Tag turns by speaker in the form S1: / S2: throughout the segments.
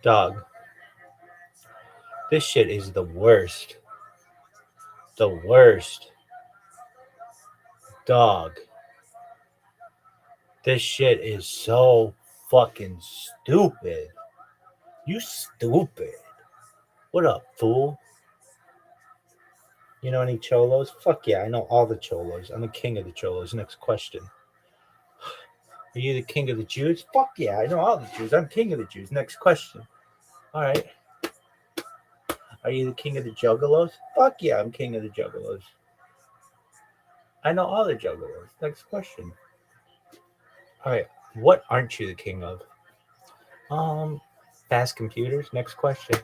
S1: Dog, this shit is the worst. The worst. Dog, this shit is so fucking stupid. You stupid. What up, fool? You know any cholos? Fuck yeah, I know all the cholos. I'm the king of the cholos. Next question. Are you the king of the Jews? Fuck yeah, I know all the Jews. I'm king of the Jews. Next question. All right. Are you the king of the juggalos? Fuck yeah, I'm king of the juggalos. I know all the juggalos. Next question. All right. What aren't you the king of? Fast computers. Next question.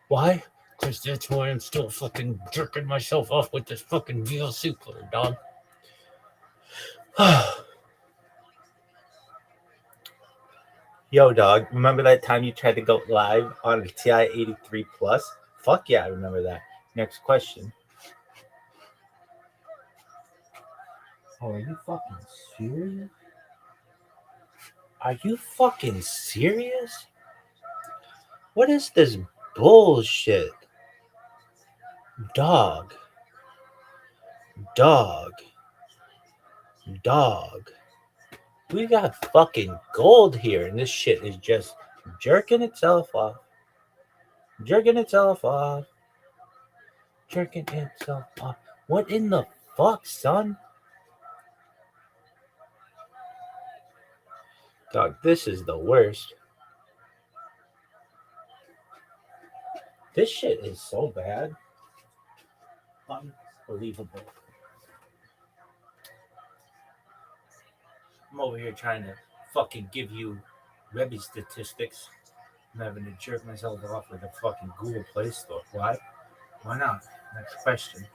S1: Why? Because that's why I'm still fucking jerking myself off with this fucking VLC player, dog. Yo, dog, remember that time you tried to go live on a TI 83 Plus? Fuck yeah, I remember that. Next question. Oh, are you fucking serious? Are you fucking serious? What is this bullshit? Dog. Dog. Dog. We got fucking gold here, and this shit is just jerking itself off. Jerking itself off. Jerking itself off. What in the fuck, son? Dog, this is the worst. This shit is so bad. Unbelievable. I'm over here trying to fucking give you Rebbe statistics. I'm having to jerk myself off with a fucking Google Play Store. Why? Why not? Next question.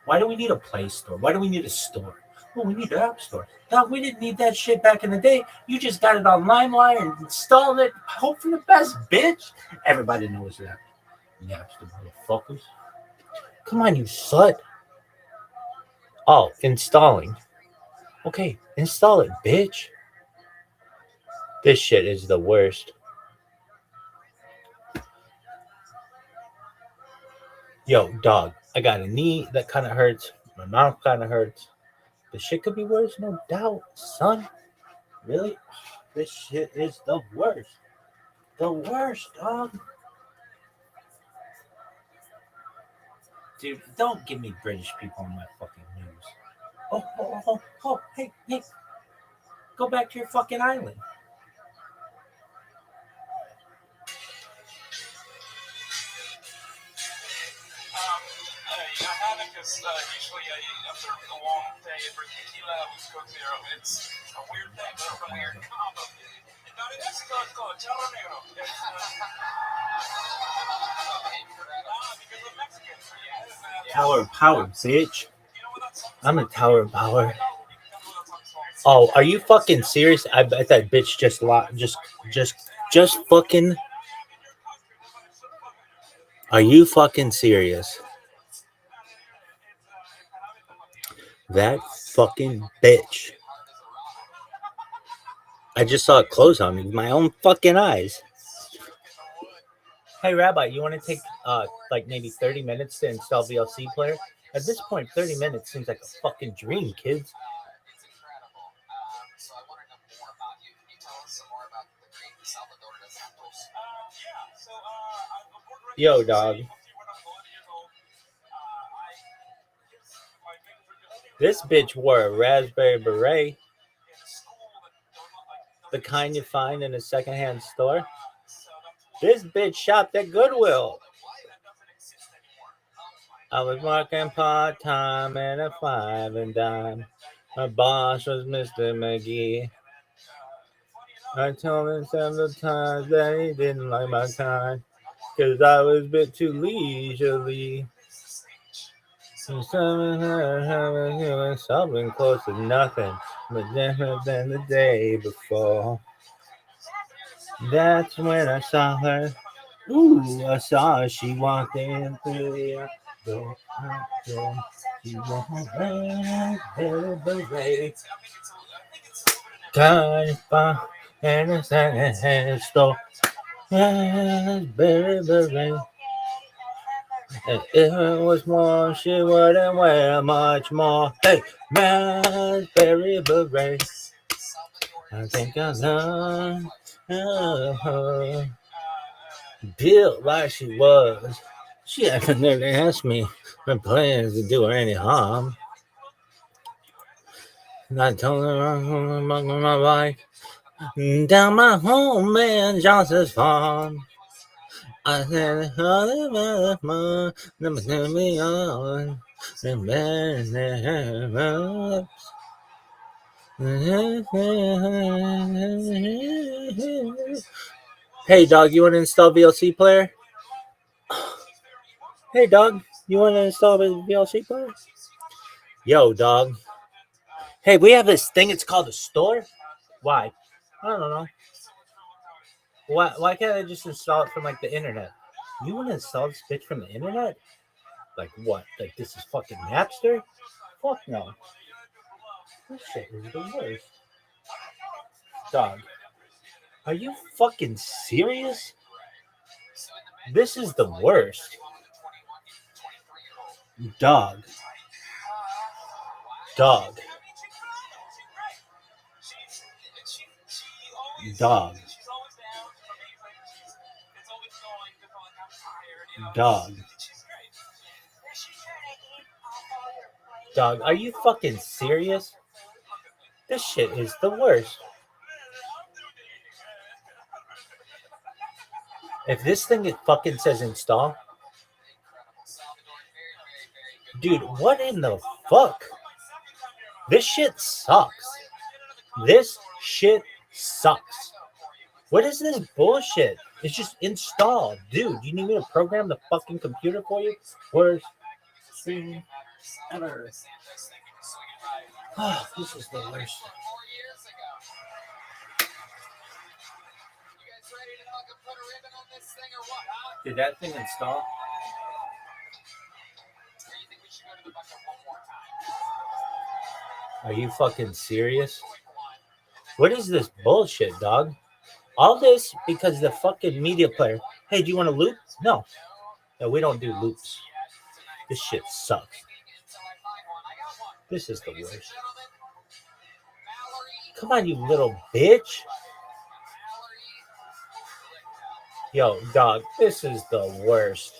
S1: Why do we need a Play Store? Why do we need a store? Well, we need an App Store. Dog, we didn't need that shit back in the day. You just got it on LimeWire and installed it. Hope for the best, bitch. Everybody knows that. Napster motherfuckers. Come on, you slut. Oh, installing. Okay, install it, bitch. This shit is the worst. Yo, dog, I got a knee that kind of hurts. My mouth kind of hurts. The shit could be worse, no doubt, son. Really? This shit is the worst. The worst, dog. Dude, don't give me British people on my fucking news. Oh, hey, go back to your fucking island.
S2: Usually after a long day for tequila, we go zero. It's a weird thing, but it's a weird combo. No, it's called Charro Negro. Because of Mexicans.
S1: Tower of Power, bitch. I'm a Tower of Power. Oh, are you fucking serious? I bet that bitch just fucking. Are you fucking serious? That fucking bitch. I just saw it close on me with my own fucking eyes. Hey, Rabbi, you want to take like maybe 30 minutes to install VLC player? At this point, 30 minutes seems like a fucking dream, kids. Yo, dog. This bitch wore a raspberry beret. The kind you find in a secondhand store. This bitch shopped at Goodwill. I was working part-time at a 5 and dime. My boss was Mr. McGee. I told him several times that he didn't like my kind, cause I was a bit too leisurely. Something close to nothing, but different than the day before. That's when I saw her. Ooh, I saw her. She walked in through the door. She walked in the way. Kind of and a second-hand store. Raspberry. If it was warm, she wouldn't wear much more. Hey, raspberry beret. I think I love her. Built like she was. She nearly asked me my plans to do her any harm. And I told her I'm on my bike down my home man Johnson's farm. I said, never tell me on. Hey dog, you want to install VLC player? Hey dog, you want to install a VLC player? Yo dog. Hey, we have this thing. It's called a store. Why? I don't know. Why can't I just install it from like the internet? You want to install this bitch from the internet? Like what? Like this is fucking Napster? Fuck no. This shit is the worst. Dog. Are you fucking serious? This is the worst. Dog. Dog. Dog. Dog. Dog, are you fucking serious? This shit is the worst. If this thing it fucking says install, dude, what in the fuck? This shit sucks. This shit sucks. What is this bullshit? It's just installed. Dude, you need me to program the fucking computer for you? Worst thing ever. Oh, this is the worst. Did that thing install? Are you fucking serious? What is this bullshit, dog? All this because the fucking media player. Hey, do you want a loop? No. No, we don't do loops. This shit sucks. This is the worst. Come on, you little bitch. Yo, dog, this is the worst.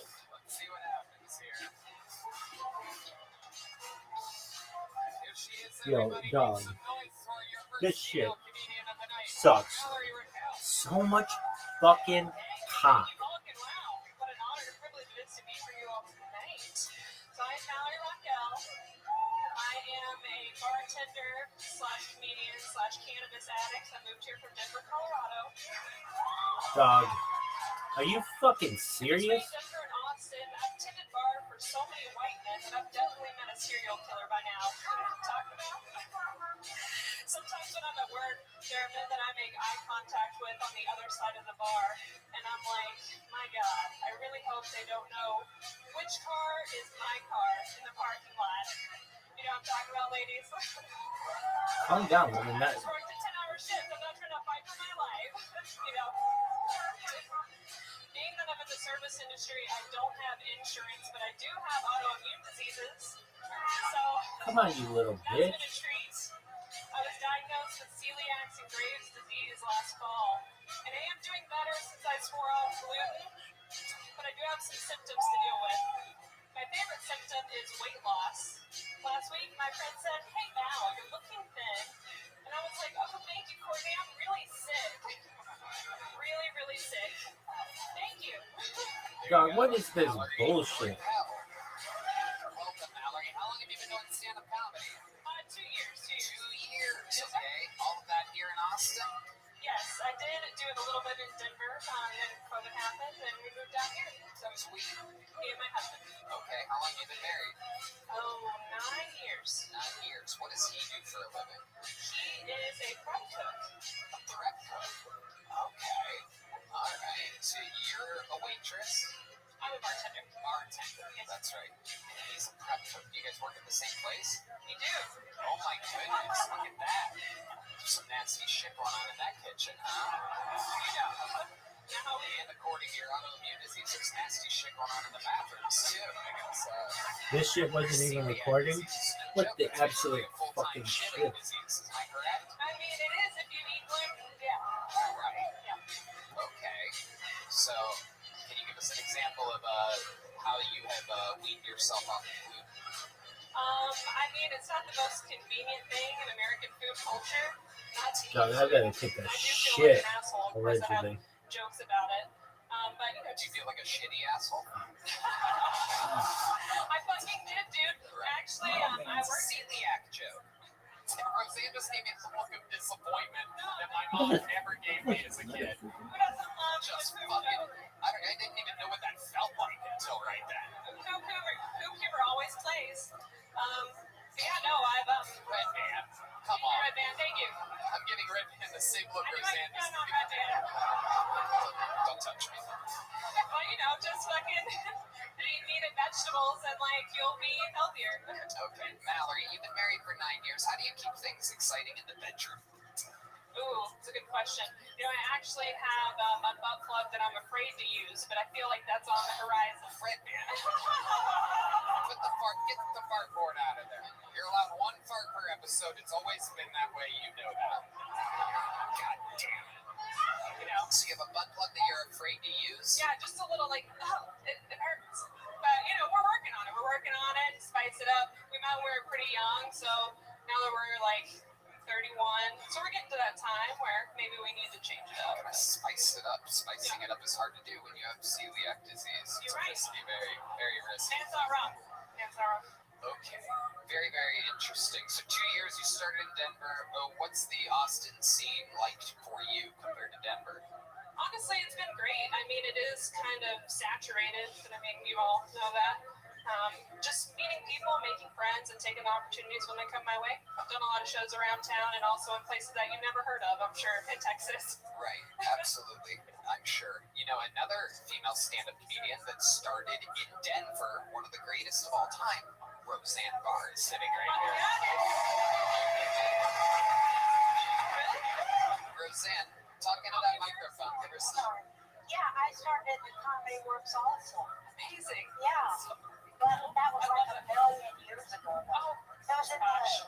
S1: Yo, dog. This shit sucks. So much fucking cock.
S2: I am a bartender / comedian / cannabis addict. I moved here from Denver, Colorado.
S1: Dog, are you fucking serious?
S2: Denver and Austin. I've tended bar for so many white men that I've definitely met a serial killer by now. Talk about. Sometimes when I'm at work, there are men that I make eye contact with on the other side of the bar, and I'm like, my God, I really hope they don't know which car is my car in the parking lot. You know what I'm talking about, ladies?
S1: Calm down, woman.
S2: I just worked a 10-hour shift. I'm not trying to fight for my life. You know? Being that I'm in the service industry, I don't have insurance, but I do have autoimmune diseases. So,
S1: come on, you little bitch.
S2: That's been a treat. I was diagnosed with celiac and Graves' disease last fall, and I am doing better since I swore off gluten, but I do have some symptoms to deal with. My favorite symptom is weight loss. Last week, my friend said, "Hey Val, you're looking thin," and I was like, "Oh, thank you, Courtney. I'm really sick, really, really sick. Thank you."
S1: God, what is this bullshit?
S2: Welcome, Mallory. How long have you been doing stand-up comedy? 2 years. 2 years. Okay. All of that here in Austin? Yes, I did do it a little bit in Denver, then COVID happened, and we moved down here. So sweet. Me and my husband. Okay. How long have you been married? Oh, 9 years. 9 years. What does he do for a living? He is a prep cook. A prep cook? Okay. All right. So you're a waitress? I'm a bartender. Bartender. Yes. That's right. He's a prep cook. Do you guys work at the same place? We do. Oh my goodness. Look at that. There's some nasty shit going on in that kitchen, huh? You know. And There's nasty shit going on in the bathrooms too.
S1: This shit wasn't even recording. What the absolute fucking shit?
S2: Disease, am I correct?
S3: I mean, it is if you eat gluten. Yeah.
S2: Right.
S3: Yeah.
S2: Okay. So, can you give us an example of how you have weaned yourself off of gluten?
S3: I mean, it's not the most convenient thing in American food culture. Not to eat.
S1: God, I gotta take a
S3: I do feel
S1: shit.
S3: like an asshole. Of course, I have
S1: Allegedly.
S3: jokes about it. But you know,
S2: Do you feel like a shitty asshole?
S3: I fucking did, dude. Actually, I
S2: It's a
S3: worked.
S2: celiac joke. Roseanne just gave me the look of disappointment that my mom never gave me as a kid.
S3: Who doesn't love
S2: Just
S3: good
S2: fucking.
S3: food?
S2: I didn't even know what that felt like until right then.
S3: Who Keeper always plays. Yeah, no, I've
S2: Red Band. Come
S3: Thank you,
S2: on.
S3: Red Band. Thank you.
S2: I'm giving Red Band the same look
S3: I knew
S2: Roseanne
S3: no,
S2: is
S3: no,
S2: giving.
S3: Red Band.
S2: Don't touch me.
S3: Well, you know, just fucking eat meat and vegetables, and like you'll be healthier.
S2: Okay, Mallory, you've been married for 9 years. How do you keep things exciting in the bedroom?
S3: Ooh, it's a good question. You know, I actually have a butt plug that I'm afraid to use, but I feel like that's on the horizon.
S2: Red Band. Get the fart board out of there. You're allowed one fart per episode. It's always been that way. You know that. God damn it.
S3: You know.
S2: So you have a butt plug that you're afraid to use?
S3: Yeah, just a little like, it hurts. But, you know, we're working on it. We're working on it, spice it up. We met when we were pretty young, so now that we're like 31, so we're getting to that time where maybe we need to change it up.
S2: Spice it up. Spicing it up is hard to do when you have celiac disease.
S3: You're right.
S2: It's very, very risky.
S3: It's not wrong. It's not wrong.
S2: Okay. Very, very interesting. So 2 years you started in Denver. What's the Austin scene like for you compared to Denver?
S3: Honestly, it's been great. I mean, it is kind of saturated, but I mean, you all know that. Just meeting people, making friends, and taking the opportunities when they come my way. I've done a lot of shows around town and also in places that you've never heard of, I'm sure, in Texas.
S2: Right, absolutely. I'm sure. You know, another female stand-up comedian that started in Denver, one of the greatest of all time, Roseanne Barr, is sitting right here. Roseanne, talking to that microphone. Give her some.
S4: Yeah, I started the Comedy Works also.
S3: Amazing.
S4: Yeah, but that was like a million years ago.
S3: Oh,
S4: That was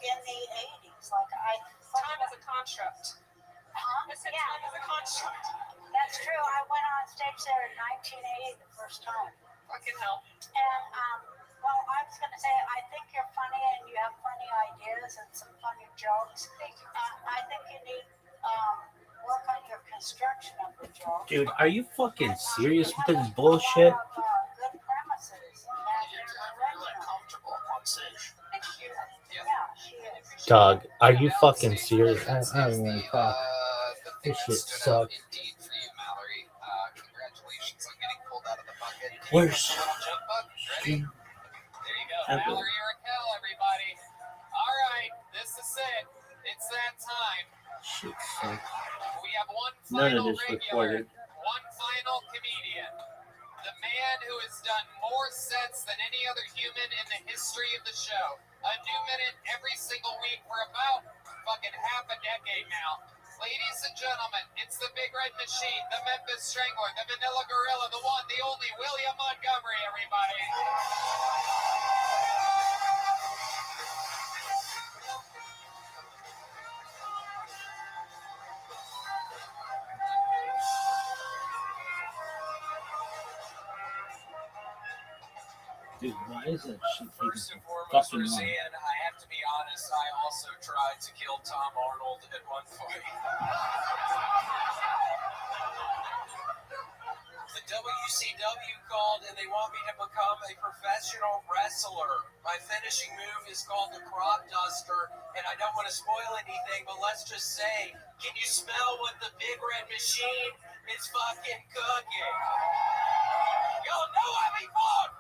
S4: in the 80s. Like
S3: time is a construct.
S4: Huh?
S3: I said
S4: Yeah,
S3: time is a construct.
S4: that's true. I went on stage there in 1980 the first time.
S3: Fucking hell.
S4: And, well, I was going to say, I think you're funny and you have funny ideas and some funny jokes. I think you need work on your construction of the joke.
S1: Dude, are you fucking serious with this bullshit?
S4: Good premises. And
S2: You're
S4: they're
S2: really
S4: original.
S2: comfortable on stage.
S3: Thank you.
S2: Yeah.
S4: Yeah, she is.
S1: Dog, are you
S2: Now,
S1: fucking
S2: stage
S1: serious?
S2: presence
S1: I don't
S2: is
S1: even
S2: the,
S1: talk.
S2: the thing
S1: This
S2: that
S1: shit
S2: stood out
S1: sucks.
S2: indeed for you, Mallory. Congratulations on getting pulled out of the bucket.
S1: Where's
S2: Jump up. Ready? There you go.
S1: Okay.
S2: Mallory Raquel, everybody. All right, this is it. It's that time.
S1: shit sucks?
S2: We have one
S1: None of
S2: final
S1: this
S2: regular,
S1: recorded.
S2: one final comedian. The man who has done more sets than any other human in the history of the show. A new minute every single week for about fucking half a decade now. Ladies and gentlemen, it's the Big Red Machine, the Memphis Strangler, the Vanilla Gorilla, the one, the only William Montgomery, everybody.
S1: Dude, why is that shit
S2: First
S1: taking
S2: and foremost,
S1: fucking long?
S2: Roseanne, I have to be honest, I also tried to kill Tom Arnold at one point. The WCW called and they want me to become a professional wrestler. My finishing move is called the crop duster, and I don't want to spoil anything, but let's just say, can you smell what the Big Red Machine is fucking cooking? Y'all know I'm involved!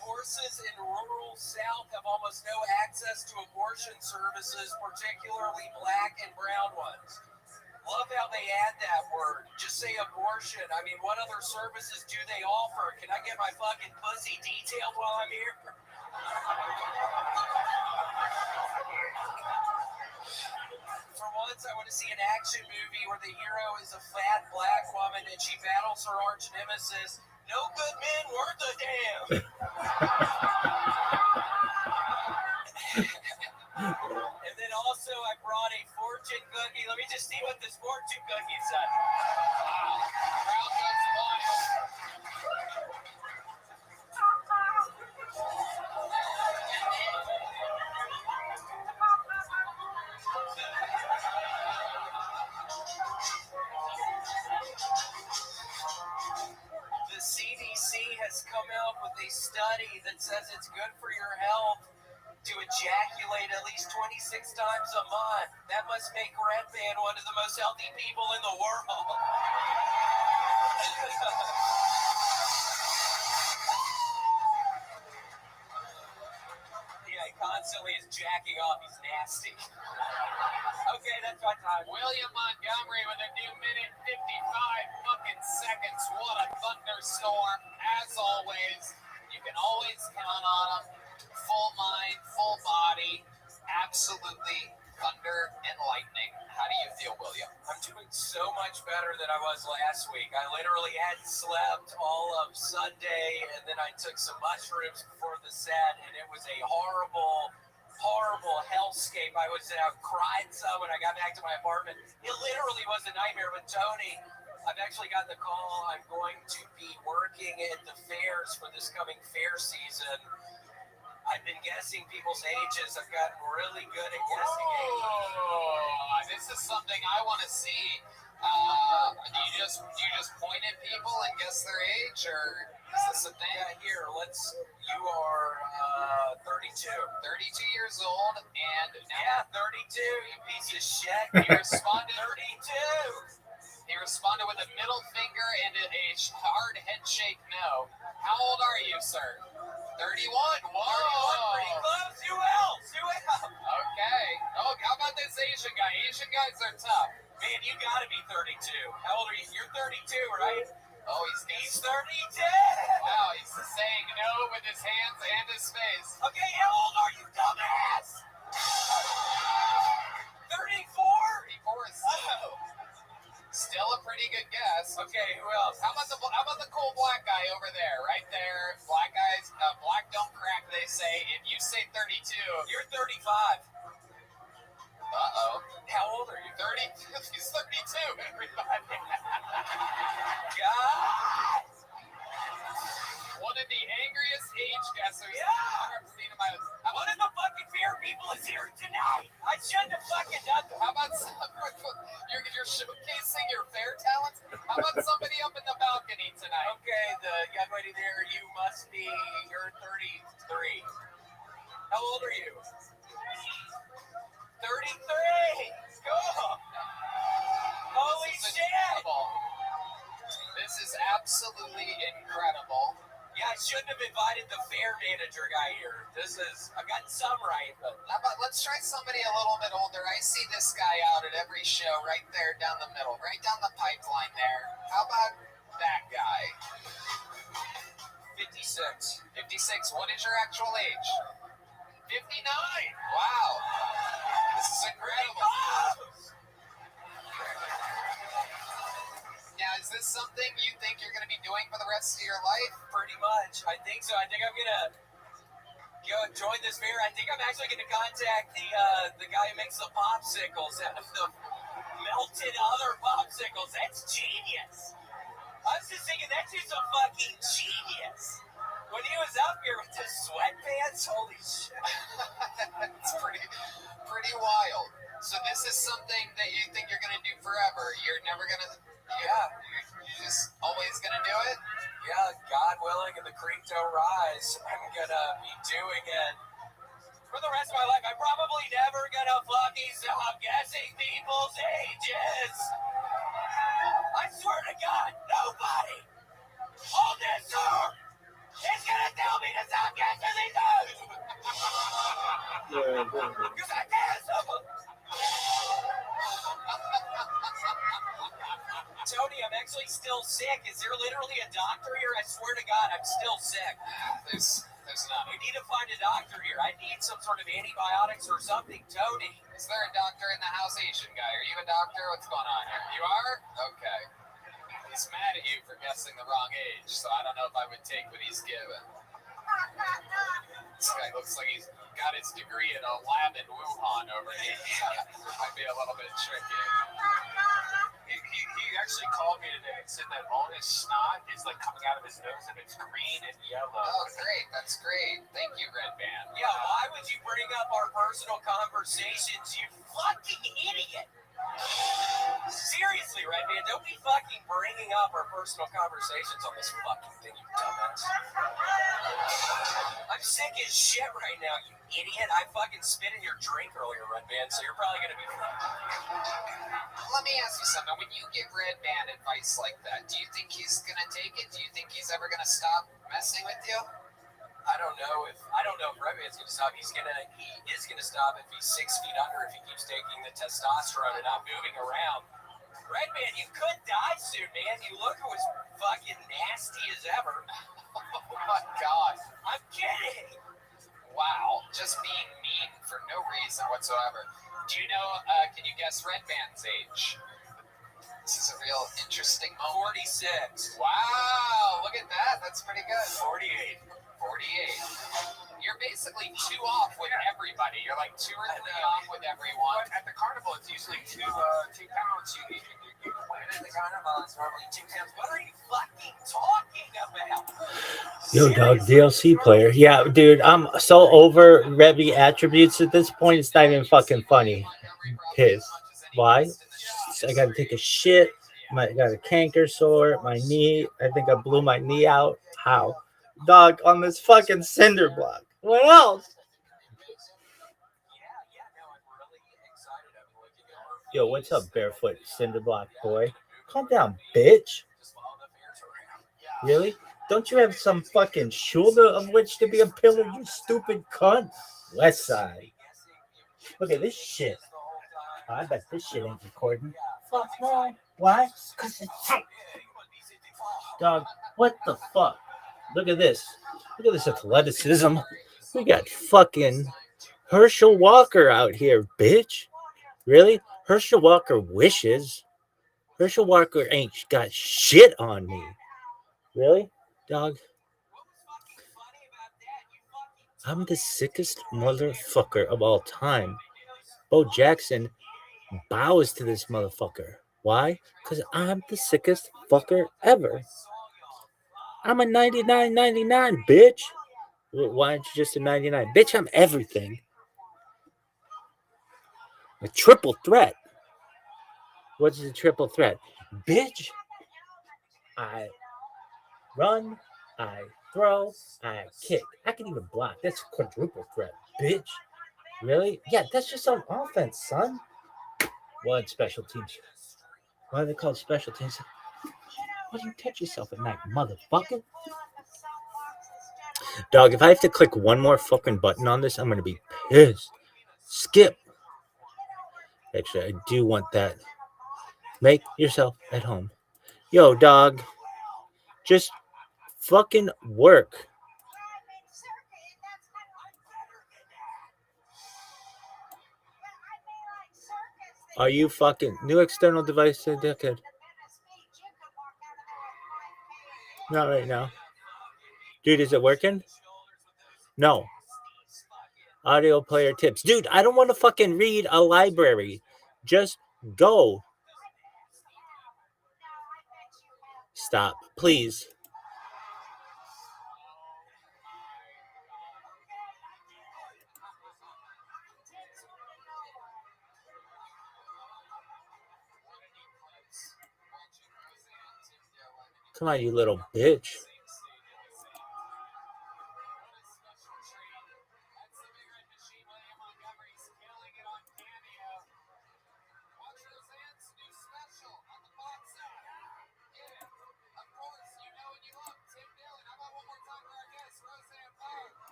S2: Horses in rural South have almost no access to abortion services, particularly black and brown ones. Love how they add that word. Just say abortion. I mean, what other services do they offer? Can I get my fucking pussy detailed while I'm here? For one months, I want to see an action movie where the hero is a fat black woman and she battles her arch nemesis. No good men worth a damn. And then also, I brought a fortune cookie. Let me just see what this fortune cookie said. Wow. Crowd goes wild. The CDC has come out with a study that says it's good for your health to ejaculate at least 26 times a month. That must make Redman one of the most healthy people in the world. Yeah, he constantly is jacking off. He's nasty. Okay, that's my time. William Montgomery with a new minute 55 fucking seconds. What a thunderstorm. As always, you can always count on him. Full mind, full body, absolutely thunder and lightning. How do you feel, William? I'm doing so much better than I was last week. I literally hadn't slept all of Sunday, and then I took some mushrooms before the set, and it was a horrible hellscape. I cried some when I got back to my apartment. It literally was a nightmare. But Tony, I've actually gotten the call. I'm going to be working at the fairs for this coming fair season. I've been guessing people's ages. I've gotten really good at guessing ages. This is something I want to see. Do you just point at people and guess their age, or is this a thing? Yeah, here, you are 32. 32 years old, and now 32, you piece of shit. You responded 32. He responded with a middle finger and a hard head shake no. How old are you, sir? 31. Whoa. 31, pretty close. Who else? Okay. Oh, how about this Asian guy? Asian guys are tough. Man, you gotta be 32. How old are you? You're 32, right? Oh, he's 32. Wow, he's saying no with his hands and his face. Okay, how old are you, dumbass? 34? 34 is still a pretty good guess. Okay, who else? How about the cool black guy over there? Right there. Black guys, black don't crack, they say. If you say 32, you're 35. Uh-oh. How old are you? 30? He's 32, everybody. God! One of the angriest age guessers I've ever seen in my life. One of the fucking fair people is here tonight. I shouldn't have fucking done that. How about you're showcasing your fair talents? How about somebody up in the balcony tonight? Okay, the young lady there, you're 33. How old are you? 33! Cool! Holy shit! This is absolutely incredible. Yeah, I shouldn't have invited the fair manager guy here. I've gotten some right, but how about let's try somebody a little bit older. I see this guy out at every show right there down the middle, right down the pipeline there. How about that guy? 56. 56. What is your actual age? 59. Wow. This is incredible. Now, is this something you think you're going to be doing for the rest of your life? Pretty much. I think so. I think I'm going to go join this fair. I think I'm actually going to contact the guy who makes the popsicles out of the melted other popsicles. That's genius. I was just thinking, that's just a fucking genius. When he was up here with his sweatpants, holy shit. It's pretty wild. So this is something that you think you're going to do forever. You're never going to... Yeah. You're just always going to do it? Yeah, God willing, and the creek don't rise, I'm going to be doing it for the rest of my life. I'm probably never going to fucking stop guessing people's ages. I swear to God, nobody on this earth is going to tell me to stop guessing these ages. Because I guess them. Tony, I'm actually still sick. Is there literally a doctor here? I swear to God, I'm still sick. There's not. We need to find a doctor here. I need some sort of antibiotics or something. Tony. Is there a doctor in the house, Asian guy? Are you a doctor? What's going on here? You are? Okay. He's mad at you for guessing the wrong age, so I don't know if I would take what he's given. This guy looks like he's got his degree in a lab in Wuhan over here. Might be a little bit tricky.
S5: He actually called me today and said that all his snot is like coming out of his nose and it's green and yellow.
S2: Oh, great. That's great. Thank you, Red Band.
S5: Yeah, why would you bring up our personal conversations, you fucking idiot? Seriously, Red Band, don't be fucking bringing up our personal conversations on this fucking thing, you dumbass. I'm sick as shit right now, you idiot. I fucking spit in your drink earlier, Red Band, so you're probably gonna be
S2: Let me ask you something. When you give Red Band advice like that, do you think he's gonna take it? Do you think he's ever gonna stop messing with you?
S5: I don't know if Red Band's gonna stop. He is gonna stop if he's 6 feet under, if he keeps taking the testosterone and not moving around. Red Band, you could die soon, man. You look as fucking nasty as ever.
S2: Oh my god.
S5: I'm kidding.
S2: Wow. Just being mean for no reason whatsoever. Do you know, can you guess Red Band's age? This is a real interesting moment.
S5: 46.
S2: Wow, look at that. That's pretty good.
S5: 48.
S2: 48. You're basically 2 off with everybody. You're like 2 or 3 off with everyone.
S5: At the carnival, it's usually 2 pounds. You win at the carnival. It's normally 2 pounds. What are you fucking talking about?
S1: Yo, dog, DLC player. Yeah, dude, I'm so over Rebby attributes at this point. It's not even fucking funny. Pissed. Why? I gotta take a shit. I got a canker sore. My knee. I think I blew my knee out. How? Dog, on this fucking cinder block. What else? Yo, what's up, barefoot cinder block boy? Calm down, bitch. Really? Don't you have some fucking shoulder of which to be a pillar, you stupid cunt? West side. Look at this shit. Oh, I bet this shit ain't recording. Fuck no. Why? Because it's tight. Dog, what the fuck? Look at this. Look at this athleticism. We got fucking Herschel Walker out here, bitch. Really? Herschel Walker wishes. Herschel Walker ain't got shit on me. Really? Dog. I'm the sickest motherfucker of all time. Bo Jackson bows to this motherfucker. Why? Because I'm the sickest fucker ever. I'm a 99.99, bitch. Why aren't you just a 99? Bitch, I'm everything. A triple threat. What's a triple threat? Bitch, I run, I throw, I kick. I can even block. That's a quadruple threat, bitch. Really? Yeah, that's just on offense, son. What special teams? Why are they called special teams? Why do you touch yourself at night, motherfucker? Dog, if I have to click one more fucking button on this, I'm going to be pissed. Skip. Actually, I do want that. Make yourself at home. Yo, dog. Just fucking work. Are you fucking new external device addicted? Not right now. Dude, is it working? No. Audio player tips. Dude, I don't want to fucking read a library. Just go. Stop, please. Come on, you little bitch.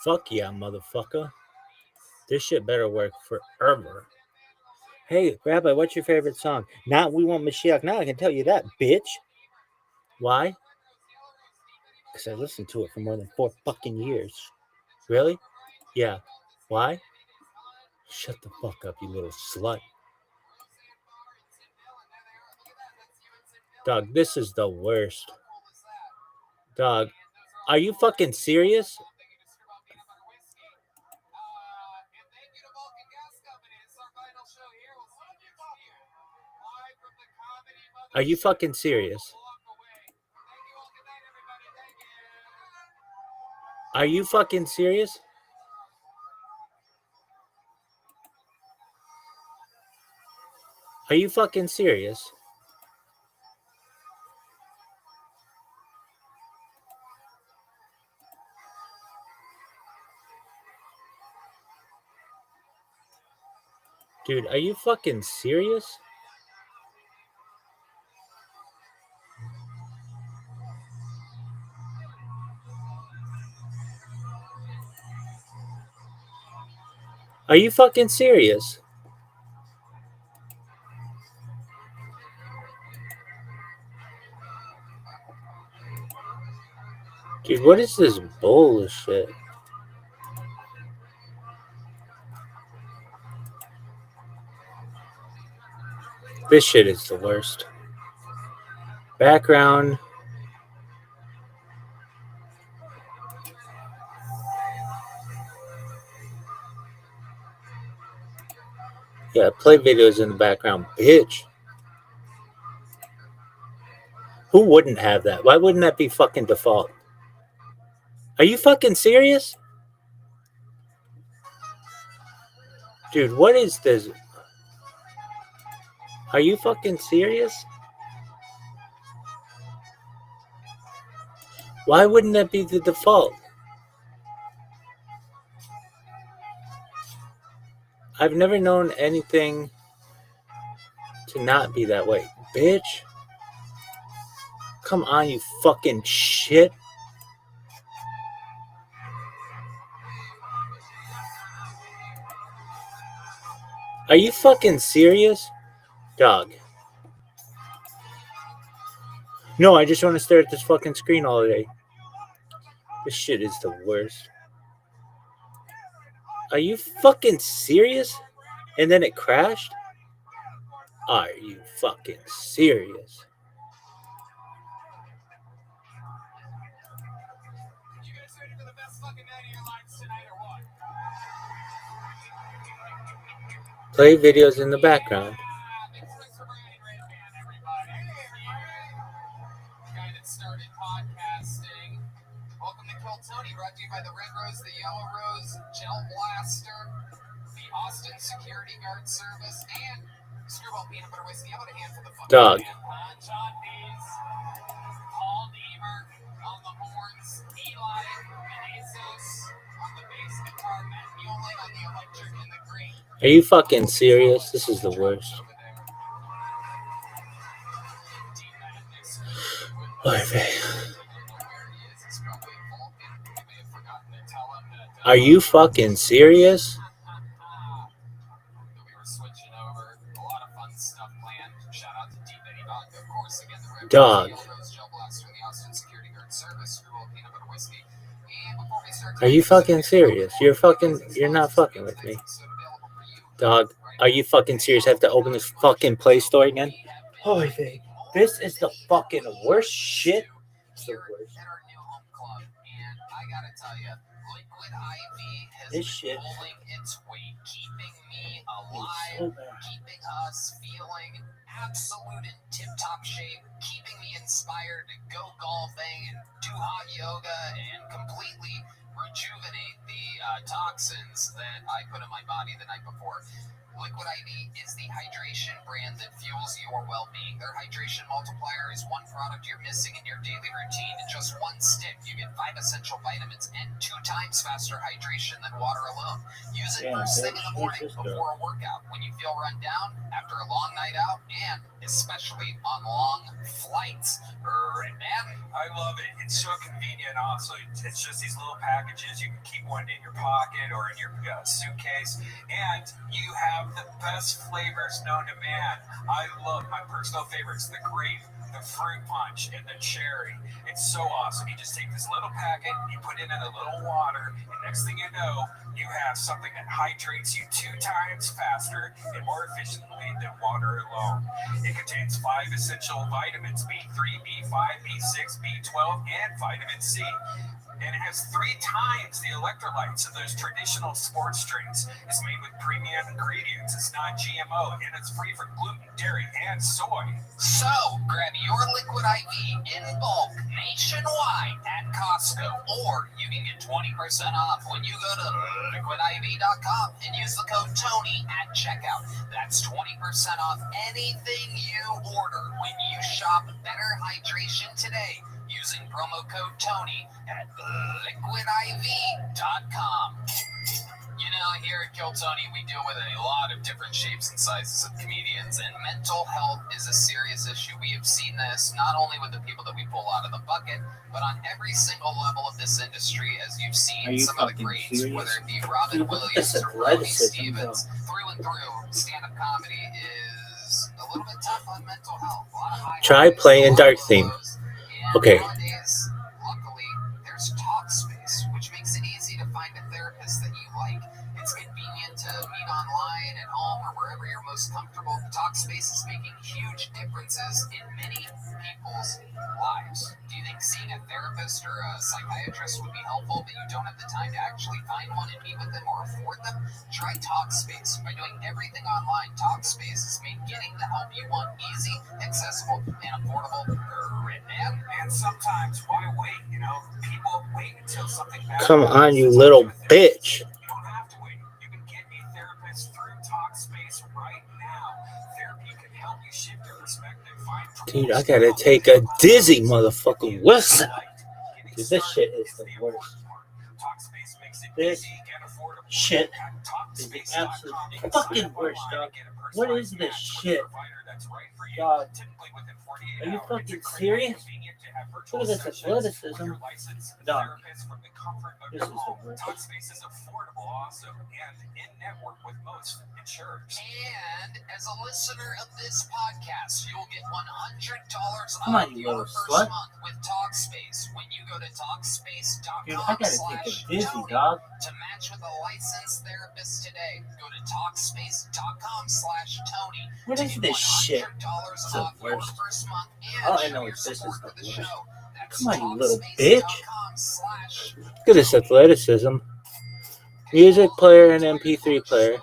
S1: Fuck yeah, motherfucker. This shit better work forever. Hey, Rabbi, what's your favorite song? Now we want Mashiach. Now I can tell you that, bitch. Why? Because I listened to it for more than 4 fucking years. Really? Yeah. Why? Shut the fuck up, you little slut. Dog, this is the worst. Dog, are you fucking serious? Are you fucking serious? Are you fucking serious? Are you fucking serious? Dude, are you fucking serious? Are you fucking serious? Dude, what is this bullshit? This shit is the worst. Background. Yeah, play videos in the background, bitch. Who wouldn't have that? Why wouldn't that be fucking default? Are you fucking serious? Dude, what is this? Are you fucking serious? Why wouldn't that be the default? I've never known anything to not be that way. Bitch. Come on, you fucking shit. Are you fucking serious? Dog. No, I just want to stare at this fucking screen all day. This shit is the worst. Are you fucking serious? And then it crashed? Are you fucking serious?
S5: You guys ready for the best fucking night of your lives tonight or what?
S1: Play videos in the background.
S5: Big thanks for Brian Redman, everybody. The guy that started podcasting. Welcome to Kill Tony, brought to you by the Red Rose, the Yellow Rose, Gel Blaster, the Austin Security Guard Service, and Screwball Peanut Butter Whiskey. How about a handful of fucking
S1: Dog.
S5: John Dees, Paul Deaver on the horns, Eli Menezes on the bass guitar, Matt Muehlin on the electric and the green.
S1: Are you fucking serious? This is the worst. Are you fucking serious? Dog. Are you fucking serious? You're not fucking with me. Dog, are you fucking serious? I have to open this fucking Play Store again? Holy thing. This is the fucking worst shit. It's the worst.
S5: At our new home club, and I gotta tell you, Liquid IV has
S1: This
S5: been
S1: shit.
S5: pulling its weight, keeping me
S1: so
S5: alive,
S1: bad.
S5: keeping us feeling absolute in tip-top shape, keeping me inspired to go golfing and do hot yoga and completely rejuvenate the toxins that I put in my body the night before. Liquid IV is the hydration brand that fuels your well-being. Their hydration multiplier is one product you're missing in your daily routine. In just one stick, you get 5 essential vitamins and 2 times faster hydration than water alone. Use it first thing in the morning before a workout, when you feel run down, after a long night out, and especially on long flights. Right, man?
S6: I love it. It's so convenient also. It's just these little packages. You can keep one in your pocket or in your suitcase. And you have the best flavors known to man. I love my personal favorites, the grape, the fruit punch and the cherry. It's so awesome. You just take this little packet, you put it in a little water, and next thing you know, you have something that hydrates you 2 times faster and more efficiently than water alone. It contains 5 essential vitamins: B3, B5, B6, B12, and vitamin C. And it has 3 times the electrolytes of those traditional sports drinks. It's made with premium ingredients. It's non-GMO, and it's free from gluten, dairy, and soy.
S5: So, grab your Liquid IV in bulk nationwide at Costco, or you can get 20% off when you go to liquidiv.com and use the code TONY at checkout. That's 20% off anything you order when you shop Better Hydration today using promo code TONY at liquidiv.com. You know, here at Kill Tony, we deal with a lot of different shapes and sizes of comedians, and mental health is a serious issue. We have seen this not only with the people that we pull out of the bucket, but on every single level of this industry, as you've seen some of the greats, whether it be Robin Williams or Ronnie Stevens, through and through, stand-up comedy is a little bit tough on mental health. A lot of high
S1: Try
S5: highs,
S1: playing
S5: a lot
S1: Dark
S5: of
S1: Theme.
S5: lows. And
S1: Okay.
S5: nowadays, luckily, there's Talkspace, which makes it easy to find a therapist that you like. It's convenient to meet online, at home, or wherever you're most comfortable. Talkspace is making huge differences in many people's lives. Do you think seeing a therapist or a psychiatrist would be helpful, but you don't have the time to actually find one and meet with them or afford them? Try Talkspace. By doing everything online, Talkspace has made getting the help you want easy, accessible, and affordable.
S6: And sometimes, why wait? You know, people wait until something bad
S1: Come
S6: happens
S1: on, you
S6: to
S1: little
S6: talk to a therapist.
S1: bitch.
S6: You don't have to wait. You can get a therapist through Talkspace right now. Therapy can help you shift your perspective. Find
S1: Dude, I gotta take a dizzy motherfucking whistle. Dude, this shit is the worst.
S6: Talkspace makes it
S1: This
S6: easy and affordable.
S1: shit
S6: At
S1: is the
S6: Talkspace.com,
S1: absolute
S6: you can
S1: fucking
S6: sign up
S1: worst,
S6: online
S1: dog.
S6: and get a
S1: What
S6: personalized
S1: is this
S6: match with a
S1: shit?
S6: provider that's right for you,
S1: Dog,
S6: typically within 48
S1: are you
S6: hours.
S1: fucking
S6: It's
S1: serious?
S6: convenient to have virtual
S1: Look at this
S6: sessions
S1: athleticism.
S6: with your licensed
S1: Dog,
S6: therapist from the comfort of
S1: this
S6: your
S1: is the
S6: home.
S1: worst.
S6: Talkspace is affordable also and in-network with most insurers.
S5: And as a listener of this podcast, you'll get $100
S1: Come
S5: off
S1: on, you
S5: your
S1: little
S5: first
S1: slut.
S5: month with Talkspace when you go to Talkspace.com
S1: Dude, I gotta take a dizzy,
S5: /Tony
S1: dog.
S5: to match with a licensed therapist today. Go to Talkspace.com/Tony
S1: What
S5: to
S1: is
S5: get
S1: this shit?
S5: $100
S1: It's the
S5: off your
S1: worst.
S5: first month
S1: All
S5: and
S1: I
S5: show
S1: know
S5: your
S1: is this
S5: support
S1: is
S5: for
S1: the
S5: the
S1: worst.
S5: show. That's
S1: Come on, you little bitch.
S5: Talkspace.com/.
S1: Look at this athleticism. Music player and MP3 player.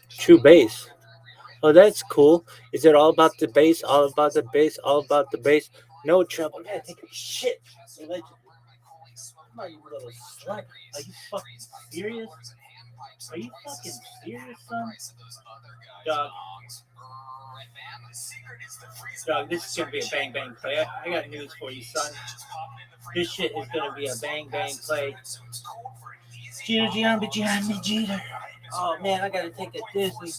S1: True bass. Oh, that's cool. Is it all about the bass? All about the bass? All about the bass? No trouble. I gotta take a shit. Allegedly. Come on, you little slut. Are you fucking serious? Are you fucking serious, son? Dog. Dog, this is gonna be a bang bang play. I got news for you, son. This shit is gonna be a bang bang play. Jeter. Oh man, I gotta take a dizzy.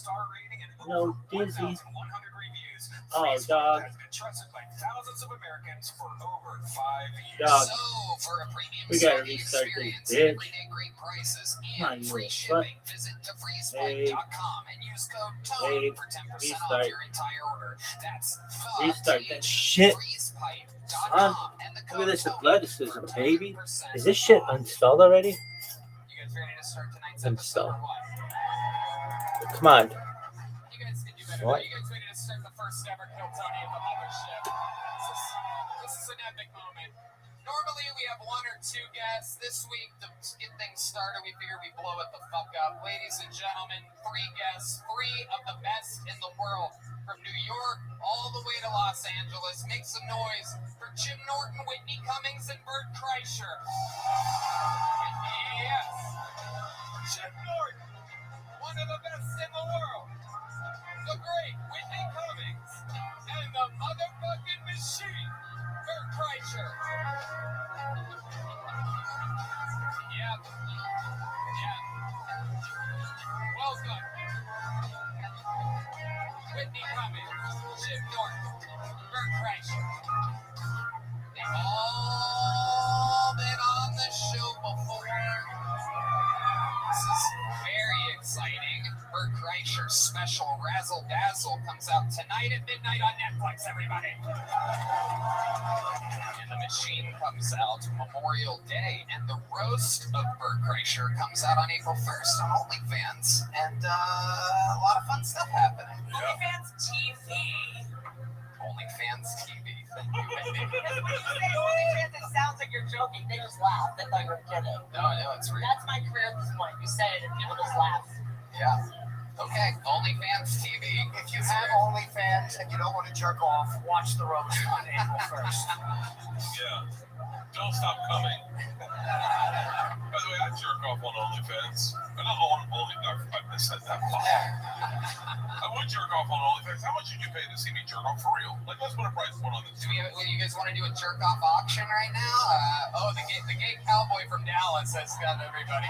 S1: No dizzy. Oh, dog. Dog. We gotta restart this bitch. Come on, you little slut. Hey. Hey. Restart. Restart that shit. Son, look at this athleticism, baby. Is this shit installed already? Install. Come on. What?
S2: You guys ready to start the first ever Kill Tony of the mothership? This is an epic moment. Normally we have 1 or 2 guests. This week, to get things started, we figure we blow it the fuck up. Ladies and gentlemen, 3 guests, 3 of the best in the world. From New York all the way to Los Angeles. Make some noise for Jim Norton, Whitney Cummings, and Bert Kreischer. Yes, Jim Norton, one of the best in the world. The great Whitney Cummings, and the motherfucking machine, Bert Kreischer. Yep. Yeah. Welcome. Whitney Cummings, Jim Norton, Bert Kreischer. They've all been on the show before. This is very exciting. Bert Kreischer
S5: Their special Razzle Dazzle comes out tonight at midnight on Netflix, everybody. And The Machine comes out Memorial Day, and The Roast of Bert Kreischer comes out on April 1st on OnlyFans. And a lot of fun stuff happening.
S2: OnlyFans TV.
S5: OnlyFans TV. Thank you, baby.
S2: Because when you say OnlyFans, it sounds like you're joking. They just laugh. They thought you were kidding.
S5: No, it's real.
S2: That's my career at this point. You say it and people just laugh.
S5: Yeah. Okay, OnlyFans TV.
S7: If you have OnlyFans and you don't want to jerk off, watch The Roast on April 1st.
S8: Yeah. Don't stop coming. By the way, I jerk off on OnlyFans. Not I said that. I would jerk off on OnlyFans. How much did you pay to see me jerk off for real? Like, let's put a price point on this.
S5: Do you guys want to do a jerk off auction right now? The gay cowboy from Dallas has got everybody.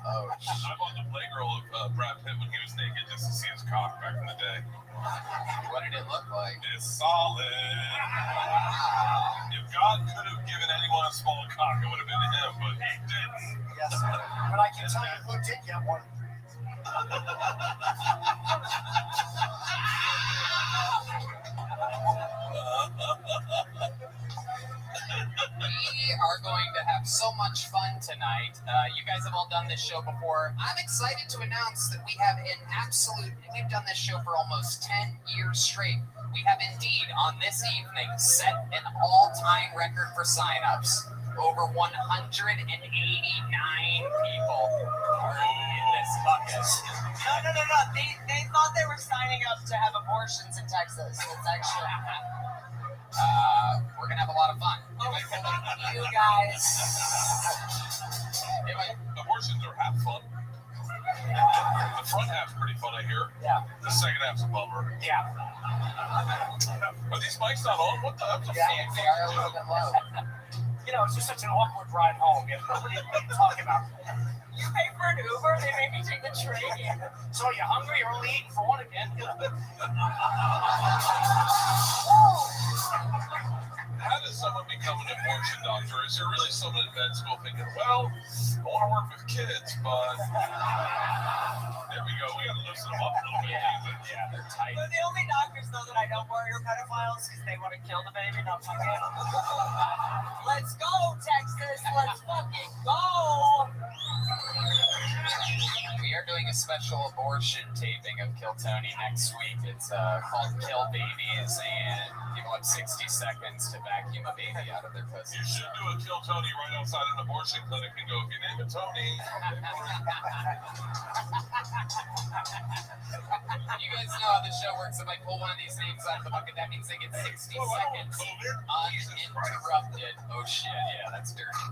S5: Oh,
S8: I bought the Playgirl of Brad Pitt when he was naked just to see his cock back in the day.
S5: What did it look like?
S8: It's solid. If God could have given anyone a small cock, it would have been him, but he didn't.
S7: Yes, but I can tell you who did get one.
S5: We are going to have so much fun tonight. You guys have all done this show before. I'm excited to announce that we've done this show for almost 10 years straight. We have indeed, on this evening, set an all-time record for signups. Over 189 people are in this bucket.
S2: No. They thought they were signing up to have abortions in Texas. It's actually...
S5: We're gonna have a lot of fun.
S2: You guys.
S8: Abortions are half fun. The front half's pretty fun, I hear.
S2: Yeah.
S8: The second half's a bummer.
S2: Yeah.
S8: Are these mics not on? What the hell?
S5: They are a little bit low.
S7: You know, it's just such an awkward ride home. You have nobody to talk about.
S2: You pay for an Uber, they made me take the train.
S7: So you're hungry? You're only eating for one again.
S8: How does someone become an abortion doctor? Is there really someone in med school thinking, well, I want to work with kids, but there we go. We got to loosen them up a little bit.
S5: Yeah, they're tight.
S2: But the only doctors know that I don't worry are pedophiles because they want to kill the baby, not fuck it. Let's go, Texas. Let's fucking go.
S5: We are doing a special abortion taping of Kill Tony next week. It's called Kill Babies, and people have 60 seconds to vacuum a baby out of their pussy.
S8: You should do a Kill Tony right outside an abortion clinic and go, if you name it Tony.
S5: You guys know how the show works. If I pull one of these names out of the bucket, that means they get 60 seconds uninterrupted. Oh shit, yeah, that's dirty.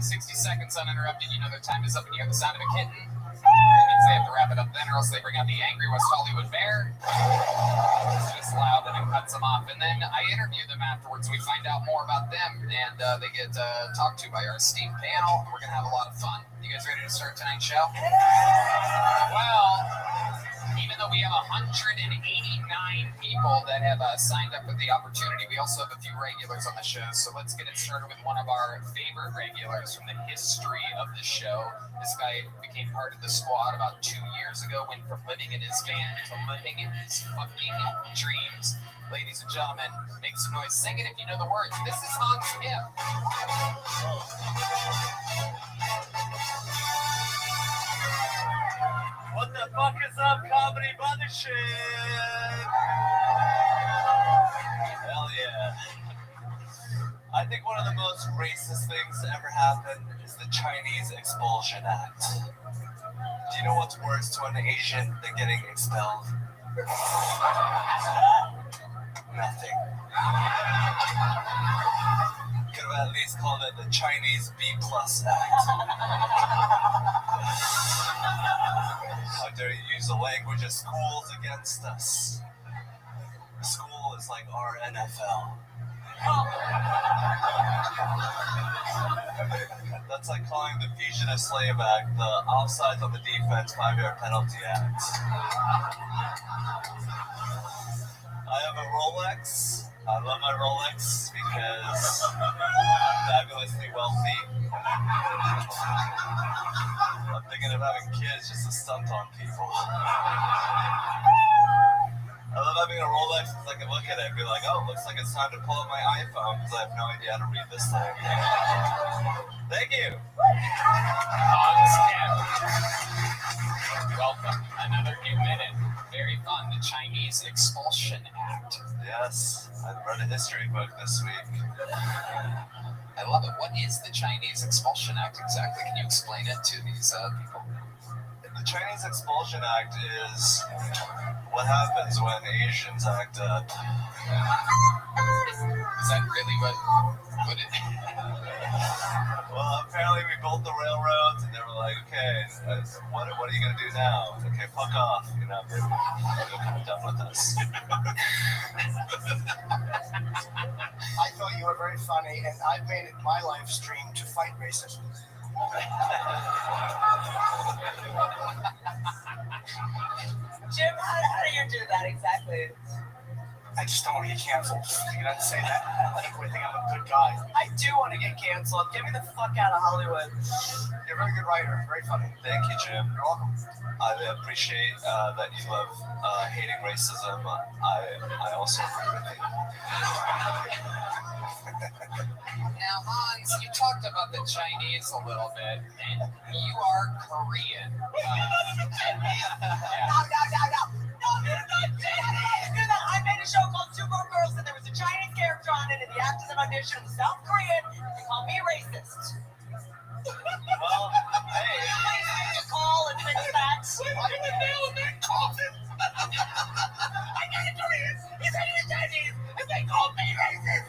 S5: 60 seconds uninterrupted. You know their time is up and you hear the sound of a kitten. That means they have to wrap it up then, or else they bring out the angry West Hollywood bear. It's just loud and it cuts them off. And then I interview them afterwards. We find out more about them, and they get talked to by our esteemed panel. And we're going to have a lot of fun. You guys ready to start tonight's show? Well, even though we have 189 people that have signed up with the opportunity, we also have a few regulars on the show. So let's get it started with one of our favorite regulars from the history of the show. This guy became part of the squad about 2 years ago, went from living in his van to living in his fucking dreams. Ladies and gentlemen, make some noise. Sing it if you know the words. This is Hans Kim.
S7: What the fuck is up, comedy mothership? Hell yeah. I think one of the most racist things to ever happen is the Chinese Expulsion Act. Do you know what's worse to an Asian than getting expelled? Nothing. Could have at least called it the Chinese B+ Act. How dare you use the language of schools against us? School is like our NFL. That's like calling the Fugitive Slave Act the offsides on the defense 5-yard penalty act. I have a Rolex. I love my Rolex because I'm fabulously wealthy. I'm thinking of having kids just to stunt on people. I love having a Rolex because I can look at it and be like, oh, looks like it's time to pull up my iPhone because I have no idea how to read this thing. Thank you.
S5: Welcome. Another new minute. Very fun. The Chinese Expulsion Act.
S7: Yes, I've read a history book this week.
S5: I love it. What is the Chinese Expulsion Act exactly? Can you explain it to these people?
S7: The Chinese Expulsion Act is what happens when Asians act up.
S5: Is that really what it
S7: Well, apparently we built the railroads, and they were like, okay, what are you going to do now? Okay, fuck off. You know, they're done with us.
S9: I thought you were very funny, and I've made it my life stream to fight racism.
S2: Jim, how do you do that exactly?
S9: I just don't want to get canceled. You got to say that. People think I'm a good guy.
S2: I do want to get canceled. Get me the fuck out of Hollywood.
S9: You're a very good writer. Very funny.
S7: Thank you, Jim.
S9: You're welcome.
S7: I appreciate that you love hating racism. I also agree with you.
S5: Now, Hans, you talked about the Chinese a little bit, and you are Korean.
S2: No, you're not Chinese. I made a show called Two Broke Girls, and there was a Chinese character on it, and the actors and audition was South Korean. They called me racist.
S7: Well, hey.
S2: Please make a call and fix that.
S8: I got Koreans. He's hating the Chinese, and they called me racist.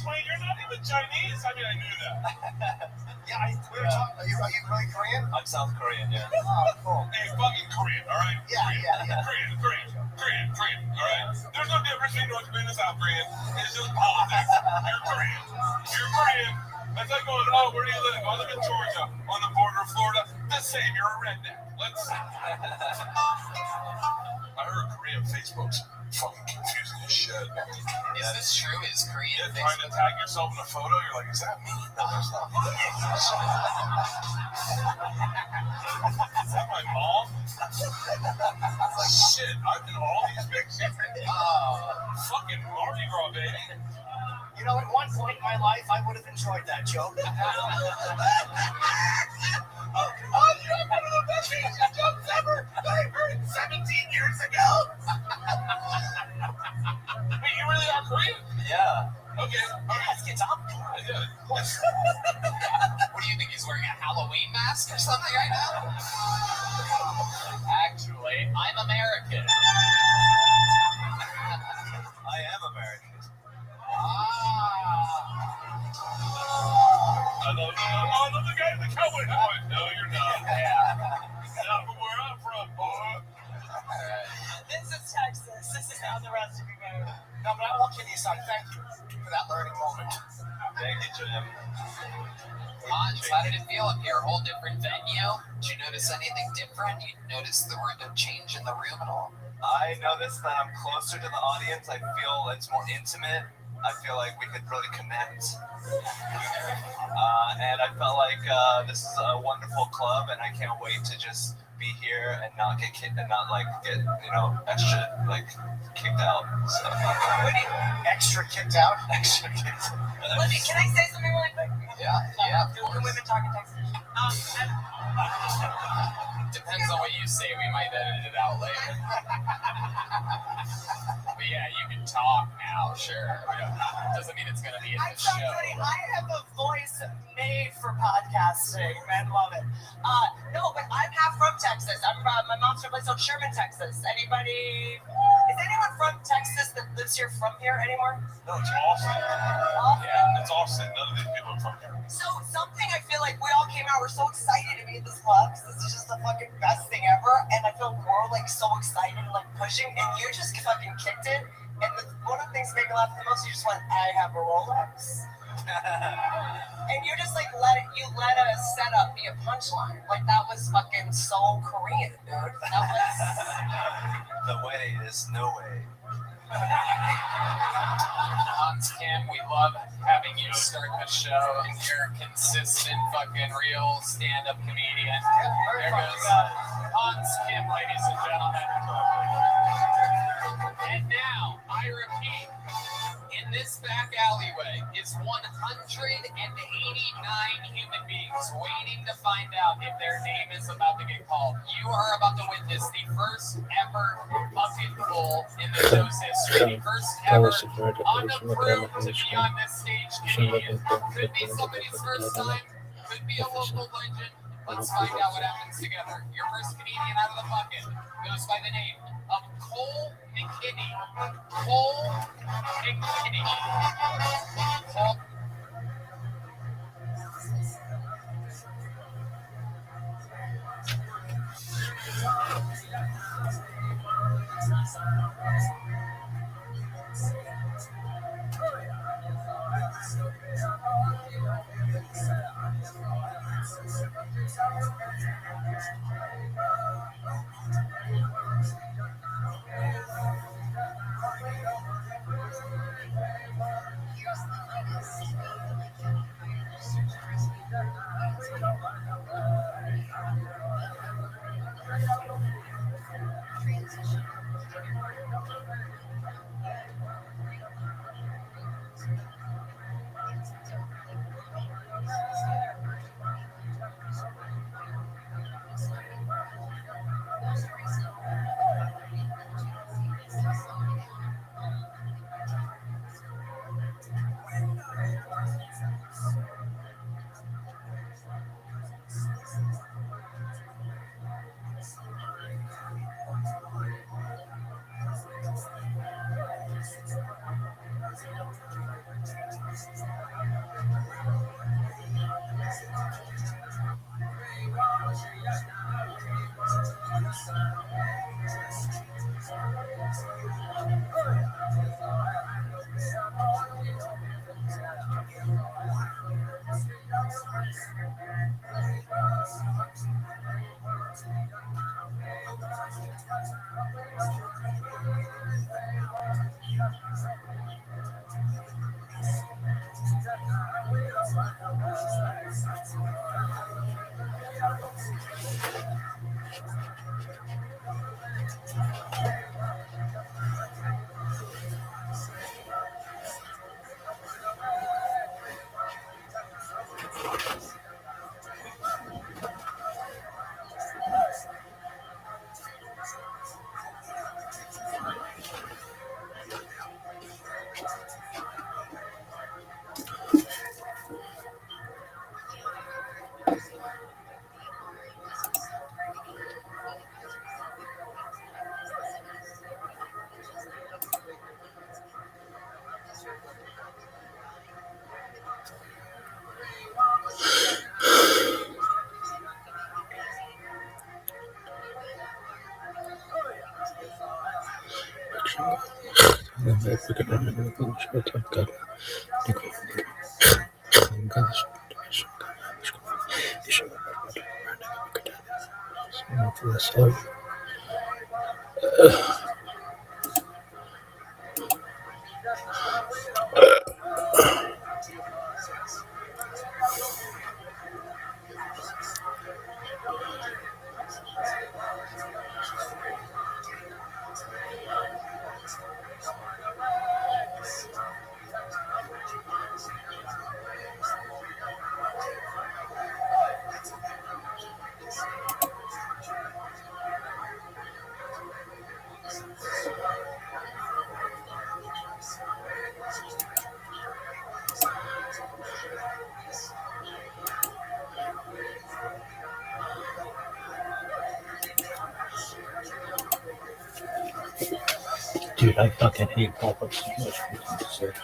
S8: Wait, you're not even Chinese? I mean, I knew that.
S9: Yeah, we were talking. Are you really Korean?
S7: I'm South Korean, yeah.
S9: Oh, cool.
S8: Hey, fucking Korean, all right?
S9: Yeah.
S8: Korean, all right? There's no difference between North Korean and South Korean. It's just politics. You're Korean. That's like going, oh, where do you live? I live in Georgia, on the border of Florida. The same, you're a redneck. I heard Korean Facebook's fucking confusing as shit.
S5: Is this true? Is Korean
S8: Yeah, trying to tag yourself in a photo, you're like, is that me? No, that's not me. Is that my mom? Like, shit, I'm in all these pictures. Fucking Mardi Gras, baby.
S9: You know, at one point in my life, I would have enjoyed that joke.
S8: Oh, you have one of the best Asian jokes ever that I heard 17 years ago. Wait, you really are Korean?
S7: Yeah.
S8: Okay.
S2: Let's get up.
S8: I did it.
S5: What do you think? He's wearing a Halloween mask or something right now? Actually, I'm American.
S7: I am American.
S8: I love the guy in the cowboy hat. No, you're not. Not from where I'm from, boy.
S2: This is Texas. This is how the rest of you go.
S9: No, but I will kid you, son. Thank you for that learning moment.
S7: Thank you, Jim.
S5: Hans, how did it feel up here? A whole different venue? Did you notice anything different? You notice the change in the room at all?
S7: I noticed that I'm closer to the audience. I feel it's more intimate. I feel like we could really connect. And I felt like this is a wonderful club, and I can't wait to just be here and not get extra kicked out. So.
S9: Extra kicked out?
S7: Extra kicked out.
S2: Let me, can I say something really quick?
S5: Yeah, of
S2: Do
S5: course.
S2: women talk in Texas?
S5: Depends on what you say. We might edit it out later. But yeah, you can talk now, sure. Doesn't mean it's going to be in
S2: I'm
S5: the
S2: so
S5: show.
S2: funny. I have a voice made for podcasting. Men love it. No, but I'm half from Texas. I'm from, my mom's from a place called Sherman, Texas. Is anyone from Texas that lives here from here anymore?
S8: No, it's Austin.
S5: Yeah.
S8: It's Austin. None of these people are from here.
S2: So something I feel like we all came out, we're so excited to be at this club because this is just the fucking best thing ever, and I feel we're like so excited and like pushing, and you just fucking kicked it, and one of the things that made me laugh the most, you just went, I have a Rolex. And you just like let us
S5: setup be a punchline. Like, that was fucking so Korean, dude. That was...
S7: The way is no way.
S5: Hans Kim, we love having you start the show. You're a consistent fucking real stand-up comedian. There goes Hans Kim, ladies and gentlemen. And now, I repeat, in this back alleyway is 189 human beings waiting to find out if their name is about to get called. You are about to witness the first ever bucket pull in the show's history. The first ever on the crew to be on this stage comedian. Could be somebody's first time, could be a local legend. Let's find out what happens together. Your first comedian out of the bucket goes by the name of Cole McKinney. Cole McKinney. Cole.
S1: Dude, I fucking hate pop-ups so much.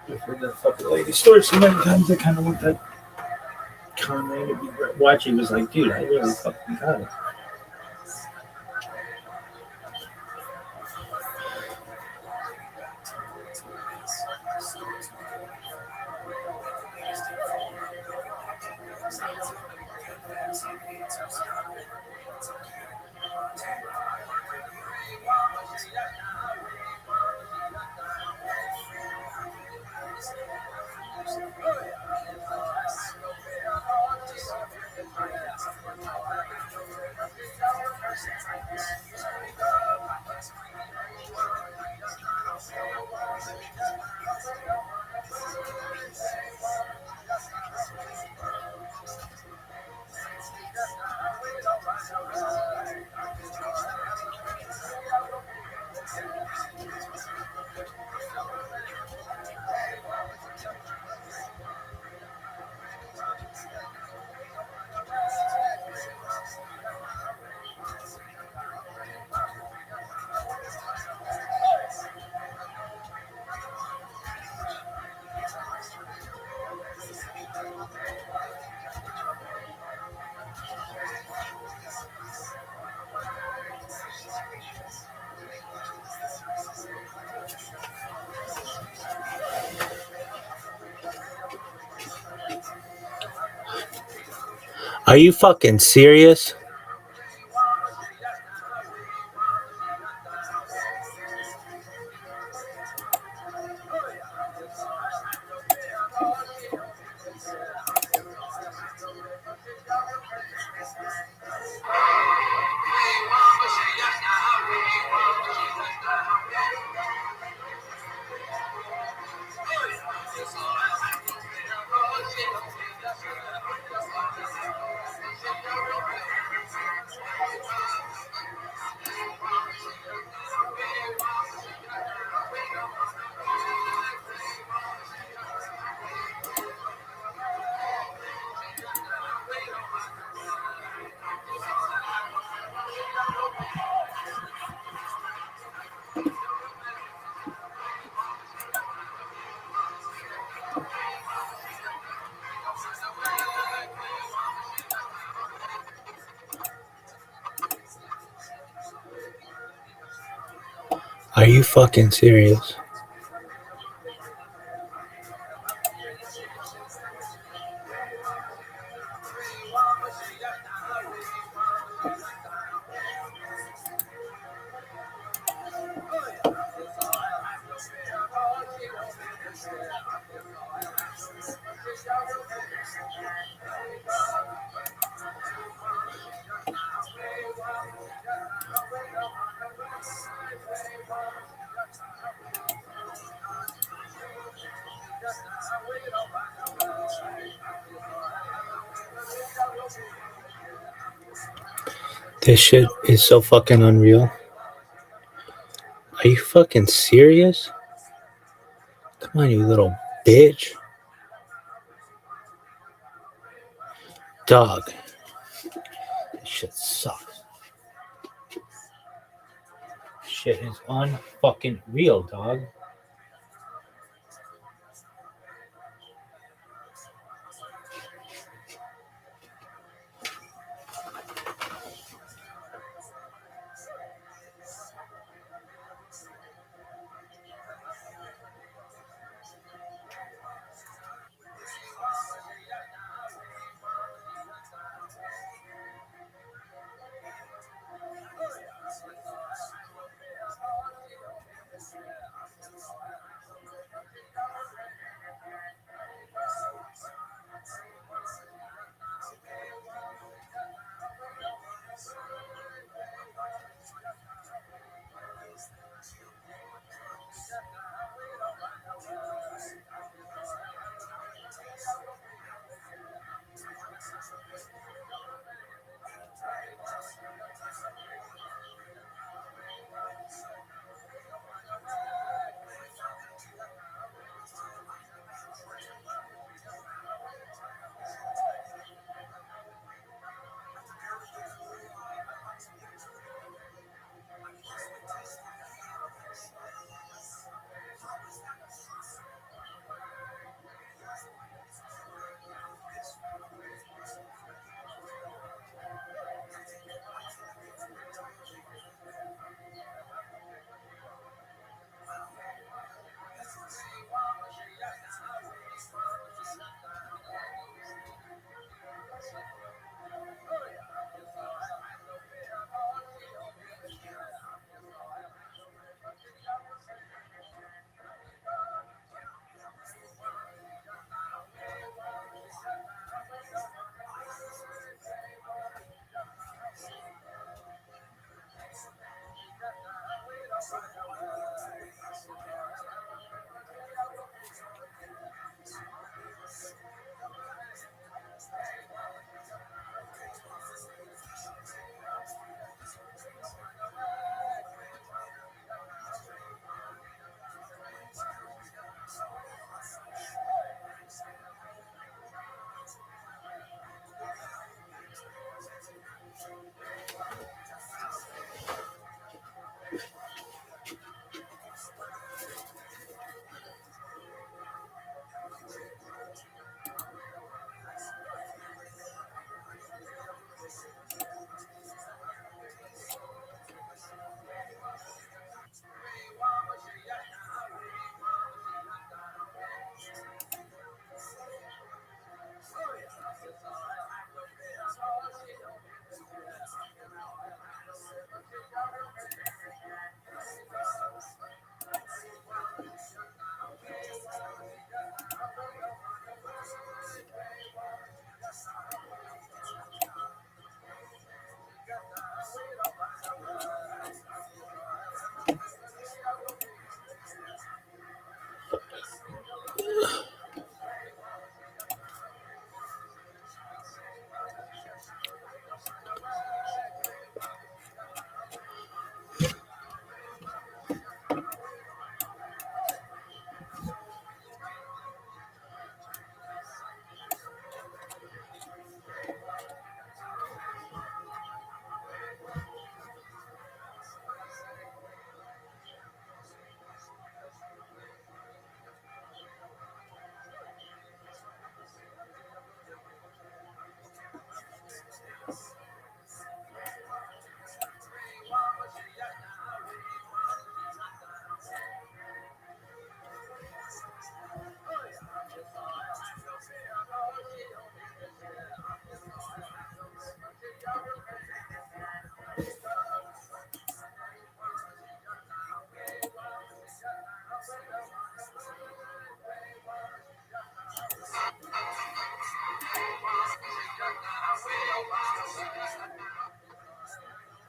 S1: I've heard that fucking lady story so many times. I kind of want that Conrad to be watching. Was like, dude, I really fucking got it. Are you fucking serious? Are you fucking serious? This shit is so fucking unreal. Are you fucking serious? Come on, you little bitch. Dog. This shit sucks. Shit is unfucking real, dog.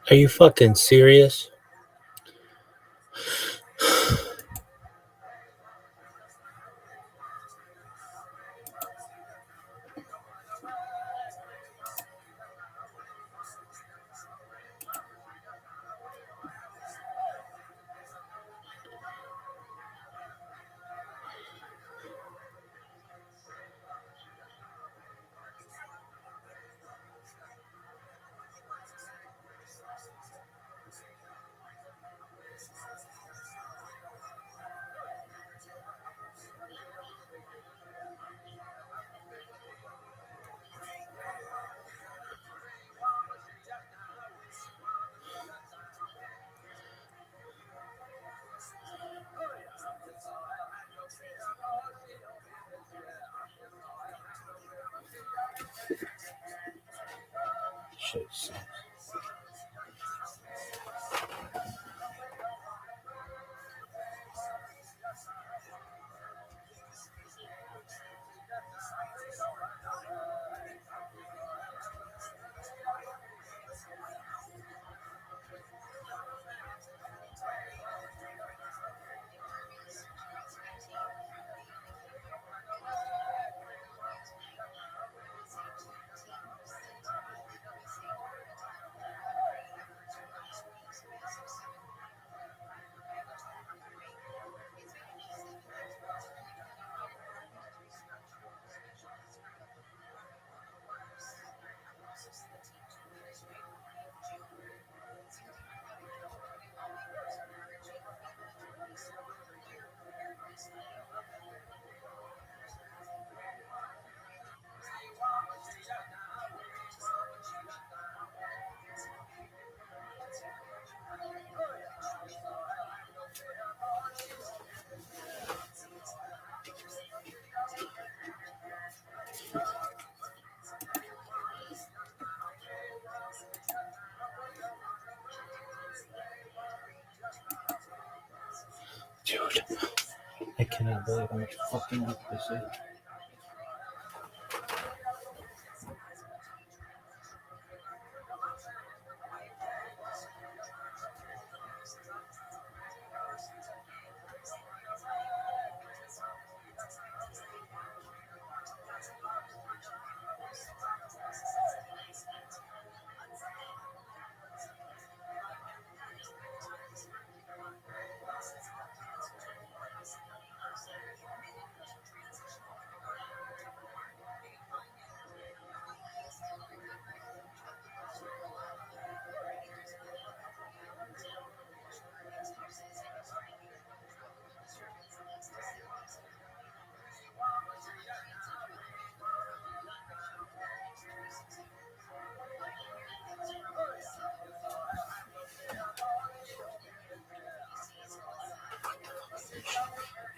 S1: Are you fucking serious? Shit. Dude, I cannot believe how much fucking work this is.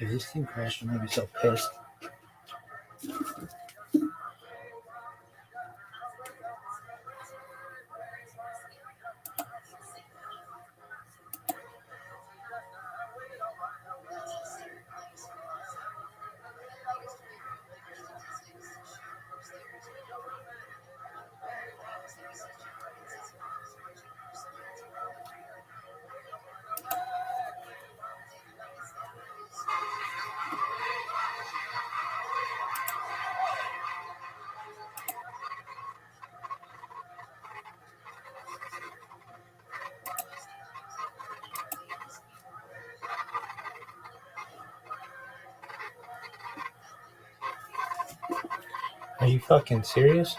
S1: If this thing crashed, I'm gonna be so pissed. Are you fucking serious?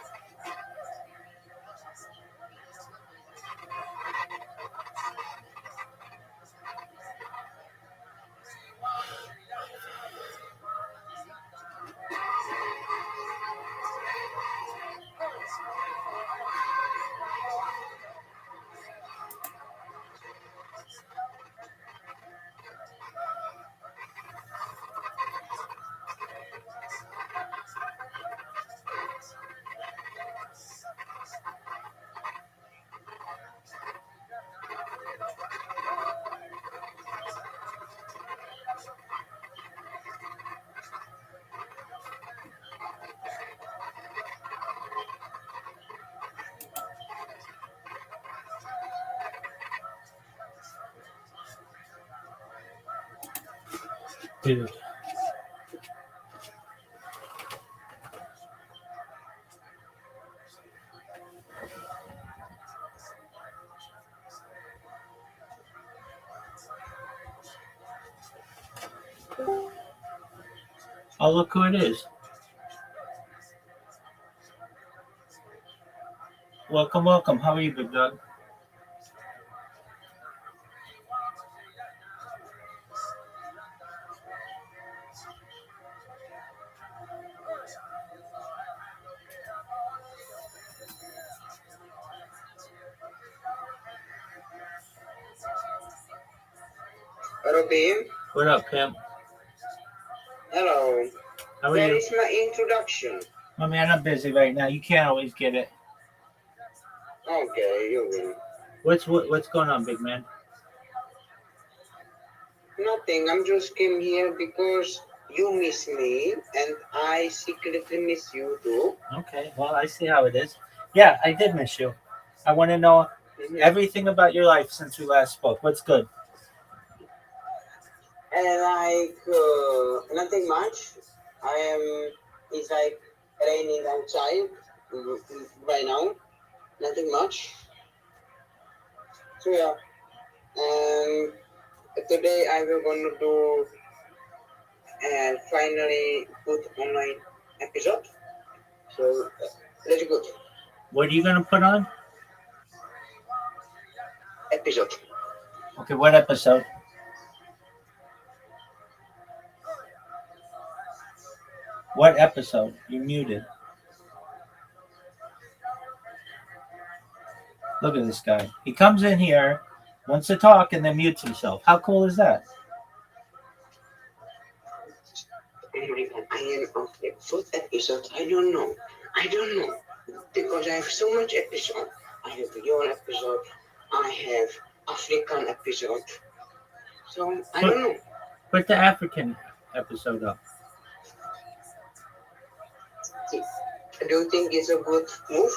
S1: Dude. Oh, look who it is. Welcome, welcome. How are you, big dog?
S10: Robin,
S1: What up, pimp?
S10: hello.
S1: How are
S10: Where
S1: you?
S10: is my introduction?
S1: My man, I'm busy right now. You can't always get it.
S10: Okay, you win.
S1: What's going on, big man?
S10: Nothing. I'm just came here because you miss me and I secretly miss you too.
S1: Okay, well, I see how it is. Yeah, I did miss you. I want to know everything about your life since we last spoke. What's good?
S10: And nothing much. I am. It's like raining outside right now. Nothing much. So yeah. And today I will gonna do finally put online episode. So let's go.
S1: What are you gonna put on?
S10: Episode.
S1: Okay, what episode? What episode? You're muted. Look at this guy. He comes in here, wants to talk, and then mutes himself. How cool is that?
S10: Oh my god, I am on the fourth episode. I don't know. Because I have so much episode. I have your episode. I have African episode. So I don't know.
S1: Put the African episode up.
S10: Do you think it's a good move?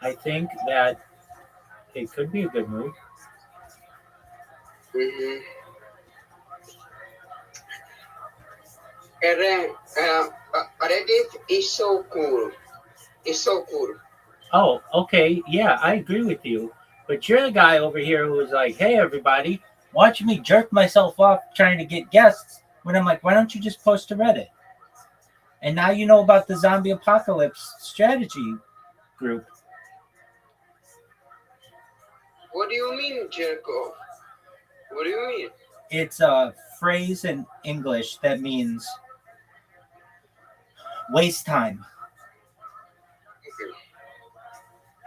S1: I think that it could be a good move.
S10: Mm-hmm. Reddit is so cool. It's so cool.
S1: Oh, okay. Yeah, I agree with you. But you're the guy over here who was like, hey, everybody, watch me jerk myself off trying to get guests. When I'm like, why don't you just post to Reddit? And now you know about the zombie apocalypse strategy group.
S10: What do you mean, jerk off? What do you mean?
S1: It's a phrase in English that means waste time.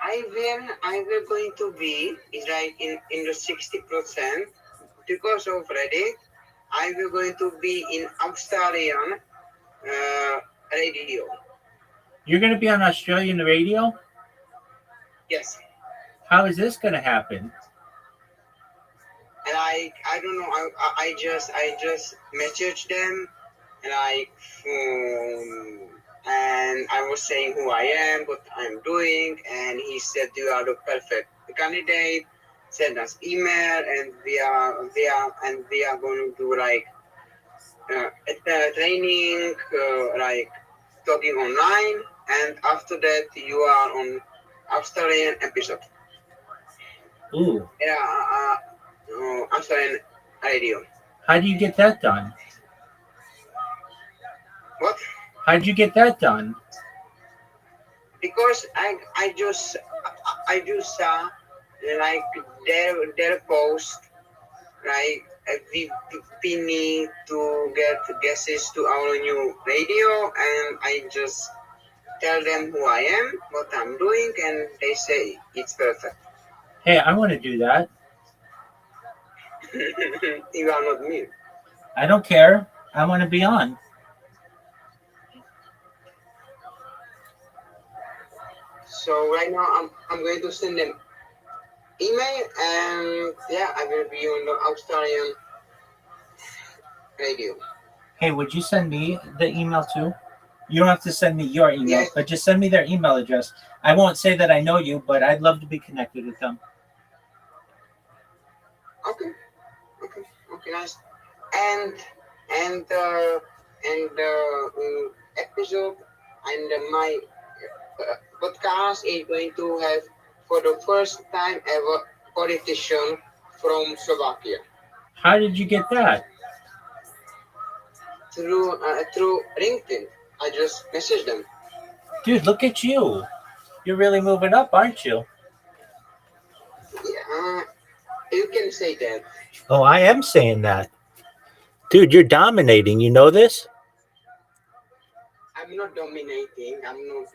S10: I will going to be is like in the 60% because of Reddit. I will going to be in Australian radio.
S1: You're going to be on Australian radio?
S10: Yes.
S1: How is this going to happen?
S10: And I don't know. I just messaged them and and I was saying who I am, what I'm doing, and he said you are the perfect candidate. Send us email, and we are going to do like training, like talking online, and after that you are on Australian episode.
S1: Ooh.
S10: Yeah, Australian radio.
S1: How do you get that done?
S10: What?
S1: How did you get that done?
S10: Because I just saw like their post, like we need to get guests to our new radio, and I just tell them who I am, what I'm doing, and they say it's perfect.
S1: Hey, I want to do that.
S10: You are not me.
S1: I don't care. I want to be on.
S10: So right now I'm going to send them email, and yeah, I will be on the Australian radio.
S1: Hey, would you send me the email too? You don't have to send me your email, yes, but just send me their email address. I won't say that I know you, but I'd love to be connected with them.
S10: Okay. Okay, nice. And episode and my podcast is going to have for the first time ever politician from Slovakia
S1: How did you get that?
S10: through LinkedIn. I just messaged them.
S1: Dude, look at you. You're really moving up, aren't you?
S10: Yeah, you can say that.
S1: Oh, I am saying that. Dude, you're dominating. You know this?
S10: I'm not dominating. I'm not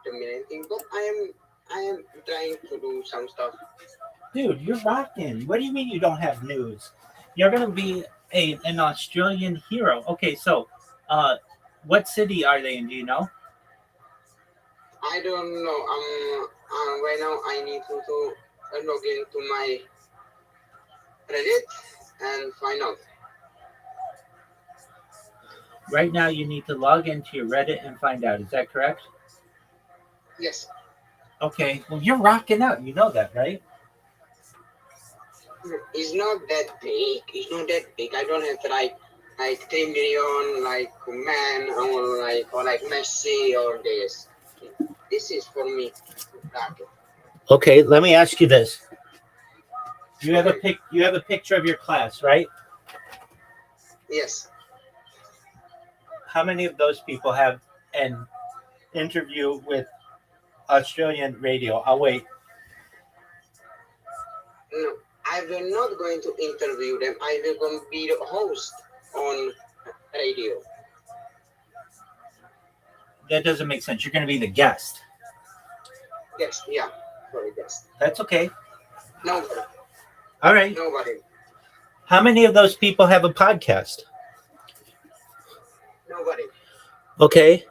S10: dominating, but I am trying to do some stuff.
S1: Dude, you're rocking. What do you mean you don't have news? You're going to be an Australian hero. Okay, so what city are they in? Do you know?
S10: I don't know. Right now I need to log into my Reddit and find out.
S1: Right now, you need to log into your Reddit and find out. Is that correct?
S10: Yes,
S1: Okay, well, you're rocking out. You know that, right?
S10: it's not that big. It's not that big. I don't have like 3 million like man or like Messi or this. This is for me. Rocket.
S1: Okay, let me ask you this. You have
S10: Okay.
S1: you have a picture of your class, right?
S10: Yes.
S1: How many of those people have an interview with Australian radio? I'll wait.
S10: No, I will not going to interview them. I will going to be the host on radio.
S1: That doesn't make sense. You're going to be the guest.
S10: Yes, yeah, sorry, yes.
S1: That's okay.
S10: Nobody,
S1: All right.
S10: nobody,
S1: How many of those people have a podcast?
S10: nobody.
S1: Okay.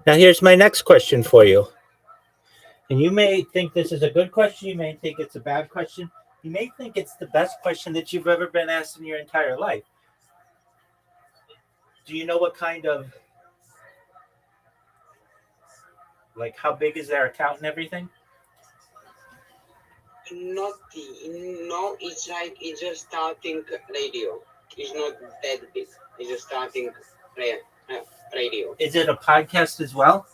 S1: Now, here's my next question for you. And you may think this is a good question. You may think it's a bad question. You may think it's the best question that you've ever been asked in your entire life. Do you know what kind of, like, how big is their account and everything?
S10: Not no, it's like it's just starting radio. It's not that big. It's just starting radio.
S1: Is it a podcast as well?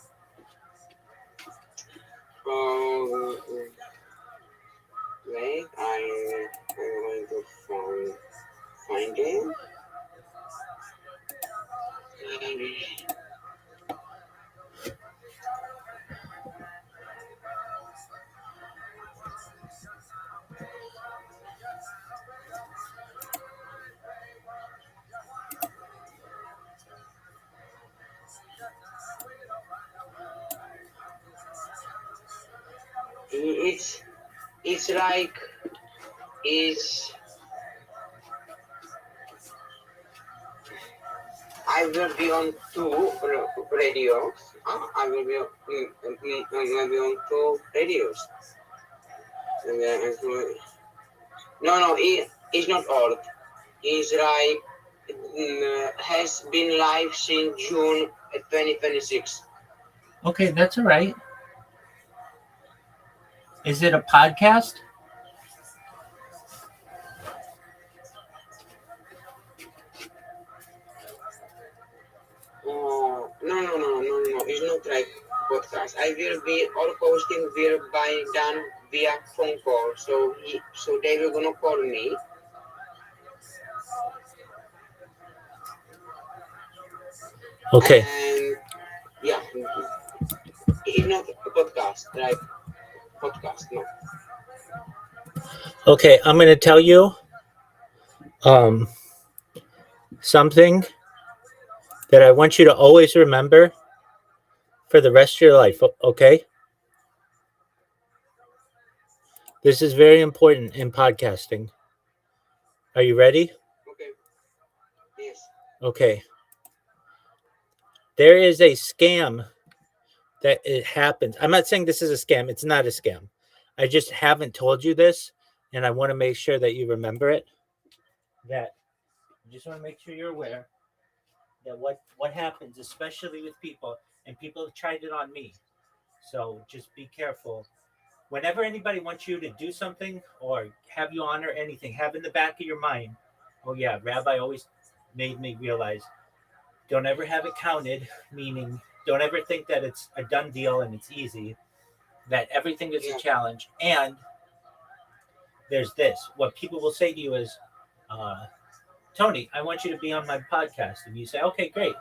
S10: Um, wait, I'm going to find it. It's like it's I will be on two radios. I will be on two radios. And then, no, it's not old. It's like has been live since June 2026.
S1: Okay, that's all right. Is it a podcast?
S10: No. It's not like podcast. I will be all posting will be done via phone call. So they will gonna call me.
S1: Okay.
S10: And yeah, it's not a podcast, like podcast, no.
S1: Okay, I'm going to tell you something that I want you to always remember for the rest of your life, okay? This is very important in podcasting. Are you ready?
S10: Okay. Yes.
S1: Okay. There is a scam that it happens. I'm not saying this is a scam. It's not a scam. I just haven't told you this, and I want to make sure that you remember it. That I just want to make sure you're aware that what happens, especially with people, and people have tried it on me. So just be careful whenever anybody wants you to do something or have you on or anything, have in the back of your mind, oh yeah, Rabbi always made me realize, don't ever have it counted, meaning don't ever think that it's a done deal and it's easy, that everything is a challenge. And there's this, what people will say to you is, Tony, I want you to be on my podcast. And you say, okay, great.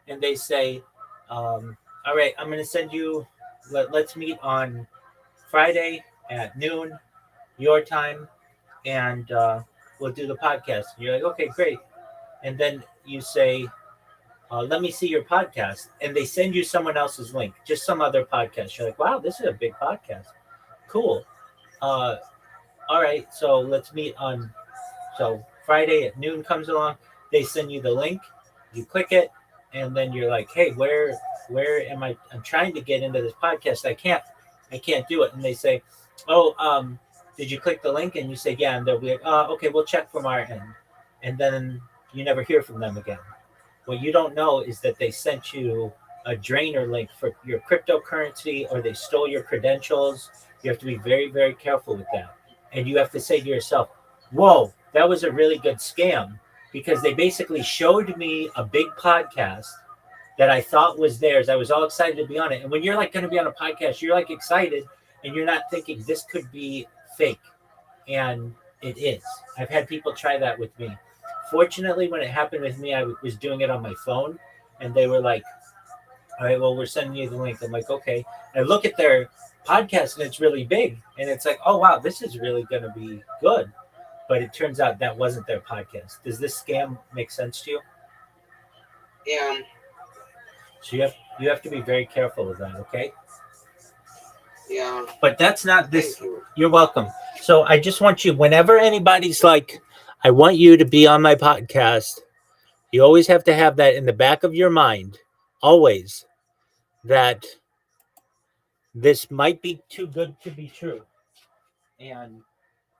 S1: And they say, all right, I'm going to send you, let's meet on Friday at noon, your time, and we'll do the podcast. And you're like, okay, great. And then you say, let me see your podcast. And they send you someone else's link, just some other podcast. You're like, wow, this is a big podcast. Cool. All right, so let's meet on, so Friday at noon comes along. They send you the link. You click it. And then you're like, hey, where am I? I'm trying to get into this podcast. I can't do it. And they say, oh, did you click the link? And you say, yeah. And they'll be like, okay, we'll check from our end. And then you never hear from them again. What you don't know is that they sent you a drainer link for your cryptocurrency, or they stole your credentials. You have to be very, very careful with that. And you have to say to yourself, whoa, that was a really good scam, because they basically showed me a big podcast that I thought was theirs. I was all excited to be on it. And when you're like going to be on a podcast, you're like excited and you're not thinking this could be fake. And it is. I've had people try that with me. Fortunately, when it happened with me, I was doing it on my phone, and they were like, all right, well, we're sending you the link. I'm like, okay. I look at their podcast and it's really big. And it's like, oh, wow, this is really going to be good. But it turns out that wasn't their podcast. Does this scam make sense to you?
S10: Yeah.
S1: So you have to be very careful with that, okay?
S10: Yeah.
S1: But that's not this.
S10: Thank you.
S1: You're welcome. So I just want you, whenever anybody's like, I want you to be on my podcast, you always have to have that in the back of your mind, always, that this might be too good to be true. And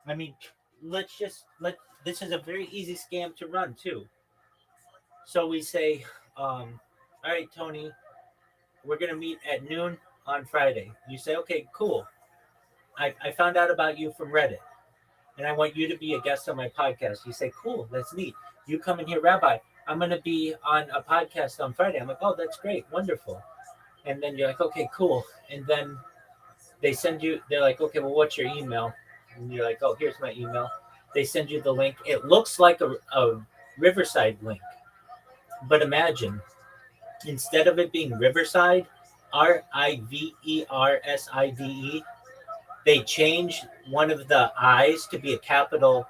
S1: I mean, this is a very easy scam to run too. So we say, all right, Tony, we're going to meet at noon on Friday. You say, okay, cool. I found out about you from Reddit, and I want you to be a guest on my podcast. You say, cool, that's neat. You come in here, Rabbi, I'm going to be on a podcast on Friday. I'm like, oh, that's great, wonderful. And then you're like, okay, cool. And then they send you, they're like, okay, well, what's your email? And you're like, oh, here's my email. They send you the link. It looks like a Riverside link. But imagine, instead of it being Riverside, Riverside, they changed one of the I's to be a capital,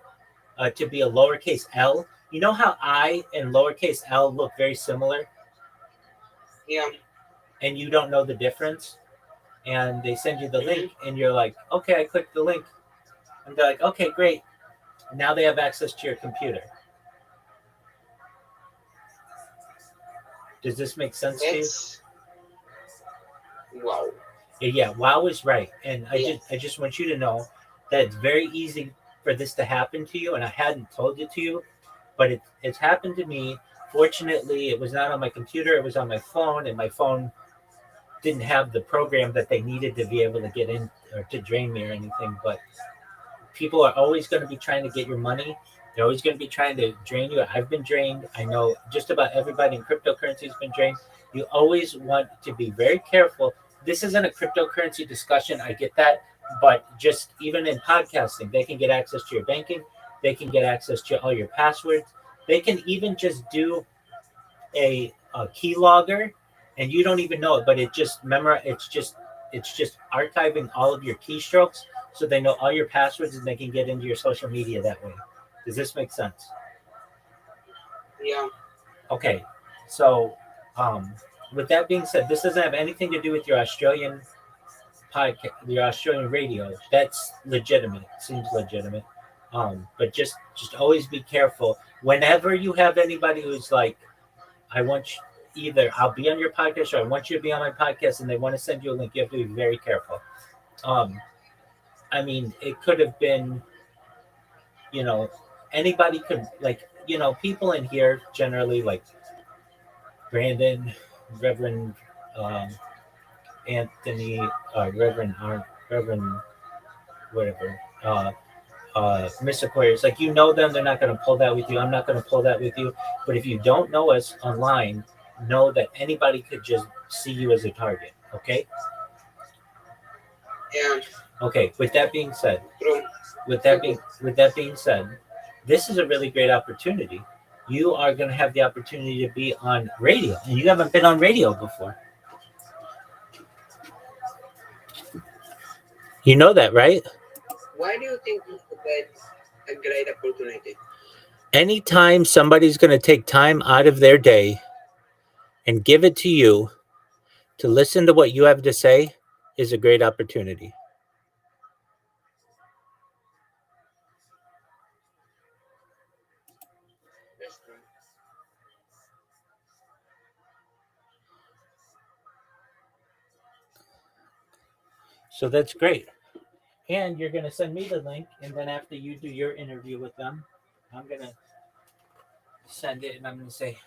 S1: to be a lowercase L. You know how I and lowercase L look very similar?
S10: Yeah.
S1: And you don't know the difference? And they send you the link, and you're like, okay, I clicked the link. And they're like, okay, great. Now they have access to your computer. Does this make sense to you?
S10: Wow.
S1: Yeah, wow is right. And I just want you to know that it's very easy for this to happen to you. And I hadn't told it to you, but it's happened to me. Fortunately, it was not on my computer. It was on my phone, and my phone didn't have the program that they needed to be able to get in or to drain me or anything. But people are always going to be trying to get your money. They're always going to be trying to drain you. I've been drained. I know just about everybody in cryptocurrency has been drained. You always want to be very careful. This isn't a cryptocurrency discussion. I get that. But just even in podcasting, they can get access to your banking. They can get access to all your passwords. They can even just do a keylogger, and you don't even know it, but it just it's just archiving all of your keystrokes, so they know all your passwords and they can get into your social media that way. Does this make sense?
S10: Yeah.
S1: Okay. So with that being said, this doesn't have anything to do with your Australian podcast, your Australian radio. That's legitimate. It seems legitimate. But just always be careful. Whenever you have anybody who's like, I want you, either I'll be on your podcast or I want you to be on my podcast, and they want to send you a link, you have to be very careful. I mean, it could have been, anybody could, like, people in here generally, like Brandon, Reverend Anthony, Reverend Reverend, whatever, Mr. Aquarius, like you know them, they're not going to pull that with you. I'm not going to pull that with you. But if you don't know us online, know that anybody could just see you as a target. Okay.
S10: Yeah.
S1: Okay. With that being said,
S10: True.
S1: with that being said, this is a really great opportunity. You are going to have the opportunity to be on radio, and you haven't been on radio before. You know that, right?
S10: Why do you think that's a great opportunity?
S1: Anytime somebody's going to take time out of their day and give it to you to listen to what you have to say is a great opportunity.
S10: That's true.
S1: So that's great. And you're going to send me the link. And then after you do your interview with them, I'm going to send it and I'm going to say,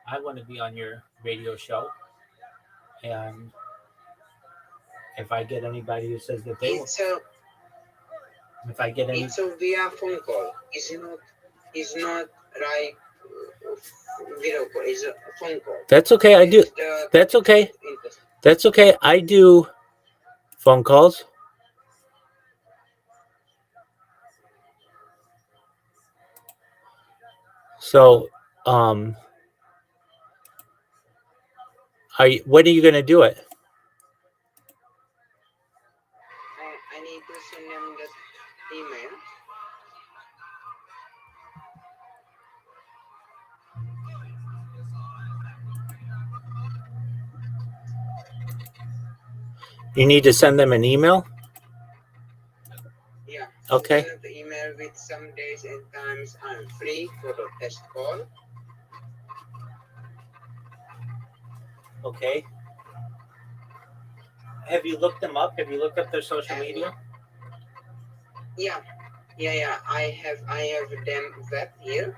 S1: I want to be on your radio show. And if I get anybody who says that they
S10: It's a
S1: if I get any,
S10: it's a via phone call. It's not like video call. It's a phone call.
S1: that's okay. I do. That's okay. That's okay. I do phone calls. So, when are you going to do it?
S10: I need to send them the email.
S1: You need to send them an email?
S10: Yeah.
S1: Okay.
S10: Send the email with some days and times I'm free for the test call.
S1: Okay. Have you looked them up? Have you looked up their social media?
S10: Yeah. I have them web here,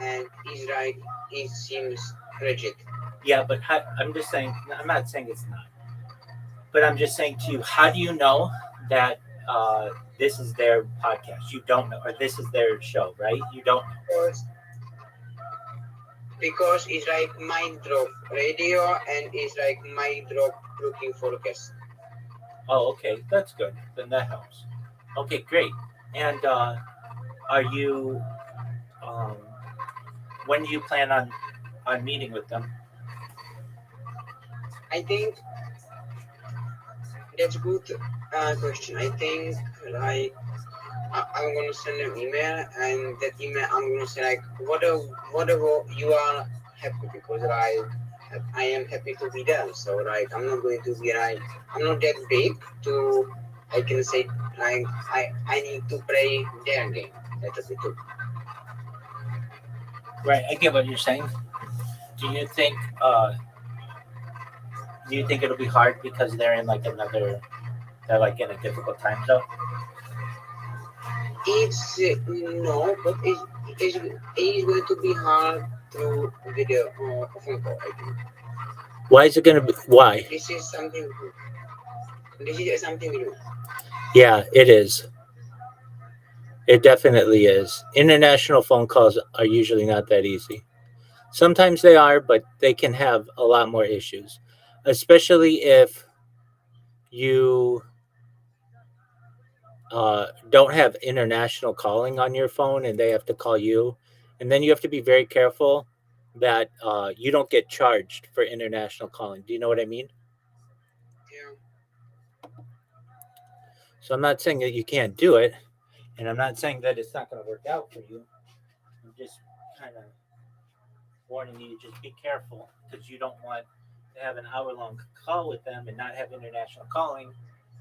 S10: and it's like it seems legit.
S1: Yeah, but I'm just saying. I'm not saying it's not. But I'm just saying to you, how do you know that this is their podcast? You don't know, or this is their show, right? You don't know.
S10: Because it's like my drop radio and it's like my drop looking for guests.
S1: Oh, okay, that's good. Then that helps. Okay, great. And are you? When do you plan on meeting with them?
S10: I think that's a good question. I think like I'm gonna send them email, and that email I'm gonna say like whatever you are happy, because I am happy to be there. So like I'm not going to be like I'm not that big to I can say like I need to play their game. That's it too.
S1: Right, I get what you're saying. Do you think it'll be hard because they're in like they're like in a difficult time zone?
S10: It's no, but it's going to be hard through video or phone call. I think.
S1: Why is it going to be? Why?
S10: This is something new.
S1: Yeah, it is. It definitely is. International phone calls are usually not that easy. Sometimes they are, but they can have a lot more issues, especially if you don't have international calling on your phone and they have to call you. And then you have to be very careful that you don't get charged for international calling. Do you know what I mean?
S10: Yeah.
S1: So I'm not saying that you can't do it, and I'm not saying that it's not going to work out for you. I'm just kind of warning you to just be careful, because you don't want to have an hour-long call with them and not have international calling,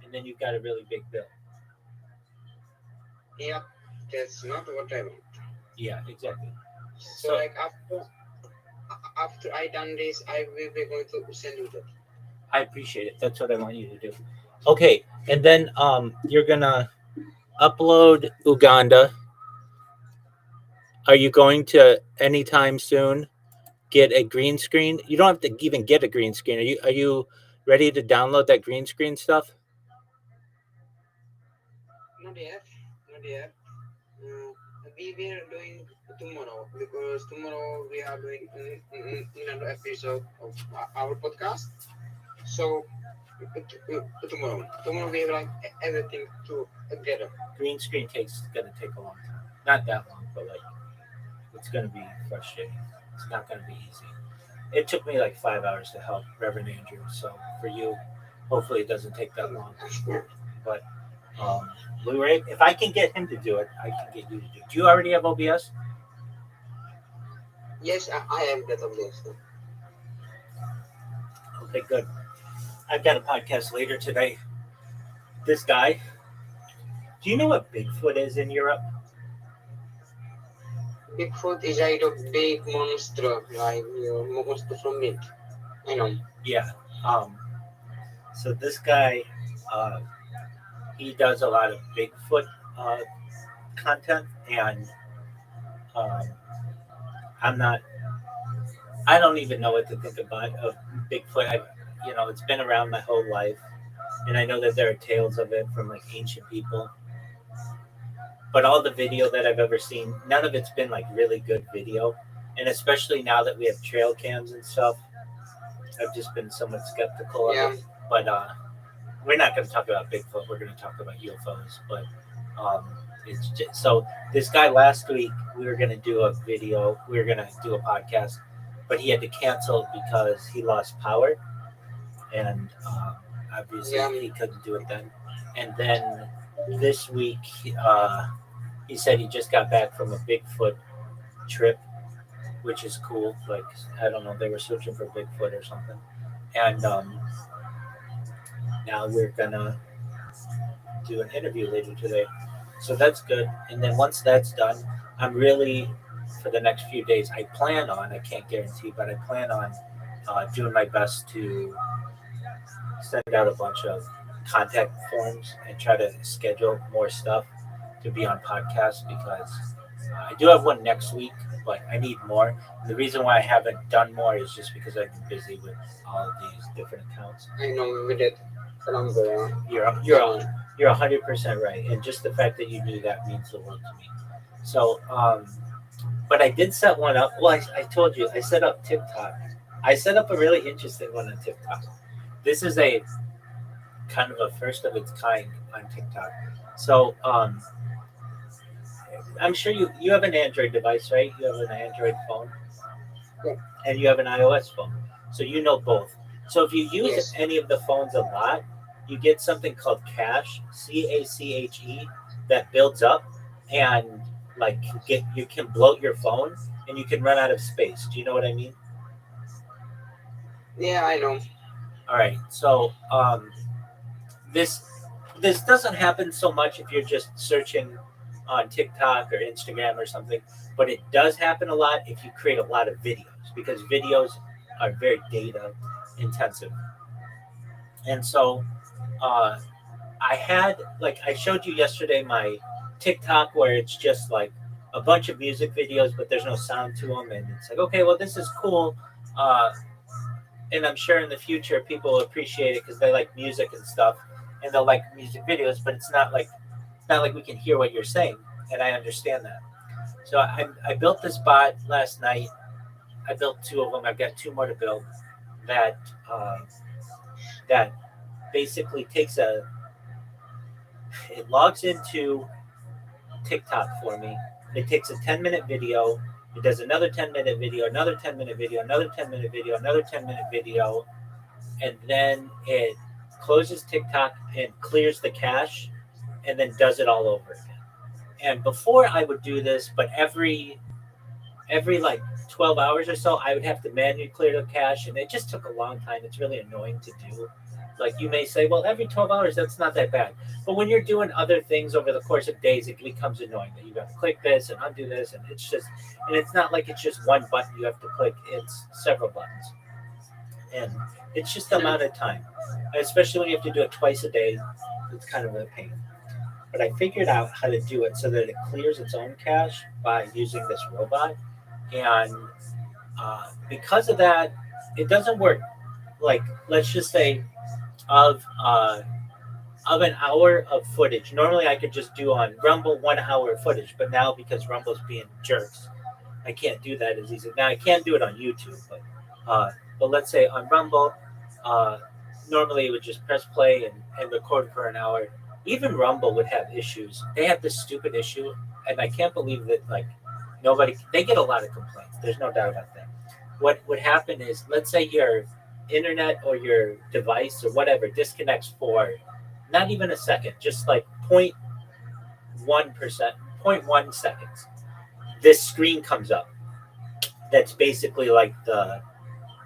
S1: and then you've got a really big bill.
S10: Yeah, that's not what I want.
S1: Yeah, exactly.
S10: So like after I done this, I will be going to send you that.
S1: I appreciate it. That's what I want you to do. Okay, and then you're gonna upload Uganda. Are you going to anytime soon get a green screen? You don't have to even get a green screen. Are you ready to download that green screen stuff?
S10: Not yet. Not yet. We will doing tomorrow because tomorrow we are doing another episode of our podcast. So tomorrow we have like everything together.
S1: Green screen gonna take a long time. Not that long, but like it's gonna be frustrating. It's not gonna be easy. It took me like 5 hours to help Reverend Andrew. So for you, hopefully it doesn't take that long. But we were if I can get him to do it, I can get you to do it. Do you already have OBS?
S10: Yes, I have that of this.
S1: Okay, good. I've got a podcast later today. This guy. Do you know what Bigfoot is in Europe?
S10: Bigfoot is like a big monster, like monster from it. I know.
S1: Yeah. So this guy, he does a lot of Bigfoot content, and I'm not. I don't even know what to think about of Bigfoot. It's been around my whole life, and I know that there are tales of it from like ancient people. But all the video that I've ever seen, none of it's been like really good video, and especially now that we have trail cams and stuff, I've just been somewhat skeptical of it. But we're not going to talk about Bigfoot. We're going to talk about UFOs. But it's just, so this guy last week, we were going to do a video. We were going to do a podcast, but he had to cancel because he lost power, and obviously he couldn't do it then. And then this week, he said he just got back from a Bigfoot trip, which is cool. Like, I don't know, they were searching for Bigfoot or something. And now we're gonna do an interview later today. So that's good. And then once that's done, I'm really, for the next few days, I can't guarantee, but I plan on doing my best to send out a bunch of contact forms and try to schedule more stuff to be on podcasts, because I do have one next week, but I need more. And the reason why I haven't done more is just because I've been busy with all of these different accounts.
S10: I know with it.
S1: You're 100% right, and just the fact that you knew that means the world to me. So, but I did set one up. Well, I told you I set up TikTok. I set up a really interesting one on TikTok. This is a kind of a first of its kind on TikTok. So, I'm sure you have an Android device, right? You have an Android phone, and you have an iOS phone, so you know both. So if you use any of the phones a lot, you get something called cache, CACHE, that builds up, and like you can bloat your phone, and you can run out of space. Do you know what I mean?
S10: Yeah, I know.
S1: All right. So this doesn't happen so much if you're just searching on TikTok or Instagram or something, but it does happen a lot if you create a lot of videos, because videos are very data intensive. And so I showed you yesterday my TikTok where it's just like a bunch of music videos, but there's no sound to them, and it's like, okay, well, this is cool, and I'm sure in the future people will appreciate it because they like music and stuff, and they'll like music videos, but it's not like we can hear what you're saying, and I understand that. So I built this bot last night. I built 2 of them. I've got 2 more to build that basically it logs into TikTok for me. It takes a 10-minute video. It does another 10-minute video, another 10-minute video, another 10-minute video, another 10-minute video, and then it closes TikTok and clears the cache, and then does it all over again. And before I would do this, but every like 12 hours or so, I would have to manually clear the cache, and it just took a long time. It's really annoying to do. Like, you may say, well, every 12 hours, that's not that bad. But when you're doing other things over the course of days, it becomes annoying that you have to click this and undo this, and it's not like it's just one button you have to click. It's several buttons. And it's just the amount of time, especially when you have to do it twice a day. It's kind of a pain. But I figured out how to do it so that it clears its own cache by using this robot. And because of that, it doesn't work. Like, let's just say of of an hour of footage. Normally, I could just do on Rumble 1 hour of footage, but now because Rumble's being jerks, I can't do that as easy. Now I can do it on YouTube, but let's say on Rumble, normally it would just press play and record for an hour. Even Rumble would have issues. They have this stupid issue, and I can't believe that like nobody. They get a lot of complaints. There's no doubt about that. What would happen is, let's say your internet or your device or whatever disconnects for not even a second, just like 0.1%, 0.1 seconds. This screen comes up. That's basically like the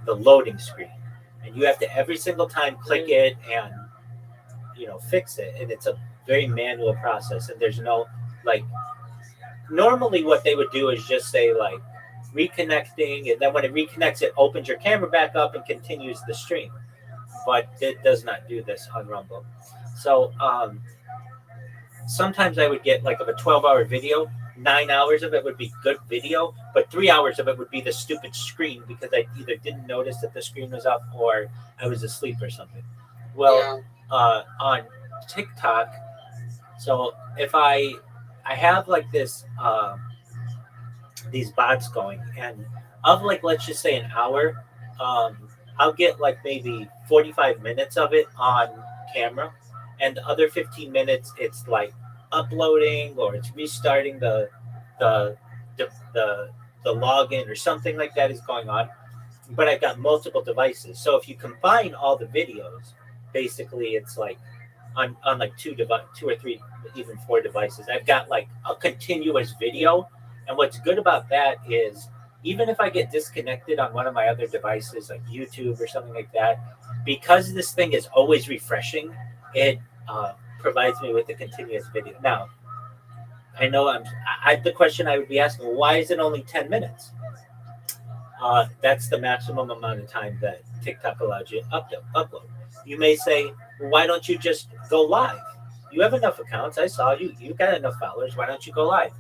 S1: loading screen, and you have to every single time click it and fix it, and it's a very manual process. And there's no like normally what they would do is just say like reconnecting, and then when it reconnects, it opens your camera back up and continues the stream. But it does not do this on Rumble. So sometimes I would get like of a 12-hour video, 9 hours of it would be good video, but 3 hours of it would be the stupid screen because I either didn't notice that the screen was up or I was asleep or something. Well, on TikTok, so if I have like this these bots going, and of like let's just say an hour, I'll get like maybe 45 minutes of it on camera, and the other 15 minutes it's like uploading or it's restarting the login or something like that is going on. But I've got multiple devices, so if you combine all the videos, basically it's like on like two or three, even 4 devices, I've got like a continuous video. And what's good about that is even if I get disconnected on one of my other devices like YouTube or something like that, because this thing is always refreshing, it provides me with a continuous video. Now, I know the question I would be asking, why is it only 10 minutes? That's the maximum amount of time that TikTok allows you to upload. You may say, well, why don't you just go live? You have enough accounts. I saw you. You got enough followers. Why don't you go live?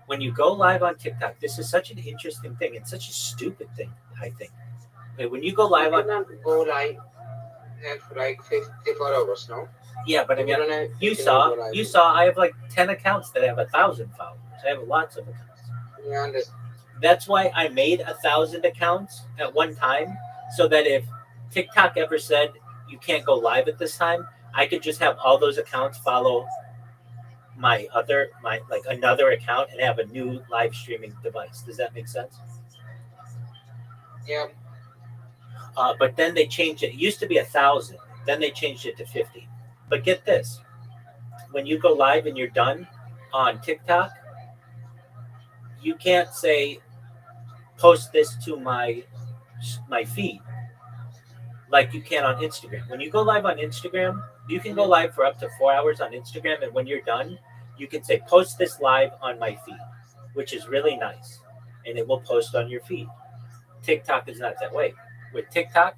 S1: When you go live on TikTok, this is such an interesting thing. It's such a stupid thing, I think. When you go live on...
S10: go live have like 54 hours, no?
S1: Yeah, but I mean, you saw I have like 10 accounts that have 1,000 followers. I have lots of accounts.
S10: Yeah,
S1: that's why I made 1,000 accounts at one time, so that if TikTok ever said you can't go live at this time, I could just have all those accounts follow my another account and have a new live streaming device. Does that make sense?
S10: Yeah.
S1: But then they changed it. It used to be 1,000. Then they changed it to 50. But get this: when you go live and you're done on TikTok, you can't say post this to my feed like you can on Instagram. When you go live on Instagram, you can go live for up to 4 hours on Instagram, and when you're done, you can say post this live on my feed, which is really nice, and it will post on your feed. TikTok is not that way. With TikTok,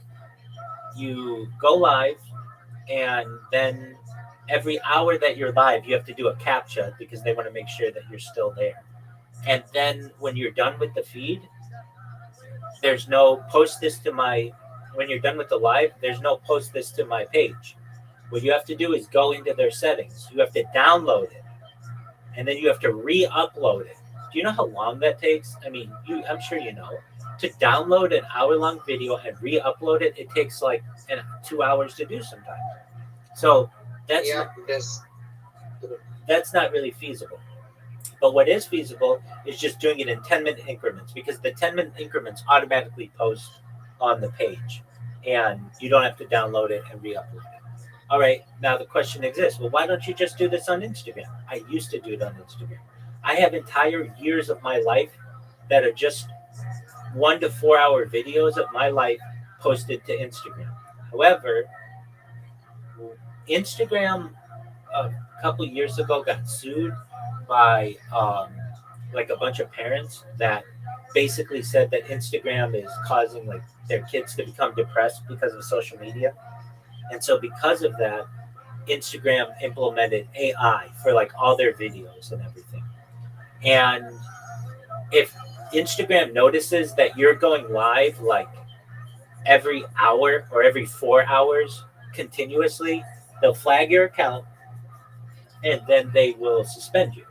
S1: you go live, and then every hour that you're live, you have to do a CAPTCHA because they want to make sure that you're still there. And then when you're done with the feed, there's no post this to my, when you're done with the live, there's no post this to my page. What you have to do is go into their settings. You have to download it, and then you have to re-upload it. Do you know how long that takes? I mean, I'm sure you know. To download an hour-long video and re-upload it, it takes like 2 hours to do sometimes. So that's not really feasible. But what is feasible is just doing it in 10-minute increments, because the 10-minute increments automatically post on the page, and you don't have to download it and re-upload it. All right, now the question exists. Well, why don't you just do this on Instagram? I used to do it on Instagram. I have entire years of my life that are just 1 to 4 hour videos of my life posted to Instagram. However, Instagram a couple years ago got sued by like a bunch of parents that basically said that Instagram is causing like their kids to become depressed because of social media. And so because of that, Instagram implemented AI for like all their videos and everything. And if Instagram notices that you're going live like every hour or every 4 hours continuously, they'll flag your account, and then they will suspend you.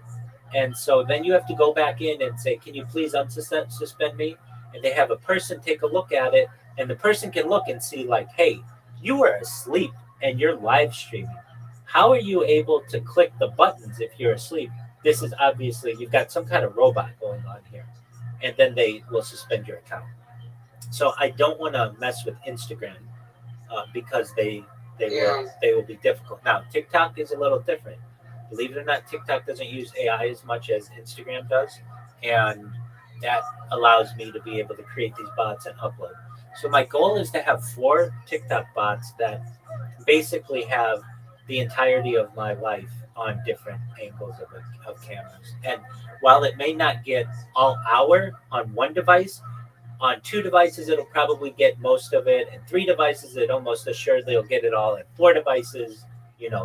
S1: And so then you have to go back in and say, can you please unsuspend me? And they have a person take a look at it, and the person can look and see, like, hey, you were asleep and you're live streaming. How are you able to click the buttons if you're asleep? This is obviously, you've got some kind of robot going on here. And then they will suspend your account. So I don't want to mess with Instagram because they will be difficult. Now TikTok is a little different. Believe it or not, TikTok doesn't use AI as much as Instagram does, and that allows me to be able to create these bots and upload. So my goal is to have 4 TikTok bots that basically have the entirety of my life on different angles of cameras. And while it may not get all hour on one device, on 2 devices it'll probably get most of it, and 3 devices it almost assuredly will get it all, and 4 devices,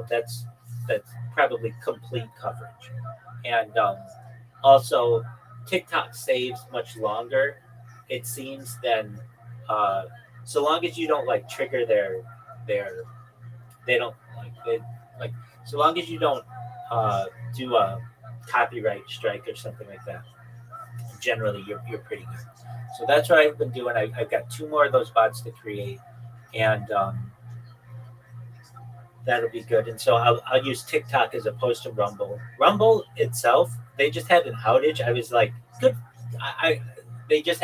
S1: that's probably complete coverage. And also TikTok saves much longer, it seems, than so long as you don't like trigger their they don't like so long as you don't do a copyright strike or something like that, generally you're pretty good. So that's what I've been doing. I've got 2 more of those bots to create, and that'll be good. And so I'll use TikTok as opposed to Rumble. Rumble itself, they just had an outage. I was like, good. I just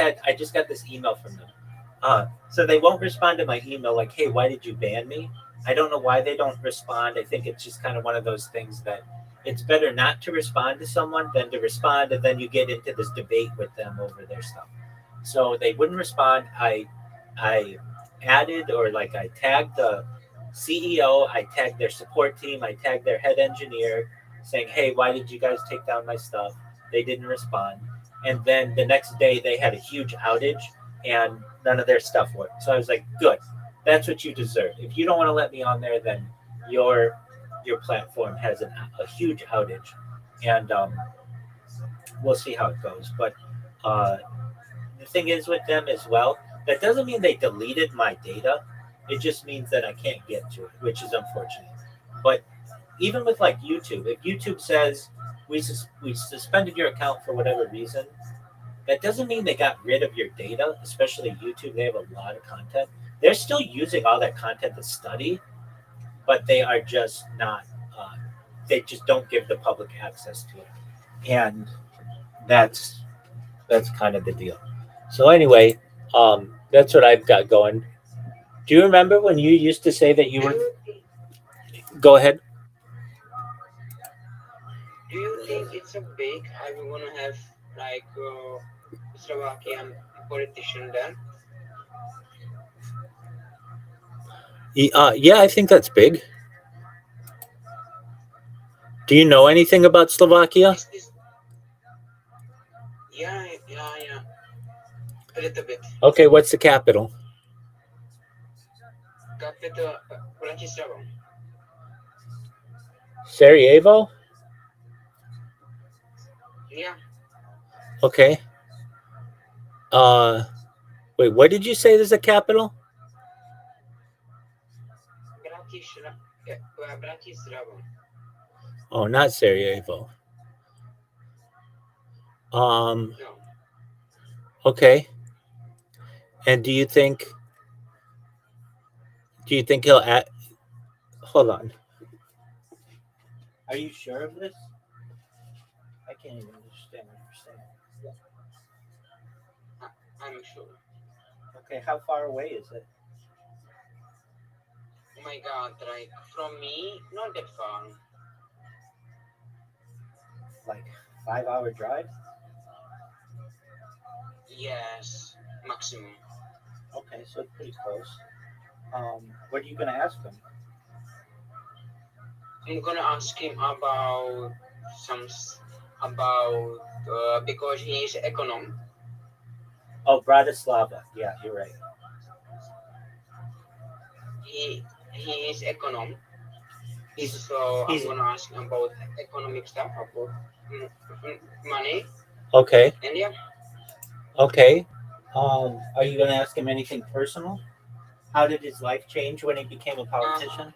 S1: got this email from them. So they won't respond to my email like, hey, why did you ban me? I don't know why they don't respond. I think it's just kind of one of those things that it's better not to respond to someone than to respond, and then you get into this debate with them over their stuff. So they wouldn't respond. I added, or like I tagged the CEO, I tagged their support team, I tagged their head engineer saying, hey, why did you guys take down my stuff? They didn't respond. And then the next day they had a huge outage and none of their stuff worked. So I was like, good, that's what you deserve. If you don't want to let me on there, then your platform has a huge outage. And we'll see how it goes. But the thing is with them as well, that doesn't mean they deleted my data. It just means that I can't get to it, which is unfortunate. But even with like YouTube, if YouTube says we suspended your account for whatever reason, that doesn't mean they got rid of your data, especially YouTube. They have a lot of content. They're still using all that content to study, but they are just not, they just don't give the public access to it. And that's kind of the deal. So anyway, that's what I've got going. Do you remember when you used to say that you were? Go ahead.
S10: Do you think it's a big? Are we gonna have like Slovakian politician then?
S1: Yeah, I think that's big. Do you know anything about Slovakia?
S10: Yeah. A little bit.
S1: Okay, what's the capital?
S10: Capital Bratislava.
S1: Sarajevo?
S10: Yeah.
S1: Okay. Wait, what did you say is the capital?
S10: Bratislava.
S1: Oh, not Sarajevo.
S10: No.
S1: Okay. And do you think he'll hold on. Are you sure of this? I can't even understand what you're saying.
S10: I'm sure.
S1: Okay, how far away is it?
S10: Oh my God, like from me, not that far.
S1: Like 5-hour drive?
S10: Yes, maximum.
S1: Okay, so it's pretty close. What are you gonna ask him?
S10: I'm gonna ask him about because he is econom.
S1: Oh, Bratislava. Yeah, you're right.
S10: He is econom.
S1: He's
S10: I'm gonna ask him about economic stuff, about money.
S1: okay.
S10: And yeah.
S1: Okay. Are you gonna ask him anything personal? How did his life change when he became a politician?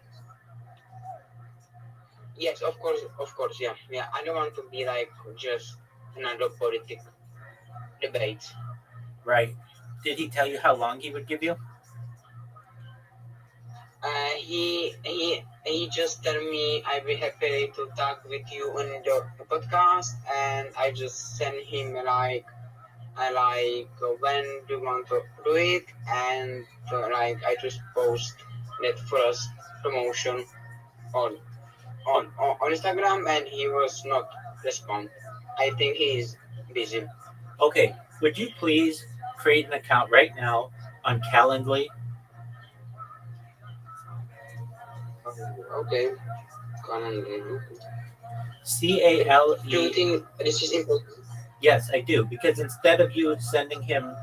S10: Yes, of course, yeah, yeah. I don't want to be like just another politic debate.
S1: Right. Did he tell you how long he would give you?
S10: He just tell me I'd be happy to talk with you on the podcast, and I just send him like I like when do you want to do it, and like I just post that first promotion on on Instagram, and he was not respond. I think he's busy.
S1: Okay. Would you please create an account right now on Calendly?
S10: Okay, calendar.
S1: C A L
S10: Do you
S1: E.
S10: think this is important?
S1: Yes, I do. Because instead of you sending him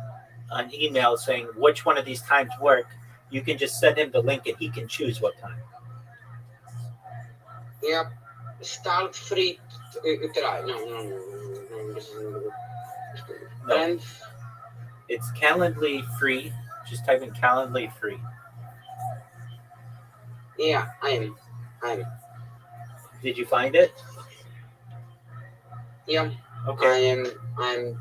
S1: an email saying which one of these times work, you can just send him the link and he can choose what time.
S10: Yeah, start free. Try. No. This is not good.
S1: No,
S10: And
S1: it's Calendly free. Just type in Calendly free.
S10: yeah, I'm.
S1: Did you find it?
S10: Yeah,
S1: Okay.
S10: I'm.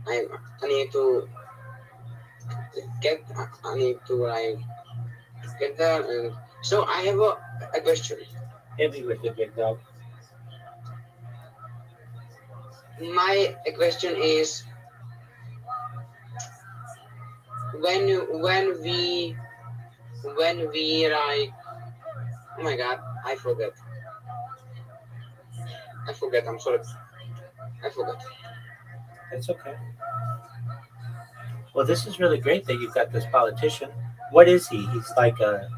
S10: I need to get. I need to like get there. And so I have a question.
S1: Hit me with it, big dog.
S10: My question is when we like. Oh my God, I forget. I forget. I'm sorry. I forgot.
S1: It's okay. Well, this is really great that you've got this politician. What is he? He's like a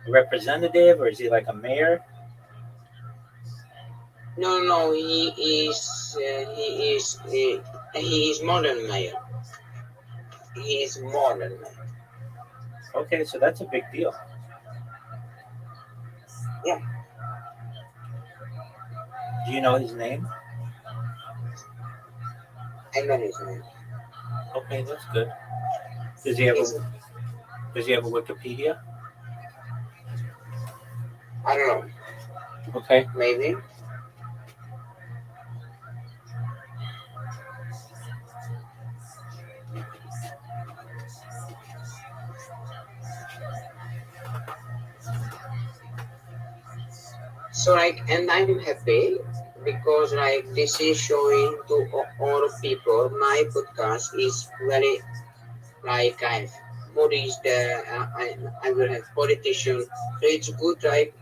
S1: representative, or is he like a mayor?
S10: No. He is more than mayor. He is more than mayor.
S1: Okay, so that's a big deal.
S10: Yeah.
S1: Do you know his name?
S10: I know his name.
S1: Okay, that's good. Does he have a
S10: He's,
S1: Does he have a Wikipedia?
S10: I don't know.
S1: Okay.
S10: Maybe. So like, and I'm happy because like this is showing to all people my podcast is very like I have bodies there. I will have politicians. So it's good like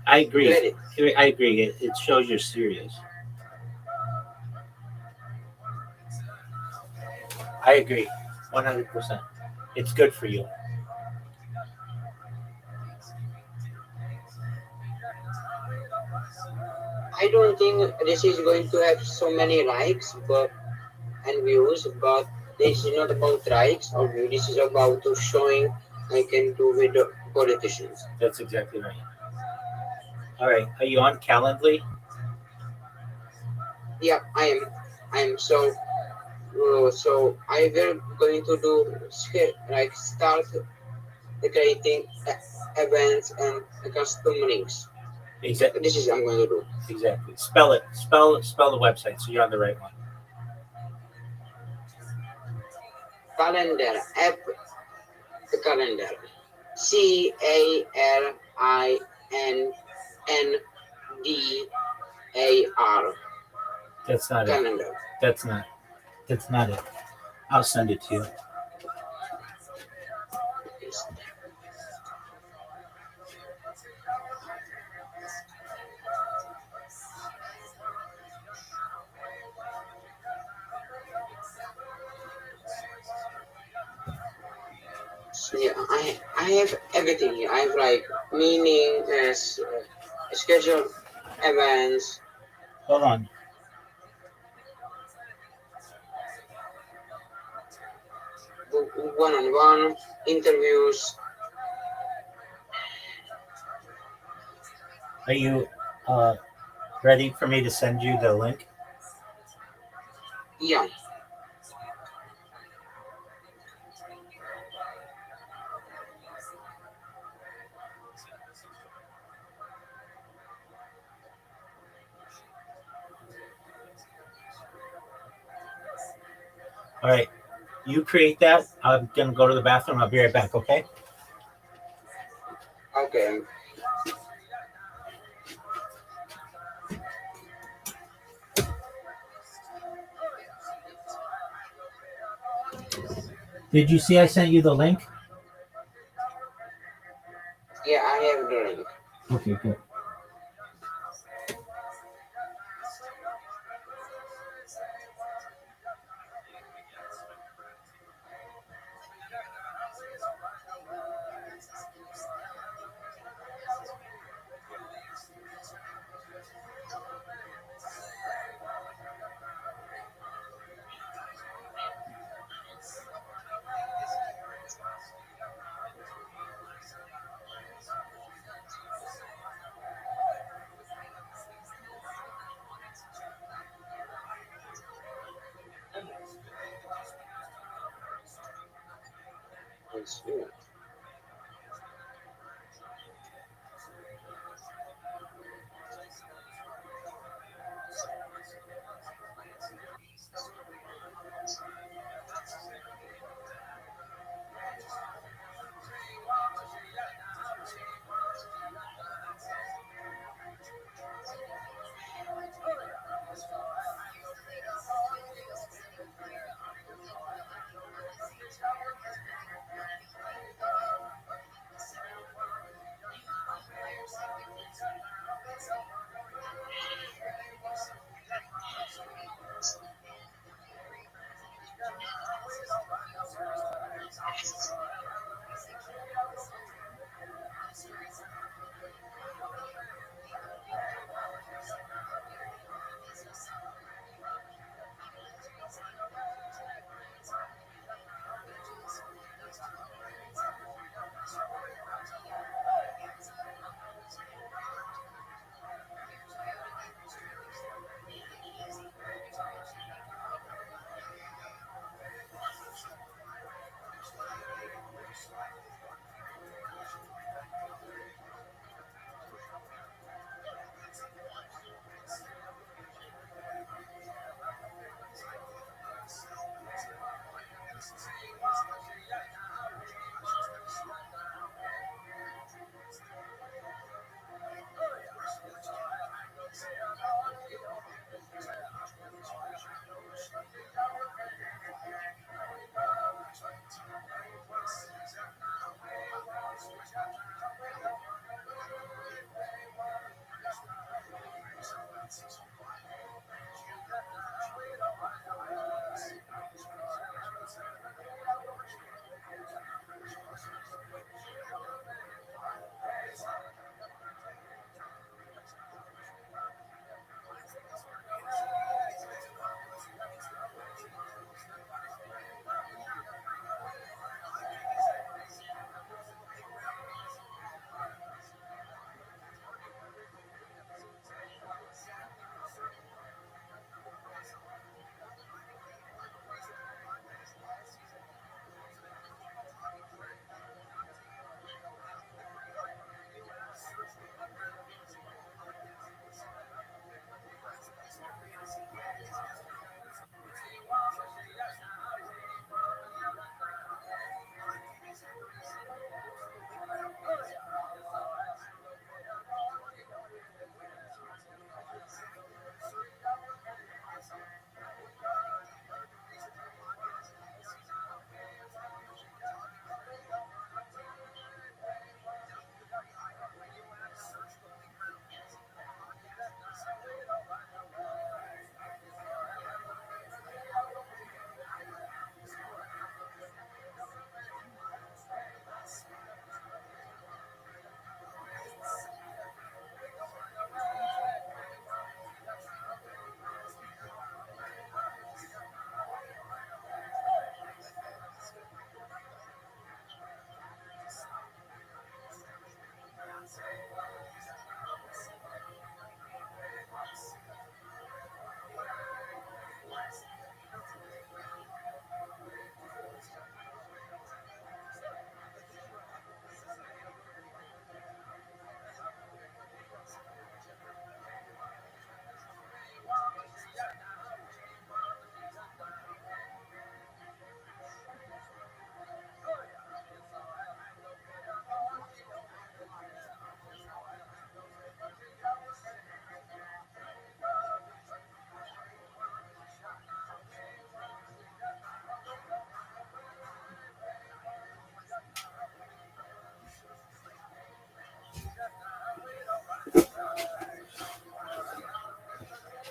S1: I agree.
S10: credit.
S1: I agree. It shows you're serious. I agree, 100%. It's good for you.
S10: I don't think this is going to have so many likes but and views, but this is not about likes or views. This is about to showing I can do with the politicians.
S1: That's exactly right. All right. Are you on Calendly?
S10: Yeah, I am so I will going to do like start creating events and custom links.
S1: Exactly.
S10: This is I'm going to do.
S1: Exactly. Spell it. Spell the website so you're on the right one.
S10: Calendar app calendar. CALINDAR.
S1: That's not it.
S10: Calendar.
S1: That's not. That's not it. I'll send it to you.
S10: So yeah, I have everything here. I have like meaning as schedule events.
S1: Hold on.
S10: One-on-one interviews.
S1: Are you ready for me to send you the link?
S10: Yeah.
S1: All right. You create that. I'm going to go to the bathroom. I'll be right back, okay?
S10: Okay.
S1: Did you see I sent you the link?
S10: Yeah, I have the link.
S1: Okay, good.
S10: Let's do it.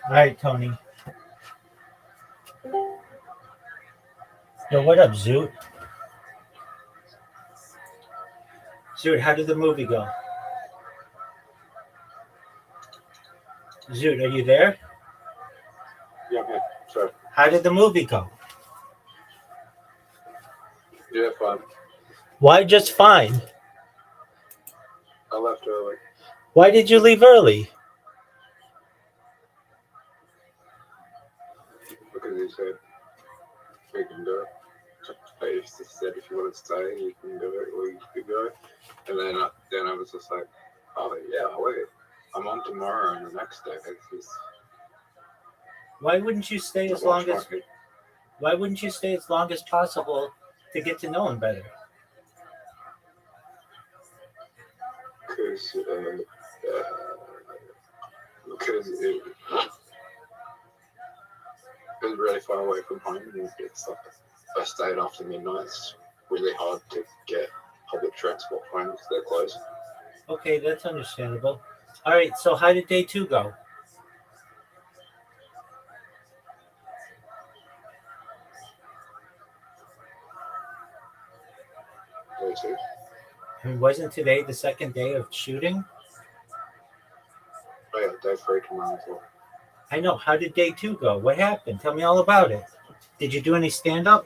S1: All right, Tony. Yo, what up, Zoot? Zoot, how did the movie go? Zoot, are you there?
S11: Yeah, man. Sorry.
S1: How did the movie go?
S11: Yeah, fine.
S1: Why just fine?
S11: I left early
S1: Why did you leave early?
S11: because he said we can do it. I just said if you want to stay, you can do it, or you could go. And then I was just like, oh yeah, wait, I'm on tomorrow and the next day. It's just
S1: Why wouldn't you stay as long as Why wouldn't you stay as long as possible to get to know him better?
S11: because it was really far away from home, and it's like I stayed after midnight. It's really hard to get public transport home because they're closed.
S1: Okay, that's understandable. All right, so how did day 2 go?
S11: Day two.
S1: And wasn't today the second day of shooting?
S11: Oh yeah, day three tomorrow as well.
S1: I know. How did day 2 go? What happened? Tell me all about it. Did you do any stand up?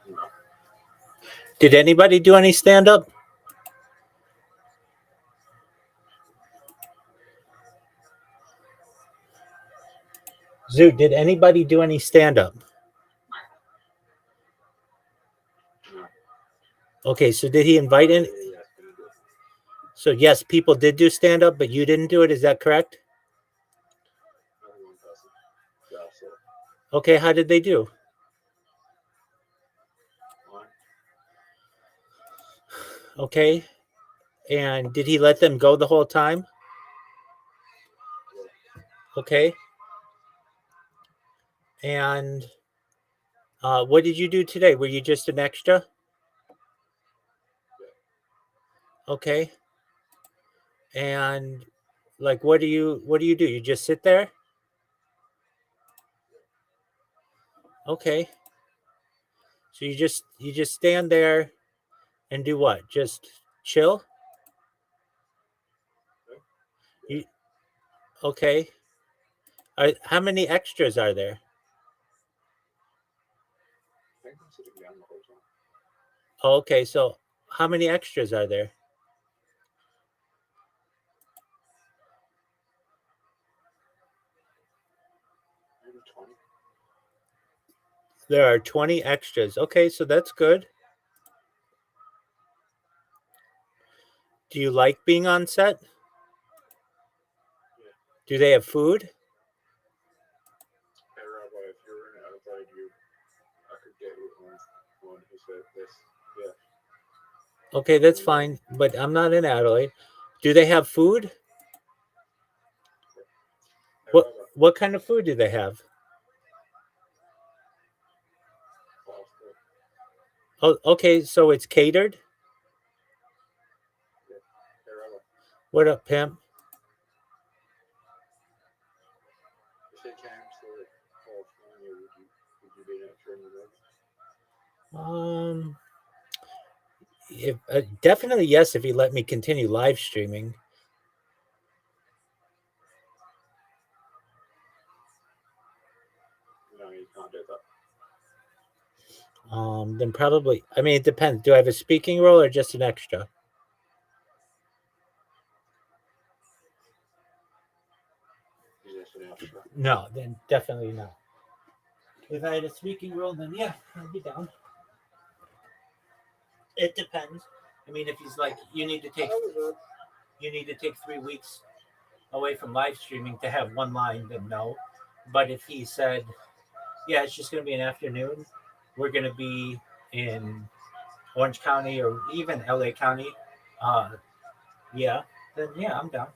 S11: No.
S1: Did anybody do any stand up? Zoo, did anybody do any stand up?
S11: No.
S1: Okay, so did he invite in? So yes, people did do stand up, but you didn't do it. Is that correct?
S11: Only one person. Yeah, I saw it.
S1: Okay, how did they do?
S11: Fine.
S1: Okay, and did he let them go the whole time? Okay, and what did you do today? Were you just an extra? Okay, and like, what do you do? You just sit there? Okay, so you just stand there and do what? Just chill? You okay? How many extras are there?
S11: I think I'm sitting down the whole time.
S1: Oh, okay, so how many extras are there?
S11: Maybe 20.
S1: There are 20 extras. Okay, so that's good. Do you like being on set?
S11: Yeah.
S1: Do they have food?
S11: Hey, Rabbi, if you're in Adelaide, I could get you one who said this. Yeah.
S1: Okay, that's fine, but I'm not in Adelaide. Do they have food?
S11: Hey,
S1: What
S11: Rabbi,
S1: what kind of food do they have?
S11: faster.
S1: Oh, okay, so it's catered.
S11: Yeah. Hey, Rabbi,
S1: What up, pimp?
S11: if you came to California, would you be an extra in the movie?
S1: If definitely yes, if you let me continue live streaming.
S11: No, you can't do that.
S1: Then probably. I mean, it depends. Do I have a speaking role or just an extra?
S11: You're just an extra.
S1: No, then definitely not. If I had a speaking role, then yeah, I'd be down. It depends. I mean, if he's like, you need to take 3 weeks away from live streaming to have one line, then no. But if he said, yeah, it's just going to be an afternoon, we're going to be in Orange County or even LA County, yeah, then yeah, I'm down.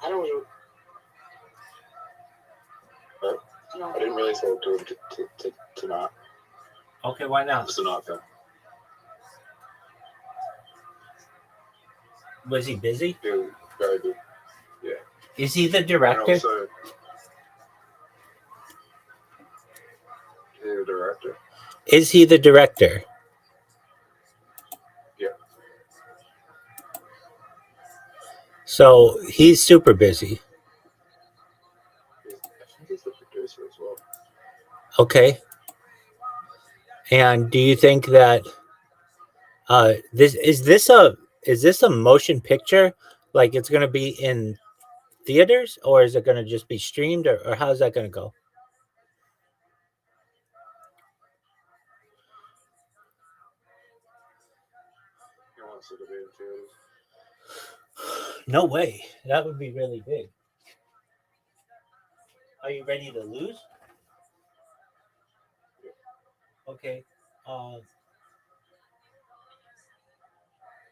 S10: I don't.
S11: Huh?
S10: No.
S11: I didn't really talk to him tonight.
S1: Okay, why
S11: It
S1: not?
S11: was a night film.
S1: Was he busy?
S11: He was very good.
S1: Is he the
S11: And
S1: director?
S11: also, he's the director.
S1: Is he the director?
S11: Yeah.
S1: So he's super busy.
S11: I think he's the producer as well.
S1: Okay. And do you think that this is a motion picture? Like it's going to be in theaters, or is it going to just be streamed, or how's that going to go?
S11: He wants it to be in theaters.
S1: No way. That would be really big. Are you ready to lose? Okay.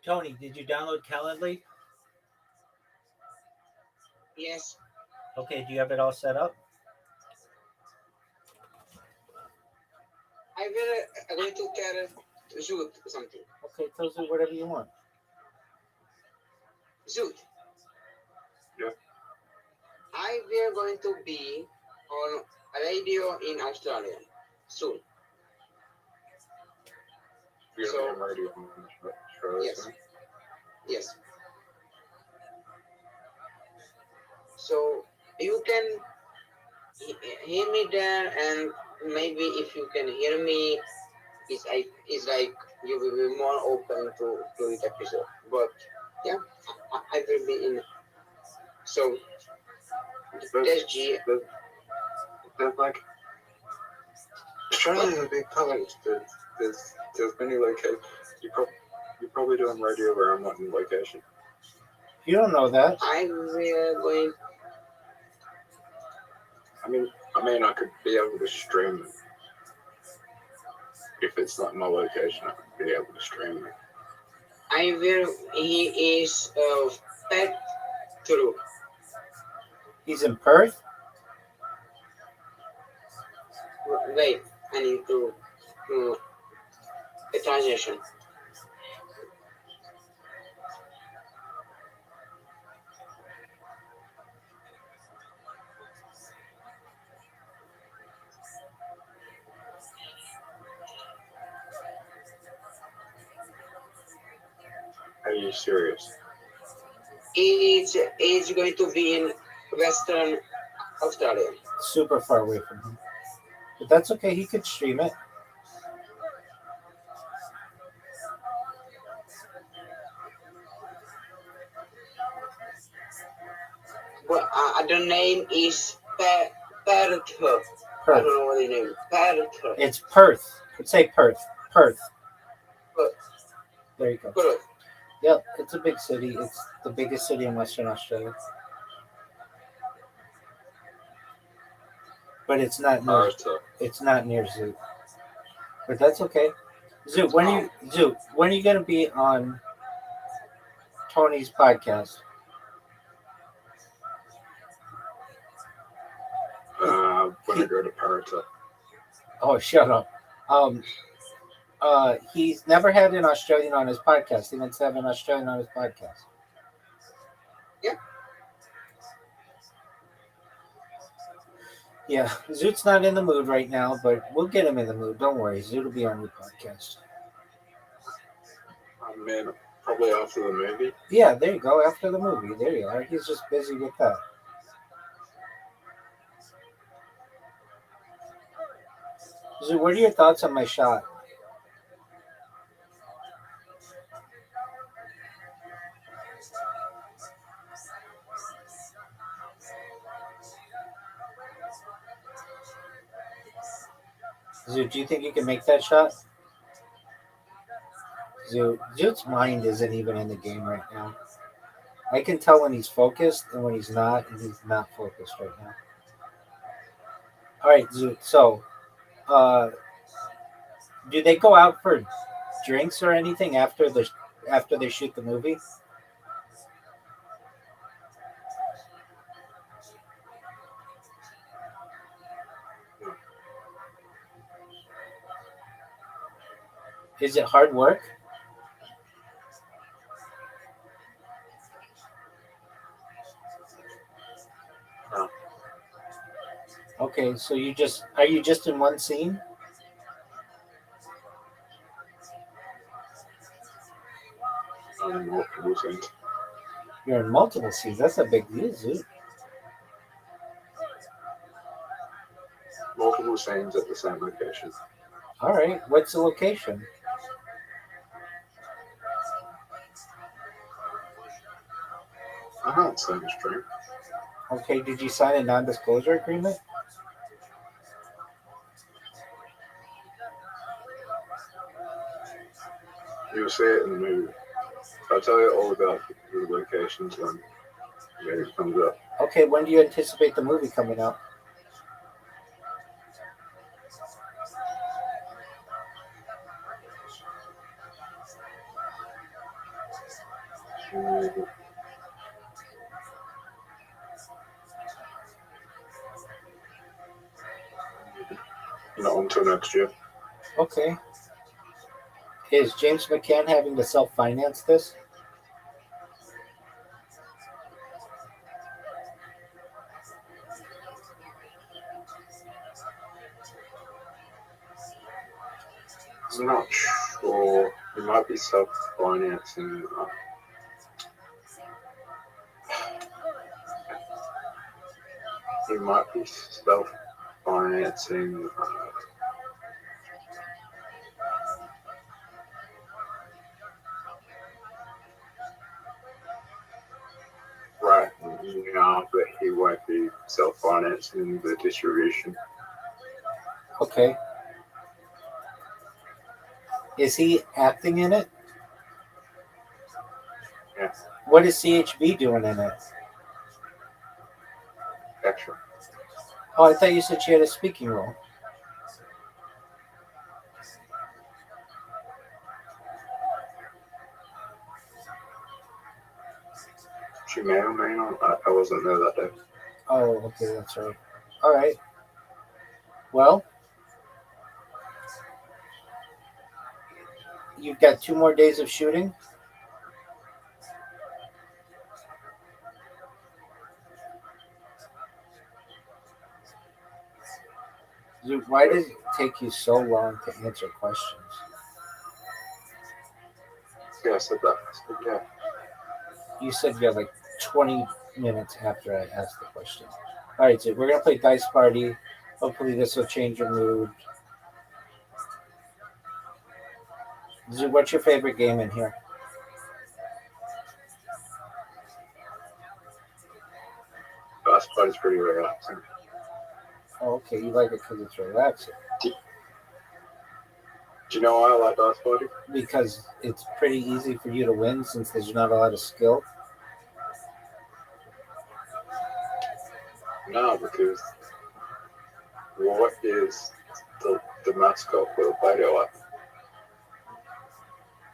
S1: Tony, did you download Calendly?
S10: Yes.
S1: Okay, do you have it all set up?
S10: I will going to tell Zoot something.
S1: Okay, tell us whatever you want.
S10: Zoot.
S11: Yeah.
S10: I will going to be on radio in Australia soon.
S11: You're
S10: So-
S11: going to be on radio on the show.
S10: Yes. Yes. So you can hear me there, and maybe if you can hear me, it's like you will be more open to this episode. But yeah, I will be in. So that's G.
S11: There's like Australia's a big place. There's many locations. You're probably doing radio around one location.
S1: You don't know that.
S10: I will going.
S11: I mean, I could be able to stream it. If it's not my location, I could be able to stream it.
S10: I will. He is pet through.
S1: He's in Perth.
S10: Wait, I need to do a transition.
S11: Are you serious?
S10: It's going to be in Western Australia.
S1: Super far away from him. But that's okay. He could stream it.
S10: But the name is Perth. I
S1: Perth.
S10: don't know what the name is. Perth.
S1: It's Perth. Say Perth. Perth.
S10: Perth.
S1: There you go.
S10: Perth.
S1: Yep, it's a big city. It's the biggest city in Western Australia. But it's not near. It's not near Zoo. But that's okay. Zoo, when are you gonna be on Tony's podcast?
S11: When I go to Parata.
S1: Oh, shut up. He's never had an Australian on his podcast. He wants to have an Australian on his podcast.
S10: Yeah.
S1: Yeah, Zoot's not in the mood right now, but we'll get him in the mood. Don't worry, Zoot will be on your podcast.
S11: I mean, probably after the movie.
S1: Yeah, there you go. After the movie, there you are. He's just busy with that. Zoot, what are your thoughts on my shot? Zoot, do you think you can make that shot? Zoot's mind isn't even in the game right now. I can tell when he's focused and when he's not, and he's not focused right now. All right, Zoot. So, do they go out for drinks or anything after they shoot the movie? Is it hard work?
S11: No.
S1: Okay, so are you just in one scene?
S11: Multiple scenes.
S1: You're in multiple scenes. That's a big deal, dude.
S11: Multiple scenes at the same location.
S1: All right, what's the location?
S11: I can't say the stream.
S1: Okay, did you sign a non-disclosure agreement?
S11: You'll see it in the movie. I'll tell you all about the locations when it comes up.
S1: Okay, when do you anticipate the movie coming out?
S11: Not until next year.
S1: Okay. Is James McCann having to self-finance this?
S11: I'm not sure. He might be self-financing. He might be self-financing. Right now, but he won't be self-financing the distribution.
S1: Okay. Is he acting in it?
S11: Yeah.
S1: What is CHB doing in it?
S11: Extra.
S1: Oh, I thought you said she had a speaking role.
S11: She may or may not. I wasn't there that day.
S1: Oh, okay, that's right. All right. Well, you've got 2 more days of shooting. Dude, why does it take you so long to answer questions?
S11: Yeah, I said that. I said, yeah.
S1: You said you had like 20 minutes after I asked the question. All right, so we're going to play Dice Party. Hopefully this will change your mood. Dude, what's your favorite game in here?
S11: Last part is pretty relaxing.
S1: Oh, okay, you like it because it's relaxing.
S11: Do you know why I like Dice Party?
S1: Because it's pretty easy for you to win since there's not a lot of skill.
S11: No, because what is the mascot for the Play-Doh app?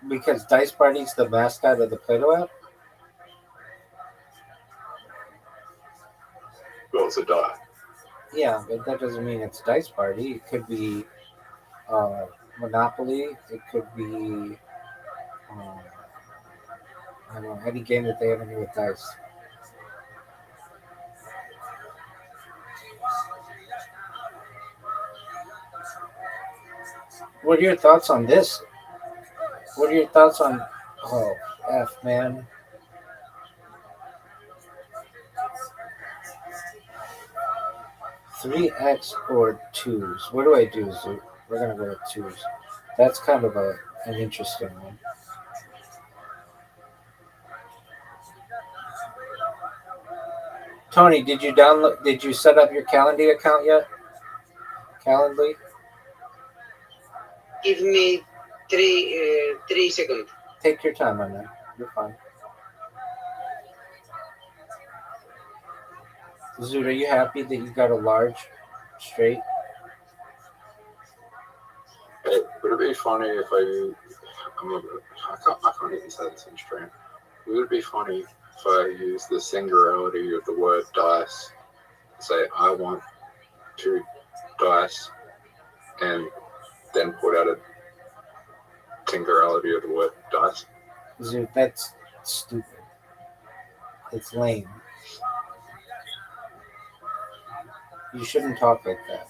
S1: Because Dice Party's the mascot of the Play-Doh app?
S11: Well, it's a die.
S1: Yeah, but that doesn't mean it's Dice Party. It could be Monopoly. It could be, I don't know, any game that they have to do with dice. What are your thoughts on this? What are your thoughts on, oh, F, man. Three X or twos? What do I do, Zoot? We're gonna go with twos. That's kind of an interesting one. Tony, did you download? Did you set up your Calendly account yet? Calendly?
S10: Give me 3 seconds.
S1: Take your time on that. You're fine. Zoot, are you happy that you got a large straight?
S11: Hey, would it be funny if I can't even say this in stream. Would it be funny if I use the singularity of the word dice, say I want 2 dice, and then put out tinkerality of the word dice.
S1: Dude, that's stupid. It's lame. You shouldn't talk like that.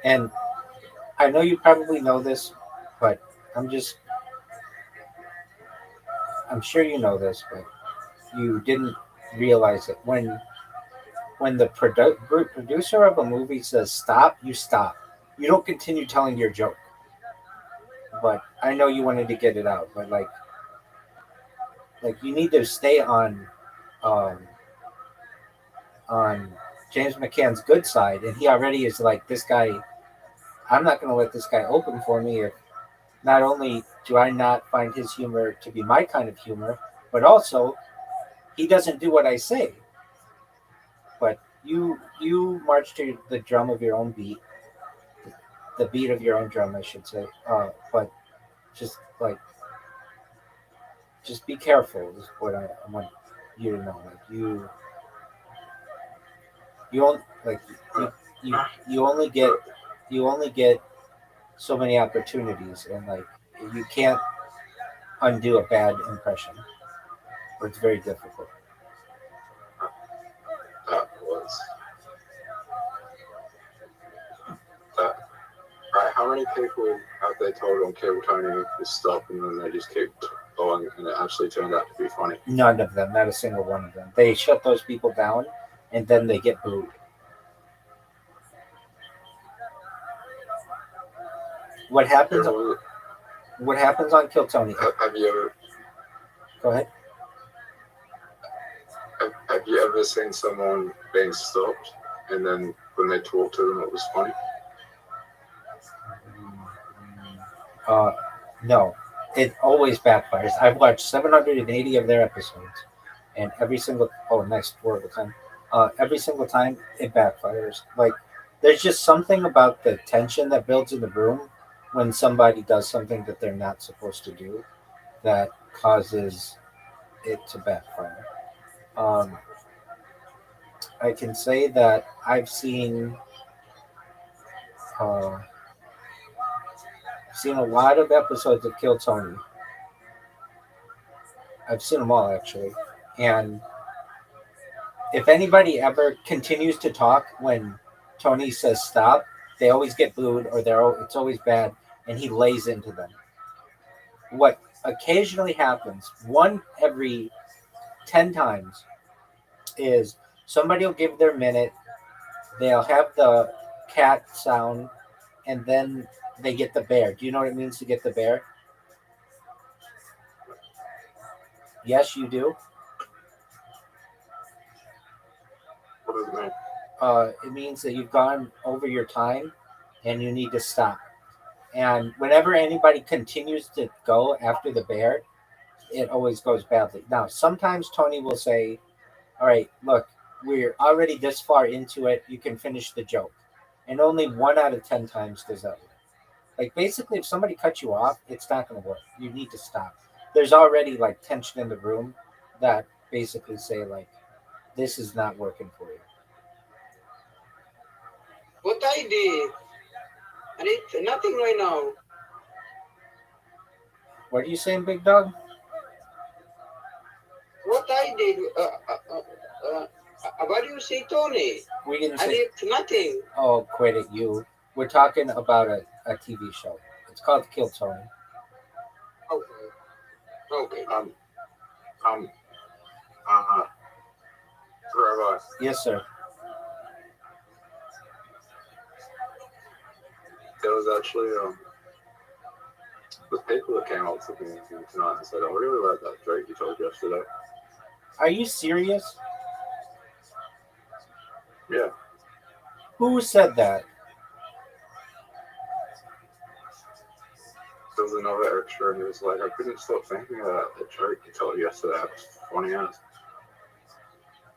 S1: And I know you probably know this, but I'm sure you know this, but you didn't realize it. When the producer of a movie says stop, you stop. You don't continue telling your joke. But I know you wanted to get it out, but like you need to stay um, on James McCann's good side, and he already is like, this guy. I'm not going to let this guy open for me if not only do I not find his humor to be my kind of humor, but also he doesn't do what I say. But you march to the drum of your own beat, the beat of your own drum, I should say. But just just be careful is what I want you to know. Like you only like you only get so many opportunities, and like you can't undo a bad impression, or it's very difficult.
S11: That was that. Right, how many people have they told on Cable Tony to stop, and then they just keep going, and it actually turned out to be funny?
S1: None of them, not a single one of them. They shut those people down, and then they get booed. What happens? What happens on Kill Tony?
S11: Have you ever?
S1: Go ahead.
S11: Have you ever seen someone being stopped, and then when they talk to them, it was funny?
S1: No, it always backfires. I've watched 780 of their episodes, and every single nice word time. Every single time it backfires. Like there's just something about the tension that builds in the room when somebody does something that they're not supposed to do that causes it to backfire. I can say that I've seen a lot of episodes of Kill Tony. I've seen them all actually, and if anybody ever continues to talk when Tony says stop, they always get booed or it's always bad, and he lays into them. What occasionally happens, one every 10 times, is somebody will give their minute, they'll have the cat sound, and then they get the bear. Do you know what it means to get the bear? Yes, you do.
S11: What does it mean?
S1: It means that you've gone over your time and you need to stop. And whenever anybody continues to go after the bear, it always goes badly. Now, sometimes Tony will say, all right, look, we're already this far into it. You can finish the joke. And only 1 out of 10 times does that work. Like, basically, if somebody cuts you off, it's not going to work. You need to stop. There's already, like, tension in the room that basically say, like, this is not working for you.
S10: What I did nothing right now.
S1: What are you saying, Big Dog?
S10: What I did, what do you say, Tony?
S1: We didn't
S10: I
S1: say.
S10: did nothing.
S1: Oh, quit it, you. We're talking about a TV show. It's called Kill Tony.
S10: Okay.
S11: Rabbi,
S1: Yes, sir.
S11: there was actually the people that came up to me tonight and said, I really like that joke you told yesterday.
S1: Are you serious?
S11: Yeah.
S1: Who said that?
S11: There was another extra, and he was like, I couldn't stop thinking about the joke you told yesterday. It was funny as.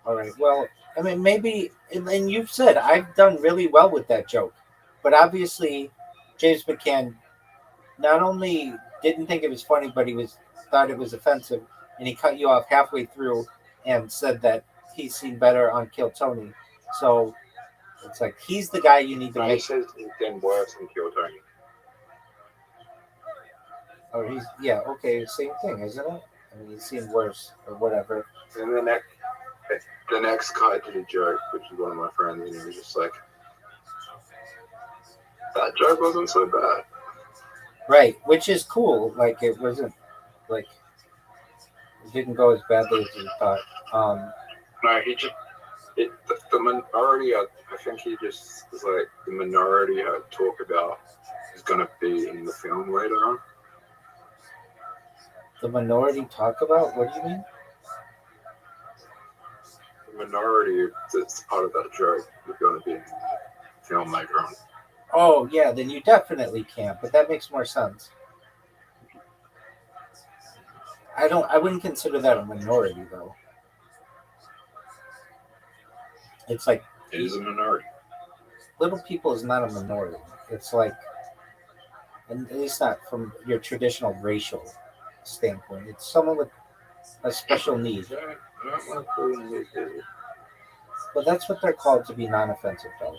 S1: All right. Well, I mean, maybe, and you've said I've done really well with that joke, but obviously, James McCann not only didn't think it was funny, but he thought it was offensive, and he cut you off halfway through and said that he's seen better on Kill Tony. So It's like he's the guy you need to
S11: No, he
S1: make.
S11: says he did worse than kill Tony.
S1: Or he's okay, same thing, isn't it? I mean, he's seen worse or whatever.
S11: And the next guy did a joke, which is one of my friends, and he was just like, that joke wasn't so bad.
S1: Right, which is cool. Like it wasn't like it didn't go as badly as you thought.
S11: No, he just the minority. I think he just was like the minority I talk about is gonna be in the film later on.
S1: The minority talk about? What do you mean?
S11: The minority that's part of that joke is gonna be in the film later on.
S1: Oh yeah, then you definitely can't. But that makes more sense. I wouldn't consider that a minority though. It's like
S11: It is a minority.
S1: little people is not a minority. It's like, and at least not from your traditional racial standpoint. It's someone with a special need.
S11: I don't want to call them little people.
S1: But that's what they're called to be non-offensive, though.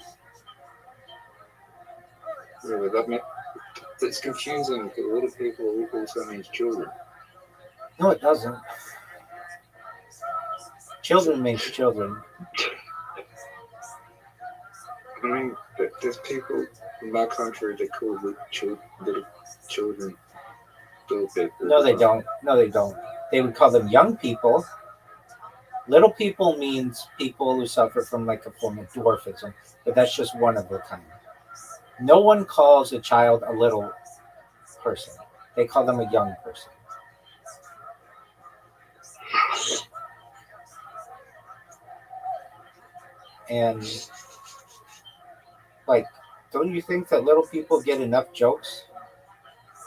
S11: Really, that's confusing because little people also means children.
S1: No, it doesn't. Children means children.
S11: I mean, there's people in my country that call little children little people.
S1: No, they don't. No, they don't. They would call them young people. Little people means people who suffer from like a form of dwarfism, but that's just one of the kind. No one calls a child a little person. They call them a young person. And like, don't you think that little people get enough jokes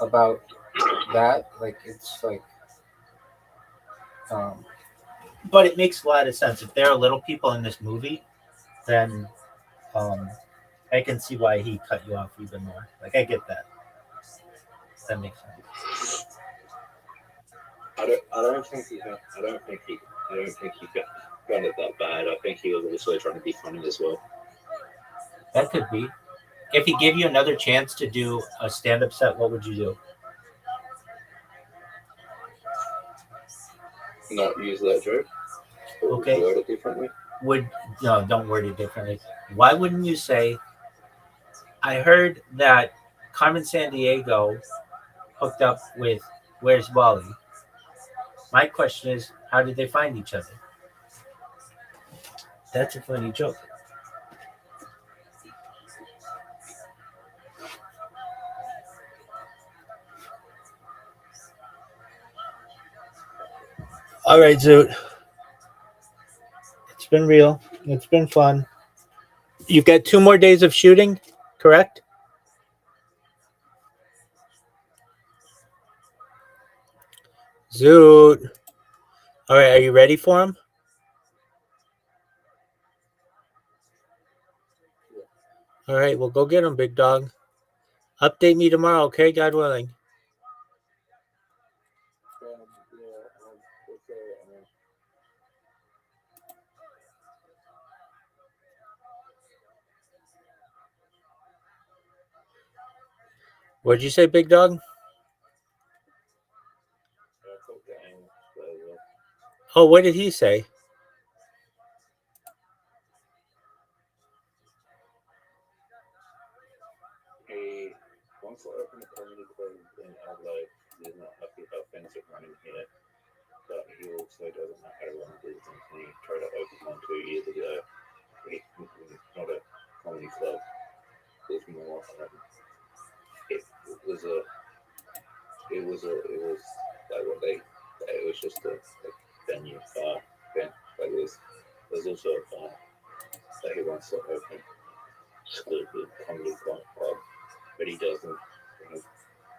S1: about that? Like, it's like, but it makes a lot of sense. If there are little people in this movie, then I can see why he cut you off even more. Like, I get that. That makes sense.
S11: I don't think he got it that bad. I think he was also trying to be funny as well.
S1: That could be. If he gave you another chance to do a stand-up set, what would you do?
S11: Not use that joke.
S1: Okay.
S11: Word it differently.
S1: No, don't word it differently. Why wouldn't you say, I heard that Carmen Sandiego hooked up with Where's Wally? My question is, how did they find each other? That's a funny joke. All right, Zoot. It's been real. It's been fun. You've got 2 more days of shooting, correct? Zoot. All right, are you ready for him? All right, well, go get him, big dog. Update me tomorrow, okay? God willing. What'd you say, big dog? Oh, what did he say?
S11: He wants to open a comedy club in Adelaide. He's not happy how things are running here, but he also doesn't know how to run a business. And he tried to open one 2 years ago. It's not a comedy club. It was more. It was like what they. It was just a venue bar. Like there's also a bar that he wants to open. The comedy club, but he doesn't know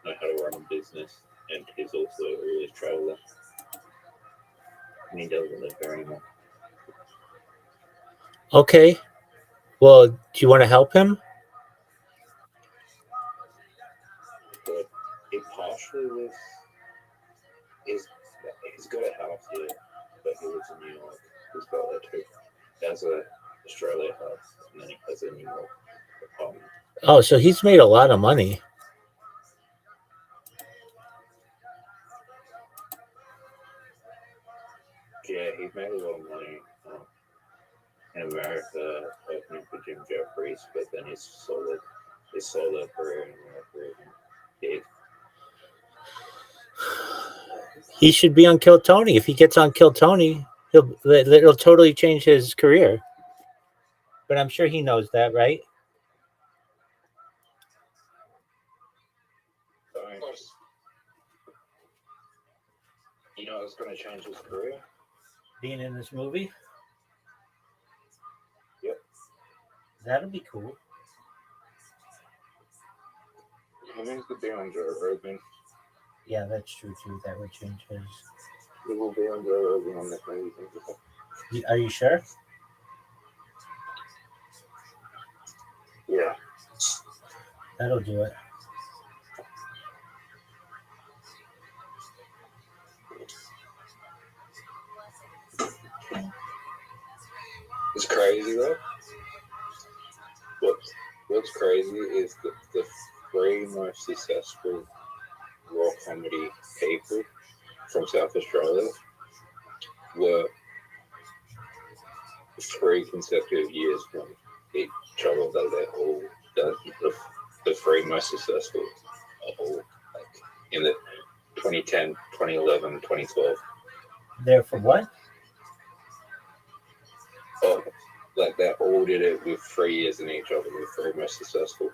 S11: how to run a business, and he's also a really traveler, and he doesn't live there anymore.
S1: Okay. Well, do you want to help him?
S11: But he partially lives. He's got a house here, but he lives in New York. He's got that too. Australia has, and then he has a New York apartment.
S1: Oh, so he's made a lot of money.
S11: Yeah, he made a lot of money in America, opening for Jim Jeffries, but then he sold it career in America.
S1: He should be on Kill Tony. If he gets on Kill Tony, it'll totally change his career. But I'm sure he knows that, right?
S11: You know what's going to change his career?
S1: Being in this movie?
S11: Yep.
S1: That'll be cool.
S11: I mean, it could be on Joe Rogan.
S1: Yeah, that's true too. That would change his.
S11: It will be on Joe Rogan on that movie.
S1: Are you sure?
S11: Yeah.
S1: That'll do it.
S11: It's crazy though. What's crazy is the three most successful raw comedy people from South Australia were 3 consecutive years from each other that they're all the 3 most successful of all, like in the 2010, 2011, 2012.
S1: They're from what?
S11: Oh, like they all did it with 3 years in each other, the 3 most successful.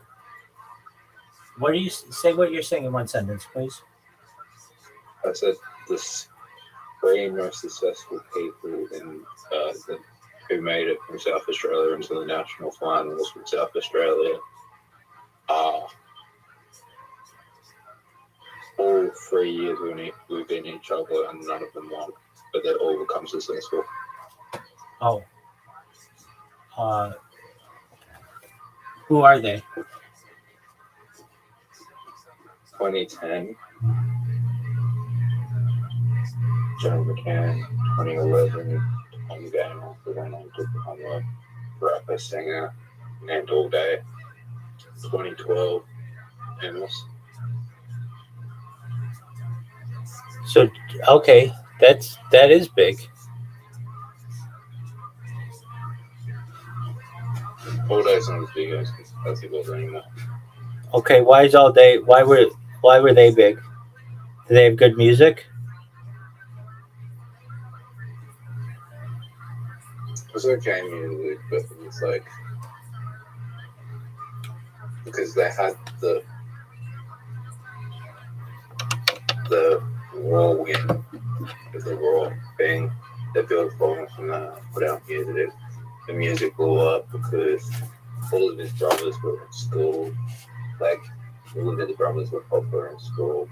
S1: What do you say? What you're saying in one sentence, please.
S11: I said the 3 most successful people in who made it from South Australia into the national finals from South Australia are all 3 years within each other, and none of them won, but they all become successful.
S1: Oh. Who are they?
S11: 2010, John McCann. 2011, Tom Gaynor, who went on to become a rapper, singer, named All Day. 2012, Amos.
S1: So okay, that is big.
S11: All Day's not as big as he was anymore.
S1: Okay, why were they big? Do they have good music?
S11: It's okay music, but it's like because they had the whirlwind, the raw thing. They built a following from that, put out music. The music blew up because all of his brothers were in school. Like all of his brothers were popular in school.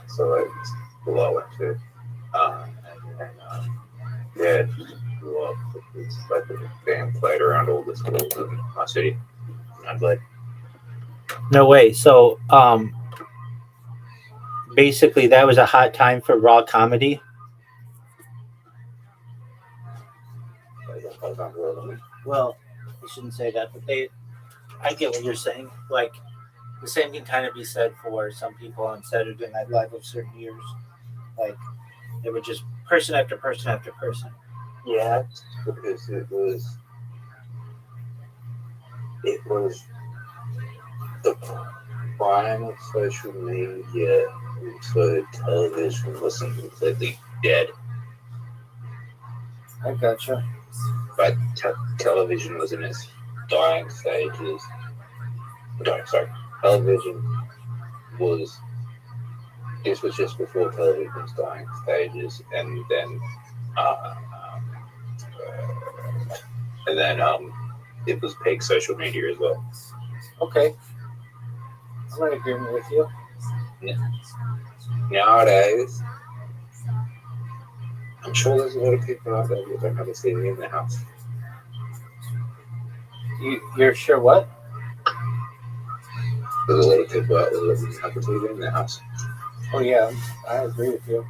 S11: So like school I went to, yeah, it just blew up. It's like the band played around all the schools in my city. And I'd like,
S1: No way. So basically that was a hot time for raw comedy. Well, I shouldn't say that, but I get what you're saying. Like the same can kind of be said for some people on Saturday Night Live of certain years. Like they were just person after person after person.
S11: yeah, because it was the prime of social media, so television wasn't completely dead.
S1: I gotcha.
S11: But television was in its dying stages. Television was. This was just before television's dying stages, and then it was peak social media as well.
S1: Okay, I'm in agreement with you.
S11: Nowadays, I'm sure there's a lot of people out there who don't have a TV in their house.
S1: You're sure what?
S11: There's a lot of people out there that don't have a TV in their house.
S1: Oh yeah, I agree with you.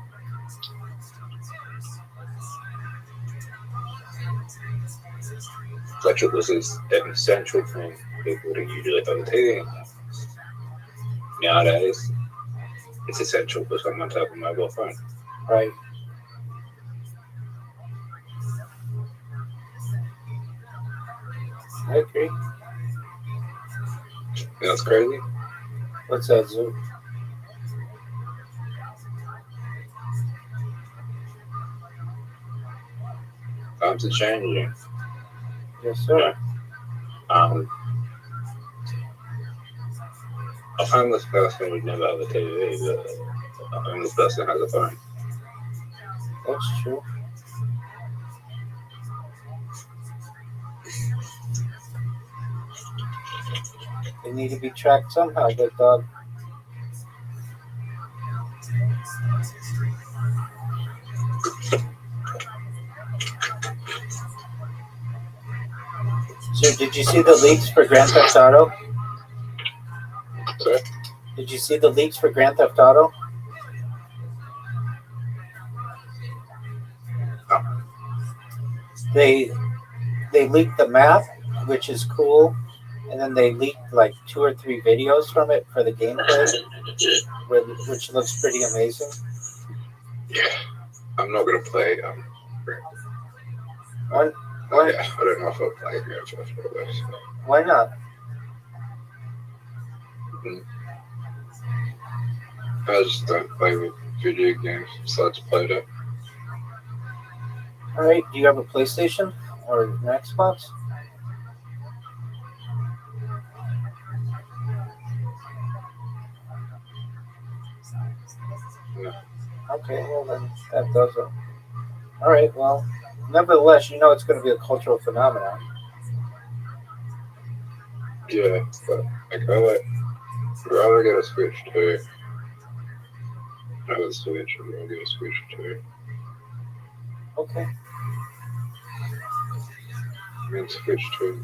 S11: Collectibles is an essential thing people to usually have the TV. Nowadays, it's essential for someone to have a mobile phone.
S1: Right. I agree.
S11: That's crazy.
S1: What's that, Zoo?
S11: Times are changing.
S1: Yes, sir.
S11: A homeless person would never have a TV, but a homeless person has a phone.
S1: That's true. They need to be tracked somehow, good dog. So, did you see the leaks for Grand Theft Auto?
S11: Sorry?
S1: Did you see the leaks for Grand Theft Auto?
S11: No.
S1: They leaked the map, which is cool, and then they leaked like 2 or 3 videos from it for the gameplay, which looks pretty amazing.
S11: Yeah, I'm not gonna play.
S1: Why
S11: Yeah, I don't know if I'll play Grand Theft Auto.
S1: why not?
S11: I just don't play with video games besides Play-Doh.
S1: All right, do you have a PlayStation or an Xbox?
S11: No.
S1: Okay, well then that does it. All right, well, nevertheless, you know it's going to be a cultural phenomenon.
S11: Yeah, but like I'd rather get a Switch too. I have a Switch, I'm gonna get a Switch too.
S1: Okay.
S11: I mean, Switch too.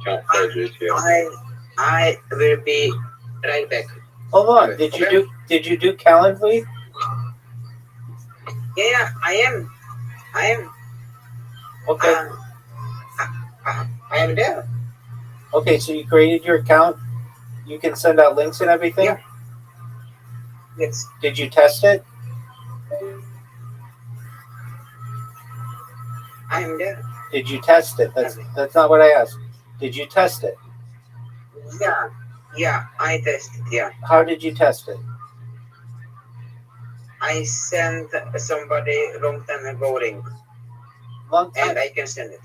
S11: Can't play GTA.
S10: I will be right back.
S1: Hold on.
S11: Okay.
S1: Did you do Calendly?
S10: Yeah, I am.
S1: Okay.
S10: I am there.
S1: Okay, so you created your account. You can send out links and everything.
S10: Yeah. Yes.
S1: Did you test it?
S10: I am there.
S1: Did you test it? That's not what I asked. Did you test it?
S10: Yeah, I tested. Yeah,
S1: How did you test it?
S10: I sent somebody long time ago link,
S1: Long time.
S10: and I can send it.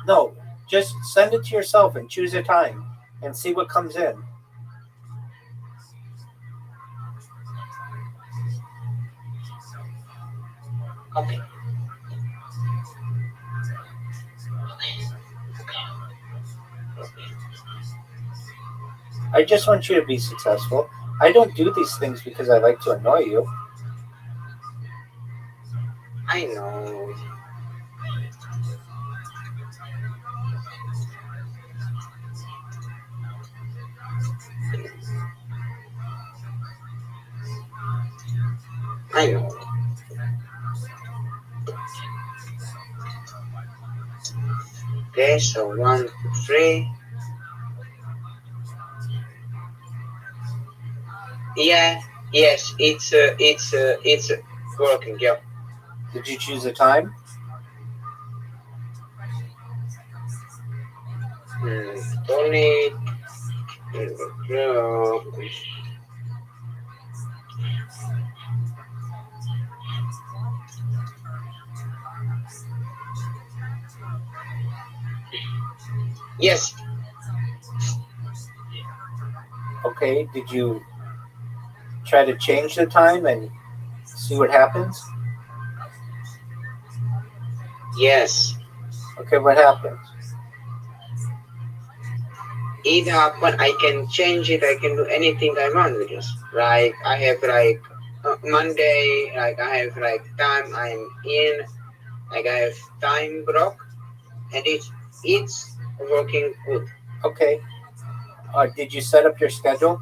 S1: No, just send it to yourself and choose a time and see what comes in.
S10: Okay.
S1: I just want you to be successful. I don't do these things because I like to annoy you.
S10: I know. I know. Okay, so 1, 2, 3. Yeah. Yes, it's working. Yeah.
S1: Did you choose a time?
S10: Only. Yes.
S1: Okay. Did you try to change the time and see what happens?
S10: Yes.
S1: Okay, what happens?
S10: It happened. I can change it. I can do anything I want with this. Like I have like Monday. Like I have like time I'm in. Like I have time block, and it's working good.
S1: Okay. Did you set up your schedule?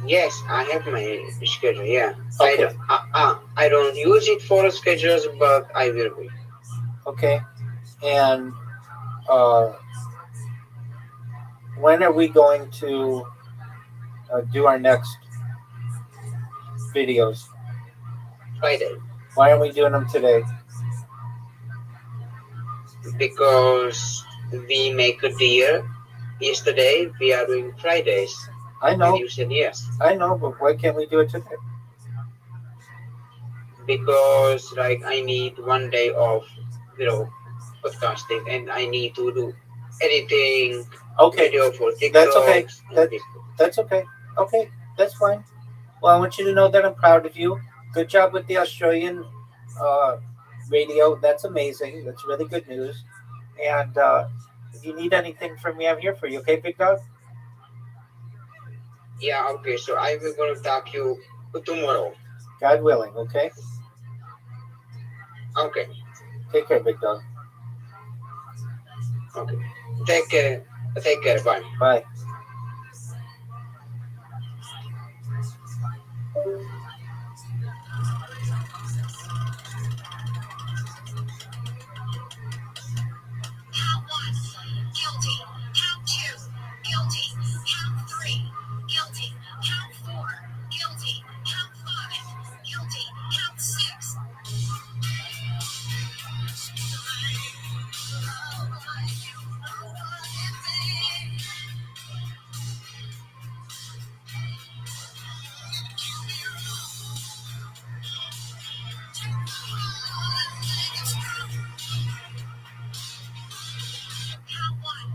S10: Yes, I have my schedule. Yeah,
S1: Okay.
S10: I don't use it for schedules, but I will be.
S1: Okay. And when are we going to do our next videos?
S10: Friday,
S1: Why aren't we doing them today?
S10: because we make a deal. Yesterday we are doing Fridays,
S1: I
S10: and
S1: know,
S10: you said yes.
S1: I know, but why can't we do it today?
S10: Because like I need one day of podcasting, and I need to do editing,
S1: Okay,
S10: video for
S1: that's okay.
S10: TikToks and
S1: That
S10: this.
S1: that's okay. Okay, that's fine. Well, I want you to know that I'm proud of you. Good job with the Australian uh, radio. That's amazing. That's really good news. And if you need anything from me, I'm here for you. Okay, big dog.
S10: Yeah, okay. So I will gonna talk you tomorrow.
S1: God willing. Okay.
S10: Okay,
S1: Take care, big dog.
S10: okay. Take care. Take care. Bye.
S1: Bye.
S2: Count one, guilty. Count two, guilty. Count three, guilty. Count four, guilty. Count five, guilty. Count six. Count one.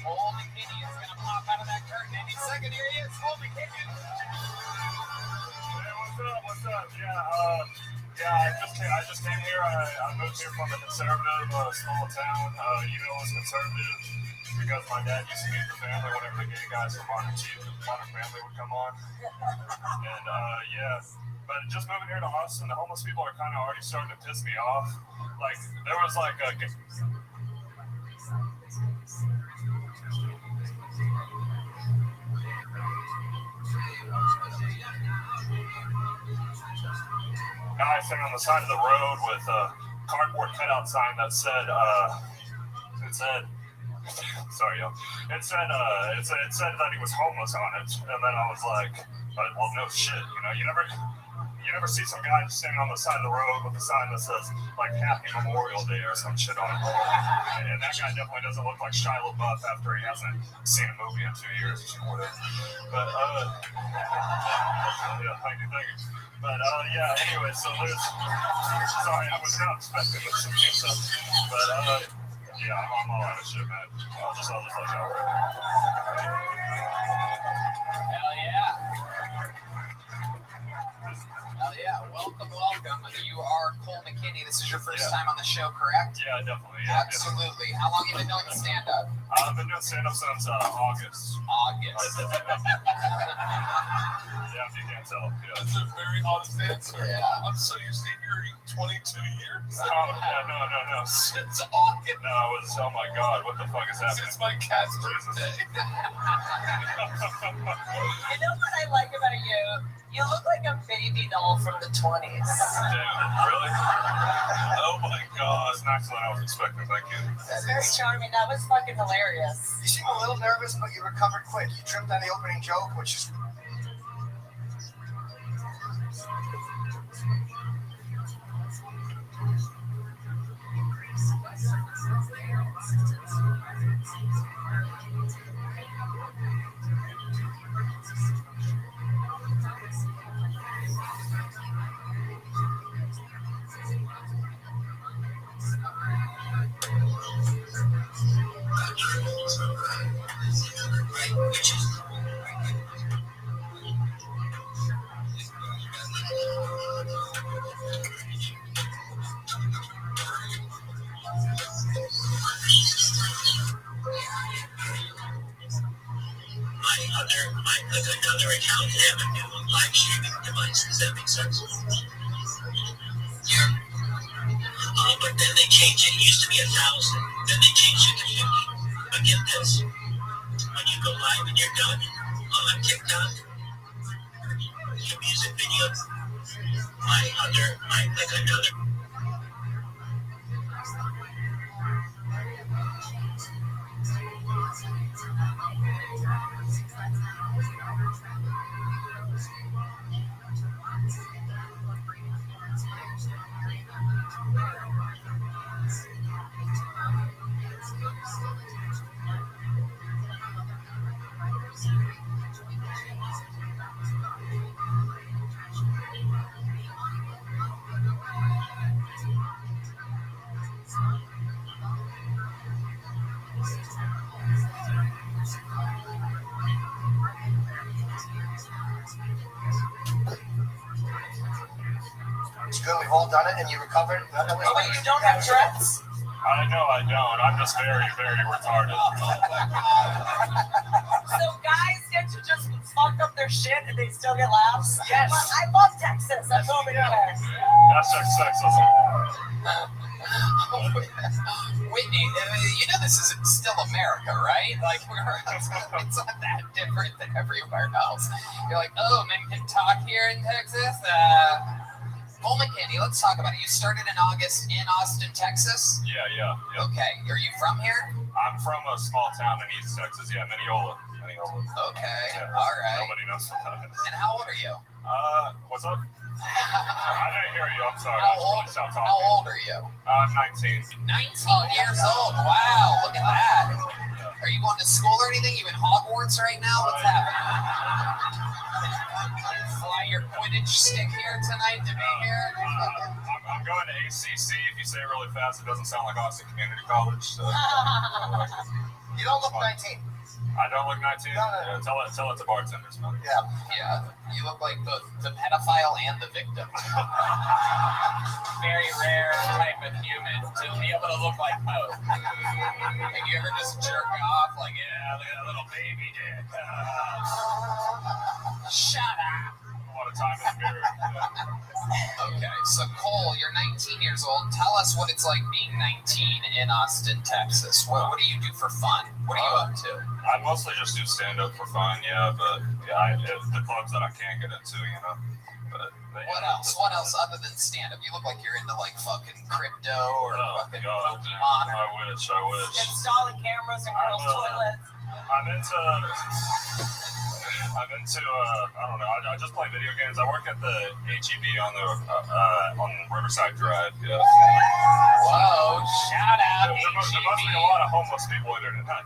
S2: Holy Kitty is gonna pop out of that curtain any second. Here he is, Holy Kitty.
S12: Hey, what's up? Yeah, I just came here. I moved here from a conservative small town. You know, it was conservative because my dad used to meet the family whenever the gay guys from Modern Family would come on. And but just moving here to Austin, the homeless people are kind of already starting to piss me off. Like there was like a guy sitting on the side of the road with a cardboard cutout sign that said, sorry, yo. It said that he was homeless on it, and then I was like, well, no shit, you know, you you never see some guy just standing on the side of the road with a sign that says like Happy Memorial Day or some shit on it. And that guy definitely doesn't look like Shia LaBeouf after he hasn't seen a movie in 2 years or whatever. But yeah, thank you. But yeah, anyway, so there's sorry, I was not expecting this stuff. But yeah, I'm all out of shit, man. I'll just let y'all rip.
S5: Hell yeah. Hell yeah. Welcome. You are Cole McKinney. This is your first time on the show, correct?
S12: Yeah, definitely. Yeah,
S5: absolutely. How long have you been doing stand-up?
S12: I've been doing stand-up since August. Yeah, if you can't tell. Yeah.
S8: That's a very honest answer.
S5: Yeah.
S8: I'm so used to hearing 22 years.
S12: Oh, yeah, no.
S8: Since August.
S12: No, it was, oh my God, what the fuck is happening?
S8: Since my cat's birthday.
S2: You know what I like about you? You look like a baby doll from the 20s.
S12: Damn, really?
S8: Oh my God.
S12: That's not what I was expecting, thank you.
S2: That's very charming. That was fucking hilarious.
S9: You seem a little nervous, but you recovered quick. You tripped on the opening joke, which is. Another account and have a new live streaming device. Does that make sense? Yeah. But then they changed it. It used to be 1,000. Then they changed it to 50. But get this. When you go live and you're done on TikTok, your music video, another. It's good. We've all done it, and you recovered.
S2: Oh, wait, you don't have dreads?
S12: I know I don't. I'm just very, very retarded.
S2: So guys get to just fuck up their shit and they still get laughs?
S12: Yes.
S2: Well, I love Texas. That's over there.
S12: That's sexism.
S5: Whitney, you know this is still America, right? Like, it's not that different than everywhere else. You're like, oh, men can talk here in Texas? Cole McKinney, let's talk about it. You started in August in Austin, Texas?
S12: Yeah.
S5: Okay. Are you from here?
S12: I'm from a small town in East Texas. Yeah, Mineola.
S5: Okay.
S12: Yeah.
S5: All right.
S12: Nobody knows what that is.
S5: And how old are you?
S12: What's up? I didn't hear you. I'm sorry.
S5: How old are you?
S12: 19.
S5: 19 years old. Wow. Look at that. Are you going to school or anything? You in Hogwarts right now? What's happening? Fly your Quidditch stick here tonight to be here?
S12: I'm going to ACC. If you say it really fast, it doesn't sound like Austin Community College. So.
S9: You don't look 19.
S12: I don't look 19?
S9: No.
S12: Yeah, tell it to bartenders, man.
S5: Yeah. You look like both the pedophile and the victim. Very rare type of human to be able to look like both. Like, you ever just jerk off? Like, yeah, look at that little baby dick. Shut up.
S12: A lot of time in the mirror. Yeah.
S5: Okay, so Cole, you're 19 years old. Tell us what it's like being 19 in Austin, Texas. What do you do for fun? What are you up to?
S12: I mostly just do stand-up for fun, but the clubs that I can't get into, But
S5: what else? What else other than stand-up? You look like you're into like fucking crypto or fucking Pokemon.
S12: I wish.
S2: Installing cameras in girls' toilets.
S12: I'm into I'm into, I don't know, I just play video games. I work at the HEB on Riverside Drive, yeah.
S5: Whoa, shout out
S12: There must be a lot of homeless people in there tonight.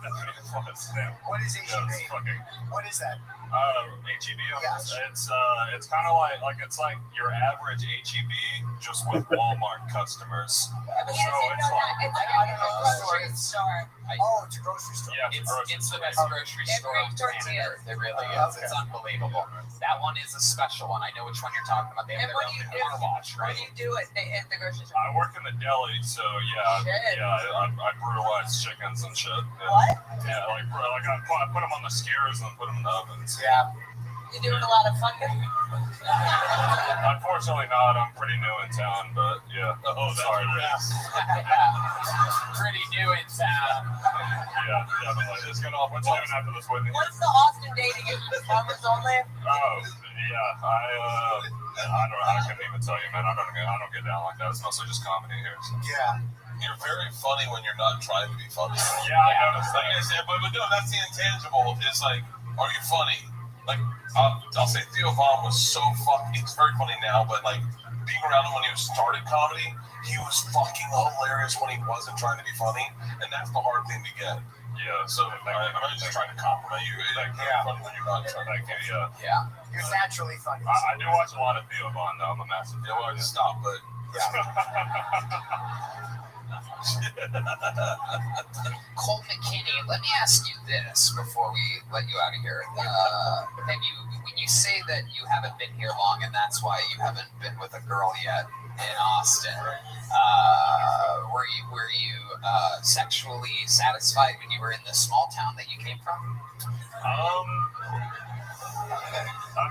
S13: What is HEB? What is that?
S12: HEB, it's kind of like it's like your average HEB just with Walmart customers.
S3: But he doesn't know that. It's like a grocery store.
S13: Oh, it's a grocery store.
S12: Yeah,
S5: It's the best grocery store on planet Earth. It really is. It's unbelievable. That one is a special one. I know which one you're talking about. They have their own car wash, right?
S3: What do you do at the grocery store?
S12: I work in the deli, so I brutalize chickens and shit. Yeah.
S3: What?
S12: Yeah, like I put them on the skewers and put them in the ovens.
S5: Yeah.
S3: You doing a lot of fucking?
S12: Unfortunately not. I'm pretty new in town, but yeah. Oh, sorry.
S5: Pretty new in town.
S12: Yeah, definitely. Just get off. What's leaving after this, Whitney?
S3: What's the Austin dating? Farmers only?
S12: Oh, yeah. I couldn't even tell you, man. I don't get down like that. It's mostly just comedy here. So.
S13: Yeah.
S8: You're very funny when you're not trying to be funny.
S12: Yeah, I noticed that.
S8: But no, that's the intangible. It's like, are you funny? Like, I'll say Theo Vaughn was so fucking, he's very funny now, but like, being around him when he started comedy, he was fucking hilarious when he wasn't trying to be funny, and that's the hard thing to get.
S12: Yeah, so
S8: I'm just trying to compliment you. It's like, yeah, funny when you're not trying to be funny.
S5: Yeah.
S13: You're naturally funny.
S12: I do watch a lot of Theo Vaughn, though. I'm a massive
S8: Yeah, well, just stop, but
S5: Cole McKinney, let me ask you this before we let you out of here. When you say that you haven't been here long and that's why you haven't been with a girl yet in Austin, were you sexually satisfied when you were in the small town that you came from?
S12: I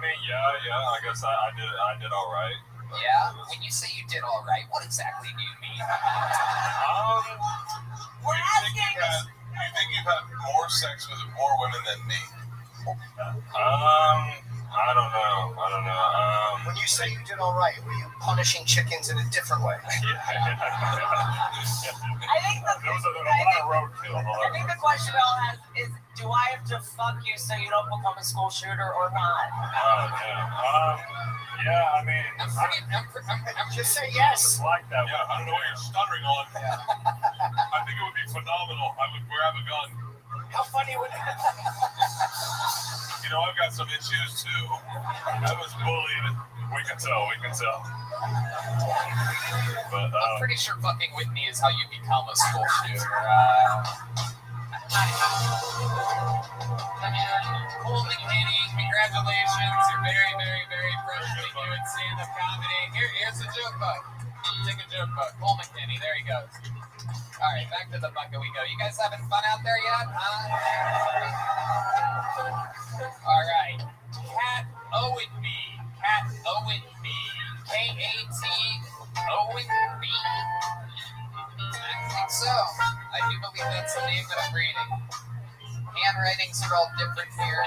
S12: mean, yeah. I guess I did all right.
S5: Yeah. When you say you did all right, what exactly do you mean?
S8: do you think you've had more sex with more women than me?
S12: I don't know.
S13: When you say you did all right, were you punishing chickens in a different way?
S3: I think the question I'll ask is, do I have to fuck you so you don't become a school shooter or not?
S12: Yeah, I mean,
S5: I'm
S13: Just say yes.
S12: like that.
S8: Yeah, I don't know what you're stuttering on. I think it would be phenomenal. I would grab a gun.
S13: How funny would that?
S8: You know, I've got some issues too.
S12: I was bullied. We can tell. But
S5: I'm pretty sure fucking Whitney is how you become a school shooter. Cole McKinney, congratulations. You're very, very, very freshly doing stand-up comedy. Here's a joke book. Take a joke book. Cole McKinney, there he goes. All right, back to the bucket we go. You guys having fun out there yet? All right. Cat Owenby. Cat Owenby. K-A-T-O-N-B. I think so. I do believe that's the name that I'm reading. Handwriting's spelled different here.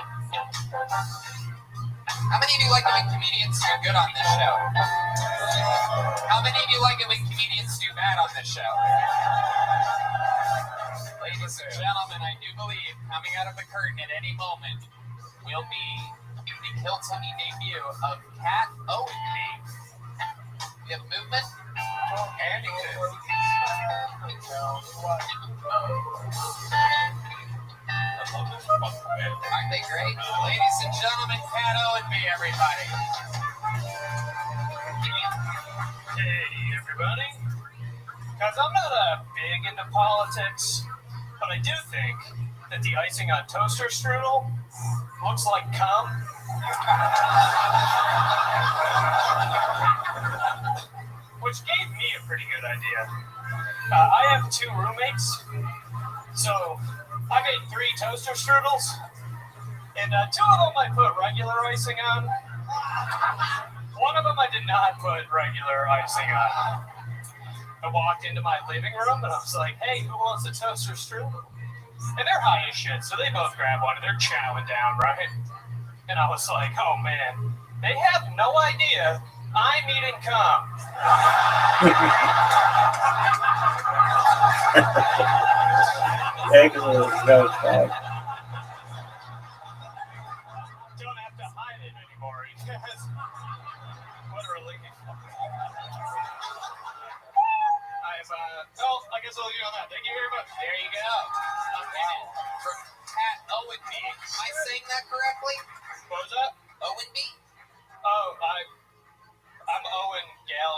S5: How many of you like it when comedians do good on this show? How many of you like it when comedians do bad on this show? Ladies and gentlemen, I do believe coming out of the curtain at any moment will be the Kill Tony debut of Cat Owenby. We have movement? Andy could. Aren't they great? Ladies and gentlemen, Cat Owenby, everybody.
S14: Hey, everybody. Guys, I'm not big into politics, but I do think that the icing on toaster strudel looks like cum. Which gave me a pretty good idea. I have 2 roommates, so I made 3 toaster strudels, and 2 of them I put regular icing on. 1 of them I did not put regular icing on. I walked into my living room and I was like, hey, who wants a toaster strudel? And they're high as shit, so they both grabbed one and they're chowing down, right? And I was like, oh man, they have no idea I'm eating cum.
S1: Excellent. That was fun.
S14: Don't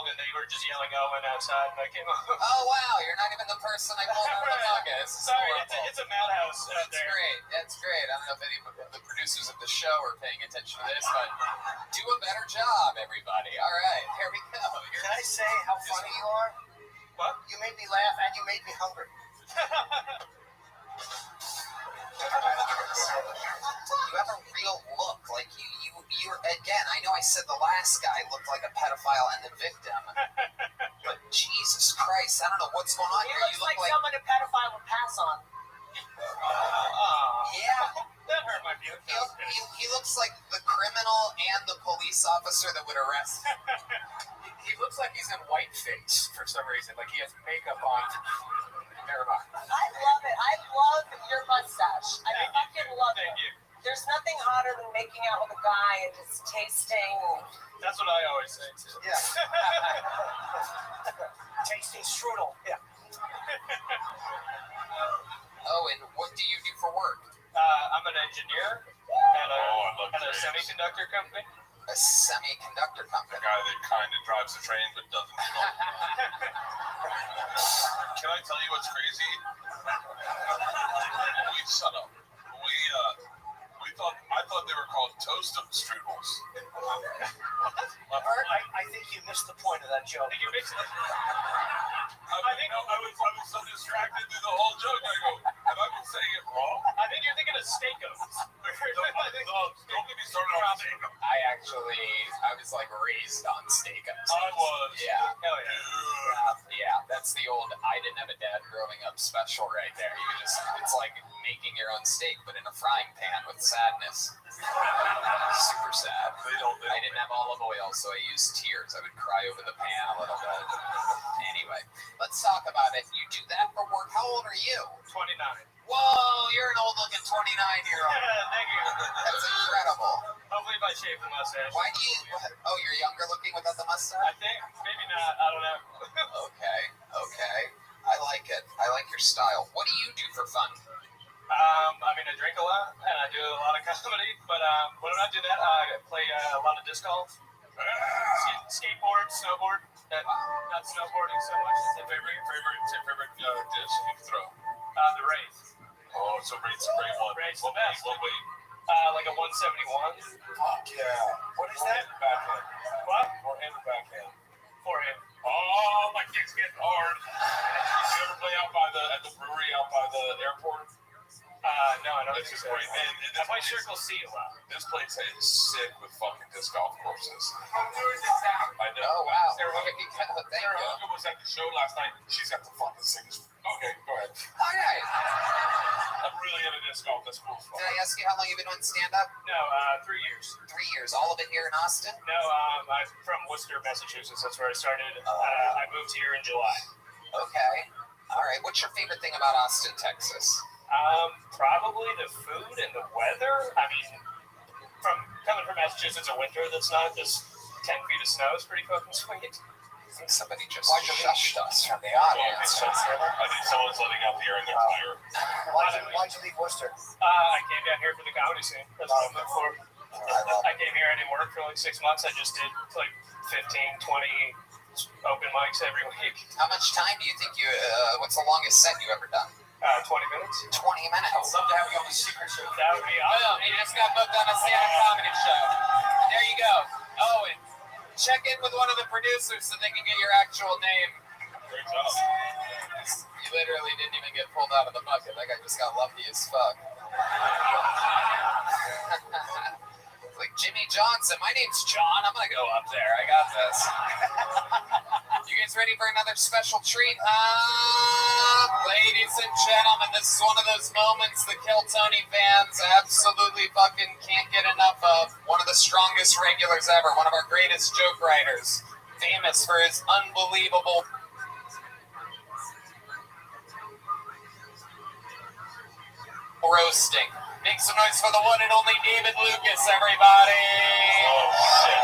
S14: and they were just yelling Owen outside, and I came over.
S5: Oh, wow, you're not even the person I pulled over the mug.
S14: Sorry, it's a madhouse out there.
S5: Great. That's great. I don't know if any of the producers of the show are paying attention to this, but do a better job, everybody. All right, here we go.
S13: Can I say how funny you are?
S14: What?
S13: You made me laugh and you made me hungry.
S5: You have a real look. Like, you're, again, I know I said the last guy looked like a pedophile and the victim, but Jesus Christ, I don't know what's going on
S4: He
S5: here.
S4: looks
S5: You look
S4: like someone a pedophile would pass on.
S5: Yeah.
S14: That hurt my feelings.
S5: He looks like the criminal and the police officer that would arrest him. He looks like he's in whiteface for some reason. Like he has makeup on. Never mind.
S4: I love it. I love your mustache. I fucking love it.
S14: Thank you.
S4: There's nothing hotter than making out with a guy and just tasting.
S14: That's what I always say, too.
S13: Yeah. Tasting strudel. Yeah.
S5: Oh, and what do you do for work?
S14: I'm an engineer at a semiconductor company.
S5: A semiconductor company.
S8: The guy that kind of drives the train but doesn't. Can I tell you what's crazy? Shut up. I thought they were called toastum strudels.
S13: I think you missed the point of that joke.
S14: Did you mix it?
S8: I was so distracted through the whole joke. I go, have I been saying it wrong?
S14: I think you're thinking of steakums.
S8: Don't get me started on steakums.
S5: I was like raised on steakums.
S8: I was.
S5: Yeah.
S14: Hell yeah.
S5: Yeah, that's the old I didn't have a dad growing up special right there. It's like making your own steak, but in a frying pan with sadness. Super sad. I didn't have olive oil, so I used tears. I would cry over the pan a little bit. Anyway, let's talk about it. You do that for work. How old are you?
S14: 29.
S5: Whoa, you're an old-looking 29-year-old.
S14: Yeah, thank you.
S5: That's incredible.
S14: Hopefully if I shave the mustache.
S5: Why do you... Oh, you're younger looking without the mustache?
S14: I think. Maybe not. I don't know.
S5: Okay. I like it. I like your style. What do you do for fun?
S14: I drink a lot, and I do a lot of comedy, but when I do that, I play a lot of disc golf, skateboard, snowboard. Not snowboarding so much. It's a
S8: Favorite disc you can throw?
S14: The Wraith.
S8: Oh, so Wraith's a great one.
S14: Wraith's the best.
S8: What weight?
S14: Like a 171.
S8: Fuck yeah. What is that? Backhand.
S14: What?
S8: Forehand or backhand?
S14: Forehand.
S8: Oh, my kick's getting hard. Did you ever play at the brewery out by the airport?
S14: No, I don't think so.
S8: Great, man.
S14: I play Circle C a lot.
S8: This place is sick with fucking disc golf courses. I know.
S5: Oh, wow.
S8: Sarah
S5: Thank you.
S8: was at the show last night. She's got the fucking sickest. Okay, go ahead.
S5: All right.
S8: I'm really into disc golf. That's cool.
S5: Did I ask you how long you've been doing stand-up?
S14: No, 3 years.
S5: 3 years. All of it here in Austin?
S14: No, I'm from Worcester, Massachusetts. That's where I started. I moved here in July.
S5: Okay. All right. What's your favorite thing about Austin, Texas?
S14: Probably the food and the weather. I mean, coming from Massachusetts in winter, that's not just 10 feet of snow is pretty fucking sweet.
S5: I think somebody just shushed us from the audience.
S8: I think someone's letting out the air in their tire.
S13: Why'd you leave Worcester?
S14: I came down here for the comedy scene. That's what I moved for. I came here, I didn't work for like 6 months. I just did like 15, 20 open mics every week.
S5: How much time do you think what's the longest set you ever done?
S14: 20 minutes.
S5: 20 minutes.
S14: I'd love to have you on the secret show. That would be awesome.
S5: He just got booked on a stand-up comedy show. There you go. Oh, and check in with one of the producers so they can get your actual name.
S8: Great job.
S5: You literally didn't even get pulled out of the bucket. That guy just got lucky as fuck. Like Jimmy Johnson. My name's John. I'm gonna go up there. I got this. You guys ready for another special treat? Ladies and gentlemen, this is one of those moments the Kill Tony fans absolutely fucking can't get enough of. One of the strongest regulars ever. One of our greatest joke writers. Famous for his unbelievable roasting. Make some noise for the one and only David Lucas, everybody.
S8: Oh, shit.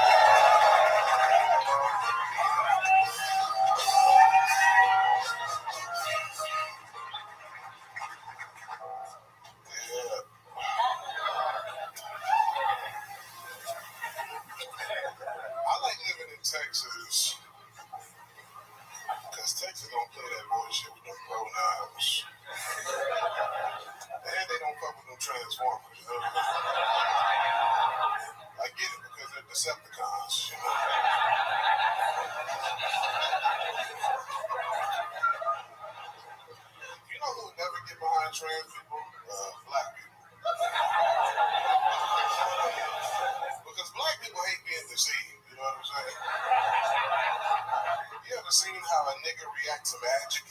S15: I like living in Texas trans people? Black people. Because black people hate being deceived, you know what I'm saying? You ever seen how a nigga reacts to magic?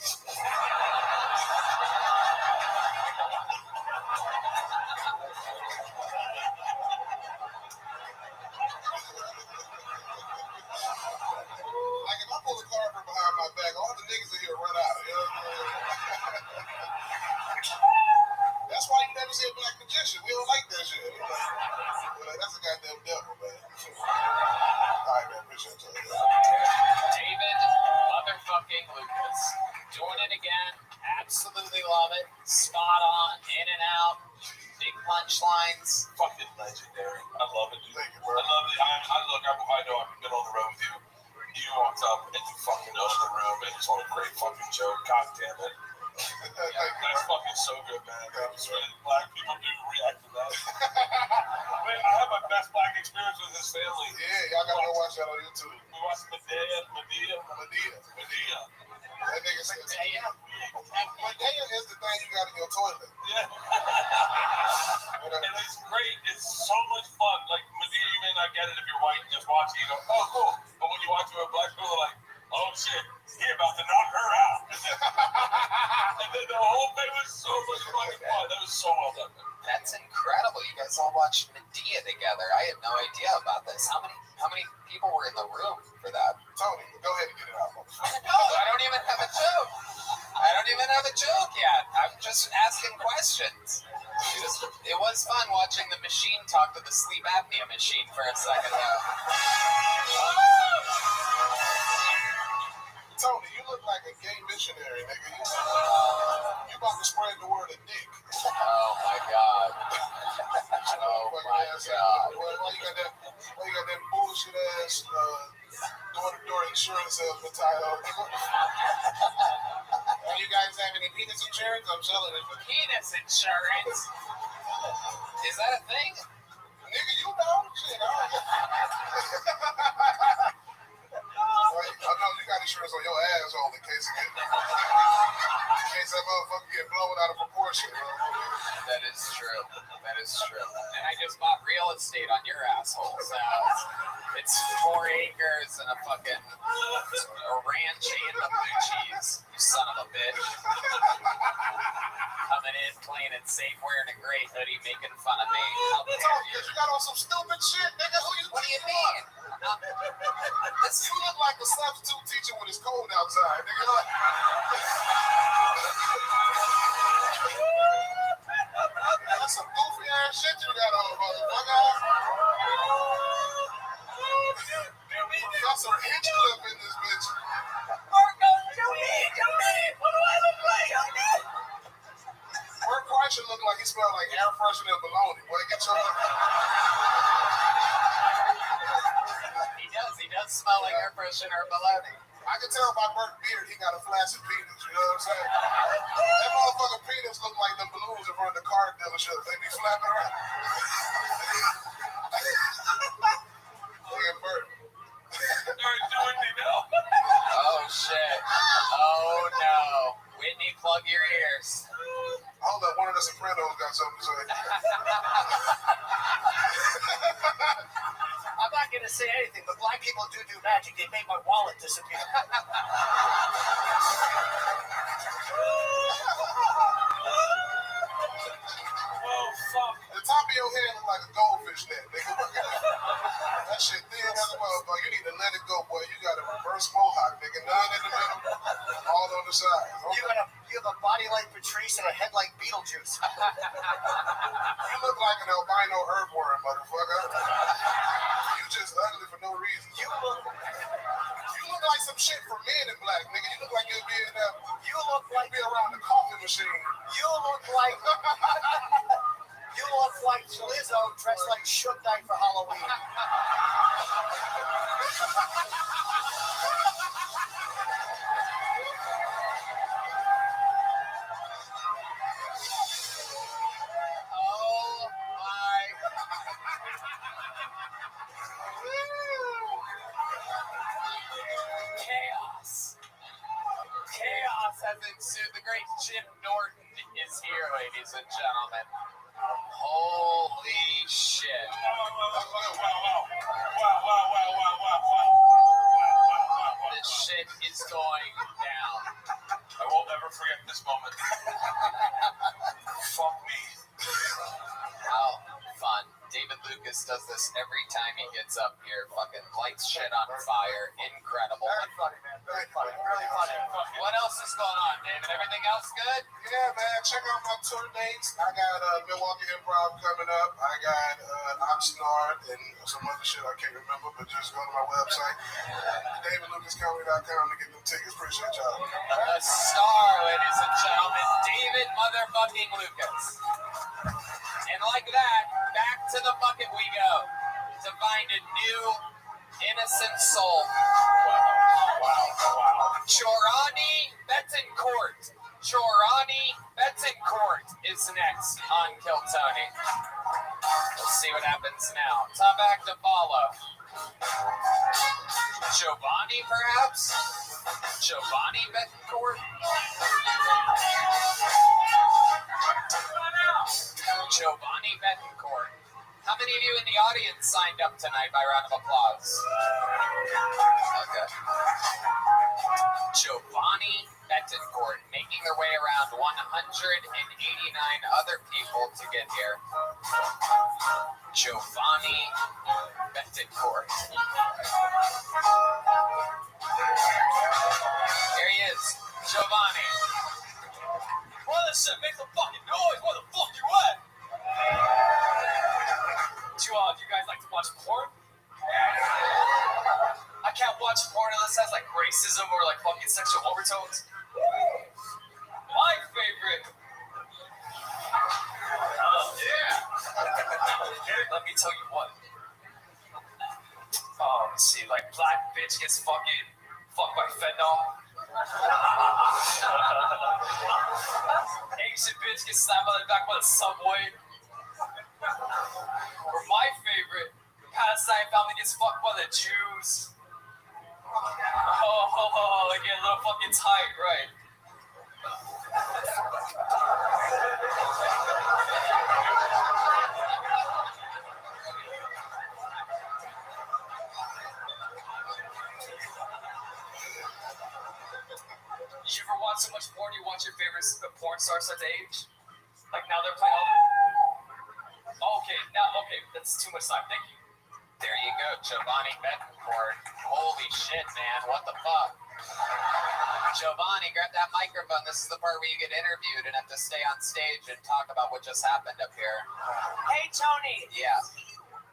S15: Like if I pull a car from behind my back, all the niggas in here run out, you know what I'm saying? That's why you never see a black magician. We don't like that shit. Like, that's a goddamn devil, man. Alright, man, appreciate you.
S2: David motherfucking Lucas. Doing it again. Absolutely love it. Spot on. In and out. Big punchlines.
S8: Fucking legendary. I love it, dude.
S15: Thank you, bro.
S8: I love it. I know I've been on the road with you. You walked up and you fucking owned the room and told a great fucking joke. God damn it. That's fucking so good, man. Black people do react to that. Man, I have my best black experience with his family.
S15: Yeah, y'all gotta go watch that on YouTube.
S8: We watched Medea.
S15: That nigga said Medea is the thing you got in your toilet.
S8: Yeah. And it's great. It's so much fun. Like, Medea, you may not get it if you're white and just watch it. You go, oh, cool. But when you watch it with black people, they're like, oh, shit, he about to knock her out. And then the whole thing was so much fucking fun. That was so well done.
S2: That's incredible. You guys all watched Medea together. I had no idea about this. How many people were in the room for that?
S15: Tony, go ahead and get it out.
S2: No, I don't even have a joke. I don't even have a joke yet. I'm just asking questions. It was fun watching the machine talk to the sleep apnea machine for a second though.
S15: Tony, you look like a gay missionary, nigga. You about to spread the word of dick.
S2: Oh my god. Oh my god.
S15: Why you got that bullshit ass door-to-door insurance salesman title? Do you guys have any penis insurance? I'm selling it.
S2: Penis insurance? Is that a thing?
S15: Nigga, you know? Shit, I know you got insurance on your asshole in case that motherfucker get blown out of proportion.
S2: That is true. That is true. And I just bought real estate on your asshole. So it's 4 acres and a fucking ranch and the blue cheese. You son of a bitch. Coming in, playing it safe, wearing a gray hoodie, making fun of me. How dare you?
S15: You got on some stupid shit, nigga.
S2: What do you mean?
S15: You look like a substitute teacher when it's cold outside, nigga. That's some goofy ass shit you got on, motherfucker. Professor Hinchcliffe in this bitch.
S2: Marco, Joey, what do I look like?
S15: Bert Kreischer look like he smelled like air freshener and bologna. Boy, get your
S2: He does smell like air freshener or bologna.
S15: I can tell by Bert's beard he got a flaccid penis, you know what I'm saying? That motherfucking penis look like the balloons in front of the car dealership. They be flapping around. Look at Bert.
S2: Oh shit. Oh no. Whitney, plug your ears.
S15: Hold up, one of the Sopranos got something to say.
S13: I'm not going to say anything, but black people do magic. They made my wallet disappear.
S15: Oh, fuck. The top of your head look like a goldfish net, nigga. That shit thin as a motherfucker. You need to let it go, boy. You got a reverse mohawk, nigga. None in the middle, all on the side. Okay.
S13: You have a body like Patrice and a head like Beetlejuice.
S15: You look like an albino herbivore, motherfucker. You just ugly for no reason. You look like some shit for Men in Black, nigga. You look like you'd be in that. You look like be around the coffee machine.
S13: You look like Lizzo dressed like Suge Knight for Halloween.
S2: Chaos has ensued. The great Jim Norton
S5: is here, ladies and gentlemen. Holy shit. This shit is going down.
S8: I won't ever forget this moment. Fuck me.
S5: How fun. David Lucas does this every time he gets up here. Fucking lights shit on fire. Incredible.
S13: Very funny, man. Very funny. Really funny.
S5: What else is going on, David? Everything else good?
S15: Yeah, man. Check out my tour dates. I got Milwaukee Improv coming up. I got Oxnard and some other shit I can't remember, but just go to my website, DavidLucasComedy.com to get them tickets. Appreciate y'all.
S5: A star, ladies and gentlemen. David motherfucking Lucas. And like that, back to the bucket we go to find a new innocent soul. Wow. Chorani Betancourt. Chorani Betancourt is next on Kill Tony. Let's see what happens now. Top act to follow. Giovanni, perhaps? Giovanni Betancourt? Giovanni Betancourt. How many of you in the audience signed up tonight by round of applause? Okay. Giovanni Betancourt making their way around 189 other people to get here. Giovanni Betancourt. Here he is, Giovanni. Well, this shit makes some fucking noise. Where the fuck you at? Do you guys like to watch porn? I can't watch porn unless it has like racism or like fucking sexual overtones. My favorite. Oh yeah. Let me tell you what. Let's see, like black bitch gets fucking fucked by fentanyl. Asian bitch gets slapped on the back by the subway. Or my favorite, Palestine family gets fucked by the Jews. They get a little fucking tight, right? You ever watch so much porn, you watch your favorite porn stars start to age? Like now they're playing all the... Okay, that's too much time, thank you. There you go, Giovanni Betancourt. Holy shit, man, what the fuck? Giovanni, grab that microphone. This is the part where you get interviewed and have to stay on stage and talk about what just happened up here.
S16: Hey, Tony.
S5: Yeah.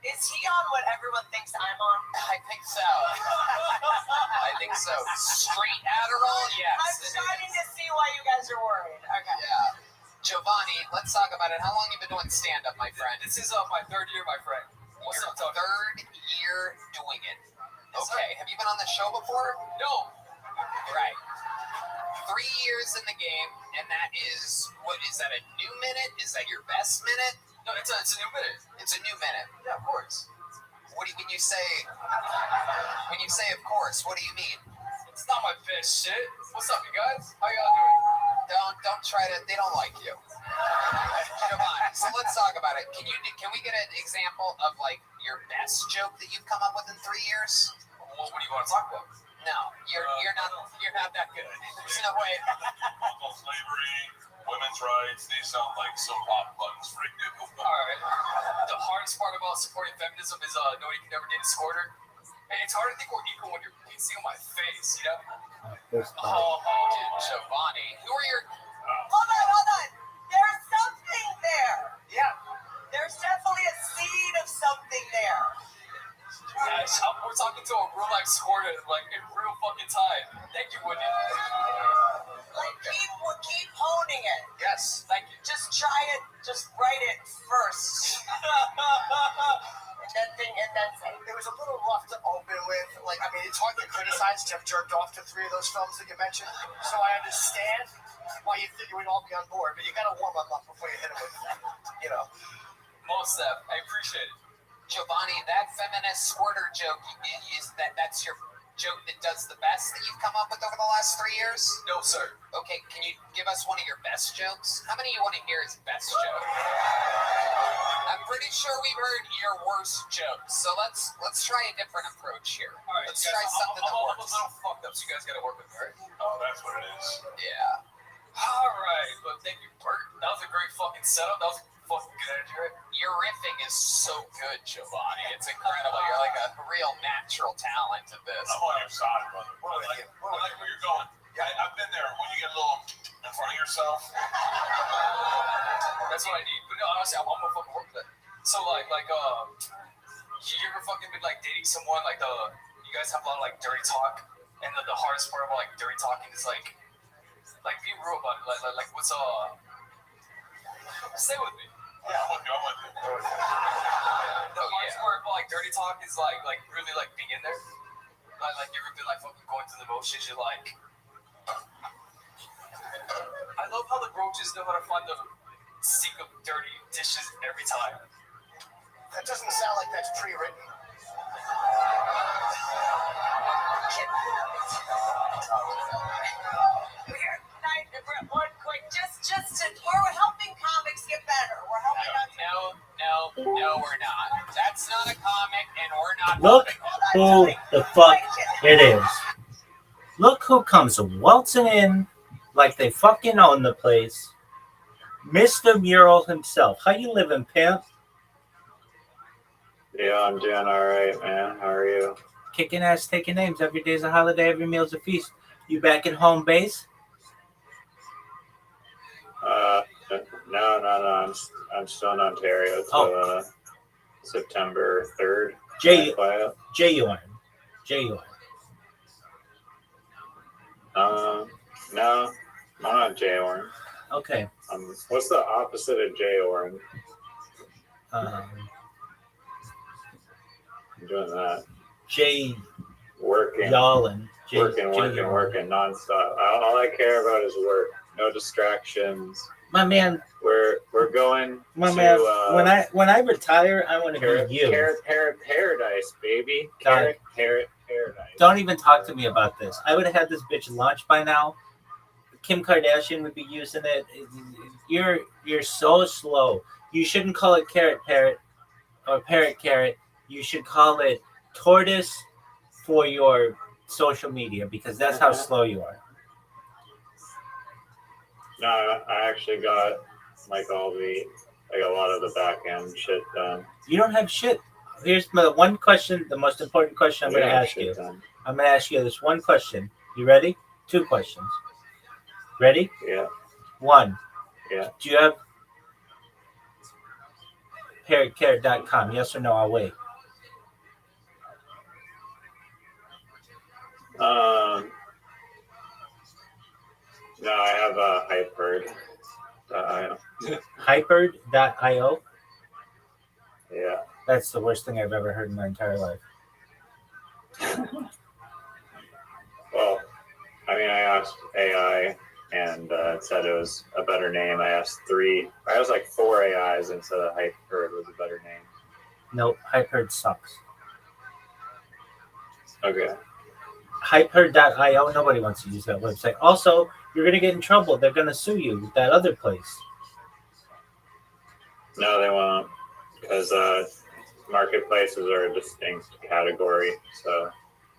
S16: Is he on what everyone thinks I'm on?
S5: I think so. I think so. Street Adderall? Yes.
S16: I'm starting to see why you guys are worried. Okay.
S5: Yeah. Giovanni, let's talk about it. How long have you been doing stand-up, my friend?
S14: This is my third year, my friend. What's up, Tony?
S5: Third year doing it. Okay. Have you been on the show before?
S14: No.
S5: Right. 3 years in the game, and that is, what is that, a new minute? Is that your best minute?
S14: No, it's a new minute.
S5: It's a new minute.
S14: Yeah, of course.
S5: When you say of course, what do you mean?
S14: It's not my best shit. What's up, you guys? How y'all doing?
S5: Don't try to, they don't like you. Come on, so let's talk about it. Can we get an example of like your best joke that you've come up with in 3 years?
S14: Well, what do you want to talk about?
S5: No, you're not that good. There's no way.
S8: Political slavery, women's rights, these sound like some pop buttons for a Google.
S14: Alright. The hardest part about supporting feminism is nobody can ever date a squirter. And it's hard to think we're equal when you're seeing my face, you know?
S5: Dude, Giovanni. Who are your...
S16: Hold on. There's something there.
S14: Yeah.
S16: There's definitely a seed of something there.
S14: Yeah, we're talking to a real life squirter, like in real fucking time. Thank you, Whitney.
S16: Like, keep honing it.
S14: Yes, thank you.
S16: Just try it. Just write it first. and then say.
S13: It was a little rough to open with. Like, I mean, it's hard to criticize to have jerked off to 3 of those films that you mentioned. So I understand why you think you would all be on board, but you got to warm them up before you hit it with,
S14: Most of that. I appreciate it.
S5: Giovanni, that feminist squirter joke, that's your
S2: joke that does the best that you've come up with over the last 3 years?
S5: No, sir.
S2: Okay, can you give us one of your best jokes? How many you want to hear as best joke? I'm pretty sure we've heard your worst jokes, so let's try a different approach here.
S5: All right,
S2: Let's
S5: guys,
S2: try something that
S5: I'm a
S2: works.
S5: little fucked up, so you guys got to work with me, right?
S8: Oh, that's what it is.
S2: Yeah.
S5: All right, but thank you, Bert. That was a great fucking setup. That was a fucking good energy, right?
S2: Your riffing is so good, Giovanni. It's incredible. You're like a real natural talent at this.
S8: I'm on your side, brother. I like where you're going. Yeah, I've been there. When you get a little in front of yourself.
S5: That's what I need. But no, honestly, I'm gonna fucking work with it. So you ever fucking been like dating someone like you guys have a lot of like dirty talk, and the hardest part about like dirty talking is like be real about it. Like what's stay with me.
S8: Yeah, I'm with you.
S5: The hardest part about like dirty talk is like really like being in there. Like you ever been like fucking going through the motions? You're like, I love how the roaches know how to find the sink of dirty dishes every time.
S13: That doesn't sound like that's pre-written.
S16: One quick, we're helping comics get better. We're helping us.
S2: No, we're not. That's not a comic, and we're not.
S1: Look who the fuck it is. Look who comes waltzing in like they fucking own the place. Mr. Mural himself. How you living, pimp?
S11: Yeah, I'm doing all right, man. How are you?
S1: Kicking ass, taking names. Every day's a holiday, every meal's a feast. You back in home base?
S11: No. I'm still in Ontario till September 3rd.
S1: J.U.R.
S11: No, I'm not J-Orin.
S1: Okay.
S11: What's the opposite of J-Orin?
S1: I'm
S11: doing that.
S1: Working
S11: nonstop. All I care about is work. No distractions.
S1: My man.
S11: We're going.
S1: Man. When I retire, I want to be you.
S11: Carrot paradise, baby. Carrot paradise.
S1: Don't even talk to me about this. I would have had this bitch launched by now. Kim Kardashian would be using it. You're so slow. You shouldn't call it carrot parrot or parrot carrot. You should call it tortoise for your social media because that's how slow you are.
S11: No, I actually got a lot of the back end shit done.
S1: You don't have shit. Here's the one question, the most important question I'm going to ask you. I'm going to ask you this one question. You ready? 2 questions. Ready?
S11: Yeah.
S1: 1.
S11: Yeah.
S1: Do you have parrotcarrot.com? Yes or no? I'll wait.
S11: No, I have Hyperd.io.
S1: Hyperd.io?
S11: Yeah.
S1: That's the worst thing I've ever heard in my entire life.
S11: Well, I asked AI and it said it was a better name. I asked 4 AIs and said Hyperd was a better name.
S1: Nope, Hyperd sucks.
S11: Okay.
S1: Hyperd.io, nobody wants to use that website. Also, you're going to get in trouble. They're going to sue you, that other place.
S11: No, they won't. Because marketplaces are a distinct category. So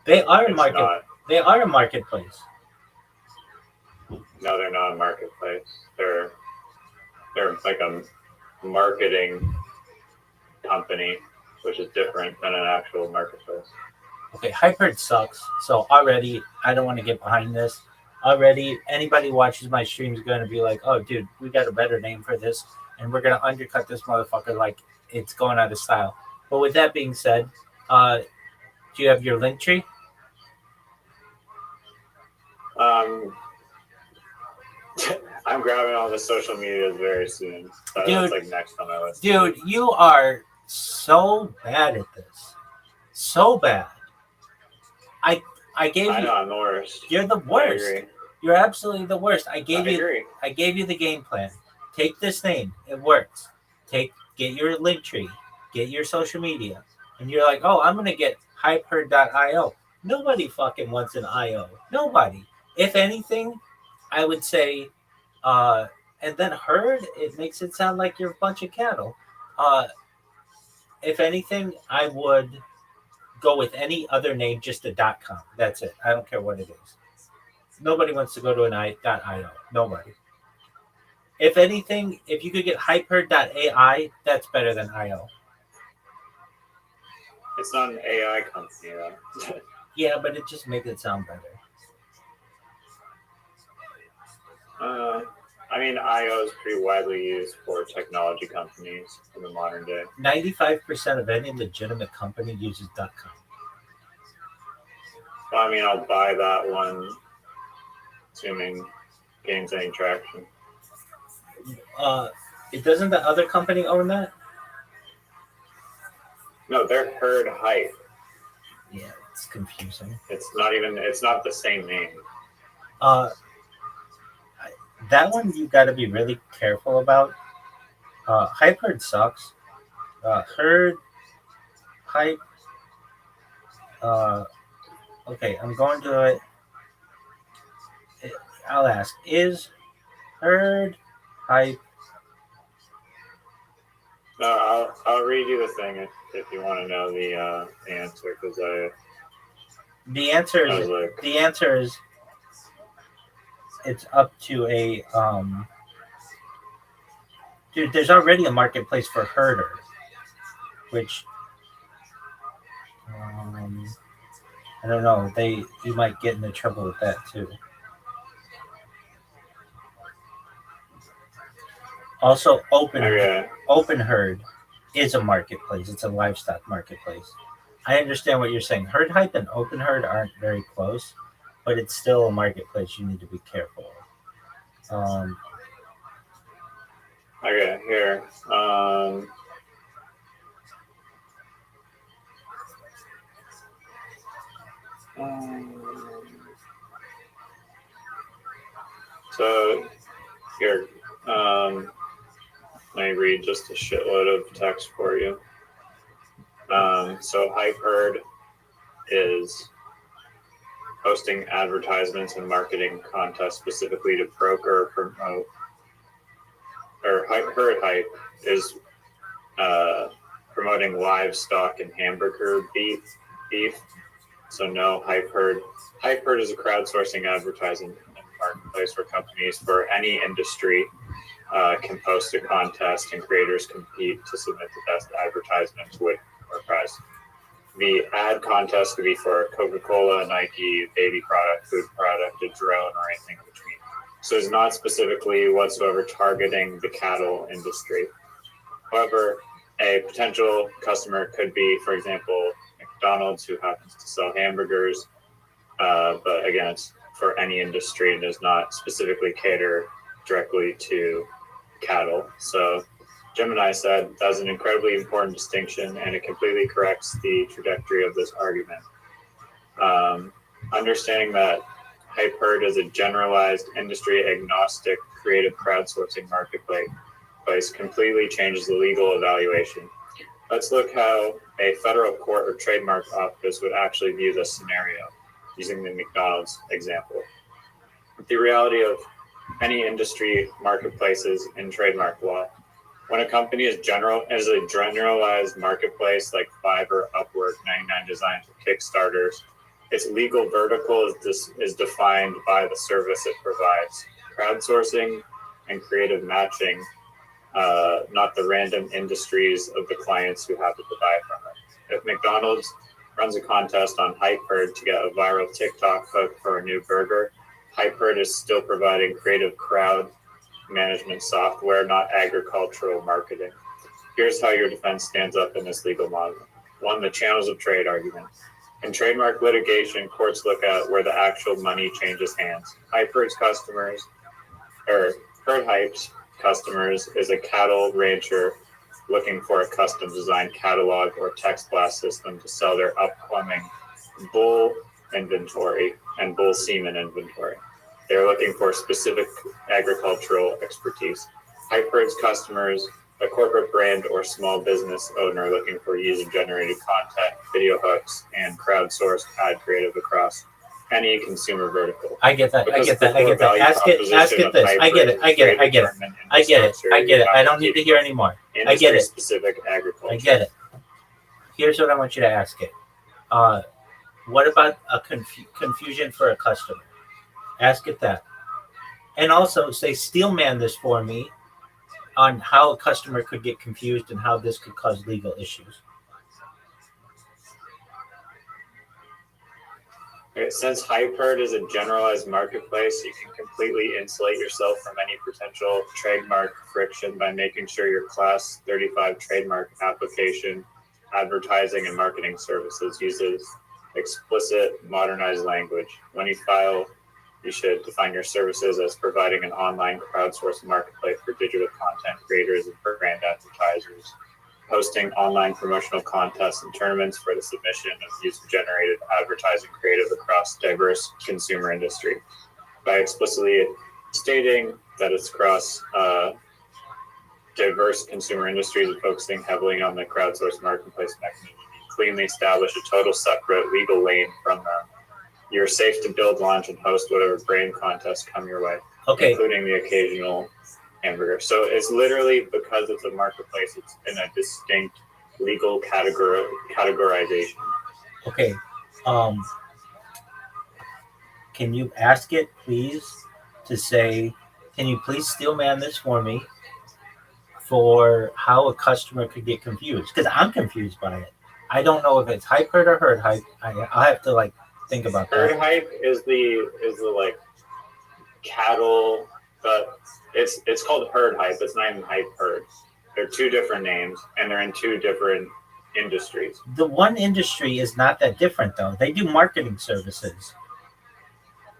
S1: they are a marketplace.
S11: No, they're not a marketplace. They're like a marketing company, which is different than an actual marketplace.
S1: Okay, Hyperd sucks. So already, I don't want to get behind this. Already, anybody who watches my stream is going to be like, oh, dude, we got a better name for this. And we're going to undercut this motherfucker like it's going out of style. But with that being said, do you have your link tree?
S11: I'm grabbing all the social medias very soon. So
S1: Dude,
S11: that's like next on my list.
S1: Dude, you are so bad at this. So bad. I gave you.
S11: I know I'm the worst.
S1: You're the worst.
S11: I agree.
S1: You're absolutely the worst. I gave
S11: agree.
S1: you the game plan. Take this name. It works. Get your link tree. Get your social media. And you're like, oh, I'm gonna get Hyperd.io. Nobody fucking wants an IO. Nobody. If anything, I would say, and then herd, it makes it sound like you're a bunch of cattle. If anything, I would go with any other name, just a .com. That's it. I don't care what it is. Nobody wants to go to an .io. Nobody. If anything, if you could get hyper.ai, that's better than IO.
S17: It's not an AI company, though.
S1: Yeah, but it just makes it sound better.
S17: I mean, IO is pretty widely used for technology companies in the modern day.
S1: 95% of any legitimate company uses .com.
S17: Well, I mean, I'll buy that one, assuming it gains any traction.
S1: Doesn't the other company own that?
S17: No, they're Herd Hype.
S1: Yeah, it's confusing.
S17: It's not the same name.
S1: That one you got to be really careful about. Hype Herd sucks. Herd Hype. Okay, I'm going to it. I'll ask: is Herd Hype?
S17: No, I'll read you the thing if you want to know the answer, because
S1: the answer is it's up to a dude. There's already a marketplace for herder, which I don't know. You might get into trouble with that too. Also, Open Herd is a marketplace. It's a livestock marketplace. I understand what you're saying. Herd Hype and Open Herd aren't very close, but it's still a marketplace you need to be careful of.
S17: Okay, here. So here, let me read just a shitload of text for you. So Hype Herd is hosting advertisements and marketing contests specifically to broker or promote. Or Herd Hype is promoting livestock and hamburger beef. So no Hype Herd. Hype Herd is a crowdsourcing advertising marketplace where companies for any industry can post a contest and creators compete to submit the best advertisement to win or prize. The ad contest could be for Coca-Cola, Nike, baby product, food product, a drone, or anything in between. So it's not specifically whatsoever targeting the cattle industry. However, a potential customer could be, for example, McDonald's, who happens to sell hamburgers. But again, it's for any industry and does not specifically cater directly to cattle. So Gemini said that's an incredibly important distinction, and it completely corrects the trajectory of this argument. Understanding that Hype Herd is a generalized, industry-agnostic, creative crowdsourcing marketplace completely changes the legal evaluation. Let's look how a federal court or trademark office would actually view this scenario, using the McDonald's example. The reality of any industry marketplaces in trademark law. When a company is a generalized marketplace like Fiverr, Upwork, 99 Designs, or Kickstarters, its legal vertical is defined by the service it provides. Crowdsourcing and creative matching, not the random industries of the clients who happen to buy from it. If McDonald's runs a contest on Hype Herd to get a viral TikTok hook for a new burger, Hype Herd is still providing creative crowd management software, not agricultural marketing. Here's how your defense stands up in this legal model. 1, the channels of trade argument. In trademark litigation, courts look at where the actual money changes hands. Hype Herd's customers, or Herd Hype's customers, is a cattle rancher looking for a custom designed catalog or text blast system to sell their upcoming bull inventory and bull semen inventory. They're looking for specific agricultural expertise. Hype Herd's customers a corporate brand or small business owner looking for user-generated content, video hooks, and crowdsourced ad creative across any consumer vertical.
S1: I get that.
S17: Because
S1: I get
S17: the
S1: that. I
S17: core
S1: get that.
S17: value
S1: Ask it
S17: proposition
S1: this.
S17: of
S1: I get it.
S17: Hyper
S1: I get it. I get it.
S17: predetermined
S1: I get it.
S17: infrastructure,
S1: I get it.
S17: you
S1: I
S17: have
S1: don't need to hear anymore. I get it.
S17: Industry-specific agriculture.
S1: I get it. Here's what I want you to ask it. What about a confusion for a customer? Ask it that. And also say, steel man this for me on how a customer could get confused and how this could cause legal issues.
S17: Okay, since Hyperd is a generalized marketplace, you can completely insulate yourself from any potential trademark friction by making sure your Class 35 trademark application, advertising, and marketing services uses explicit, modernized language. When you file, you should define your services as providing an online crowdsourced marketplace for digital content creators and for brand advertisers, hosting online promotional contests and tournaments for the submission of user-generated advertising creative across diverse consumer industry. By explicitly stating that it's across diverse consumer industries and focusing heavily on the crowdsourced marketplace mechanism, you cleanly establish a total separate legal lane from them. You're safe to build, launch, and host whatever brand contests come your way, including the occasional hamburger. So it's literally, because it's a marketplace, it's in a distinct legal categorization.
S1: Okay. Can you ask it, please, to say, can you please steel man this for me for how a customer could get confused? Because I'm confused by it. I don't know if it's Hyperd or herd hype. I have to think about that.
S17: Herd hype is the like cattle, but it's called herd hype. It's not even hype herd. They're two different names, and they're in two different industries.
S1: The one industry is not that different, though. They do marketing services.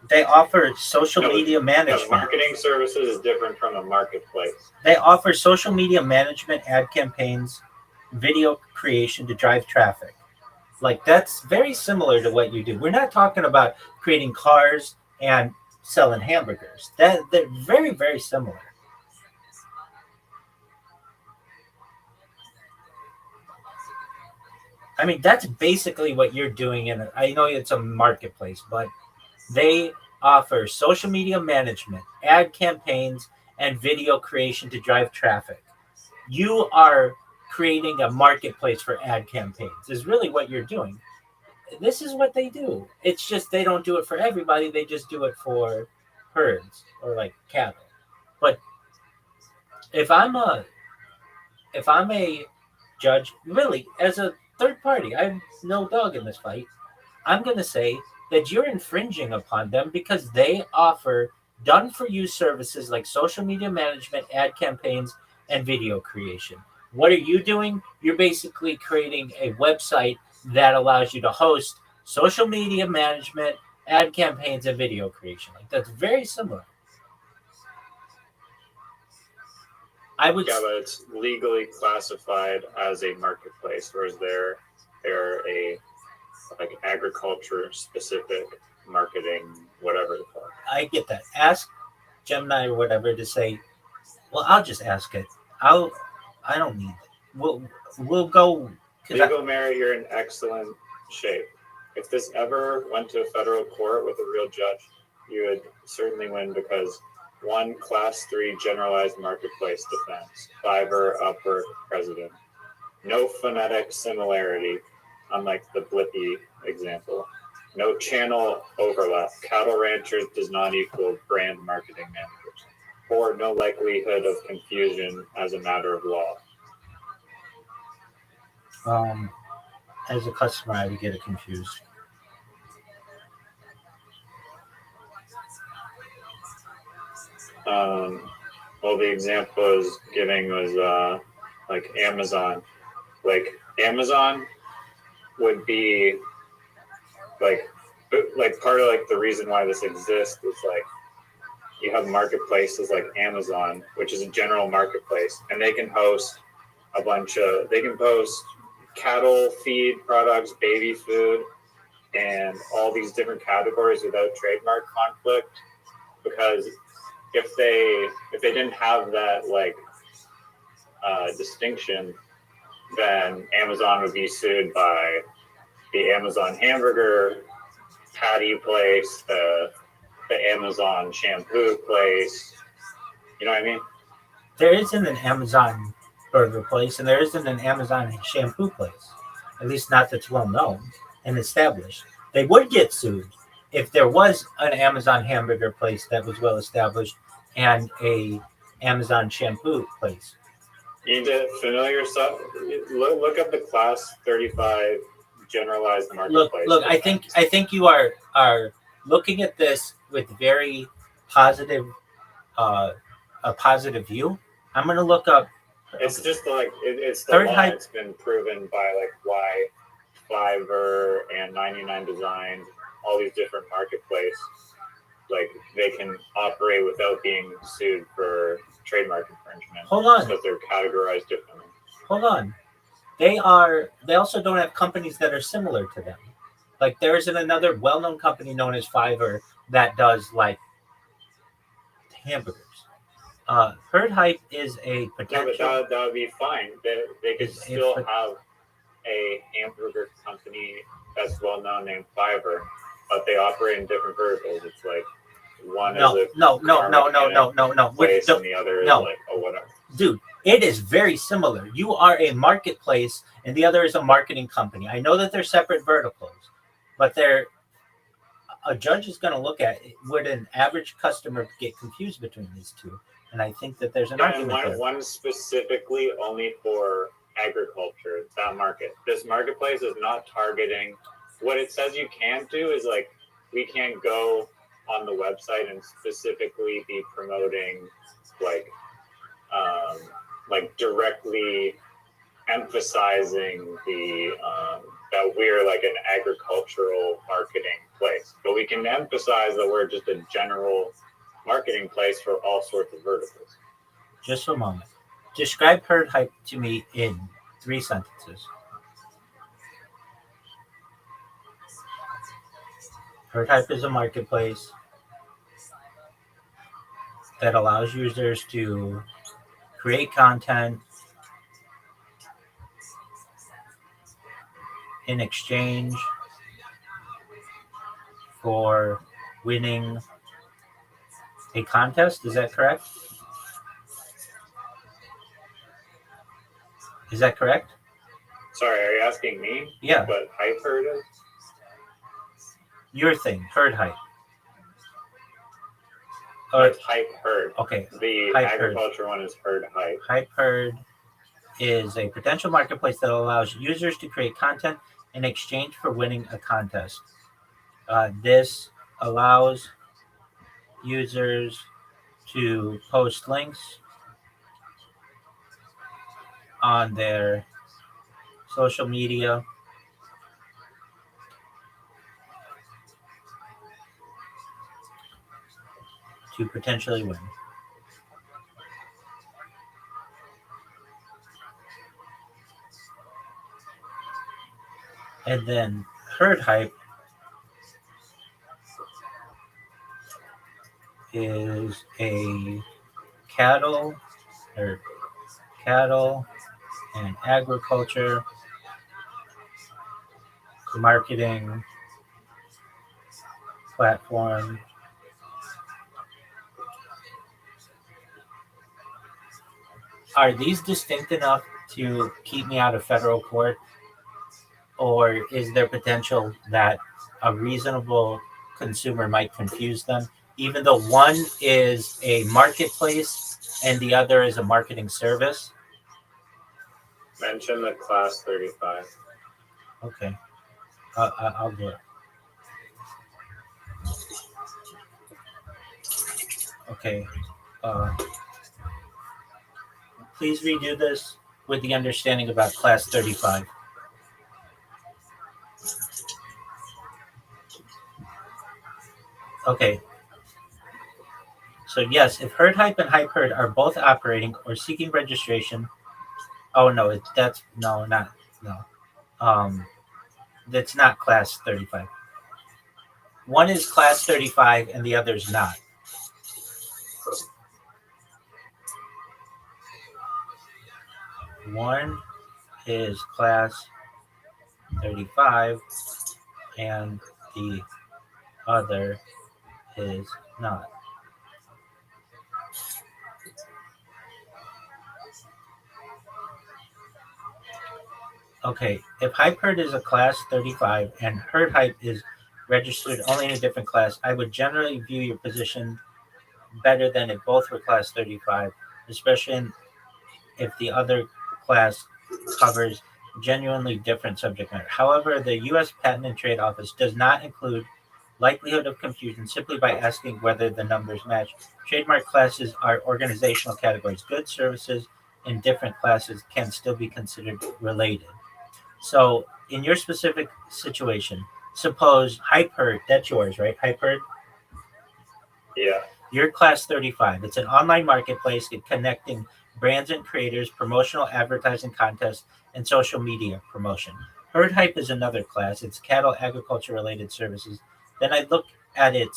S1: They offer social media management.
S17: No, marketing services is different from a marketplace.
S1: They offer social media management, ad campaigns, video creation to drive traffic. That's very similar to what you do. We're not talking about creating cars and selling hamburgers. They're very, very similar. I mean, that's basically what you're doing. And I know it's a marketplace, but they offer social media management, ad campaigns, and video creation to drive traffic. You are creating a marketplace for ad campaigns is really what you're doing. This is what they do. It's just they don't do it for everybody. They just do it for herds or cattle. But if I'm a judge, really, as a third party, I have no dog in this fight. I'm going to say that you're infringing upon them because they offer done-for-you services like social media management, ad campaigns, and video creation. What are you doing? You're basically creating a website that allows you to host social media management, ad campaigns, and video creation. That's very similar.
S17: Yeah, but it's legally classified as a marketplace, whereas they're a agriculture specific marketing, whatever the fuck.
S1: I get that. Ask Gemini or whatever to say, well, I'll just ask it. I don't need it. We'll go.
S17: Legal Mary, you're in excellent shape. If this ever went to a federal court with a real judge, you would certainly win because 1, Class 3 generalized marketplace defense, Fiverr, Upwork, President. No phonetic similarity, unlike the Blippi example. No channel overlap. Cattle ranchers does not equal brand marketing managers. Or no likelihood of confusion as a matter of law.
S1: As a customer, I would get it confused.
S17: Well, the example I was giving was Amazon. Amazon would be like part of the reason why this exists is you have marketplaces like Amazon, which is a general marketplace, and they can host they can post cattle feed products, baby food, and all these different categories without trademark conflict. Because if they didn't have that distinction, then Amazon would be sued by the Amazon hamburger patty place, the Amazon shampoo place. You know what I mean?
S1: There isn't an Amazon burger place, and there isn't an Amazon shampoo place. At least not that's well known and established. They would get sued if there was an Amazon hamburger place that was well established and a Amazon shampoo place.
S17: You need to familiar yourself. Look up the Class 35 generalized marketplace.
S1: Look. I think you are looking at this with very positive, a positive view. I'm gonna look up.
S17: It's just like it's the
S1: Third
S17: law.
S1: Hype.
S17: It's been proven by like why Fiverr and 99 Design, all these different marketplaces, like they can operate without being sued for trademark infringement.
S1: Hold on.
S17: Because they're categorized differently.
S1: Hold on. They also don't have companies that are similar to them. Like there isn't another well-known company known as Fiverr that does like hamburgers. Herd Hype is a potential.
S17: Yeah, but that would be fine. They could still have a hamburger company that's well known named Fiverr, but they operate in different verticals. It's like one is a
S1: no.
S17: place and the other is like whatever.
S1: Dude, it is very similar. You are a marketplace and the other is a marketing company. I know that they're separate verticals, but a judge is going to look at it. Would an average customer get confused between these two? And I think that there's an argument there.
S17: One specifically only for agriculture, that market. This marketplace is not targeting. What it says you can't do is like we can't go on the website and specifically be promoting like directly emphasizing the that we're like an agricultural marketing place, but we can emphasize that we're just a general marketing place for all sorts of verticals.
S1: Just a moment. Describe Herd Hype to me in 3 sentences. Herd Hype is a marketplace that allows users to create content in exchange for winning a contest. Is that correct? Is that correct?
S17: Sorry, are you asking me?
S1: Yeah.
S17: What Hype Herd is?
S1: Your thing, Herd Hype.
S17: It's Hype Herd.
S1: Okay.
S17: The
S1: Hype
S17: agriculture one is Herd Hype.
S1: Hype Herd is a potential marketplace that allows users to create content in exchange for winning a contest. This allows users to post links on their social media to potentially win. And then Herd Hype is a cattle and agriculture marketing platform Are these distinct enough to keep me out of federal court? Or is there potential that a reasonable consumer might confuse them, even though one is a marketplace and the other is a marketing service?
S17: Mention the class 35.
S1: Okay. I'll do it. Okay. Please redo this with the understanding about class 35. Okay. So yes, if Herd Hype and Hype Herd are both operating or seeking registration, that's not class 35. One is class 35 and the other's not. one is class 35 and the other is not. Okay, if hype herd is a class 35 and herd hype is registered only in a different class, I would generally view your position better than if both were class 35, especially if the other class covers genuinely different subject matter. However, the U.S. Patent and Trade Office does not include likelihood of confusion simply by asking whether the numbers match. Trademark classes are organizational categories. Goods, services in different classes can still be considered related. So, in your specific situation, suppose hype herd, that's yours, right? Hype herd?
S17: Yeah.
S1: You're class 35. It's an online marketplace connecting brands and creators, promotional advertising contests, and social media promotion. Herd hype is another class. It's cattle agriculture related services. Then I look at it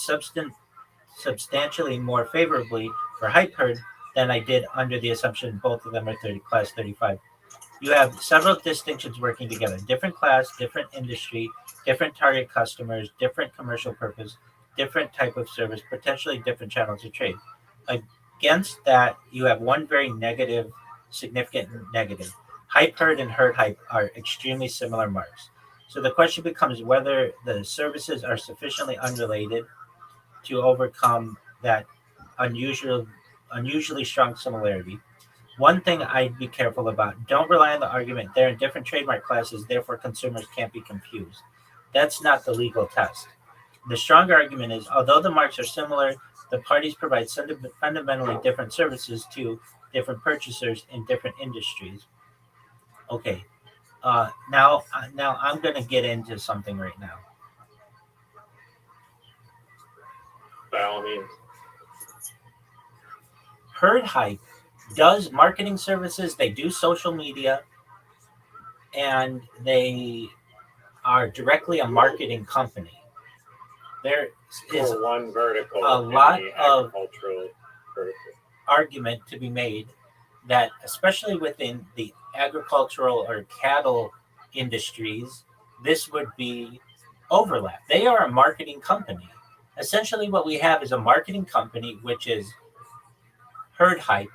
S1: substantially more favorably for hype herd than I did under the assumption both of them are class 35. You have several distinctions working together: different class, different industry, different target customers, different commercial purpose, different type of service, potentially different channels of trade. Against that, you have one very negative, significant negative. Hype herd and herd hype are extremely similar marks. So the question becomes whether the services are sufficiently unrelated to overcome that unusually strong similarity. One thing I'd be careful about: don't rely on the argument they're in different trademark classes, therefore consumers can't be confused. That's not the legal test. The stronger argument is, although the marks are similar, the parties provide fundamentally different services to different purchasers in different industries. Okay, now I'm going to get into something right now.
S17: By all means.
S1: Herd hype does marketing services, they do social media, and they are directly a marketing company. There is
S17: For one vertical
S1: a
S17: in
S1: lot
S17: the
S1: of
S17: agricultural vertical.
S1: argument to be made that, especially within the agricultural or cattle industries, this would be overlap. They are a marketing company. Essentially, what we have is a marketing company, which is herd hype,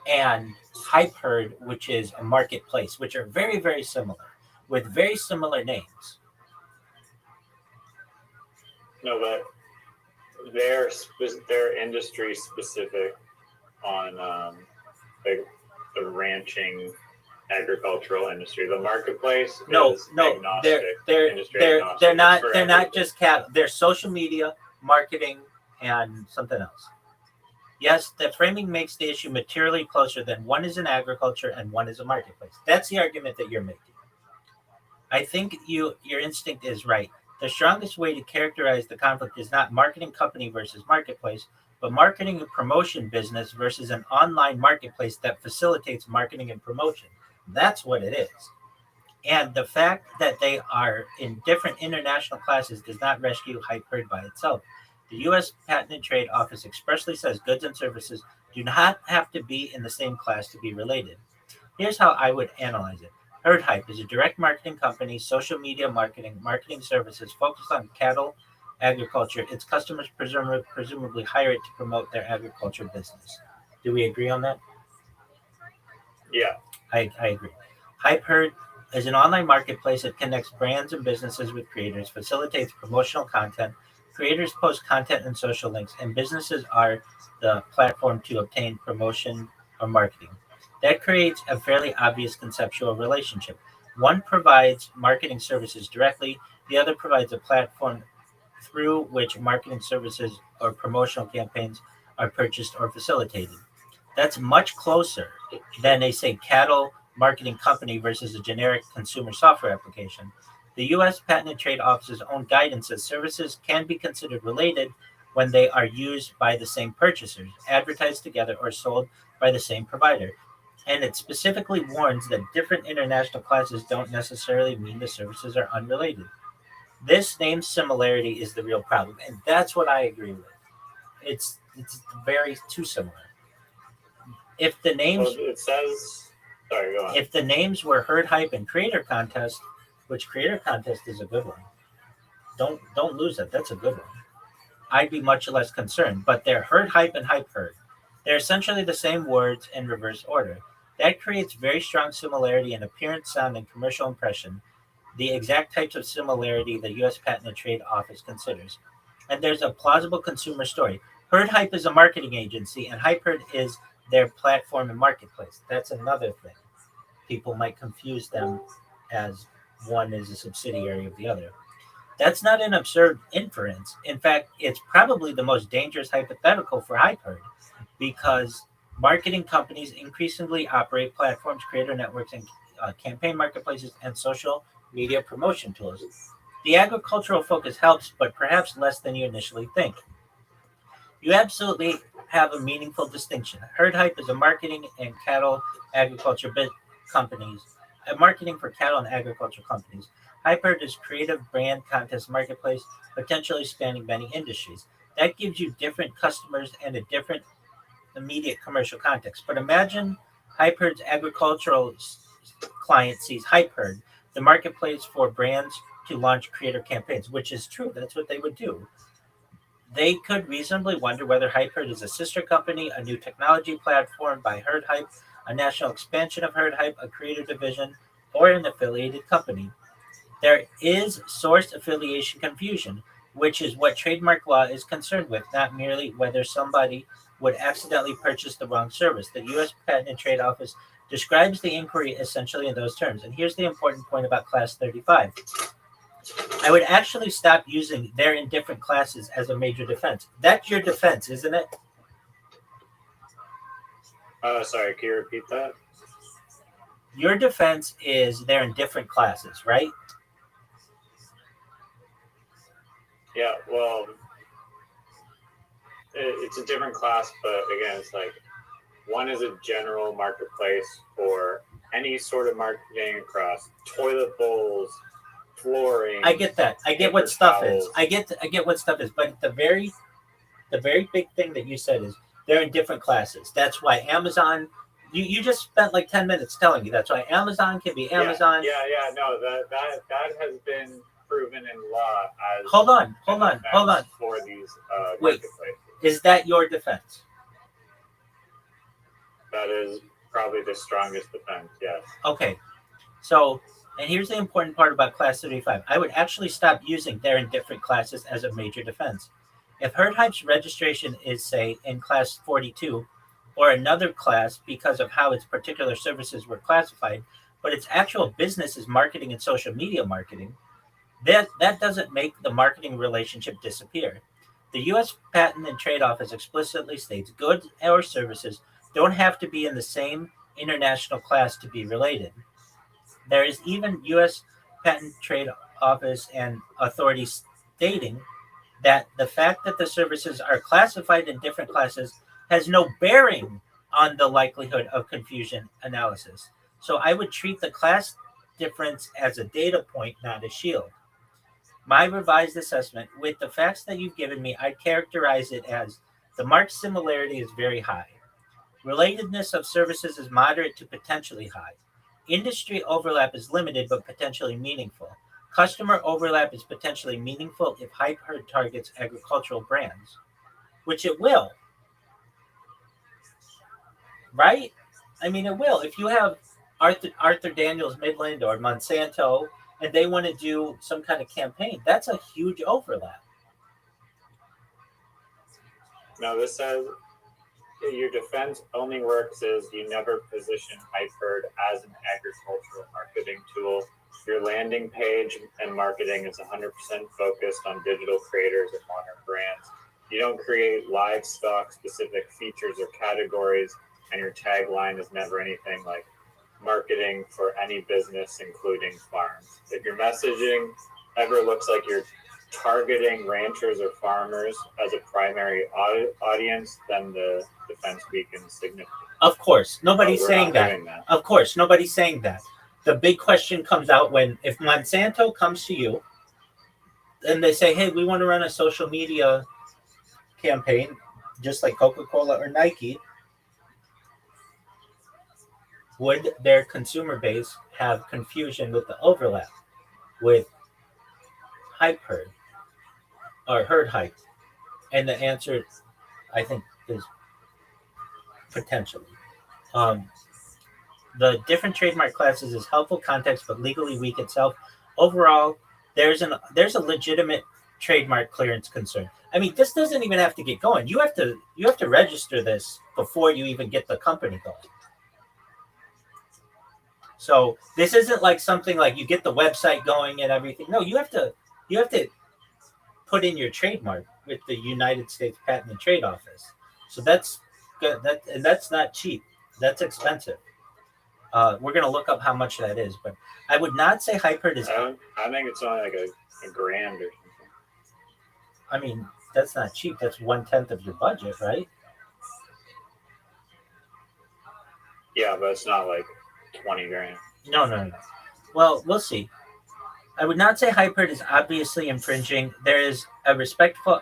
S1: and hype herd, which is a marketplace, which are very, very similar, with very similar names.
S17: No, but they're industry specific on the ranching agricultural industry. The marketplace is agnostic.
S1: They're not just cattle. They're social media, marketing, and something else. Yes, the framing makes the issue materially closer than one is in agriculture and one is a marketplace. That's the argument that you're making. I think your instinct is right. The strongest way to characterize the conflict is not marketing company versus marketplace, but marketing and promotion business versus an online marketplace that facilitates marketing and promotion. That's what it is. And the fact that they are in different international classes does not rescue hype herd by itself. The U.S. Patent and Trade Office expressly says goods and services do not have to be in the same class to be related. Here's how I would analyze it. Herd hype is a direct marketing company, social media marketing services focused on cattle agriculture. Its customers presumably hire it to promote their agriculture business. Do we agree on that?
S17: Yeah.
S1: I agree. Hype herd is an online marketplace that connects brands and businesses with creators, facilitates promotional content. Creators post content and social links, and businesses are the platform to obtain promotion or marketing. That creates a fairly obvious conceptual relationship. One provides marketing services directly, the other provides a platform through which marketing services or promotional campaigns are purchased or facilitated. That's much closer than a, say, cattle marketing company versus a generic consumer software application. The U.S. Patent and Trade Office's own guidance says services can be considered related when they are used by the same purchasers, advertised together, or sold by the same provider. And it specifically warns that different international classes don't necessarily mean the services are unrelated. This name similarity is the real problem, and that's what I agree with. It's very too similar. If the names,
S17: it says Sorry, go on.
S1: If the names were Herd Hype and Creator Contest, which Creator Contest is a good one, don't lose it. That's a good one. I'd be much less concerned. But they're Herd Hype and Hype Herd. They're essentially the same words in reverse order. That creates very strong similarity in appearance, sound, and commercial impression, the exact types of similarity the U.S. Patent and Trade Office considers. And there's a plausible consumer story. Herd Hype is a marketing agency, and Hype Herd is their platform and marketplace. That's another thing. People might confuse them as one is a subsidiary of the other. That's not an absurd inference. In fact, it's probably the most dangerous hypothetical for Hype Herd because marketing companies increasingly operate platforms, creator networks, and campaign marketplaces and social media promotion tools. The agricultural focus helps, but perhaps less than you initially think. You absolutely have a meaningful distinction. Herd Hype is a marketing and cattle agriculture companies, marketing for cattle and agriculture companies. Hype Herd is creative brand contest marketplace, potentially spanning many industries. That gives you different customers and a different immediate commercial context. But imagine Hype Herd's agricultural client sees Hype Herd, the marketplace for brands to launch creator campaigns, which is true. That's what they would do. They could reasonably wonder whether Hype Herd is a sister company, a new technology platform by Herd Hype, a national expansion of Herd Hype, a creator division, or an affiliated company. There is source affiliation confusion, which is what trademark law is concerned with, not merely whether somebody would accidentally purchase the wrong service. The U.S. Patent and Trade Office describes the inquiry essentially in those terms. And here's the important point about Class 35. I would actually stop using they're in different classes as a major defense. That's your defense, isn't it?
S17: Sorry, can you repeat that?
S1: Your defense is they're in different classes, right?
S17: Yeah, well, it's a different class, but again, it's like one is a general marketplace for any sort of marketing across toilet bowls, flooring.
S1: I get that. I get what stuff is. I get what stuff is. But the very big thing that you said is they're in different classes. That's why Amazon. You just spent like 10 minutes telling me that's why Amazon can be Amazon.
S17: Yeah. No, that has been proven in law as.
S1: Hold on.
S17: For these
S1: Wait,
S17: marketplaces.
S1: Is that your defense?
S17: That is probably the strongest defense. Yes.
S1: Okay. So, and here's the important part about Class 35. I would actually stop using they're in different classes as a major defense. If Herd Hype's registration is, say, in Class 42 or another class because of how its particular services were classified, but its actual business is marketing and social media marketing, that doesn't make the marketing relationship disappear. The U.S. Patent and Trade Office explicitly states goods or services don't have to be in the same international class to be related. There is even U.S. Patent Trade Office and authorities stating that the fact that the services are classified in different classes has no bearing on the likelihood of confusion analysis. So I would treat the class difference as a data point, not a shield. My revised assessment, with the facts that you've given me, I'd characterize it as the marked similarity is very high. Relatedness of services is moderate to potentially high. Industry overlap is limited but potentially meaningful. Customer overlap is potentially meaningful if Hype Herd targets agricultural brands, which it will. Right? I mean, it will. If you have Arthur Daniels Midland or Monsanto and they want to do some kind of campaign, that's a huge overlap.
S17: No, this says your defense only works is you never position Hype Herd as an agricultural marketing tool. Your landing page and marketing is 100% focused on digital creators and modern brands. You don't create livestock specific features or categories, and your tagline is never anything like marketing for any business, including farms. If your messaging ever looks like you're targeting ranchers or farmers as a primary audience, then the defense weakens significantly.
S1: Of course, nobody's saying that. Of course, nobody's saying that. The big question comes out when if Monsanto comes to you and they say, hey, we want to run a social media campaign, just like Coca-Cola or Nike. would their consumer base have confusion with the overlap with hype herd or herd hype? And the answer, I think, is potentially. Um, the different trademark classes is helpful context, but legally weak itself. Overall, there's a legitimate trademark clearance concern. I mean, this doesn't even have to get going. You have to register this before you even get the company going. So this isn't like something like you get the website going and everything. No, you have to put in your trademark with the United States Patent and Trade Office. So that's good. That's not cheap. That's expensive. We're gonna look up how much that is, but I would not say Hyperd is.
S17: I think it's only like a grand or something.
S1: I mean, that's not cheap. That's 1/10 of your budget, right?
S17: Yeah, but it's not like 20 grand.
S1: No. Well, we'll see. I would not say Hyperd is obviously infringing. There is a respectful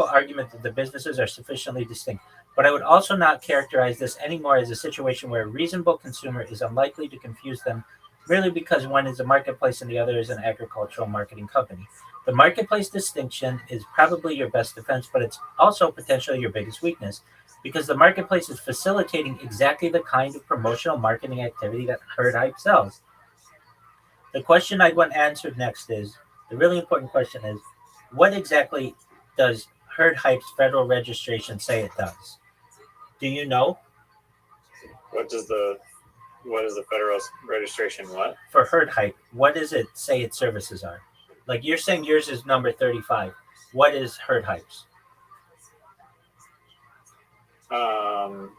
S1: argument that the businesses are sufficiently distinct, but I would also not characterize this anymore as a situation where a reasonable consumer is unlikely to confuse them merely because one is a marketplace and the other is an agricultural marketing company. The marketplace distinction is probably your best defense, but it's also potentially your biggest weakness because the marketplace is facilitating exactly the kind of promotional marketing activity that Herd Hype sells. The question I want answered next is the really important question is what exactly does Herd Hype's federal registration say it does? Do you know?
S17: What does the federal registration what?
S1: For Herd Hype, what does it say its services are? Like you're saying yours is number 35. What is Herd Hype's?
S17: I'm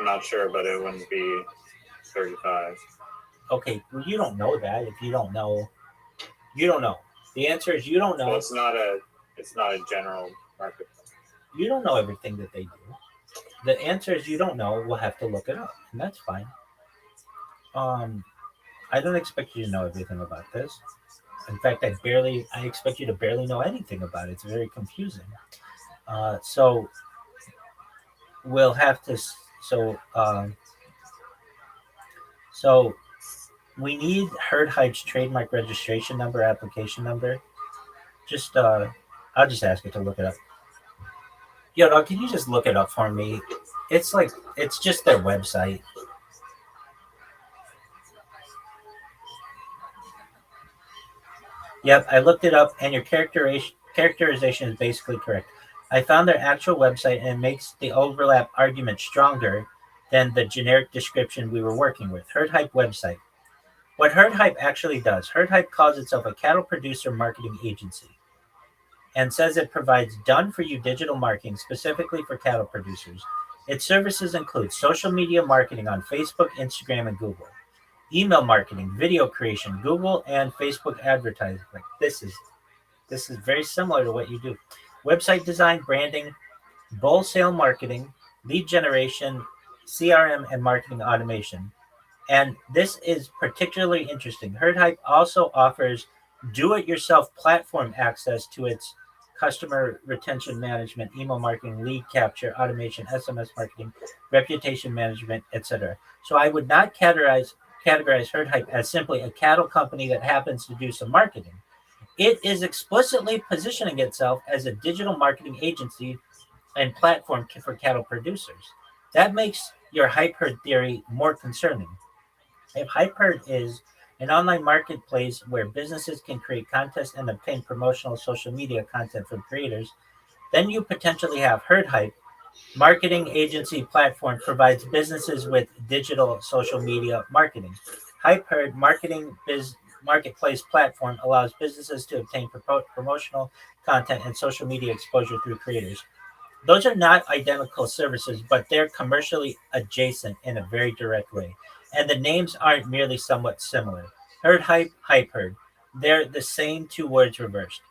S17: not sure, but it wouldn't be 35.
S1: Okay, well, you don't know that. If you don't know, you don't know. The answer is you don't know.
S17: Well, it's not a general market.
S1: You don't know everything that they do. The answer is you don't know. We'll have to look it up, and that's fine. I don't expect you to know everything about this. In fact, I expect you to barely know anything about it. It's very confusing. So we'll have to. So we need Herd Hype's trademark registration number, application number. I'll just ask it to look it up. Yo, dog, can you just look it up for me? It's just their website. Yep, I looked it up, and your characterization is basically correct. I found their actual website, and it makes the overlap argument stronger than the generic description we were working with. Herd Hype website. What Herd Hype actually does, Herd Hype calls itself a cattle producer marketing agency and says it provides done-for-you digital marketing specifically for cattle producers. Its services include social media marketing on Facebook, Instagram, and Google, email marketing, video creation, Google and Facebook advertising. Like this is very similar to what you do. Website design, branding, bull sale marketing, lead generation, CRM, and marketing automation. And this is particularly interesting. Herd Hype also offers do-it-yourself platform access to its customer retention management, email marketing, lead capture, automation, SMS marketing, reputation management, etc. So I would not categorize Herd Hype as simply a cattle company that happens to do some marketing. It is explicitly positioning itself as a digital marketing agency and platform for cattle producers. That makes your Hype Herd theory more concerning. If Hype Herd is an online marketplace where businesses can create contests and obtain promotional social media content from creators, then you potentially have Herd Hype. Marketing agency platform provides businesses with digital social media marketing. Hype Herd marketplace platform allows businesses to obtain promotional content and social media exposure through creators. Those are not identical services, but they're commercially adjacent in a very direct way. And the names aren't merely somewhat similar. Herd Hype, Hype Herd. They're the same two words reversed.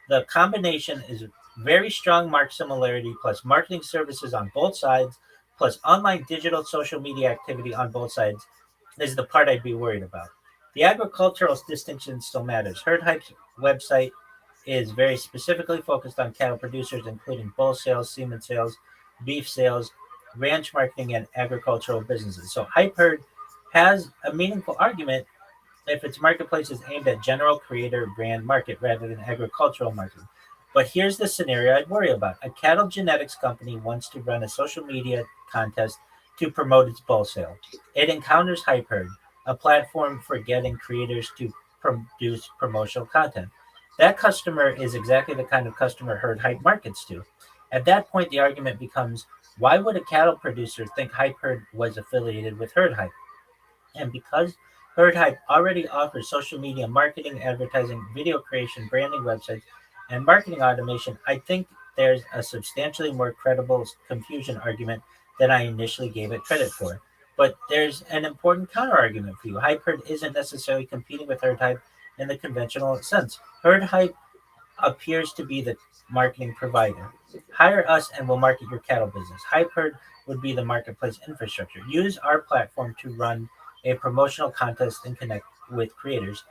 S1: The combination is very strong mark similarity plus marketing services on both sides plus online digital social media activity on both sides is the part I'd be worried about. The agricultural distinction still matters. Herd Hype's website is very specifically focused on cattle producers, including bull sales, semen sales, beef sales, ranch marketing, and agricultural businesses. So Hype Herd has a meaningful argument if its marketplace is aimed at general creator brand market rather than agricultural marketing. But here's the scenario I'd worry about. A cattle genetics company wants to run a social media contest to promote its bull sale. It encounters Hypeherd, a platform for getting creators to produce promotional content. That customer is exactly the kind of customer Herd Hype markets to. At that point, the argument becomes, why would a cattle producer think Hypeherd was affiliated with Herd Hype? And because Herd Hype already offers social media marketing, advertising, video creation, branding websites, and marketing automation, I think there's a substantially more credible confusion argument than I initially gave it credit for. But there's an important counter argument for you. Hypeherd isn't necessarily competing with Herd Hype in the conventional sense. Herd Hype appears to be the marketing provider. Hire us and we'll market your cattle business. Hypeherd would be the marketplace infrastructure. Use our platform to run a promotional contest and connect with creators.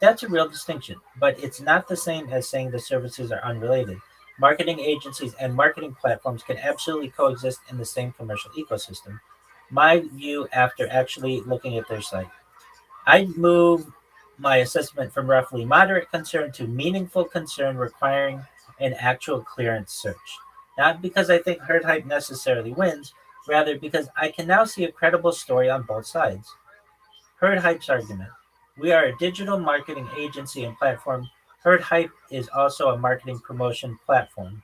S1: That's a real distinction, but it's not the same as saying the services are unrelated. Marketing agencies and marketing platforms can absolutely coexist in the same commercial ecosystem. My view after actually looking at their site, I'd move my assessment from roughly moderate concern to meaningful concern requiring an actual clearance search. Not because I think Herd Hype necessarily wins, rather because I can now see a credible story on both sides. Herd Hype's argument. We are a digital marketing agency and platform. Herd Hype is also a marketing promotion platform.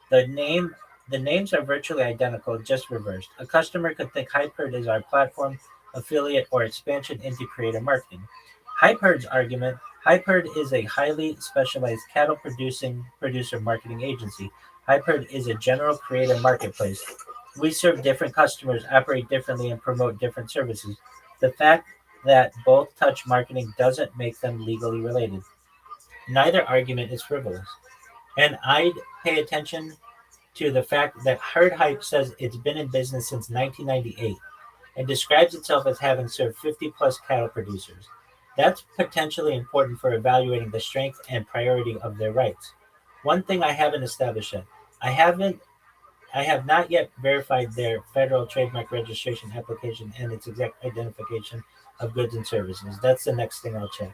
S1: The name the names are virtually identical, just reversed. A customer could think Hypeherd is our platform, affiliate, or expansion into creator marketing. Hypeherd's argument, Hypeherd is a highly specialized cattle producing producer marketing agency. Hypeherd is a general creator marketplace. We serve different customers, operate differently, and promote different services. The fact that both touch marketing doesn't make them legally related. Neither argument is frivolous. And I'd pay attention to the fact that Herd Hype says it's been in business since 1998 and describes itself as having served 50 plus cattle producers. That's potentially important for evaluating the strength and priority of their rights. One thing I haven't established yet, I haven't I have not yet verified their federal trademark registration application and its exact identification of goods and services. That's the next thing I'll check.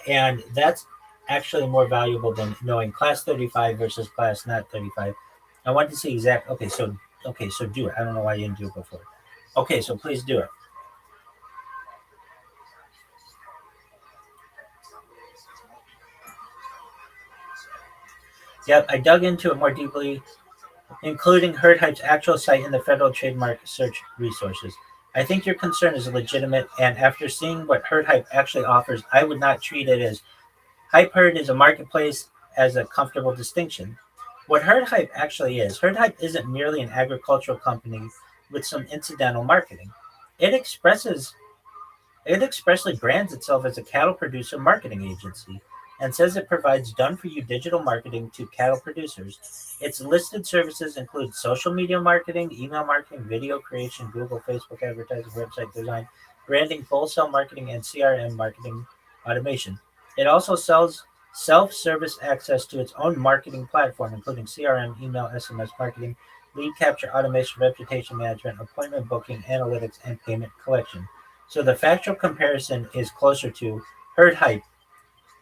S1: And that's actually more valuable than knowing class 35 versus class not 35. I want to see exact. Okay, so do it. I don't know why you didn't do it before. Okay, so please do it. Yep, I dug into it more deeply, including Herd Hype's actual site in the federal trademark search resources. I think your concern is legitimate, and after seeing what Herd Hype actually offers, I would not treat it as Hype Herd is a marketplace as a comfortable distinction. What Herd Hype actually is, Herd Hype isn't merely an agricultural company with some incidental marketing. It expresses it expressly brands itself as a cattle producer marketing agency and says it provides done for you digital marketing to cattle producers. Its listed services include social media marketing, email marketing, video creation, Google, Facebook advertising, website design, branding, wholesale marketing, and CRM marketing automation. It also sells self service access to its own marketing platform, including CRM, email, SMS marketing, lead capture, automation, reputation management, appointment booking, analytics, and payment collection. So the factual comparison is closer to Herd Hype,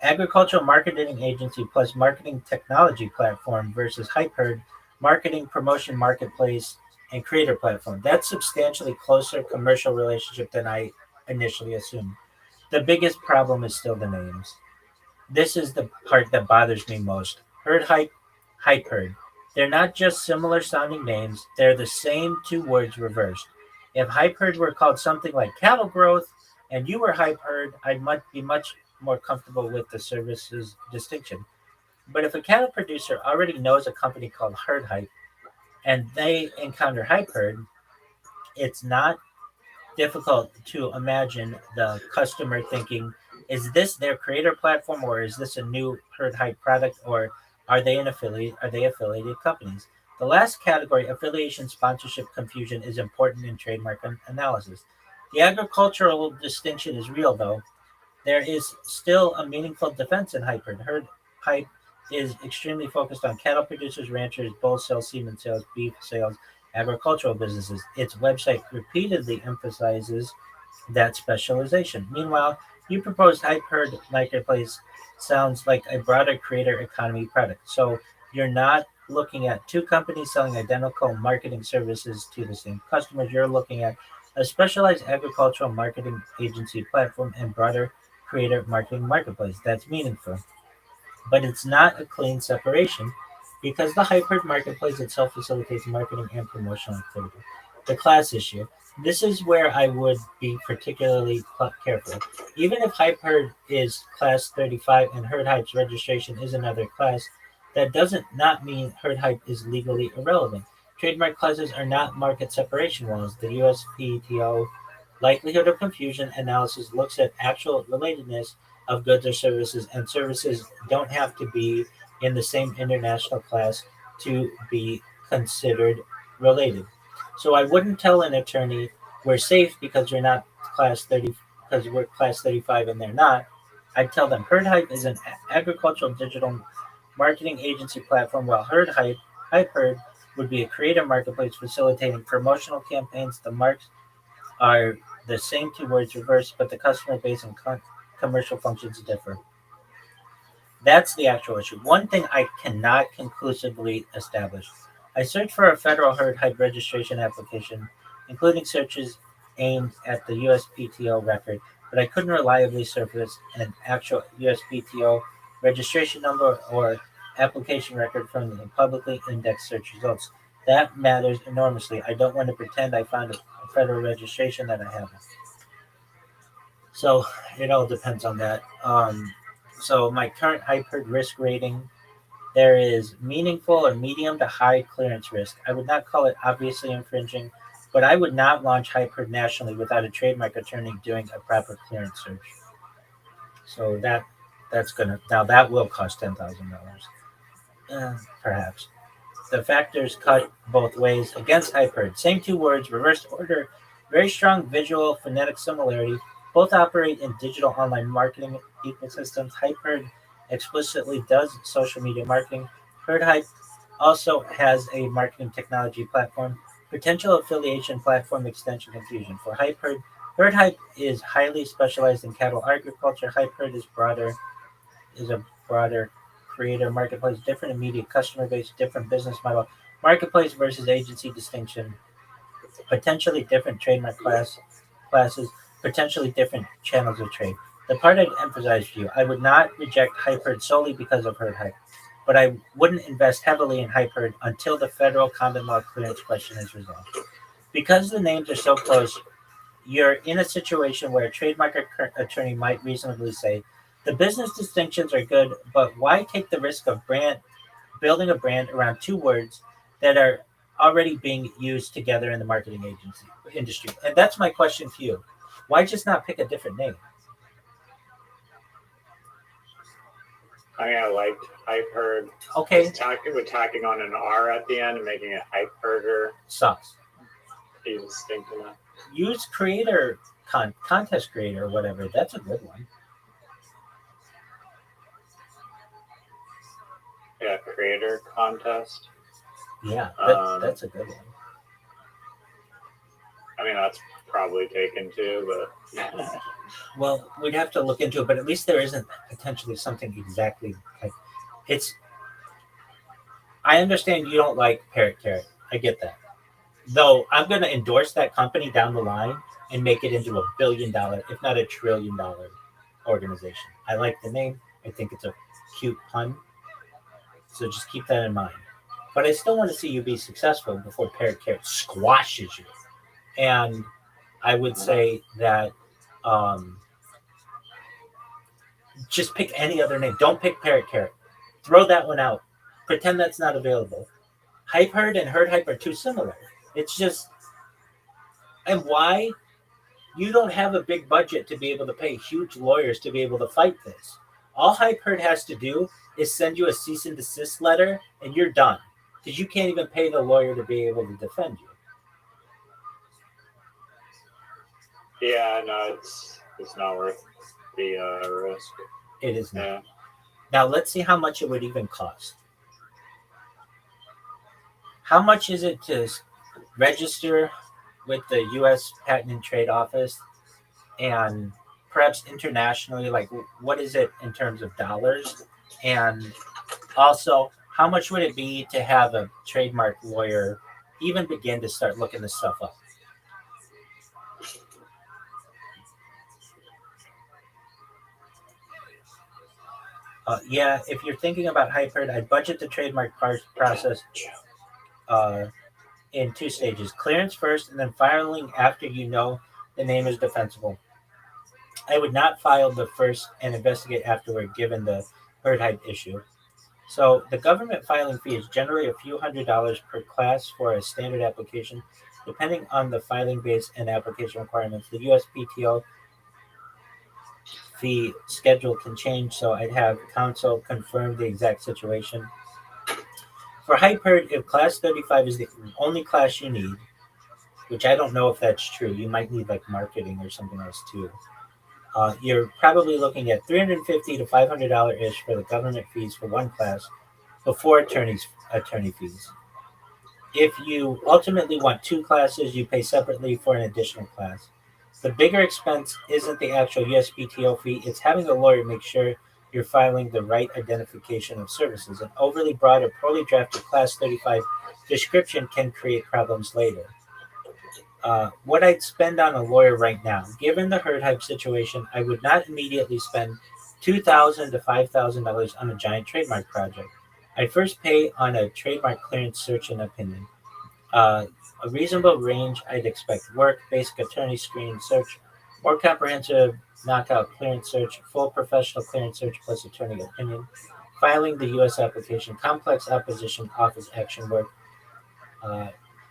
S1: agricultural marketing agency plus marketing technology platform versus Hype Herd, marketing promotion marketplace and creator platform. That's substantially closer commercial relationship than I initially assumed. The biggest problem is still the names. This is the part that bothers me most. Herd Hype, Hype Herd. They're not just similar sounding names, they're the same two words reversed. If Hype Herd were called something like cattle growth and you were Hype Herd, I'd be much more comfortable with the services distinction. But if a cattle producer already knows a company called Herd Hype and they encounter Hype Herd, it's not difficult to imagine the customer thinking, is this their creator platform or is this a new Herd Hype product or are they affiliated companies? The last category, affiliation sponsorship confusion, is important in trademark analysis. The agricultural distinction is real though. There is still a meaningful defense in Hype Herd. Herd Hype is extremely focused on cattle producers, ranchers, bull sales, semen sales, beef sales, agricultural businesses. Its website repeatedly emphasizes that specialization. Meanwhile, your proposed hype-herd marketplace sounds like a broader creator economy product. So you're not looking at two companies selling identical marketing services to the same customers. You're looking at a specialized agricultural marketing agency platform and broader creator marketing marketplace. That's meaningful. But it's not a clean separation because the Hyperd marketplace itself facilitates marketing and promotional activity. The class issue. This is where I would be particularly careful. Even if Hyperd is class 35 and Herd Hype's registration is another class, that doesn't not mean Herd Hype is legally irrelevant. Trademark classes are not market separation walls. The USPTO likelihood of confusion analysis looks at actual relatedness of goods or services, and services don't have to be in the same international class to be considered related. So I wouldn't tell an attorney we're safe because you're not class 30 because we're class 35 and they're not. I'd tell them Herd Hype is an agricultural digital marketing agency platform, while Hype Herd would be a creative marketplace facilitating promotional campaigns. The marks are the same two words reversed, but the customer base and commercial functions differ. That's the actual issue. One thing I cannot conclusively establish. I searched for a federal herd hype registration application, including searches aimed at the USPTO record, but I couldn't reliably surface an actual USPTO registration number or application record from the publicly indexed search results. That matters enormously. I don't want to pretend I found a federal registration that I haven't. So it all depends on that. So my current hyper risk rating, there is meaningful or medium to high clearance risk. I would not call it obviously infringing, but I would not launch hyper nationally without a trademark attorney doing a proper clearance search. So that's gonna now that will cost $10,000, perhaps. The factors cut both ways against hyper. Same two words, reversed order, very strong visual phonetic similarity. Both operate in digital online marketing ecosystems. Hyperd explicitly does social media marketing. Herd Hype also has a marketing technology platform. Potential affiliation platform extension confusion. For Hyperd, Herd Hype is highly specialized in cattle agriculture. Hyperd is a broader creator marketplace, different immediate customer base, different business model. Marketplace versus agency distinction. Potentially different trademark classes, potentially different channels of trade. The part I'd emphasize for you, I would not reject Hyperd solely because of Herd Hype, but I wouldn't invest heavily in Hyperd until the federal common law clearance question is resolved. Because the names are so close, you're in a situation where a trademark attorney might reasonably say, the business distinctions are good, but why take the risk of building a brand around two words that are already being used together in the marketing agency industry? And that's my question to you. Why just not pick a different name?
S17: I mean, I liked Hype Herd.
S1: Okay.
S17: With tacking on an R at the end and making it Hype Herder.
S1: Sucks.
S17: Be distinct enough.
S1: Use creator, contest creator, or whatever. That's a good one.
S17: Yeah, creator contest.
S1: Yeah, that's a good one.
S17: I mean, that's probably taken too, but
S1: well, we'd have to look into it. But at least there isn't potentially something exactly like it's. I understand you don't like Parrot Carrot. I get that. Though I'm going to endorse that company down the line and make it into $1 billion, if not $1 trillion organization. I like the name. I think it's a cute pun. So just keep that in mind. But I still want to see you be successful before Parrot Carrot squashes you. And I would say that just pick any other name. Don't pick Parrot Carrot. Throw that one out. Pretend that's not available. Hype Herd and Herd Hype are too similar. It's just, and why? You don't have a big budget to be able to pay huge lawyers to be able to fight this. All Hype Herd has to do is send you a cease and desist letter and you're done. Because you can't even pay the lawyer to be able to defend you.
S17: Yeah, no, it's not worth the risk.
S1: It is not. Yeah. Now let's see how much it would even cost. How much is it to register with the U.S. Patent and Trade Office, and perhaps internationally, like what is it in terms of dollars, and also how much would it be to have a trademark lawyer even begin to start looking this stuff up? Yeah, if you're thinking about Hyperd, I'd budget the trademark process in two stages: clearance first, and then filing after you know the name is defensible. I would not file the first and investigate afterward, given the herd hype issue. So the government filing fee is generally a few $100s per class for a standard application, depending on the filing base and application requirements. The USPTO fee schedule can change, so I'd have counsel confirm the exact situation. For Hyperd, if class 35 is the only class you need, which I don't know if that's true, you might need like marketing or something else too. You're probably looking at $350 to $500 ish for the government fees for one class before attorney fees. If you ultimately want two classes, you pay separately for an additional class. The bigger expense isn't the actual USPTO fee, it's having a lawyer make sure you're filing the right identification of services. An overly broad or poorly drafted Class 35 description can create problems later. What I'd spend on a lawyer right now, given the herd hype situation, I would not immediately spend $2,000 to $5,000 on a giant trademark project. I'd first pay on a trademark clearance search and opinion. A reasonable range, I'd expect work, basic attorney screen search, more comprehensive knockout clearance search, full professional clearance search plus attorney opinion, filing the U.S. application, complex opposition office action work.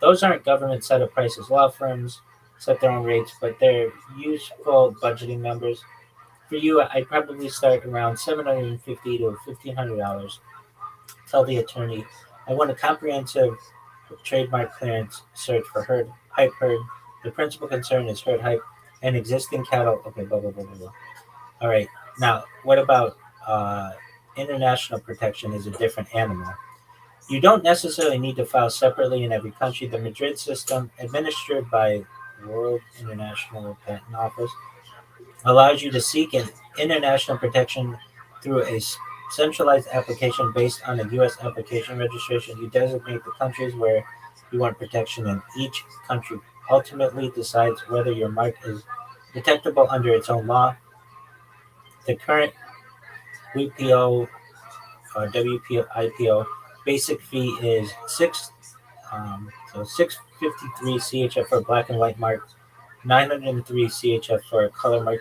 S1: Those aren't government set up prices. Law firms set their own rates, but they're useful budgeting numbers. For you, I'd probably start around $750 to $1,500. Tell the attorney, I want a comprehensive trademark clearance search for hype herd. The principal concern is herd hype and existing cattle. Okay, blah, blah, blah, blah, blah. All right. Now, what about international protection is a different animal. You don't necessarily need to file separately in every country. The Madrid system, administered by World International Patent Office, allows you to seek an international protection through a centralized application based on a U.S. application registration. You designate the countries where you want protection, and each country ultimately decides whether your mark is detectable under its own law. The current WPO WPO IPO basic fee is $653 CHF for black and white mark, $903 CHF for a color mark.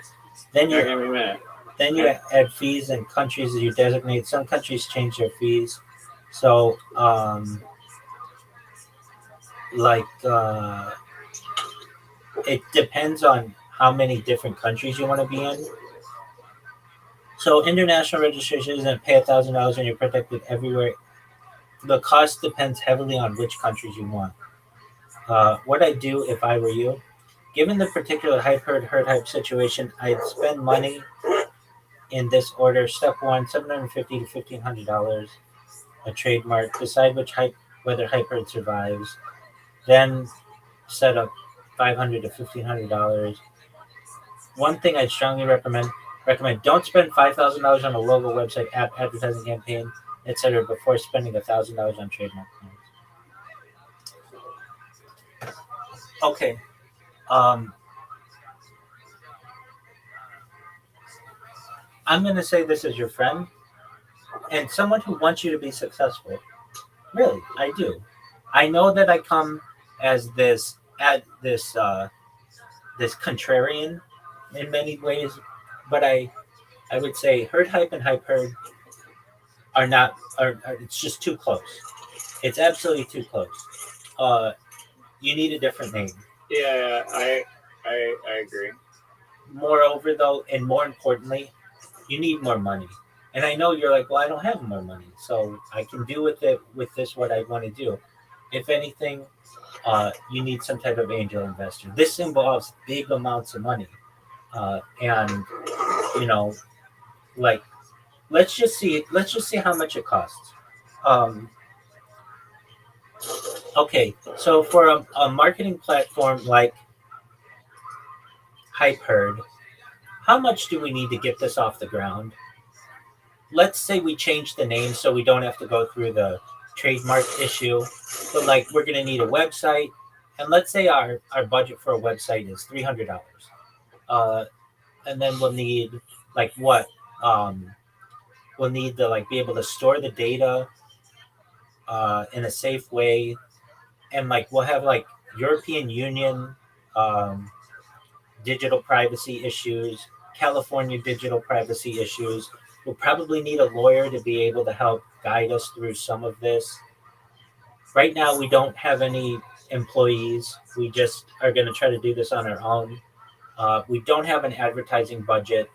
S1: Then you add fees and countries that you designate. Some countries change their fees, so it depends on how many different countries you want to be in. So international registration isn't pay $1,000 and you're protected everywhere. The cost depends heavily on which countries you want. What I'd do if I were you, given the particular herd hype situation, I'd spend money in this order. Step one, $750 to $1,500, a trademark. Decide whether hype herd survives. Then set up $500 to $1,500. One thing I'd strongly recommend: don't spend $5,000 on a logo, website, app, advertising campaign, etc. before spending $1,000 on trademark claims. Okay. I'm going to say this as your friend and someone who wants you to be successful. Really, I do. I know that I come as this contrarian in many ways, but I would say herd hype and hype herd are not it's just too close. It's absolutely too close. You need a different name.
S17: Yeah, I agree.
S1: Moreover, though, and more importantly, you need more money. And I know you're like, well, I don't have more money, so I can do with this what I want to do. If anything, you need some type of angel investor. This involves big amounts of money, and let's just see how much it costs. Okay, so for a marketing platform like HypeHerd, how much do we need to get this off the ground? Let's say we change the name so we don't have to go through the trademark issue, but like we're going to need a website, and let's say our budget for a website is $300, and then we'll need like what? We'll need to like be able to store the data in a safe way, and like we'll have like European Union digital privacy issues, California digital privacy issues. We'll probably need a lawyer to be able to help guide us through some of this. Right now, we don't have any employees. We just are going to try to do this on our own. We don't have an advertising budget.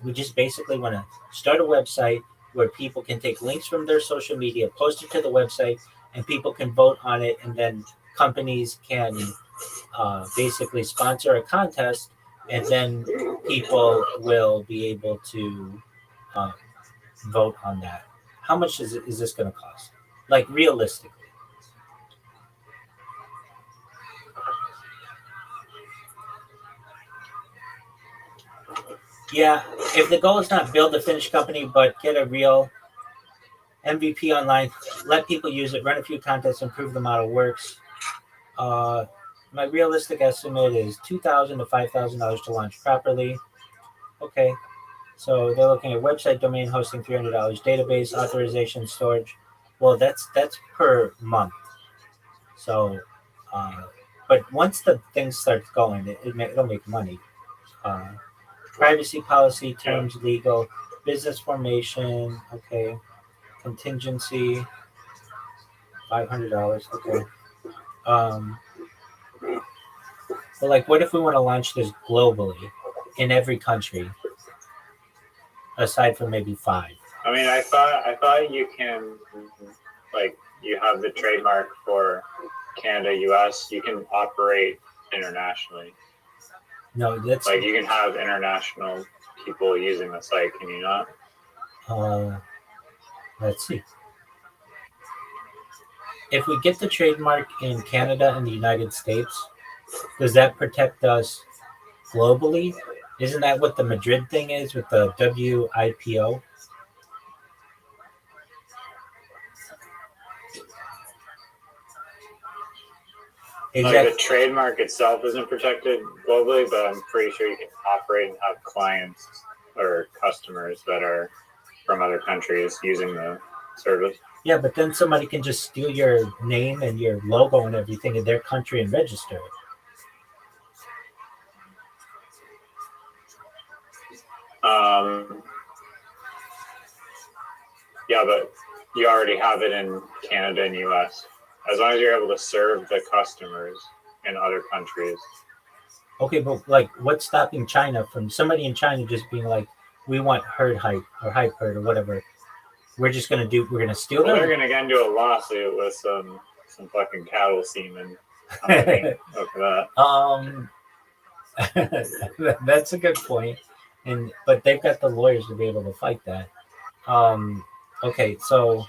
S1: We just basically want to start a website where people can take links from their social media, post it to the website, and people can vote on it, and then companies can basically sponsor a contest, and then people will be able to vote on that. How much is this going to cost? Like realistically. Yeah, if the goal is not build a finished company, but get a real MVP online, let people use it, run a few contests, and prove the model works. My realistic estimate is $2,000 to $5,000 to launch properly. Okay, so they're looking at website, domain hosting, $300, database, authorization, storage. Well, that's per month. So, but once the thing starts going, it'll make money. Privacy policy, terms, legal, business formation. Okay, contingency, $500. Okay. But like, what if we want to launch this globally in every country, aside from maybe 5?
S17: I mean, I thought you can, like, you have the trademark for Canada, US. You can operate internationally.
S1: No, that's
S17: like you can have international people using the site. Can you not?
S1: Let's see. If we get the trademark in Canada and the United States, does that protect us globally? Isn't that what the Madrid thing is with the WIPO?
S17: Like the trademark itself isn't protected globally, but I'm pretty sure you can operate and have clients or customers that are from other countries using the service.
S1: Yeah, but then somebody can just steal your name and your logo and everything in their country and register it.
S17: Yeah, but you already have it in Canada and US. As long as you're able to serve the customers in other countries.
S1: Okay, but like, what's stopping China from somebody in China just being like, we want herd hype or hype herd or whatever. We're gonna steal them.
S17: They're gonna again do a lawsuit with some fucking cattle semen. I'm for
S1: that. That's a good point. But they've got the lawyers to be able to fight that. Okay, so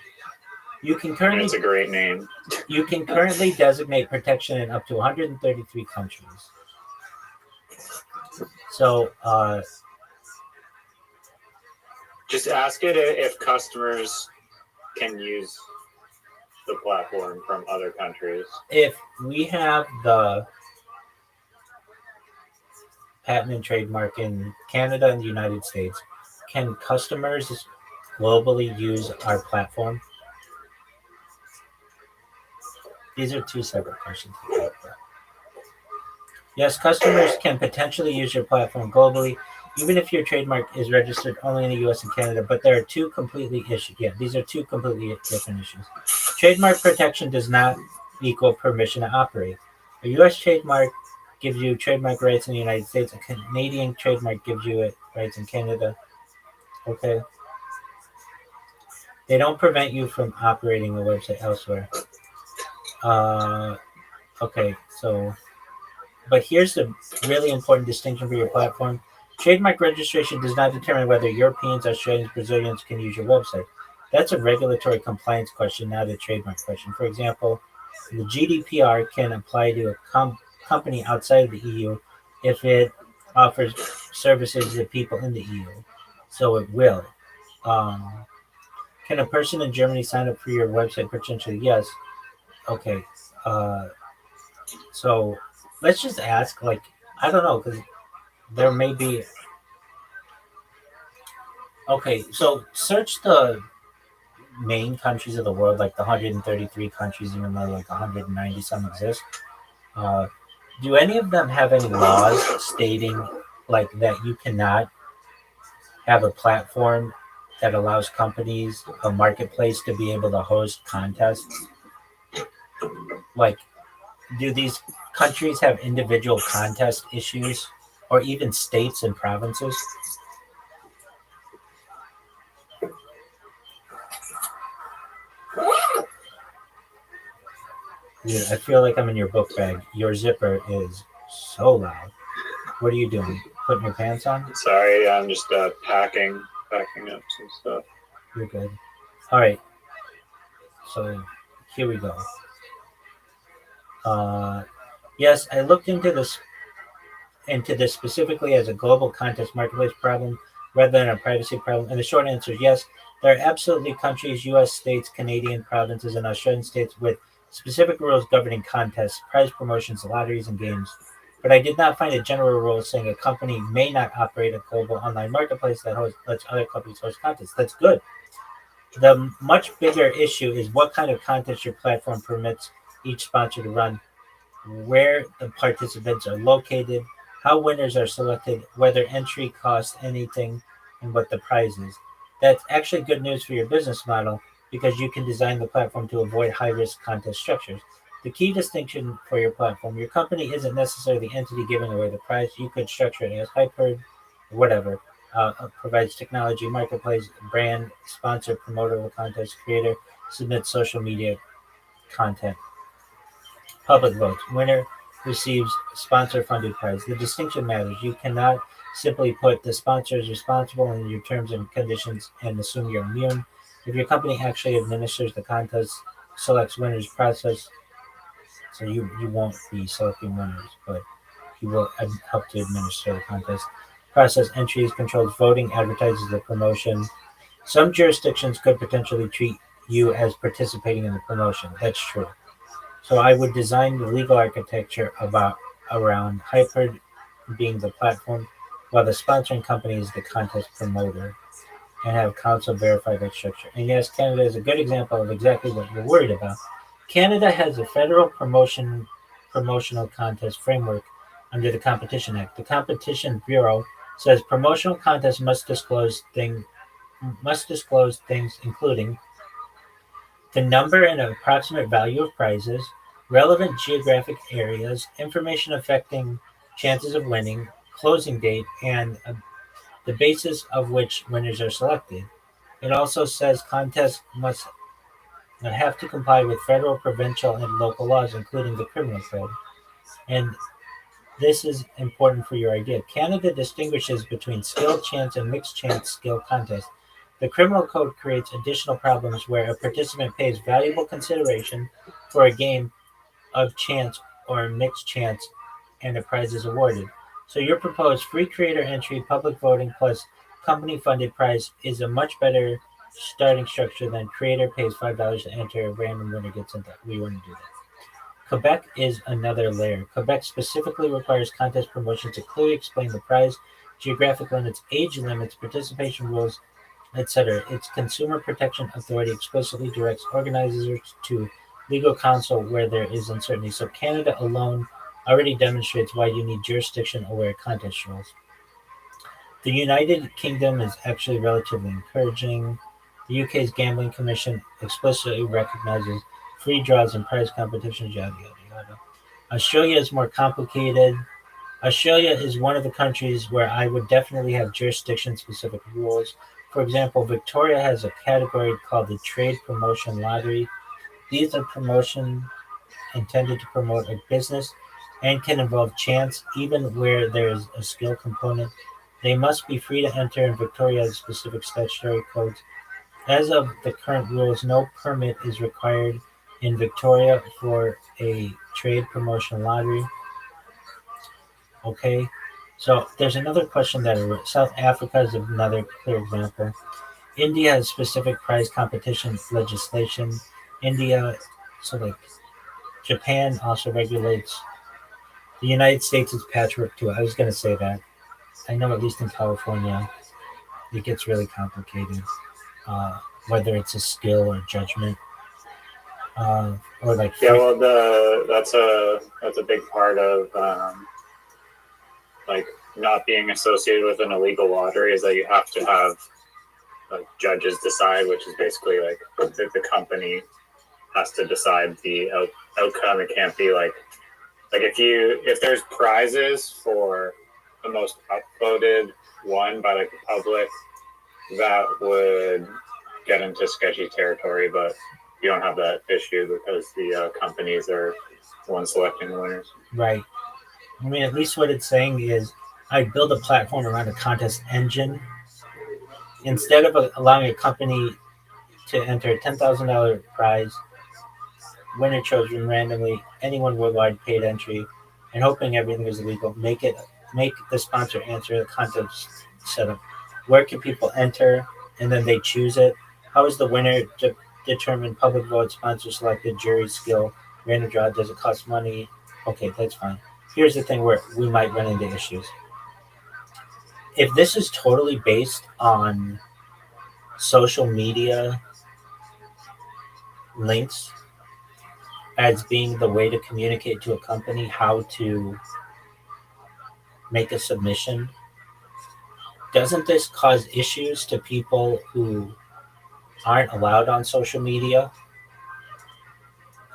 S1: you can currently.
S17: It's a great name.
S1: You can currently designate protection in up to 133 countries. So,
S17: just ask it if customers can use the platform from other countries.
S1: If we have the patent and trademark in Canada and the United States, can customers globally use our platform? These are two separate questions. Yes, customers can potentially use your platform globally, even if your trademark is registered only in the US and Canada, but there are two completely these are two completely different issues. Trademark protection does not equal permission to operate. A US trademark gives you trademark rights in the United States. A Canadian trademark gives you rights in Canada. Okay. They don't prevent you from operating a website elsewhere. Okay, so, but here's the really important distinction for your platform. Trademark registration does not determine whether Europeans, Australians, Brazilians can use your website. That's a regulatory compliance question, not a trademark question. For example, The GDPR can apply to a company outside of the EU if it offers services to people in the EU. So it will. Um, can a person in Germany sign up for your website potentially? Yes. Okay. Uh, so let's just ask. Like, I don't know, because there may be. Okay, so search the main countries of the world, like the 133 countries, even though like 190 some exist. Uh, do any of them have any laws stating like that you cannot have a platform that allows companies, a marketplace, to be able to host contests? Like, do these countries have individual contest issues, or even states and provinces? Dude, I feel like I'm in your book bag. Your zipper is so loud. What are you doing? Putting your pants on?
S17: Sorry, I'm just packing up some stuff.
S1: You're good. All right. So here we go. Yes, I looked into this specifically as a global contest marketplace problem rather than a privacy problem. And the short answer is yes. There are absolutely countries, U.S. states, Canadian provinces, and Australian states with specific rules governing contests, prize promotions, lotteries, and games. But I did not find a general rule saying a company may not operate a global online marketplace that lets other companies host contests. That's good. The much bigger issue is what kind of contest your platform permits each sponsor to run, where the participants are located, how winners are selected, whether entry costs anything, and what the prize is. That's actually good news for your business model because you can design the platform to avoid high risk contest structures. The key distinction for your platform: your company isn't necessarily the entity giving away the prize. You could structure it as Hypered, whatever. Provides technology, marketplace, brand, sponsor, promoter of the contest, creator, submits social media content. Public votes. Winner receives sponsor-funded prize. The distinction matters. You cannot simply put the sponsor is responsible in your terms and conditions and assume you're immune. If your company actually administers the contest, selects winners, process, so you won't be selecting winners, but you will help to administer the contest. Process entries, controls voting, advertises the promotion. Some jurisdictions could potentially treat you as participating in the promotion. That's true. So I would design the legal architecture around Hyper being the platform, while the sponsoring company is the contest promoter, and have council verify that structure. And yes, Canada is a good example of exactly what you're worried about. Canada has a federal promotional contest framework under the Competition Act. The Competition Bureau says promotional contests must disclose things including the number and approximate value of prizes, relevant geographic areas, information affecting chances of winning, closing date, and the basis of which winners are selected. It also says contests must have to comply with federal, provincial, and local laws, including the criminal code. And this is important for your idea. Canada distinguishes between skill, chance, and mixed chance skill contests. The criminal code creates additional problems where a participant pays valuable consideration for a game of chance or mixed chance and a prize is awarded. So your proposed free creator entry, public voting plus company funded prize is a much better starting structure than creator pays $5 to enter, a random winner gets into. We wouldn't do that. Quebec is another layer. Quebec specifically requires contest promotion to clearly explain the prize, geographic limits, age limits, participation rules, etc. Its Consumer Protection Authority explicitly directs organizers to legal counsel where there is uncertainty. So Canada alone already demonstrates why you need jurisdiction-aware contest rules. The United Kingdom is actually relatively encouraging. The UK's Gambling Commission explicitly recognizes free draws and prize competitions, yada, yada, yada. Australia is more complicated. Australia is one of the countries where I would definitely have jurisdiction-specific rules. For example, Victoria has a category called the Trade Promotion Lottery. These are promotions intended to promote a business and can involve chance, even where there is a skill component. They must be free to enter, and Victoria has specific statutory codes. As of the current rules, no permit is required in Victoria for a trade promotion lottery. Okay, so there's another question that South Africa is another clear example. India has specific prize competition legislation. India, so like Japan also regulates. The United States is patchwork too. I was going to say that. I know at least in California, it gets really complicated. Uh, whether it's a skill or judgment, or like
S17: Yeah, well, that's a big part of like not being associated with an illegal lottery is that you have to have like judges decide, which is basically like the company has to decide the outcome. It can't be like if there's prizes for the most upvoted one by like the public, that would get into sketchy territory, but you don't have that issue because the companies are the ones selecting the winners.
S1: Right. I mean, at least what it's saying is I build a platform around a contest engine instead of allowing a company to enter a $10,000 prize, winner chosen randomly, anyone worldwide paid entry, and hoping everything is illegal. Make the sponsor answer the contest setup. Where can people enter, and then they choose it? How is the winner determined? Public vote, sponsor selected, jury skill, random draw. Does it cost money? Okay, that's fine. Here's the thing where we might run into issues. If this is totally based on social media links as being the way to communicate to a company how to make a submission, doesn't this cause issues to people who aren't allowed on social media?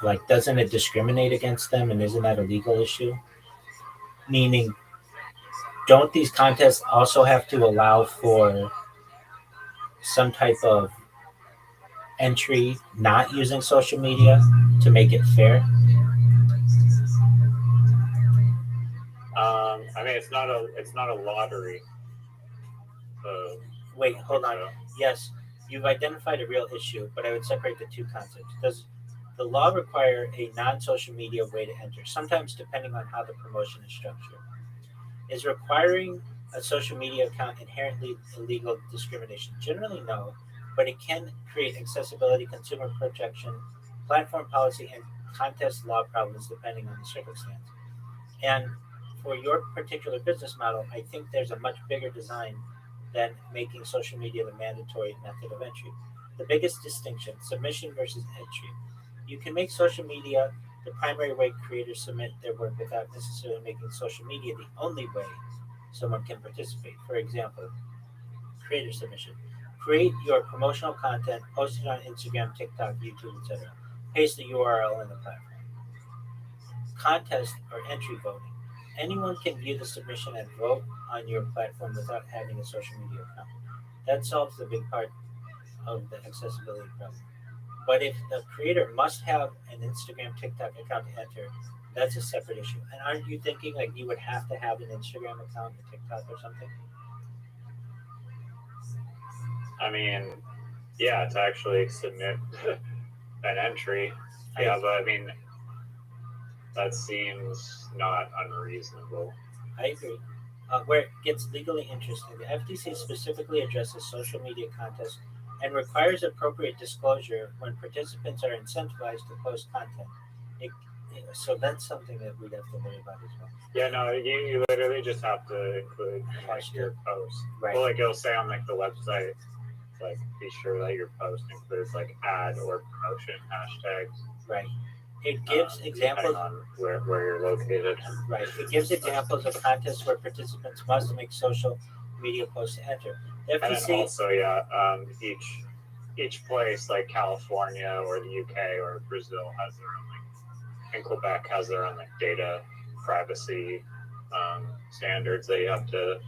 S1: Like, doesn't it discriminate against them, and isn't that a legal issue? Meaning, don't these contests also have to allow for some type of entry not using social media to make it fair?
S17: I mean, it's not a lottery. So
S1: Wait, hold on. Yes, you've identified a real issue, but I would separate the two concepts. Does the law require a non-social media way to enter? Sometimes, depending on how the promotion is structured. Is requiring a social media account inherently illegal discrimination? Generally, no, but it can create accessibility, consumer protection, platform policy, and contest law problems depending on the circumstance. And for your particular business model, I think there's a much bigger design than making social media the mandatory method of entry. The biggest distinction, submission versus entry. You can make social media the primary way creators submit their work without necessarily making social media the only way someone can participate. For example, creator submission. Create your promotional content, post it on Instagram, TikTok, YouTube, etc. Paste the URL in the platform. Contest or entry voting. Anyone can view the submission and vote on your platform without having a social media account. That solves the big part of the accessibility problem. But if the creator must have an Instagram, TikTok account to enter, that's a separate issue. And aren't you thinking like you would have to have an Instagram account or TikTok or something?
S17: I mean, yeah, to actually submit an entry. Yeah, but I mean, that seems not unreasonable.
S1: I agree. Where it gets legally interesting, the FTC specifically addresses social media contests and requires appropriate disclosure when participants are incentivized to post content. So that's something that we'd have to worry about as well.
S17: Yeah, no, you literally just have to include like your post. Right. Well, like it'll say on like the website, like be sure that your post includes like ad or promotion hashtags.
S1: Right. It gives examples
S17: on where you're located.
S1: Right. It gives examples of contests where participants must make social media posts to enter. The FTC,
S17: and then also, yeah, each place like California or the UK or Brazil has their own and Quebec has their own like data privacy standards that you have to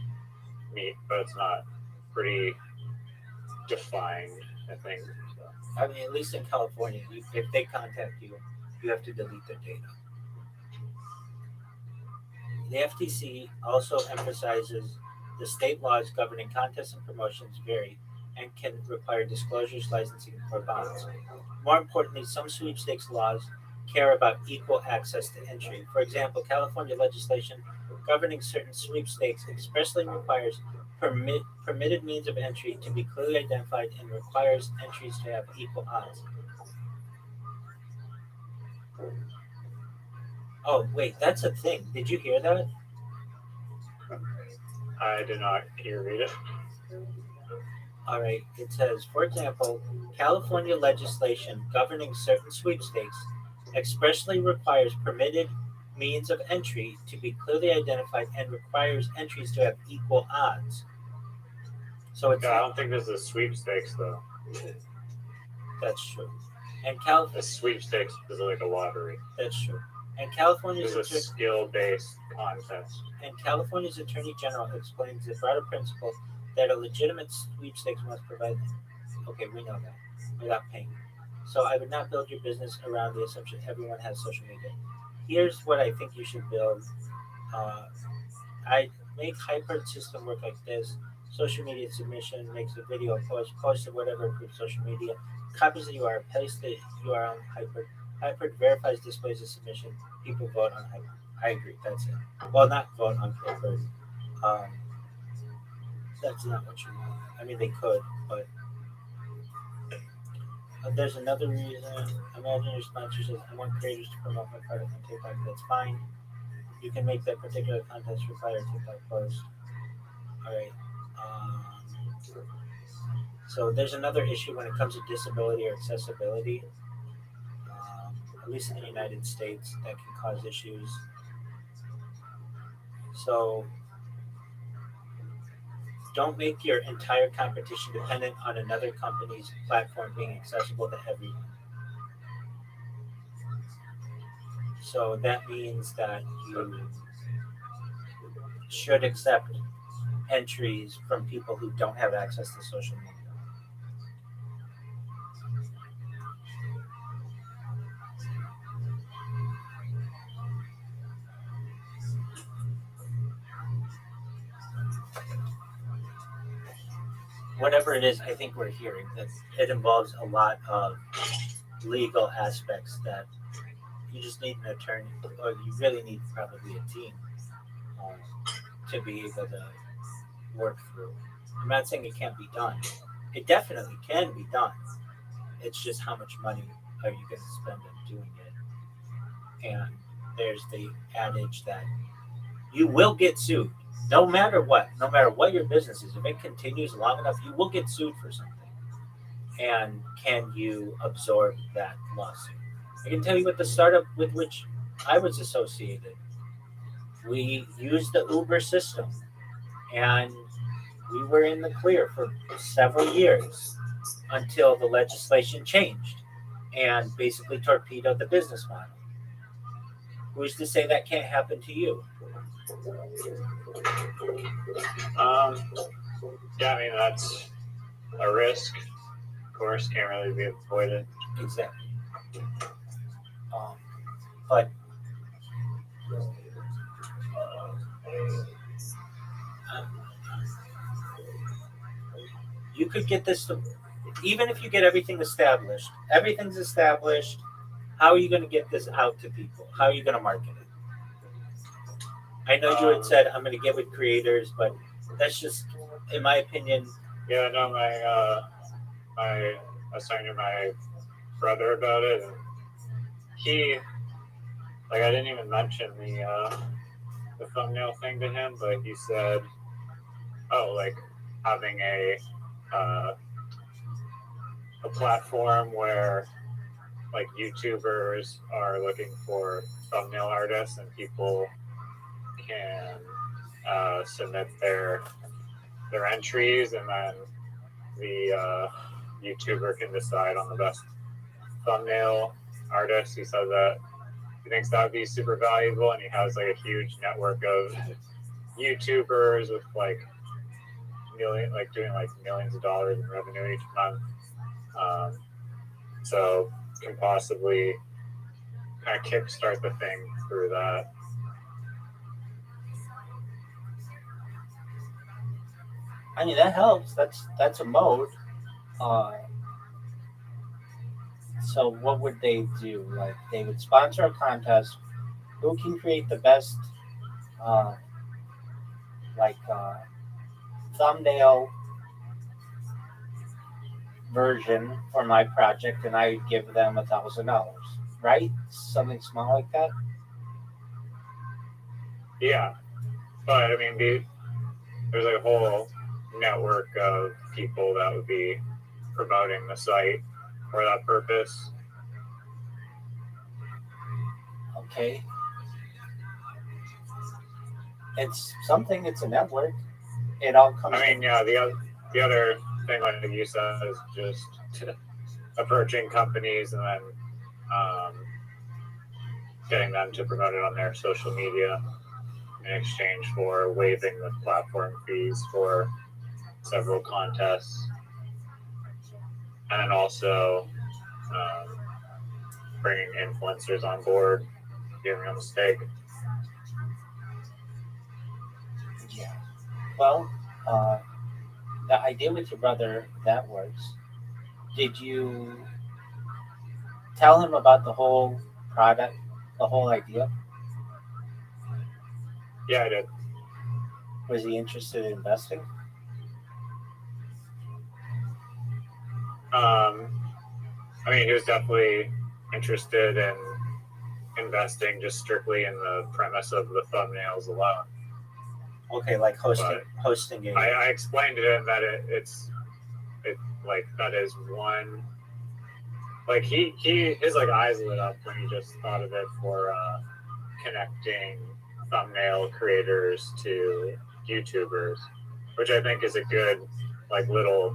S17: meet, but it's not pretty defined, I think. So.
S1: I mean, at least in California, if they contact you, you have to delete their data. The FTC also emphasizes the state laws governing contests and promotions vary and can require disclosures, licensing, or bonds. More importantly, some sweepstakes laws care about equal access to entry. For example, California legislation governing certain sweepstakes expressly requires permitted means of entry to be clearly identified and requires entries to have equal odds. Oh, wait, that's a thing. Did you hear that?
S17: I did not hear read it.
S1: All right, it says, for example, California legislation governing certain sweepstakes expressly requires permitted means of entry to be clearly identified and requires entries to have equal odds. So it's
S17: Yeah, I don't think this is sweepstakes though.
S1: That's true. And
S17: A sweepstakes is like a lottery.
S1: That's true. And California's
S17: This is a skill-based contest.
S1: And California's Attorney General explains the broader principle that a legitimate sweepstakes must provide. Okay, we know that without paying. So I would not build your business around the assumption everyone has social media. Here's what I think you should build. I make hybrid system work like this. Social media submission, makes a video, post it, whatever, improves social media, copies the URL, paste the URL on hybrid. Hybrid verifies, displays the submission. People vote on hybrid. I agree. That's it. Well, not vote on hybrid. That's not what you want. I mean, they could, but there's another reason. Imagine your sponsor says, "I want creators to promote my product on TikTok." That's fine. You can make that particular contest require TikTok post. All right. So there's another issue when it comes to disability or accessibility. At least in the United States, that can cause issues. So don't make your entire competition dependent on another company's platform being accessible to everyone. So that means that you should accept entries from people who don't have access to social media. Whatever it is, I think we're hearing that it involves a lot of legal aspects that you just need an attorney, or you really need probably a team to be able to work through. I'm not saying it can't be done. It definitely can be done. It's just how much money are you going to spend on doing it? And there's the adage that you will get sued. No matter what your business is, if it continues long enough, you will get sued for something. And can you absorb that lawsuit? I can tell you with the startup with which I was associated, we used the Uber system and we were in the clear for several years until the legislation changed and basically torpedoed the business model. Who's to say that can't happen to you?
S17: Yeah, I mean, that's a risk. Of course, can't really be avoided.
S1: Exactly. But you could get this to, even if you get everything's established, how are you going to get this out to people? How are you going to market it? I know you had said I'm going to get with creators, but that's just, in my opinion.
S17: Yeah, no, I was talking to my brother about it, and he, like, I didn't even mention the thumbnail thing to him, but he said, oh, like having a platform where like YouTubers are looking for thumbnail artists and people can submit their entries, and then the YouTuber can decide on the best thumbnail artist. He said that he thinks that would be super valuable, and he has like a huge network of YouTubers with like doing like millions of dollars in revenue each month. So can possibly kind of kickstart the thing through that.
S1: I mean, that helps. That's a mode. So what would they do? Like they would sponsor a contest. Who can create the best, uh, like thumbnail version for my project, and I would give them $1,000, right? Something small like that.
S17: Yeah, but I mean, there's like a whole network of people that would be promoting the site for that purpose.
S1: Okay. It's something. It's a network. It all comes.
S17: I mean, yeah. The other thing, like you said, is just approaching companies and then getting them to promote it on their social media in exchange for waiving the platform fees for several contests, and then also bringing influencers on board, giving them a stake.
S1: Yeah. Well, the idea with your brother, that works. Did you tell him about the whole product, the whole idea?
S17: Yeah, I did.
S1: Was he interested in investing?
S17: I mean, he was definitely interested in investing just strictly in the premise of the thumbnails alone.
S1: Okay, like hosting a.
S17: I explained to him that it's like that is one. Like his like eyes lit up when he just thought of it for connecting thumbnail creators to YouTubers, which I think is a good like little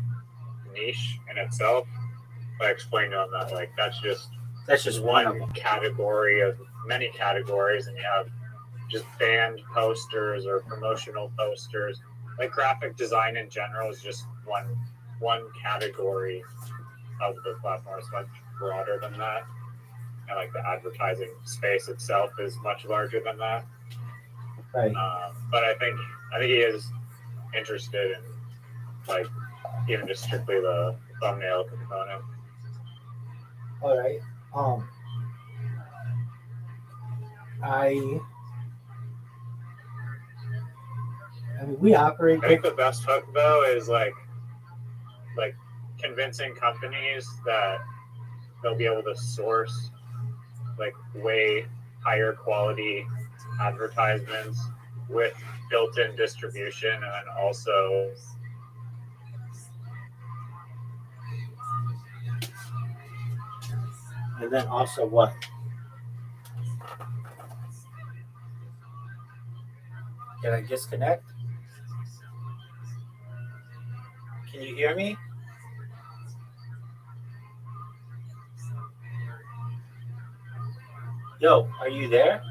S17: niche in itself. I explained to him that like that's just one category of many categories, and you have just band posters or promotional posters. Like graphic design in general is just one category of the platform. It's much broader than that, and like the advertising space itself is much larger than that.
S1: Right.
S17: But I think he is interested in like even just strictly the thumbnail component.
S1: All right. I mean, we operate.
S17: I think the best hook though is like convincing companies that they'll be able to source like way higher quality advertisements with built-in distribution, and then also
S1: what? Did I disconnect? Can you hear me? Yo, are you there?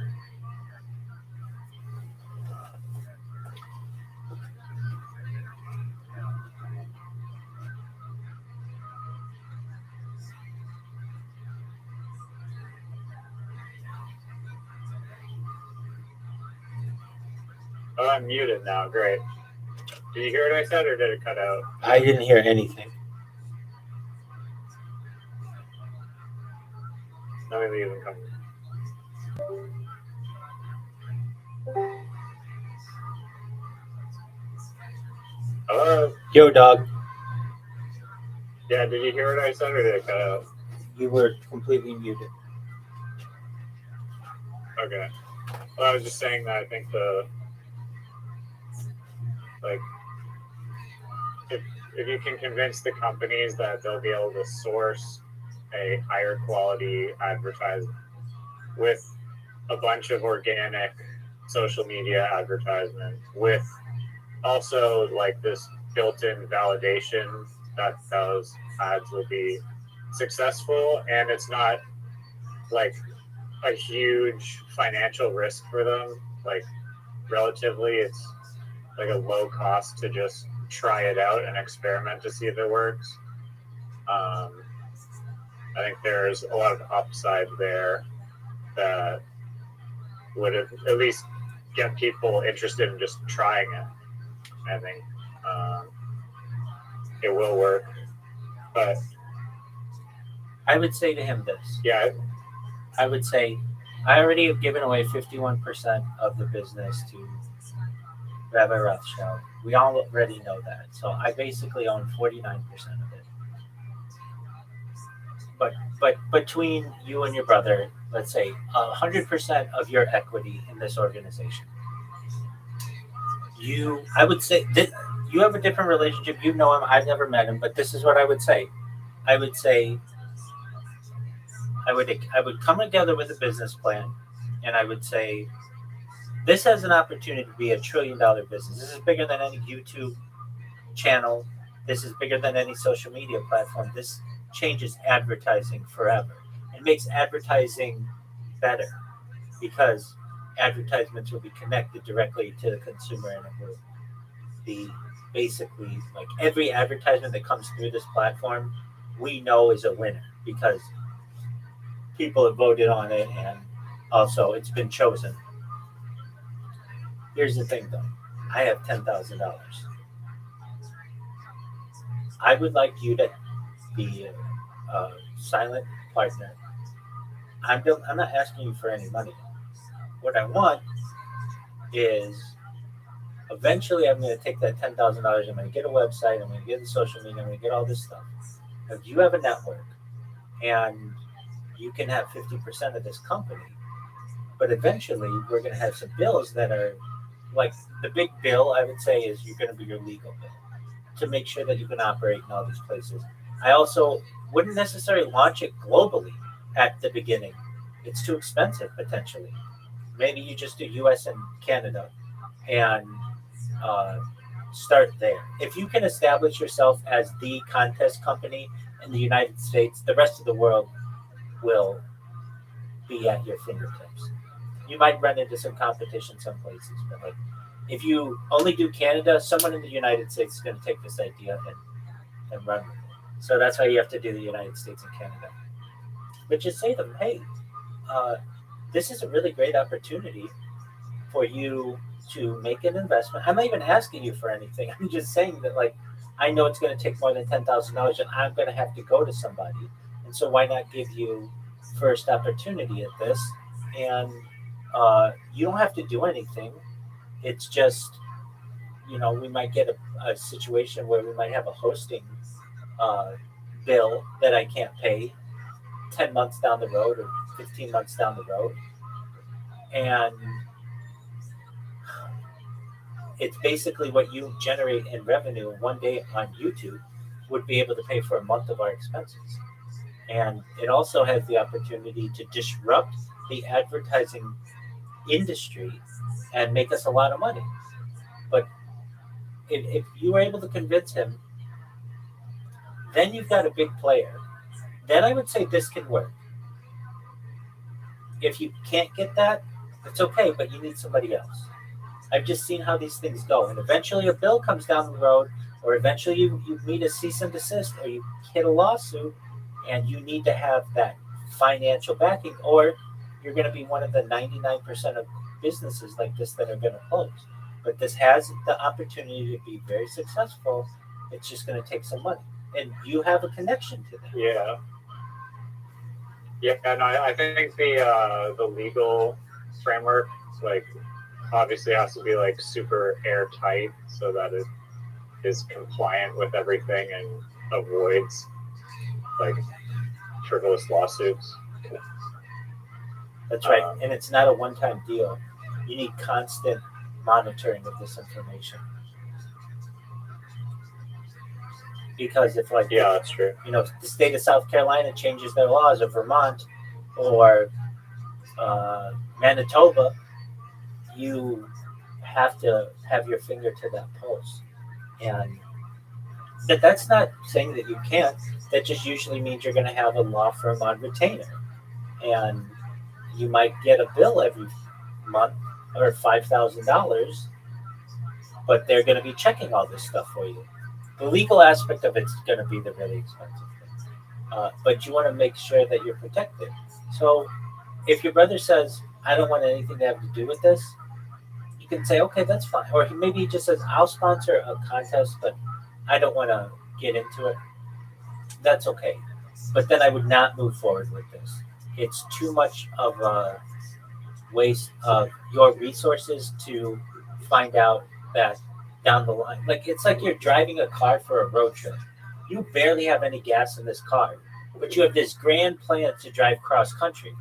S17: Oh, I'm muted now. Great. Did you hear what I said, or did it cut out?
S1: I didn't hear anything.
S17: Let me leave and come. Hello?
S1: Yo, dog.
S17: Yeah, did you hear what I said, or did it cut out?
S1: You were completely muted.
S17: Okay. Well, I was just saying that I think if you can convince the companies that they'll be able to source a higher quality advertisement with a bunch of organic social media advertisement, with also like this built-in validation that those ads will be successful, and it's not like a huge financial risk for them. Like relatively, it's like a low cost to just try it out and experiment to see if it works. I think there's a lot of upside there that would at least get people interested in just trying it. I think it will work, but
S1: I would say to him this.
S17: Yeah.
S1: I would say, I already have given away 51% of the business to Rabbi Rothschild. We already know that. So I basically own 49% of it. But between you and your brother, let's say 100% of your equity in this organization. I would say that you have a different relationship. You know him. I've never met him, but this is what I would say. I would say I would come together with a business plan, and I would say this has an opportunity to be $1 trillion business. This is bigger than any YouTube channel. This is bigger than any social media platform. This changes advertising forever. It makes advertising better because advertisements will be connected directly to the consumer, and it will be basically like every advertisement that comes through this platform, we know is a winner because people have voted on it and also it's been chosen. Here's the thing though, I have $10,000. I would like you to be a silent partner. I'm not asking you for any money. What I want is eventually I'm going to take that $10,000. I'm going to get a website. I'm going to get the social media. I'm going to get all this stuff. If you have a network and you can have 50% of this company, but eventually we're going to have some bills that are like the big bill, I would say, is you're going to be your legal bill to make sure that you can operate in all these places. I also wouldn't necessarily launch it globally at the beginning. It's too expensive potentially. Maybe you just do US and Canada and start there. If you can establish yourself as the contest company in the United States, the rest of the world will be at your fingertips. You might run into some competition some places, but like if you only do Canada, someone in the United States is going to take this idea and run with it. So that's why you have to do the United States and Canada. But just say to them, hey, this is a really great opportunity for you to make an investment. I'm not even asking you for anything. I'm just saying that, like, I know it's going to take more than $10,000 and I'm going to have to go to somebody. And so why not give you first opportunity at this? And you don't have to do anything. It's just, we might get a situation where we might have a hosting bill that I can't pay 10 months down the road or 15 months down the road. And it's basically what you generate in revenue in one day on YouTube would be able to pay for a month of our expenses. And it also has the opportunity to disrupt the advertising industry and make us a lot of money. But if you were able to convince him, then you've got a big player. Then I would say this can work. If you can't get that, it's okay, but you need somebody else. I've just seen how these things go. And eventually a bill comes down the road, or eventually you meet a cease and desist, or you hit a lawsuit, and you need to have that financial backing, or you're going to be one of the 99% of businesses like this that are going to close. But this has the opportunity to be very successful. It's just going to take some money. And you have a connection to that.
S17: Yeah. Yeah, and I think the legal framework, like, obviously has to be like super airtight so that it is compliant with everything and avoids like frivolous lawsuits.
S1: That's right. And it's not a one-time deal. You need constant monitoring of this information. Because if
S17: that's true.
S1: If the state of South Carolina changes their laws, or Vermont, or Manitoba, you have to have your finger to that pulse. And that's not saying that you can't. That just usually means you're going to have a law firm on retainer. And you might get a bill every month or $5,000, but they're going to be checking all this stuff for you. The legal aspect of it's going to be the really expensive thing. But you want to make sure that you're protected. So if your brother says, I don't want anything to have to do with this, you can say, okay, that's fine. Or maybe he just says, I'll sponsor a contest, but I don't want to get into it. That's okay. but then I would not move forward with this. It's too much of a waste of your resources to find out that down the line. Like it's like you're driving a car for a road trip. You barely have any gas in this car, but you have this grand plan to drive cross country.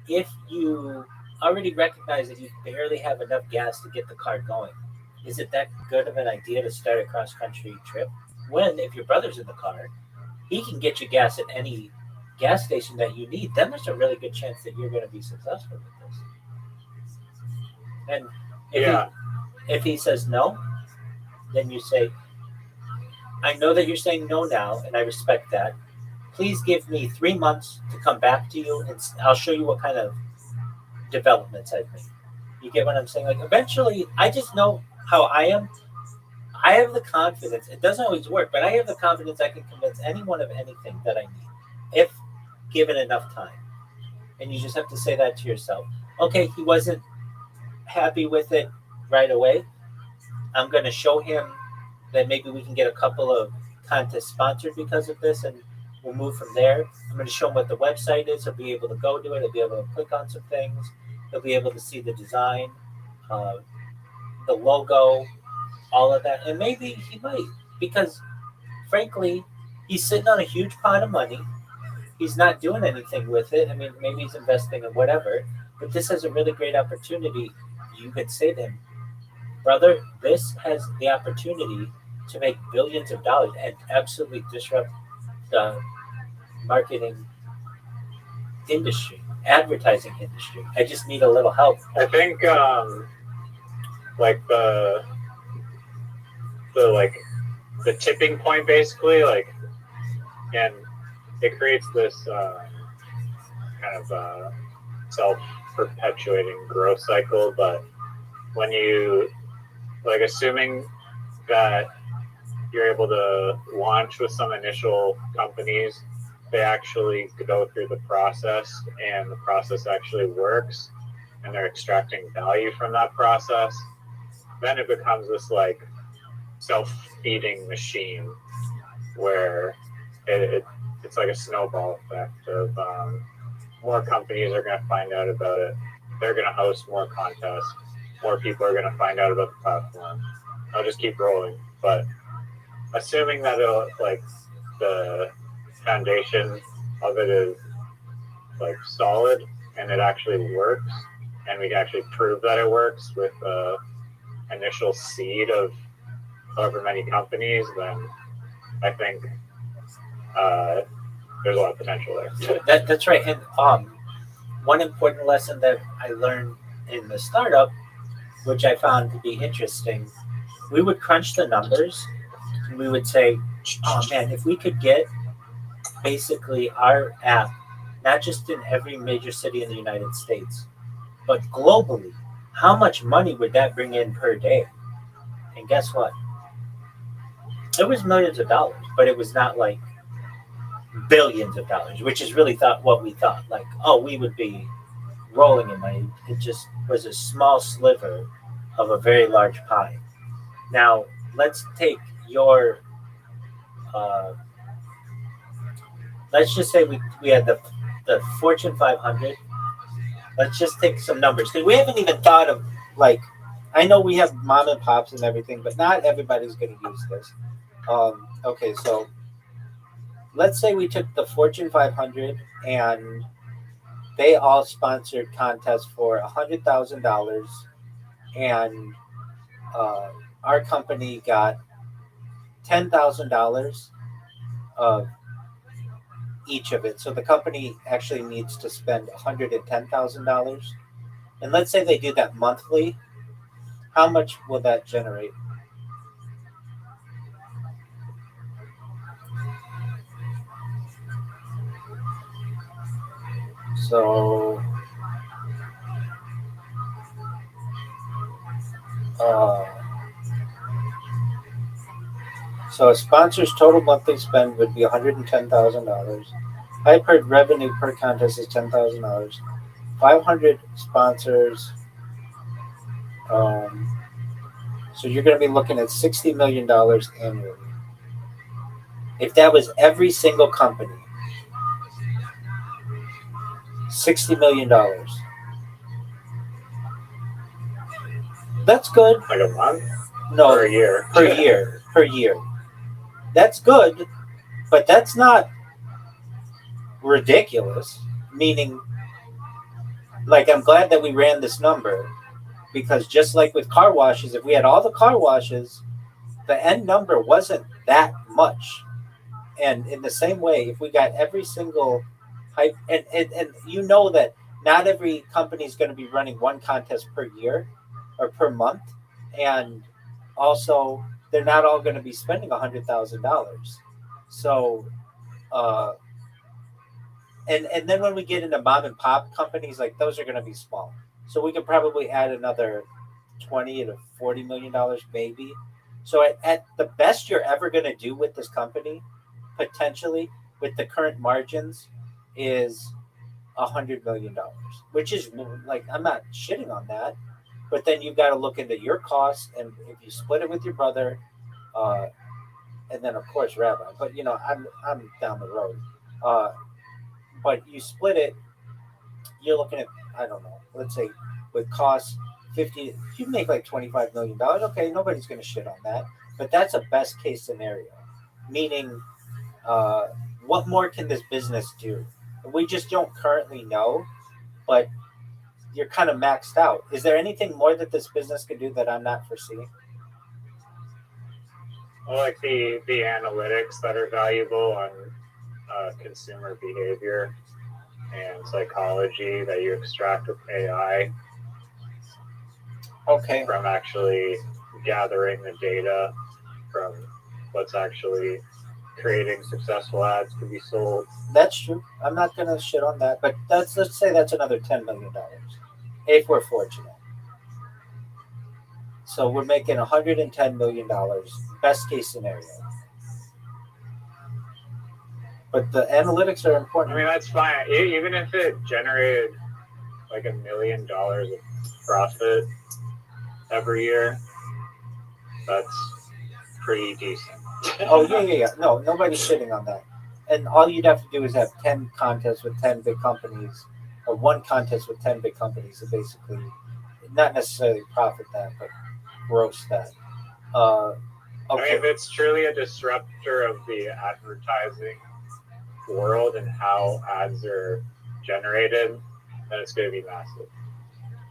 S1: If you already recognize that you barely have enough gas to get the car going, is it that good of an idea to start a cross country trip? When, if your brother's in the car, he can get you gas at any gas station that you need, then there's a really good chance that you're going to be successful with this. And if he says no, then you say, I know that you're saying no now, and I respect that. Please give me 3 months to come back to you, and I'll show you what kind of developments I've made. You get what I'm saying? Like, eventually, I just know how I am. I have the confidence. It doesn't always work, but I have the confidence I can convince anyone of anything that I need, if given enough time. And you just have to say that to yourself. Okay, he wasn't happy with it right away. I'm going to show him that maybe we can get a couple of contests sponsored because of this, and we'll move from there. I'm going to show him what the website is. He'll be able to go to it. He'll be able to click on some things. He'll be able to see the design, the logo, all of that. And maybe he might, because frankly, he's sitting on a huge pot of money. He's not doing anything with it. I mean, maybe he's investing in whatever, but this is a really great opportunity. You could say to him, brother, this has the opportunity to make billions of dollars and absolutely disrupt the marketing industry, advertising industry. I just need a little help.
S17: I think like the tipping point, basically, like, and it creates this kind of self-perpetuating growth cycle. But when you, like, assuming that you're able to launch with some initial companies, they actually go through the process and the process actually works and they're extracting value from that process, then it becomes this like self-feeding machine where it's like a snowball effect of more companies are going to find out about it. They're going to host more contests. More people are going to find out about the platform. I'll just keep rolling. But assuming that like the foundation of it is like solid and it actually works, and we can actually prove that it works with the initial seed of however many companies, then I think there's a lot of potential there.
S1: That's right. And one important lesson that I learned in the startup, which I found to be interesting, we would crunch the numbers and we would say, oh man, if we could get basically our app, not just in every major city in the United States, but globally, how much money would that bring in per day? And guess what? It was millions of dollars, but it was not like billions of dollars, which is really what we thought. Like, oh, we would be rolling in money. It just was a small sliver of a very large pie. Now, let's take your, let's just say we had the Fortune 500. Let's just take some numbers, because we haven't even thought of, like, I know we have mom and pops and everything, but not everybody's going to use this. Okay, so let's say we took the Fortune 500 and they all sponsored contests for $100,000, and our company got $10,000 of each of it. So the company actually needs to spend $110,000. And let's say they do that monthly. How much will that generate? So so a sponsor's total monthly spend would be $110,000. Hyper revenue per contest is $10,000. 500 sponsors. So you're going to be looking at $60 million annually. If that was every single company, $60 million. That's good.
S17: Like a month?
S1: No,
S17: Or a year?
S1: per year. Per year. That's good, but that's not ridiculous. Meaning, like, I'm glad that we ran this number because just like with car washes, if we had all the car washes, the end number wasn't that much. And in the same way, if we got every single hype, and you know that not every company is going to be running one contest per year or per month, and also they're not all going to be spending $100,000. So, and then when we get into mom and pop companies, like those are going to be small. So we could probably add another $20 to $40 million, maybe. So at the best you're ever going to do with this company, potentially with the current margins, is $100 million, which is like, I'm not shitting on that, but then you've got to look into your costs, and if you split it with your brother, and then of course Rabbi, but you know I'm down the road, but you split it, you're looking at, I don't know, let's say with costs 50, you make like $25 million. Okay, nobody's going to shit on that, but that's a best case scenario, meaning what more can this business do? We just don't currently know, but you're kind of maxed out. Is there anything more that this business could do that I'm not foreseeing?
S17: Well, like the analytics that are valuable on consumer behavior and psychology that you extract with AI.
S1: Okay.
S17: From actually gathering the data from what's actually creating successful ads to be sold.
S1: That's true. I'm not going to shit on that, but let's say that's another $10 million if we're fortunate. So we're making $110 million, best case scenario. But the analytics are important.
S17: I mean, that's fine. Even if it generated like $1 million of profit every year, that's pretty decent.
S1: Oh, yeah. No, nobody's shitting on that. And all you'd have to do is have 10 contests with 10 big companies, or one contest with 10 big companies to basically not necessarily profit that, but gross that. Okay.
S17: I mean, if it's truly a disruptor of the advertising world and how ads are generated, then it's going to be massive.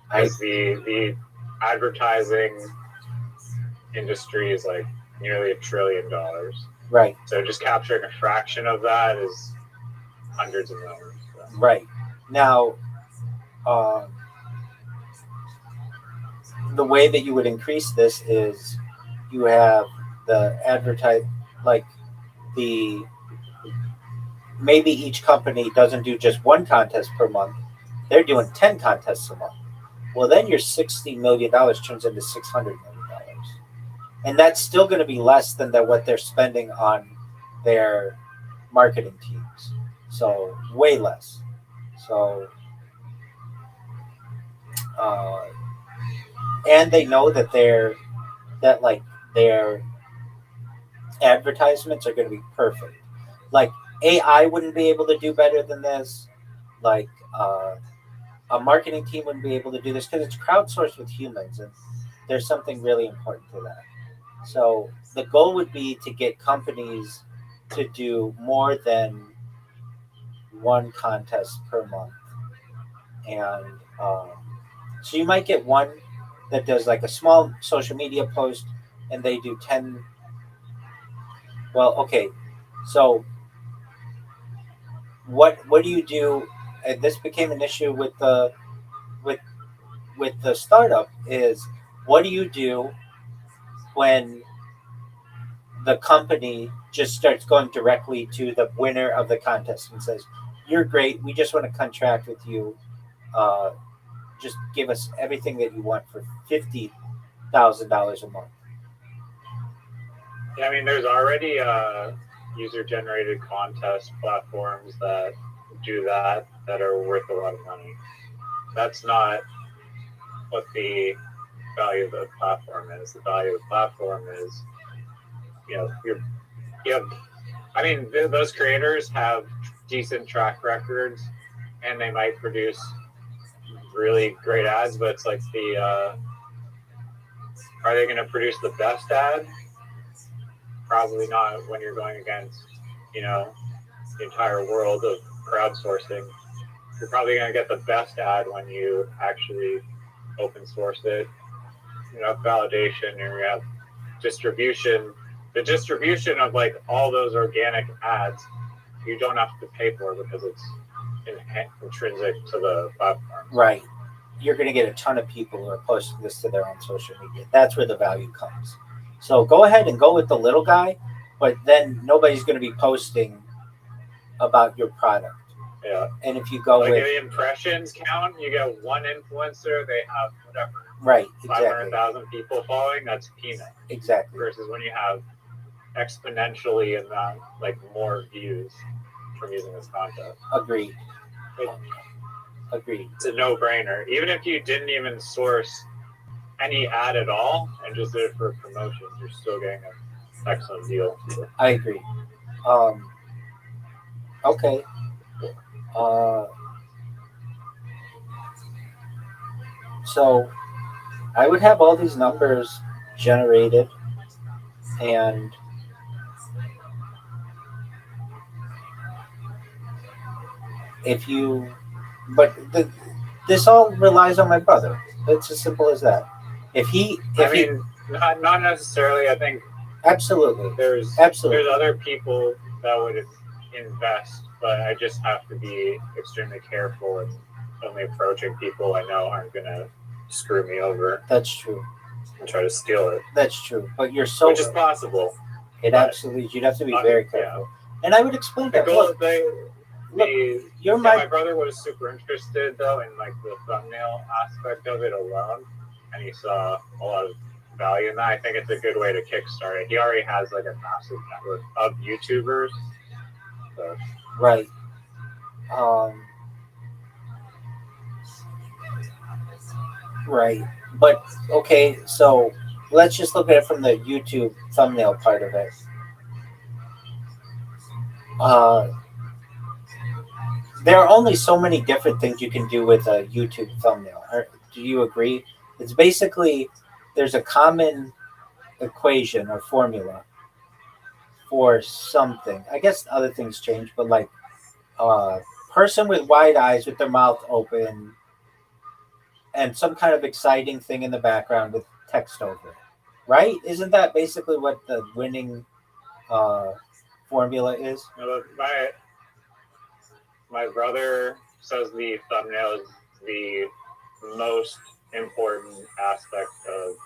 S17: Because the advertising industry is like nearly $1 trillion.
S1: Right.
S17: So just capturing a fraction of that is hundreds of millions. So.
S1: Right. Now, the way that you would increase this is you have the maybe each company doesn't do just one contest per month. They're doing 10 contests a month. Well, then your $60 million turns into $600 million. And that's still going to be less than what they're spending on their marketing teams. So way less. So, and they know that their advertisements are going to be perfect. Like AI wouldn't be able to do better than this. Like a marketing team wouldn't be able to do this because it's crowdsourced with humans, and there's something really important to that. So the goal would be to get companies to do more than one contest per month. And so you might get one that does like a small social media post and they do 10. Well, okay. So what do you do? And this became an issue with the startup is, what do you do when the company just starts going directly to the winner of the contest and says, "You're great. We just want to contract with you. Just give us everything that you want for $50,000 a month."
S17: Yeah, I mean, there's already user-generated contest platforms that do that are worth a lot of money. That's not what the value of the platform is. The value of the platform is, those creators have decent track records and they might produce really great ads, but it's like are they going to produce the best ad? Probably not when you're going against, the entire world of crowdsourcing. You're probably going to get the best ad when you actually open source it. You have validation, and you have distribution. The distribution of like all those organic ads, you don't have to pay for because it's intrinsic to the platform.
S1: Right. You're going to get a ton of people who are posting this to their own social media. That's where the value comes. So go ahead and go with the little guy, but then nobody's going to be posting about your product.
S17: Yeah.
S1: And if you go
S17: like
S1: with
S17: the impressions count, you get one influencer, they have whatever.
S1: Right, exactly.
S17: 500,000 people following, that's peanut.
S1: Exactly.
S17: Versus when you have exponentially amount, like more views from using this content.
S1: Agreed. Agreed.
S17: It's a no-brainer. Even if you didn't even source any ad at all and just did it for promotion, you're still getting an excellent deal.
S1: I agree. Okay. So I would have all these numbers generated, and this all relies on my brother. It's as simple as that.
S17: Not necessarily. I think
S1: absolutely
S17: there's other people that would invest, but I just have to be extremely careful and only approaching people I know aren't going to screw me over.
S1: That's true.
S17: And try to steal it.
S1: That's true. But which
S17: is possible.
S1: You'd have to be very careful. Yeah. And I would explain that.
S17: My brother was super interested though in like the thumbnail aspect of it alone, and he saw a lot of value in that. I think it's a good way to kickstart it. He already has like a massive network of YouTubers. So.
S1: Right. Right. But okay, so let's just look at it from the YouTube thumbnail part of it. There are only so many different things you can do with a YouTube thumbnail. Do you agree? It's basically, there's a common equation or formula for something. I guess other things change, but like person with wide eyes with their mouth open and some kind of exciting thing in the background with text over it, right? Isn't that basically what the winning formula is?
S17: My brother says the thumbnail is the most important aspect of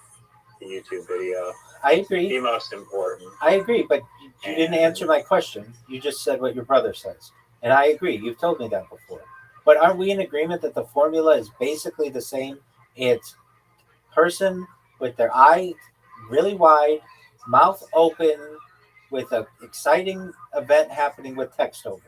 S17: the YouTube video.
S1: I agree.
S17: The most important.
S1: I agree, but you didn't answer my question. You just said what your brother says. And I agree. You've told me that before. But aren't we in agreement that the formula is basically the same? It's person with their eye really wide, mouth open, with an exciting event happening with text over it.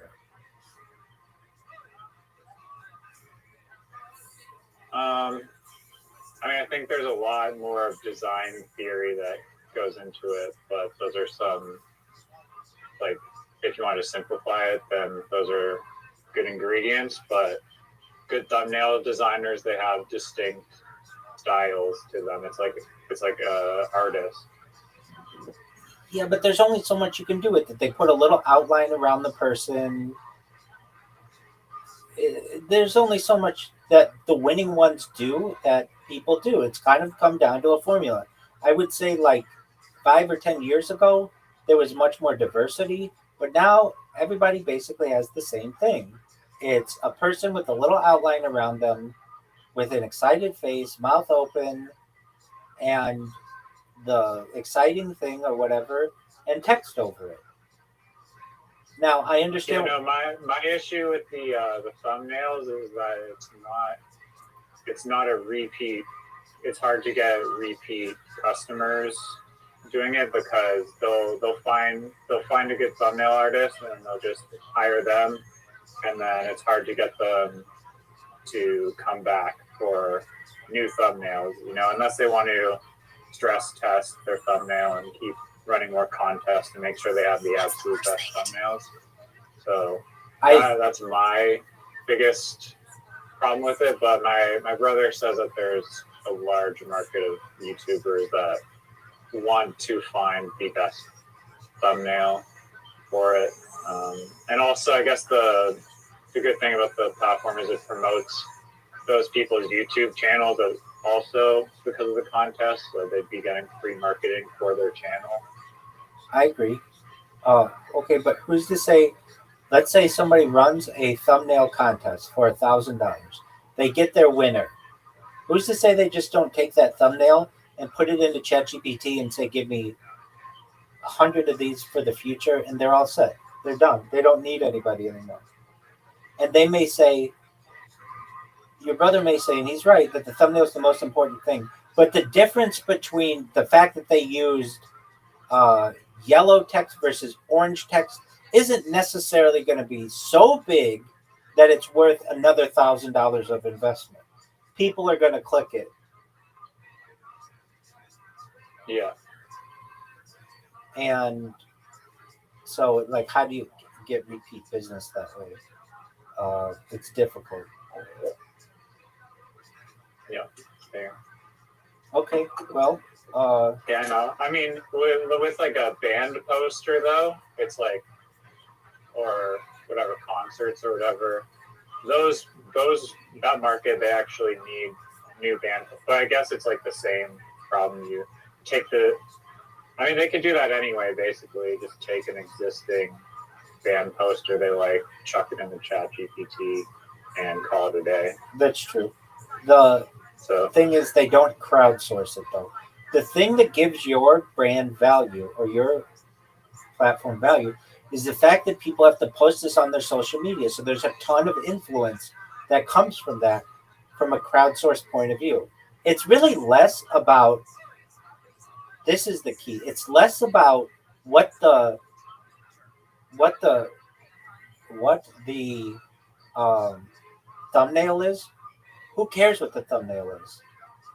S17: I think there's a lot more of design theory that goes into it, but those are some, like, if you want to simplify it, then those are good ingredients, but good thumbnail designers, they have distinct styles to them. It's like a artist.
S1: Yeah, but there's only so much you can do with it. They put a little outline around the person. There's only so much that the winning ones do that people do. It's kind of come down to a formula. I would say like 5 or 10 years ago, there was much more diversity, but now everybody basically has the same thing. It's a person with a little outline around them with an excited face, mouth open, and the exciting thing or whatever, and text over it. Now, I understand.
S17: My issue with the thumbnails is that it's not a repeat. It's hard to get repeat customers doing it because they'll find a good thumbnail artist and they'll just hire them, and then it's hard to get them to come back for new thumbnails, unless they want to stress test their thumbnail and keep running more contests to make sure they have the absolute best thumbnails. So that's my biggest problem with it, but my brother says that there's a large market of YouTubers that want to find the best thumbnail for it. And also, I guess the good thing about the platform is it promotes those people's YouTube channels also because of the contest, so they'd be getting free marketing for their channel.
S1: I agree. Okay, but who's to say? Let's say somebody runs a thumbnail contest for $1,000. They get their winner. Who's to say they just don't take that thumbnail and put it into ChatGPT and say, "Give me 100 of these for the future," and they're all set. They're done. They don't need anybody anymore. And they may say, your brother may say, and he's right, that the thumbnail is the most important thing. But the difference between the fact that they used yellow text versus orange text isn't necessarily going to be so big that it's worth another $1,000 of investment. People are going to click it.
S17: Yeah.
S1: And so, like, how do you get repeat business that way? It's difficult.
S17: Yeah. Fair.
S1: Okay. Well.
S17: Yeah, I know. I mean, with like a band poster though, it's like, or whatever, concerts or whatever. Those that market, they actually need new band. But I guess it's like the same problem. You take I mean, they could do that anyway. Basically, just take an existing band poster they like, chuck it into ChatGPT, and call it a day.
S1: That's true. The thing is, they don't crowdsource it though. The thing that gives your brand value or your platform value is the fact that people have to post this on their social media. So there's a ton of influence that comes from that, from a crowdsourced point of view. It's really less about, this is the key, it's less about what the thumbnail is. Who cares what the thumbnail is?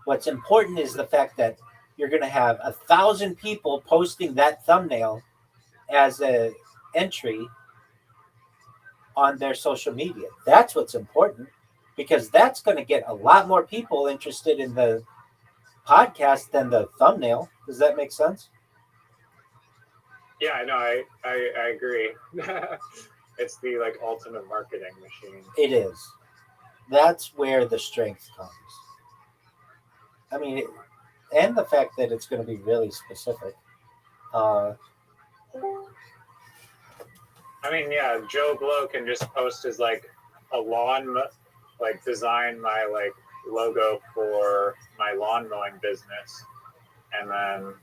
S1: What's important is the fact that you're going to have 1,000 people posting that thumbnail as an entry on their social media. That's what's important, because that's going to get a lot more people interested in the podcast than the thumbnail. Does that make sense?
S17: Yeah, I know. I agree. It's the like ultimate marketing machine.
S1: It is. That's where the strength comes. I mean, and the fact that it's going to be really specific.
S17: I mean, yeah, Joe Blow can just post his like a lawn, like design my like logo for my lawn mowing business, and then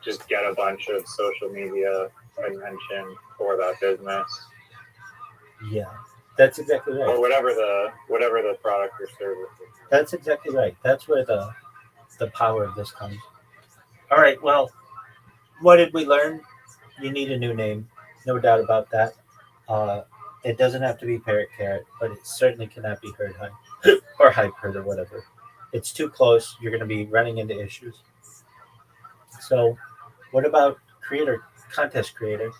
S17: just get a bunch of social media attention for that business.
S1: Yeah, that's exactly right.
S17: Or whatever the product or service is.
S1: That's exactly right. That's where the power of this comes. All right. Well, what did we learn? You need a new name, no doubt about that. It doesn't have to be Parrot Carrot, but it certainly cannot be Herd Hype or Hype Herd or whatever. It's too close. You're going to be running into issues. So, what about contest creator?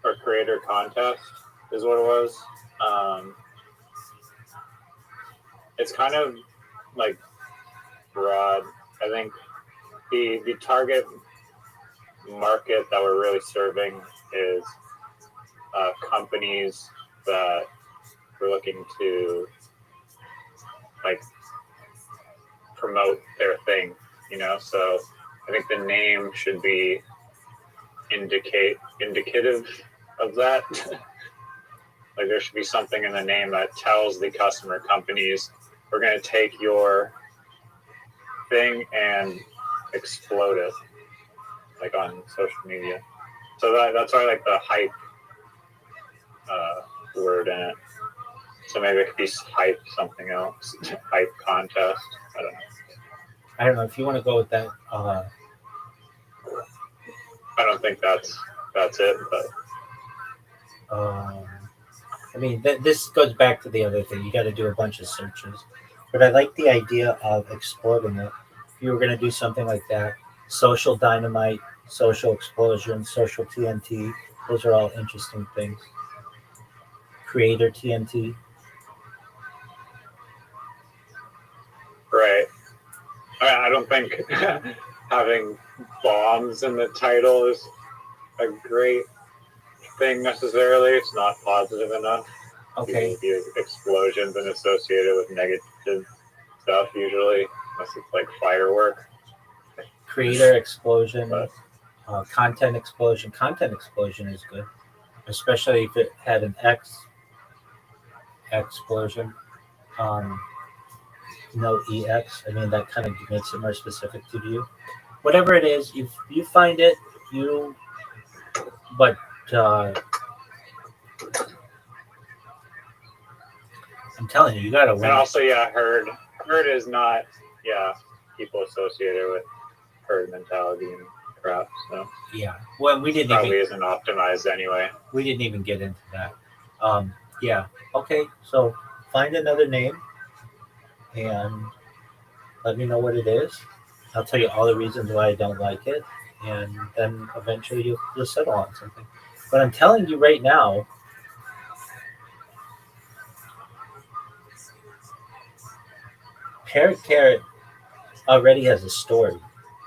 S17: Or creator contest is what it was. It's kind of like broad. I think the target market that we're really serving is companies that we're looking to like promote their thing, so I think the name should be indicative of that. Like there should be something in the name that tells the customer companies, we're going to take your thing and explode it, like on social media. So that's why I like the hype word in it. So maybe it could be hype something else, hype contest.
S1: I don't know if you want to go with that.
S17: I don't think that's it, but
S1: I mean, this goes back to the other thing. You got to do a bunch of searches, but I like the idea of exploding it. If you were going to do something like that, social dynamite, social explosion, social TNT, those are all interesting things. Creator TNT.
S17: Right. I don't think having bombs in the title is a great thing necessarily. It's not positive enough.
S1: Okay.
S17: The explosions and associated with negative stuff usually, unless it's like firework.
S1: Creator explosion, content explosion. Content explosion is good, especially if it had an X explosion. No EX. I mean, that kind of makes it more specific to you. Whatever it is, if you find it, but I'm telling you, you gotta win.
S17: And also, yeah, herd is not, people associated with herd mentality and crap. So
S1: yeah, well, we didn't
S17: probably
S1: even
S17: isn't optimized anyway.
S1: We didn't even get into that. Yeah. Okay. So find another name and let me know what it is. I'll tell you all the reasons why I don't like it, and then eventually you'll settle on something. But I'm telling you right now, Parrot Carrot already has a story.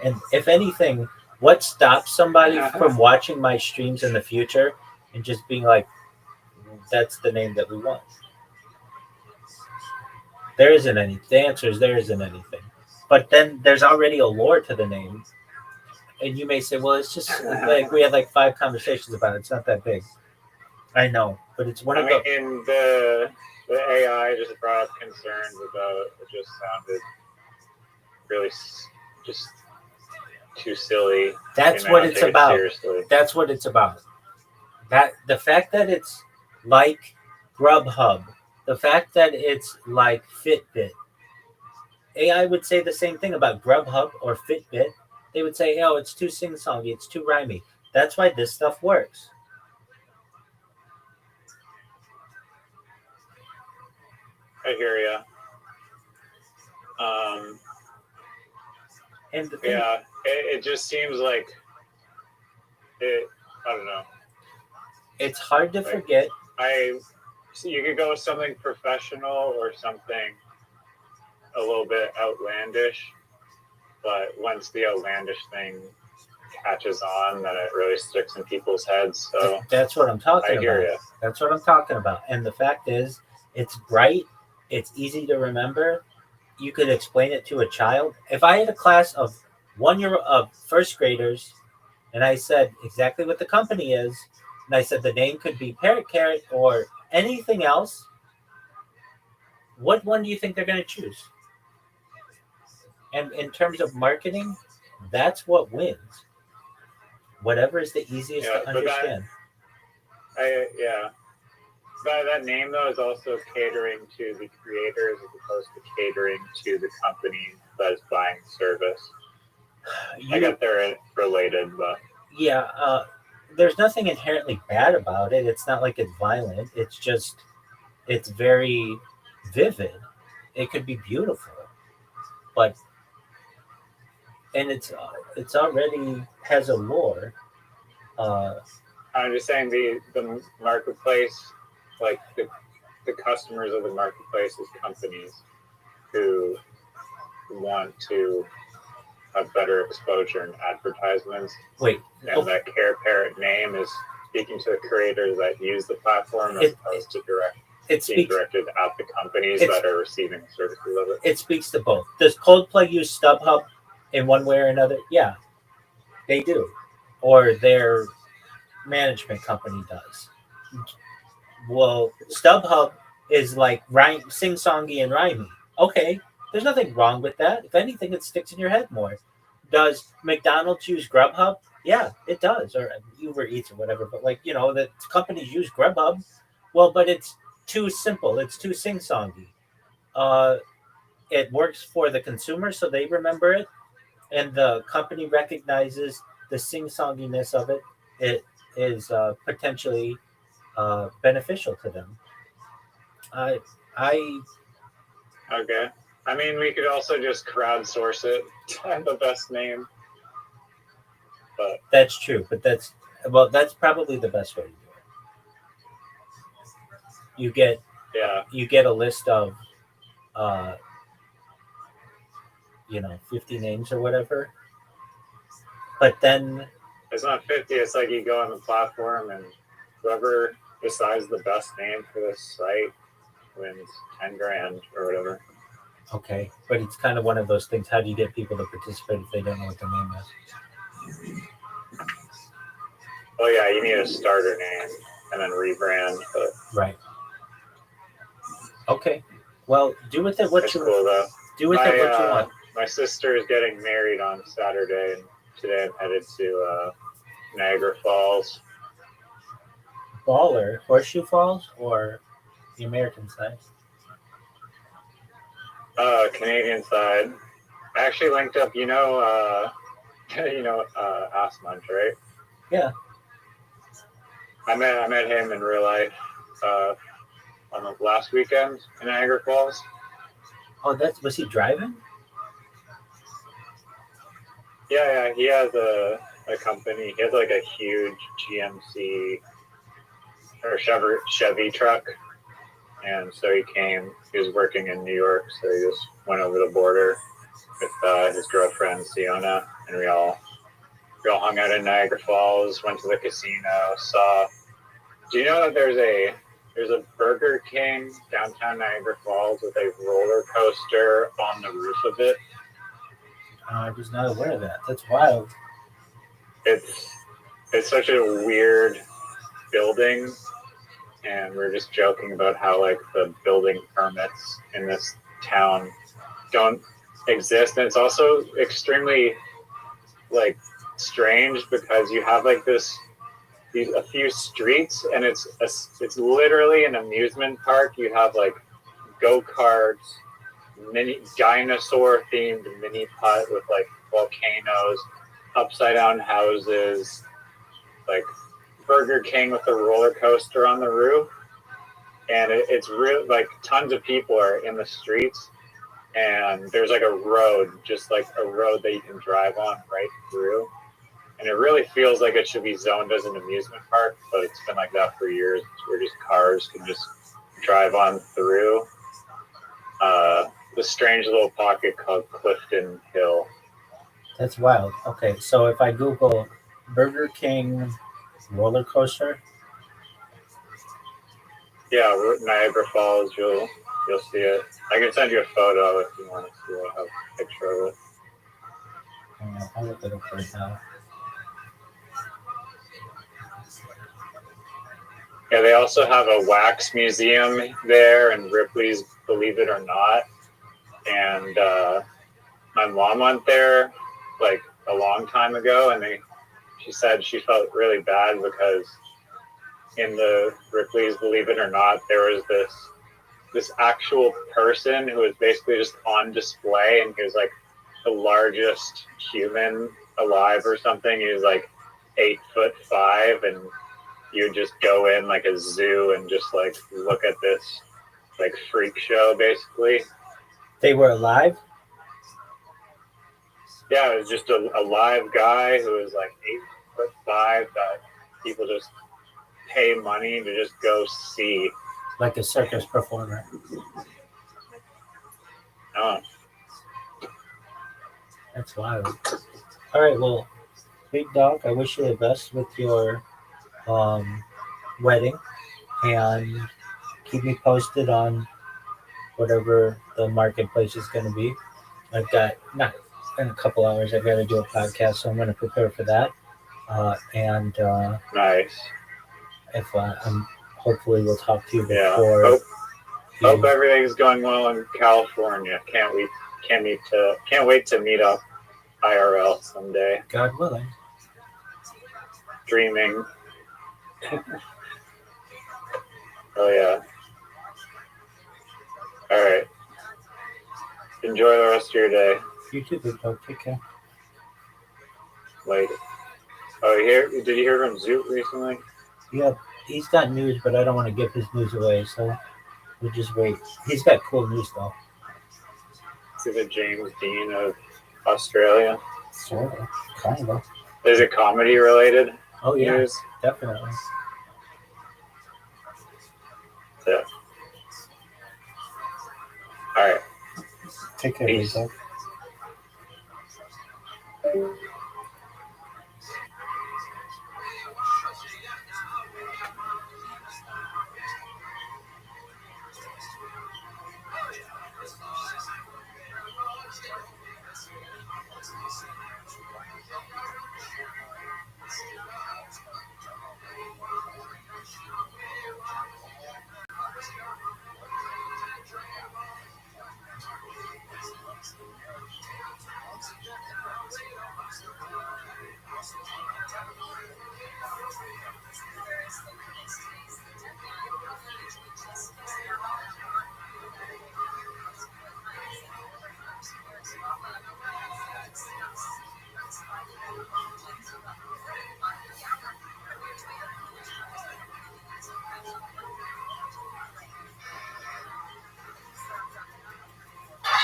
S1: And if anything, what stops somebody from watching my streams in the future and just being like, that's the name that we want? There isn't any. The answer is there isn't anything. But then there's already a lore to the name. And you may say, well, it's just like we had like 5 conversations about it. It's not that big. I know, but it's one of the.
S17: And the AI just brought up concerns about it. Just sounded really just too silly.
S1: That's what it's about. Seriously. That's what it's about. That the fact that it's like Grubhub, the fact that it's like Fitbit. AI would say the same thing about Grubhub or Fitbit. They would say, oh, it's too sing-songy, it's too rhymey. That's why this stuff works.
S17: I hear you.
S1: And
S17: it just seems like it. I don't know.
S1: It's hard to forget.
S17: You could go with something professional or something a little bit outlandish, but once the outlandish thing catches on, then it really sticks in people's heads. So
S1: that's what I'm talking about.
S17: I hear you.
S1: That's what I'm talking about. And the fact is, it's bright. It's easy to remember. You could explain it to a child. If I had a class of first graders, and I said exactly what the company is, and I said the name could be Parrot Carrot or anything else, what one do you think they're going to choose? And in terms of marketing, that's what wins. Whatever is the easiest to understand.
S17: That name, though, is also catering to the creators as opposed to catering to the company that is buying the service. I got they're related, but...
S1: Yeah, there's nothing inherently bad about it. It's not like it's violent. It's just, it's very vivid. It could be beautiful. But, and it's already has a lore.
S17: I'm just saying the marketplace, like the customers of the marketplace is companies who want to have better exposure in advertisements.
S1: Wait.
S17: And that Care Parrot name is speaking to the creators that use the platform as opposed to being directed at the companies that are receiving services of it.
S1: It speaks to both. Does Coldplay use StubHub in one way or another? Yeah, they do. Or their management company does. Well, StubHub is like sing-songy and rhymey. Okay, there's nothing wrong with that. If anything, it sticks in your head more. Does McDonald's use Grubhub? Yeah, it does. Or Uber Eats or whatever. But the companies use Grubhub. Well, but it's too simple. It's too sing-songy. It works for the consumer, so they remember it. And the company recognizes the sing-songiness of it. It is potentially beneficial to them.
S17: Okay. I mean, we could also just crowdsource it to have the best name. But
S1: that's true. But that's probably the best way to do you get
S17: Yeah.
S1: you get a list of 50 names or whatever. But then
S17: It's not 50. It's like you go on the platform and whoever decides the best name for this site wins 10 grand or whatever.
S1: okay, but it's kind of one of those things. How do you get people to participate if they don't know what their name is?
S17: Oh yeah, you need a starter name and then rebrand. But
S1: Right. Okay. Well, do with it what
S17: it's
S1: you
S17: cool though.
S1: do with it what you want.
S17: My sister is getting married on Saturday, and today I'm headed to Niagara Falls.
S1: Baller, Horseshoe Falls, or the American side?
S17: Canadian side. I actually linked up. Ass Munch, right?
S1: Yeah.
S17: I met him in real life on the last weekend in Niagara Falls.
S1: Oh, was he driving?
S17: Yeah. He has a company. He has like a huge GMC or Chevy truck, and so he came. He was working in New York, so he just went over the border with his girlfriend Siona, and we all hung out in Niagara Falls. Went to the casino. Do you know that there's a Burger King downtown Niagara Falls with a roller coaster on the roof of it?
S1: I was not aware of that. That's wild.
S17: It's such a weird building, and we're just joking about how like the building permits in this town don't exist, and it's also extremely like strange because you have like a few streets, and it's literally an amusement park. You have like go-karts, mini dinosaur themed mini putt with like volcanoes, upside down houses, like Burger King with a roller coaster on the roof, and it's real. Like tons of people are in the streets, and there's like a road that you can drive on right through, and it really feels like it should be zoned as an amusement park, but it's been like that for years, where just cars can just drive on through the strange little pocket called Clifton Hill.
S1: That's wild. Okay, so if I Google Burger King roller coaster,
S17: yeah, Niagara Falls, you'll see it. I can send you a photo if you want to see it. I have a picture of it.
S1: I'll look it up right now.
S17: Yeah, they also have a wax museum there and Ripley's Believe It or Not. And my mom went there like a long time ago, and she said she felt really bad because in the Ripley's Believe It or Not, there was this actual person who was basically just on display, and he was like the largest human alive or something. He was like 8'5", and you would just go in like a zoo and just like look at this like freak show basically.
S1: They were alive?
S17: Yeah, it was just a live guy who was like 8'5" that people just pay money to just go see.
S1: Like a circus performer.
S17: Oh.
S1: That's wild. All right, well, Big Dog, I wish you the best with your wedding, and keep me posted on whatever the marketplace is going to be. I've got, not in a couple hours, I've got to do a podcast, so I'm going to prepare for that.
S17: Nice.
S1: If hopefully we'll talk to you before.
S17: Yeah. Hope everything's going well in California. Can't wait to meet up IRL someday.
S1: God willing.
S17: Dreaming. Oh yeah. All right. Enjoy the rest of your day.
S1: You too, Big Dog. Take care.
S17: Later. Oh, did you hear from Zoot recently?
S1: Yeah, he's got news, but I don't want to give his news away, so we'll just wait. He's got cool news, though.
S17: Is he the James Dean of Australia?
S1: Sort of. Kind of.
S17: Is it comedy related?
S1: Oh, yeah.
S17: News?
S1: Definitely.
S17: Yeah. All right.
S1: Take care,
S17: Peace.
S1: Lisa.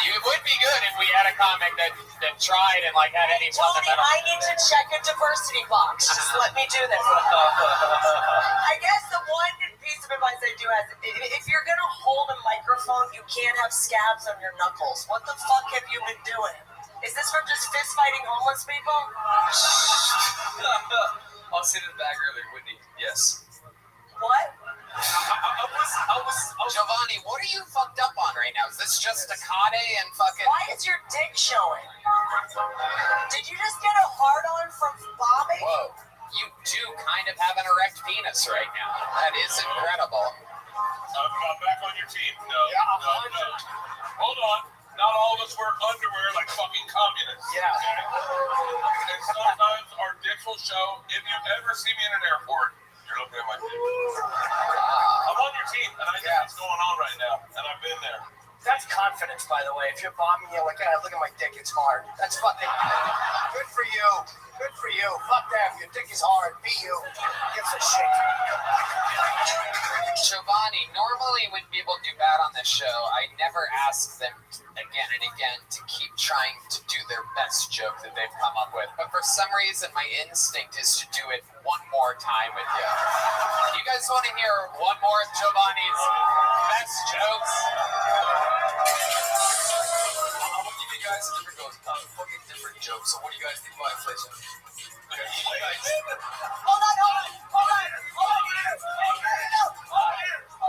S5: It would be good if we had a comic that tried and like had any
S16: Tony,
S5: fundamental.
S16: I need to check a diversity box. Just let me do this. I guess the one piece of advice I do have, if you're going to hold a microphone, you can't have scabs on your knuckles. What the fuck have you been doing? Is this from just fist fighting homeless people?
S5: I'll say to the bag earlier, Whitney. Yes.
S16: What?
S5: Giovanni, what are you fucked up on right now? Is this just Takade and fucking...
S16: Why is your dick showing? Did you just get a hard-on from bombing?
S5: Whoa. You do kind of have an erect penis right now. That is incredible.
S8: I'm back on your team. No.
S5: Yeah,
S8: no. Hold on. Not all of us wear underwear like fucking communists.
S5: Yeah.
S8: Okay? And sometimes our dicks will show. If you ever see me in an airport, you're looking at my dick. I'm on your team, and I know what's going on right now, and I've been there.
S13: That's confidence, by the way. If you're bombing, you're like, look at my dick, it's hard. That's fucking good for you. Good for you. Fuck them. Your dick is hard. Be you. Gives a shit.
S5: Giovanni, normally when people do bad on this show, I never ask them again and again to keep trying to do their best joke that they've come up with. But for some reason, my instinct is to do it one more time with you. You guys want to hear one more of Giovanni's best jokes?
S6: I'm gonna give you guys a fucking different joke. So what do you guys think about inflation?
S16: Hold on.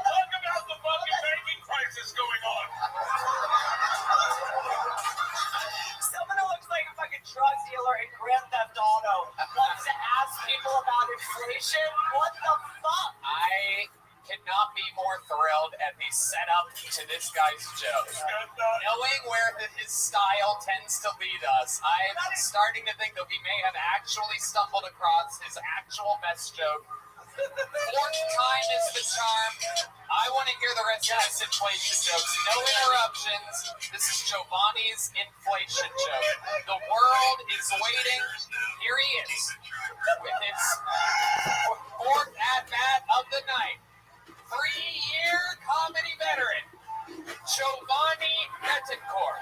S8: Talk about the fucking banking crisis going on.
S16: Someone who looks like a fucking drug dealer in Grand Theft Auto wants to ask people about inflation? What the fuck?
S5: I cannot be more thrilled at the setup to this guy's joke. Knowing where his style tends to lead us, I'm starting to think that we may have actually stumbled across his actual best joke. Fourth time is the charm. I want to hear the rest of his inflation jokes. No interruptions. This is Giovanni's inflation joke. The world is waiting. Here he is with his fourth at-bat of the night. 3-year comedy veteran, Giovanni Betancourt.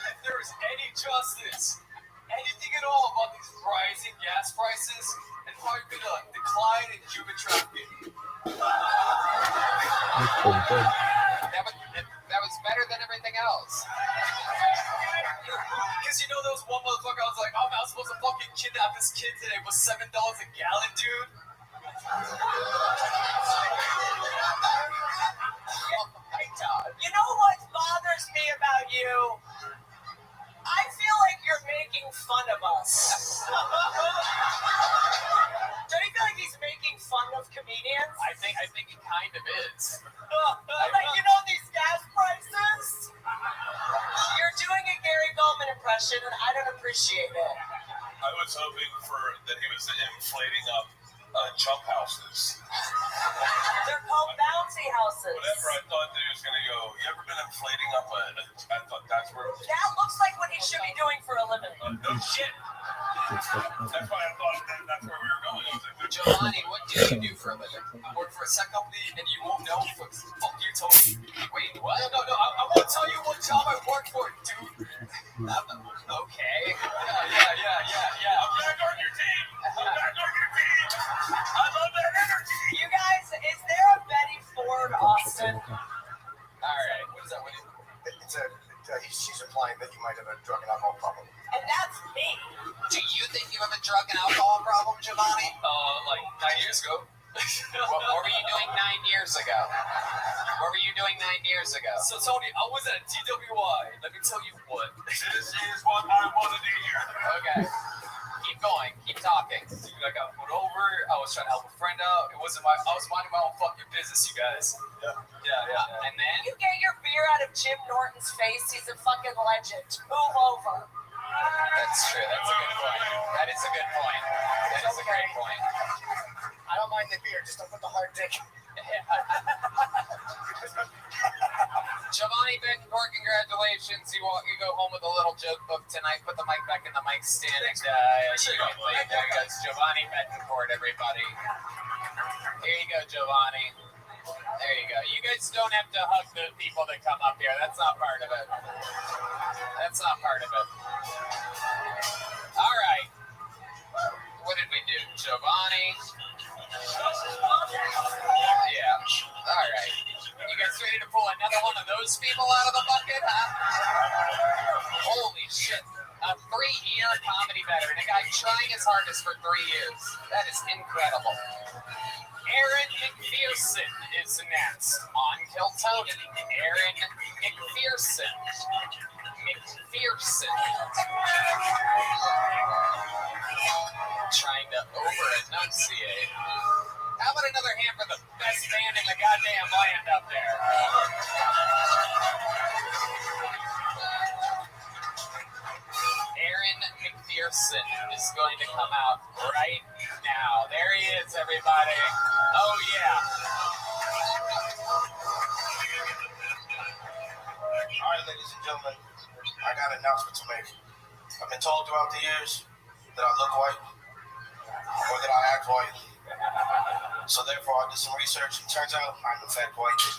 S6: If there is any justice, anything at all about these rising gas prices, it's probably gonna decline in human trafficking.
S5: That was better than everything else.
S6: Because you know there was one motherfucker, I was like, I'm not supposed to fucking kidnap this kid today. It was $7 a gallon, dude.
S16: Oh my God. You know what bothers me about you? I feel like you're making fun of us. Don't you feel like he's making fun of comedians?
S5: I think he kind of is.
S16: Like, you know, these gas prices? You're doing a Gary Goldman impression, and I don't appreciate it.
S8: I was hoping that he was inflating up jump houses.
S16: They're called bouncy houses.
S8: Whatever, I thought that he was going to go, you ever been inflating up I thought that's where...
S16: That looks like what he should be doing for a living.
S8: No shit. That's why I thought that's where we were going. I was like,
S5: Giovanni, what do you do for a living?
S6: I work for a tech company, and you won't know. Fuck you, Tony.
S5: Wait, what?
S6: No, I won't tell you what job I work for, dude.
S5: Okay.
S6: Yeah. I'm back on your team.
S5: I love that energy.
S16: You guys, is there a Betty Ford Austin?
S5: All right, what is that?
S13: She's implying that you might have a drug and alcohol problem.
S16: And that's me.
S5: Do you think you have a drug and alcohol problem, Giovanni?
S6: Like 9 years ago.
S5: What were you doing 9 years ago? What were you doing 9 years ago?
S6: So Tony, I was at TWI. Let me tell you what. This is what I wanted to hear.
S5: Okay. Keep going. Keep talking.
S6: Dude, I got put over. I was trying to help a friend out. I was minding my own fucking business, you guys. Yeah.
S5: And then?
S16: You get your beer out of Jim Norton's face. He's a fucking legend. Move over.
S5: That's true. That's a good point. That is a good point. That is a great point.
S13: I don't mind the beer, just don't put the hard dick.
S5: Giovanni Betancourt, congratulations. You go home with a little joke book tonight. Put the mic back in the mic stand. And, there you go. It's Giovanni Betancourt, everybody. Here you go, Giovanni. There you go. You guys don't have to hug the people that come up here. That's not part of it. That's not part of it. All right. What did we do? Giovanni. Yeah. All right. You guys ready to pull another one of those people out of the bucket, huh? Holy shit. A 3-year comedy veteran. A guy trying his hardest for 3 years. That is incredible. Aaron McPherson is next on Kill Tony. Aaron McPherson. Trying to over-enunciate. How about another hand for the best band in the goddamn land up there? Aaron McPherson is going to come out right now. There he is, everybody. Oh, yeah.
S13: All right, ladies and gentlemen, I got an announcement to make. I've been told throughout the years that I look white or that I act white. So therefore, I did some research, and turns out I'm in fact white. 2%,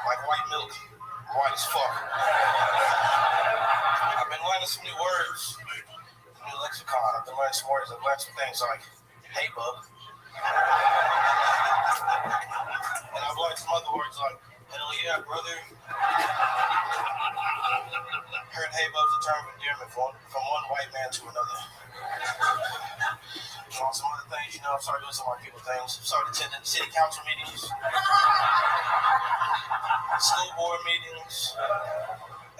S13: like white milk, white as fuck. I've been learning some new words, new lexicon. I've been learning some words. I've learned some things like, hey, bub. And I've learned some other words like, hell yeah, brother. Heard hey bub's a term of endearment from one white man to another. On some other things, you know, I've started doing some white people things. I've started attending city council meetings, school board meetings,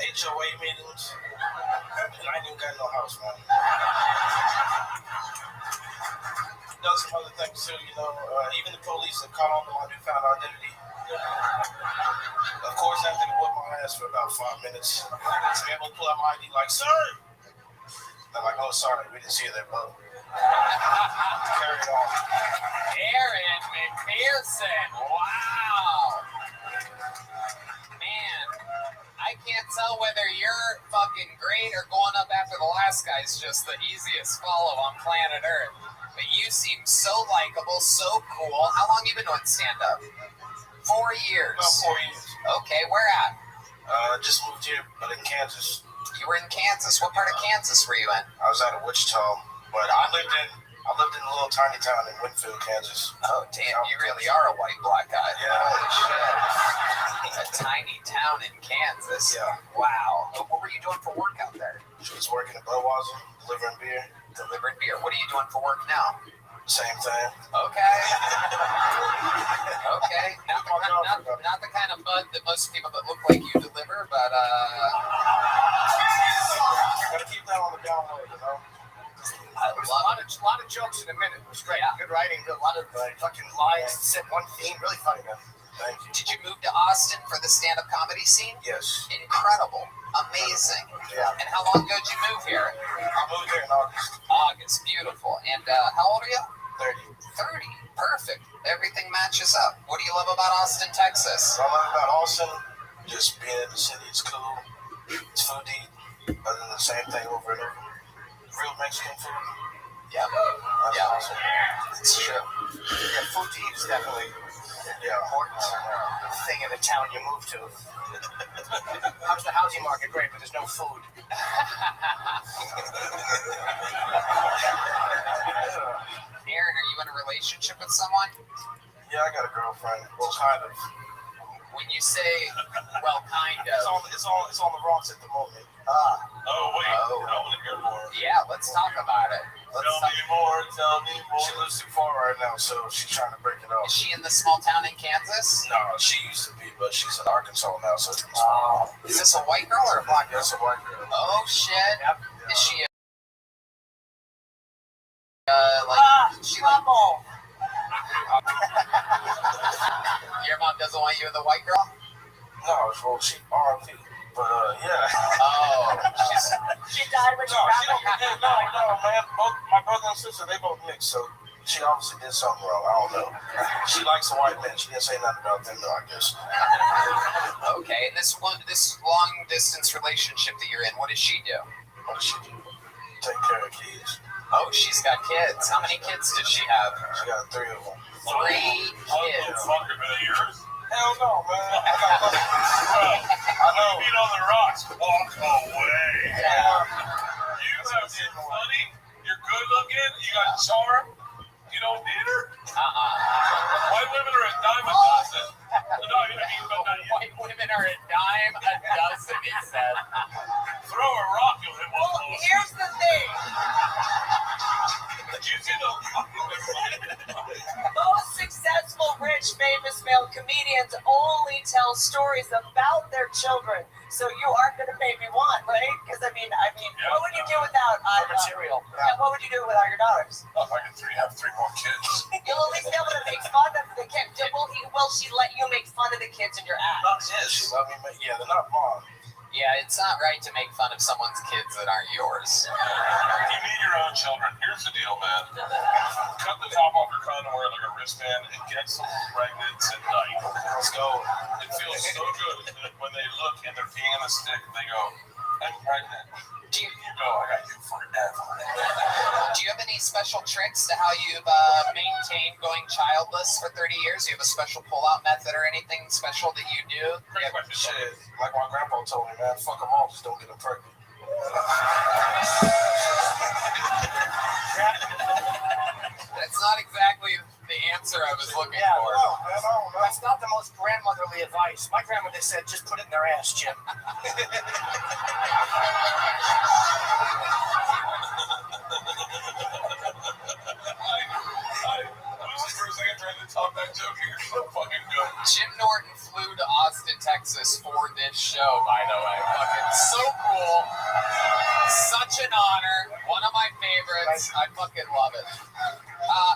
S13: HOA meetings, and I ain't even got no house, man. Done some other things too, you know, even the police have caught on to my newfound identity. Of course, after they whooped my ass for about 5 minutes, to be able to pull out my ID like, sir! They're like, oh, sorry, we didn't see you there, bub. Carry it on.
S5: Aaron McPherson. Wow. Man, I can't tell whether you're fucking great or going up after the last guy's just the easiest follow on planet Earth. But you seem so likable, so cool. How long you been doing stand-up? 4 years.
S13: About 4 years.
S5: Okay, where at?
S13: Just moved here, but in Kansas.
S5: You were in Kansas. What part of Kansas were you in?
S13: I was out of Wichita, but I lived in a little tiny town in Winfield, Kansas.
S5: Oh, damn, you really are a white black guy.
S13: Yeah.
S5: Holy shit. A tiny town in Kansas.
S13: Yeah.
S5: Wow. What were you doing for work out there?
S13: She was working at Budweiser, delivering beer.
S5: Delivering beer. What are you doing for work now?
S13: Same thing.
S5: Okay. Okay. Not the kind of bud that most people that look like you deliver, but
S13: gotta keep that on the down low, you know.
S5: A
S13: lot of jokes in a minute. It was great. Yeah. Good writing. A lot of fucking lines. Set one theme. Really funny, man. Thank you.
S5: Did you move to Austin for the stand-up comedy scene?
S13: Yes.
S5: Incredible. Amazing.
S13: Yeah.
S5: And how long ago did you move here?
S13: I moved here in August.
S5: August. Beautiful. And how old are you?
S13: 30.
S5: 30. Perfect. Everything matches up. What do you love about Austin, Texas?
S13: What I love about Austin, just being in the city. It's cool. It's foodie. Other than the same thing over and over. Real Mexican food.
S5: Yeah.
S13: That's awesome.
S5: It's true.
S13: Yeah, foodie is definitely important thing in the town you move to. How's the housing market? Great, but there's no food.
S2: Aaron, are you in a relationship with someone?
S13: Yeah, I got a girlfriend. Well, kind of.
S2: When you say, well, kind of.
S13: It's on the rocks at the moment.
S8: Oh, wait. I want to hear more.
S2: Yeah, let's talk about it.
S13: Tell me more. She lives too far right now, so she's trying to break it off.
S2: Is she in the small town in Kansas?
S13: No, she used to be, but she's in Arkansas now, so it's
S2: Is this a white girl or a black girl?
S13: That's a white girl.
S2: Oh, shit.
S13: Yep.
S2: Is she
S16: trouble.
S2: Your mom doesn't want you with the white girl?
S13: No, well, she R.I.P. But, yeah.
S2: Oh,
S16: she died when she traveled.
S13: No, man. Both my brother and sister, they both mixed, so she obviously did something wrong. I don't know. She likes a white man. She didn't say nothing about them, though, I guess.
S2: Okay, and this long distance relationship that you're in, what does she do?
S13: What does she do? Take care of kids.
S2: Oh, she's got kids. How many kids does she have?
S13: She got 3 of them.
S2: 3 kids.
S8: Fucker been of yours?
S13: Hell no, man.
S8: I know. Feet on the rocks. Walk away.
S2: Yeah.
S8: You have it funny. You're good looking. You got charm. You don't need her. White women are a dime a dozen. No, I mean, but not yet.
S2: White women are a dime a dozen, he said.
S8: Throw a rock, you'll hit one.
S16: Well, here's the thing.
S8: Did you see the
S16: Most successful, rich, famous male comedians only tell stories about their children. So you are going to make me want, right? Because I mean,
S8: Yeah.
S16: what would you do without
S14: material?
S16: Yeah, what would you do without your daughters?
S8: Oh, if I can have 3 more kids.
S16: You'll at least be able to make fun of the kids. Will she let you make fun of the kids in your act?
S13: Not yet. She let me make. Yeah, they're not mine.
S2: Yeah, it's not right to make fun of someone's kids that aren't yours.
S8: You need your own children. Here's the deal, man. Cut the top off your condom, wear like a wristband, and get someone pregnant tonight.
S13: Let's go.
S8: It feels so good when they look and they're peeing in the stick. They go, I'm pregnant.
S2: Do you
S8: go, I got you forever.
S2: Do you have any special tricks to how you've maintained going childless for 30 years? Do you have a special pull-out method or anything special that you do?
S8: Great question.
S13: Shit, like my grandpa told me, man, fuck them all, just don't get them pregnant.
S2: That's not exactly the answer I was looking for.
S13: No, man, I don't know.
S14: That's not the most grandmotherly advice. My grandmother said, just put it in their ass, Jim.
S2: Jim Norton flew to Austin, Texas for this show, by the way. Fucking so cool. Such an honor. One of my favorites. I fucking love it.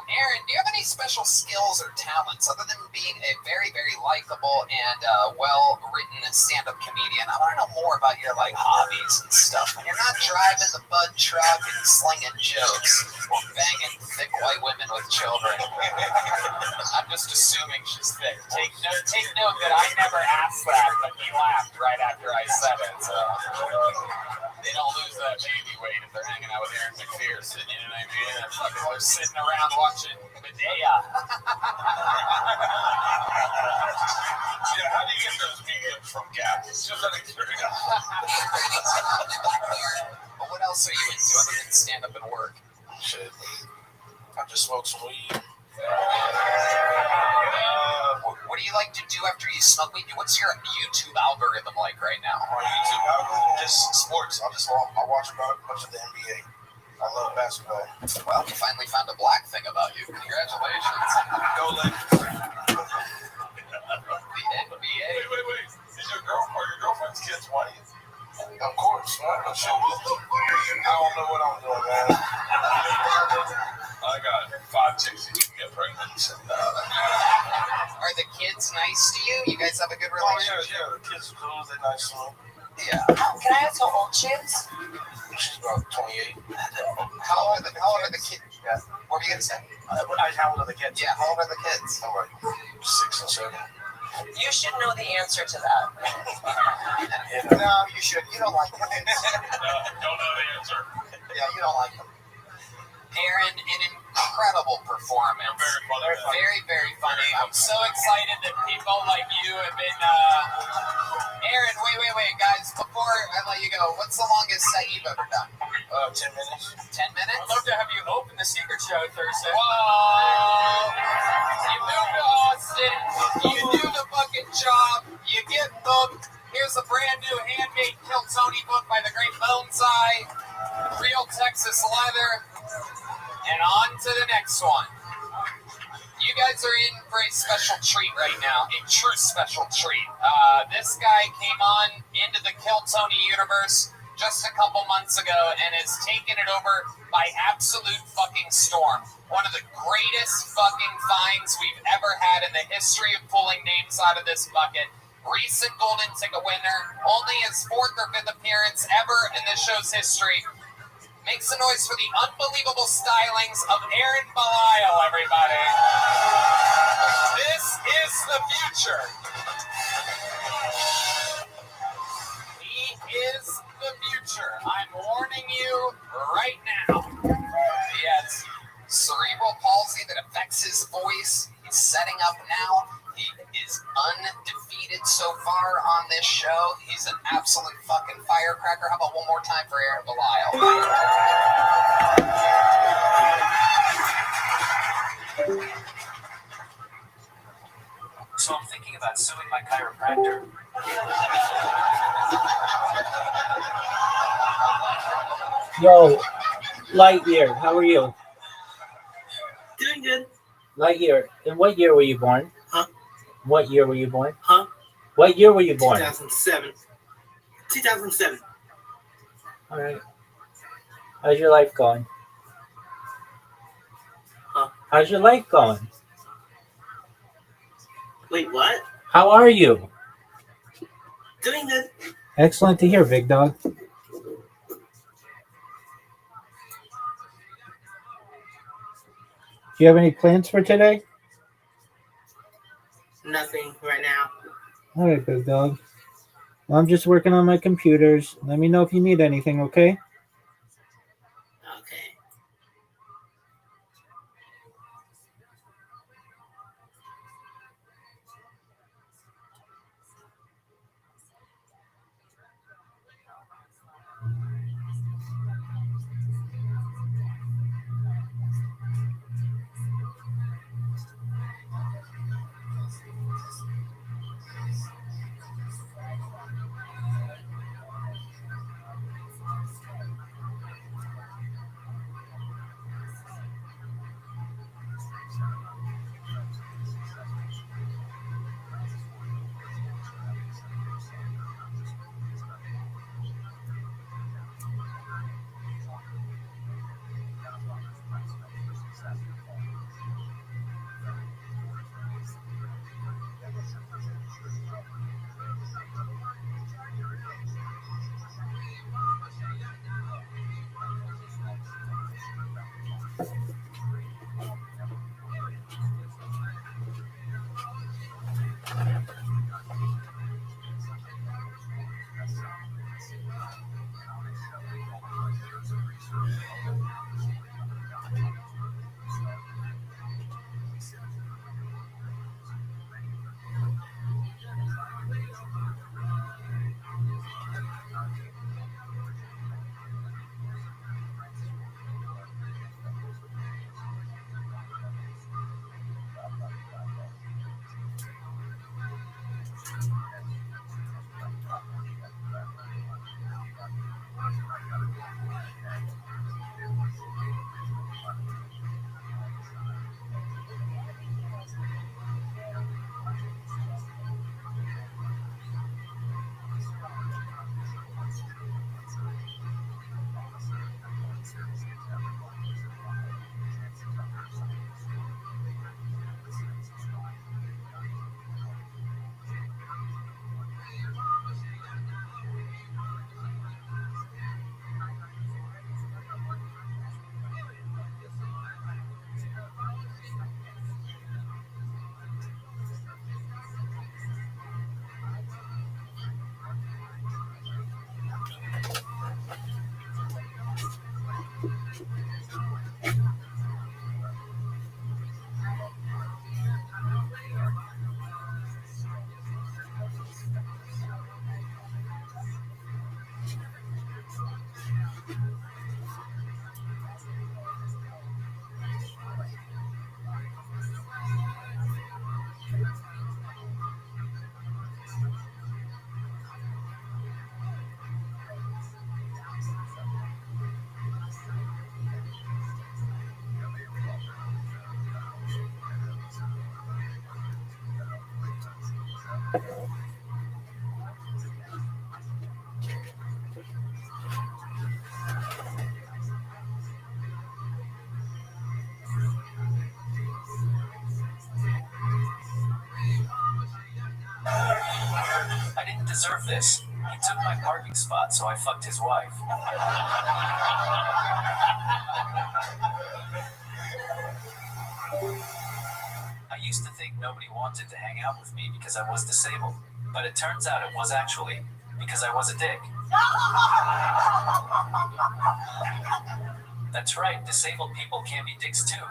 S2: Aaron, do you have any special skills or talents other than being a very, very likable and well-written stand-up comedian? I want to know more about your hobbies and stuff. When you're not driving the Bud truck and slinging jokes or banging thick white women with children. I'm just assuming she's thick. Take note that I never asked that, but he laughed right after I said it. So they don't lose that baby weight if they're hanging out with Aaron McPherson. You know what I mean? They're sitting around watching Medea.
S8: Yeah, how do you get those mediums from Gap? It's just out of curiosity.
S2: But what else are you into other than stand up and work?
S13: Shit. I just smoked some weed.
S2: What do you like to do after you smoke weed? What's your YouTube algorithm like right now?
S13: My YouTube algorithm, just sports. I watch a bunch of the NBA. I love basketball.
S2: Well, you finally found a black thing about you. Congratulations.
S13: Go Lakers.
S2: The NBA.
S8: Wait. Is your girlfriend's kids white?
S13: Of course, man. I don't know what I'm doing, man.
S8: I got 5 chicks that you can get pregnant.
S2: Are the kids nice to you? You guys have a good relationship?
S13: Yeah. The kids are cool. They're nice to me.
S2: Yeah.
S16: Can I ask how old she is?
S13: She's about 28.
S2: How old are the kids? Yeah. What were you going to say?
S14: How old are the kids?
S2: Yeah, how old are the kids?
S13: I'm like 6 and 7.
S16: You should know the answer to that.
S2: No, you should. You don't like them.
S8: Don't know the answer.
S2: Yeah, you don't like them. Aaron, an incredible performance.
S8: Very funny.
S2: Very, very funny. I'm so excited that people like you have been
S5: Aaron, wait, guys. Before I let you go, what's the longest set you've ever done?
S13: 10 minutes.
S5: 10 minutes?
S14: I'd love to have you open the secret show Thursday.
S5: Whoa! You move to Austin, you do the fucking job, you get booked. Here's a brand new handmade Kill Tony book by the great Bonsai. Real Texas leather. And on to the next one. You guys are in for a special treat right now, a true special treat. This guy came on into the Kill Tony universe just a couple months ago and has taken it over by absolute fucking storm. One of the greatest fucking finds we've ever had in the history of pulling names out of this bucket. Recent golden ticket winner, only his 4th or 5th appearance ever in this show's history. Make some noise for the unbelievable stylings of Aaron Belial, everybody. This is the future. He is the future. I'm warning you right now. He has cerebral palsy that affects his voice. He's setting up now. He is undefeated so far on this show. He's an absolute fucking firecracker. How about one more time for Aaron Belial?
S14: So I'm thinking about suing my chiropractor.
S1: Yo, Lightyear, how are you?
S18: Doing good.
S1: Lightyear, in what year were you born?
S18: Huh?
S1: What year were you born?
S18: Huh?
S1: What year were you born?
S18: 2007. 2007.
S1: All right. How's your life going?
S18: Huh?
S1: How's your life going?
S18: Wait, what?
S1: How are you?
S18: Doing good.
S1: Excellent to hear, big dog. Do you have any plans for today?
S18: Nothing right now.
S1: All right, big dog. Well, I'm just working on my computers. Let me know if you need anything, okay?
S18: Okay.
S5: I didn't deserve this. He took my parking spot, so I fucked his wife. I used to think nobody wanted to hang out with me because I was disabled, but it turns out it was actually because I was a dick. That's right, disabled people can be dicks too.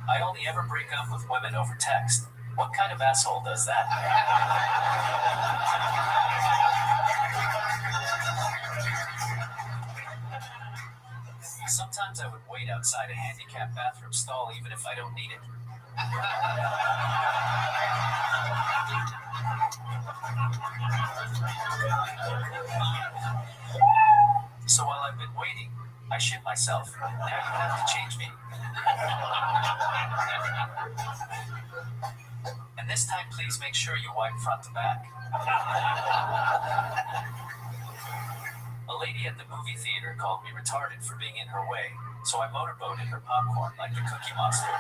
S5: I only ever break up with women over text. What kind of asshole does that? Sometimes I would wait outside a handicapped bathroom stall even if I don't need it. So while I've been waiting, I shit myself. Now you have to change me. And this time, please make sure you wipe front to back. A lady at the movie theater called me retarded for being in her way, so I motorboated her popcorn like the Cookie Monster.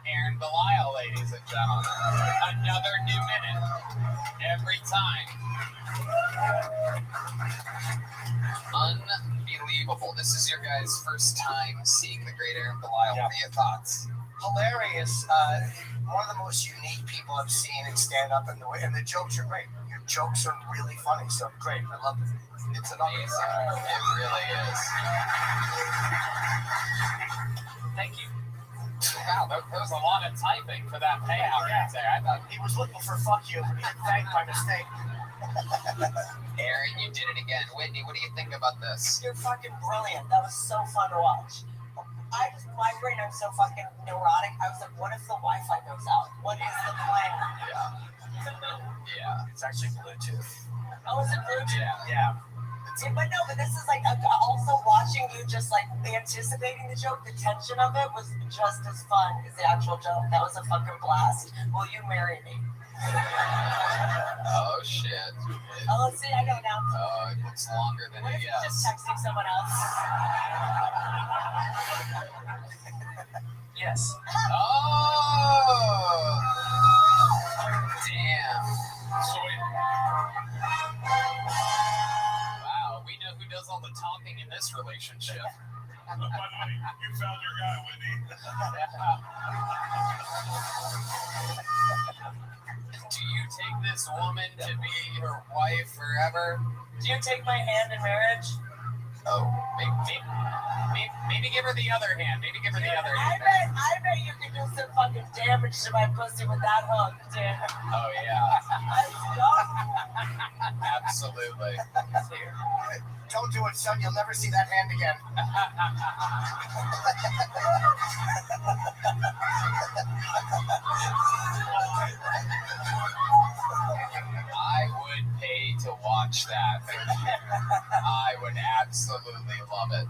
S2: Aaron Belial, ladies and gentlemen. Another new minute. Every time. Unbelievable. This is your guys' first time seeing the great Aaron Belial. What are your thoughts?
S13: Hilarious. One of the most unique people I've seen in stand-up, and the jokes are great. Your jokes are really funny, so great. I love it.
S2: It's amazing. It really is.
S5: Thank you.
S2: Wow, there was a lot of typing for that payout right there. I thought
S13: he was looking for fuck you, but he didn't thank by mistake.
S2: Aaron, you did it again. Whitney, what do you think about this?
S16: You're fucking brilliant. That was so fun to watch. My brain, I'm so fucking neurotic. I was like, what if the Wi-Fi goes out? What is the plan?
S2: Yeah. It's actually Bluetooth.
S16: Oh, is it Bluetooth?
S2: Yeah.
S16: But this is like also watching you just like anticipating the joke. The tension of it was just as fun as the actual joke. That was a fucking blast. Will you marry me?
S2: Oh shit.
S16: Oh, let's see. I know now.
S2: Oh, it's longer than
S16: what
S2: a
S16: if
S2: yes.
S16: you're just texting someone else?
S5: Yes.
S2: Oh! Damn.
S8: Sweet.
S2: Wow, we know who does all the talking in this relationship.
S8: By the way, you found your guy, Whitney.
S2: Do you take this woman to be your wife forever?
S16: Do you take my hand in marriage?
S2: Oh, maybe give her the other hand. Maybe give her the other hand.
S16: I bet you can do some fucking damage to my pussy with that hook, dude.
S2: Oh, yeah.
S16: Let's go.
S2: Absolutely.
S13: Don't do it, son. You'll never see that hand again.
S2: I would pay to watch that. I would absolutely love it.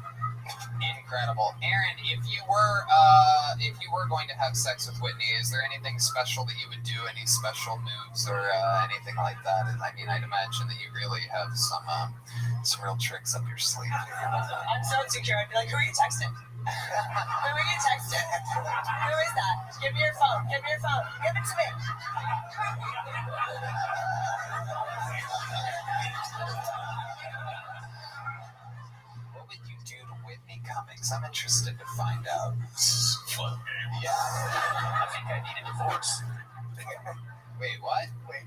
S2: Incredible. Aaron, if you were going to have sex with Whitney, is there anything special that you would do? Any special moves or anything like that? I mean, I'd imagine that you really have some real tricks up your sleeve.
S16: I'm so insecure. I'd be like, who are you texting? Who are you texting? Who is that? Give me your phone. Give me your phone. Give it to me.
S2: What would you do to Whitney Cummings? I'm interested to find out.
S8: Fun game.
S2: Yeah.
S5: I think I need a divorce.
S2: Wait, what?
S13: Wait.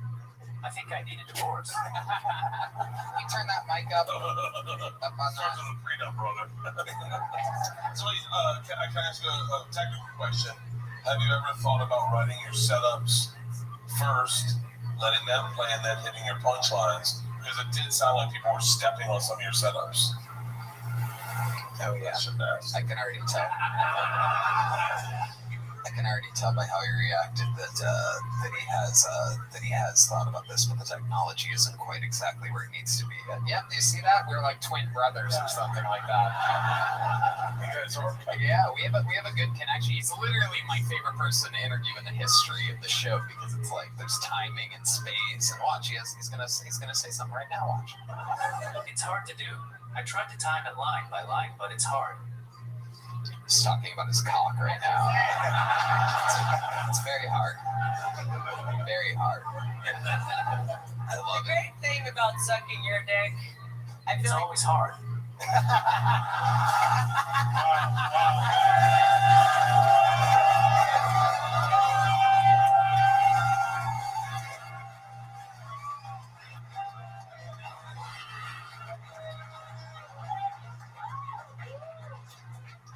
S5: I think I need a divorce.
S2: You turn that mic up on
S8: Starts with a prenup, brother. So, can I ask you a technical question? Have you ever thought about writing your setups first, letting them play, and then hitting your punchlines? Because it did sound like people were stepping on some of your setups.
S2: Oh yeah, I can already tell. I can already tell by how he reacted that he has thought about this, but the technology isn't quite exactly where it needs to be yet. Yeah, do you see that? We're like twin brothers or something like that.
S8: You guys are.
S5: Yeah, we have a good connection. He's literally my favorite person to interview in the history of the show because it's like there's timing and space. And watch, he's gonna say something right now. Watch.
S19: It's hard to do. I tried to time it line by line, but it's hard.
S5: He's talking about his cock right now. It's very hard. Very hard. I love
S16: The great thing about sucking your dick, I
S19: It's
S16: feel like
S19: always hard.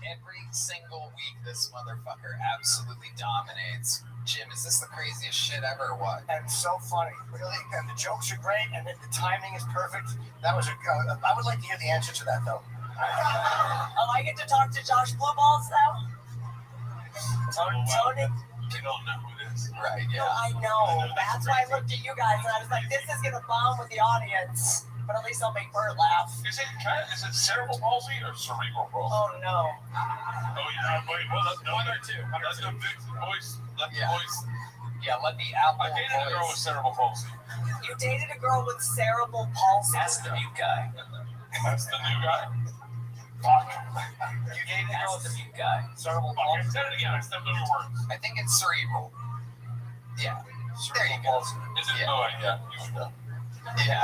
S5: Every single week, this motherfucker absolutely dominates. Jim, is this the craziest shit ever or what?
S14: And so funny, really. And the jokes are great, and the timing is perfect. That was I would like to hear the answer to that, though.
S16: oh, I get to talk to Josh Blueballs now. Tony.
S8: You don't know who it is.
S5: Right, yeah.
S16: No, I know. That's why I looked at you guys and I was like, this is gonna bomb with the audience. But at least I'll make Bert laugh.
S8: Is it cerebral palsy or cerebral palsy?
S16: Oh no.
S8: Oh yeah, wait, well that's one or two. That's the big voice. Let the voice.
S5: Yeah, let the apple.
S8: I dated a girl with cerebral palsy.
S16: You dated a girl with cerebral palsy.
S19: That's the mute guy.
S8: That's the new guy.
S14: Fuck. You dated a girl with
S19: That's the mute guy.
S14: cerebral
S8: Okay,
S14: palsy.
S8: say it again. I stepped on your words.
S5: I think it's cerebral. Yeah. There you go.
S8: Is it?
S5: Yeah.
S8: Oh yeah, you would know.
S5: Yeah.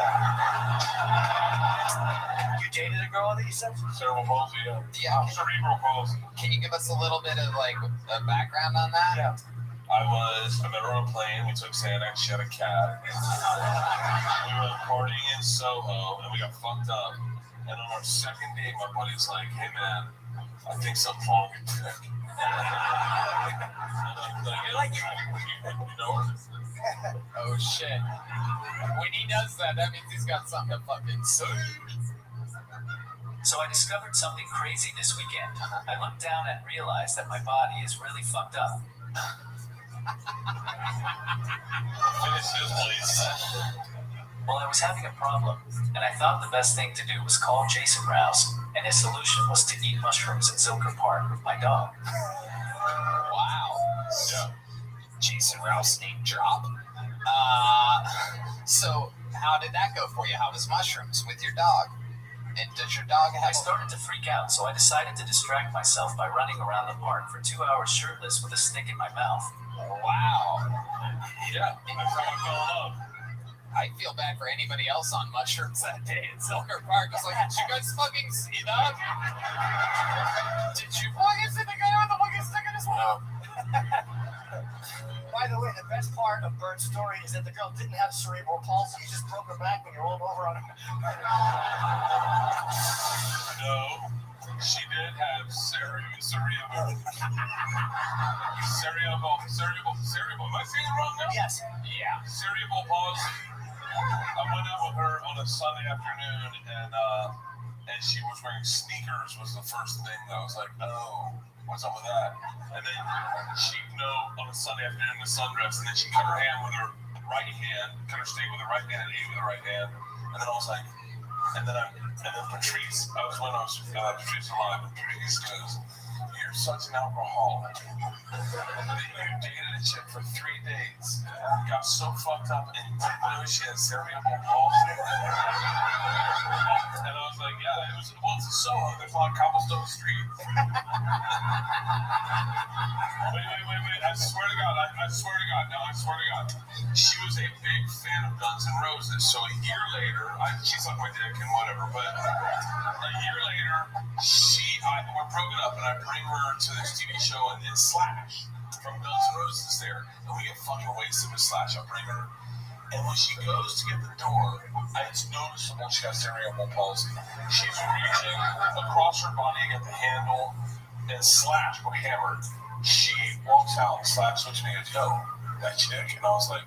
S14: You dated a girl that you said?
S8: Cerebral palsy, yeah.
S5: Yeah.
S8: Cerebral palsy.
S5: Can you give us a little bit of like a background on that?
S14: Yeah.
S8: I met her on a plane. We took Xanax. She had a cat. We were partying in Soho, and we got fucked up. And on our second date, my buddy's like, "Hey man, I think something's wrong with your dick." You know her?
S5: Oh shit. When he does that, that means he's got something to fucking say.
S19: So I discovered something crazy this weekend. I looked down and realized that my body is really fucked up.
S8: Finish this, please.
S19: Well, I was having a problem, and I thought the best thing to do was call Jason Rouse, and his solution was to eat mushrooms in Zilker Park with my dog.
S5: Wow.
S8: Yeah.
S5: Jason Rouse name drop. So how did that go for you? How was mushrooms with your dog? And does your dog
S19: I
S5: have?
S19: started to freak out, so I decided to distract myself by running around the park for 2 hours shirtless with a stick in my mouth.
S5: Wow.
S8: Yeah. That's how I fell in love.
S5: I feel bad for anybody else on mushrooms that day in Silver Park. I was like, did you guys fucking see that? Did you fucking see the guy with the fucking stick in his mouth?
S14: By the way, the best part of Bert's story is that the girl didn't have cerebral palsy. You just broke her back when you rolled over on her.
S8: No, she did have cerebral. Am I saying it wrong now?
S14: Yes.
S5: Yeah.
S8: Cerebral palsy. I went out with her on a Sunday afternoon, and she was wearing sneakers. Was the first thing that I was like, oh, what's up with that? And then she, on a Sunday afternoon in a sundress, and then she cut her hand with her right hand, cut her steak with her right hand, and ate with her right hand. And then I was like, and then Patrice, Patrice alive, and Patrice goes, "You're such an alcoholic that you dated a chick for 3 days, got so fucked up, and didn't know she had cerebral palsy." And I was like, yeah, it's a Soho. There's a lot of cobblestone street. Wait. I swear to God. She was a big fan of Guns N' Roses. So a year later, she sucked my dick and whatever, but a year later, we're broken up, and I bring her to this TV show, and then Slash from Guns N' Roses there, and we get fucking wasted with Slash. I bring her. And when she goes to get the door, it's noticeable she has cerebral palsy. She's reaching across her body to get the handle, and Slash, we're hammered. She walks out, and Slash looks at me and goes, "Yo, that's your dick." And I was like,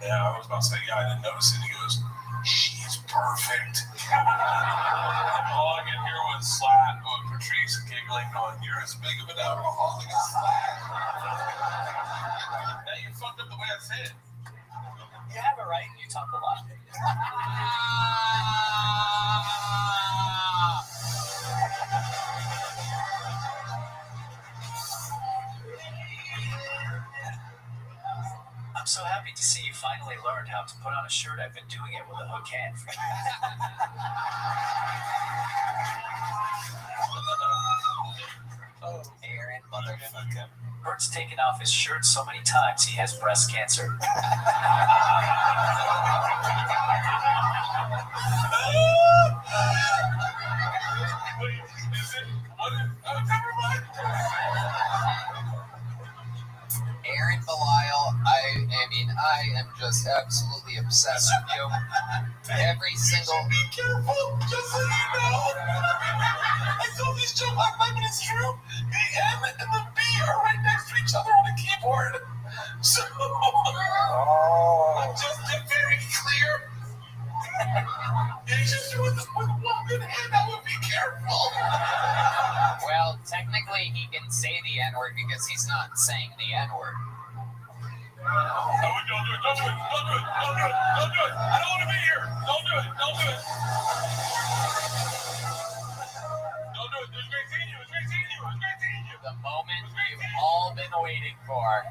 S8: yeah, I was about to say, yeah, I didn't notice it. He goes, "She's perfect." All I can hear was Patrice giggling, going, "You're as big of an alcoholic as Slash." Now you fucked up the way I said it.
S14: You have it right.
S19: You talk a lot. so happy to see you finally learned how to put on a shirt. I've been doing it with a hook hand for years.
S5: Oh, Aaron, motherfucker.
S19: Bert's taken off his shirt so many times he has breast cancer.
S5: Aaron Belial, I am just absolutely obsessed with you. Every single.
S15: Be careful, just so you know. I told this joke last time, and it's true. The M and the B are right next to each other on the keyboard. So, just to be very clear, it's just with one good hand, I would be careful.
S5: Well, technically, he can say the N-word because he's not saying the N-word.
S8: Don't do it. Don't do it. Don't do it. Don't do it. Don't do it. Don't do it. I don't want to be here. Don't do it. Don't do it. Don't do it. It was great seeing you. It was great seeing you. It was great seeing you.
S5: The moment you've all been waiting for.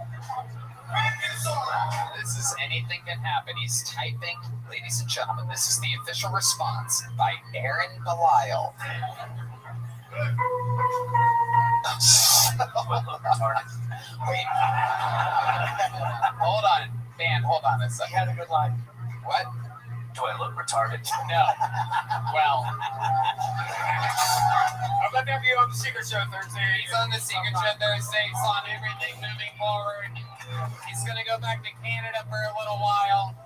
S5: This is anything can happen. He's typing. Ladies and gentlemen, this is the official response by Aaron Belial. Wait. Hold on. Dan, hold on a second.
S14: He had a good line.
S5: What?
S19: Do I look retarded?
S5: No. Well,
S14: I'm letting you on the Secret Show Thursday.
S5: he's on the Secret Show Thursday. He's on everything moving forward. He's going to go back to Canada for a little while.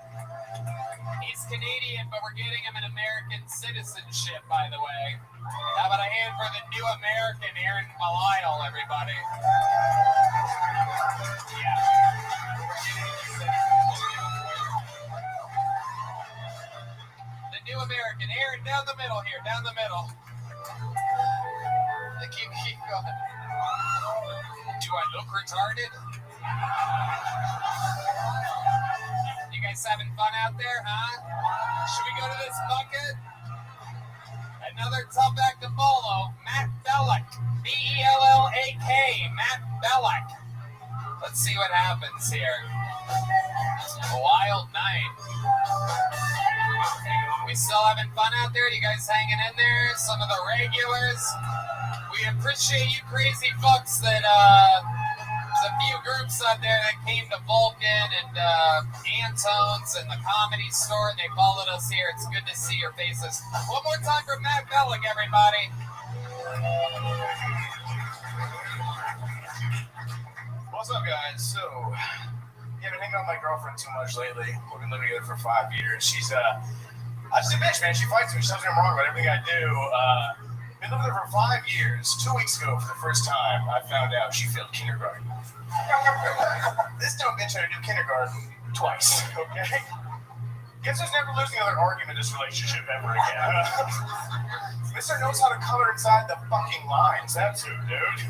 S5: He's Canadian, but we're getting him an American citizenship, by the way. How about a hand for the new American, Aaron Belial, everybody? Yeah. The new American. Aaron, down the middle here, down the middle. Keep going. Do I look retarded? You guys having fun out there, huh? Should we go to this bucket? Another tough act to follow, Matt Bellick. B-E-L-L-A-K, Matt Bellick. Let's see what happens here. A wild night. We still having fun out there? You guys hanging in there? Some of the regulars? We appreciate you crazy fucks that, there's a few groups out there that came to Vulcan and Antone's and the Comedy Store, and they followed us here. It's good to see your faces. One more time for Matt Bellick, everybody.
S13: What's up, guys? So, yeah, I've been hanging out with my girlfriend too much lately. We've been living together for 5 years. She's I just a bitch, man. She fights me. She tells me I'm wrong about everything I do. Been living there for 5 years. 2 weeks ago, for the first time, I found out she failed kindergarten. This dumb bitch had to do kindergarten twice, okay? Guess there's never losing another argument in this relationship ever again. Mister knows how to color inside the fucking lines. That's who, dude.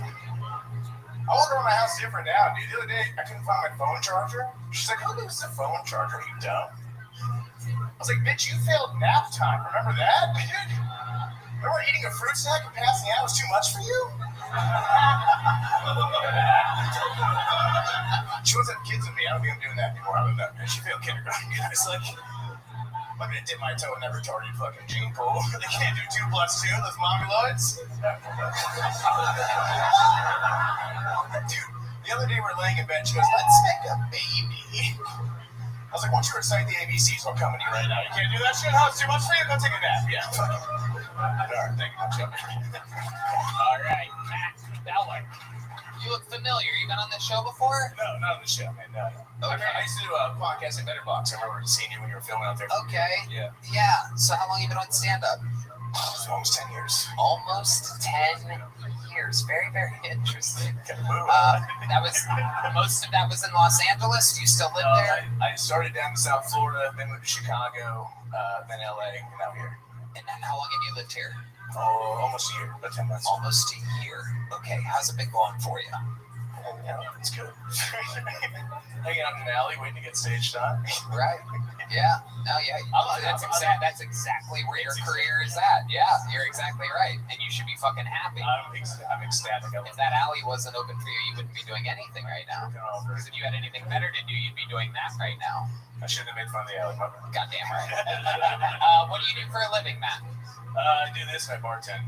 S13: I walk around my house different now, dude. The other day, I couldn't find my phone charger. She's like, how big is the phone charger, you dumb? I was like, bitch, you failed nap time. Remember that, dude? Remember eating a fruit snack and passing out was too much for you? She wants to have kids with me. I don't think I'm doing that anymore. I don't know, man. She failed kindergarten, guys. Like, I'm gonna dip my toe in that retarded fucking gene pool. They can't do 2 plus 2, those mommy-loids. Dude, the other day we're laying in bed. She goes, let's make a baby. I was like, why don't you recite the ABCs? I'll come to you right now. You can't do that shit? How it's too much for you? Go take a nap. Yeah, fuck it. All right, thank you much.
S5: All right, Matt Bellick. You look familiar. You been on this show before?
S13: No, not on the show, man. No.
S5: Okay.
S13: I used to do a podcast at Betterbox. I remember seeing you when you were filming out there.
S5: Okay.
S13: Yeah.
S5: Yeah. So how long you been on stand-up?
S13: It's almost 10 years.
S5: Almost 10 years. Very, very interesting.
S13: That
S5: was most of that was in Los Angeles. Do you still live there?
S13: I started down in South Florida, then moved to Chicago, then LA, and now here.
S5: And how long have you lived here?
S13: Oh, almost a year, about 10 months.
S5: Almost a year. Okay. How's it been going for you?
S13: It's good. Hanging out in an alley waiting to get stage time.
S5: Right. Yeah. No, yeah. That's exactly where your career is at. Yeah, you're exactly right. And you should be fucking happy.
S13: I'm ecstatic.
S5: If that alley wasn't open for you, you wouldn't be doing anything right now. Because if you had anything better to do, you'd be doing that right now.
S13: I shouldn't have made fun of the alley.
S5: Goddamn right. What do you do for a living, Matt?
S13: I do this, I bartend.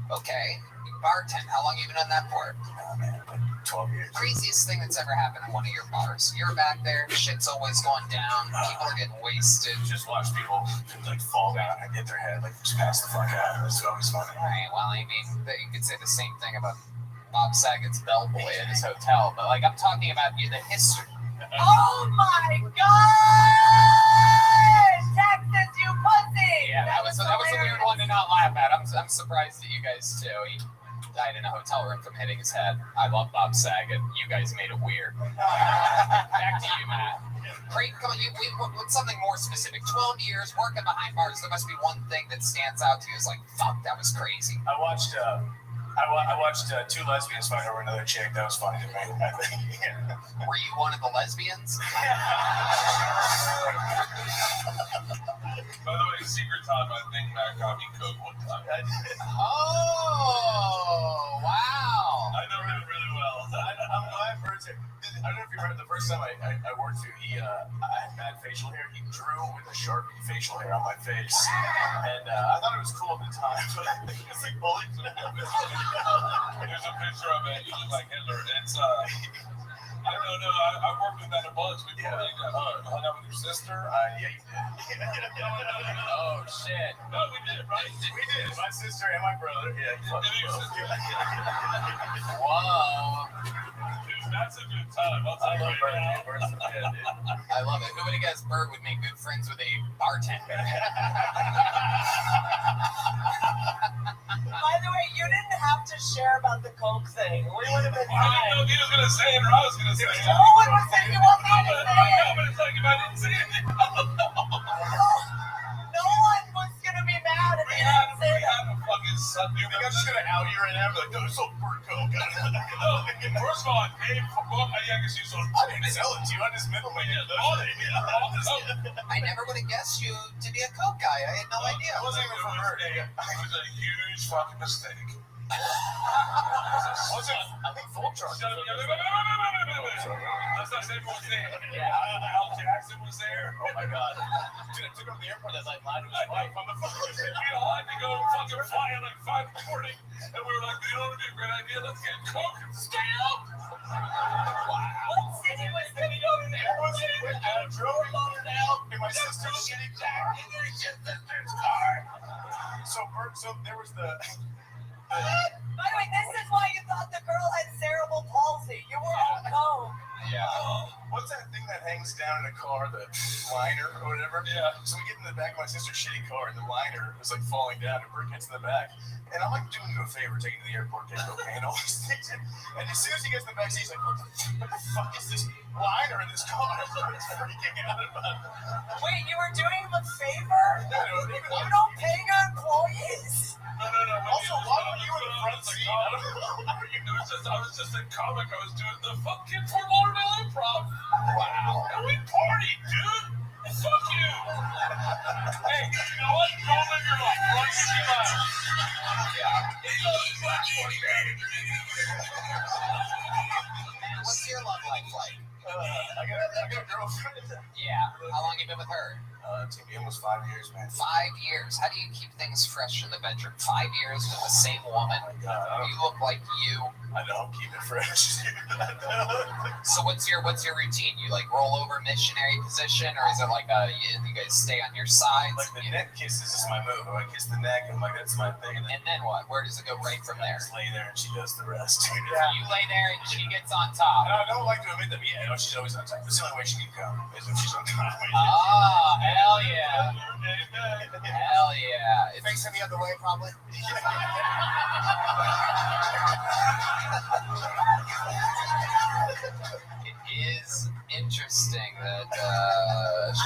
S5: Okay. Bartend. How long have you been on that for?
S13: Oh, man, like 12 years.
S5: Craziest thing that's ever happened in one of your bars. You're back there, shit's always going down, people are getting wasted.
S13: Just watch people like fall down and hit their head, like just pass the fuck out. It's always funny.
S5: Right, well, I mean, you could say the same thing about Bob Saget's bellboy at his hotel, but like I'm talking about the history.
S16: Oh my God! Texas, you pussy!
S5: Yeah, that was a weird one to not laugh at. I'm surprised at you guys too. He died in a hotel room from hitting his head. I love Bob Saget. You guys made it weird. Back to you, Matt. Great, come on, what's something more specific? 12 years working behind bars. There must be one thing that stands out to you. Is like, fuck, that was crazy.
S13: I watched 2 lesbians fight over another chick. That was funny to me. Yeah.
S5: Were you one of the lesbians?
S8: By the way, secret time, I think Matt got me coke one time.
S5: Oh, wow.
S13: I know him really well. I'm glad for it. I don't know if you remember the first time I worked with I had bad facial hair. He drew with a Sharpie facial hair on my face. And I thought it was cool at the time, but it's like bullied.
S8: There's a picture of it. You look like Hitler. It's, I don't know. I worked with that a bunch before.
S13: Yeah.
S8: You hung out with your sister?
S13: Yeah, you did.
S5: Oh, shit.
S8: No, we did, right?
S13: We did. My sister and my brother. Yeah.
S5: Whoa.
S8: Dude, that's a good time. I'll tell you right now.
S5: I love it. Who would have guessed Bird would make good friends with a bartender?
S16: By the way, you didn't have to share about the Coke thing. We would have been
S8: I didn't know if he was going to say it or I was going to say it.
S16: No one was saying you wasn't going to say it.
S8: No, but it's like if I didn't say it.
S16: No one was going to be mad if you didn't say it.
S8: We have a fucking son.
S13: You think I'm just going to out you right now? Like, no, it's all Bird Coke.
S8: First of all, I paid for both. I guess you sold.
S13: I didn't sell it to you. I just middleman.
S5: I never would have guessed you to be a Coke guy. I had no idea.
S13: It wasn't even for her.
S8: It was a huge fucking mistake.
S13: Was it? I think Voltron.
S8: Let's not say everyone's there. Yeah, Al Jackson was there.
S13: Oh my God. Dude, I took him to the airport that night, lied to his wife on the phone.
S8: We all had to go fucking fly at like 5 in the morning. And we were like, you know what would be a great idea? Let's get Coke and stay up.
S16: What city was the
S13: Everyone's I drove Lauderdale in my sister's shitty car. In your sister's car. So there was the...
S16: By the way, this is why you thought the girl had cerebral palsy. You were on Coke.
S5: Yeah.
S13: What's that thing that hangs down in a car, the liner or whatever?
S8: Yeah.
S13: So we get in the back of my sister's shitty car, and the liner was like falling down, and Bert gets in the back. And I'm like doing you a favor, taking you to the airport, getting cocaine, all these things. And as soon as he gets in the back seat, he's like, what the fuck is this liner in this car? It's freaking out about it.
S16: Wait, you were doing him a favor?
S13: No,
S16: You don't pay your employees?
S8: No.
S13: Also, why were you in the front seat?
S8: I was just a comic. I was doing the fucking Fort Lauderdale Improv. Wow. And we partied, dude. Fuck you. Hey, you know what? Go live your life. Run your life.
S5: What's your love life like?
S13: I got a girlfriend.
S5: Yeah. How long have you been with her?
S13: It's gonna be almost 5 years, man.
S5: 5 years. How do you keep things fresh in the bedroom? 5 years with the same woman. You look like you.
S13: I don't keep it fresh.
S5: So what's your routine? You like roll over missionary position, or is it like you guys stay on your sides?
S13: Like the neck kisses is my move. I kiss the neck, and I'm like, that's my thing.
S5: And then what? Where does it go right from there?
S13: I just lay there and she does the rest.
S5: You lay there and she gets on top.
S13: And I don't like to admit that, but yeah, no, she's always on top. It's the only way she can come is if she's on top.
S5: Ah, hell yeah. Hell yeah. It
S13: Facing the other way, probably.
S5: It is interesting that
S16: I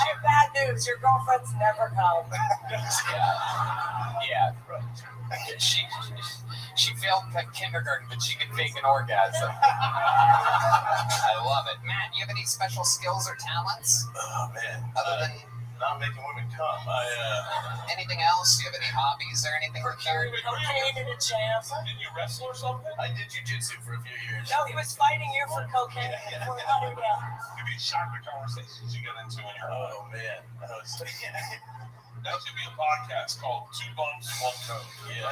S16: have bad news. Your girlfriend's never come.
S5: yeah. She failed kindergarten, but she can fake an orgasm. I love it. Matt, you have any special skills or talents?
S13: Oh man,
S5: Other than
S13: not making women come.
S5: anything else? Do you have any hobbies or anything like that?
S16: Cocaine in a jam.
S8: Did you wrestle or something?
S13: I did jujitsu for a few years.
S16: No, he was fighting you for cocaine.
S13: Yeah.
S16: For $100.
S8: Give me shocker conversations you get into in your home.
S13: Oh man,
S8: That should be a podcast called Two Bumps, One Coke.
S13: yeah.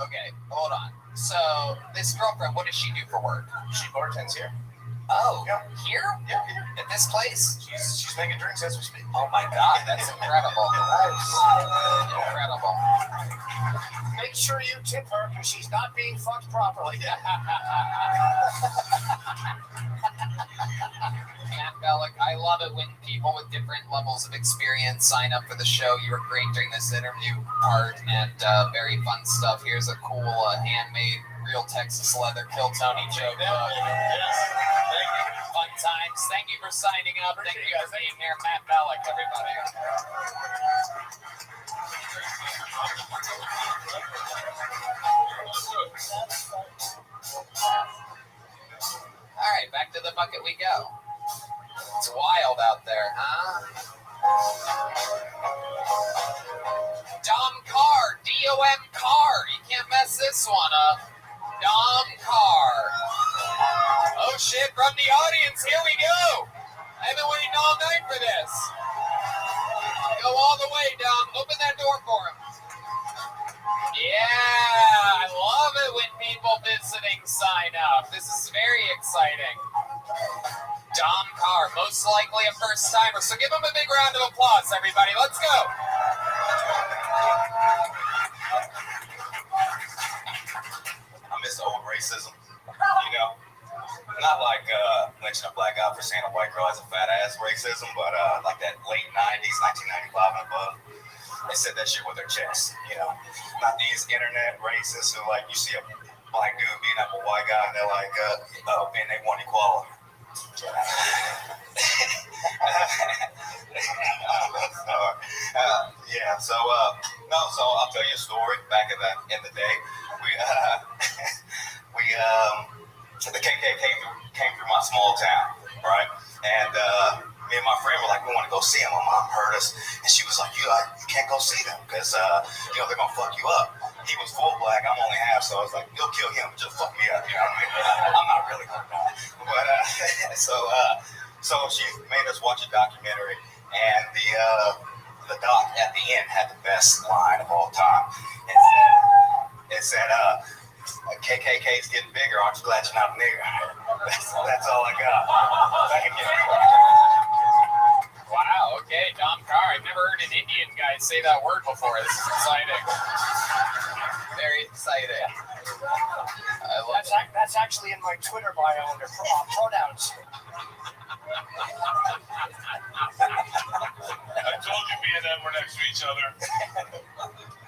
S5: Okay, hold on. So, this girlfriend, what does she do for work?
S13: She bartends here.
S5: Oh,
S13: Yeah.
S5: here?
S13: Yeah, here.
S5: At this place?
S13: She's making drinks as we speak.
S5: Oh my god, that's incredible. Incredible.
S14: Make sure you tip her because she's not being fucked properly.
S5: Matt Bellick, I love it when people with different levels of experience sign up for the show. You were great during this interview part and very fun stuff. Here's a cool handmade real Texas leather Kill Tony joke book. Fun times. Thank you for signing up. Thank you for being here. Matt Bellick, everybody. All right, back to the bucket we go. It's wild out there, huh? Dom Carr, D-O-M Carr. You can't mess this one up. Dom Carr. Oh shit, from the audience, here we go. I've been waiting all night for this. Go all the way, Dom. Open that door for him. Yeah, I love it when people visiting sign up. This is very exciting. Dom Carr, most likely a first timer. So give him a big round of applause, everybody. Let's go.
S13: I miss the old racism, you know. Not like lynching a black guy for saying a white girl has a fat ass racism, but like that late 90s, 1995 and above. They said that shit with their chest, you know. Not these internet racists who, like, you see a black dude beating up a white guy and they're like, oh, and they want equality. So I'll tell you a story. Back in the day, the KKK came through my small town, right? And me and my friend were like, we want to go see him. My mom heard us, and she was like, you can't go see them because they're gonna fuck you up. He was full black, I'm only half, so I was like, you'll kill him, just fuck me up. You know what I mean? I'm not really gonna die. But so she made us watch a documentary, and the doc at the end had the best line of all time. It said, KKK's getting bigger. Aren't you glad you're not a nigger? That's all I got. Thank you.
S5: Wow, okay, Dom Carr. I've never heard an Indian guy say that word before. This is exciting. Very exciting.
S14: That's actually in my Twitter bio under pronouns.
S8: I told you me and them were next to each other.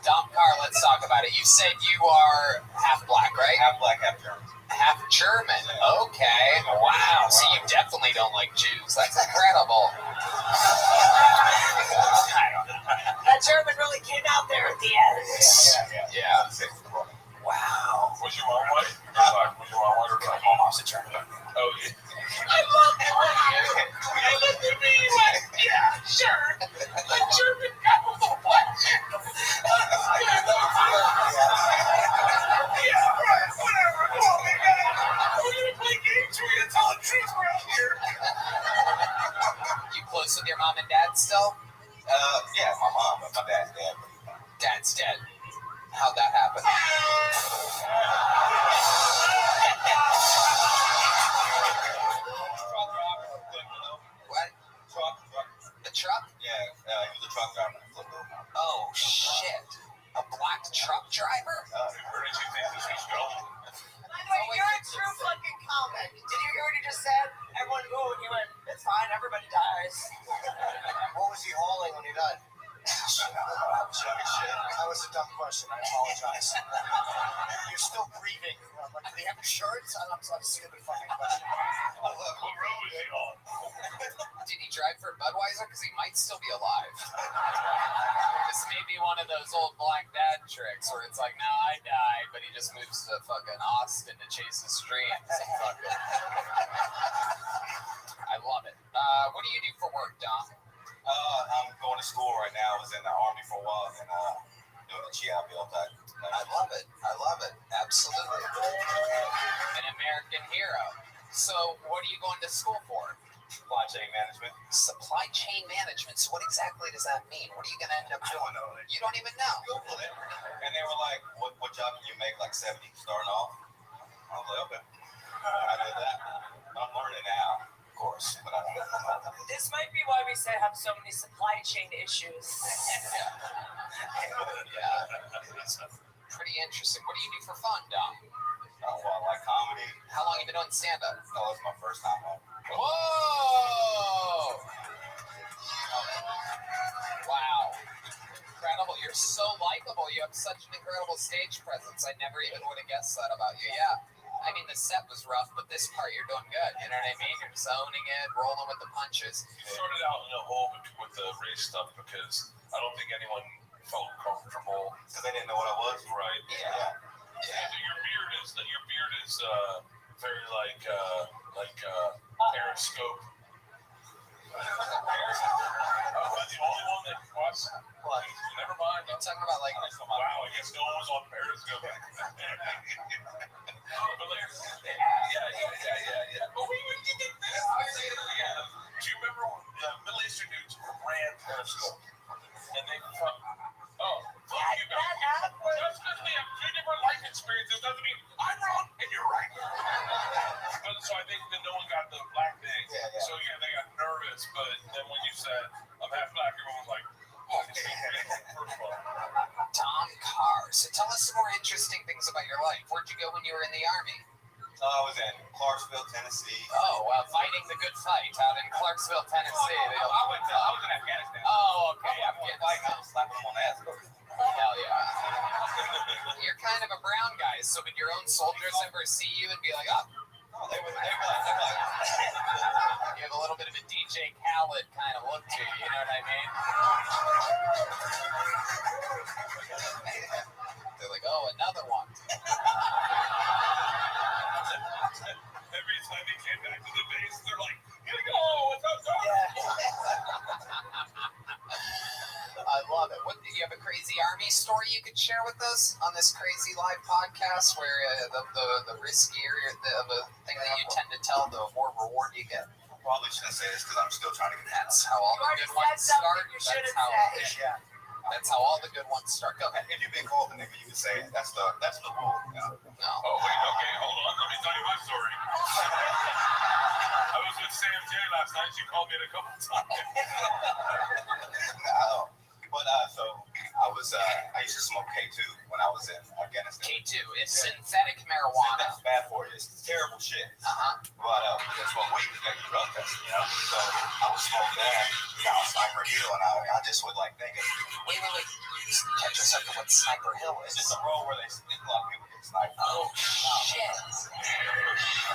S5: Dom Carr, let's talk about it. You said you are half black, right?
S13: Half black, half German.
S5: Half German. Okay. Wow. So you definitely don't like Jews. That's incredible.
S16: That German really came out there at the end.
S5: Yeah.
S13: Wow.
S8: Was your mom white? Was your mom white or black?
S13: My mom's a German.
S8: Oh, yeah.
S16: I love that. I love to be like, yeah, sure. A German couple for what? Yeah, right, whatever. Come on, man. We're gonna play games. We're gonna tell the truth around here.
S5: You close with your mom and dad still?
S13: Yeah, my mom, but my dad's dead.
S5: Dad's dead. How'd that happen? What? The truck?
S13: Yeah, he was a truck driver.
S5: Oh, shit. A black truck driver?
S8: Where did you think this was going?
S16: You're a true fucking comic. Did you hear what he just said? Everyone moved. He went, it's fine. Everybody dies.
S14: What was he hauling when he died?
S13: I was young. still grieving. Like, do they have insurance? I'm stupid fucking question.
S8: What road is he on?
S5: Did he drive for Budweiser? Because he might still be alive. This may be one of those old black dad tricks where it's like, no, I died, but he just moves to fucking Austin to chase his dreams. Fuck it. I love it. What do you do for work, Dom?
S13: I'm going to school right now. I was in the Army for a while and doing the GI Bill type.
S5: I love it. I love it. Absolutely. An American hero. So, what are you going to school for?
S13: Supply chain management.
S5: Supply chain management. So, what exactly does that mean? What are you going to end up doing?
S13: I don't know.
S5: You don't even know.
S13: Google it. And they were like, what job can you make like 70 starting off? I was like, okay. I did that. I'm learning now, of course, but I don't know.
S16: This might be why we say have so many supply chain issues.
S5: Yeah. It's pretty interesting. What do you do for fun, Dom?
S13: Well, I like comedy.
S5: How long have you been doing stand-up?
S13: Oh, it's my first time home.
S5: Whoa! Wow. Incredible. You're so likable. You have such an incredible stage presence. I never even would have guessed that about you. Yeah. I mean, the set was rough, but this part you're doing good. You know what I mean? You're zoning it, rolling with the punches.
S8: You started out in a hole with the race stuff because I don't think anyone felt comfortable.
S13: Because they didn't know what I was.
S8: Right.
S5: Yeah.
S8: And your beard is very like Periscope. Was the only one that was?
S5: What?
S8: Never mind.
S5: You're talking about like.
S8: Wow, I guess no one was on Periscope. But like, yeah. Oh, we did this. Yeah. Do you remember when the Middle Eastern dudes ran Periscope? And they fuck. Oh, fuck you guys. Just because we have two different life experiences doesn't mean I'm wrong and you're right. But so I think that no one got the black thing.
S13: Yeah.
S8: So yeah, they got nervous. But then when you said I'm half black, everyone was like, oh, this is first one.
S5: Tom Carr. So tell us some more interesting things about your life. Where'd you go when you were in the Army?
S13: I was in Clarksville, Tennessee.
S5: Oh, fighting the good fight out in Clarksville, Tennessee.
S13: I was in Afghanistan.
S5: Oh, okay.
S13: I'm getting fighting. I was slapping them on the ass.
S5: Hell yeah. You're kind of a brown guy, so did your own soldiers ever see you and be like, oh?
S13: Oh, they were like,
S5: You have a little bit of a DJ Khaled kind of look to you, you know what I mean? They're like, oh, another one.
S8: Every time they came back to the base, they're like, here we go, what's up, dog?
S5: I love it. What, do you have a crazy Army story you could share with us on this crazy live podcast where the riskier the thing that you tend to tell, the more reward you get?
S13: Probably shouldn't say this because I'm still trying to get
S5: That's how all the good ones start. That's how all the good ones start. Go ahead.
S13: If you've been called a nigga, you can say it. That's the rule. You know?
S5: No.
S8: Oh, wait, okay, hold on. Let me tell you my story. I was with Sam J last night. She called me a couple times.
S13: No. But so I used to smoke K2 when I was in Afghanistan.
S5: K2 is synthetic marijuana.
S13: That's bad for you. It's terrible shit. But that's what weed is that you drug test, you know. So I was smoking that. I was Sniper Hill, and I just would like think of.
S5: Wait. Catch us up to what Sniper Hill is.
S13: It's just a road where they a lot of people get sniped.
S5: Oh shit!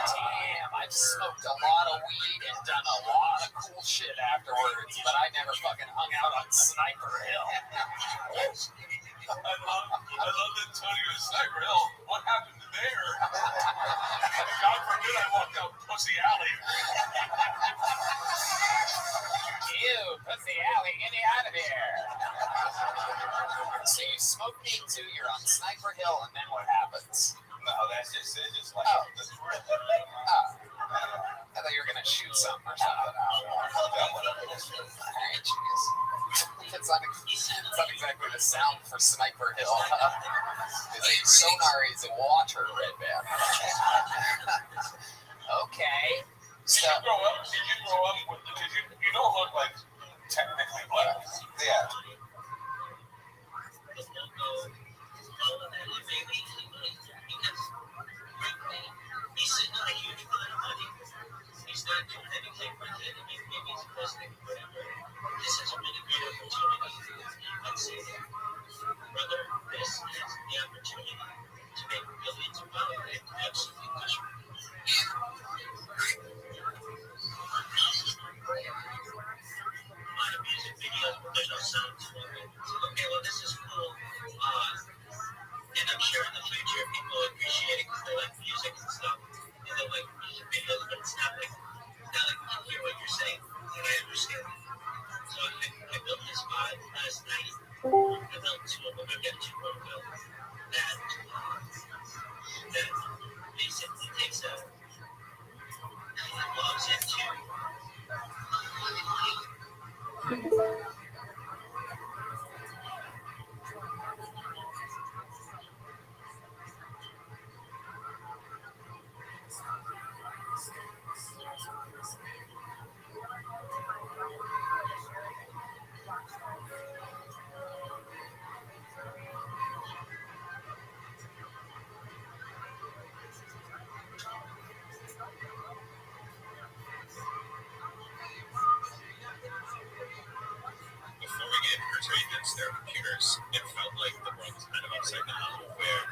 S5: Damn, I've smoked a lot of weed and done a lot of cool shit afterwards, but I never fucking hung out on Sniper Hill.
S8: I love that Tony was Sniper Hill. What happened there? God forbid I walked out Pussy Alley.
S5: Ew, Pussy Alley, get me out of here. So you smoke K2, you're on Sniper Hill, and then what happens?
S13: No, that's just it. Just like.
S5: I thought you were gonna shoot something or something. Alright, jeez. It's not exactly the sound for Sniper Hill. Is it sonar? Is it water, Red Man? Okay.
S8: Did you grow up with? Because you don't look like technically black.
S13: Yeah.
S9: Brother, this is the opportunity to make really their computers, it felt like the world was kind of upside down, where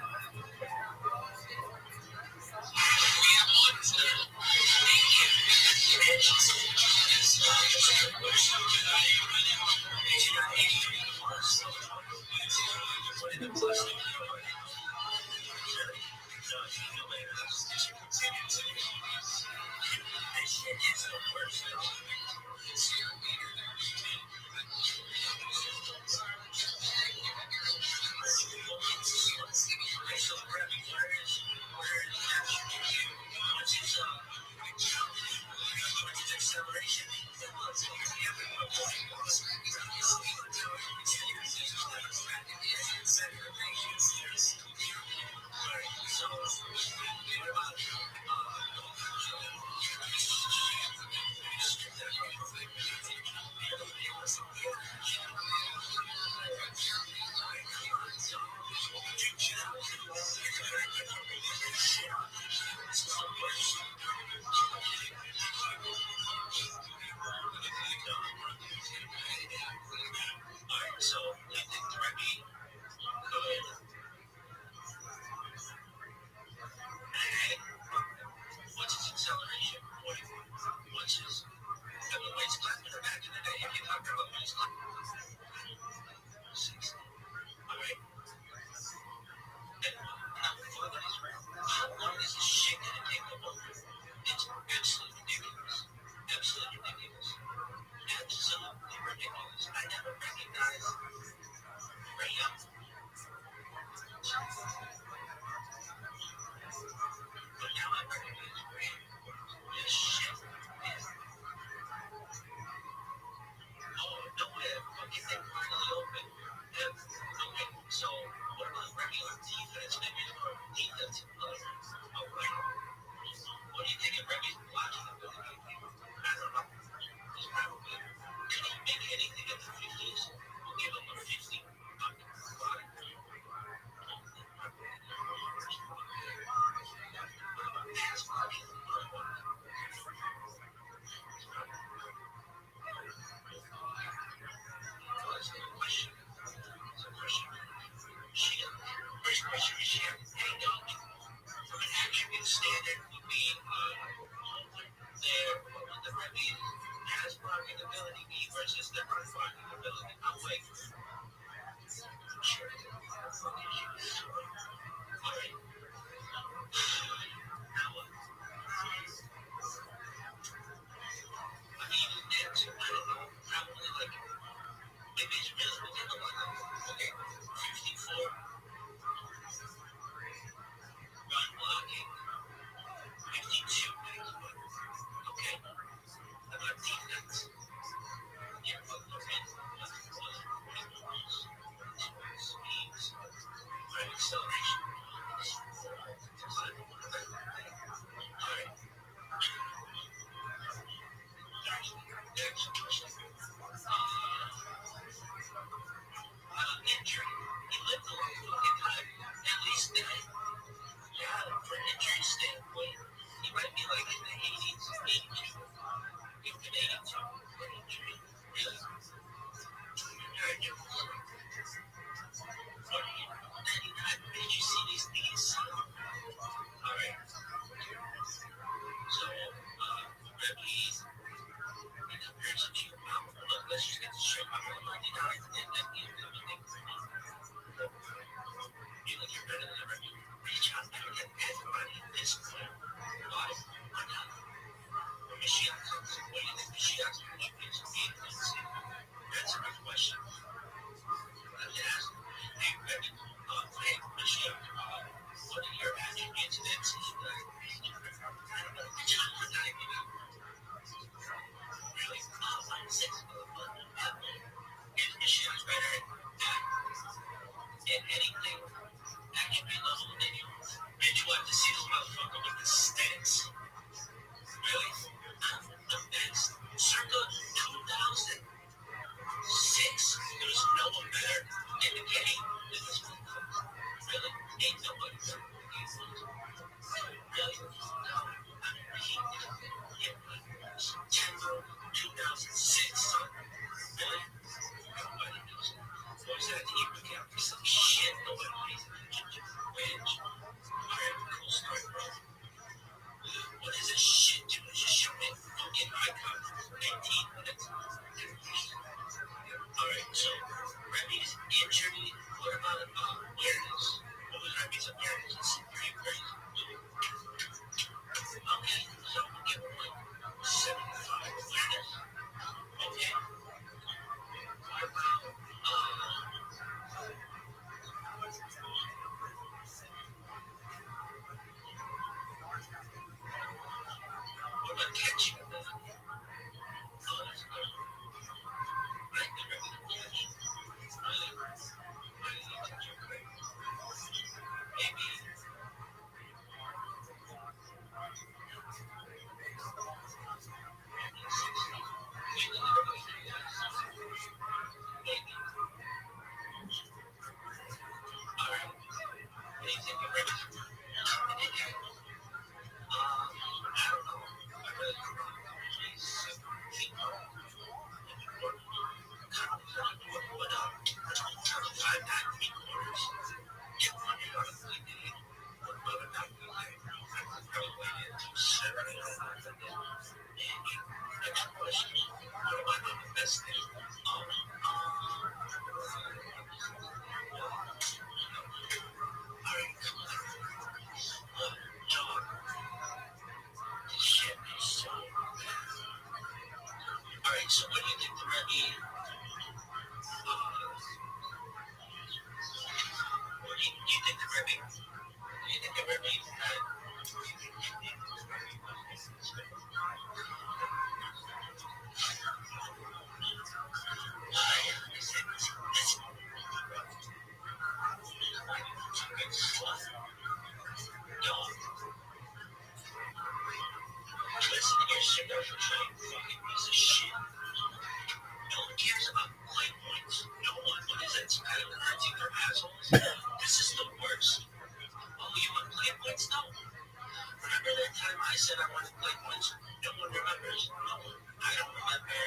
S9: commercial train fucking piece of shit. No one cares about play points. No one. What is it? Some kind of currency for assholes? This is the worst. Oh, you want play points? No. Remember that time I said I wanted play points? No one remembers. No one. I don't remember.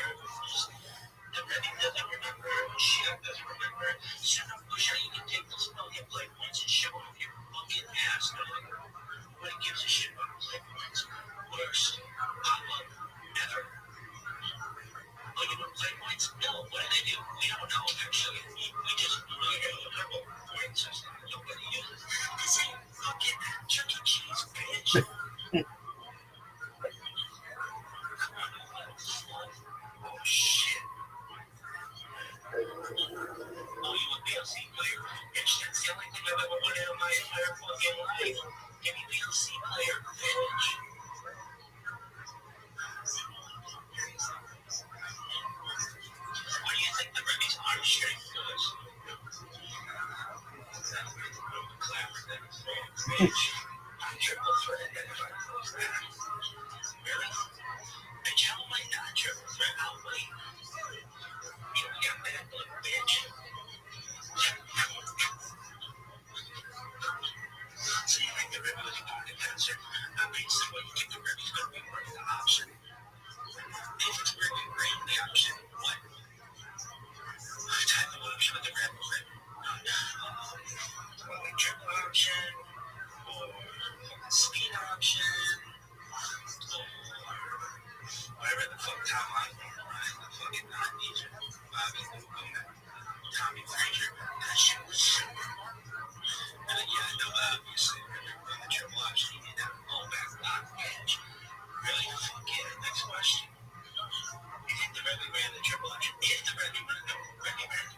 S9: The Rebbe doesn't remember. Shaq doesn't remember. Son of Busha, you can take those million play points and shove them up your fucking ass, dog. Nobody gives a shit about play points. Worst pop-up ever. Oh, you want play points? No. What do they do? We don't know, actually. We just remember point system. Nobody uses. This ain't fucking Chuck E. Cheese, bitch. Oh, shit. Oh, you a DLC player? Bitch, that's the only thing I've ever wanted in my entire fucking life. Give me DLC player, bitch. What do you think the Rebbe's arm strength was? Bitch, I'm triple threat. Really? Bitch, how am I not triple threat? How late? You got bad blood, bitch. So you think the Rebbe was a good answer? I mean, so what you think the Rebbe's going to be running the option? If it's Rebbe running the option, what? Type of option with the Rebbe? Well, like triple option, or speed option, or whatever the fuck timeline is, right? The fucking non-Egypt, Bobby Lugo, Tommy Frazier, that shit was super. And yeah, I know obviously, the triple option, you need that rollback lock edge. Really? Fuck yeah. Next question. You think the Rebbe ran the triple option? If the Rebbe ran the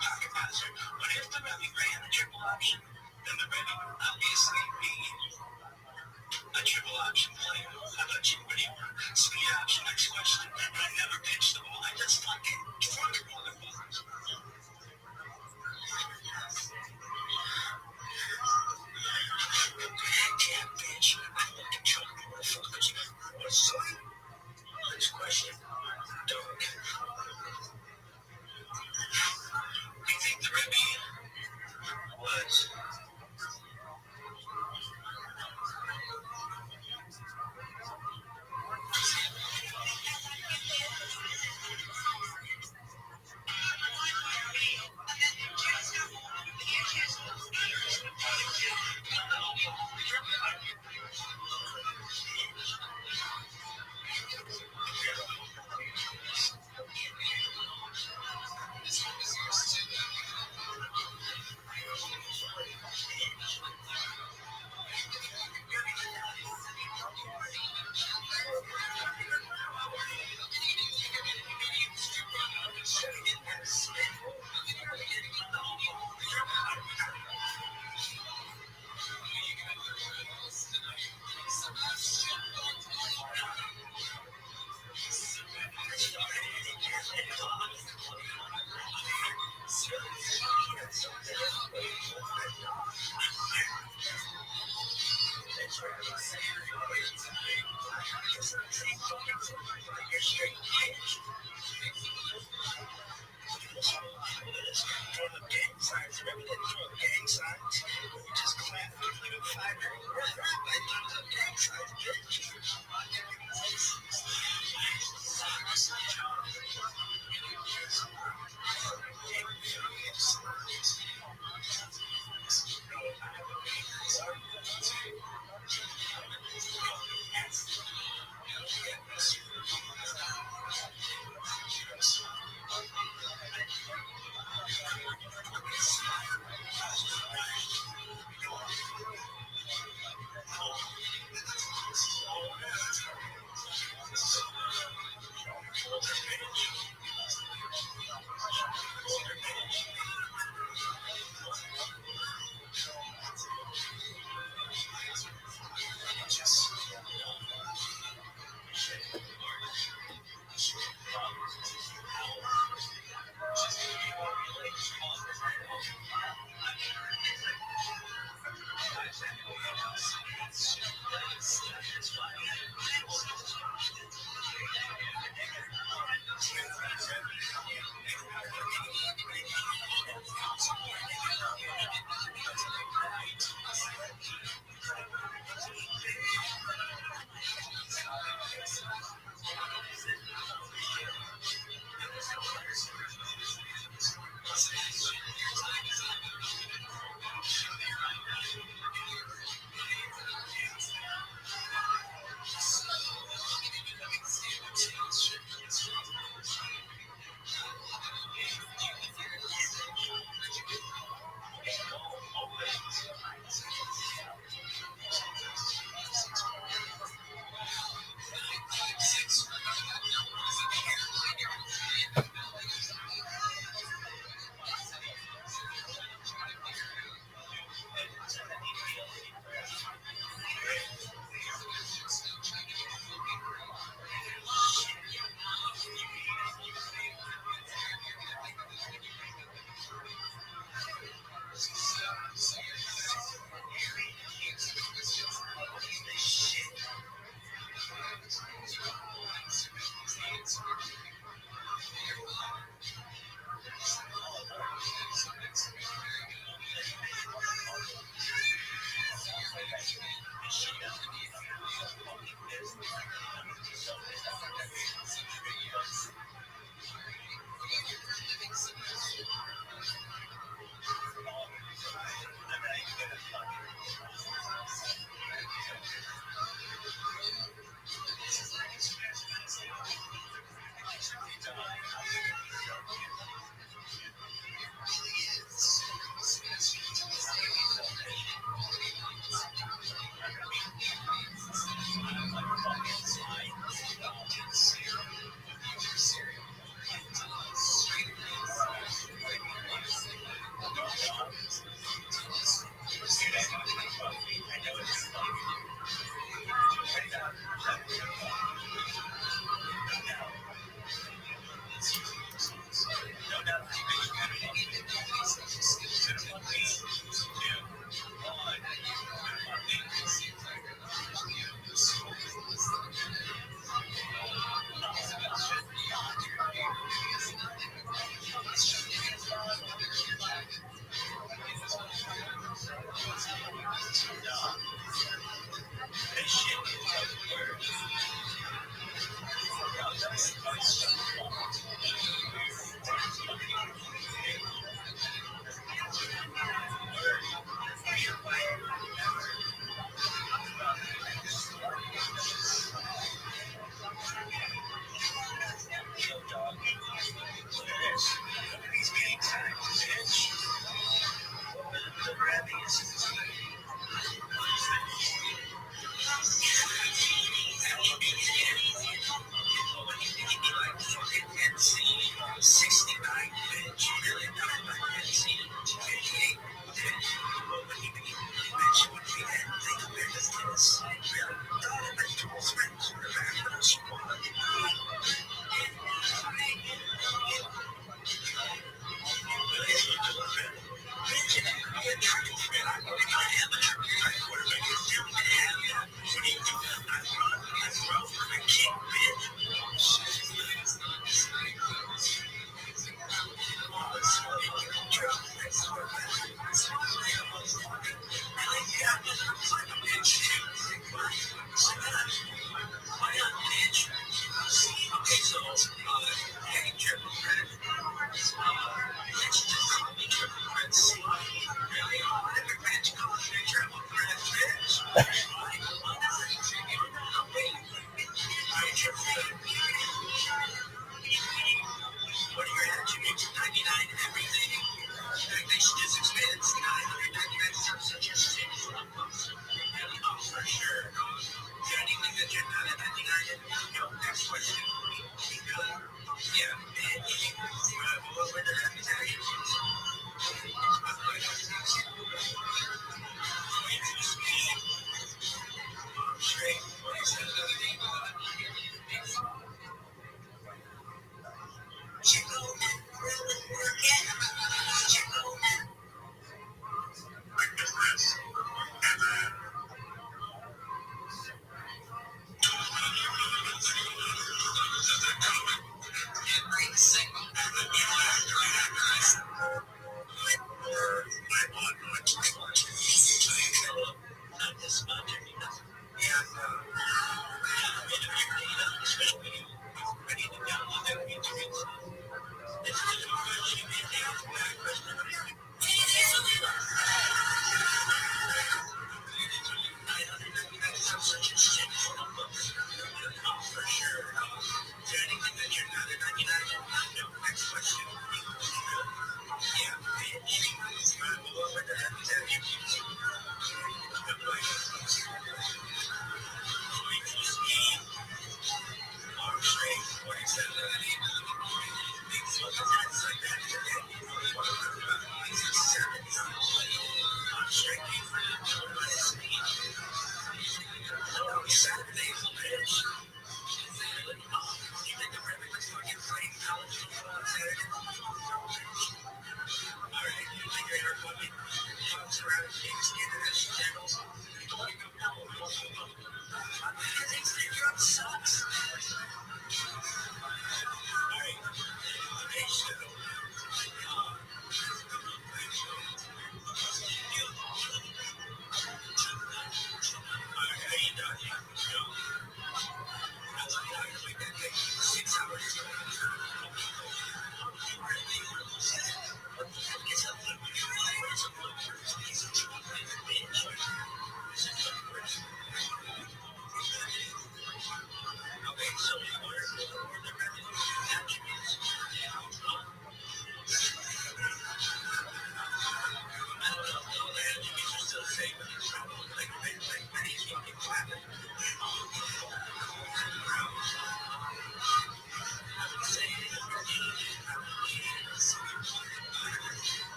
S9: pocket passer, but if the Rebbe ran the triple option, then the Rebbe would obviously be a triple option player. How about you? What do you want? Speed option, next question. And I never pitched the ball. I just fucking drunk motherfuckers. Yeah, bitch. I fucking drunk motherfuckers. What's up? Next question. Dog. Do you think the Rebbe was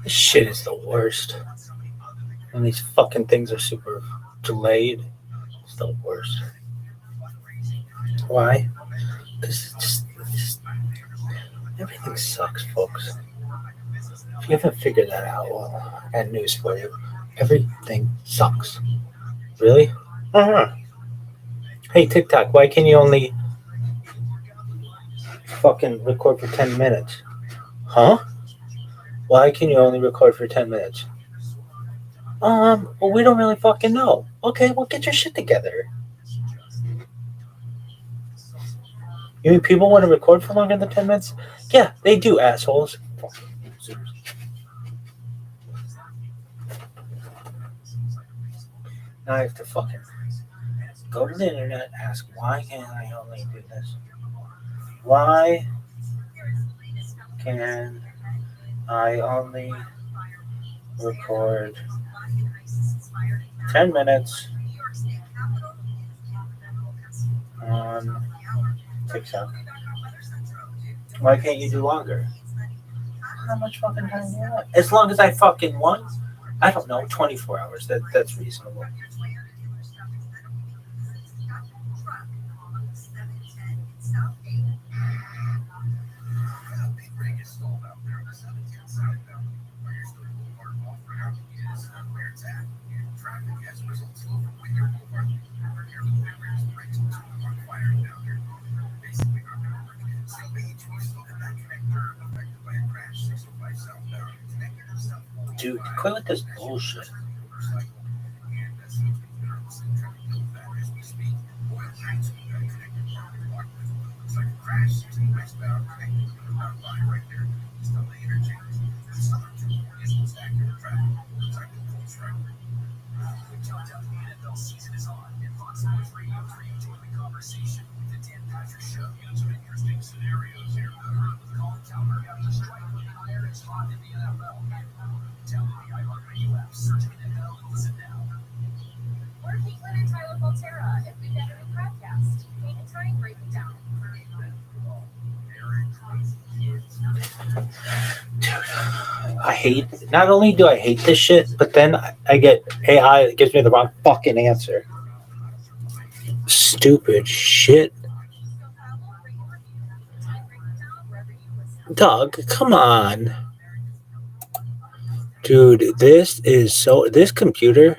S1: This shit is the worst. And these fucking things are super delayed. It's the worst. Why? Because everything sucks, folks. If you haven't figured that out, well, I got news for you. Everything sucks. Really? Uh-huh. Hey, TikTok, why can you only fucking record for 10 minutes? Huh? Why can you only record for 10 minutes? Well, we don't really fucking know. Okay, well, get your shit together. You mean people want to record for longer than 10 minutes? Yeah, they do, assholes. Now I have to fucking go to the internet, ask why can't I only do this? Why can I only record 10 minutes on TikTok? Why can't you do longer? How much fucking time do you want? As long as I fucking want, I don't know, 24 hours. That's reasonable. Dude, quit with this bullshit. Not only do I hate this shit, but then I get AI that gives me the wrong fucking answer. Stupid shit. Dog, come on. Dude, this computer,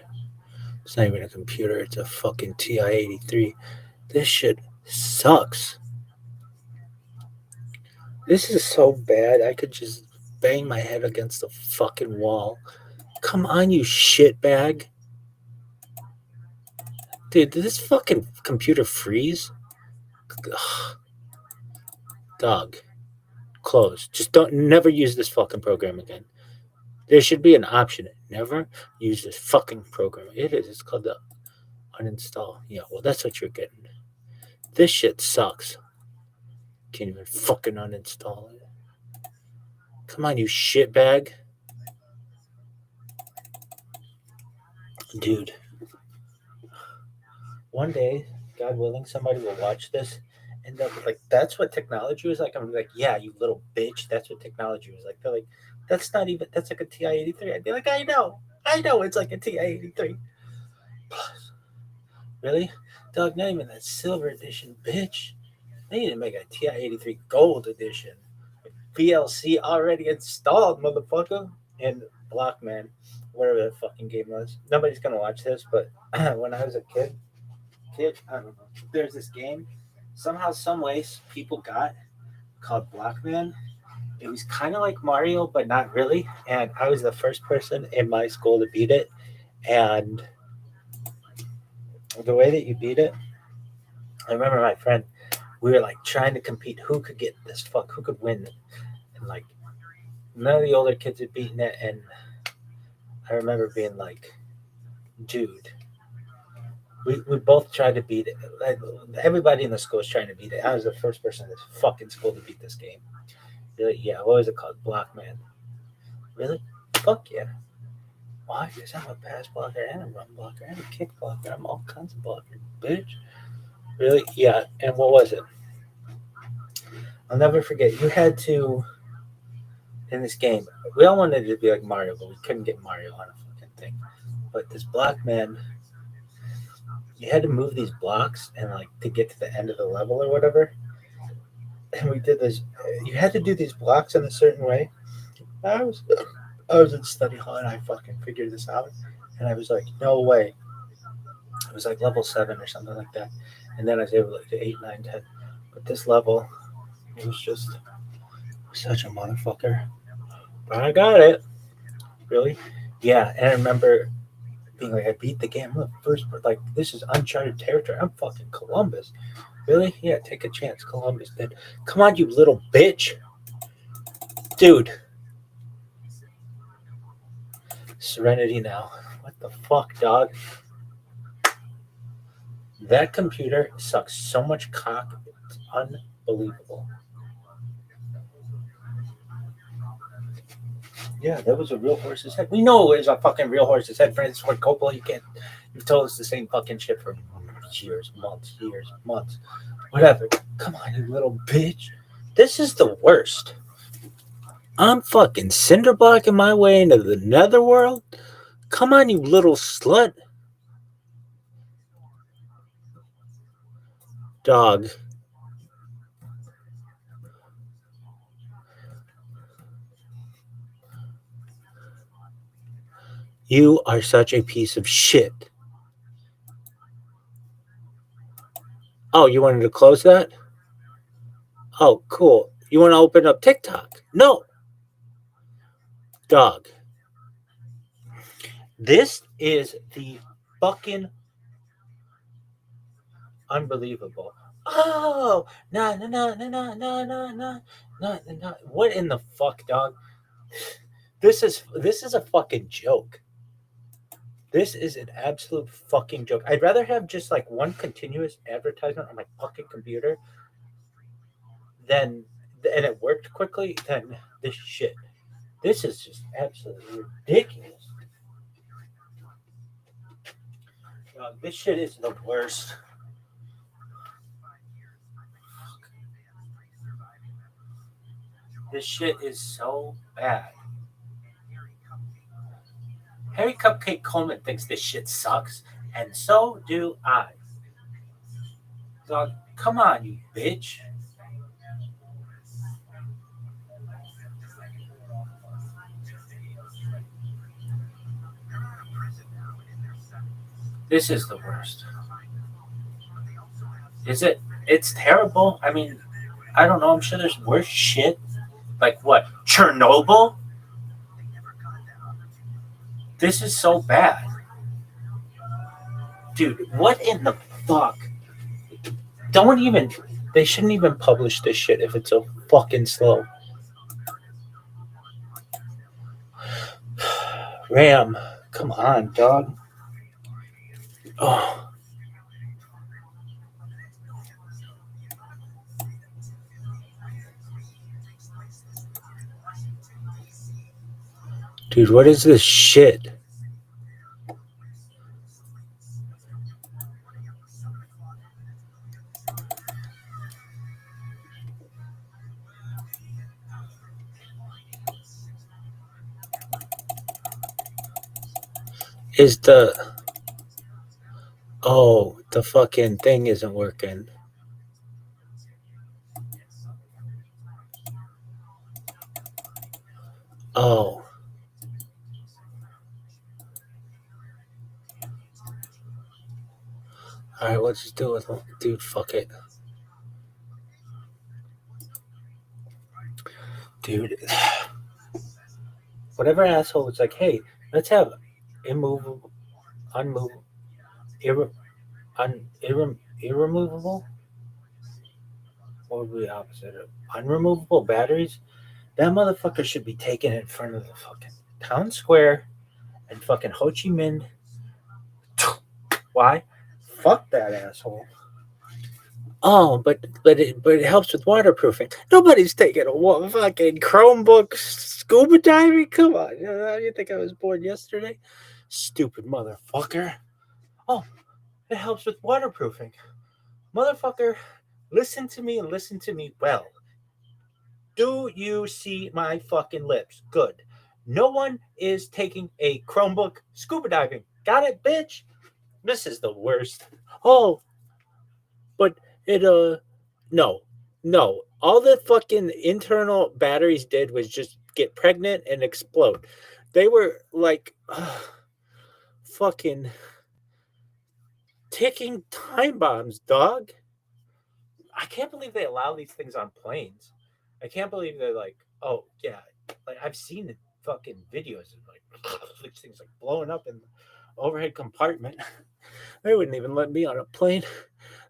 S1: it's not even a computer, it's a fucking TI-83. This shit sucks. This is so bad, I could just bang my head against the fucking wall. Come on, you shitbag. Dude, did this fucking computer freeze? Ugh. Dog. Close. Just never use this fucking program again. There should be an option. Never use this fucking program. It is. It's called the uninstall. Yeah, well, that's what you're getting. This shit sucks. Can't even fucking uninstall it. Come on, you shitbag. Dude. One day, God willing, somebody will watch this and they'll be like, that's what technology was like. I'm like, yeah, you little bitch. That's what technology was like. They're like, that's like a TI-83. I'd be like, I know, it's like a TI-83. Plus, really? Dog, not even that silver edition, bitch. They need to make a TI-83 gold edition. VLC already installed, motherfucker. And Blockman, whatever that fucking game was. Nobody's gonna watch this, but when I was a kid, I don't know. There's this game, somehow, some ways, people got called Blockman. It was kind of like Mario, but not really. And I was the first person in my school to beat it. And the way that you beat it, I remember my friend, we were like trying to compete who could get this who could win. And like none of the older kids had beaten it. And I remember being like, dude, we both tried to beat it. Everybody in the school was trying to beat it. I was the first person in this fucking school to beat this game. Really? Yeah, what was it called? Blockman. Really? Fuck yeah. Why? Because I'm a pass blocker and a run blocker and a kick blocker. I'm all kinds of blockers, bitch. Really? Yeah. And what was it? I'll never forget. You had to, in this game, we all wanted it to be like Mario, but we couldn't get Mario on a fucking thing. But this Blockman, you had to move these blocks and like to get to the end of the level or whatever. And we did this. You had to do these blocks in a certain way. I was in study hall and I fucking figured this out. And I was like, no way. It was like level 7 or something like that. And then I was able to 8, 9, 10. But this level, it was just such a motherfucker. But I got it. Really? Yeah. And I remember being like, I beat the game. I'm the first, like, this is uncharted territory. I'm fucking Columbus. Really? Yeah, take a chance. Columbus did. Come on, you little bitch. Dude. Serenity now. What the fuck, dog? That computer sucks so much cock. It's unbelievable. Yeah, that was a real horse's head. We know it was a fucking real horse's head, Francis Ford Coppola. You've told us the same fucking shit for years, months, whatever. Come on, you little bitch. This is the worst. I'm fucking cinder blocking my way into the netherworld. Come on, you little slut. Dog. You are such a piece of shit. Oh, you wanted to close that? Oh, cool. You want to open up TikTok? No. Dog. This is the fucking unbelievable. Oh, no. What in the fuck, dog? This is a fucking joke. This is an absolute fucking joke. I'd rather have just like one continuous advertisement on my fucking computer and it worked quickly than this shit. This is just absolutely ridiculous. This shit is the worst. This shit is so bad. Harry Cupcake Coleman thinks this shit sucks, and so do I. Dog, come on, you bitch. This is the worst. Is it? It's terrible. I mean, I don't know. I'm sure there's worse shit. Like what? Chernobyl? This is so bad. Dude, what in the fuck? Don't even. They shouldn't even publish this shit if it's so fucking slow. Ram, come on, dog. Oh. Dude, what is this shit? Is the... Oh, the fucking thing isn't working. Oh. Alright, let's just do it. Dude, fuck it. Dude. Whatever asshole was like, hey, let's have immovable, unmovable, irremovable? What would be the opposite of unremovable batteries? That motherfucker should be taken in front of the fucking town square and fucking Ho Chi Minh. Why? Fuck that asshole. Oh, but it helps with waterproofing. Nobody's taking a fucking Chromebook scuba diving. Come on, how do you think I was born yesterday? Stupid motherfucker. Oh, it helps with waterproofing. Motherfucker, listen to me and listen to me well. Do you see my fucking lips? Good. No one is taking a Chromebook scuba diving. Got it, bitch? This is the worst. Oh, but it, no. All the fucking internal batteries did was just get pregnant and explode. They were like, fucking ticking time bombs, dog. I can't believe they allow these things on planes. I can't believe they're like, oh, yeah. Like, I've seen the fucking videos of like these things like blowing up in the overhead compartment. They wouldn't even let me on a plane.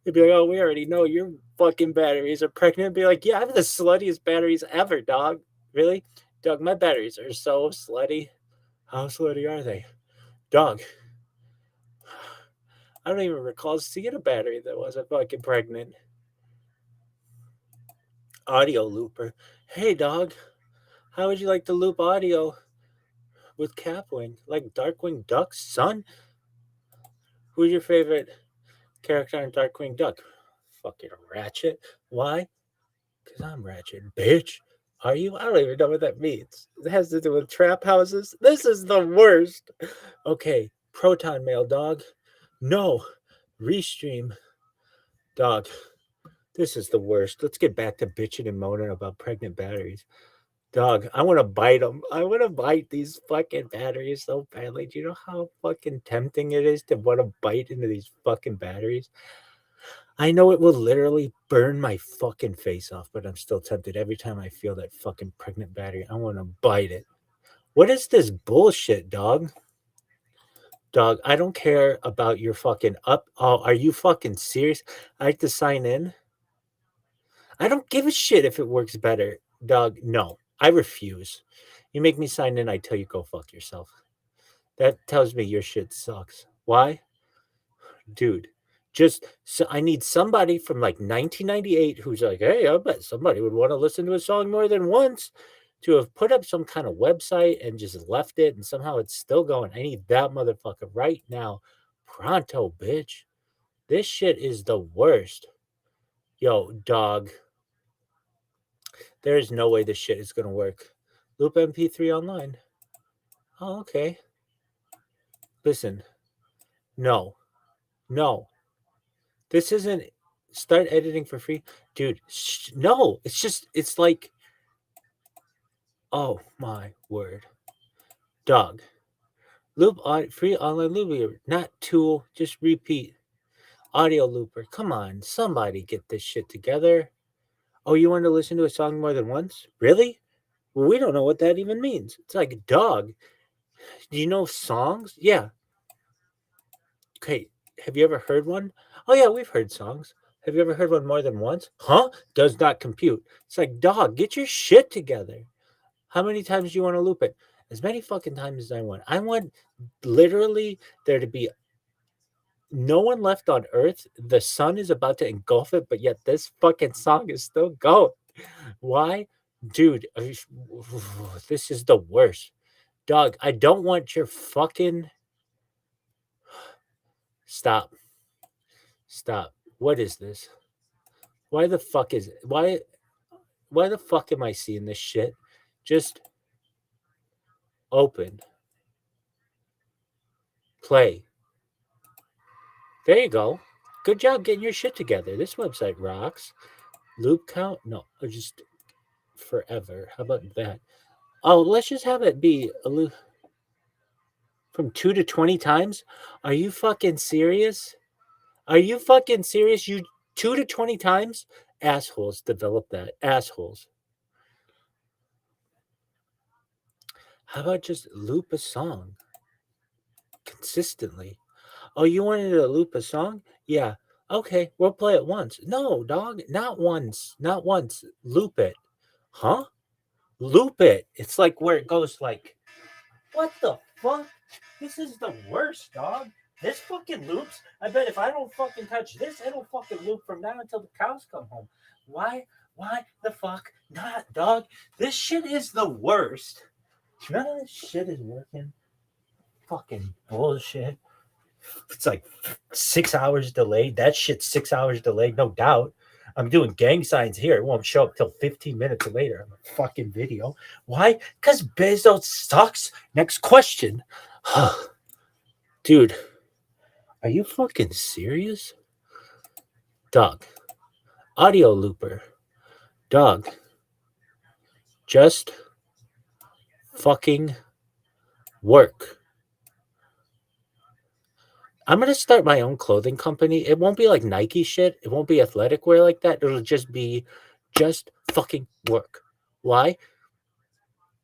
S1: They'd be like, oh, we already know your fucking batteries are pregnant. I'd be like, yeah, I have the sluttiest batteries ever, dog. Really? Dog, my batteries are so slutty. How slutty are they? Dog. I don't even recall seeing a battery that wasn't fucking pregnant. Audio looper. Hey, dog. How would you like to loop audio with Capwing? Like Darkwing Duck's son? Who's your favorite character in Darkwing Duck? Fucking Ratchet. Why? Because I'm Ratchet, bitch. Are you? I don't even know what that means. It has to do with trap houses. This is the worst. Okay, Proton Mail, dog. No. Restream. Dog. This is the worst. Let's get back to bitching and moaning about pregnant batteries. Dog, I want to bite them. I want to bite these fucking batteries so badly. Do you know how fucking tempting it is to want to bite into these fucking batteries? I know it will literally burn my fucking face off, but I'm still tempted every time I feel that fucking pregnant battery. I want to bite it. What is this bullshit, dog? Dog, I don't care about your fucking up. Oh, are you fucking serious? I like to sign in. I don't give a shit if it works better. Dog, no. I refuse. You make me sign in, I tell you go fuck yourself. That tells me your shit sucks. Why? Dude, just so I need somebody from like 1998 who's like, hey, I bet somebody would want to listen to a song more than once to have put up some kind of website and just left it and somehow it's still going. I need that motherfucker right now. Pronto, bitch. This shit is the worst. Yo, dog. There's no way this shit is going to work. Loop MP3 online. Oh, okay. Listen. No. This isn't start editing for free. Dude, no. It's like, oh my word. Dog. Loop free online looper. Not tool, just repeat. Audio looper. Come on, somebody get this shit together. Oh, you want to listen to a song more than once? Really? Well, we don't know what that even means. It's like a dog. Do you know songs? Yeah. Okay. Have you ever heard one? Oh, yeah, we've heard songs. Have you ever heard one more than once? Huh? Does not compute. It's like, dog, get your shit together. How many times do you want to loop it? As many fucking times as I want. I want literally there to be no one left on Earth. The sun is about to engulf it, but yet this fucking song is still going. Why? Dude, this is the worst. Dog, I don't want your fucking. Stop. What is this? Why the fuck is it? Why the fuck am I seeing this shit? Just open. Play. There you go. Good job getting your shit together. This website rocks. Loop count? No, just forever. How about that? Oh, let's just have it be a loop from 2 to 20 times. Are you fucking serious? You 2 to 20 times? Assholes develop that. Assholes. How about just loop a song consistently? Oh, you wanted to loop a song? Yeah. Okay, we'll play it once. No, dog, not once. Not once. Loop it. Huh? Loop it. It's like where it goes like, what the fuck? This is the worst, dog. This fucking loops. I bet if I don't fucking touch this, it'll fucking loop from now until the cows come home. Why the fuck not, dog? This shit is the worst. None of this shit is working. Fucking bullshit. It's like 6 hours delayed. That shit's 6 hours delayed, no doubt. I'm doing gang signs here. It won't show up till 15 minutes later on the fucking video. Why? Because Bezos sucks. Next question. Dude, are you fucking serious? Dog. Audio looper. Dog. Just fucking work. I'm going to start my own clothing company. It won't be like Nike shit. It won't be athletic wear like that. It'll just be just fucking work. Why?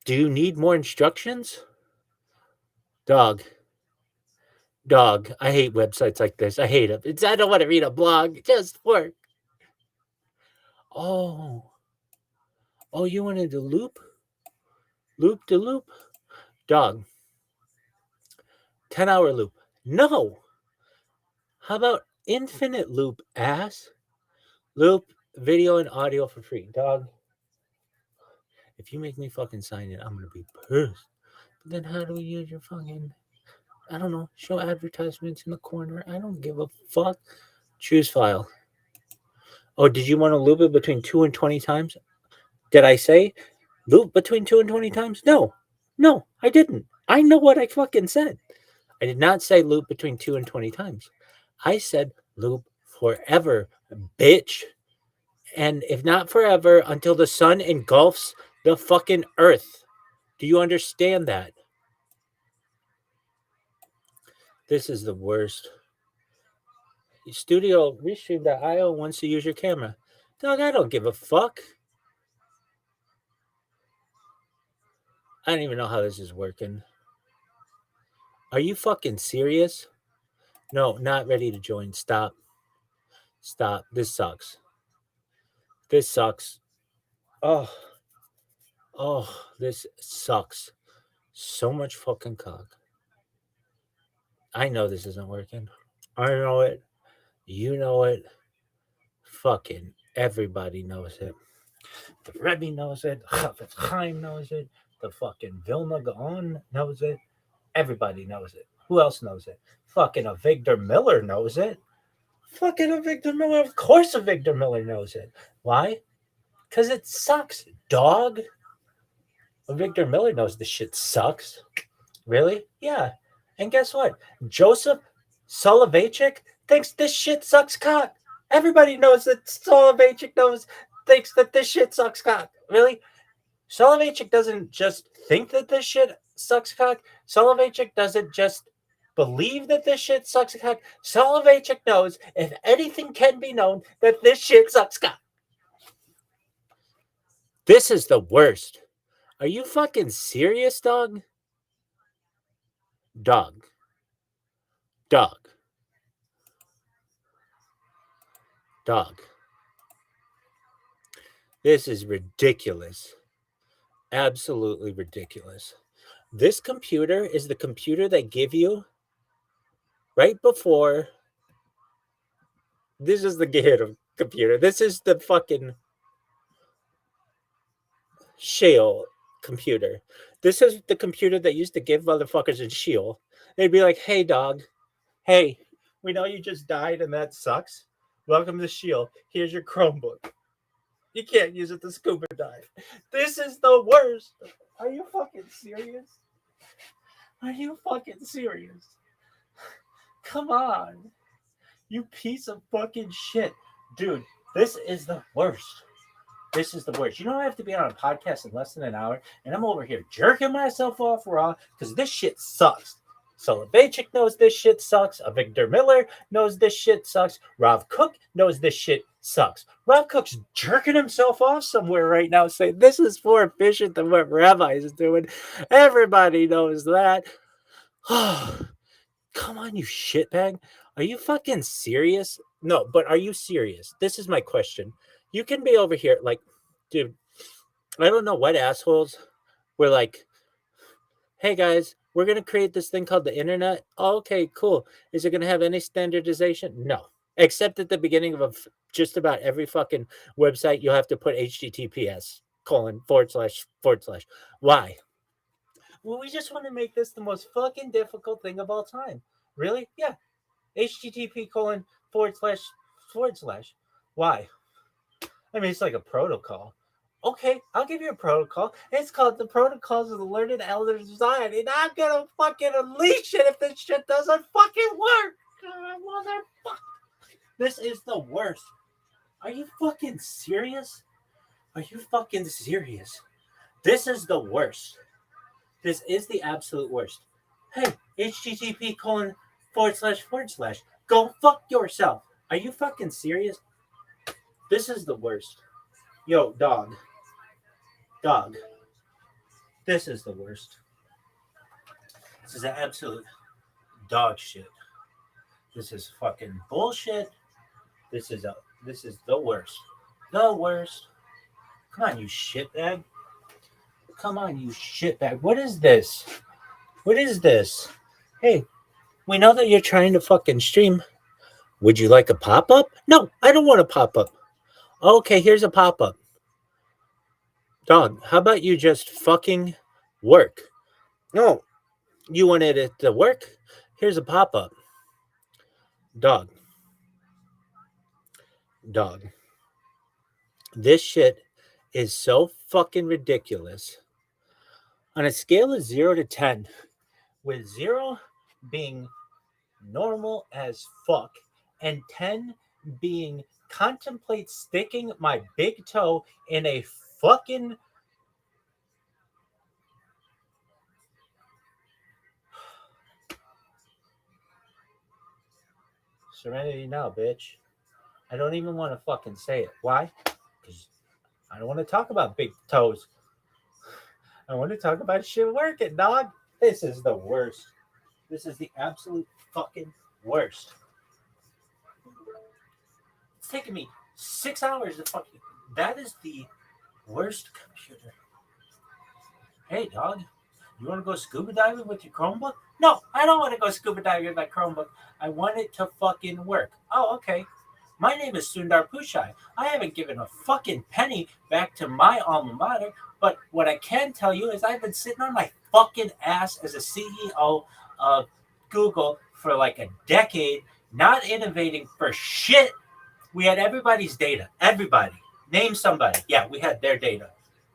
S1: Do you need more instructions? Dog. I hate websites like this. I hate them. I don't want to read a blog. Just work. Oh, you wanted to loop? Loop to loop? Dog. 10-hour loop. No. How about infinite loop, ass? Loop video and audio for free. Dog. If you make me fucking sign it, I'm going to be pissed. But then how do we use your fucking, I don't know, show advertisements in the corner? I don't give a fuck. Choose file. Oh, did you want to loop it between 2 and 20 times? Did I say loop between 2 and 20 times? No, I didn't. I know what I fucking said. I did not say loop between 2 and 20 times. I said loop forever, bitch. And if not forever, until the sun engulfs the fucking earth. Do you understand that? This is the worst. Studio Restream.io wants to use your camera. Dog, I don't give a fuck. I don't even know how this is working. Are you fucking serious? No, not ready to join. Stop. This sucks. Oh, this sucks. So much fucking cock. I know this isn't working. I know it. You know it. Fucking everybody knows it. The Rebbe knows it. Chafetz Chaim knows it. The fucking Vilna Gaon knows it. Everybody knows it. Who else knows it? Fucking Avigdor Miller knows it. Fucking Avigdor Miller. Of course Avigdor Miller knows it. Why? Because it sucks, dog. Avigdor Miller knows the shit sucks. Really? Yeah. And guess what? Joseph Soloveitchik thinks this shit sucks cock. Everybody knows that Soloveitchik thinks that this shit sucks cock. Really? Soloveitchik doesn't just think that this shit sucks cock. Soloveitchik doesn't just believe that this shit sucks cock. Soloveitchik knows, if anything can be known, that this shit sucks cock. This is the worst. Are you fucking serious, dog? Dog. Dog. Dog. This is ridiculous. Absolutely ridiculous. This computer is the computer they give you right before. This is the ghetto computer. This is the fucking Sheol computer. This is the computer that used to give motherfuckers in Sheol. They'd be like, hey, dog. Hey, we know you just died and that sucks. Welcome to Sheol. Here's your Chromebook. You can't use it to scuba dive. This is the worst. Are you fucking serious? Are you fucking serious? Come on. You piece of fucking shit. Dude, this is the worst. This is the worst. You know, I have to be on a podcast in less than an hour, and I'm over here jerking myself off raw because this shit sucks. Soloveitchik knows this shit sucks. Victor Miller knows this shit sucks. Rav Cook knows this shit sucks. Rav Cook's jerking himself off somewhere right now saying this is more efficient than what Rabbi is doing. Everybody knows that. Come on, you shitbag. Are you fucking serious? No, but are you serious? This is my question. You can be over here like, dude, I don't know what assholes were like, hey guys, we're going to create this thing called the internet. Oh, okay, cool. Is it going to have any standardization? No. Except at the beginning of just about every fucking website, you'll have to put HTTPS : / / Why? Well, we just want to make this the most fucking difficult thing of all time. Really? Yeah. HTTP : / Why? I mean, it's like a protocol. Okay, I'll give you a protocol. It's called the Protocols of the Learned Elder Society, and I'm gonna fucking unleash it if this shit doesn't fucking work. Motherfucker. This is the worst. Are you fucking serious? Are you fucking serious? This is the worst. This is the absolute worst. Hey, HTTP : / Go fuck yourself. Are you fucking serious? This is the worst. Yo, dog. Dog. This is the worst. This is absolute dog shit. This is fucking bullshit. This is the worst. The worst. Come on, you shitbag. Come on, you shitbag. What is this? What is this? Hey, we know that you're trying to fucking stream. Would you like a pop-up? No, I don't want a pop-up. Okay, here's a pop-up. Dog, how about you just fucking work? No, you wanted it to work? Here's a pop-up. Dog. Dog. This shit is so fucking ridiculous. On a scale of 0 to 10, with 0 being normal as fuck and 10 being contemplate sticking my big toe in a fucking Serenity now, bitch. I don't even want to fucking say it. Why? Because I don't want to talk about big toes. I want to talk about shit working, dog. This is the worst. This is the absolute fucking worst. It's taken me 6 hours to fucking... That is the worst computer. Hey, dog. You want to go scuba diving with your Chromebook? No, I don't want to go scuba diving with my Chromebook. I want it to fucking work. Oh, okay. My name is Sundar Pichai. I haven't given a fucking penny back to my alma mater, but what I can tell you is I've been sitting on my fucking ass as a CEO of Google for like a decade, not innovating for shit. We had everybody's data. Everybody. Name somebody. Yeah, we had their data.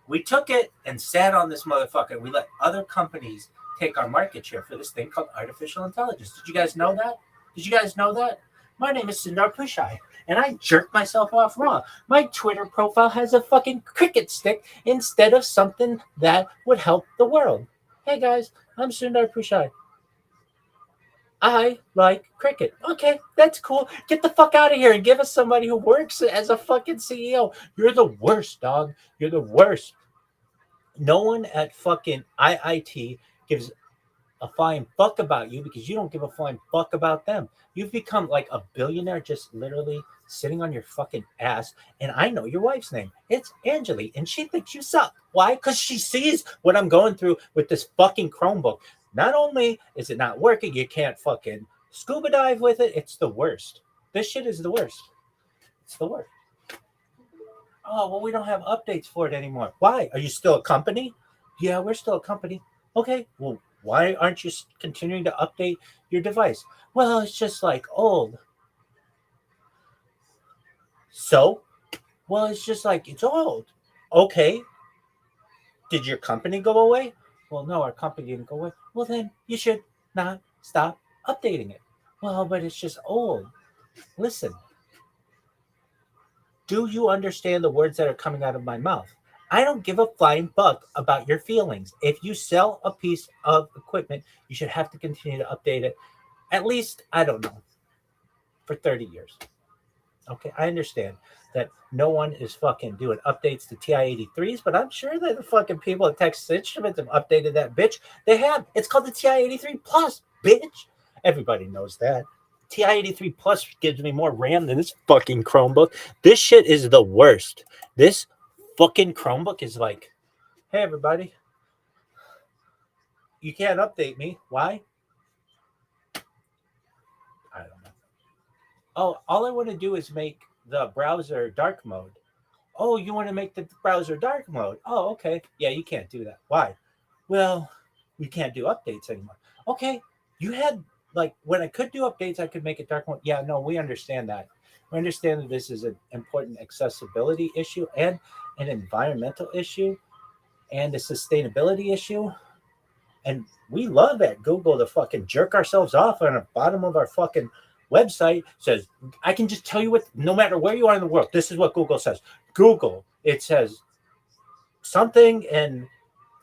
S1: We took it and sat on this motherfucker. We let other companies take our market share for this thing called artificial intelligence. Did you guys know that? Did you guys know that? My name is Sundar Pichai, and I jerked myself off raw. My Twitter profile has a fucking cricket stick instead of something that would help the world. Hey guys, I'm Sundar Pichai. I like cricket. Okay, that's cool. Get the fuck out of here and give us somebody who works as a fucking CEO. You're the worst, dog. You're the worst. No one at fucking IIT gives a flying fuck about you because you don't give a flying fuck about them. You've become like a billionaire just literally sitting on your fucking ass. And I know your wife's name. It's Angeli, and she thinks you suck. Why? Because she sees what I'm going through with this fucking Chromebook. Not only is it not working, you can't fucking scuba dive with it. It's the worst. This shit is the worst. It's the worst. Oh, well, we don't have updates for it anymore. Why? Are you still a company? Yeah, we're still a company. Okay, well, why aren't you continuing to update your device? Well, it's just like old. So? Well, it's just like it's old. Okay. Did your company go away? Well, no, our company didn't go away. Well, then you should not stop updating it. Well, but it's just old. Listen. Do you understand the words that are coming out of my mouth? I don't give a flying fuck about your feelings. If you sell a piece of equipment, you should have to continue to update it. At least, I don't know, for 30 years. Okay, I understand that no one is fucking doing updates to TI-83s, but I'm sure that the fucking people at Texas Instruments have updated that bitch. They have. It's called the TI-83 Plus, bitch. Everybody knows that. TI-83 Plus gives me more RAM than this fucking Chromebook. This shit is the worst. This fucking Chromebook is like, hey, everybody, you can't update me. Why? I don't know. Oh, all I want to do is make the browser dark mode. Oh, you want to make the browser dark mode? Oh, okay. Yeah, you can't do that. Why? Well, we can't do updates anymore. Okay, you had, like, when I could do updates, I could make it dark mode. Yeah, no, we understand that. We understand that this is an important accessibility issue and an environmental issue and a sustainability issue. And we love at Google to fucking jerk ourselves off on the bottom of our fucking website. Says, I can just tell you what, no matter where you are in the world, this is what Google says. Google, it says something, and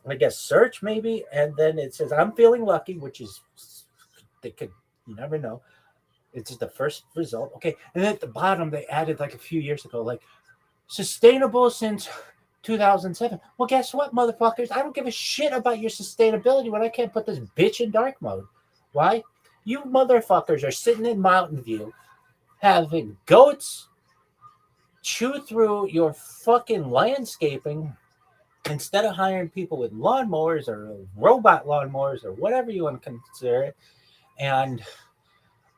S1: I guess search maybe, and then it says, I'm feeling lucky, which is, they could, you never know. It's just the first result. Okay. And then at the bottom, they added like a few years ago, like sustainable since 2007. Well, guess what, motherfuckers? I don't give a shit about your sustainability when I can't put this bitch in dark mode. Why? You motherfuckers are sitting in Mountain View having goats chew through your fucking landscaping instead of hiring people with lawnmowers or robot lawnmowers or whatever you want to consider it. And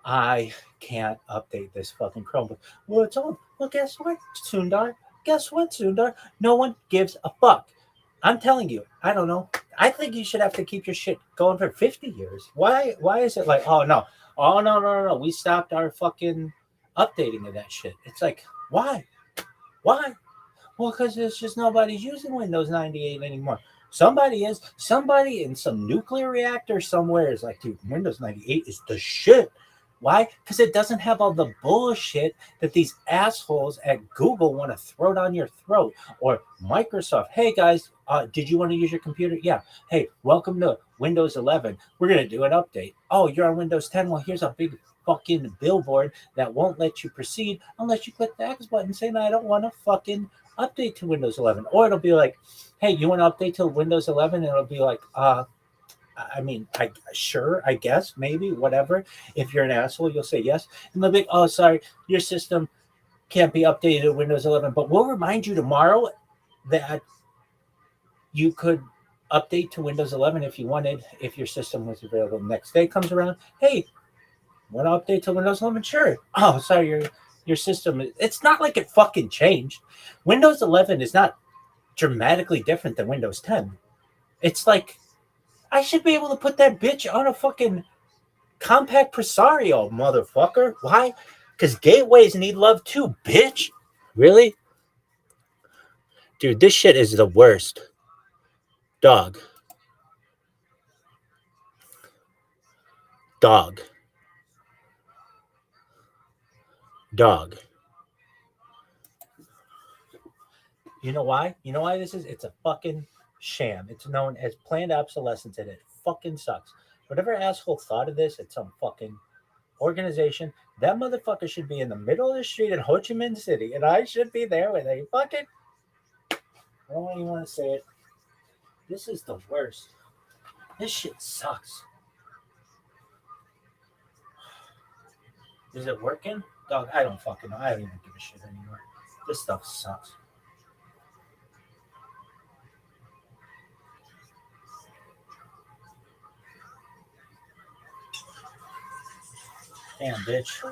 S1: I can't update this fucking Chromebook. Well, it's old. Well, guess what, Sundar? Guess what, Sundar? No one gives a fuck. I'm telling you, I don't know. I think you should have to keep your shit going for 50 years. Why is it like, oh, no. We stopped our fucking updating of that shit. It's like, why? Why? Well, because there's just nobody's using Windows 98 anymore. Somebody is. Somebody in some nuclear reactor somewhere is like, dude, Windows 98 is the shit. Why? Because it doesn't have all the bullshit that these assholes at Google want to throw down your throat. Or Microsoft. Hey, guys, did you want to use your computer? Yeah. Hey, welcome to Windows 11. We're going to do an update. Oh, you're on Windows 10? Well, here's a big fucking billboard that won't let you proceed unless you click the X button saying, I don't want to fucking update to Windows 11. Or it'll be like, hey, you want to update to Windows 11? And it'll be like, I mean, I guess, maybe, whatever. If you're an asshole, you'll say yes. And they'll be, oh, sorry, your system can't be updated to Windows 11. But we'll remind you tomorrow that you could update to Windows 11 if you wanted, if your system was available. Next day comes around, hey, want to update to Windows 11? Sure. Oh, sorry, your system, it's not like it fucking changed. Windows 11 is not dramatically different than Windows 10. It's like, I should be able to put that bitch on a fucking compact Presario, motherfucker. Why? Because gateways need love too, bitch. Really? Dude, this shit is the worst. Dog. Dog. You know why? You know why this is? It's a fucking sham. It's known as planned obsolescence, and it fucking sucks. Whatever asshole thought of this at some fucking organization, that motherfucker should be in the middle of the street in Ho Chi Minh City, and I should be there with a fucking. I don't even want to say it. This is the worst. This shit sucks. Is it working? Dog, I don't fucking know. I don't even give a shit anymore. This stuff sucks. Damn, bitch.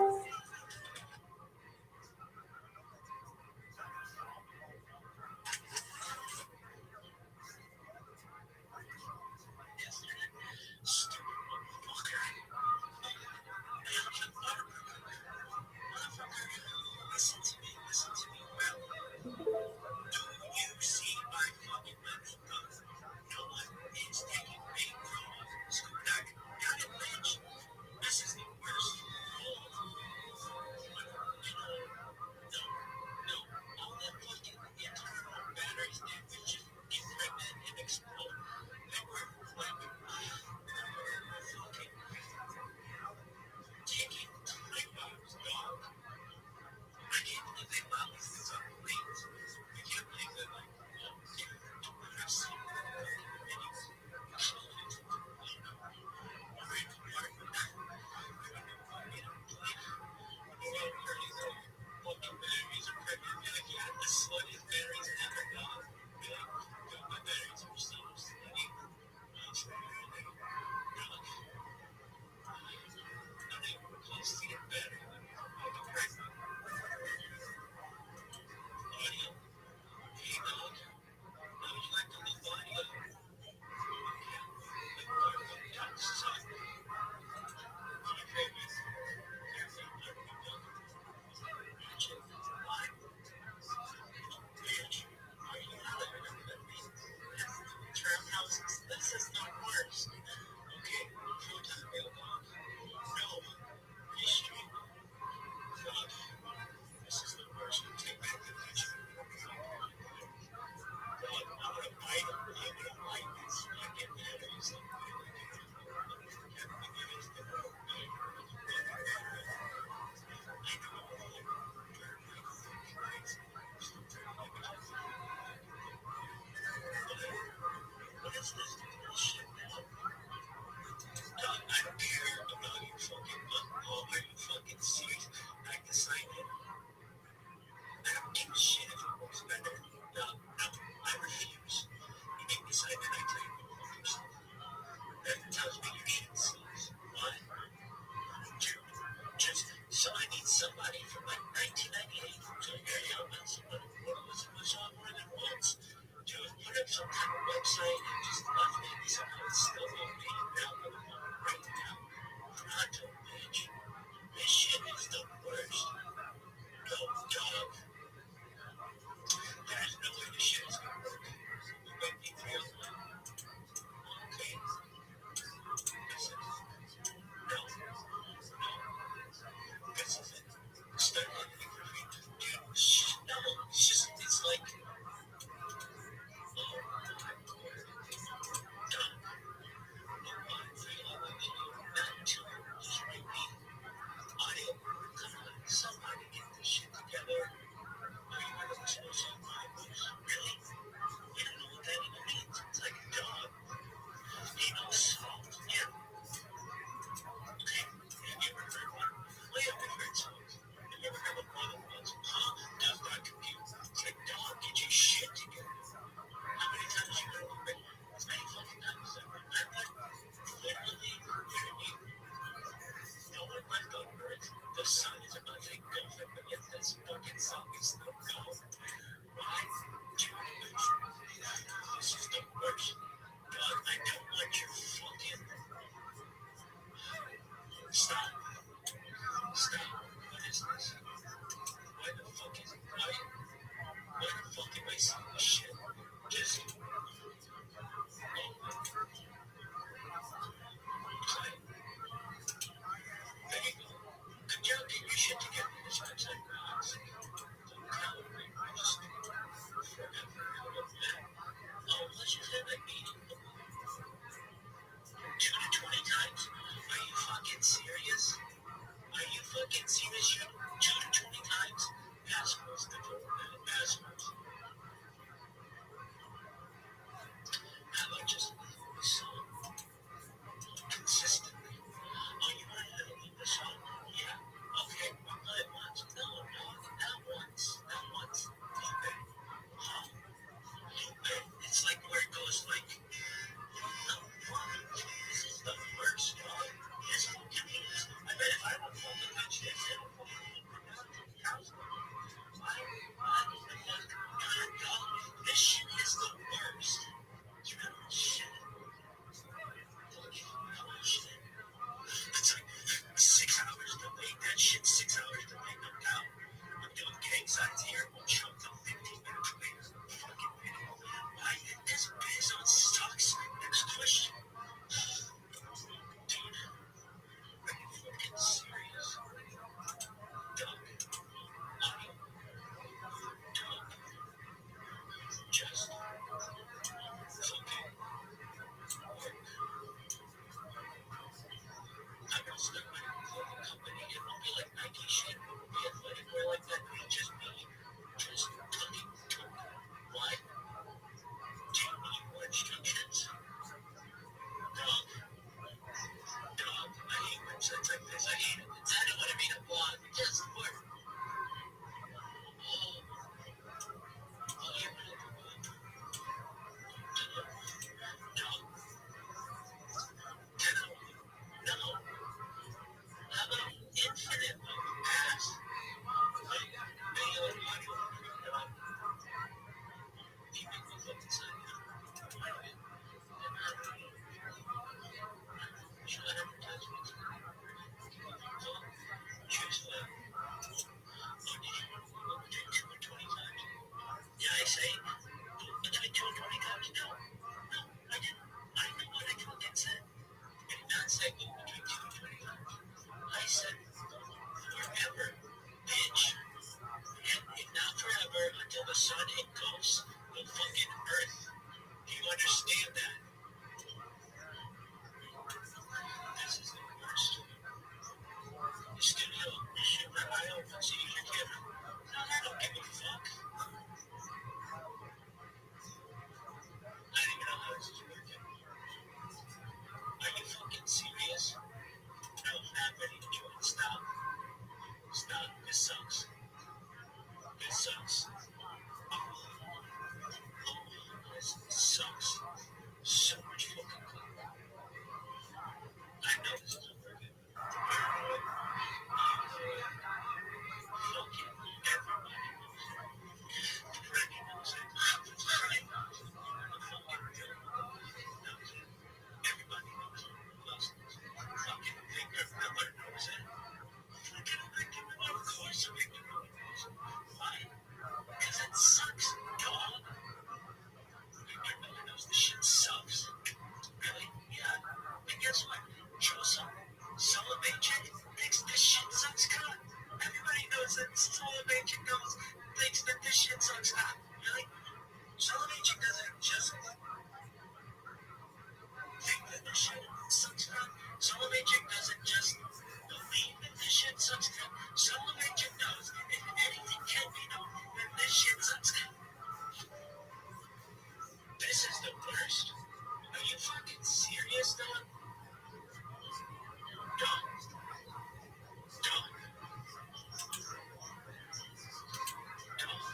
S9: Sullivan Chick knows thinks that this shit sucks. Really? Sullivan Chick doesn't just think that this shit sucks. Sullivan Chick doesn't just believe that this shit sucks. Sullivan Chick knows if anything can be known, that this shit sucks. This is the worst. Are you fucking serious, dog? Dog. Dog. Dog.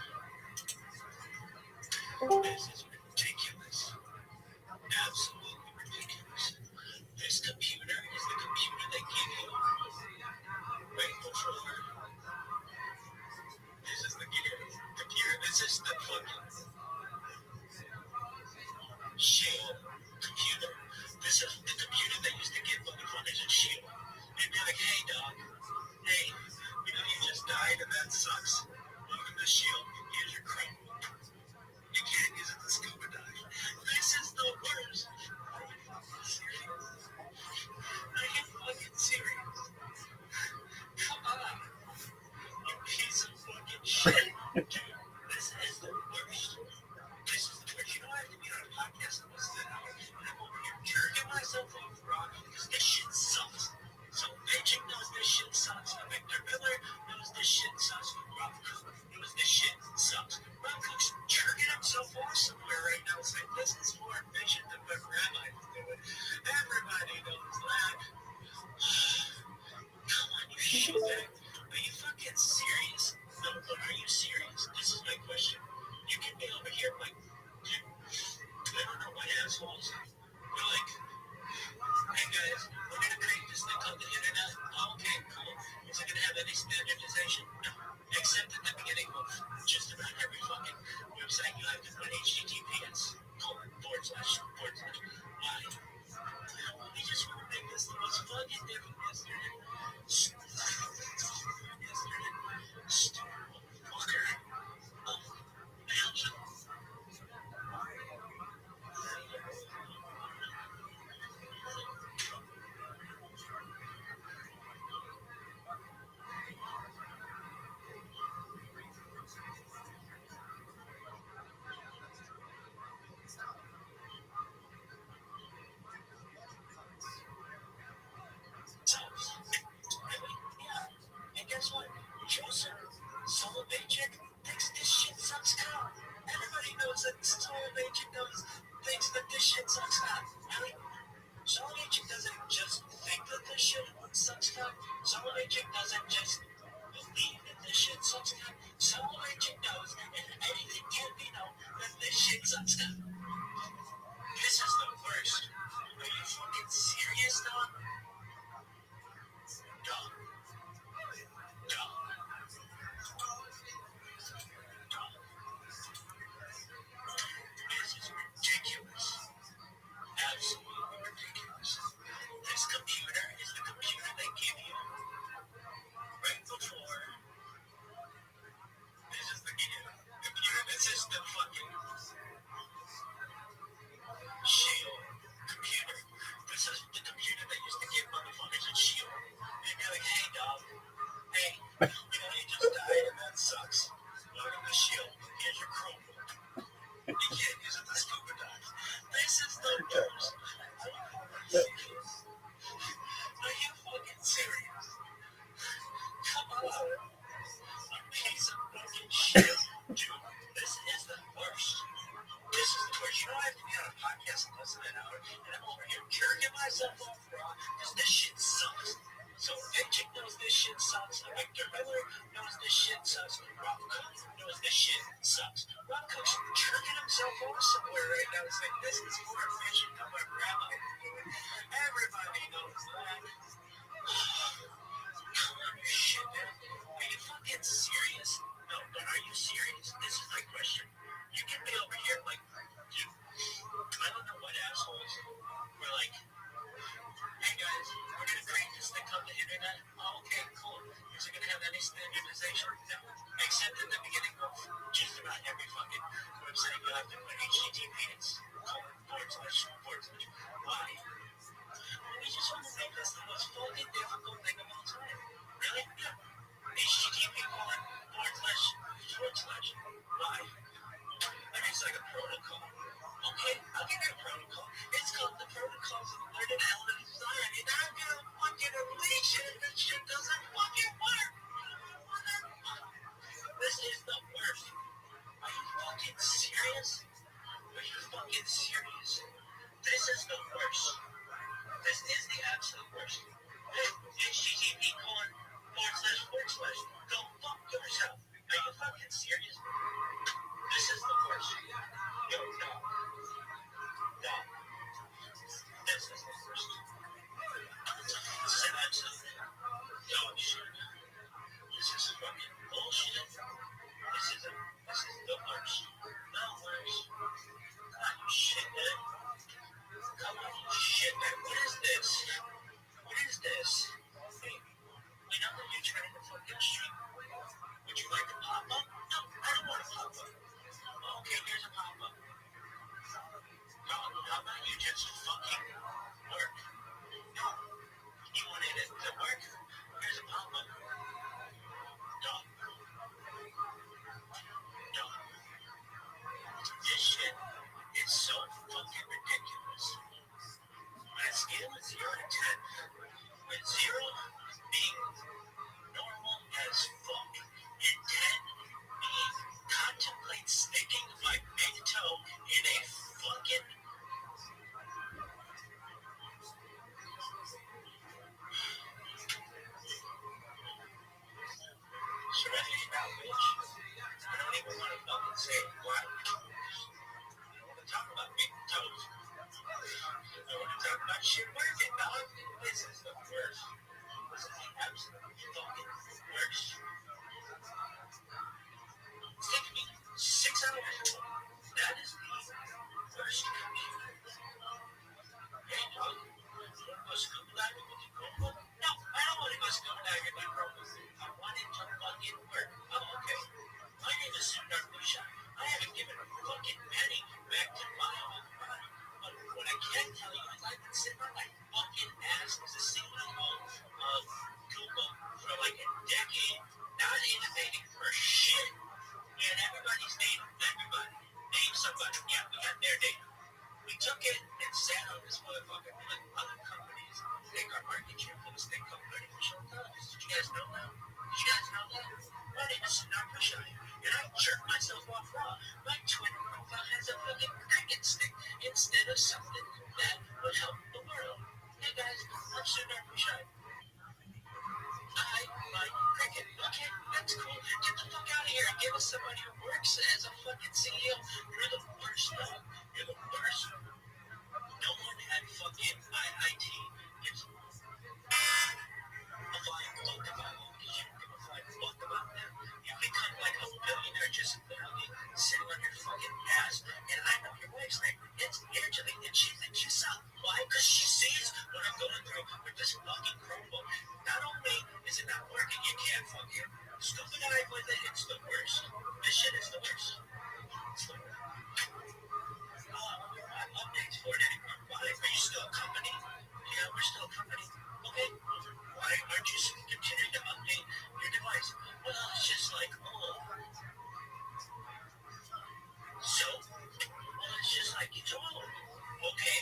S9: This is ridiculous. Absolutely ridiculous. This computer is the computer they give you right before. This is the computer. This is the fucking shield computer. This is the computer they used to give motherfuckers in shield. And they're like, hey dog, hey, we know you just died and that sucks. Welcome to shield. Here's your chrome. You can't use it to scuba dive. This is the worst. Are you fucking serious? Are you fucking serious? Come on. You piece of fucking shit. Dude, this is the worst. This is the worst. You know, I have to be on a podcast and listen to that hour, and I'm over here jerking myself off raw because this shit sucks. So Magic knows this shit sucks. Victor Miller knows this shit sucks. Rob Cook knows this shit sucks. Rob Cook's jerking himself off somewhere right now saying this is more efficient than ViralRabbi is doing. Everybody knows that. Come on, you shitbag. Are you fucking serious? No, but are you serious? This is my question. You can be over here like, I don't know what assholes. We're like, hey guys, we're gonna create this thing called the internet. Oh, okay, cool. Is it gonna have any standardization? No. Except in the beginning of just about every fucking website, you have to put HTTPS. // Why? We just want to make this the most fucking different yesterday. Stupid motherfucker. And guess what? Joseph Soloveitchik thinks this shit sucks cow. Everybody knows that Soloveitchik thinks that this shit sucks cow. Really? Soloveitchik doesn't just think that this shit sucks cow. Soloveitchik doesn't just believe that this shit sucks cow. Soloveitchik knows if anything can be known that this shit sucks cow. This is the worst. Are you fucking serious, dog? Dog. This is ridiculous. Absolutely ridiculous. This computer is the computer they give you right before. This is the computer. This is the fucking shield computer. This is the computer they used to give motherfuckers in shield. And they're like, hey dog, hey, you know you just died and that sucks. Welcome to shield. Here's your Chromebook. You can't use it to scuba dive. This is the worst. Are you fucking serious? Come on. A piece of fucking shit. Dude, this is the worst. This is the worst. You know, I have to be on a podcast in less than an hour, and I'm over here jerking myself off raw because this shit sucks. So Magic knows this shit sucks. Victor Miller knows this shit sucks. Rob Cook knows this shit sucks. Rob Cook's jerking himself off somewhere right now saying this is more efficient than what Rabbi is doing. Everybody knows that. Come on, you shit, man. Are you fucking serious? No, but are you serious? This is my question. You can be over here like, dude, I don't know what assholes. We're like, hey guys, we're gonna create this thing called the internet. Oh, okay, cool. Is it gonna have any standardization? No. Except in the beginning of just about every fucking website, you have to put HTTPS. // Why? We just want to make this the most fucking difficult thing of all time. Really? Yeah. HTTP:// the worst. Are you fucking serious? Are you fucking serious? This is the worst. This is the absolute worst. Hey, http://. Go fuck yourself. Are you fucking serious? This is the worst. Yo, dog. Dog. This is the worst. This is absolute dog shit. This is fucking bullshit. This is the worst. The worst. Come on, you shitbag. Come on, you shitbag. What is this? What is this? Hey, you know that you're trying to fucking stream. Would you like to pop up? No, I don't want to pop up. Okay, here's a pop up. No, how about you just fucking work? No, you wanted it to work? Here's a pop up. Dog. Dog. This shit is so fucking ridiculous. On a scale of 0 to 10, with 0 being normal as fuck, and 10 being contemplate sticking my big toe in a fucking serenity now, bitch. I don't even want to fucking say why. I don't want to talk about big toes. I want to talk about shit working, dog. This is the worst. This is the absolute fucking worst. It's taking me 6 hours. That is the worst. Hey, dog. You want to go scuba diving with your girlfriend? No, I don't want to go scuba diving with my girlfriend. I want it to fucking work. Oh, okay. My name is Sundar Pichai. I haven't given a fucking penny back to my own body. But what I can tell you is I've been sitting on my fucking ass as a CEO of Google for like a decade, not innovating for shit. And everybody's data. Everybody. Name somebody. Yeah, we got their data. We took it and sat on this motherfucker and let other companies take our market share for this thing called artificial intelligence. Did you guys know that? Did you guys know that? My name is Sundar Pichai, and I jerk myself off raw. My Twitter profile has a fucking cricket stick instead of something that would help the world. Hey guys, I'm Sundar Pichai. I like cricket. Okay, that's cool. Get the fuck out of here and give us somebody who works as a fucking CEO. You're the worst, dog. You're the worst. No one at fucking IIT gives a flying fuck about you because you don't give a flying fuck about them. You become like a billionaire just literally sitting on your fucking ass. And I know your wife's name. It's Angela, and she thinks you suck. Why? Because she sees what I'm going through with this fucking Chromebook. Not only is it not working, you can't fucking scuba dive with it. It's the worst. This shit is the worst. It's the worst. Updates for it anymore. Why? Are you still a company? Yeah, we're still a company. Okay. Why aren't you continuing to update your device? Well, it's just like, so, it's just like it's all okay.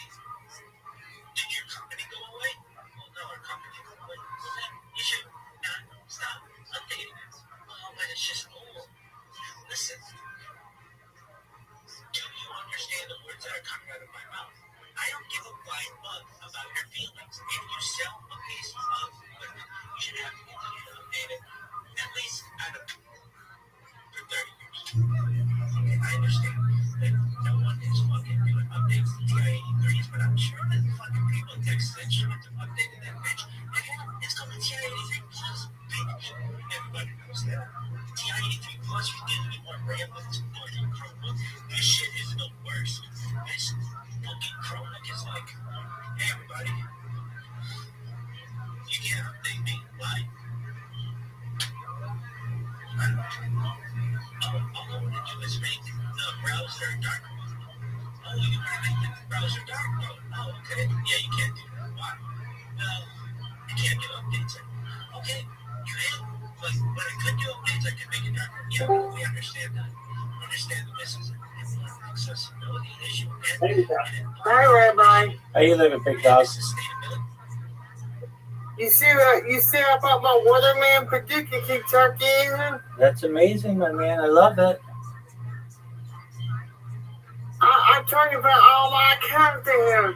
S9: Did your company go away? Well, no, our company go away. Well, then you should not stop updating it. Well, but it's just old. Listen. Do you understand the words that are coming out of my mouth? I don't give a flying fuck about your feelings. If you sell a piece of equipment, you should have to continue to update it at least for 30 years. Okay, I understand that no one is fucking doing updates to TI-83s, but I'm sure that fucking people in Texas that should have updated that bitch. They have. It's called the TI-83 Plus, bitch. Everybody knows that. TI-83 Plus, you get a bit more RAM with more than Chromebook. This shit is the worst. This fucking Chromebook is like, hey everybody, you can't update me. Why? I don't know. All I want to do is make the browser dark mode. Oh, you want to make the browser dark mode? Oh, okay. Yeah, you can't do that. Why? No, you can't do updates anymore. Okay, you can. But when I could do updates, I could make it darker. Yeah, we understand that. We understand that this is an accessibility issue.
S10: Hi, Rabbi.
S1: How you living, big dog?
S20: You see about my weatherman prediction keep talking?
S1: That's amazing, my man. I love it.
S20: I'm talking about all my accounts to him.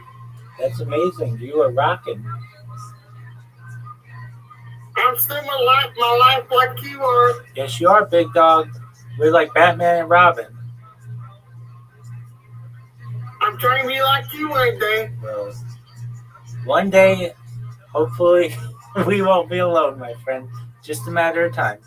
S1: That's amazing. You are rocking.
S20: I'm still my life like you are.
S1: Yes, you are, big dog. We're like Batman and Robin.
S20: I'm trying to be like you one day.
S1: Well, one day, hopefully, we won't be alone, my friend. Just a matter of time.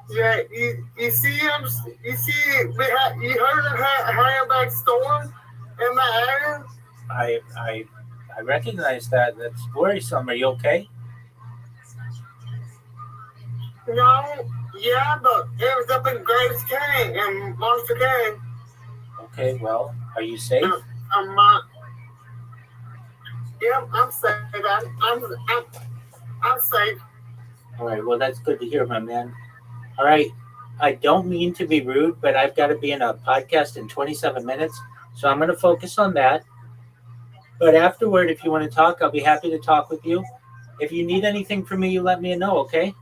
S20: Yeah, you see him. You heard of Hurricane Storm in my area?
S1: I recognize that. That's worrisome. Are you okay?
S20: No, yeah, but it was up in Graves County and Monster County.
S1: Okay, well, are you safe?
S20: I'm not. Yeah, I'm safe. I'm safe.
S1: All right, well, that's good to hear, my man. All right, I don't mean to be rude, but I've got to be in a podcast in 27 minutes, so I'm going to focus on that. But afterward, if you want to talk, I'll be happy to talk with you. If you need anything from me, you let me know, okay?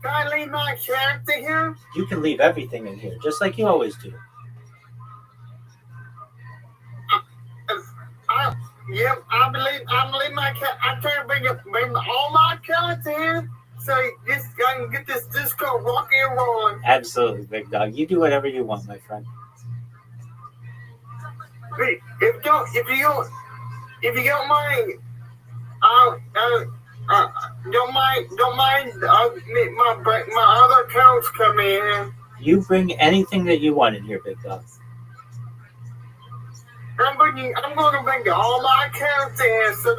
S20: Can I leave my character here?
S1: You can leave everything in here, just like you always do.
S20: I believe my cat. I'm trying to bring all my accounts in, so I can get this disco rocking and rolling.
S1: Absolutely, big dog. You do whatever you want, my friend.
S20: If you don't mind, my other accounts coming in.
S1: You bring anything that you want in here, big dog.
S20: I'm going to bring all my accounts in so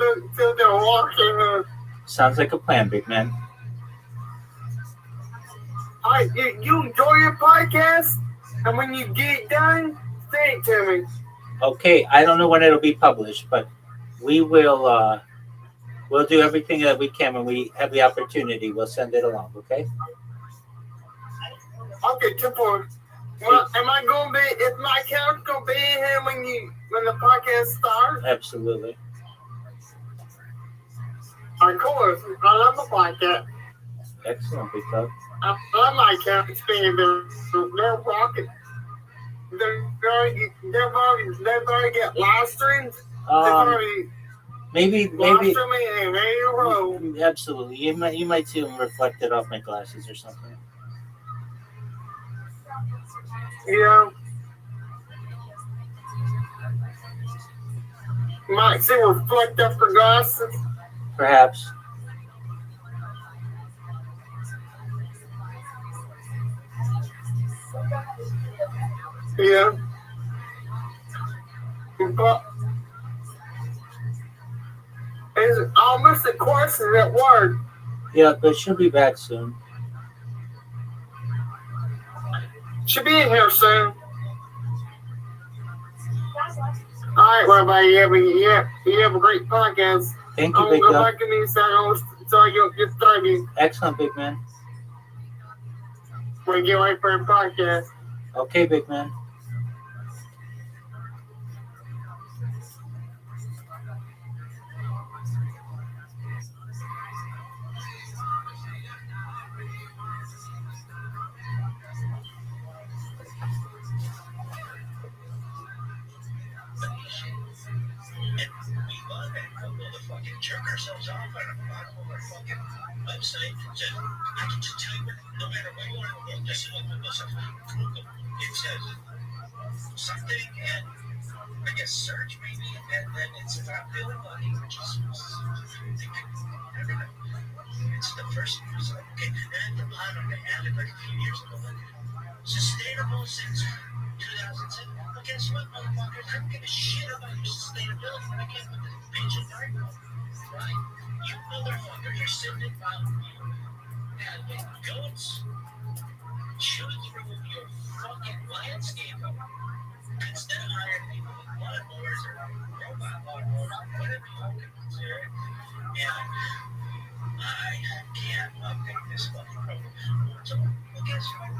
S20: they're walking.
S1: Sounds like a plan, big man.
S20: You enjoy your podcast, and when you get done, say it to me.
S1: Okay, I don't know when it'll be published, but we will. We'll do everything that we can when we have the opportunity. We'll send it along. Okay.
S20: Okay, 2 points. Well, am I going to be? Is my account going to be here when the podcast starts?
S1: Absolutely.
S20: Of course, I love the podcast.
S1: Excellent, big dog.
S20: I love my account being they're rocking. They've already get live streams.
S1: Maybe.
S20: Live streaming and ready to roll.
S1: Absolutely. You might see them reflected off my glasses or something.
S20: Yeah. Might see reflect off the glasses.
S1: Perhaps.
S20: Yeah. But it's almost a question at work.
S1: Yeah, but she'll be back soon.
S20: She'll be in here soon. All right, Rabbi. You have a great podcast.
S1: Thank you, big dog.
S20: I'm back in these so you'll get started.
S1: Excellent, big man.
S20: We're get ready for the podcast.
S1: Okay, big man.
S9: Jerk ourselves off on the bottom of our fucking website. So I can just tell you, no matter where you are in the world, this is what it says something, and I guess search maybe, and then it's about feeling lucky, which is I don't know. It's the first result. Okay, and the bottom they added like a few years ago. Sustainable since 2007. Well, guess what, motherfuckers? I don't give a shit about your sustainability when I can't put this bitch in there. Right? You motherfuckers are sitting in Mountain View having goats chew through your fucking landscape instead of hiring people with lawnmowers or robot lawnmowers, whatever you fucking consider it. And I can't update this fucking program. So, well, guess what?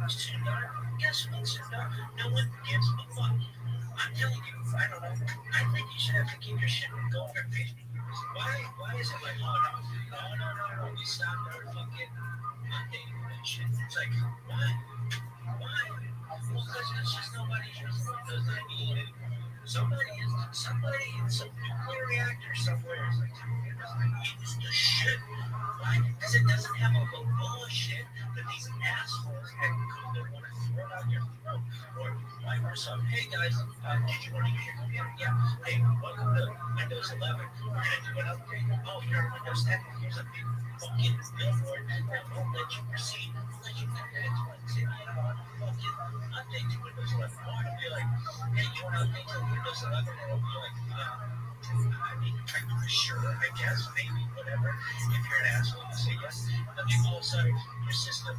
S9: Guess what? No one gives a fuck. I'm telling you, I don't know. I think you should have to keep your shit going for 50 years. Why is it like, oh no, we stopped our fucking updating that shit. It's like, why? Well, because there's just nobody using that need it. Somebody in some nuclear reactor somewhere is like, it's the shit. Why? Because it doesn't have all the bullshit that these assholes had come to want to throw down your throat. Or Microsoft, hey guys, did you want to use your computer? Yeah. Hey, welcome to Windows 11. We're going to do an upgrade. Oh, you're on Windows 10. Here's a big fucking billboard that won't let you proceed. Won't let you get that. Fucking update to Windows 11. I want to be like, hey, you want to update to Windows 11? And I'll be like, I mean, sure, I guess, maybe, whatever. If you're an asshole, you say yes. But then all of a sudden, your system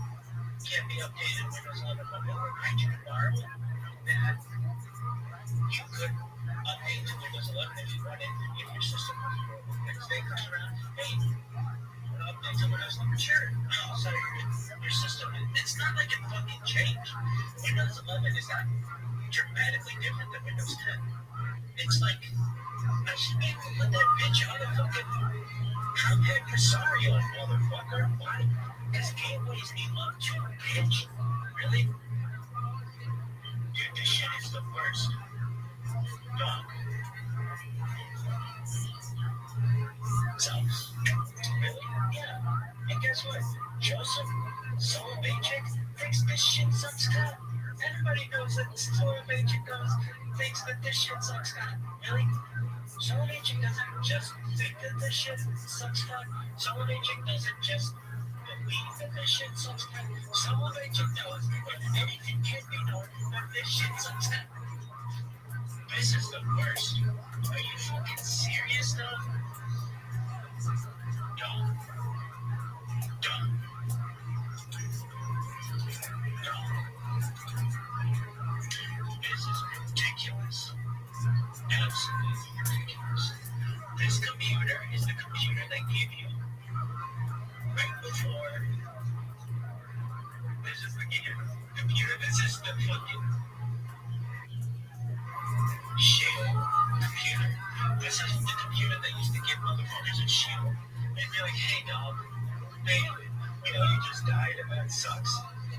S9: can't be updated in Windows 11. But we'll write you tomorrow that you could update to Windows 11 if you wanted, if your system was broken. Next day comes around, hey, update to Windows 11, sure. So your system, it's not like it fucking changed. Windows 11 is not dramatically different than Windows 10. It's like, I should be able to put that bitch on a fucking Trumphead Presario, motherfucker. Why? Because gateways need love too, bitch. Really? Dude, this shit is the worst. Dog. So, really? Yeah. And guess what? Joseph Soloveitchik thinks this shit sucks cock. Everybody knows that Soloveitchik thinks that this shit sucks cock. Really? Soloveitchik doesn't just think that this shit sucks cock. Soloveitchik doesn't just believe that this shit sucks cock. Soloveitchik knows that anything can be known that this shit sucks cock. This is the worst. Are you fucking serious though? Don't. This is ridiculous. Absolutely ridiculous. This computer is the computer they give you right before. This is the computer. This is the fucking shield computer. This is the computer they used to give motherfuckers a shield. They'd be like, hey dog, hey, we know you just died and that sucks.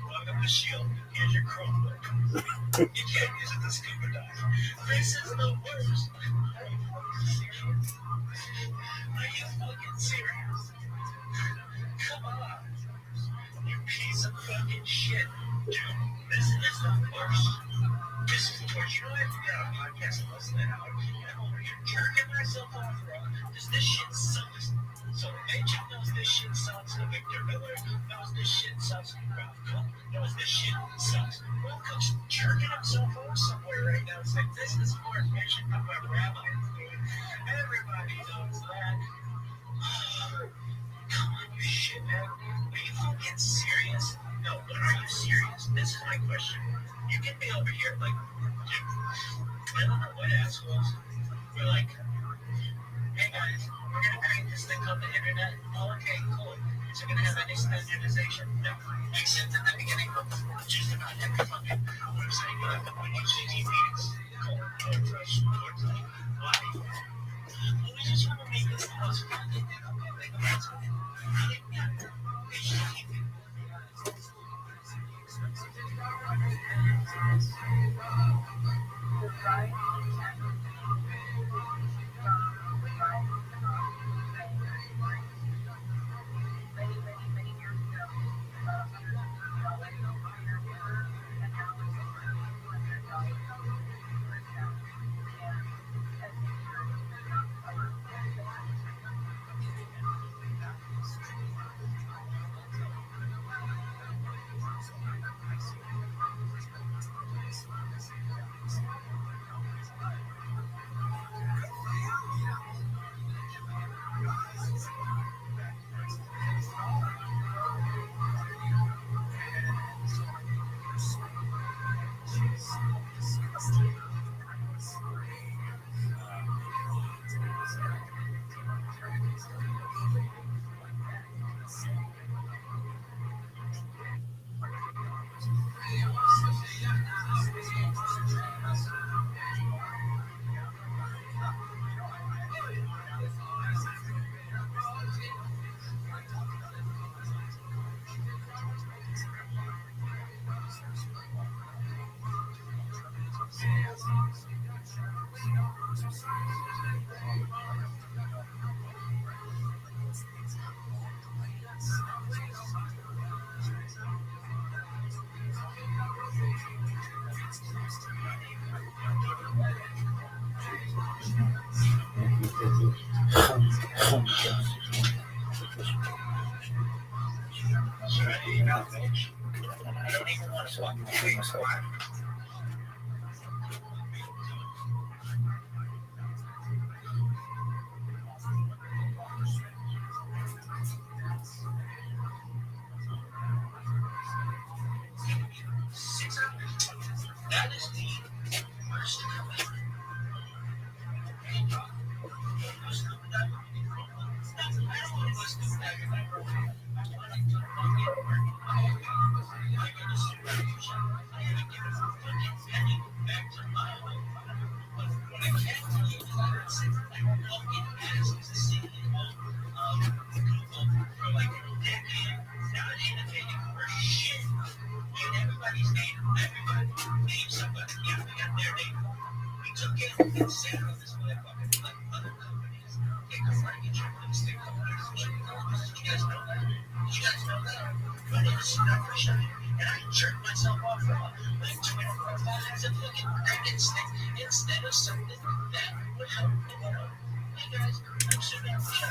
S9: Welcome to Shield. Here's your Chromebook. You can't use it to scuba dive. This is the worst. Are you fucking serious? Come on. You piece of fucking shit. Dude, this is the worst. This is the worst. You know, I have to get on a podcast and listen to it out. I'm over here jerking myself off, bro. Because this shit sucks. So Mitchell knows this shit sucks. Victor Miller knows this shit sucks. Ralph Cook knows this shit sucks. Ralph Cook's jerking himself off somewhere right now. It's like, this is more efficient than what Rabbi is doing. Everybody knows that. Come on, you shit, man. Are you fucking serious? No, but are you serious? This is my question. You can be over here like, dude, I don't know what assholes. We're like, hey guys, we're gonna create this thing called the internet. Oh, okay, cool. Is it gonna have any standardization? No. Except at the beginning of just about every fucking website, when you see meetings, why? Well, we just want to make this the most fucking thing up and make a mess of it. I don't even want to fucking kill myself. That is the worst. Instead of something that would help me out. Hey guys, I'm super shy.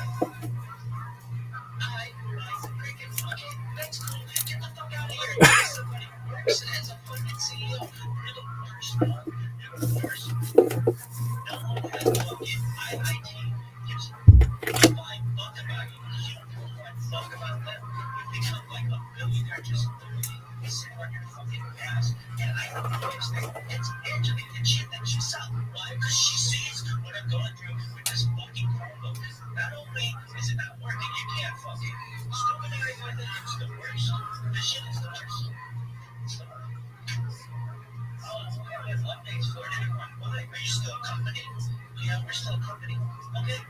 S9: I like freaking fucking. That's cool. Get the fuck out of here. Somebody works as a fucking CEO. You're the worst, man. You're the worst. No one has fucking IIT. Gives a flying fuck about you. You don't give a flying fuck about them. You become like a billionaire just literally sitting on your fucking ass. And I don't understand. It's Angela and shit that she saw. Why? Because she sees what I'm going through with this fucking Chromebook. Not only is it not working, you can't fucking stupid area with it. It's the worst. This shit is the worst. So, we have updates for it, everyone. Why? Are you still a company? Yeah, we're still a company. Okay.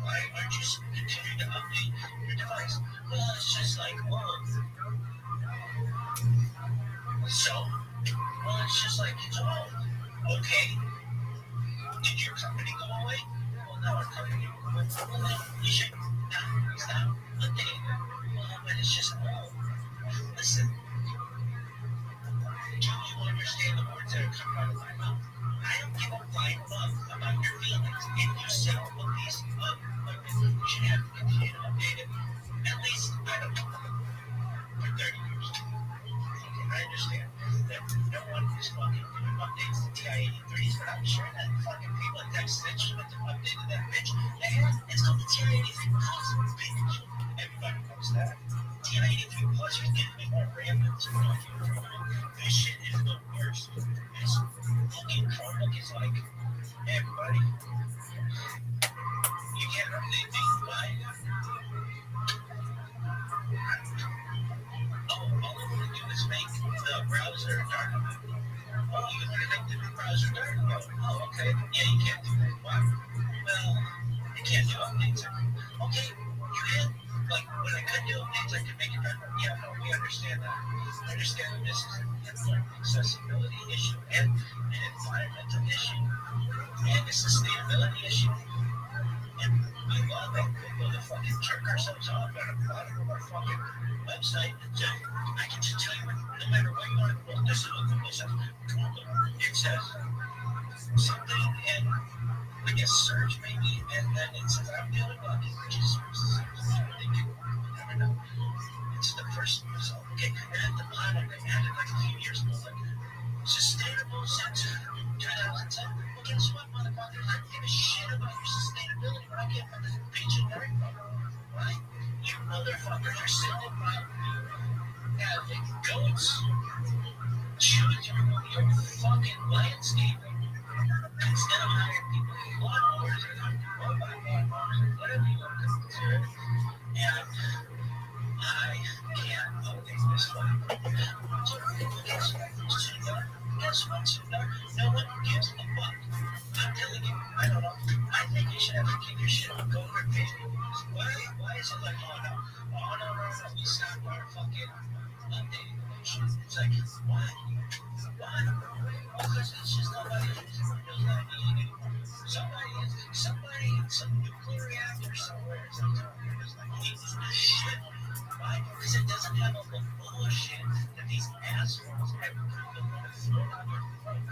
S9: Why aren't you continuing to update your device? Well, it's just like, it's just like, it's all okay. Did your company go away? Well, no, our company went away. Well, you should not stop updating it. Well, but it's just, listen. Do you understand the words that are coming out of my mouth? I don't give a flying fuck about your feelings. If you sell a piece of equipment, you should have to continue to update it. At least, I don't know, for 30 years. Okay, I understand that no one is fucking doing updates to TI-83s, but I'm sure that fucking people at Texas Instruments have updated that bitch. It's called the TI-83 Plus, bitch. Everybody knows that. TI-83 Plus is giving me more RAM than this shit is the worst. This fucking Chromebook is like, everybody, you can't update me. Why? All I want to do is make the browser dark. Oh, you want to make the browser dark? Oh, okay. Yeah, you can't do that. Why? Well, you can't do updates. Okay, you can. Like, when I could do updates, I could make it dark. Yeah, no, we understand that. I understand that this is an accessibility issue and an environmental issue and a sustainability issue. And we love that we're going to fucking jerk ourselves off at the bottom of our fucking website. So I can just tell you, no matter what you want to look, this is what Google says. It says something, and I guess search maybe, and then it says I'm the only one, which is what they do. I don't know. It's the first result. Okay, and at the bottom they added like a few years ago, like sustainable since 2010. Well, guess what, motherfuckers? I don't give a shit about your sustainability, but I can't put this bitch in there, right? You motherfuckers are sitting around having goats chewing through your fucking landscaping instead of hiring people who lawnmowers or robot lawnmowers or whatever you want to consider it. And I can't update this one. Guess what, Sundar? No one gives a fuck. I'm telling you, I don't know. I think you should have to keep your shit on go for Facebook. Why is it like, no, we stop our fucking updating the shit? It's like, why? Because it's just nobody knows that anymore. Somebody in some nuclear reactor somewhere is like, Jesus, this shit. Why? Because it doesn't have all the bullshit that these assholes have want to throw on your phone.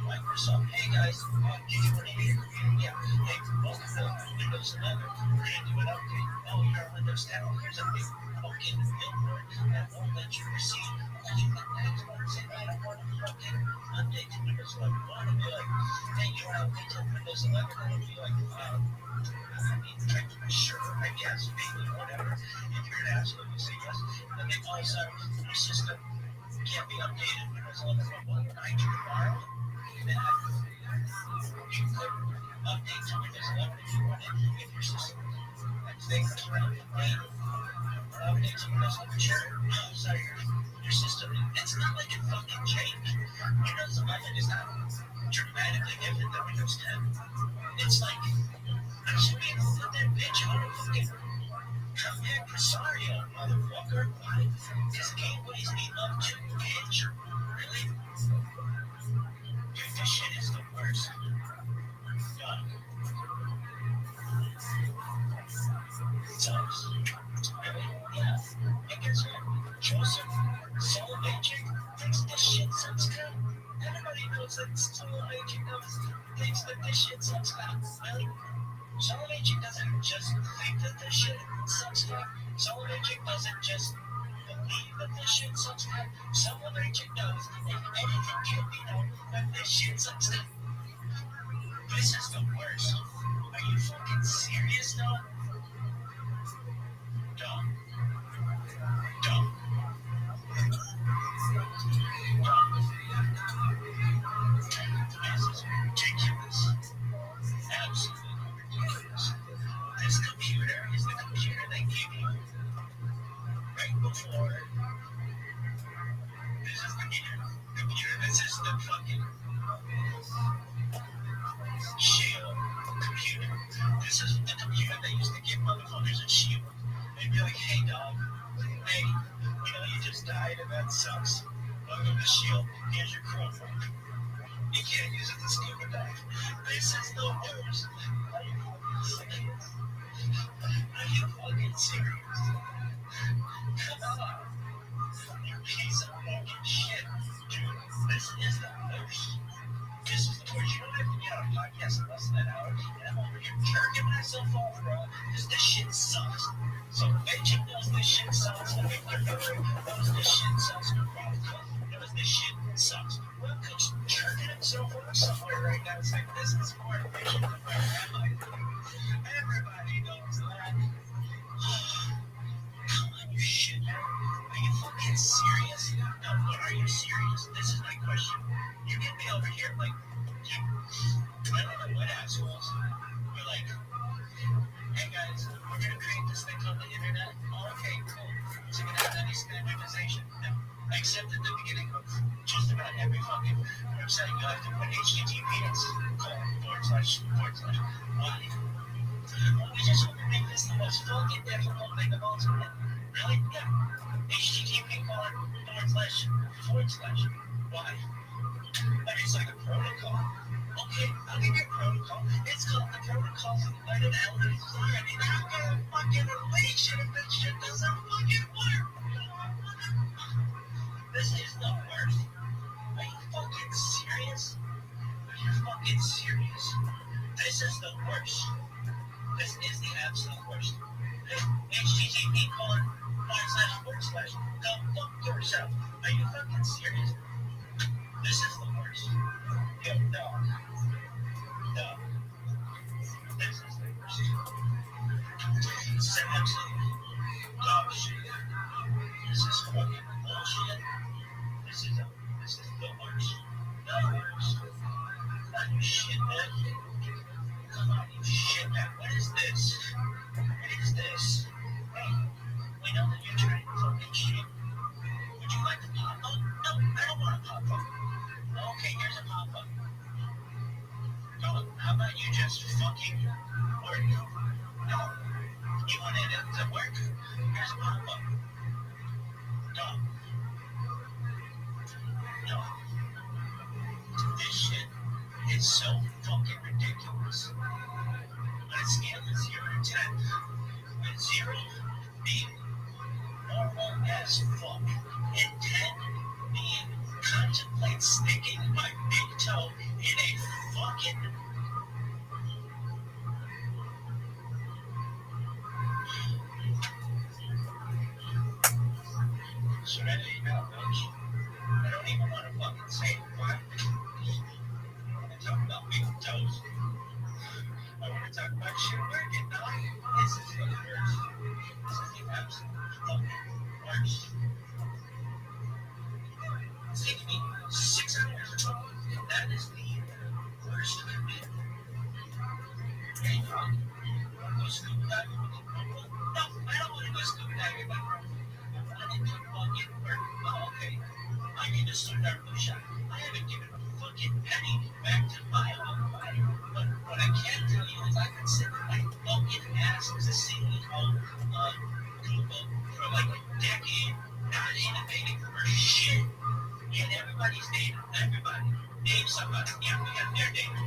S9: Microsoft, hey guys, do you want to hear? Yeah, hey, welcome to Windows 11. We're going to do an update. Oh, you're on Windows 10. Oh, here's a update. Oh, fucking billboard that won't let you proceed unless you can act on and say, I don't want to fucking update to Windows 11. You want to be like, hey, you want to update to Windows 11? And it'll be like, I mean, sure, I guess, maybe, whatever. If you're an asshole, you say yes. And then they all of a sudden, your system can't be updated. Windows 11 won't overnight you tomorrow. Then you could update to Windows 11 if you wanted, if your system things around update to Windows 11. Sure, sorry, your system, it's not like it fucking changed. Windows 11 is not dramatically different than Windows 10. It's like, I should be able to put that bitch on a fucking comeback Rosario, motherfucker. Why? Because gateways need up to bitch. Really? Dude, this shit is the worst. Done. Sucks. Really? Yeah. And guess what? Joseph Soloveitchik thinks this shit sucks too. Everybody knows that Soloveitchik thinks that this shit sucks too. Really? Soloveitchik doesn't just think that this shit sucks too. Soloveitchik doesn't just believe that this shit sucks too. Soloveitchik knows if anything can be known that this shit sucks too. This is the worst. Are you fucking serious, though? Dumb. Dumb. This is ridiculous. Absolutely ridiculous. This computer is the computer they give you right before. This is the computer. This is the fucking Shield computer. This is the computer they used to give motherfuckers at Shield. They'd be like, hey dog, hey, you just died and that sucks. Welcome to Shield. Here's your Chromebook. You can't use it to scuba dive. This is the worst. Are you fucking serious? Come on. You piece of fucking shit. Dude, this is the worst. This is the worst. You don't have to be on a podcast in less than an hour. And I'm over here jerking myself off, bro. Because this shit sucks. So Benji knows this shit sucks. And Victor knows this shit sucks. Knows this shit sucks. Well, Cook's jerking himself off somewhere right now. It's like, this is more efficient than ViralRabbi. Everybody knows that. Come on, you shit. Are you fucking serious? No, are you serious? This is my question. You get me over here, like, I don't know what assholes. We're like, hey guys, we're gonna create this thing called the internet. Oh, okay, cool. Is it gonna have any standardization? No. Except at the beginning of just about every fucking website, you have to put HTTPS, // Why? We just want to make this the most fucking difficult thing of all time. Really? Yeah. HTTP // Why? I mean, it's like a protocol. Okay, I'll give you a protocol. It's called the protocol for United Elements Authority. I'll get a fucking elation if this shit doesn't fucking work. This is the worst. Are you fucking serious? Are you fucking serious? This is the worst. This is the absolute worst. HTTP // Go fuck yourself. Are you fucking serious? This is the worst. Yo, no. No. This is the worst. This is absolute dog shit. This is fucking bullshit. This is the worst. The worst. You shit, man. Come on, you shit, man. What is this? What is this? Hey, we know that you're trying to fucking shit. Would you like to pop up? No, I don't want to pop up. Okay, here's a pop up. No, how about you just fucking work? No, you wanted it to work? Here's a pop up. No. No. This shit is so fucking ridiculous. On a scale of 0 to 10, with 0 being normal as fuck, and 10 being contemplate sticking my big toe in a fucking So now you know, don't you? I don't even want to fucking say what. I want to talk about big toes. I want to talk about shit working, dog. This is the worst. This is the absolute fucking worst. It's taking me 6 hours to talk. That is the worst of it. Hey, dog. Go scuba diving with you? No, I don't want to go scuba diving with you. I want to fucking work. Oh, okay. I need to start that push-up. I haven't given a fucking penny back to my own body. But what I can tell you is I've been sitting like fucking ass as a single home Google for like a decade, not innovating for shit. And everybody's data. Everybody. Name somebody. Yeah, we got their data.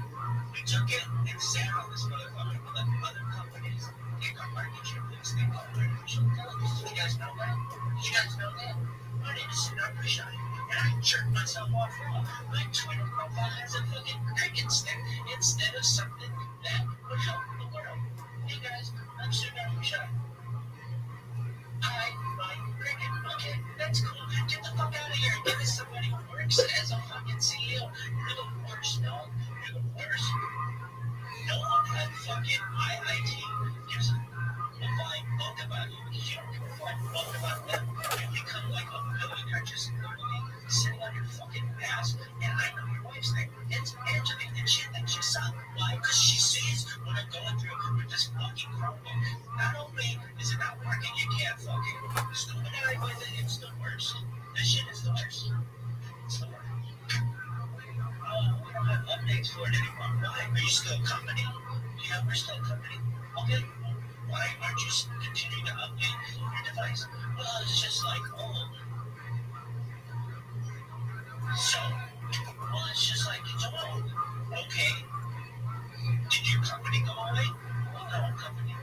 S9: We took it and sat on this motherfucker and let other companies take our market share for this thing called artificial intelligence. You guys know that? You guys know that? I need to sit up for shot. And I jerked myself off wrong. My Twitter profile has a fucking cricket stick instead of something that would help the world. Hey guys, I'm sitting up for shot. I like cricket. Okay, that's cool. Get the fuck out of here. Give us somebody who works as a fucking CEO. You're the worst, dog. You're the worst. No one at fucking IIT gives a flying fuck about you. You don't give a flying fuck about them. You become like a billionaire just literally sitting on your fucking ass. And I know your wife's name. It's Angela, and she thinks you suck. Why? Because she sees what I'm going through with this fucking Chromebook. Not only is it not working, you can't fucking scuba dive with it. It's the worst. This shit is the worst. It's the worst. We don't have updates for it anymore. Why? Are you still a company? Yeah, we're still a company. Okay. Why aren't you continuing to update your device? Well, it's just like old. So, well, it's just like it's old. Okay. Did your company go away? Well, no, company.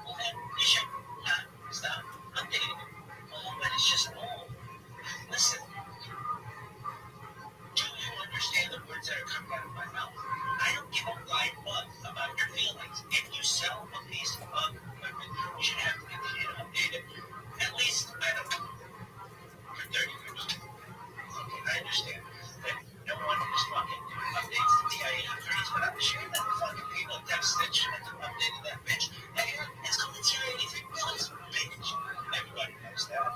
S9: Well, then you should not stop updating it. Well, but it's just old. Listen. Do you understand the words that are coming out of my mouth? I don't give a flying fuck about your feelings. If you sell a piece of equipment, you should have to continue to update it. At least, I don't know, for 30 years. Okay, I understand that no one is fucking updates the TI-83s, but I'm sure that the fucking people at TechStitch should have updated that bitch. It's called the TI-83 Plus, bitch. Everybody knows that.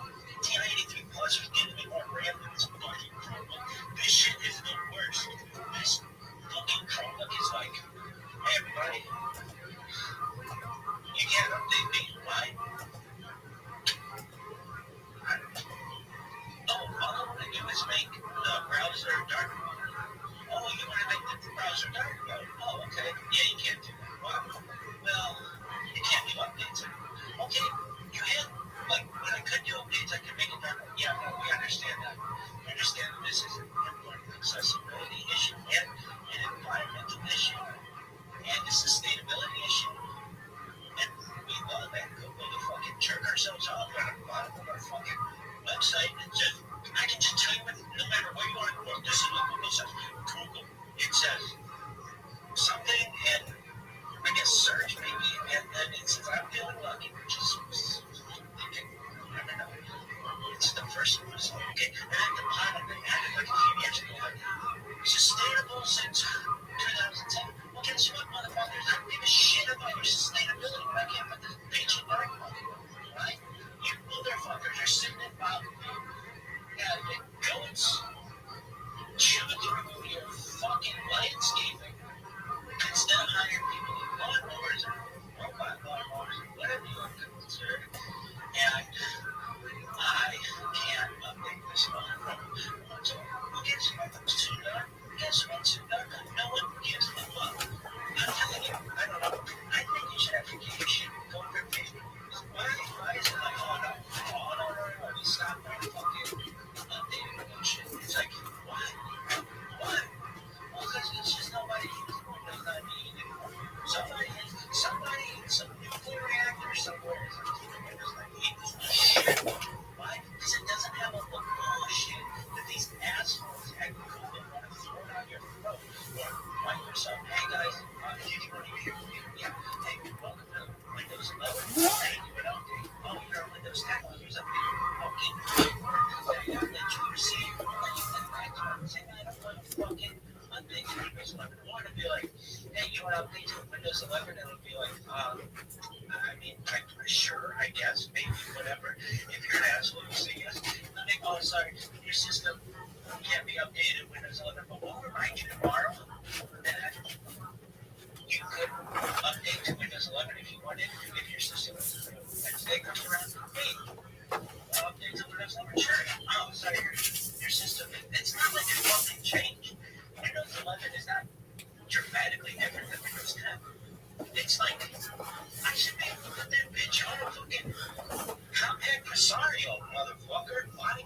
S9: TI-83 Plus was getting me more RAM than this fucking Chromebook. This shit is the worst. This fucking Chromebook is like, hey everybody, you can't update me. Why? I don't know. Oh, all I want to do is make the browser dark mode. Oh, you want to make the browser dark mode? Oh, okay. Yeah, you can't do that. Well, you can't do updates. Okay, you can. Like, when I could do updates, I could make it dark mode. Yeah, no, we understand that. We understand that this is an important accessibility issue and an environmental issue and a sustainability issue. And we love that. Go to fucking jerk ourselves off at the bottom of our fucking website and just, I can just tell you what, no matter where you are in the world, this is what Google says. Google, it says something and I guess search maybe, and then it says I'm feeling lucky, which is okay. I don't know. It's the first one. Okay, and at the bottom they added like a few years ago, like, sustainable since 2010. Well, guess what, motherfuckers? I don't give a shit about your sustainability when I can't put this bitch in dark mode, right? You motherfuckers are sitting in bottom. Yeah, the goats chewing through your fucking landscaping instead of hiring people with lawnmowers or robot lawnmowers, whatever you want to consider. And I can't update this phone. So, who gives a fuck? Soon enough? Guess what? Soon enough, no one gives a fuck. I'm telling you, I don't know. I think you should have to keep your shit going for Facebook. Why is it like, oh no, we stop now? Oh, sorry, your system can't be updated Windows 11, but we'll remind you tomorrow that you could update to Windows 11 if you wanted, if your system Wednesday comes around. Hey, update to Windows 11, sure. Oh, sorry, your system, it's not like there's nothing changed. Windows 11 is not dramatically different than Windows 10. It's like, I should be able to put that bitch on a fucking compact Presario, motherfucker. Why?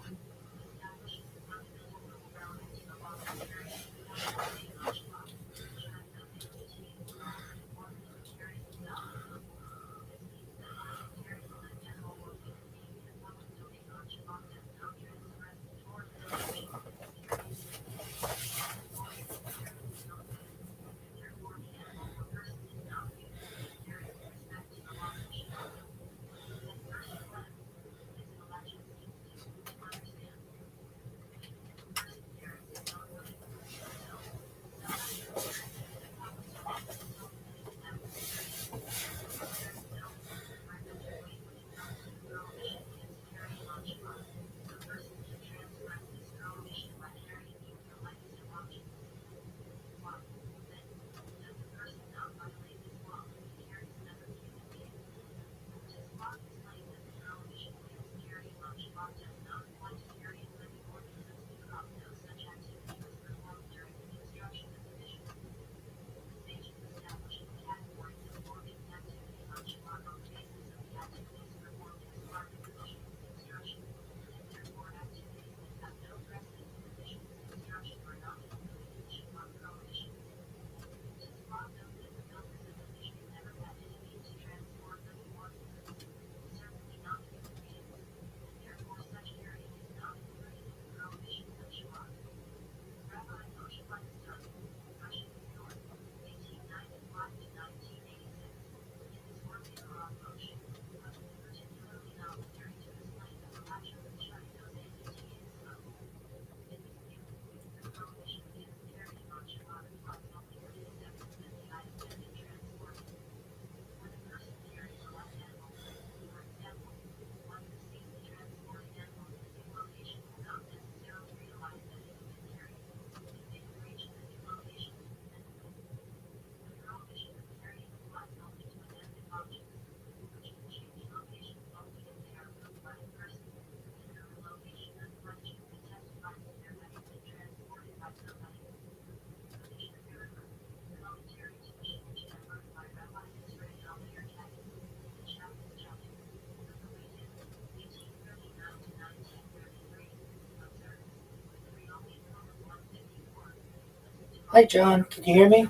S1: Hi, John. Can you hear me?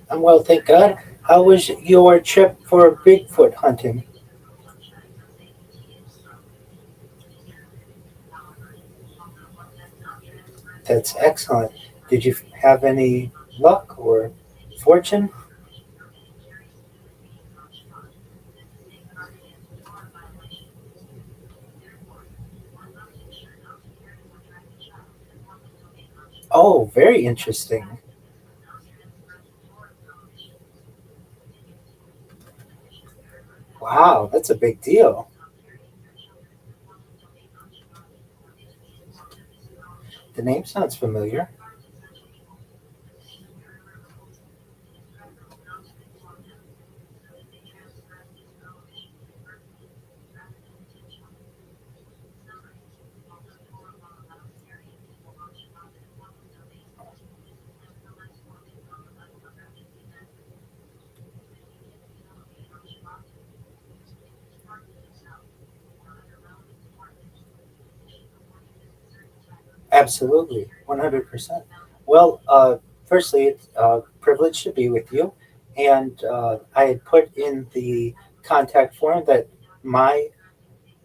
S1: I'm well, thank God. How was your trip for Bigfoot hunting? That's excellent. Did you have any luck or fortune? Oh, very interesting. Wow, that's a big deal. The name sounds familiar. Absolutely, 100%. Well, firstly, it's a privilege to be with you. And I had put in the contact form that my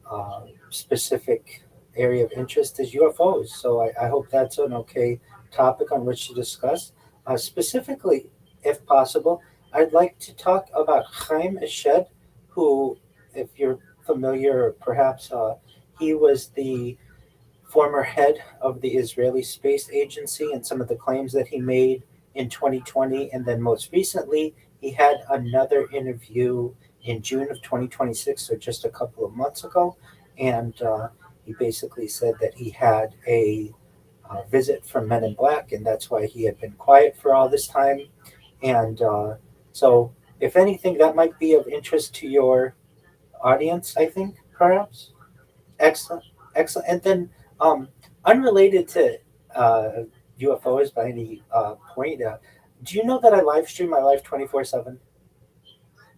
S1: uh, specific area of interest is UFOs. So I hope that's an okay topic on which to discuss. Specifically, if possible, I'd like to talk about Chaim Eshed, who, if you're familiar, perhaps he was the former head of the Israeli Space Agency and some of the claims that he made in 2020. And then most recently, he had another interview in June of 2026, so just a couple of months ago. and he basically said that he had a visit from Men in Black, and that's why he had been quiet for all this time. And so, if anything, that might be of interest to your audience, I think, perhaps. Excellent, excellent. And then, um, unrelated to uh, UFOs by any point, do you know that I live stream my life 24/7?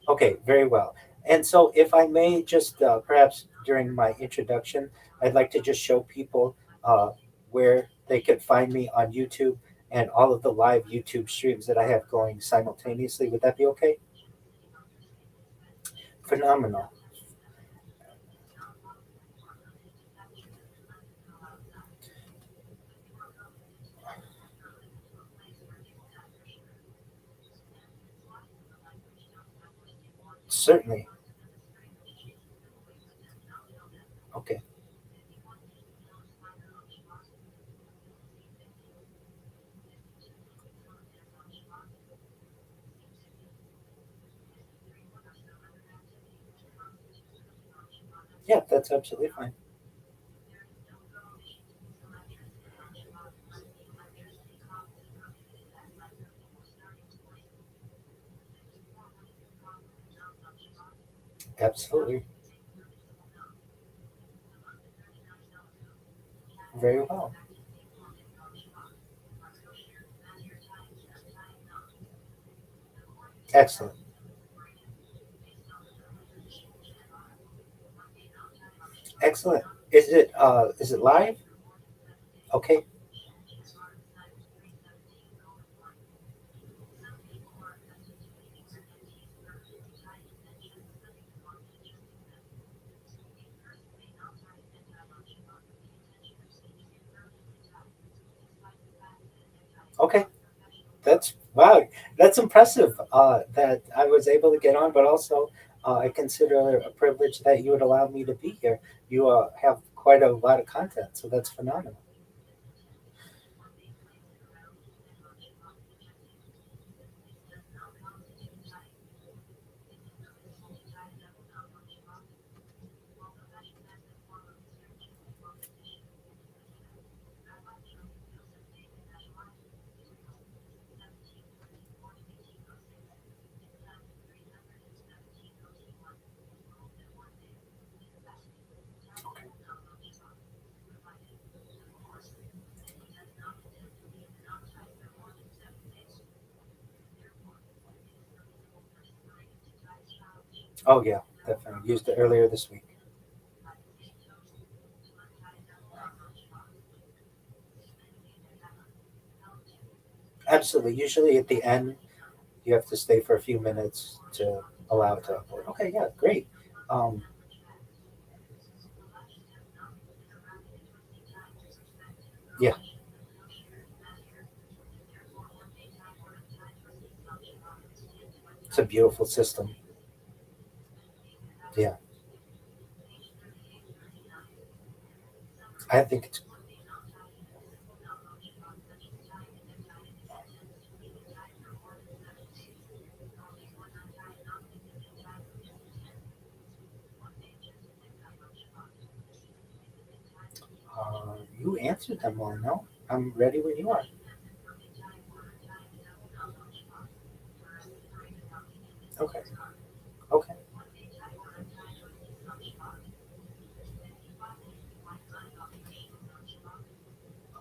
S1: Okay, very well. And so, if I may just perhaps during my introduction, I'd like to just show people uh, where they could find me on YouTube and all of the live YouTube streams that I have going simultaneously. Would that be okay? Phenomenal. Certainly. Okay. Yeah, that's absolutely fine. Absolutely. Very well. Excellent. Excellent. Is it live? Okay. Okay. That's wow. That's impressive. That I was able to get on, but also I consider it a privilege that you would allow me to be here. You have quite a lot of content, so that's phenomenal. Oh yeah, definitely used it earlier this week. Absolutely. Usually at the end, you have to stay for a few minutes to allow it to upload. Okay, yeah, great. Um, yeah, it's a beautiful system. Yeah, I think it's. You answered them all. No, I'm ready when you are. Okay. Okay.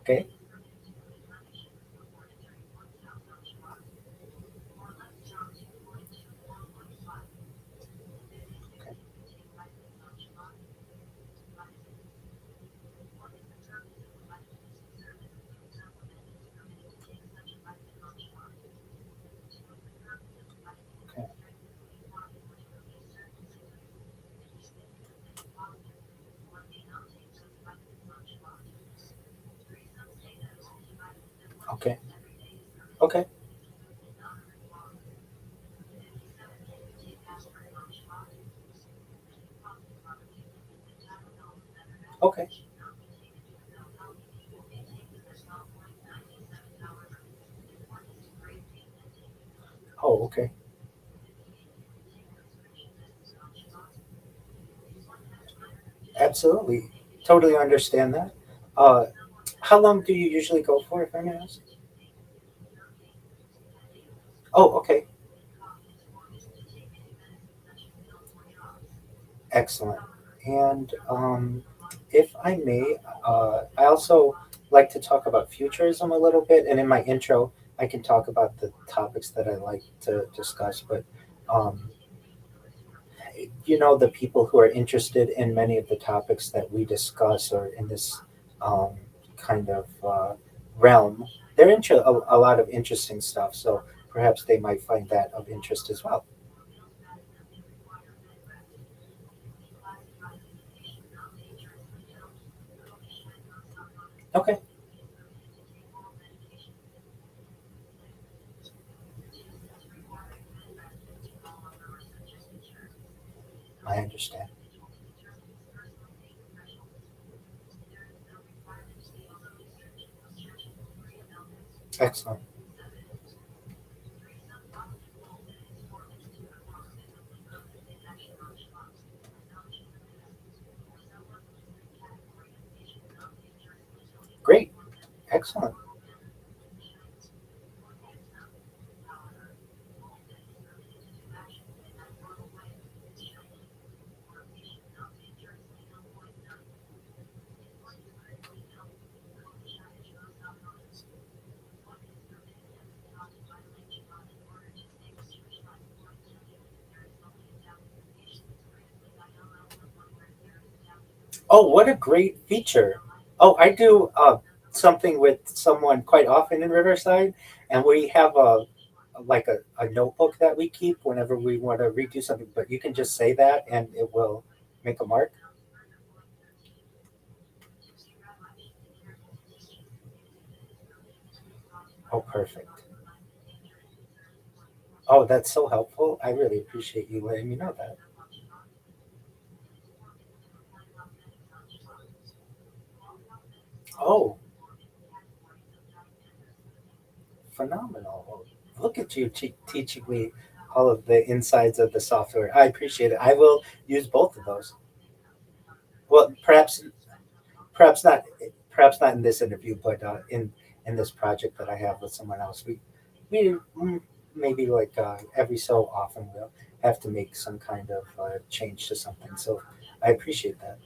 S1: Okay. Okay. Okay. Okay. Okay. Oh, okay. Absolutely. Totally understand that. How long do you usually go for, if I may ask? Oh, okay. Excellent. And if I may, I also like to talk about futurism a little bit. And in my intro, I can talk about the topics that I like to discuss. But um, the people who are interested in many of the topics that we discuss or in this um, kind of realm, they're into a lot of interesting stuff. So perhaps they might find that of interest as well. Okay, I understand. Excellent. Great. Excellent. Oh, what a great feature. Oh, I do something with someone quite often in Riverside, and we have a notebook that we keep whenever we want to redo something. But you can just say that, and it will make a mark. Oh, perfect. Oh, that's so helpful. I really appreciate you letting me know that. Oh, phenomenal. Look at you teaching me all of the insides of the software. I appreciate it. I will use both of those. Well, perhaps not perhaps not in this interview, but in this project that I have with someone else. We maybe like every so often we'll have to make some kind of change to something. So I appreciate that.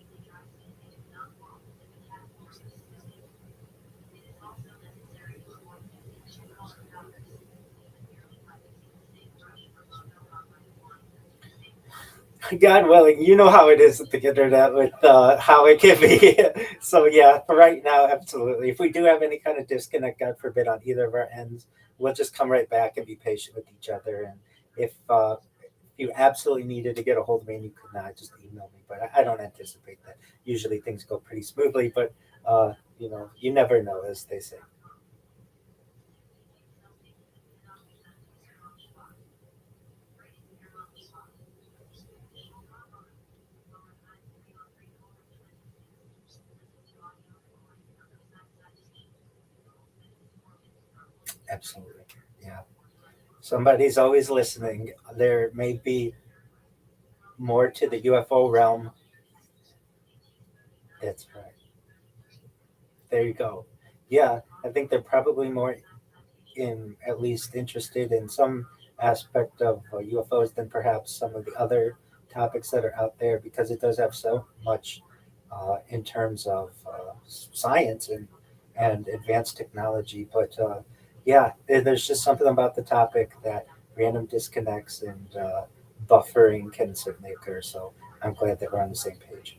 S1: God willing, you know how it is with the internet, with how it can be. So yeah, for right now, absolutely. If we do have any kind of disconnect, God forbid, on either of our ends, we'll just come right back and be patient with each other. And if you absolutely needed to get a hold of me and you could not, just email me. But I don't anticipate that. Usually things go pretty smoothly, but you never know, as they say. Absolutely, yeah. Somebody's always listening. There may be more to the UFO realm. That's right. There you go. Yeah, I think they're probably more in at least interested in some aspect of UFOs than perhaps some of the other topics that are out there because it does have so much in terms of science and advanced technology. But yeah, there's just something about the topic that random disconnects and buffering can certainly occur. So I'm glad that we're on the same page.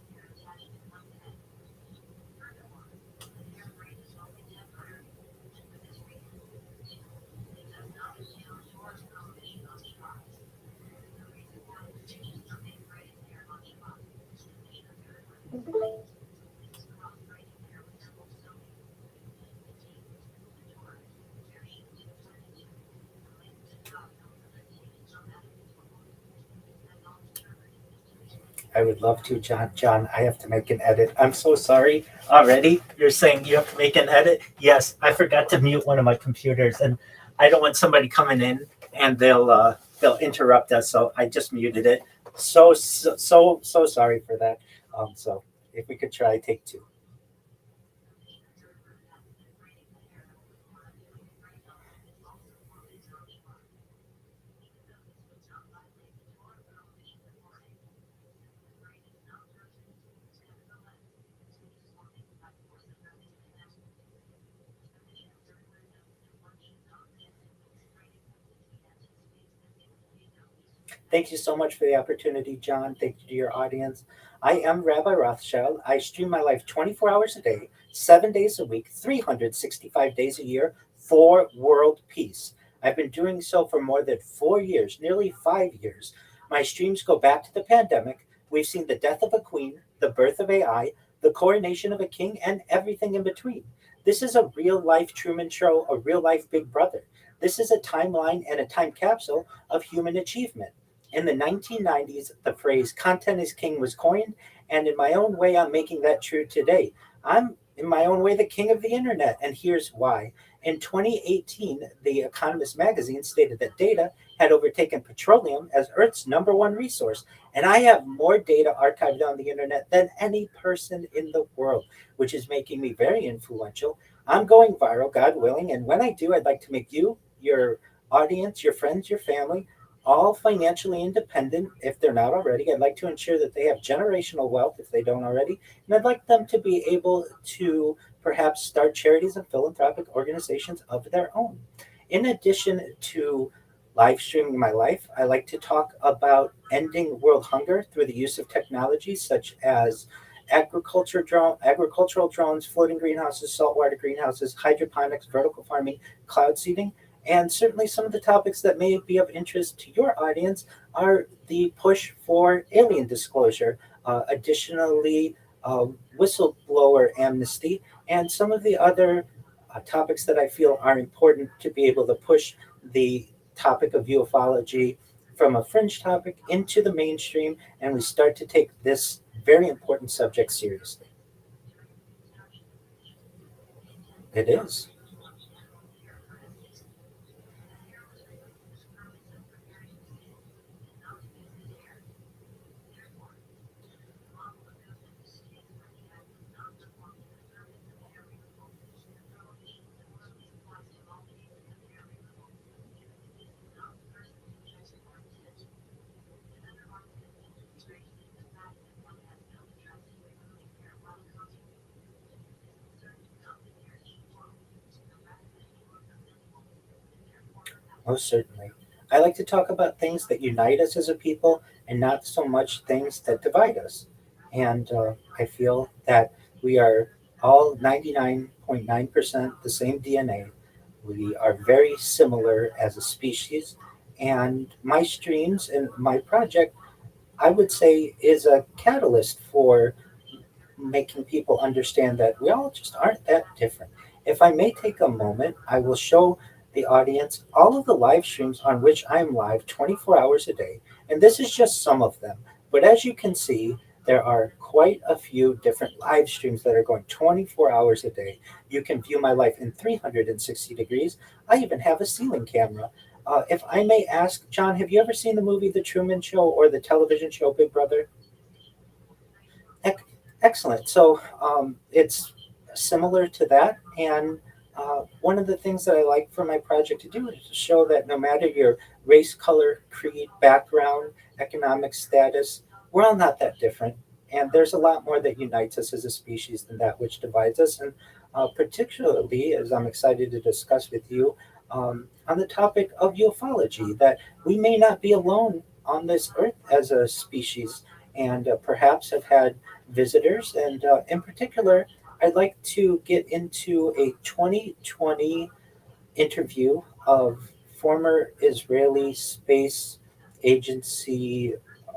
S1: I would love to, John. John, I have to make an edit. I'm so sorry already. You're saying you have to make an edit? Yes, I forgot to mute one of my computers, and I don't want somebody coming in and they'll interrupt us. So I just muted it. So sorry for that. So if we could try take two. Thank you so much for the opportunity, John. Thank you to your audience. I am Rabbi Rothschild. I stream my life 24 hours a day, 7 days a week, 365 days a year for world peace. I've been doing so for more than 4 years, nearly 5 years. My streams go back to the pandemic. We've seen the death of a queen, the birth of AI, the coronation of a king, and everything in between. This is a real life Truman Show, a real life Big Brother. This is a timeline and a time capsule of human achievement. In the 1990s, the phrase content is king was coined, and in my own way, I'm making that true today. I'm, in my own way, the king of the internet, and here's why. In 2018, The Economist magazine stated that data had overtaken petroleum as Earth's number one resource, and I have more data archived on the internet than any person in the world, which is making me very influential. I'm going viral, God willing, and when I do, I'd like to make you, your audience, your friends, your family, all financially independent if they're not already. I'd like to ensure that they have generational wealth if they don't already. And I'd like them to be able to perhaps start charities and philanthropic organizations of their own. In addition to live streaming my life, I like to talk about ending world hunger through the use of technologies such as agricultural drones, floating greenhouses, saltwater greenhouses, hydroponics, vertical farming, cloud seeding. And certainly, some of the topics that may be of interest to your audience are the push for alien disclosure, additionally, whistleblower amnesty, and some of the other topics that I feel are important to be able to push the topic of ufology from a fringe topic into the mainstream, and we start to take this very important subject seriously. It is. Most certainly. I like to talk about things that unite us as a people and not so much things that divide us. And I feel that we are all 99.9% the same DNA. We are very similar as a species. And my streams and my project, I would say, is a catalyst for making people understand that we all just aren't that different. If I may take a moment, I will show the audience all of the live streams on which I'm live 24 hours a day. And this is just some of them. But as you can see, there are quite a few different live streams that are going 24 hours a day. You can view my life in 360 degrees. I even have a ceiling camera. If I may ask, John, have you ever seen the movie The Truman Show or the television show Big Brother? Ec- Excellent. So it's similar to that. And one of the things that I like for my project to do is to show that no matter your race, color, creed, background, economic status, we're all not that different. And there's a lot more that unites us as a species than that which divides us. And particularly, as I'm excited to discuss with you, on the topic of ufology, that we may not be alone on this earth as a species and perhaps have had visitors. And in particular, I'd like to get into a 2020 interview of former Israeli space agency,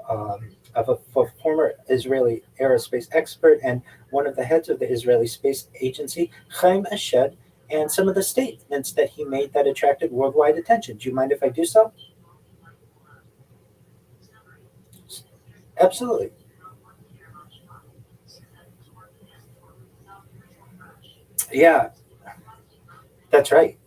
S1: of a former Israeli aerospace expert and one of the heads of the Israeli space agency, Chaim Eshed, and some of the statements that he made that attracted worldwide attention. Do you mind if I do so? Absolutely. Yeah, that's right.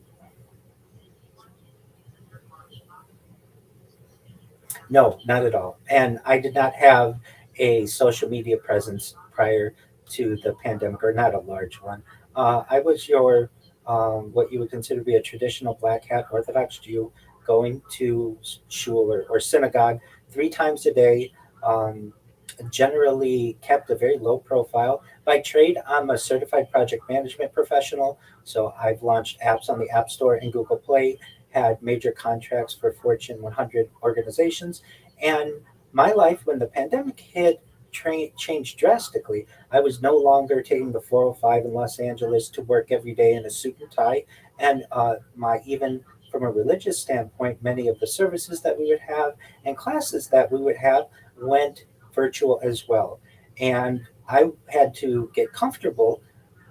S1: No, not at all. And I did not have a social media presence prior to the pandemic, or not a large one. I was your what you would consider to be a traditional black hat Orthodox Jew, going to shul or synagogue 3 times a day. Um, Generally kept a very low profile. By trade, I'm a certified project management professional, so I've launched apps on the App Store and Google Play, had major contracts for Fortune 100 organizations, and my life when the pandemic hit changed drastically. I was no longer taking the 405 in Los Angeles to work every day in a suit and tie, and my even from a religious standpoint, many of the services that we would have and classes that we would have went virtual as well. And I had to get comfortable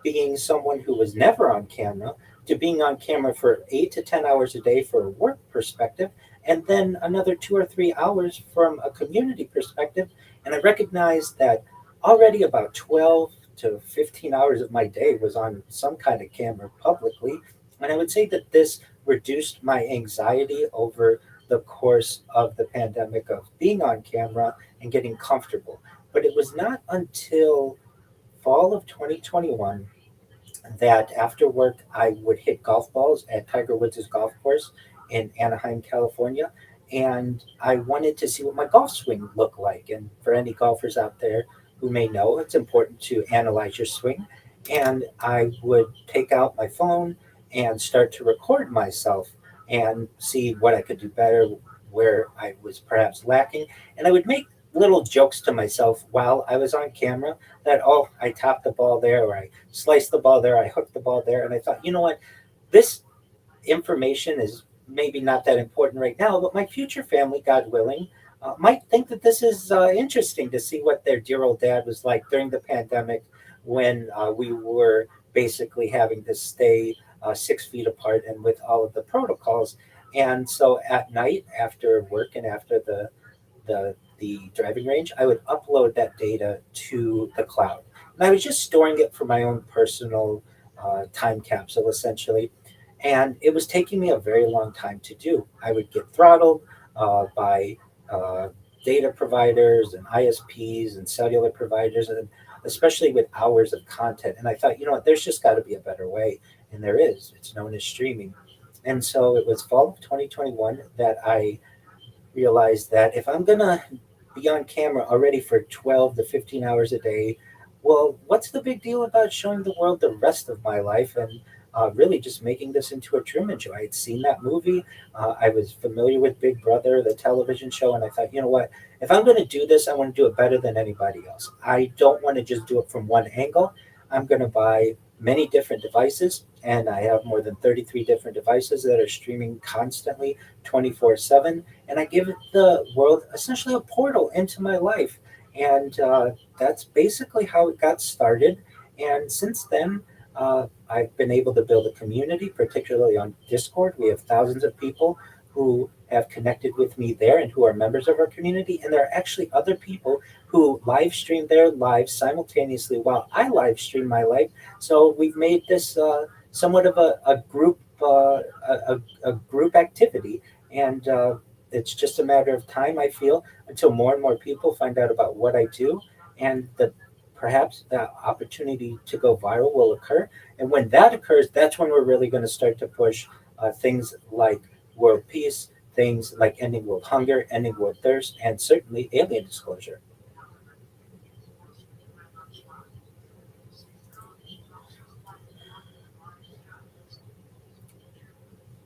S1: being someone who was never on camera to being on camera for 8 to 10 hours a day for a work perspective, and then another 2 or 3 hours from a community perspective. And I recognized that already about 12 to 15 hours of my day was on some kind of camera publicly. And I would say that this reduced my anxiety over the course of the pandemic of being on camera and getting comfortable. But it was not until fall of 2021 that after work I would hit golf balls at Tiger Woods' golf course in Anaheim, California. And I wanted to see what my golf swing looked like. And for any golfers out there who may know, it's important to analyze your swing. And I would take out my phone and start to record myself and see what I could do better, where I was perhaps lacking. And I would make little jokes to myself while I was on camera that, oh, I topped the ball there, or I sliced the ball there, I hooked the ball there. And I thought, you know what? This information is maybe not that important right now, but my future family, God willing, might think that this is interesting to see what their dear old dad was like during the pandemic when we were basically having to stay 6 feet apart and with all of the protocols. And so at night after work and after the driving range, I would upload that data to the cloud. And I was just storing it for my own personal time capsule, essentially. And it was taking me a very long time to do. I would get throttled by uh, data providers and ISPs and cellular providers, and especially with hours of content. And I thought, you know what, there's just got to be a better way. And there is. It's known as streaming. And so it was fall of 2021 that I realized that if I'm going to be on camera already for 12 to 15 hours a day, well, what's the big deal about showing the world the rest of my life and really just making this into a Truman Show? I had seen that movie. I was familiar with Big Brother, the television show, and I thought, you know what? If I'm going to do this, I want to do it better than anybody else. I don't want to just do it from one angle. I'm going to buy many different devices, and I have more than 33 different devices that are streaming constantly 24/7. And I give the world essentially a portal into my life. And that's basically how it got started. And since then, I've been able to build a community, particularly on Discord. We have thousands of people who have connected with me there and who are members of our community. And there are actually other people who live stream their lives simultaneously while I live stream my life. So we've made this somewhat of a group a group activity, and it's just a matter of time, I feel, until more and more people find out about what I do, and the perhaps the opportunity to go viral will occur. And when that occurs, that's when we're really going to start to push things like world peace, things like ending world hunger, ending world thirst, and certainly alien disclosure.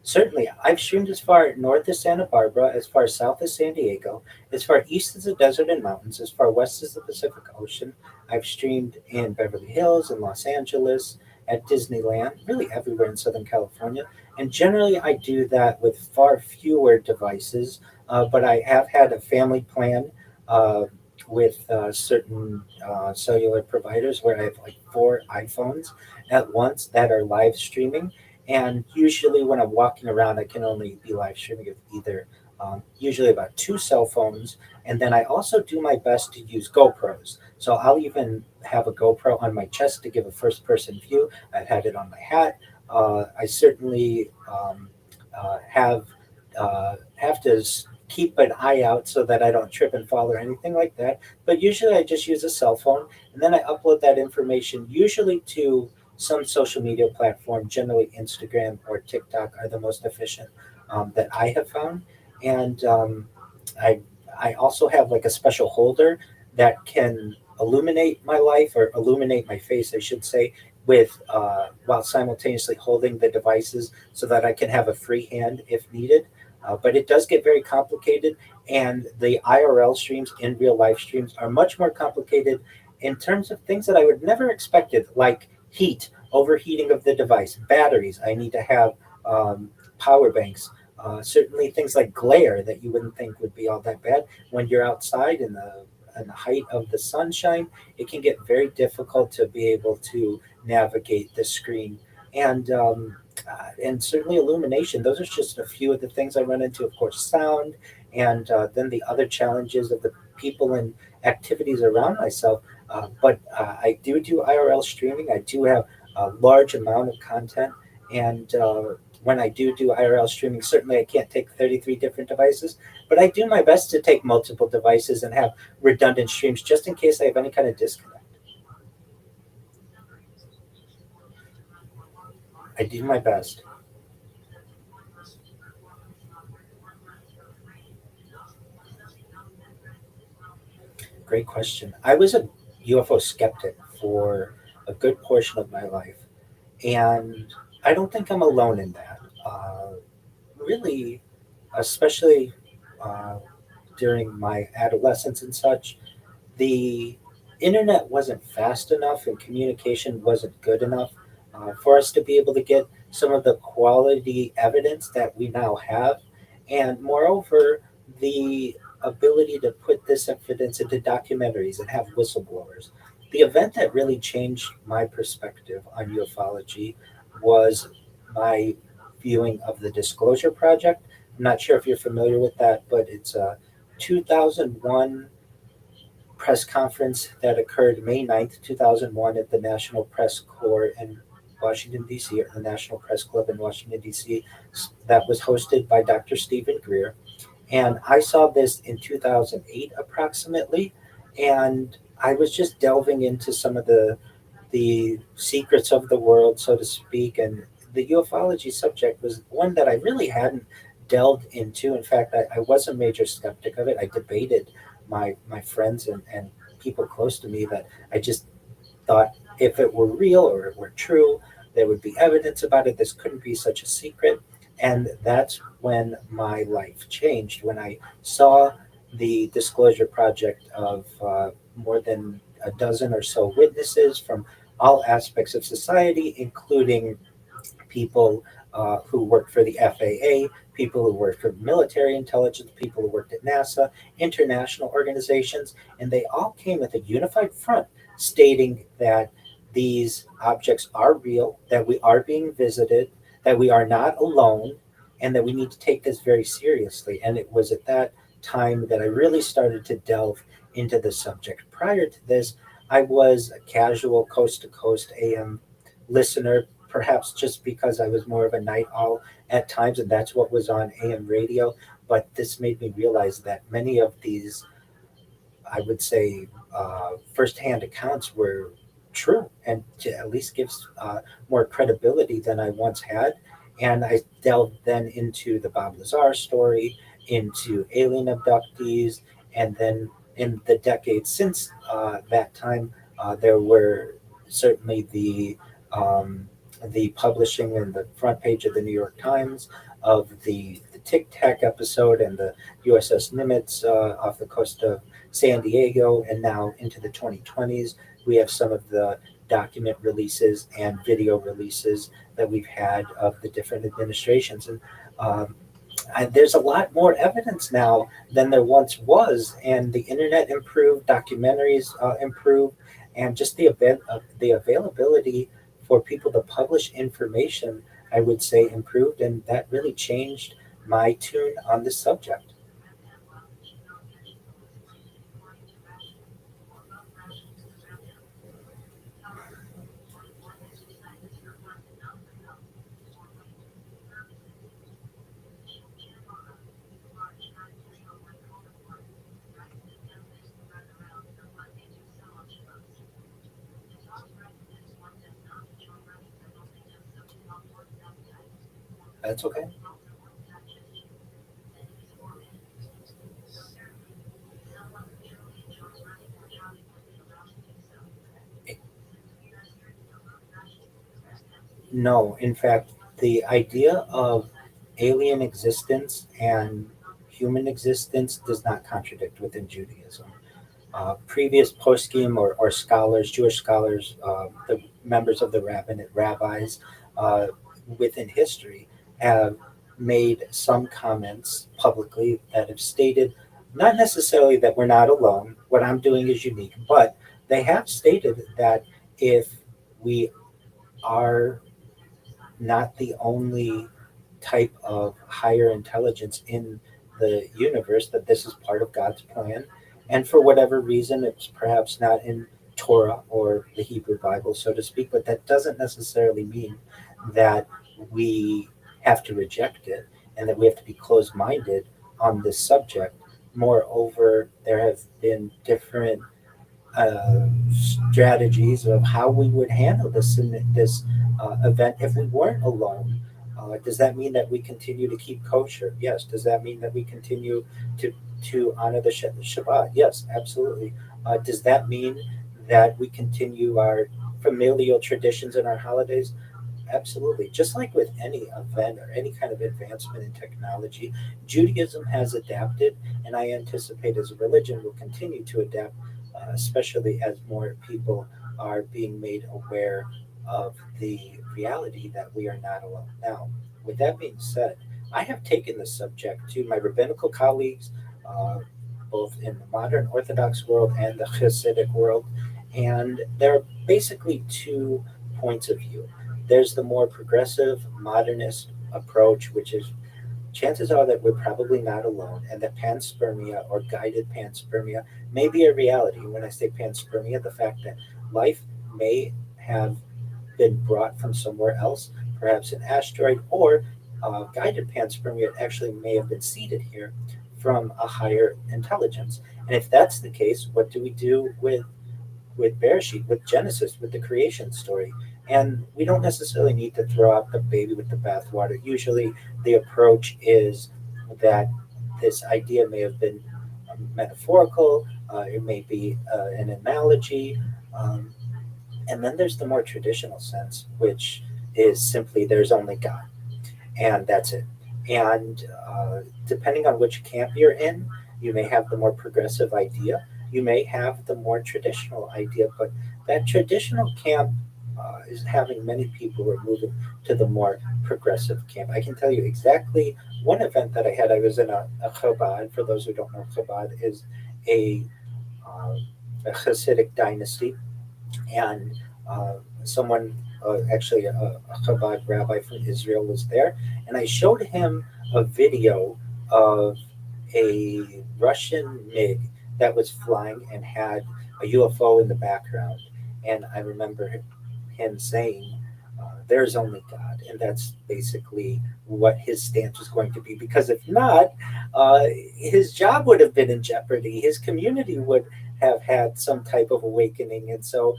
S1: Certainly, I've streamed as far north as Santa Barbara, as far south as San Diego, as far east as the desert and mountains, as far west as the Pacific Ocean. I've streamed in Beverly Hills, in Los Angeles, at Disneyland, really everywhere in Southern California. And generally, I do that with far fewer devices, but I have had a family plan uh, with certain cellular providers where I have like 4 iPhones at once that are live streaming. And usually, when I'm walking around, I can only be live streaming with either usually about 2 cell phones. And then I also do my best to use GoPros. So I'll even have a GoPro on my chest to give a first person view. I've had it on my hat. I certainly have to keep an eye out so that I don't trip and fall or anything like that. But usually I just use a cell phone and then I upload that information usually to some social media platform. Generally, Instagram or TikTok are the most efficient that I have found. And I I also have like a special holder that can illuminate my life or illuminate my face, I should say, with while simultaneously holding the devices so that I can have a free hand if needed. But it does get very complicated, and the IRL streams in real life streams are much more complicated in terms of things that I would never expected, like heat, overheating of the device, batteries. I need to have power banks. Certainly, things like glare that you wouldn't think would be all that bad when you're outside in the height of the sunshine. It can get very difficult to be able to navigate the screen, and certainly illumination. Those are just a few of the things I run into. Of course, sound, and then the other challenges of the people and activities around myself. But I do IRL streaming. I do have a large amount of content, and when I do IRL streaming, certainly I can't take 33 different devices, but I do my best to take multiple devices and have redundant streams just in case I have any kind of disconnect. I do my best. Great question. I was a UFO skeptic for a good portion of my life, and I don't think I'm alone in that. Really, especially uh, during my adolescence and such, the internet wasn't fast enough and communication wasn't good enough for us to be able to get some of the quality evidence that we now have. And moreover, the ability to put this evidence into documentaries and have whistleblowers. The event that really changed my perspective on ufology was my viewing of the Disclosure Project. I'm not sure if you're familiar with that, but it's a 2001 press conference that occurred May 9th, 2001 at the National Press Corps in Washington, D.C., or the National Press Club in Washington, D.C., that was hosted by Dr. Stephen Greer. And I saw this in 2008 approximately, and I was just delving into some of the secrets of the world, so to speak. And the ufology subject was one that I really hadn't delved into. In fact, I was a major skeptic of it. I debated my friends and people close to me that I just thought if it were real or it were true, there would be evidence about it. This couldn't be such a secret. And that's when my life changed, when I saw the Disclosure Project of more than a dozen or so witnesses from all aspects of society, including people who worked for the FAA, people who worked for military intelligence, people who worked at NASA, international organizations, and they all came with a unified front stating that these objects are real, that we are being visited, that we are not alone, and that we need to take this very seriously. And it was at that time that I really started to delve into the subject. Prior to this, I was a casual coast to coast AM listener, perhaps just because I was more of a night owl at times, and that's what was on AM radio. But this made me realize that many of these, I would say, firsthand accounts were true, and to at least gives more credibility than I once had. And I delved then into the Bob Lazar story, into alien abductees, and then in the decades since that time, there were certainly the publishing and the front page of the New York Times of the Tic Tac episode and the USS Nimitz off the coast of San Diego, and now into the 2020s, we have some of the document releases and video releases that we've had of the different administrations. And there's a lot more evidence now than there once was, and the internet improved, documentaries improved, and just the availability for people to publish information, I would say, improved, and that really changed my tune on this subject. That's okay. No, in fact, the idea of alien existence and human existence does not contradict within Judaism. Previous poskim or scholars, Jewish scholars, the members of the rabbinate, rabbis uh, within history have made some comments publicly that have stated not necessarily that we're not alone, what I'm doing is unique, but they have stated that if we are not the only type of higher intelligence in the universe, that this is part of God's plan. And for whatever reason, it's perhaps not in Torah or the Hebrew Bible, so to speak, but that doesn't necessarily mean that we have to reject it and that we have to be closed minded on this subject. Moreover, there have been different uh, strategies of how we would handle this event if we weren't alone. Does that mean that we continue to keep kosher? Yes. Does that mean that we continue to honor the Shabbat? Yes, absolutely. Does that mean that we continue our familial traditions and our holidays? Absolutely. Just like with any event or any kind of advancement in technology, Judaism has adapted, and I anticipate as a religion will continue to adapt, especially as more people are being made aware of the reality that we are not alone. Now, with that being said, I have taken this subject to my rabbinical colleagues, uh, both in the modern Orthodox world and the Hasidic world, and there are basically two points of view. There's the more progressive modernist approach, which is chances are that we're probably not alone and that panspermia or guided panspermia may be a reality. When I say panspermia, the fact that life may have been brought from somewhere else, perhaps an asteroid, or guided panspermia actually may have been seeded here from a higher intelligence. And if that's the case, what do we do with Bereshit, with Genesis, with the creation story? And we don't necessarily need to throw out the baby with the bathwater. Usually, the approach is that this idea may have been metaphorical, it may be an analogy, um, and then there's the more traditional sense, which is simply there's only God and that's it. And depending on which camp you're in, you may have the more progressive idea. You may have the more traditional idea, but that traditional camp is having many people who are moving to the more progressive camp. I can tell you exactly one event that I had. I was in a Chabad. For those who don't know, Chabad is a, a Hasidic dynasty, and someone, actually a Chabad rabbi from Israel, was there, and I showed him a video of a Russian MiG that was flying and had a UFO in the background, and I remember him saying, "There's only God," and that's basically what his stance was going to be. Because if not, uh, his job would have been in jeopardy. His community would have had some type of awakening, and so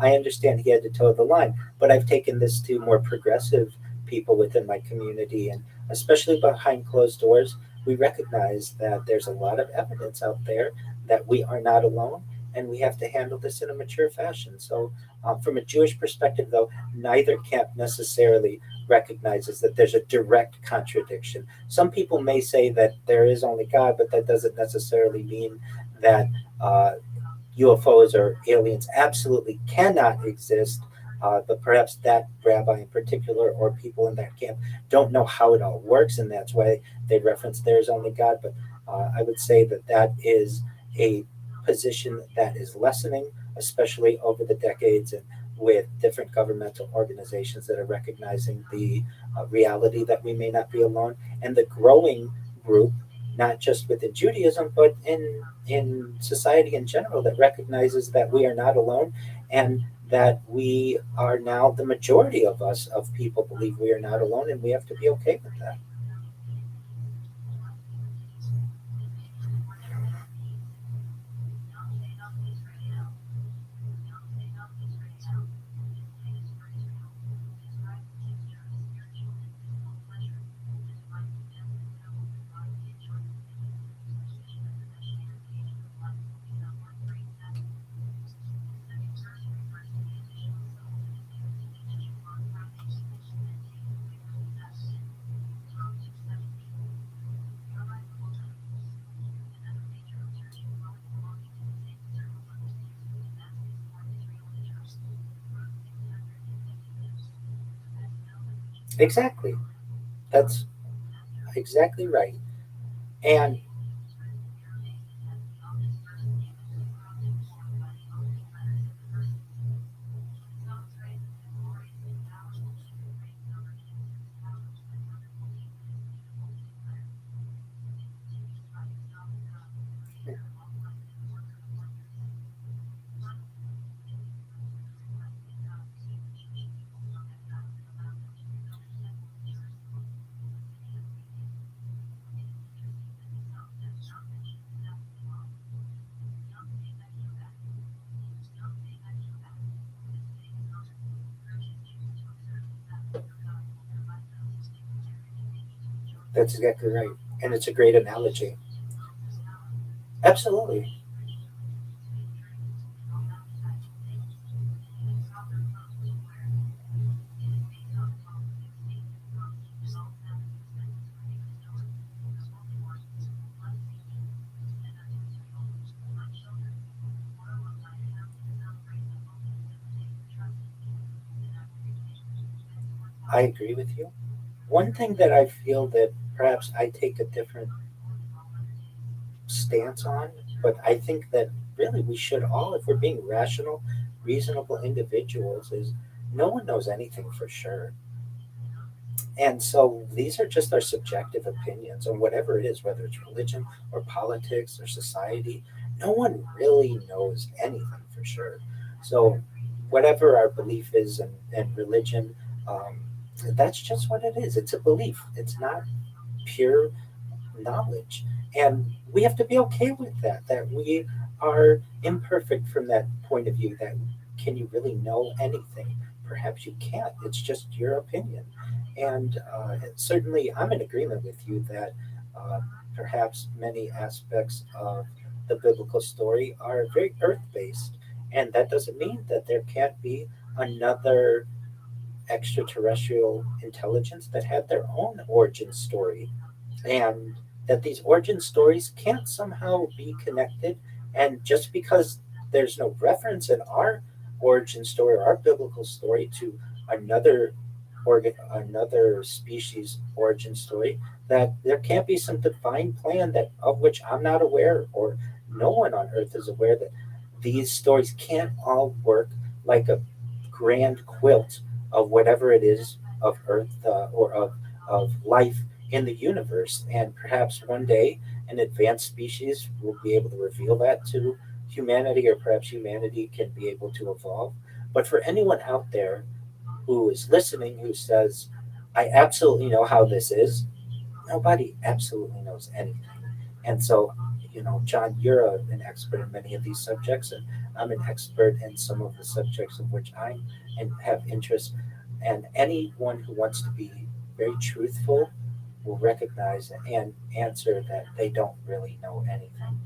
S1: I understand he had to toe the line. But I've taken this to more progressive people within my community, and especially behind closed doors, we recognize that there's a lot of evidence out there that we are not alone, and we have to handle this in a mature fashion. So, from a Jewish perspective, though, neither camp necessarily recognizes that there's a direct contradiction. Some people may say that there is only God, but that doesn't necessarily mean that uh, UFOs or aliens absolutely cannot exist. But perhaps that rabbi in particular or people in that camp don't know how it all works, and that's why they reference there's only God. But I would say that that is a position that is lessening, especially over the decades, and with different governmental organizations that are recognizing the reality that we may not be alone, and the growing group, not just within Judaism, but in society in general, that recognizes that we are not alone, and that we are now the majority of us of people believe we are not alone, and we have to be okay with that. Exactly. That's exactly right. And that's exactly right. And it's a great analogy. Absolutely. I agree with you. One thing that I feel that perhaps I take a different stance on, but I think that really we should all, if we're being rational, reasonable individuals, is no one knows anything for sure. And so these are just our subjective opinions on whatever it is, whether it's religion or politics or society. No one really knows anything for sure. So, whatever our belief is in religion, um, that's just what it is. It's a belief, it's not pure knowledge. And we have to be okay with that we are imperfect from that point of view. That can you really know anything? Perhaps you can't. It's just your opinion. And certainly, I'm in agreement with you that uh, perhaps many aspects of the biblical story are very earth based. And that doesn't mean that there can't be another extraterrestrial intelligence that had their own origin story, and that these origin stories can't somehow be connected. And just because there's no reference in our origin story or our biblical story to another another species origin story, that there can't be some divine plan that of which I'm not aware, or no one on earth is aware, that these stories can't all work like a grand quilt of whatever it is of earth, or of life in the universe. And perhaps one day an advanced species will be able to reveal that to humanity, or perhaps humanity can be able to evolve. But for anyone out there who is listening who says, I absolutely know how this is, nobody absolutely knows anything. And so, John, you're an expert in many of these subjects, and I'm an expert in some of the subjects of which I and have interest. And anyone who wants to be very truthful will recognize and answer that they don't really know anything.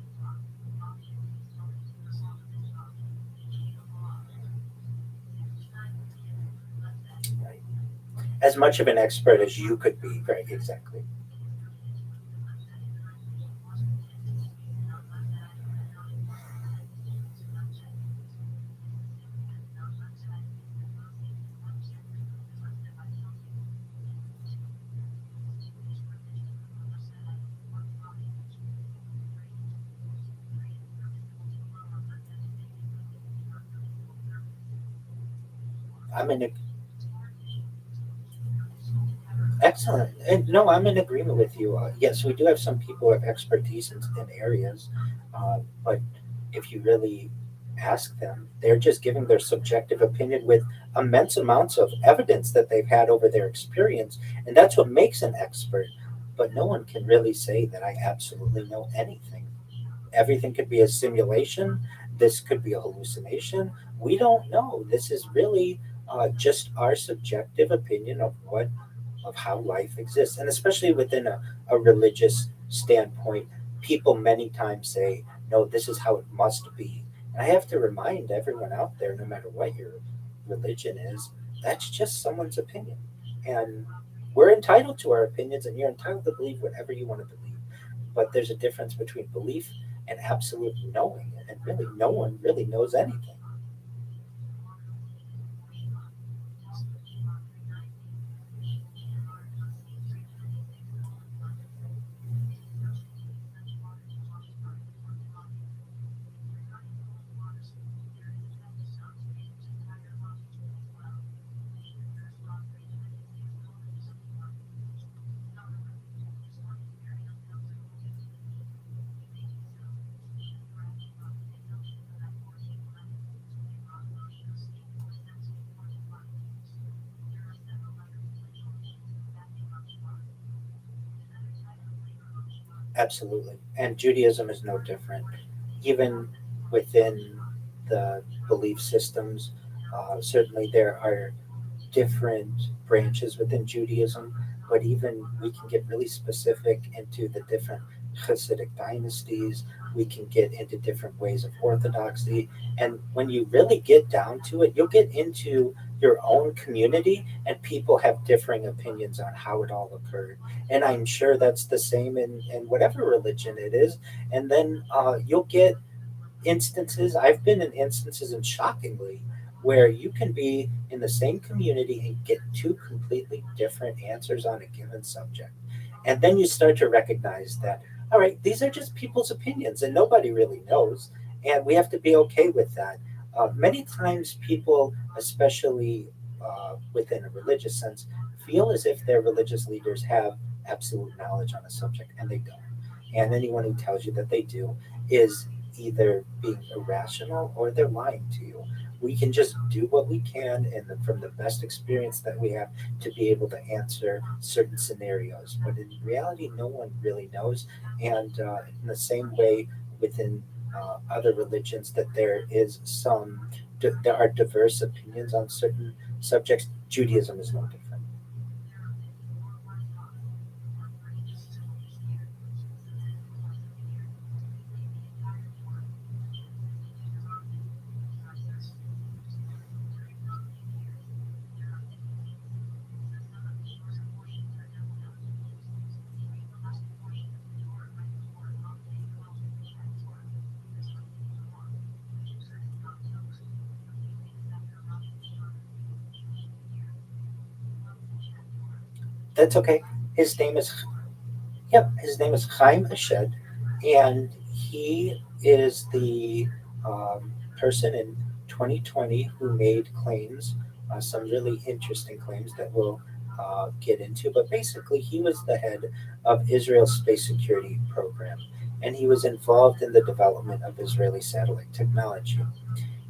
S1: Right? As much of an expert as you could be, right? Exactly. I'm in Excellent. And no, I'm in agreement with you. Yes, we do have some people who have expertise in areas, but if you really ask them, they're just giving their subjective opinion with immense amounts of evidence that they've had over their experience, and that's what makes an expert. But no one can really say that I absolutely know anything. Everything could be a simulation. This could be a hallucination. We don't know. This is really just our subjective opinion of how life exists, and especially within a religious standpoint, people many times say, "No, this is how it must be." And I have to remind everyone out there, no matter what your religion is, that's just someone's opinion, and we're entitled to our opinions, and you're entitled to believe whatever you want to believe. But there's a difference between belief and absolute knowing, and really, no one really knows anything.
S19: Absolutely. And Judaism is no different. Even within the belief systems, certainly there are different branches within Judaism, but even we can get really specific into the different Hasidic dynasties. We can get into different ways of orthodoxy. And when you really get down to it, you'll get into your own community, and people have differing opinions on how it all occurred. And I'm sure that's the same in whatever religion it is. And then you'll get instances, I've been in instances, and shockingly, where you can be in the same community and get two completely different answers on a given subject. And then you start to recognize that, all right, these are just people's opinions and nobody really knows. And we have to be okay with that. Many times, people, especially within a religious sense, feel as if their religious leaders have absolute knowledge on a subject, and they don't. And anyone who tells you that they do is either being irrational or they're lying to you. We can just do what we can, and from the best experience that we have, to be able to answer certain scenarios. But in reality, no one really knows. And in the same way, within other religions, that there is there are diverse opinions on certain subjects. Judaism is no different. That's okay. His name is Yep, his name is Chaim Ashed, and he is the person in 2020 who made claims, some really interesting claims that we'll get into. But basically, he was the head of Israel's space security program, and he was involved in the development of Israeli satellite technology.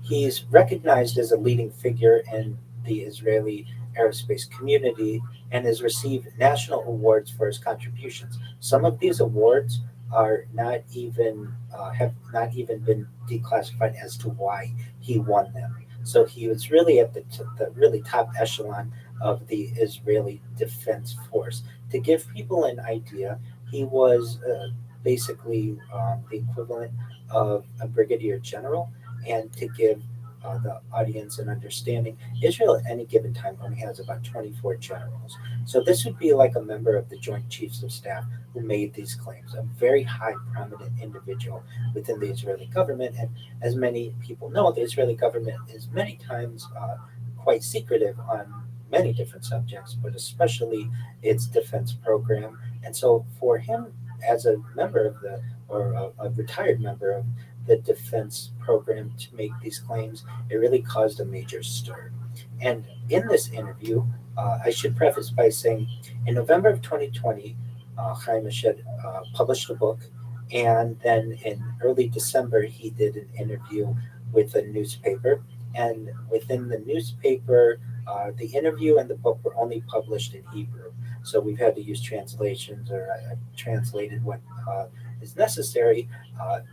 S19: He's recognized as a leading figure in the Israeli aerospace community and has received national awards for his contributions. Some of these awards are not even have not even been declassified as to why he won them. So he was really at the really top echelon of the Israeli Defense Force. To give people an idea, he was basically the equivalent of a brigadier general. And to give the audience an understanding, Israel at any given time only has about 24 generals. So this would be like a member of the Joint Chiefs of Staff who made these claims, a very high prominent individual within the Israeli government. And as many people know, the Israeli government is many times quite secretive on many different subjects, but especially its defense program. And so for him, as a member of the, or a retired member of the defense program, to make these claims, it really caused a major stir. And in this interview, I should preface by saying in November of 2020, Chaim Ashed published a book, and then in early December, he did an interview with a newspaper. And within the newspaper, the interview and the book were only published in Hebrew. So we've had to use translations, or I've translated what is necessary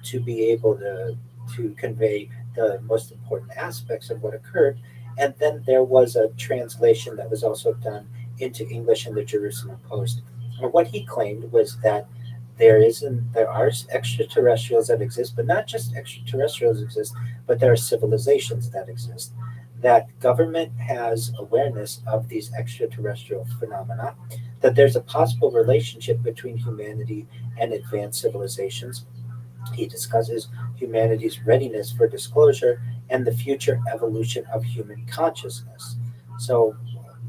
S19: to be able to convey the most important aspects of what occurred. And then there was a translation that was also done into English in the Jerusalem Post. And what he claimed was that there are extraterrestrials that exist, but not just extraterrestrials exist, but there are civilizations that exist. That government has awareness of these extraterrestrial phenomena, that there's a possible relationship between humanity and advanced civilizations. He discusses humanity's readiness for disclosure and the future evolution of human consciousness. So,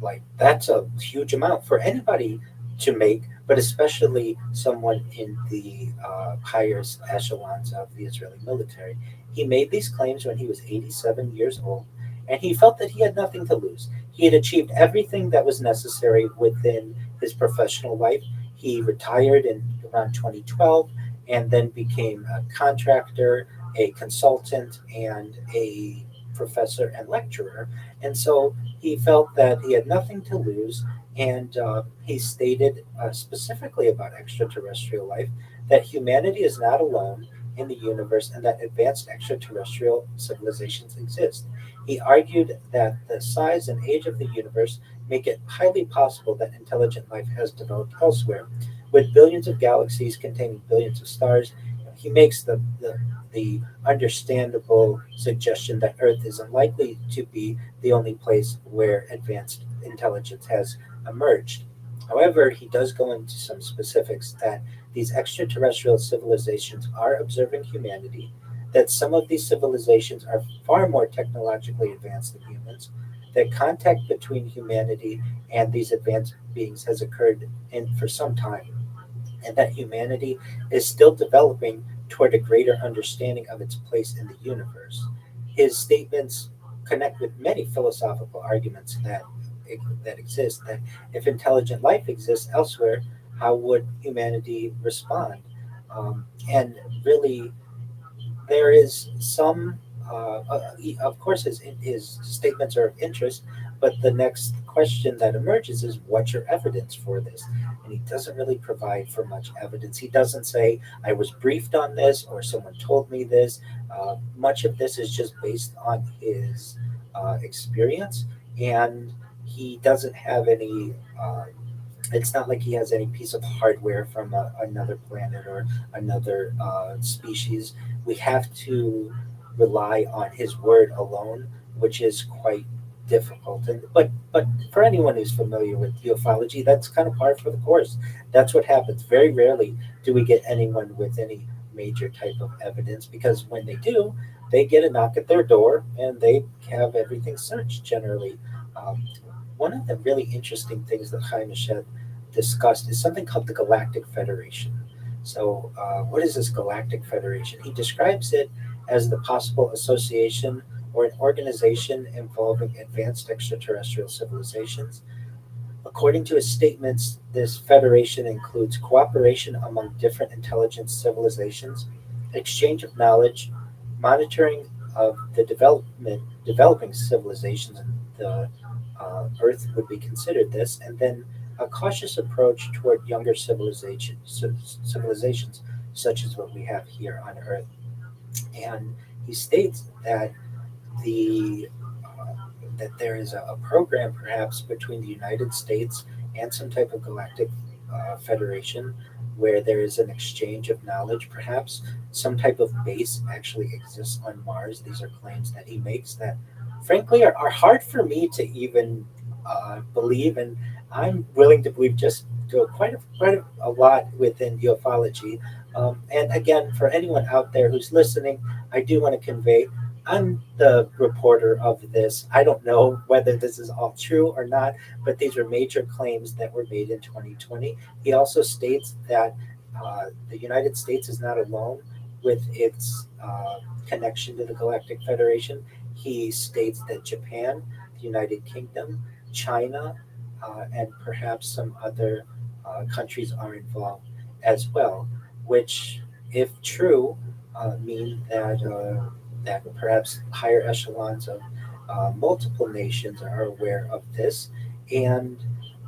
S19: like, that's a huge amount for anybody to make, but especially someone in the higher echelons of the Israeli military. He made these claims when he was 87 years old, and he felt that he had nothing to lose. He had achieved everything that was necessary within his professional life. He retired in around 2012 and then became a contractor, a consultant, and a professor and lecturer. And so he felt that he had nothing to lose, and he stated specifically about extraterrestrial life that humanity is not alone in the universe and that advanced extraterrestrial civilizations exist. He argued that the size and age of the universe make it highly possible that intelligent life has developed elsewhere. With billions of galaxies containing billions of stars, he makes the understandable suggestion that Earth is unlikely to be the only place where advanced intelligence has emerged. However, he does go into some specifics that these extraterrestrial civilizations are observing humanity, that some of these civilizations are far more technologically advanced than humans, that contact between humanity and these advanced beings has occurred for some time, and that humanity is still developing toward a greater understanding of its place in the universe. His statements connect with many philosophical arguments that exist. That if intelligent life exists elsewhere, how would humanity respond? And really, there is some, of course, his statements are of interest, but the next question that emerges is what's your evidence for this? And he doesn't really provide for much evidence. He doesn't say, I was briefed on this or someone told me this. Much of this is just based on his experience, and he doesn't have any. It's not like he has any piece of hardware from another planet or another species. We have to rely on his word alone, which is quite difficult. And but for anyone who's familiar with ufology, that's kind of par for the course. That's what happens. Very rarely do we get anyone with any major type of evidence, because when they do, they get a knock at their door and they have everything searched generally. Um, One of the really interesting things that Chaim Eshed discussed is something called the Galactic Federation. So, what is this Galactic Federation? He describes it as the possible association or an organization involving advanced extraterrestrial civilizations. According to his statements, this federation includes cooperation among different intelligence civilizations, exchange of knowledge, monitoring of the developing civilizations, and the Earth would be considered this, and then a cautious approach toward younger civilizations, such as what we have here on Earth. And he states that the that there is a program perhaps between the United States and some type of galactic federation where there is an exchange of knowledge. Perhaps some type of base actually exists on Mars. These are claims that he makes that, frankly, are hard for me to even believe, and I'm willing to believe just to quite a lot within ufology. And again, for anyone out there who's listening, I do want to convey I'm the reporter of this. I don't know whether this is all true or not, but these are major claims that were made in 2020. He also states that the United States is not alone with its connection to the Galactic Federation. He states that Japan, the United Kingdom, China, and perhaps some other countries are involved as well, which, if true, mean that perhaps higher echelons of multiple nations are aware of this. And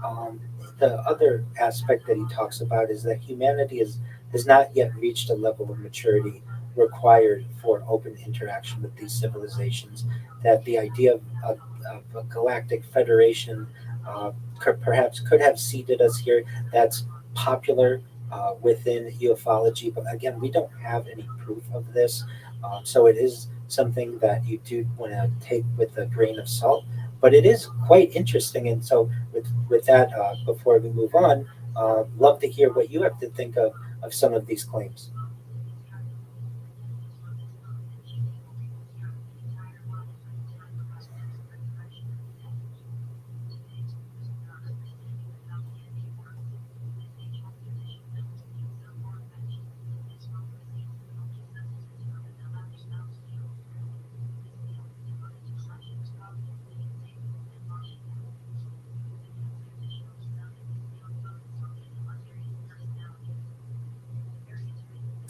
S19: um, the other aspect that he talks about is that humanity has not yet reached a level of maturity required for open interaction with these civilizations. That the idea of a galactic federation could have seeded us here. That's popular within ufology, but again, we don't have any proof of this. So it is something that you do want to take with a grain of salt, but it is quite interesting. And so, with that, before we move on, love to hear what you have to think of some of these claims.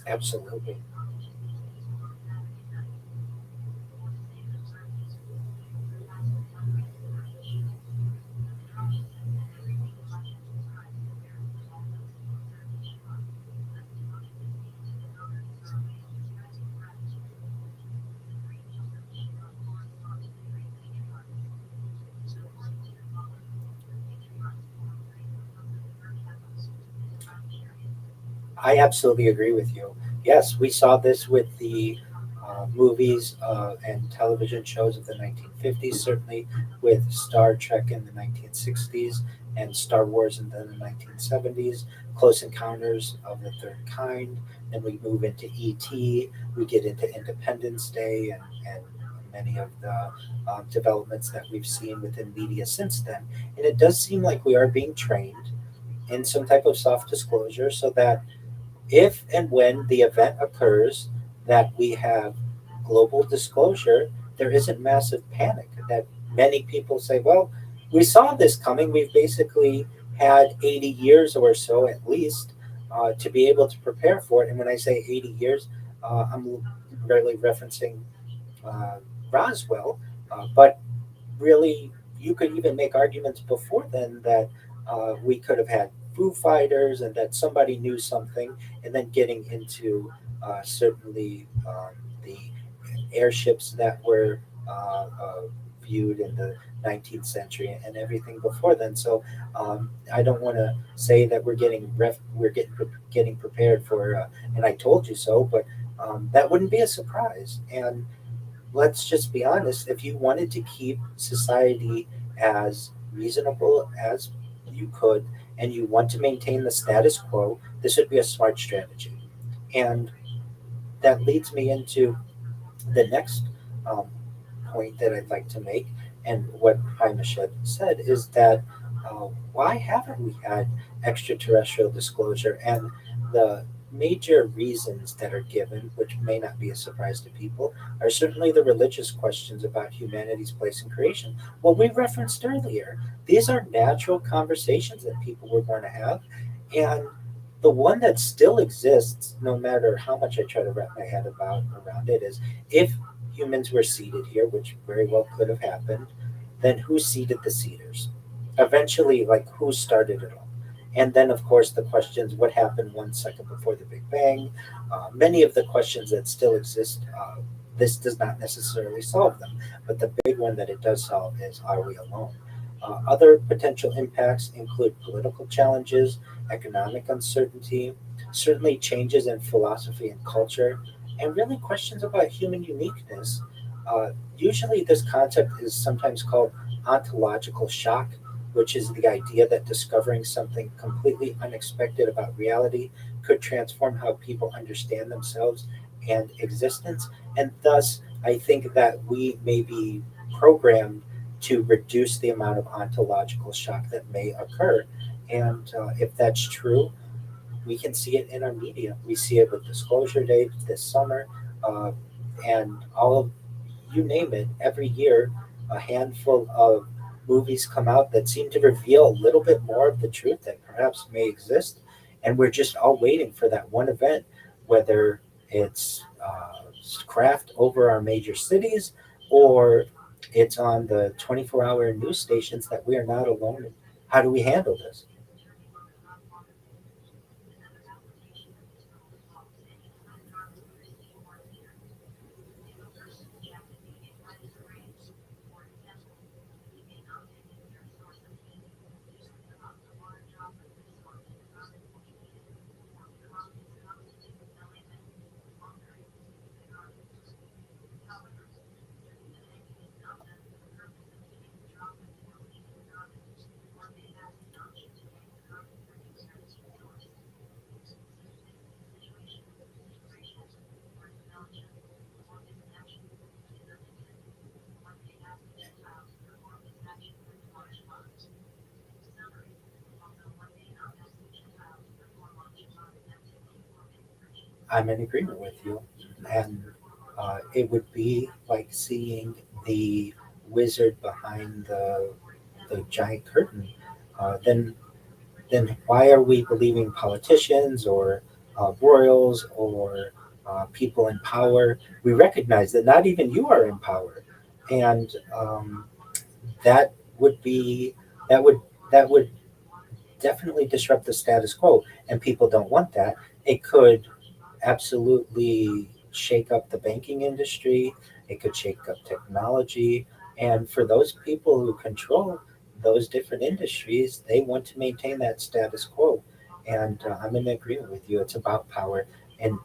S19: Absolutely. I absolutely agree with you. Yes, we saw this with the movies and television shows of the 1950s, certainly with Star Trek in the 1960s and Star Wars in the 1970s, Close Encounters of the Third Kind. Then we move into E.T., we get into Independence Day and many of the developments that we've seen within media since then. And it does seem like we are being trained in some type of soft disclosure so that if and when the event occurs that we have global disclosure, there isn't massive panic. That many people say, well, we saw this coming. We've basically had 80 years or so at least to be able to prepare for it. And when I say 80 years, I'm really referencing Roswell, but really, you could even make arguments before then that we could have had Foo Fighters and that somebody knew something, and then getting into certainly the airships that were viewed in the 19th century and everything before then. So I don't want to say that we're getting prepared for and I told you so, but that wouldn't be a surprise. And let's just be honest, if you wanted to keep society as reasonable as you could and you want to maintain the status quo, this would be a smart strategy. And that leads me into the next um, point that I'd like to make, and what Hymashed said is that why haven't we had extraterrestrial disclosure? And the major reasons that are given, which may not be a surprise to people, are certainly the religious questions about humanity's place in creation. What we referenced earlier, these are natural conversations that people were going to have, and the one that still exists, no matter how much I try to wrap my head about around it, is if humans were seated here, which very well could have happened, then who seeded the seeders? Eventually, like who started it all? And then, of course, the questions: what happened 1 second before the Big Bang? Many of the questions that still exist. This does not necessarily solve them, but the big one that it does solve is: are we alone? Other potential impacts include political challenges, economic uncertainty, certainly changes in philosophy and culture, and really questions about human uniqueness. Usually, this concept is sometimes called ontological shock, which is the idea that discovering something completely unexpected about reality could transform how people understand themselves and existence. And thus, I think that we may be programmed to reduce the amount of ontological shock that may occur. And if that's true, we can see it in our media. We see it with Disclosure Day this summer, uh, and all of you name it. Every year, a handful of movies come out that seem to reveal a little bit more of the truth that perhaps may exist, and we're just all waiting for that one event, whether it's craft over our major cities or it's on the 24-hour news stations that we are not alone in. How do we handle this? I'm in agreement with you. And it would be like seeing the wizard behind the giant curtain. Then why are we believing politicians or royals or people in power? We recognize that not even you are in power, and that would be that would that would definitely disrupt the status quo, and people don't want that. It could absolutely shake up the banking industry. It could shake up technology. And for those people who control those different industries, they want to maintain that status quo. And I'm in agreement with you. It's about power, and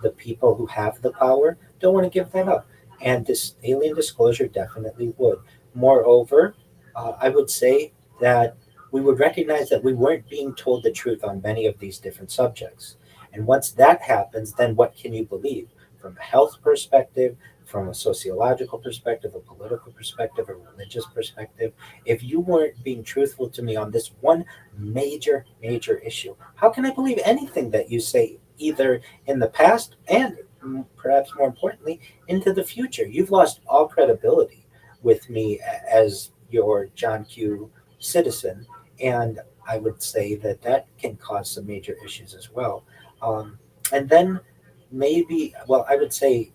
S19: the people who have the power don't want to give that up. And this alien disclosure definitely would. Moreover, I would say that we would recognize that we weren't being told the truth on many of these different subjects. And once that happens, then what can you believe? From a health perspective, from a sociological perspective, a political perspective, a religious perspective, if you weren't being truthful to me on this one major issue, how can I believe anything that you say, either in the past and perhaps more importantly, into the future? You've lost all credibility with me as your John Q citizen, and I would say that that can cause some major issues as well. Um, and then maybe, well, I would say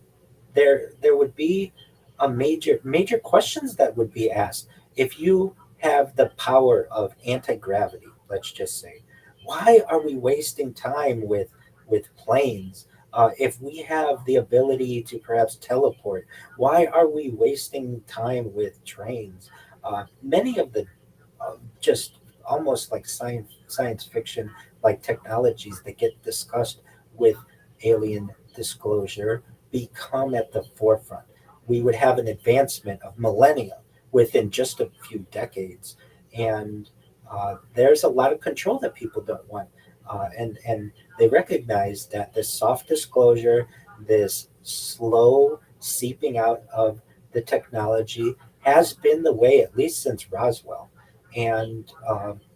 S19: there would be a major questions that would be asked if you have the power of anti-gravity. Let's just say, why are we wasting time with planes? If we have the ability to perhaps teleport, why are we wasting time with trains? Many of the just almost like science fiction like technologies that get discussed with alien disclosure become at the forefront. We would have an advancement of millennia within just a few decades, and there's a lot of control that people don't want, and they recognize that this soft disclosure, this slow seeping out of the technology, has been the way at least since Roswell, and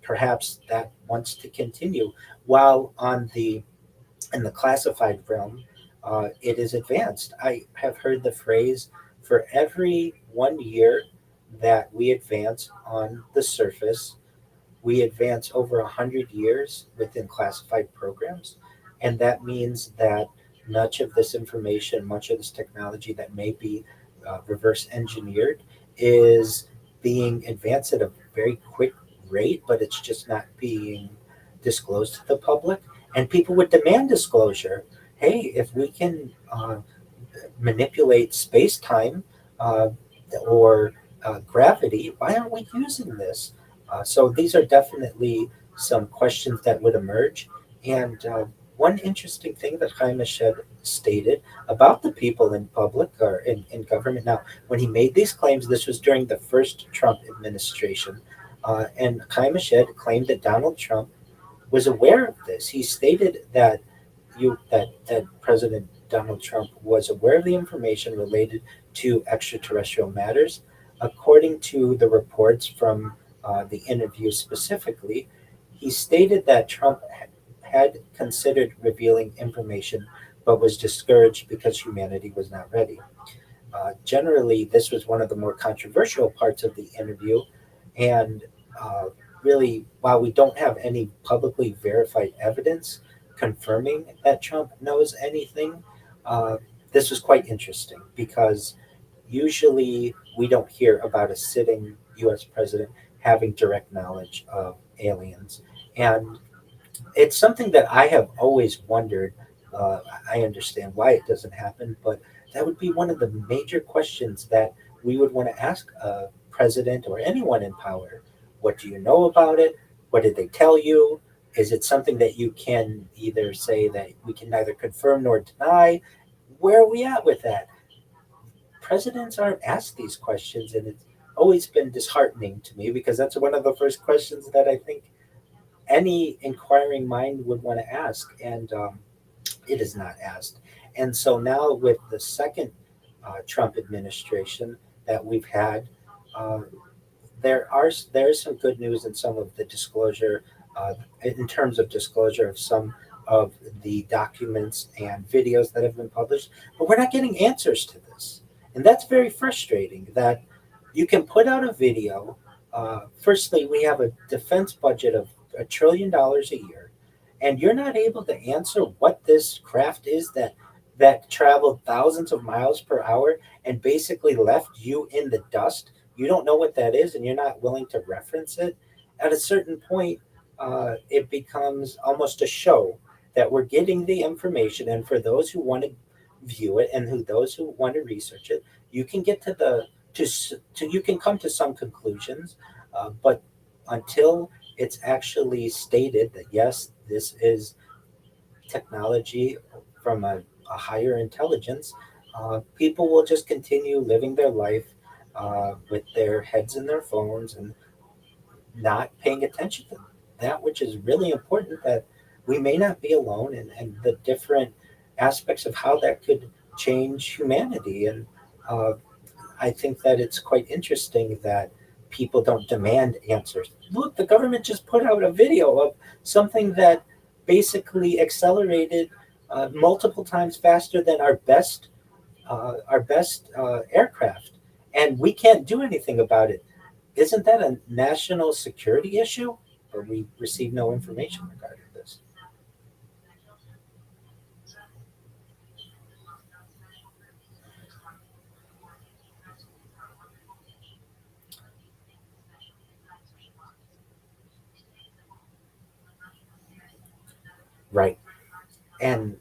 S19: perhaps that wants to continue. While on the in the classified realm, it is advanced. I have heard the phrase, for every 1 year that we advance on the surface, we advance over 100 years within classified programs. And that means that much of this information, much of this technology that may be reverse engineered is being advanced at a very quick rate, but it's just not being disclosed to the public. And people would demand disclosure. Hey, if we can manipulate space time uh, or gravity, why aren't we using this? So these are definitely some questions that would emerge. And one interesting thing that Chaim Shed stated about the people in public or in government now, when he made these claims, this was during the first Trump administration. And Chaim Shed claimed that Donald Trump was aware of this. He stated that that President Donald Trump was aware of the information related to extraterrestrial matters. According to the reports from the interview specifically, he stated that Trump had considered revealing information but was discouraged because humanity was not ready. Generally, this was one of the more controversial parts of the interview, and really, while we don't have any publicly verified evidence confirming that Trump knows anything, uh, this was quite interesting because usually we don't hear about a sitting U.S. president having direct knowledge of aliens, and it's something that I have always wondered. I understand why it doesn't happen, but that would be one of the major questions that we would want to ask a president or anyone in power. What do you know about it? What did they tell you? Is it something that you can either say that we can neither confirm nor deny? Where are we at with that? Presidents aren't asked these questions, and it's always been disheartening to me because that's one of the first questions that I think any inquiring mind would want to ask, and it is not asked. And so now with the second Trump administration that we've had, uh, there is some good news in some of the disclosure, in terms of disclosure of some of the documents and videos that have been published, but we're not getting answers to this, and that's very frustrating. That you can put out a video. Firstly, we have a defense budget of $1 trillion a year, and you're not able to answer what this craft is that traveled thousands of miles per hour and basically left you in the dust. You don't know what that is, and you're not willing to reference it. At a certain point, it becomes almost a show that we're getting the information, and for those who want to view it and those who want to research it, you can get to you can come to some conclusions, but until it's actually stated that yes, this is technology from a higher intelligence, people will just continue living their life with their heads in their phones and not paying attention to that which is really important, that we may not be alone, and the different aspects of how that could change humanity. And uh, I think that it's quite interesting that people don't demand answers. Look, the government just put out a video of something that basically accelerated multiple times faster than our best aircraft, and we can't do anything about it. Isn't that a national security issue? Or we receive no information regarding this. Right. And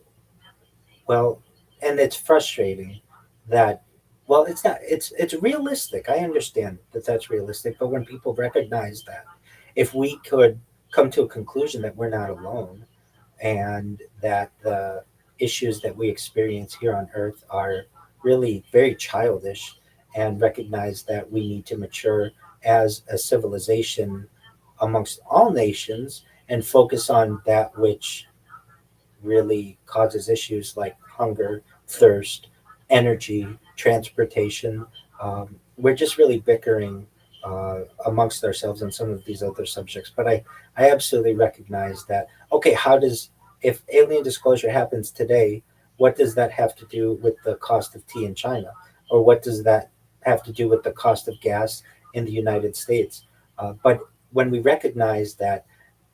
S19: well, and it's frustrating that, well, it's not, it's realistic. I understand that that's realistic, but when people recognize that, if we could come to a conclusion that we're not alone, and that the issues that we experience here on earth are really very childish, and recognize that we need to mature as a civilization amongst all nations and focus on that which really causes issues like hunger, thirst, energy, transportation. We're just really bickering amongst ourselves on some of these other subjects. But I absolutely recognize that, okay, if alien disclosure happens today, what does that have to do with the cost of tea in China? Or what does that have to do with the cost of gas in the United States? But when we recognize that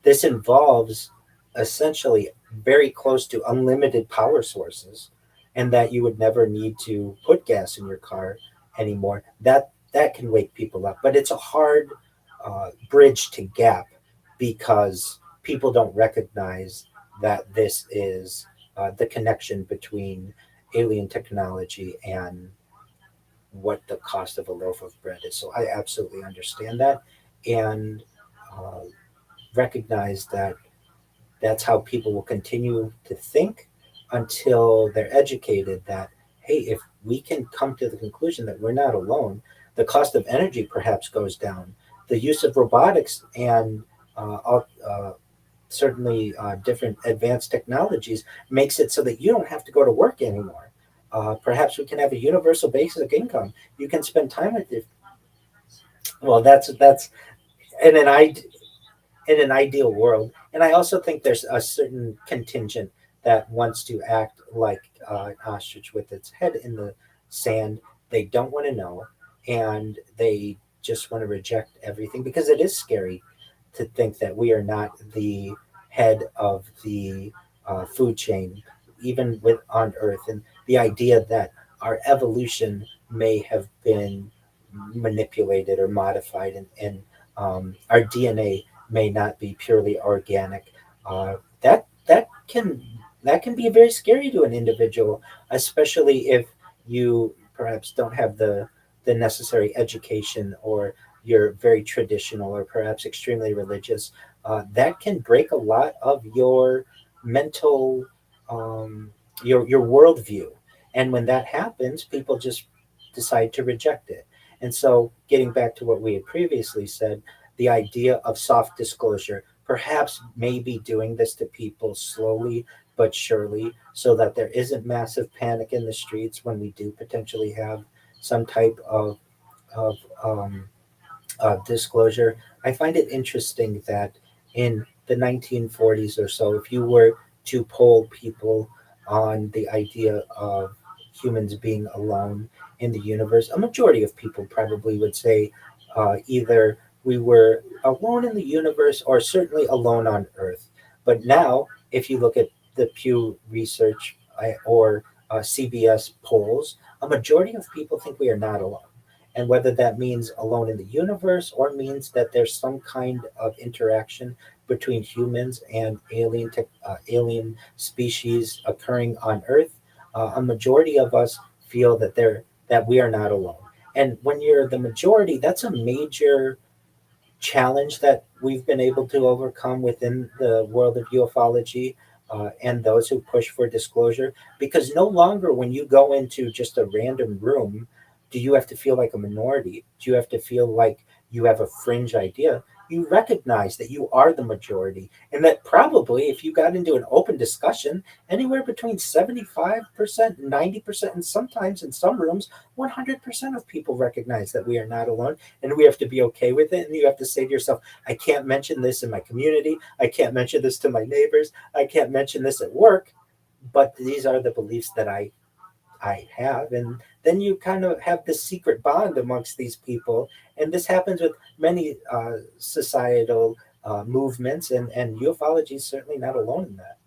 S19: this involves essentially very close to unlimited power sources, and that you would never need to put gas in your car anymore, that can wake people up. But it's a hard bridge to gap, because people don't recognize that this is the connection between alien technology and what the cost of a loaf of bread is. So I absolutely understand that, and uh, recognize that that's how people will continue to think until they're educated that, hey, if we can come to the conclusion that we're not alone, the cost of energy perhaps goes down. The use of robotics and certainly different advanced technologies makes it so that you don't have to go to work anymore. Perhaps we can have a universal basic income. You can spend time with your. Well, that's in in an ideal world. And I also think there's a certain contingent that wants to act like an ostrich with its head in the sand. They don't want to know, and they just want to reject everything, because it is scary to think that we are not the head of the food chain, even with on Earth, and the idea that our evolution may have been manipulated or modified, and our DNA may not be purely organic. That can be very scary to an individual, especially if you perhaps don't have the necessary education, or you're very traditional, or perhaps extremely religious. That can break a lot of your mental, your worldview, and when that happens, people just decide to reject it. And so, getting back to what we had previously said, the idea of soft disclosure, perhaps maybe doing this to people slowly but surely, so that there isn't massive panic in the streets when we do potentially have some type of disclosure. I find it interesting that in the 1940s or so, if you were to poll people on the idea of humans being alone in the universe, a majority of people probably would say either we were alone in the universe, or certainly alone on Earth. But now, if you look at the Pew Research or CBS polls, a majority of people think we are not alone. And whether that means alone in the universe, or means that there's some kind of interaction between humans and alien species occurring on Earth, a majority of us feel that we are not alone. And when you're the majority, that's a major challenge that we've been able to overcome within the world of ufology, and those who push for disclosure, because no longer when you go into just a random room do you have to feel like a minority, do you have to feel like you have a fringe idea. You recognize that you are the majority, and that probably if you got into an open discussion, anywhere between 75%, 90%, and sometimes in some rooms 100% of people recognize that we are not alone, and we have to be okay with it. And you have to say to yourself, I can't mention this in my community, I can't mention this to my neighbors, I can't mention this at work, but these are the beliefs that I have. And then you kind of have this secret bond amongst these people. And this happens with many societal movements, and ufology is certainly not alone in that.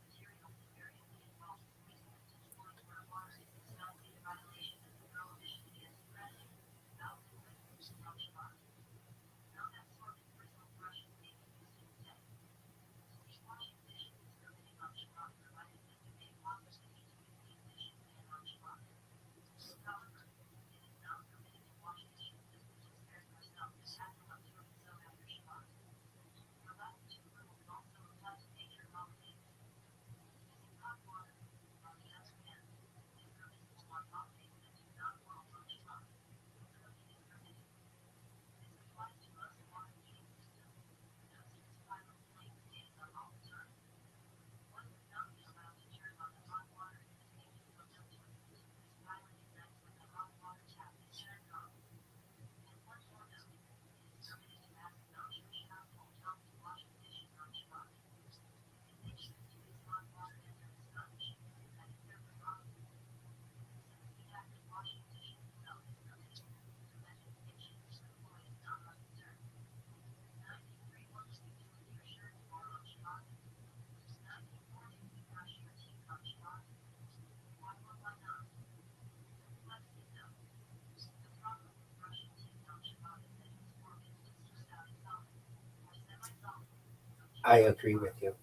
S19: I agree with you.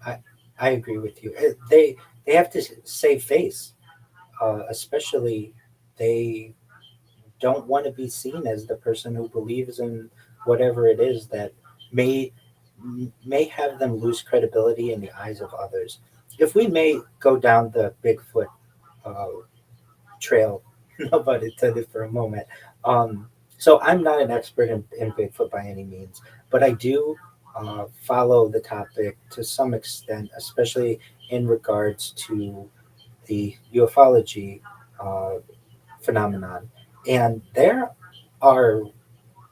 S19: I, I agree with you. They have to save face, especially they don't want to be seen as the person who believes in whatever it is that may may have them lose credibility in the eyes of others. If we may go down the Bigfoot uh, trail, no pun intended, for a moment. Um, so I'm not an expert in Bigfoot by any means, but I do follow the topic to some extent, especially in regards to the ufology uh, phenomenon. And there are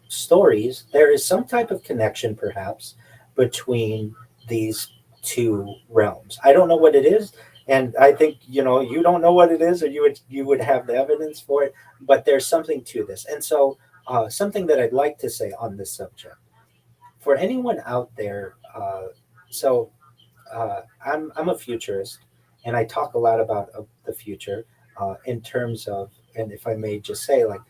S19: stories, there is some type of connection perhaps between these two realms. I don't know what it is, and I think you don't know what it is, or you would have the evidence for it, but there's something to this. And so something that I'd like to say on this subject for anyone out there, so I'm a futurist, and I talk a lot about the future in terms of, and if I may just say, like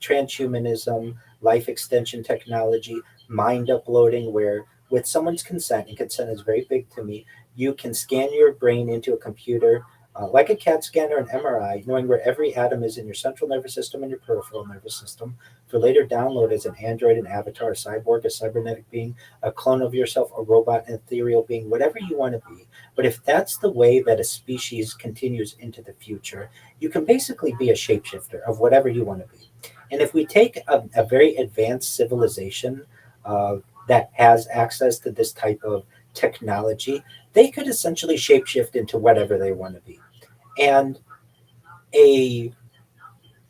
S19: transhumanism, life extension technology, mind uploading, where with someone's consent, and consent is very big to me, you can scan your brain into a computer. Like a CAT scan or an MRI, knowing where every atom is in your central nervous system and your peripheral nervous system, for later download as an android, an avatar, a cyborg, a cybernetic being, a clone of yourself, a robot, an ethereal being, whatever you want to be. But if that's the way that a species continues into the future, you can basically be a shapeshifter of whatever you want to be. And if we take a very advanced civilization that has access to this type of technology, they could essentially shapeshift into whatever they want to be. And a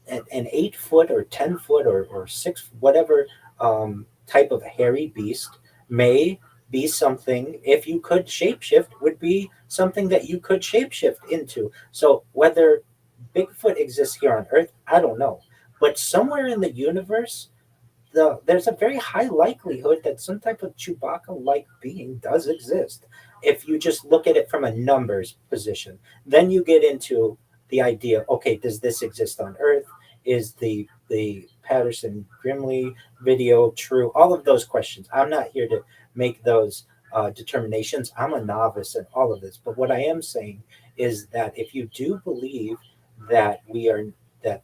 S19: an 8 foot or 10 foot or six whatever type of hairy beast may be something, if you could shapeshift, would be something that you could shapeshift into. So whether Bigfoot exists here on Earth, I don't know, but somewhere in the universe there's a very high likelihood that some type of Chewbacca-like being does exist. If you just look at it from a numbers position, then you get into the idea: okay, does this exist on Earth? Is the Patterson Grimley video true? All of those questions. I'm not here to make those determinations. I'm a novice in all of this, but what I am saying is that if you do believe that we are that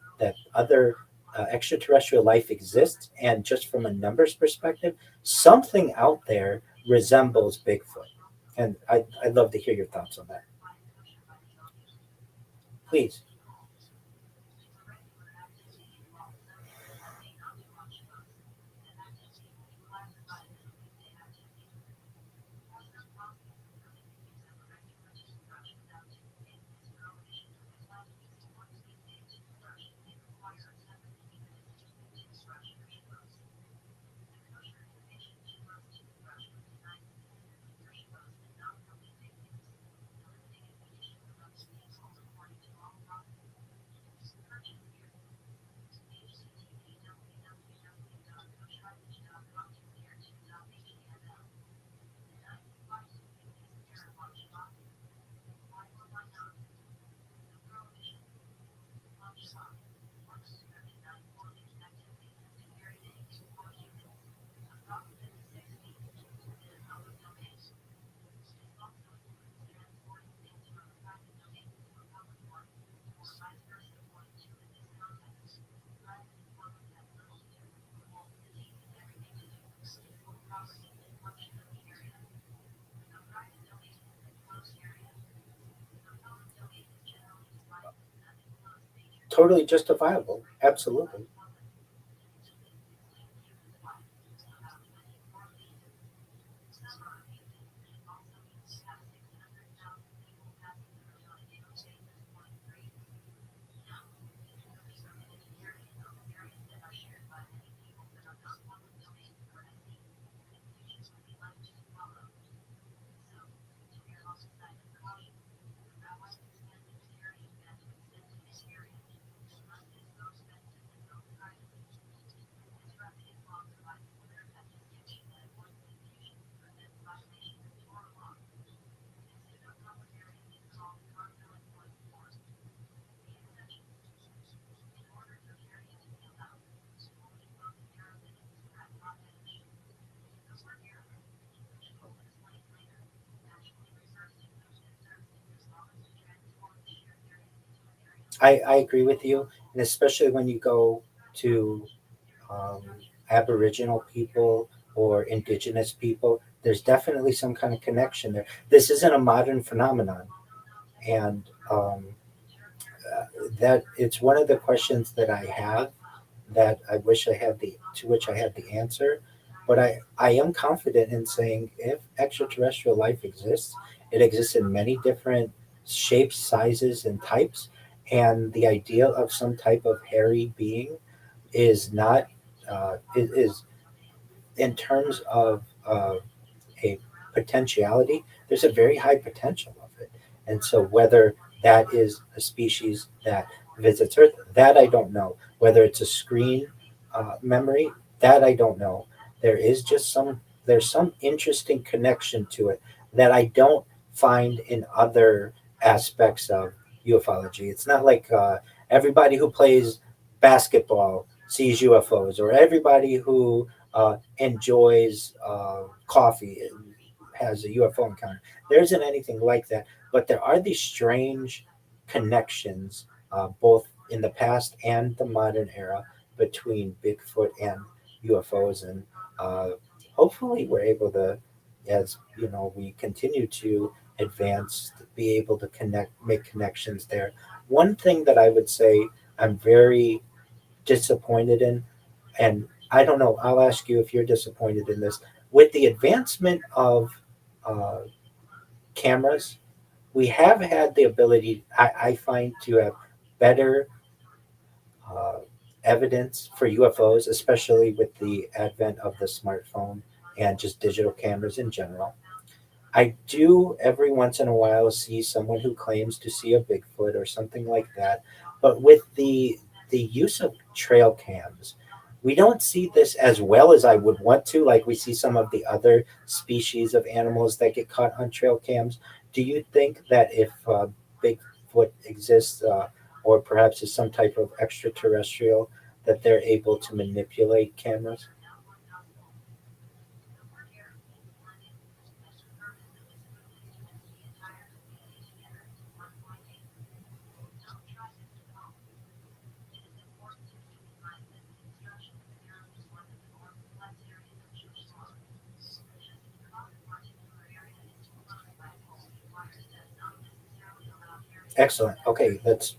S19: other extraterrestrial life exists, and just from a numbers perspective, something out there resembles Bigfoot. And I'd love to hear your thoughts on that. Please. Totally justifiable. Absolutely. I agree with you, and especially when you go to um, Aboriginal people or Indigenous people, there's definitely some kind of connection there. This isn't a modern phenomenon, and that it's one of the questions that I have that I wish I had the to which I had the answer. But I am confident in saying if extraterrestrial life exists, it exists in many different shapes, sizes, and types. And the idea of some type of hairy being is not is in terms of a potentiality. There's a very high potential of it, and so whether that is a species that visits Earth, that I don't know. Whether it's a screen memory, that I don't know. There is just there's some interesting connection to it that I don't find in other aspects of ufology. It's not like everybody who plays basketball sees UFOs, or everybody who enjoys coffee and has a UFO encounter. There isn't anything like that, but there are these strange connections, both in the past and the modern era, between Bigfoot and UFOs, and uh, hopefully we're able to, as you know, we continue to advance, to be able to make connections there. One thing that I would say I'm very disappointed in, and I don't know, I'll ask you if you're disappointed in this. With the advancement of uh, cameras, we have had the ability, I find, to have better uh, evidence for UFOs, especially with the advent of the smartphone and just digital cameras in general. I do every once in a while see someone who claims to see a Bigfoot or something like that, but with the use of trail cams, we don't see this as well as I would want to. Like we see some of the other species of animals that get caught on trail cams. Do you think that if Bigfoot exists, or perhaps is some type of extraterrestrial, that they're able to manipulate cameras? Excellent. Okay, that's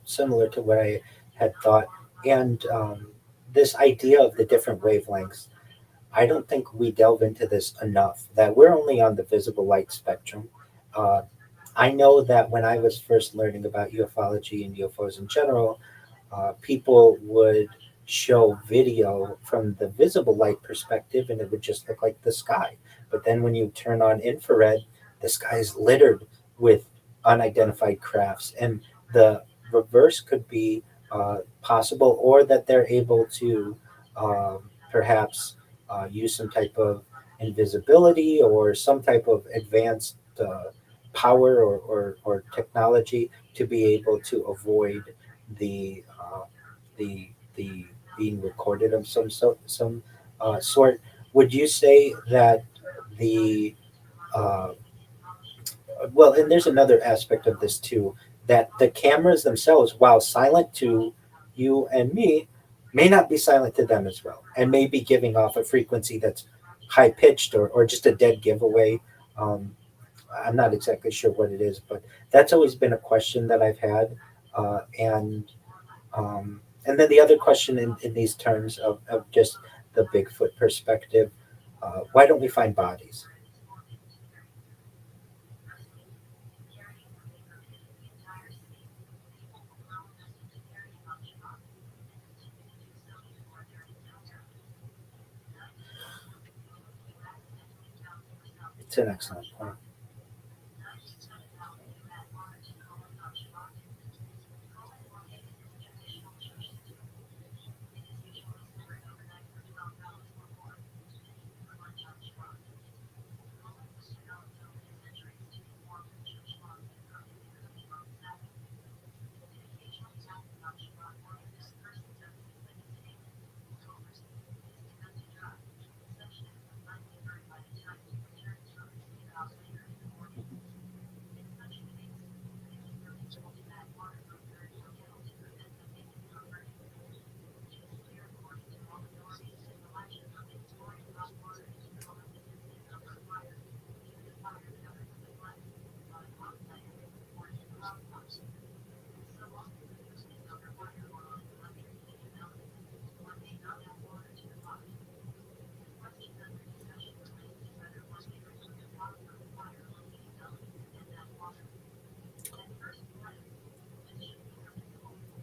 S19: similar to what I had thought. And this idea of the different wavelengths, I don't think we delve into this enough. That we're only on the visible light spectrum. Uh, I know that when I was first learning about ufology and UFOs in general, people would show video from the visible light perspective and it would just look like the sky. But then when you turn on infrared, the sky is littered with unidentified crafts. And the reverse could be possible, or that they're able to perhaps use some type of invisibility or some type of advanced power or technology to be able to avoid the the being recorded of some sort. Would you say that the uh, well, and there's another aspect of this too, that the cameras themselves, while silent to you and me, may not be silent to them as well, and may be giving off a frequency that's high pitched or just a dead giveaway. Um, I'm not exactly sure what it is, but that's always been a question that I've had. And then the other question in these terms of just the Bigfoot perspective, why don't we find bodies? It's an excellent point.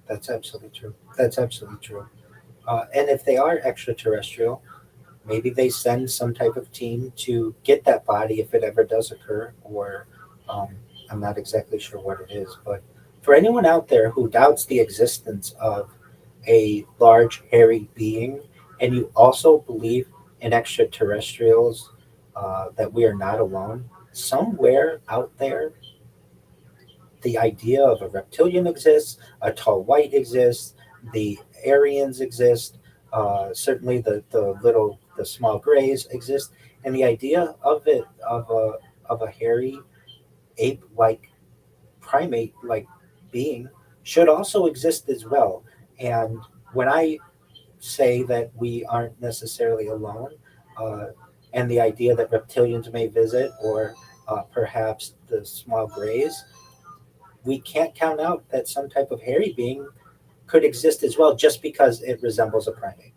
S19: That's absolutely true. That's absolutely true. And if they are extraterrestrial, maybe they send some type of team to get that body if it ever does occur, or um, I'm not exactly sure what it is. But for anyone out there who doubts the existence of a large, hairy being, and you also believe in extraterrestrials, that we are not alone, somewhere out there the idea of a reptilian exists, a tall white exists, the Aryans exist, certainly the small grays exist, and the idea of it of a hairy ape like primate like being should also exist as well. And when I say that we aren't necessarily alone, uh, and the idea that reptilians may visit, or perhaps the small grays, we can't count out that some type of hairy being could exist as well, just because it resembles a primate.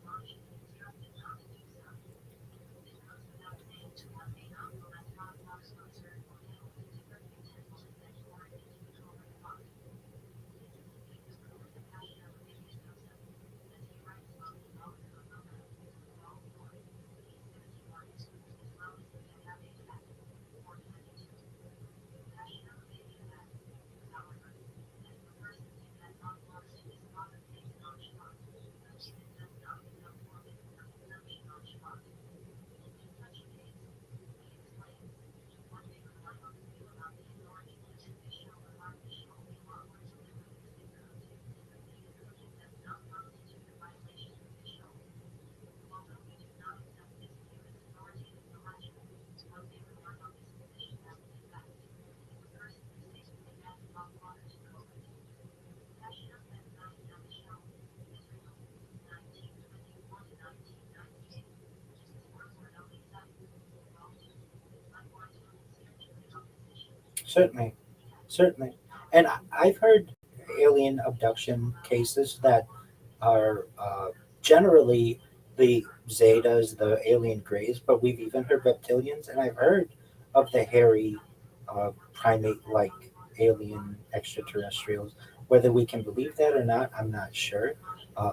S19: Certainly, certainly. And I've heard alien abduction cases that are generally the Zetas, the alien Greys, but we've even heard reptilians, and I've heard of the hairy primate-like alien extraterrestrials. Whether we can believe that or not, I'm not sure.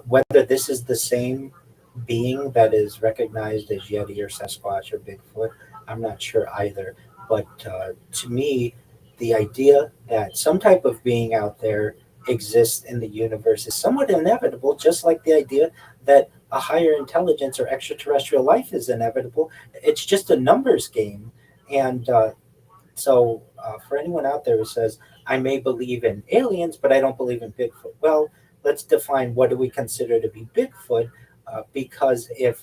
S19: Whether this is the same being that is recognized as Yeti or Sasquatch or Bigfoot, I'm not sure either. But to me, the idea that some type of being out there exists in the universe is somewhat inevitable, just like the idea that a higher intelligence or extraterrestrial life is inevitable. It's just a numbers game. And for anyone out there who says, I may believe in aliens, but I don't believe in Bigfoot, well, let's define what do we consider to be Bigfoot, because if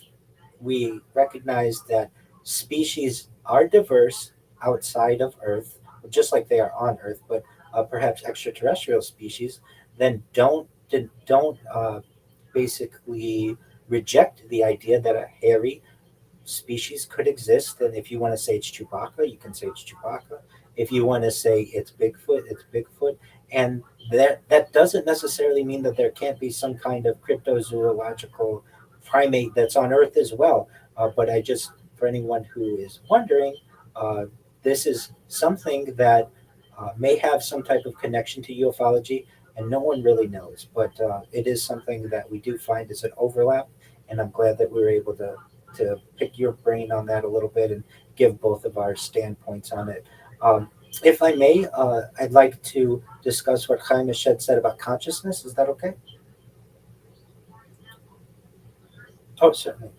S19: we recognize that species are diverse outside of Earth, just like they are on Earth, but perhaps extraterrestrial species, then don't basically reject the idea that a hairy species could exist. And if you want to say it's Chewbacca, you can say it's Chewbacca. If you want to say it's Bigfoot, it's Bigfoot. And that doesn't necessarily mean that there can't be some kind of cryptozoological primate that's on Earth as well. But I just, for anyone who is wondering, uh, this is something that may have some type of connection to ufology, and no one really knows. But it is something that we do find is an overlap, and I'm glad that we were able to pick your brain on that a little bit and give both of our standpoints on it. Um, if I may, I'd like to discuss what Chaim Eshed said about consciousness. Is that okay? Oh, certainly.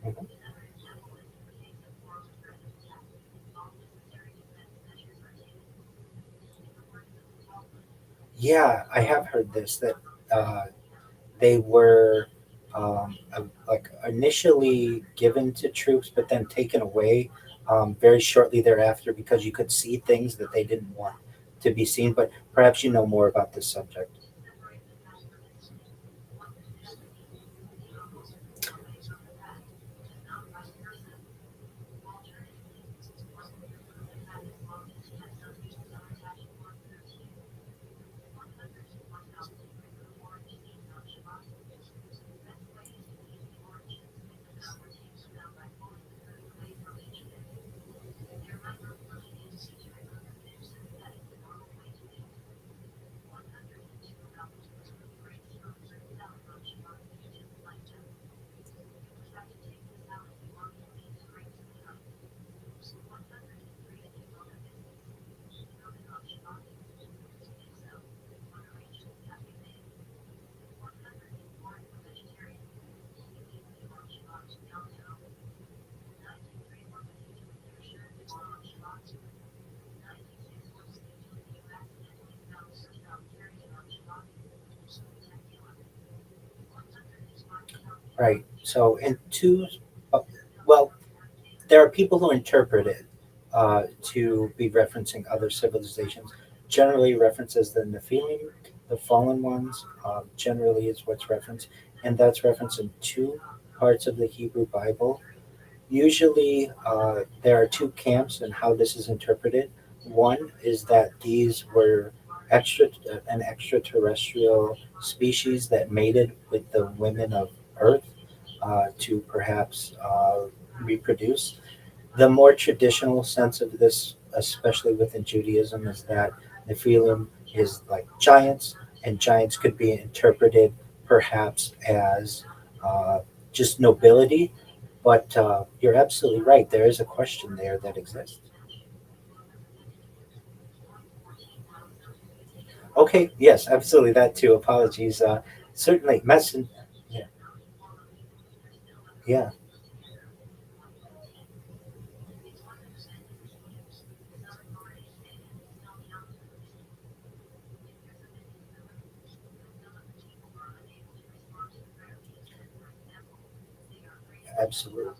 S19: Mhm. Yeah, I have heard this that uh, they were like initially given to troops, but then taken away very shortly thereafter because you could see things that they didn't want to be seen. But perhaps you know more about this subject. Right. So, uh, well, there are people who interpret it to be referencing other civilizations. Generally, references the Nephilim, the fallen ones. Generally, is what's referenced, and that's referenced in two parts of the Hebrew Bible. Usually, there are two camps in how this is interpreted. One is that these were an extraterrestrial species that mated with the women of Earth to perhaps reproduce. The more traditional sense of this, especially within Judaism, is that Nephilim is like giants, and giants could be interpreted perhaps as just nobility. But you're absolutely right. There is a question there that exists. Okay, yes, absolutely. That too. Apologies. Certainly, Messenger. Yeah, yeah, absolutely.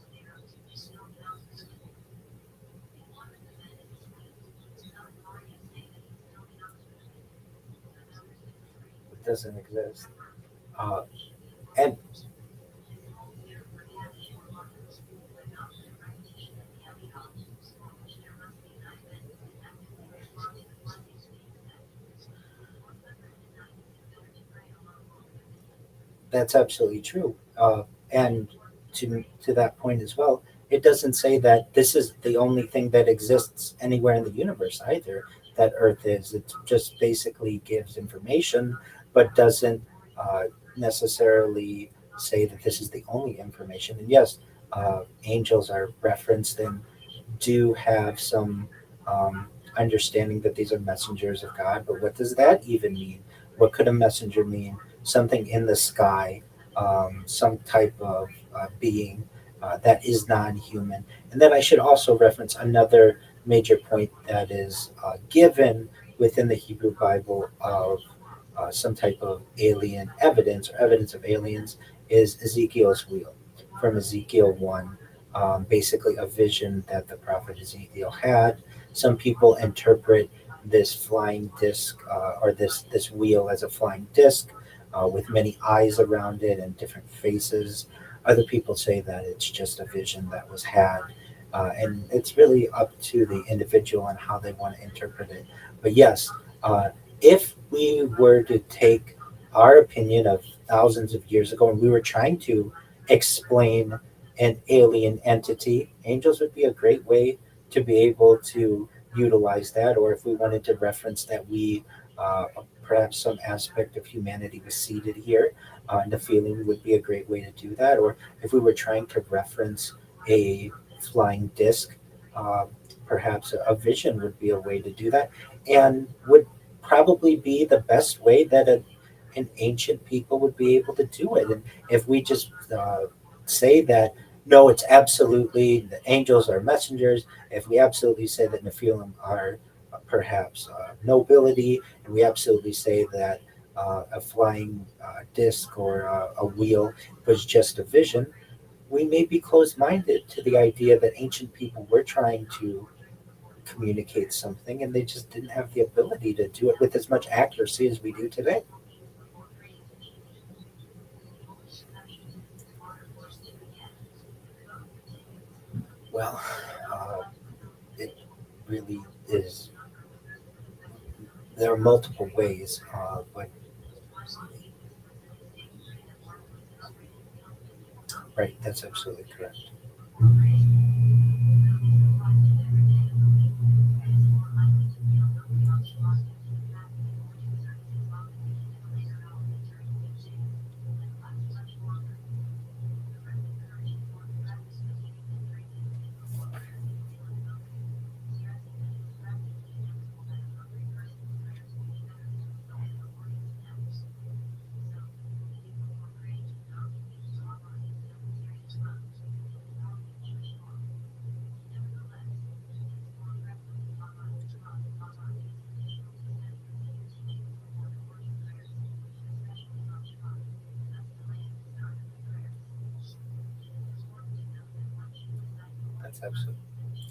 S19: It doesn't exist. Uh, and That's absolutely true. And to that point as well, it doesn't say that this is the only thing that exists anywhere in the universe either. That Earth is. It just basically gives information, but doesn't uh, necessarily say that this is the only information. And yes, angels are referenced and do have some um, understanding that these are messengers of God. But what does that even mean? What could a messenger mean? Something in the sky, some type of being that is non human. And then I should also reference another major point that is given within the Hebrew Bible of some type of alien evidence or evidence of aliens is Ezekiel's wheel from Ezekiel 1, basically a vision that the prophet Ezekiel had. Some people interpret this flying disc or this wheel as a flying disc with many eyes around it and different faces. Other people say that it's just a vision that was had. And it's really up to the individual on how they want to interpret it. But yes, uh, if we were to take our opinion of thousands of years ago and we were trying to explain an alien entity, angels would be a great way to be able to utilize that. Or if we wanted to reference that we, perhaps some aspect of humanity was seated here, and the feeling would be a great way to do that. Or if we were trying to reference a flying disc, uh, perhaps a vision would be a way to do that, and would probably be the best way that an ancient people would be able to do it. And if we just say that no, it's absolutely the angels are messengers. If we absolutely say that Nephilim are perhaps nobility, and we absolutely say that a flying disc or a wheel was just a vision, we may be closed minded to the idea that ancient people were trying to communicate something and they just didn't have the ability to do it with as much accuracy as we do today. Well, it really is. There are multiple ways, but right, that's absolutely correct. That's absolutely.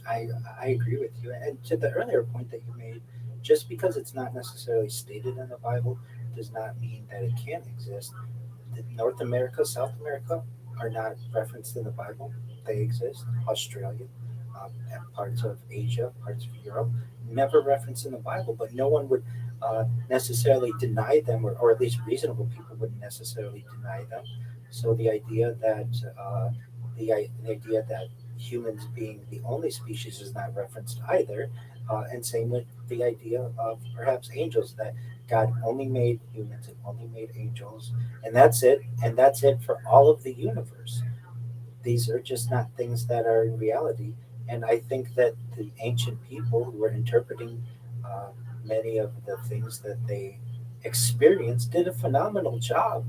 S19: I I agree with you. And to the earlier point that you made, just because it's not necessarily stated in the Bible does not mean that it can't exist. North America, South America are not referenced in the Bible. They exist. Australia, and parts of Asia, parts of Europe, never referenced in the Bible, but no one would necessarily deny them, or at least reasonable people wouldn't necessarily deny them. So the idea that humans being the only species is not referenced either, and same with the idea of perhaps angels, that God only made humans and only made angels, and that's it, and that's it for all of the universe. These are just not things that are in reality. And I think that the ancient people who were interpreting uh, many of the things that they experienced did a phenomenal job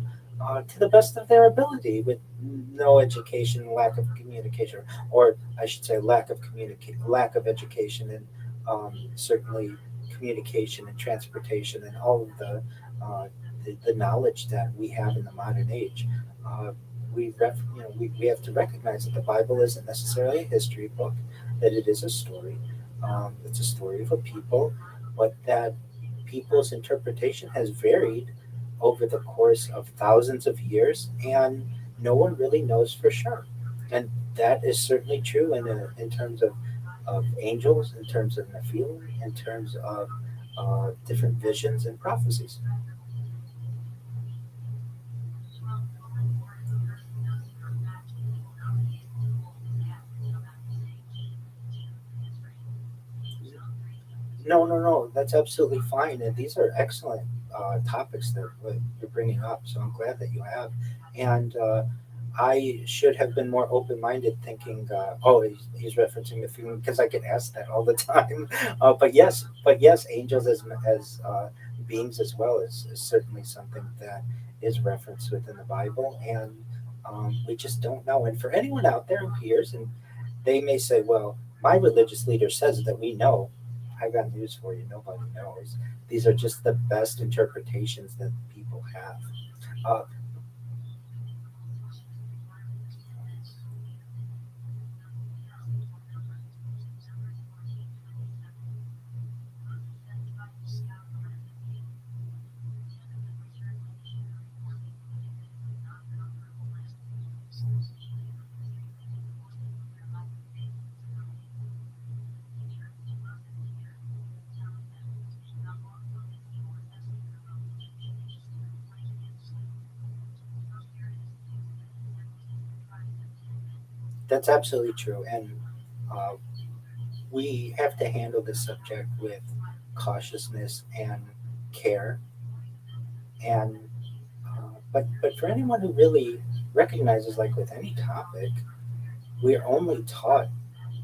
S19: to the best of their ability with no education, lack of communication, or I should say lack of education, and certainly communication and transportation and all of the knowledge that we have in the modern age. Uh, we have to recognize that the Bible isn't necessarily a history book, that it is a story. It's a story of a people, but that people's interpretation has varied over the course of thousands of years, and no one really knows for sure. And that is certainly true in terms of angels, in terms of Nephilim, in terms of different visions and prophecies. No. That's absolutely fine, and these are excellent topics that you're bringing up. So I'm glad that you have, and I should have been more open-minded, thinking, "Oh, he's referencing the feeling," because I get asked that all the time. But yes, angels as beings as well is certainly something that is referenced within the Bible, and we just don't know. And for anyone out there who hears, and they may say, "Well, my religious leader says that we know." I've got news for you. Nobody knows. These are just the best interpretations that people have. Uh, that's absolutely true, and uh, we have to handle this subject with cautiousness and care. And but for anyone who really recognizes, like with any topic, we're only taught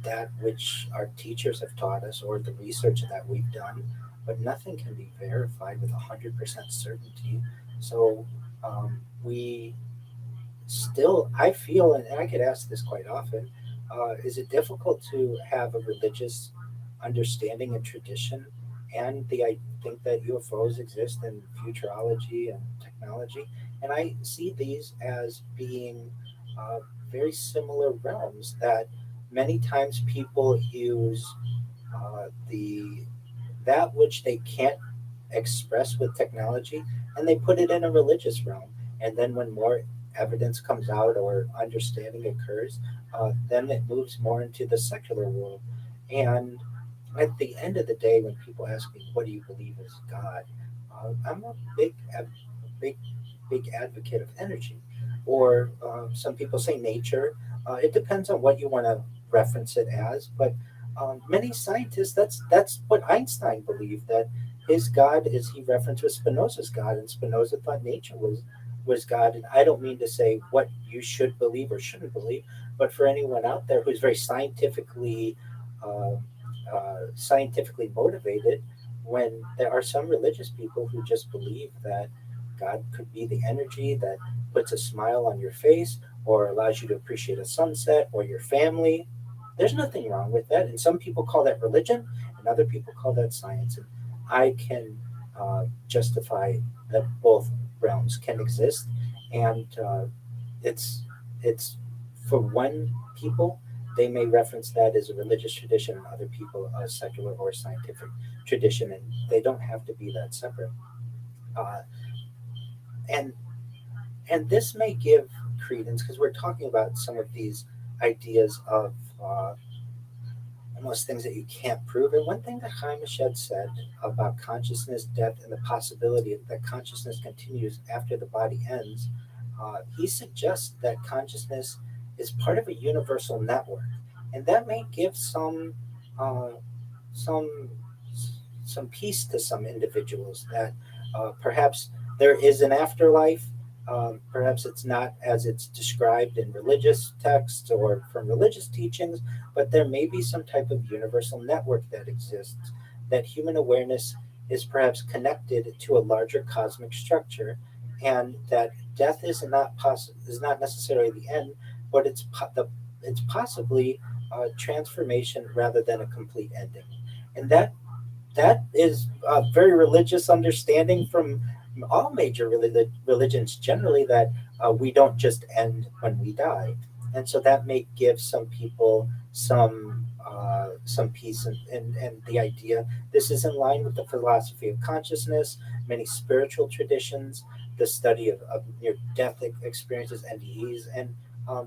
S19: that which our teachers have taught us or the research that we've done, but nothing can be verified with 100% certainty. So we still, I feel, and I get asked this quite often, is it difficult to have a religious understanding and tradition? And I think that UFOs exist in futurology and technology, and I see these as being uh, very similar realms that many times people use the that which they can't express with technology, and they put it in a religious realm. And then when more evidence comes out or understanding occurs, then it moves more into the secular world. And at the end of the day, when people ask me, "What do you believe is God?" I'm a big, big advocate of energy, or some people say nature. It depends on what you want to reference it as, but many scientists, that's what Einstein believed, that his God is, he referenced with Spinoza's God, and Spinoza thought nature was God. And I don't mean to say what you should believe or shouldn't believe, but for anyone out there who's very uh, scientifically motivated, when there are some religious people who just believe that God could be the energy that puts a smile on your face or allows you to appreciate a sunset or your family. There's nothing wrong with that. And some people call that religion, and other people call that science. And I can justify that both realms can exist. And it's it's for one people, they may reference that as a religious tradition, and other people a secular or scientific tradition, and they don't have to be that separate. Uh, and and this may give credence, because we're talking about some of these ideas of uh, almost things that you can't prove. And one thing that Chaim Mashed said about consciousness, death, and the possibility that consciousness continues after the body ends, he suggests that consciousness is part of a universal network, and that may give uh, some some peace to some individuals, that perhaps there is an afterlife. Perhaps it's not as it's described in religious texts or from religious teachings, but there may be some type of universal network that exists, that human awareness is perhaps connected to a larger cosmic structure, and that death is not necessarily the end, but it's possibly a transformation rather than a complete ending. And that is a very religious understanding from all major religions generally, that we don't just end when we die. And so that may give some people some peace, and the idea, this is in line with the philosophy of consciousness, many spiritual traditions, the study of near death experiences, NDEs, and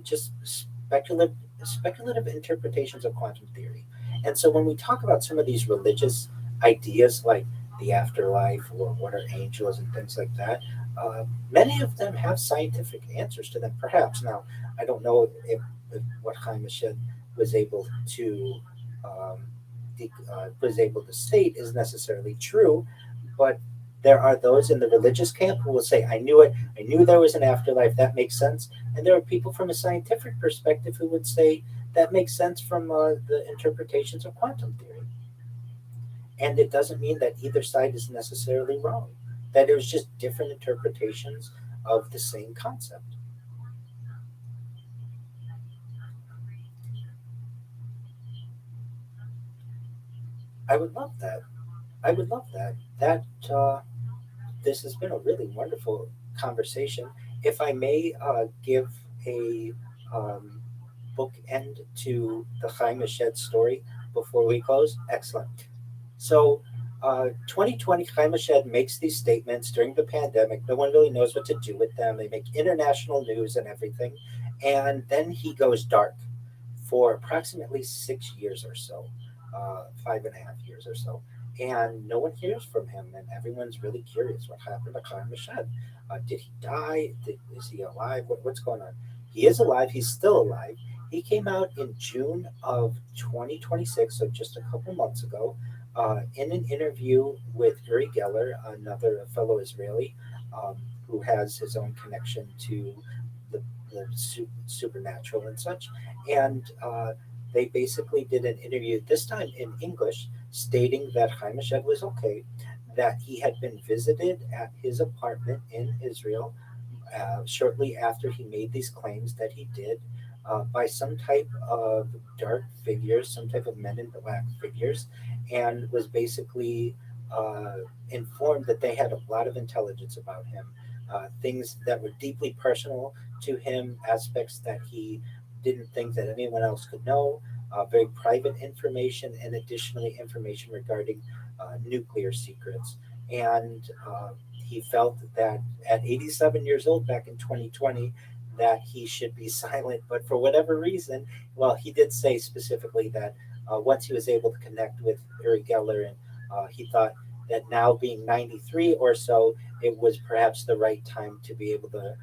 S19: just speculative interpretations of quantum theory. And so when we talk about some of these religious ideas like the afterlife or what are angels and things like that, many of them have scientific answers to them, perhaps. Now, I don't know if what Chaim Mashed was able to um, was able to state is necessarily true, but there are those in the religious camp who will say, I knew it, I knew there was an afterlife, that makes sense. And there are people from a scientific perspective who would say that makes sense from the interpretations of quantum theory. And it doesn't mean that either side is necessarily wrong, that it was just different interpretations of the same concept. I would love that. I would love that. This has been a really wonderful conversation. If I may give a um, bookend to the Chaim Shed story before we close, excellent. So, 2020, Chaim Shed makes these statements during the pandemic. No one really knows what to do with them. They make international news and everything. And then he goes dark for approximately 6 years or so, 5.5 years or so. And no one hears from him, and everyone's really curious what happened to Chaim Shed. Did he die? Is he alive? What's going on? He is alive. He's still alive. He came out in June of 2026, so just a couple months ago, in an interview with Uri Geller, another fellow Israeli who has his own connection to the supernatural and such. And they basically did an interview, this time in English, stating that Chaim Shed was okay, that he had been visited at his apartment in Israel shortly after he made these claims that he did by some type of dark figures, some type of men in black figures, and was basically informed that they had a lot of intelligence about him, things that were deeply personal to him, aspects that he didn't think that anyone else could know, very private information, and additionally information regarding nuclear secrets. And he felt that at 87 years old back in 2020, that he should be silent. But for whatever reason, well, he did say specifically that once he was able to connect with Uri Geller, and he thought that now being 93 or so, it was perhaps the right time to be able to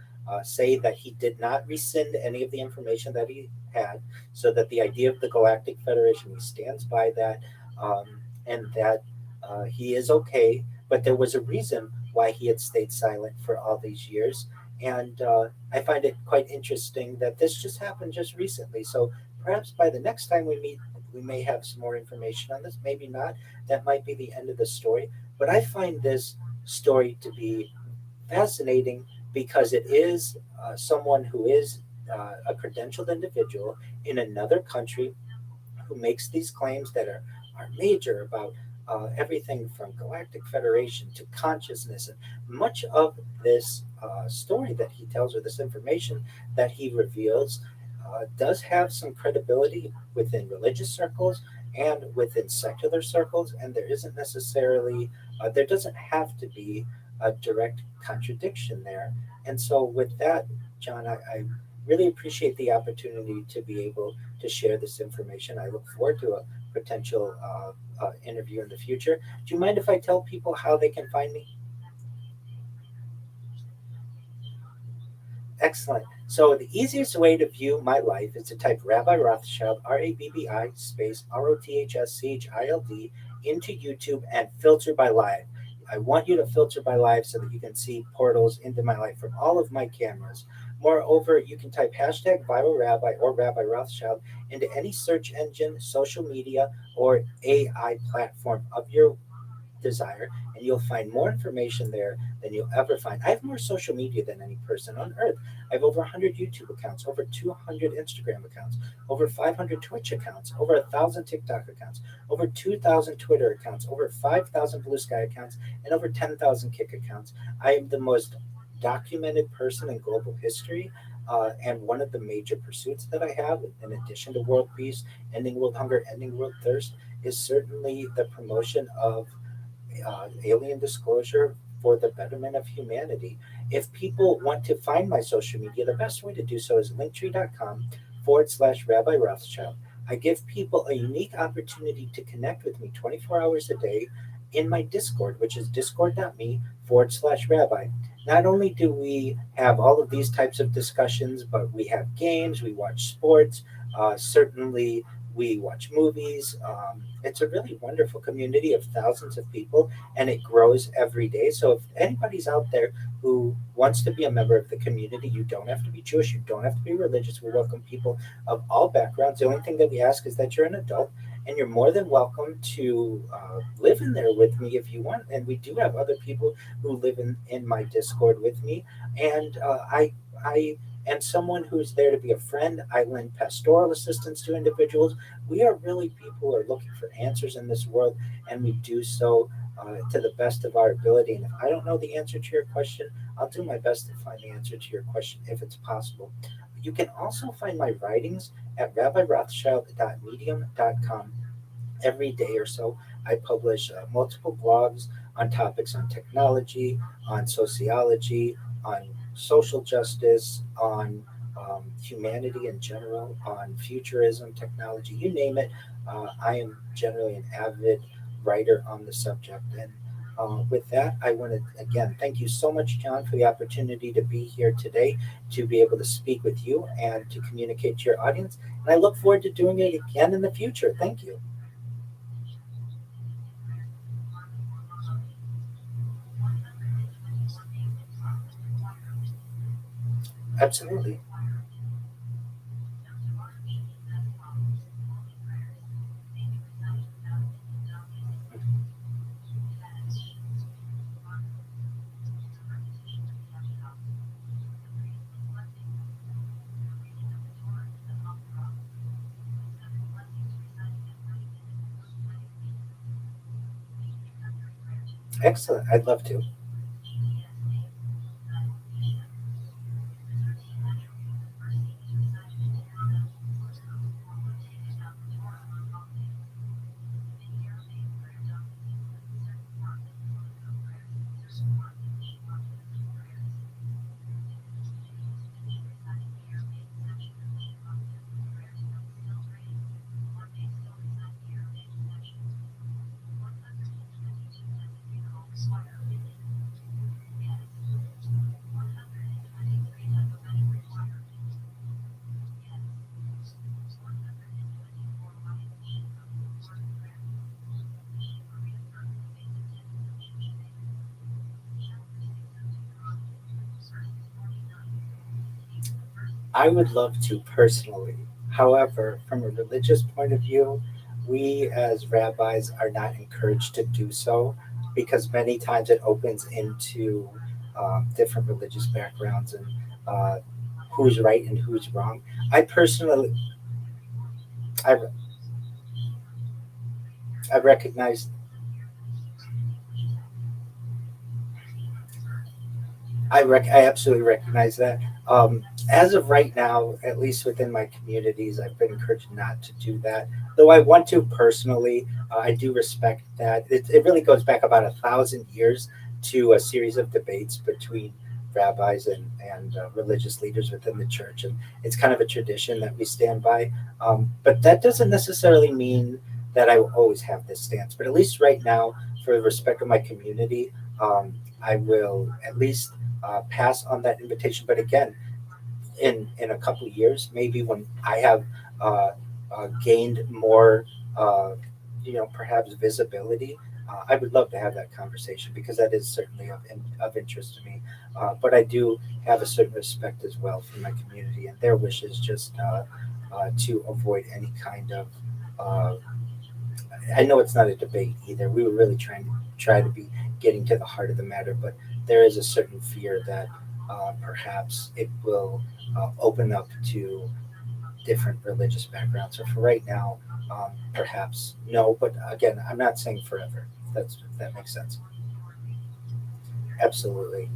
S19: say that he did not rescind any of the information that he had, so that the idea of the Galactic Federation, he stands by that, and that he is okay. But there was a reason why he had stayed silent for all these years. And I find it quite interesting that this just happened just recently. So perhaps by the next time we meet, we may have some more information on this. Maybe not. That might be the end of the story. But I find this story to be fascinating because it is someone who is a credentialed individual in another country who makes these claims that are major about everything from Galactic Federation to consciousness. And much of this story that he tells, or this information that he reveals, does have some credibility within religious circles and within secular circles. And there isn't necessarily, there doesn't have to be a direct contradiction there. And so, with that, John, I really appreciate the opportunity to be able to share this information. I look forward to a potential interview in the future. Do you mind if I tell people how they can find me? Excellent. So the easiest way to view my life is to type Rabbi Rothschild, RABBI space ROTHSCHILD into YouTube and filter by live. I want you to filter by live so that you can see portals into my life from all of my cameras. Moreover, you can type hashtag ViralRabbi or Rabbi Rothschild into any search engine, social media, or AI platform of your desire, and you'll find more information there than you'll ever find. I have more social media than any person on earth. I have over 100 YouTube accounts, over 200 Instagram accounts, over 500 Twitch accounts, over 1,000 TikTok accounts, over 2,000 Twitter accounts, over 5,000 Blue Sky accounts, and over 10,000 Kick accounts. I am the most documented person in global history. And one of the major pursuits that I have, in addition to world peace, ending world hunger, ending world thirst, is certainly the promotion of alien disclosure for the betterment of humanity. If people want to find my social media, the best way to do so is linktree.com/Rabbi Rothschild. I give people a unique opportunity to connect with me 24 hours a day in my Discord, which is discord.me/Rabbi. Not only do we have all of these types of discussions, but we have games, we watch sports, certainly We watch movies. It's a really wonderful community of thousands of people, and it grows every day. So if anybody's out there who wants to be a member of the community, you don't have to be Jewish, you don't have to be religious. We welcome people of all backgrounds. The only thing that we ask is that you're an adult, and you're more than welcome to live in there with me if you want. And we do have other people who live in my Discord with me, and I am someone who's there to be a friend. I lend pastoral assistance to individuals. We are really people who are looking for answers in this world, and we do so to the best of our ability. And if I don't know the answer to your question, I'll do my best to find the answer to your question if it's possible. You can also find my writings at rabbirothschild.medium.com. Every day or so, I publish multiple blogs on topics on technology, on sociology, on social justice, on humanity in general, on futurism, technology, you name it. I am generally an avid writer on the subject. And with that, I want to again thank you so much, John, for the opportunity to be here today, to be able to speak with you and to communicate to your audience. And I look forward to doing it again in the future. Thank you. Absolutely. Excellent. I'd love to. I would love to personally. However, from a religious point of view, we as rabbis are not encouraged to do so because many times it opens into different religious backgrounds and uh, who's right and who's wrong. I personally, I, I recognize I absolutely recognize that. As of right now, at least within my communities, I've been encouraged not to do that. Though I want to personally, I do respect that. It really goes back about 1,000 years to a series of debates between rabbis and religious leaders within the church, and it's kind of a tradition that we stand by. But that doesn't necessarily mean that I will always have this stance. But at least right now, for the respect of my community, I will at least pass on that invitation. But again, in a couple of years, maybe when I have gained more, uh, perhaps visibility, I would love to have that conversation because that is certainly of interest to me. But I do have a certain respect as well for my community and their wishes, just to avoid any kind of. I know it's not a debate either. We were really try to be getting to the heart of the matter, but there is a certain fear that perhaps it will open up to different religious backgrounds. So for right now, perhaps no. But again, I'm not saying forever. If that makes sense. Absolutely.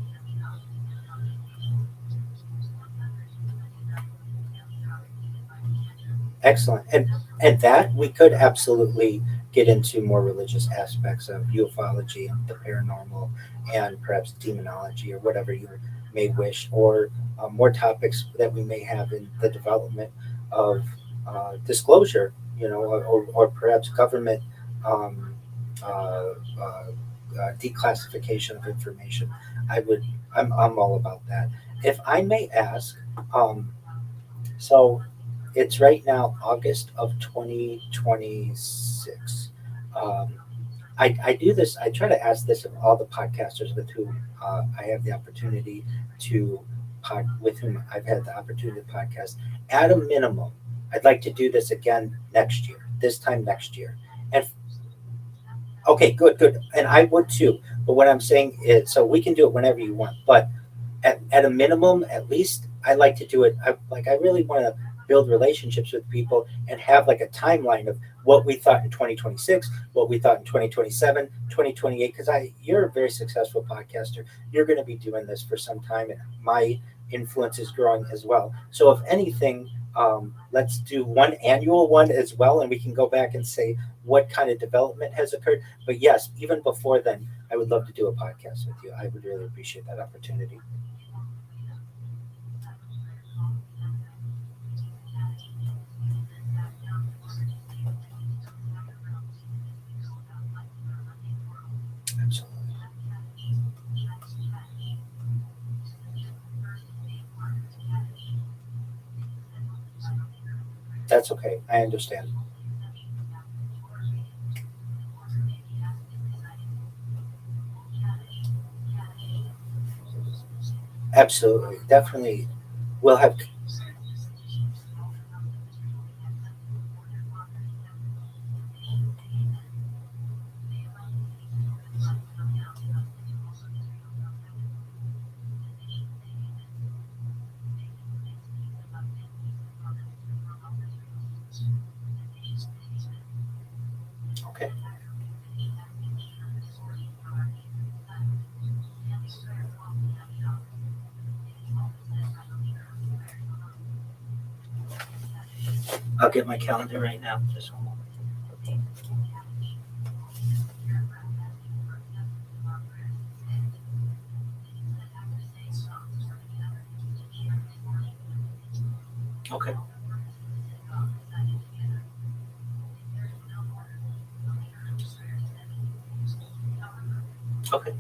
S19: Excellent. And that we could absolutely get into more religious aspects of ufology and the paranormal and perhaps demonology or whatever you may wish, or more topics that we may have in the development of disclosure, or perhaps government um, declassification of information. I'm all about that. If I may ask, so it's right now August of 2026. I do this. I try to ask this of all the podcasters with whom I have the opportunity to with whom I've had the opportunity to podcast. At a minimum, I'd like to do this again next year. This time next year, and okay, good. And I would too. But what I'm saying is, so we can do it whenever you want. But at a minimum, at least I like to do it. I really want to build relationships with people and have like a timeline of what we thought in 2026, what we thought in 2027, 2028. Because you're a very successful podcaster. You're going to be doing this for some time, and my influence is growing as well. So if anything, let's do one annual one as well, and we can go back and say what kind of development has occurred. But yes, even before then, I would love to do a podcast with you. I would really appreciate that opportunity. Absolutely. That's okay. I understand. Absolutely. Definitely. We'll have. Okay. I'll get my calendar right now. Just one moment. Okay. Okay.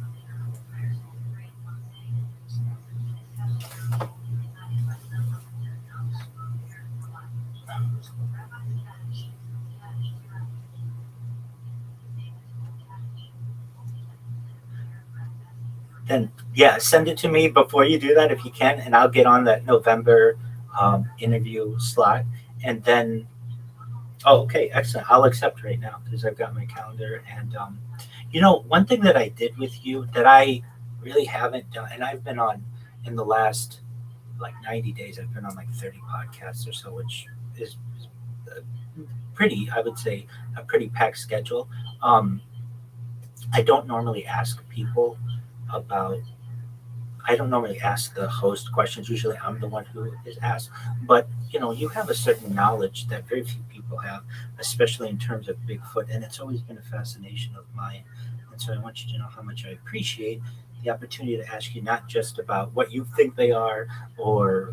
S19: Then yeah, send it to me before you do that if you can, and I'll get on that November interview slot, and then. Oh, okay, excellent. I'll accept right now because I've got my calendar. And one thing that I did with you that I really haven't done, and I've been on in the last like 90 days, I've been on like 30 podcasts or so, which is pretty, I would say, a pretty packed schedule. Um, I don't normally ask people about I don't normally ask the host questions. Usually I'm the one who is asked. But, you have a certain knowledge that very few people have, especially in terms of Bigfoot. And it's always been a fascination of mine. And so I want you to know how much I appreciate the opportunity to ask you not just about what you think they are or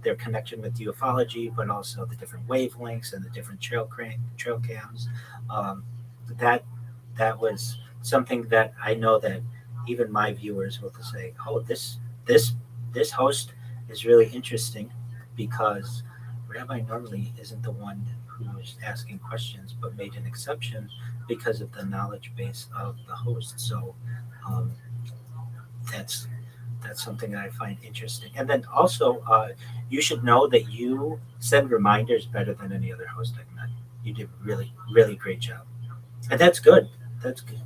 S19: their connection with ufology, but also the different wavelengths and the different trail cams. Um, that that was something that I know that even my viewers will say, "Oh, this host is really interesting," because Rabbi normally isn't the one who is asking questions, but made an exception because of the knowledge base of the host. So um, that's something that I find interesting. And then also, you should know that you send reminders better than any other host I've met. You did really, really great job, and that's good. That's good.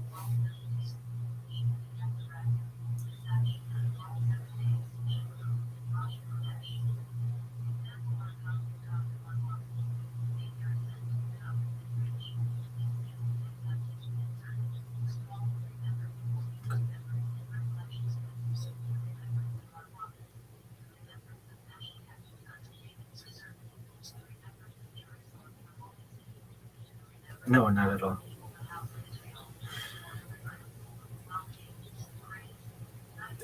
S19: No, not at all.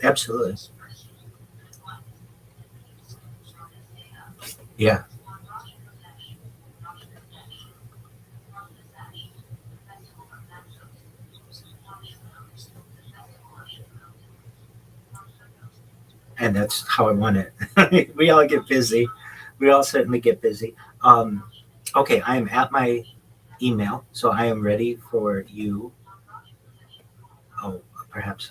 S19: Absolutely. Yeah. And that's how I want it. We all get busy. We all certainly get busy. Okay, I am at my email, so I am ready for you. Oh, perhaps.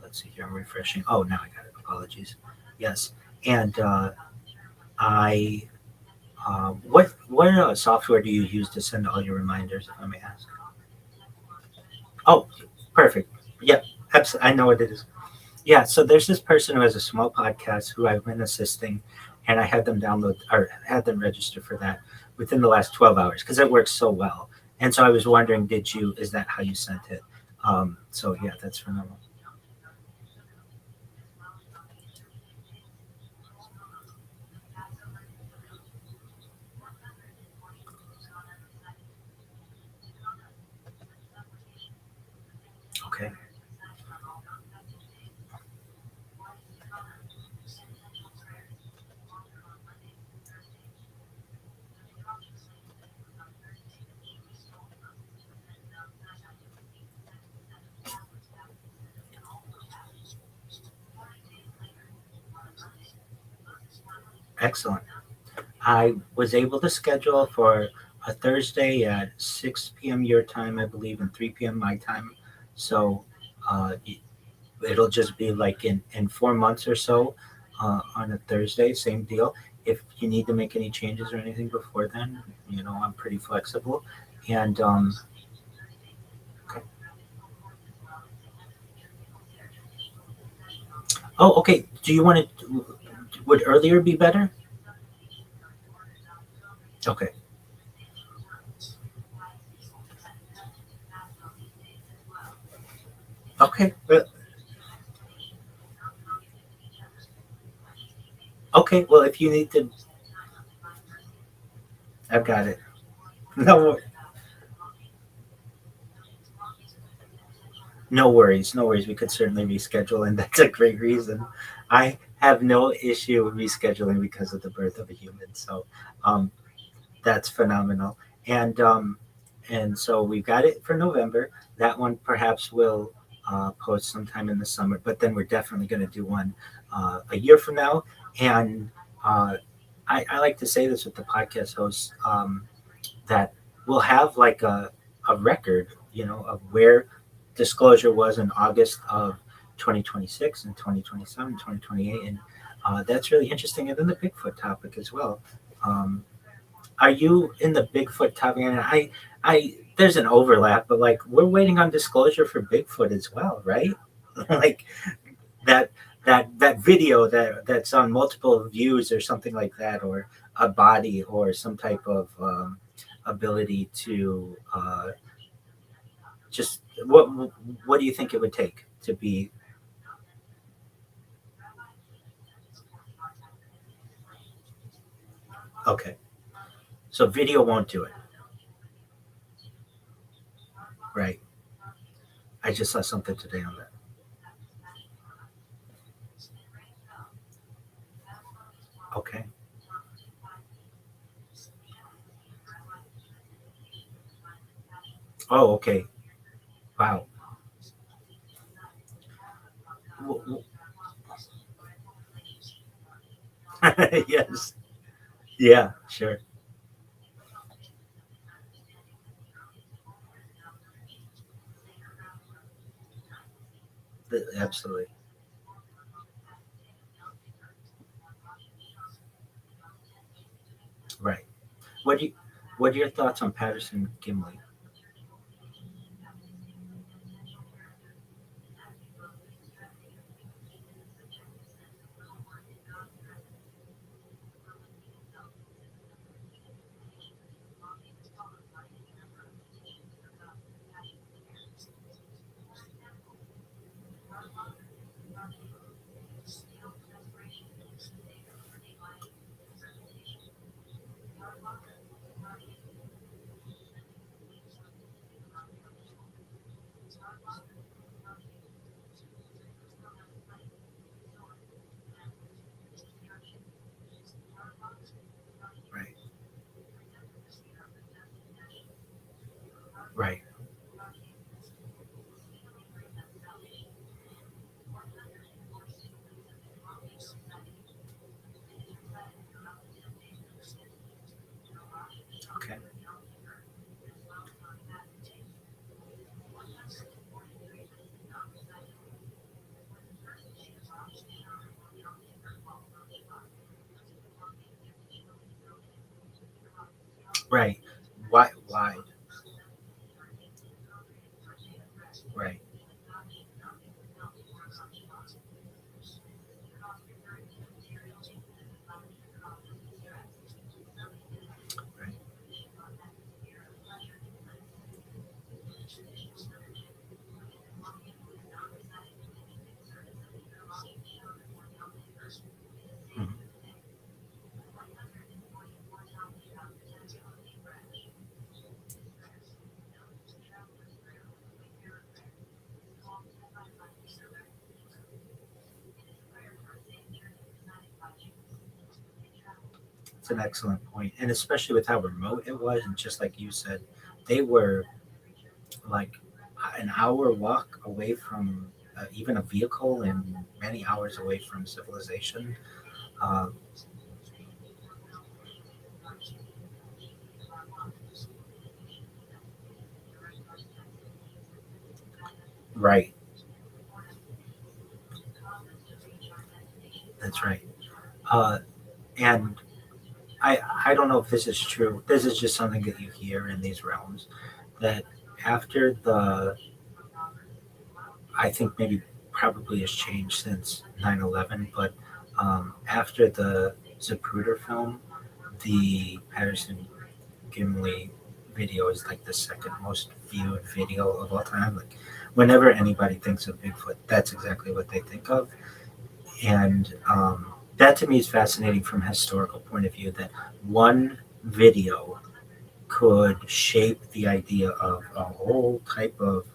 S19: Let's see here. I'm refreshing. Oh, now I got it. Apologies. Yes, and I. What software do you use to send all your reminders, if I may ask? Oh, perfect. Yep, absolutely. I know what it is. Yeah, so there's this person who has a small podcast who I've been assisting, and I had them download or had them register for that within the last 12 hours because it works so well. And so I was wondering, is that how you sent it? So yeah, that's phenomenal. Okay, excellent. I was able to schedule for a Thursday at 6 p.m. your time, I believe, and 3 p.m. my time. So uh, it'll just be like in 4 months or so on a Thursday, same deal. If you need to make any changes or anything before then, I'm pretty flexible. And okay. Oh, okay. Do you want to? Would earlier be better? Okay. Okay. Okay. Well, if you need to, I've got it. No, no worries. No worries. We could certainly reschedule, and that's a great reason. I have no issue rescheduling because of the birth of a human. So, um, that's phenomenal. And so we've got it for November. That one perhaps will post sometime in the summer, but then we're definitely going to do one a year from now. And uh, I like to say this with the podcast hosts that we'll have like a record, of where disclosure was in August of 2026 and 2027, 2028. And that's really interesting. And then the Bigfoot topic as well. Um, are you in the Bigfoot topic? And there's an overlap, but like we're waiting on disclosure for Bigfoot as well, right? Like that that video that's on multiple views or something like that, or a body or some type of ability to just what do you think it would take to be okay? So video won't do it, right? I just saw something today on that. Okay. Oh, okay. Wow. Yes. Yeah. Sure. Absolutely. Right. What do you, what are your thoughts on Patterson Gimli?
S1: Right. Why? Why? Right. Right. Mhm. It's an excellent point, and especially with how remote it was, and just like you said, they were like an hour walk away from even a vehicle, and many hours away from civilization. Uh, right. That's right. Uh, and I don't know if this is true. This is just something that you hear in these realms that after the I think maybe probably has changed since 9/11, but after the Zapruder film, the Patterson Gimli video is like the second most viewed video of all time. Like whenever anybody thinks of Bigfoot, that's exactly what they think of, and that to me is fascinating from a historical point of view. That one video could shape the idea of a whole type of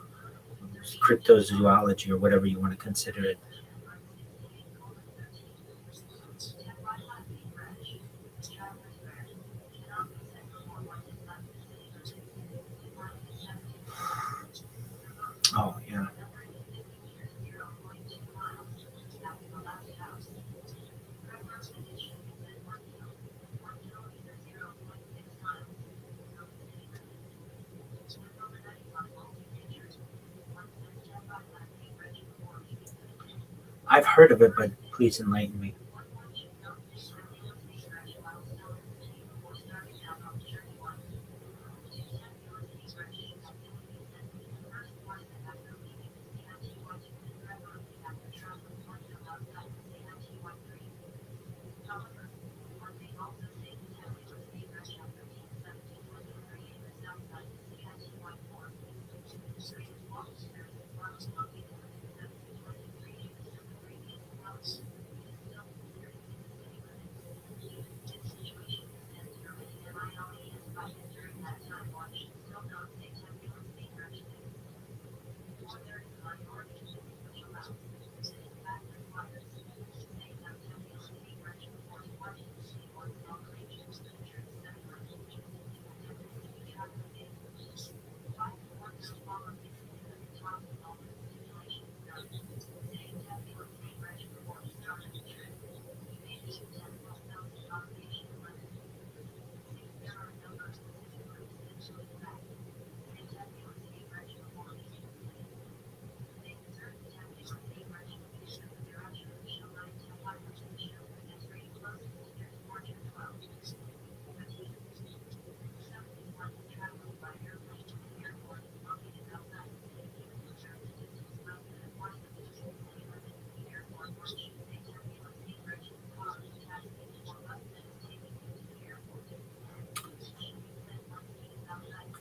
S1: cryptozoology or whatever you want to consider it. Oh yeah, I've heard of it, but please enlighten me.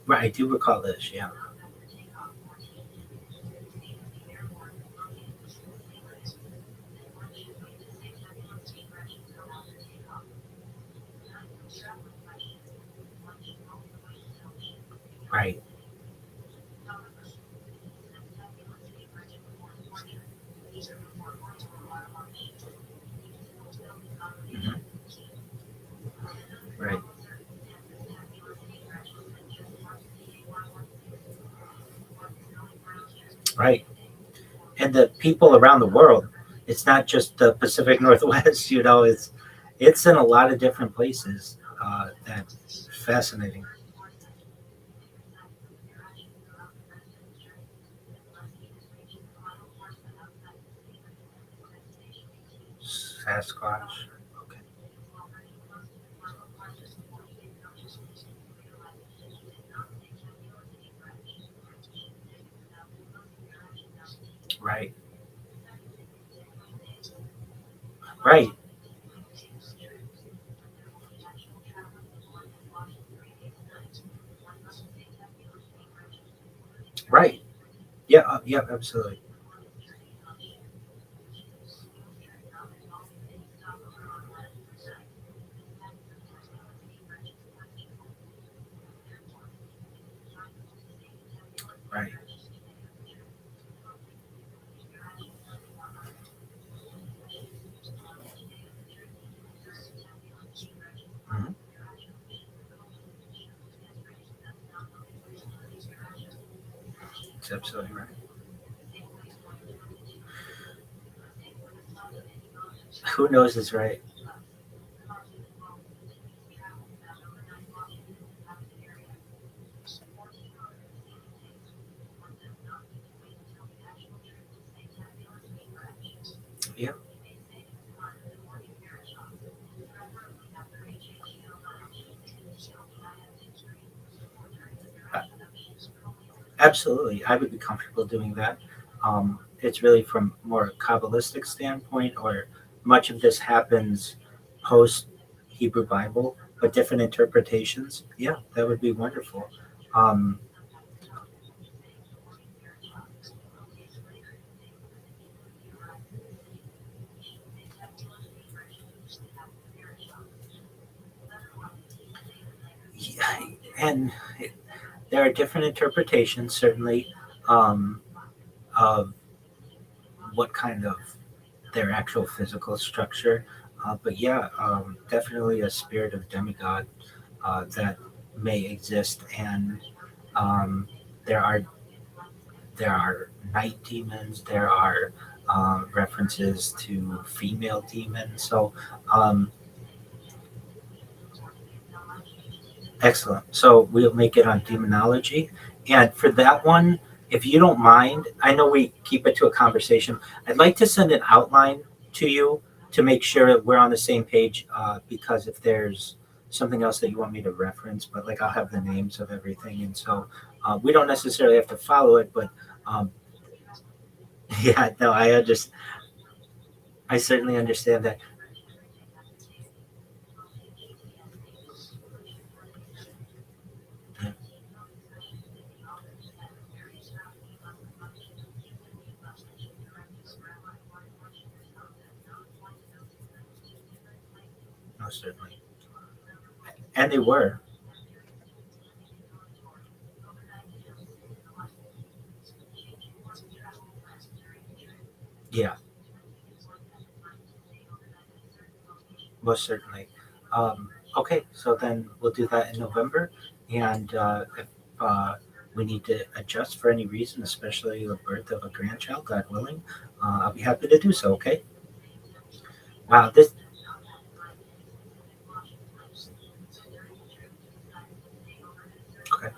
S1: Right, I do recall this. Yeah, right, hmm right, right. And the people around the world, it's not just the Pacific Northwest. It's in a lot of different places. That's fascinating. Sasquatch. Okay.
S19: Right. Right. Yeah. Yeah. Absolutely. Right. Mhm. That's absolutely right. Who knows is right. Yeah. Absolutely. I would be comfortable doing that. It's really from more Kabbalistic standpoint, or much of this happens post Hebrew Bible, but different interpretations. Yeah, that would be wonderful. Um, yeah, and there are different interpretations, certainly, um, of what kind of their actual physical structure. But yeah, definitely a spirit of demigod that may exist, and um, there are night demons. There are references to female demons. So um, excellent. So we'll make it on demonology, and for that one, if you don't mind, I know we keep it to a conversation. I'd like to send an outline to you to make sure that we're on the same page. Because if there's something else that you want me to reference, but like I'll have the names of everything, and so we don't necessarily have to follow it, but um, yeah, no, I certainly understand that. Yeah, no, certainly, and they were, yeah, most certainly. Okay, so then we'll do that in November, and if we need to adjust for any reason, especially the birth of a grandchild, God willing, I'll be happy to do so. Okay. Wow. This. Okay.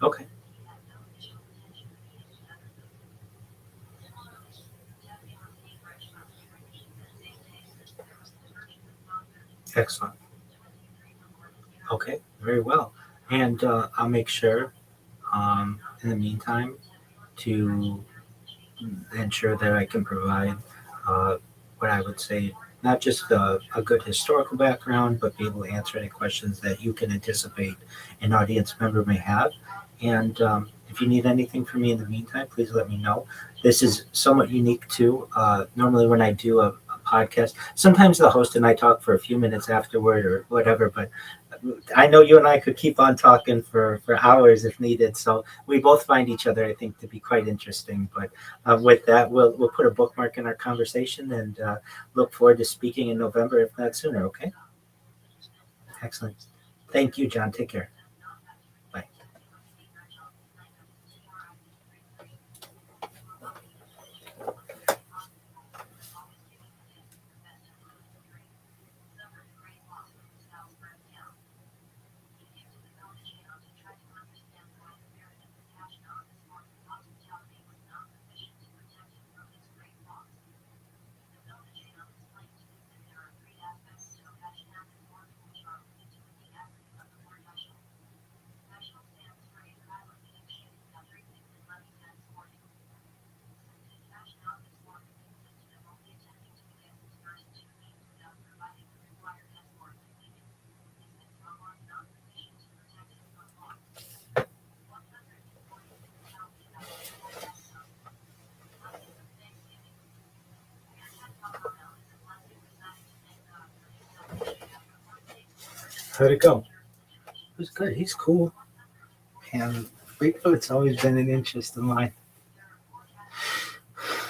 S19: Okay. Excellent. Okay. Very well. And I'll make sure, in the meantime, to ensure that I can provide uh, what I would say, not just a good historical background, but be able to answer any questions that you can anticipate an audience member may have. And if you need anything from me in the meantime, please let me know. This is somewhat unique too. Normally, when I do a podcast, sometimes the host and I talk for a few minutes afterward or whatever, but I know you and I could keep on talking for hours if needed. So we both find each other, I think, to be quite interesting. But with that, we'll put a bookmark in our conversation and look forward to speaking in November, if not sooner. Okay. Excellent. Thank you, John. Take care. Bye. How'd it go? It was good. He's cool. And Bigfoot's always been an interest of mine.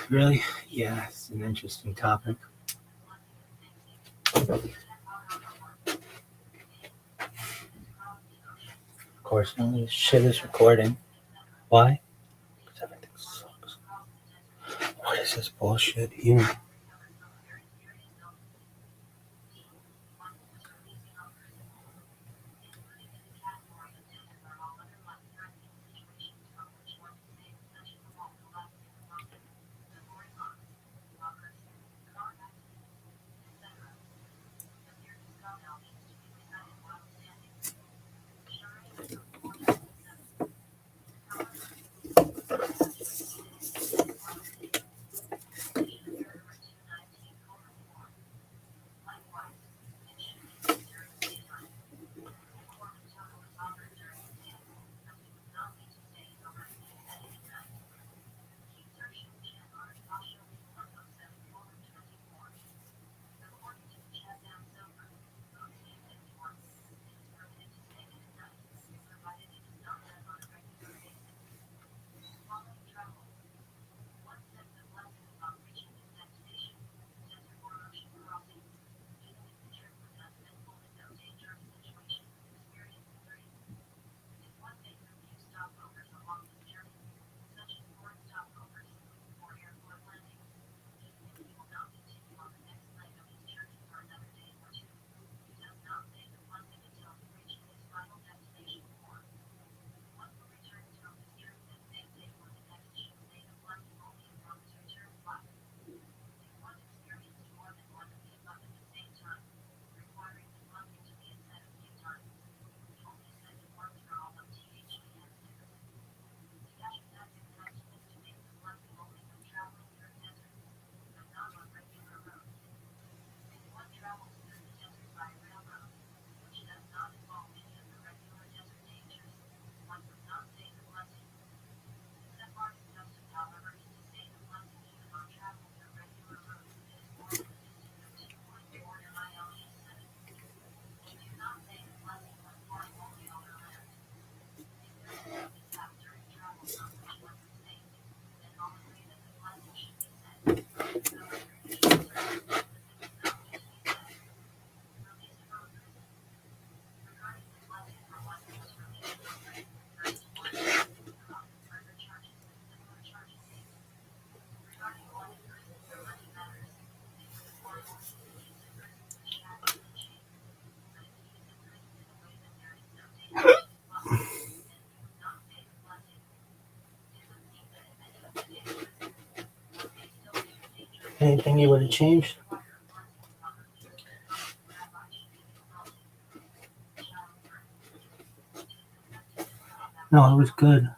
S19: Really? Yeah, it's an interesting topic. Of course, none of this shit is recording. Why? Because everything sucks. What is this bullshit here? Anything you would have changed? No, it was good.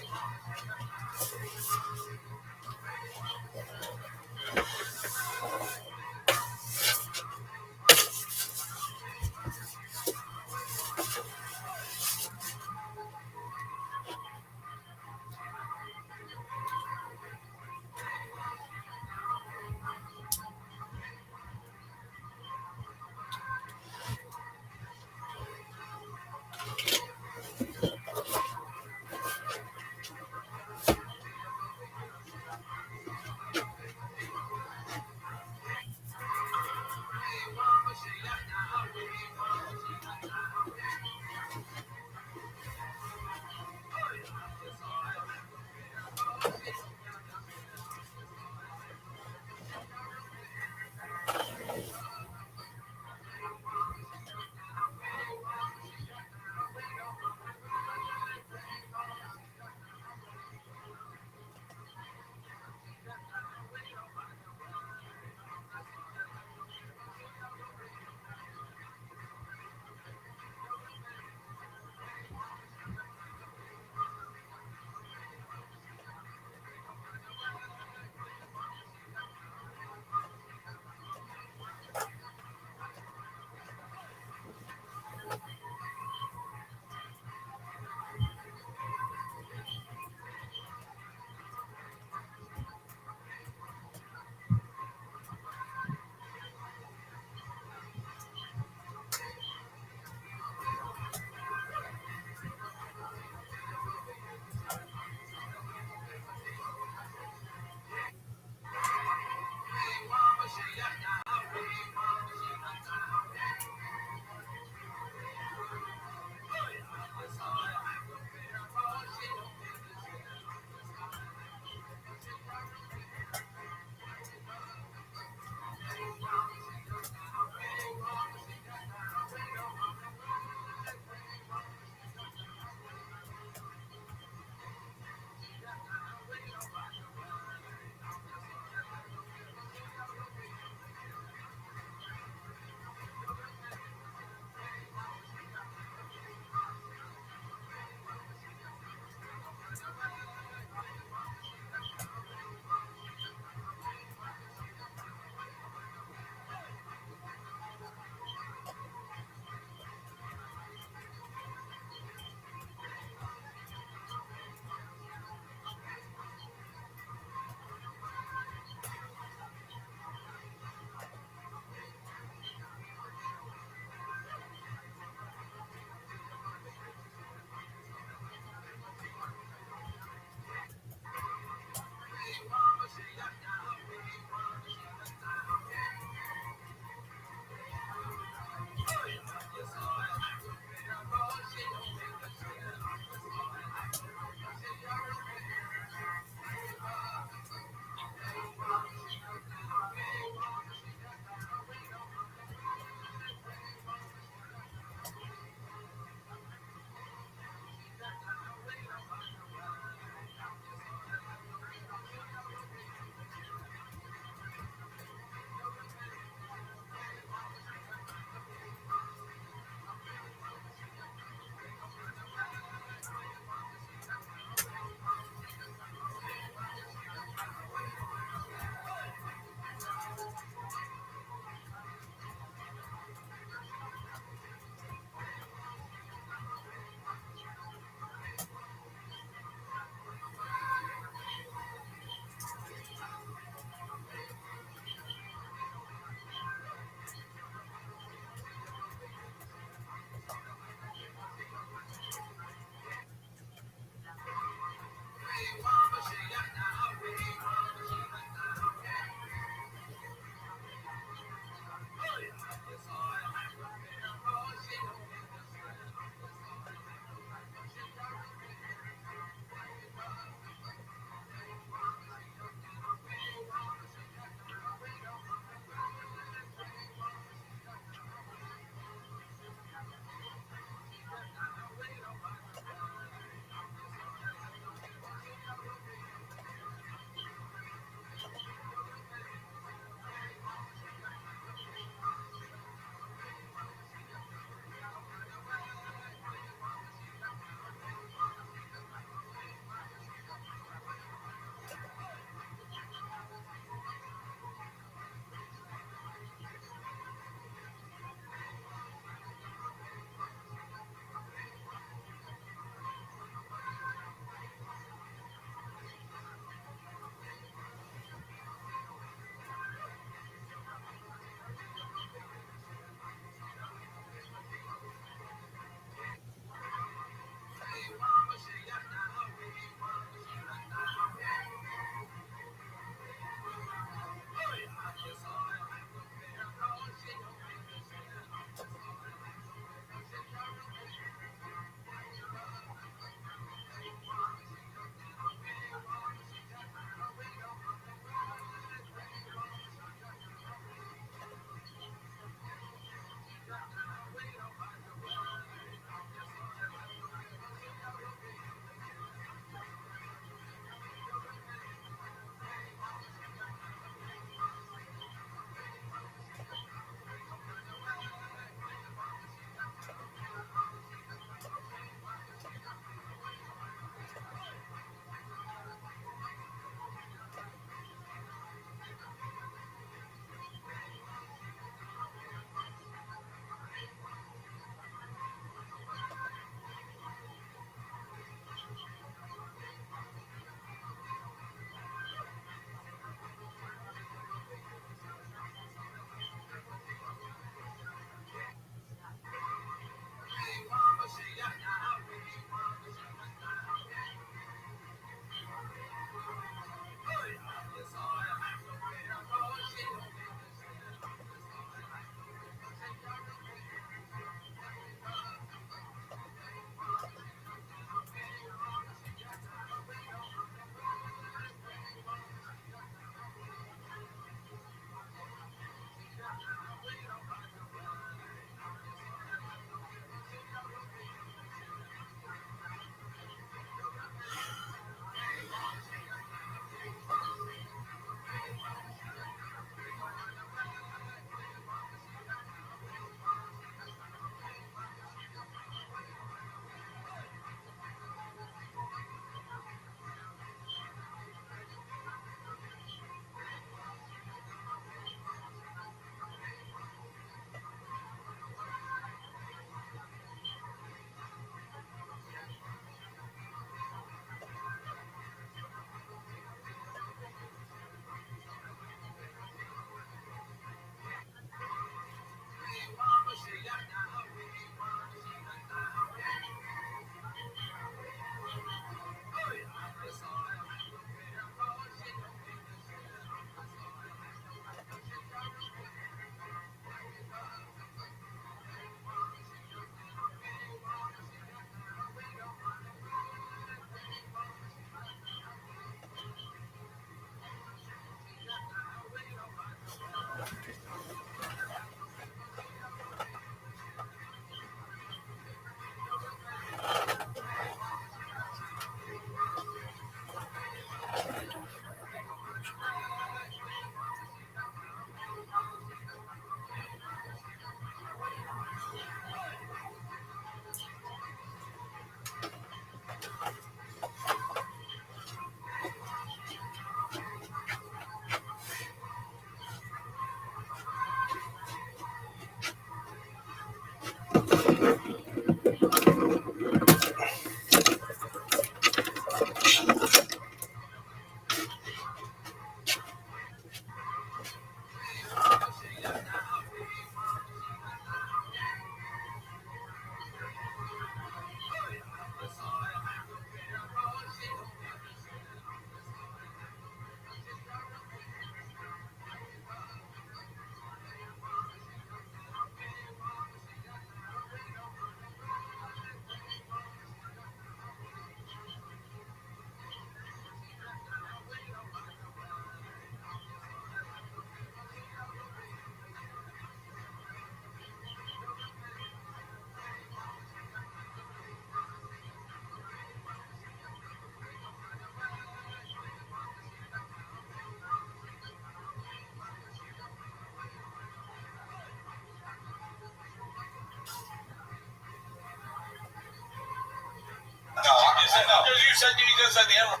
S8: said no. You said you just said the N-word.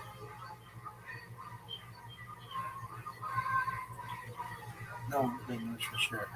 S19: No, they know for sure.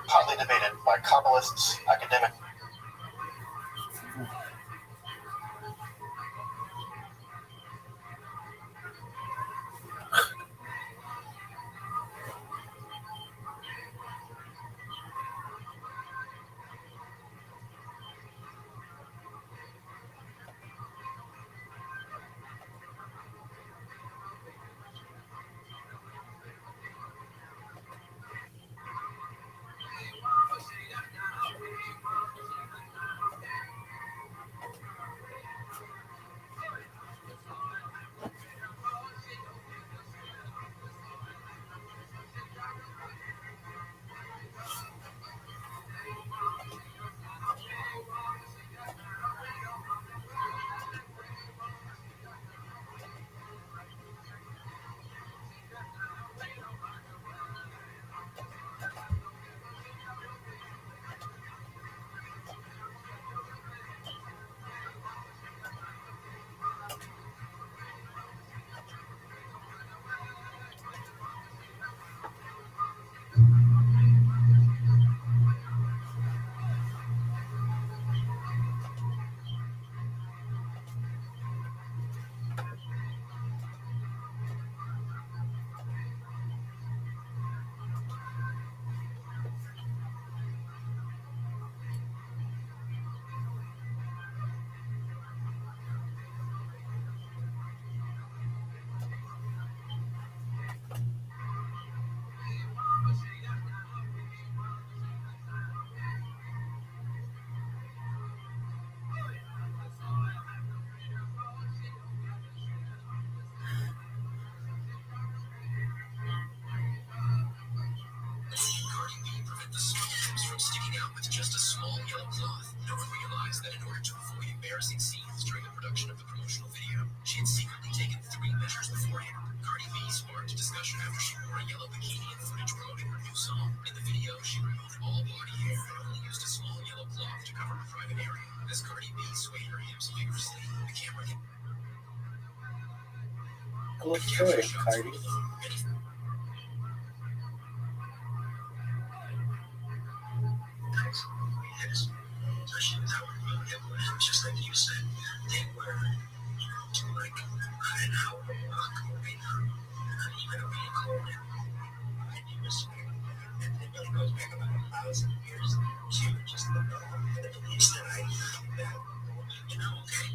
S13: Hotly debated by Kabbalists, academics.
S9: Cardi B prevent the small tips from sticking out with just a small yellow cloth. No one realized that in order to avoid embarrassing scenes during the production of the promotional video, she had secretly taken 3 measures beforehand. Cardi B sparked a discussion after she wore a yellow bikini in footage promoting her new song. In the video, she removed all body hair and only used a small yellow cloth to cover her private area. As Cardi B swayed her hips vigorously, the camera hit.
S19: Cool story, Cardi.
S9: Especially with how it was just like you said, they were to like an hour walk away from even a vehicle, and it was, and it really goes back about 1,000 years to just the beliefs that I that, you know, okay.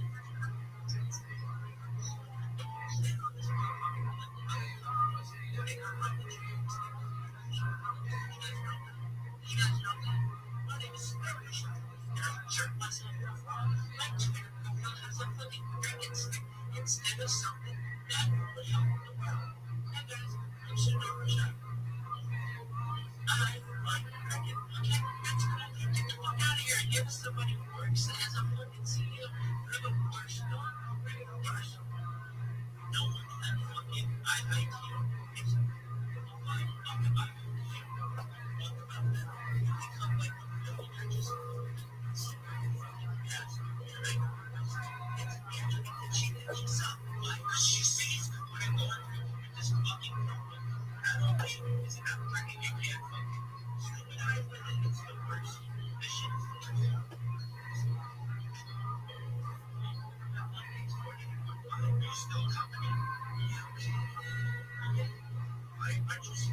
S9: Instead of something that will help the world. And guys, I'm sitting over a shot. I like cricket. Okay, that's what I need to walk out of here and give somebody who works as a fucking CEO. Rabbi Rothschild. No one can fucking I like you. It's she sees what I'm going through with this fucking problem. Not only is it not working, you can't fucking humanize with it. It's the worst. This shit is the worst. You're still company. I just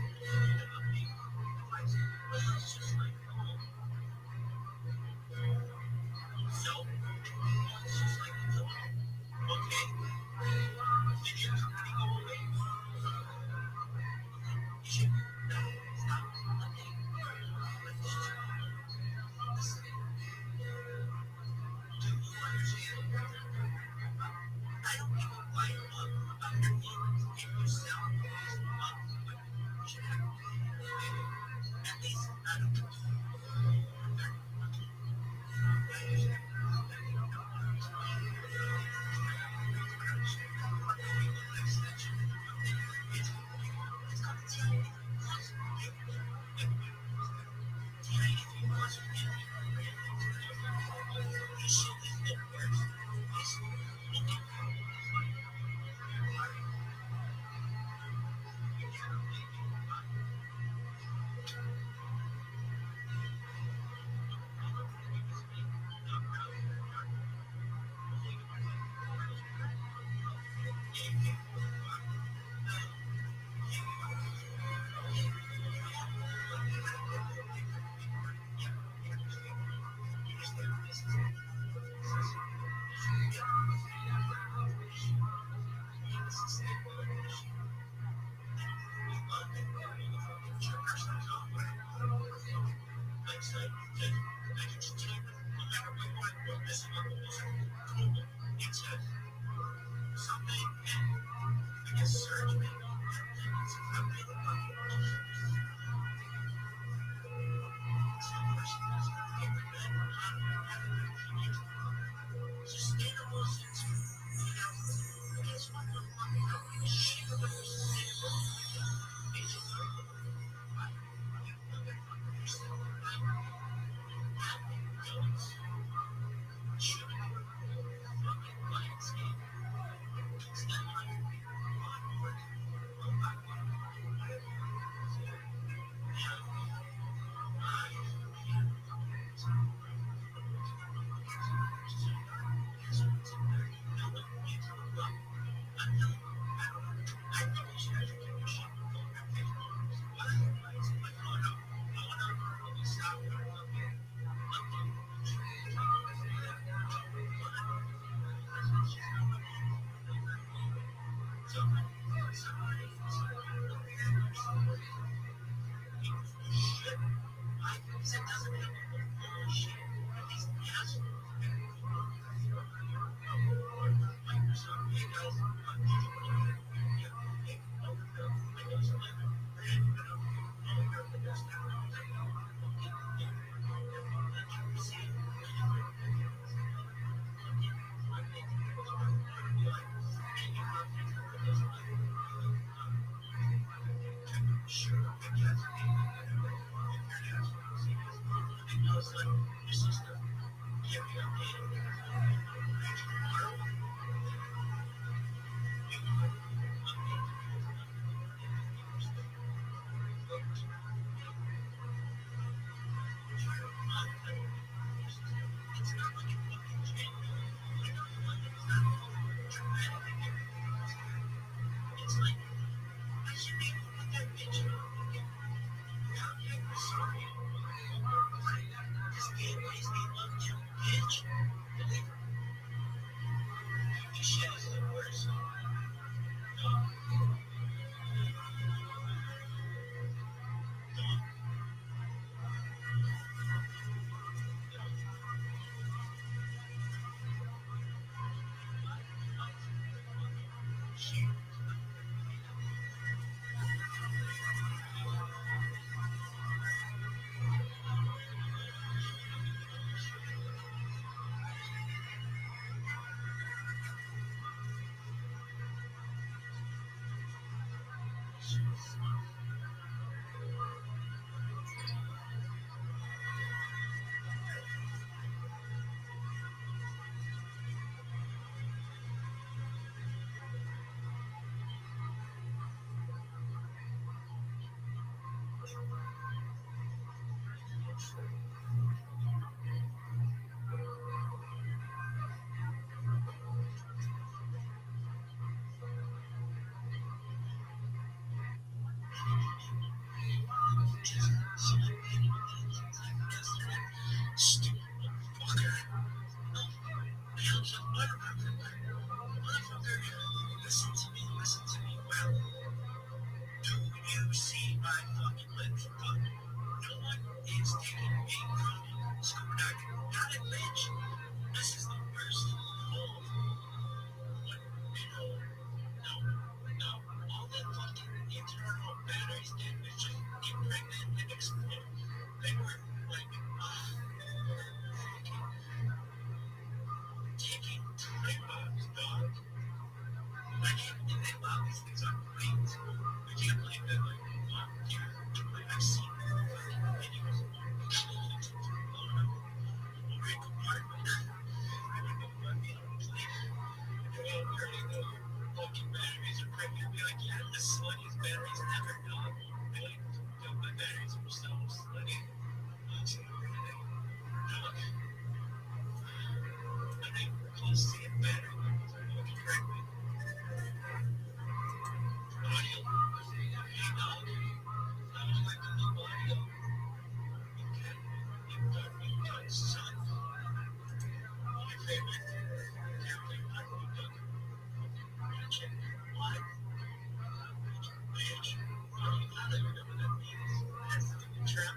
S9: Trap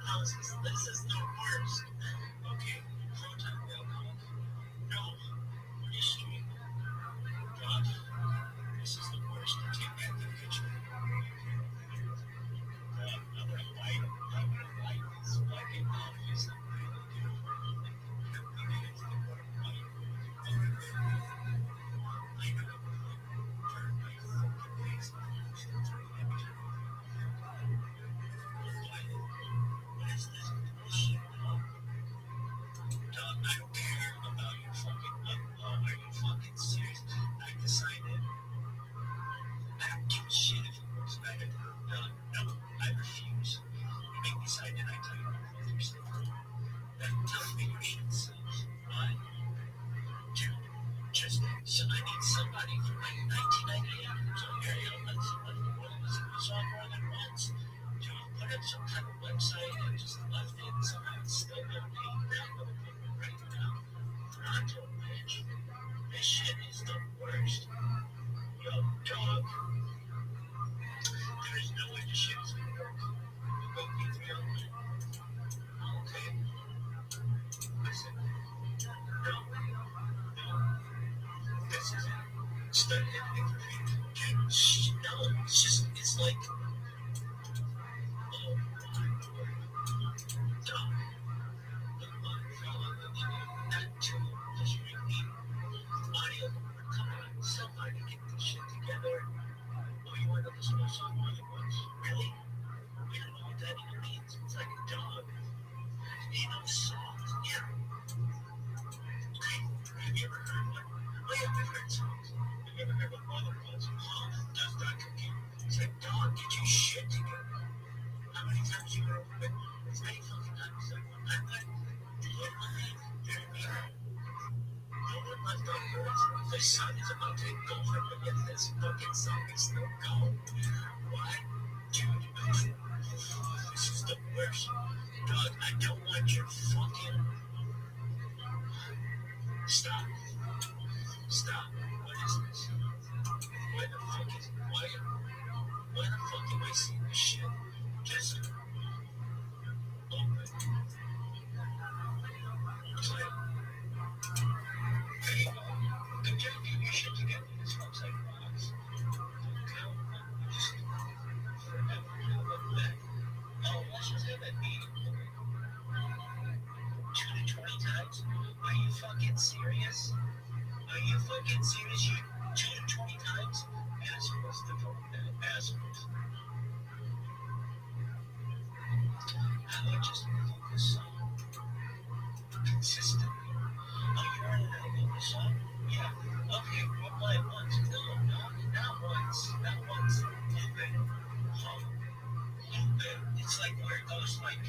S9: houses. This is the worst. Okay, hotel alcohol. No. Mystery. God, this is the worst. Take back the kitchen. I'm gonna light this fucking office. What is this bullshit, dog? Dog, I don't care about your fucking are you fucking serious? I decided I don't give a shit if it works better. No, I refuse. You make me decide and I tell you what you're saying. Then tell me your shit sells. Why? Dude, just so I need somebody from like 1998 so here you go, let's saw more than once. Dude, put up some kind of website and just left it somehow it's still gonna be downloadable right now. Toronto, bitch. This shit is the worst. Yo, dog. There is no way this shit is gonna work. We'll go be real. Okay. Listen. No. This isn't studying anything for me. Dude, no, it's just, it's like, oh my lord. Dog. That too, does you really audio? Come on, somebody get this shit together. Oh, you want to listen to a song more than once? Really? You don't know what that even means. It's like a dog. You know, songs. Yeah. Okay. Have you ever heard one? Oh, yeah, we've heard songs. Have you ever heard what Mother was? Huh? Does that compute? It's like, dog, get your shit together. How many times you heard it? As many fucking times as I want. I'm not. No one left on earth. The sun is about to go hard, but yet this fucking song is still going. Why? Dude, this is the worst. Dog, I don't want your fucking... Stop. Stop. What is this? Why the fuck is... Why the fuck am I seeing this shit? Just... Open. Play. There you go. Good job getting your shit together. This website rocks. Oh, let's just have that meeting. 2 to 20 times? Are you fucking serious? Are you fucking serious? You 2 to 20 times? Assholes to vote that. Assholes. How about just focus on consistently? Oh, you're running out of focus on? Yeah. Okay, we'll play it once. No, not once. Not once. A little bit. It's like where it goes like,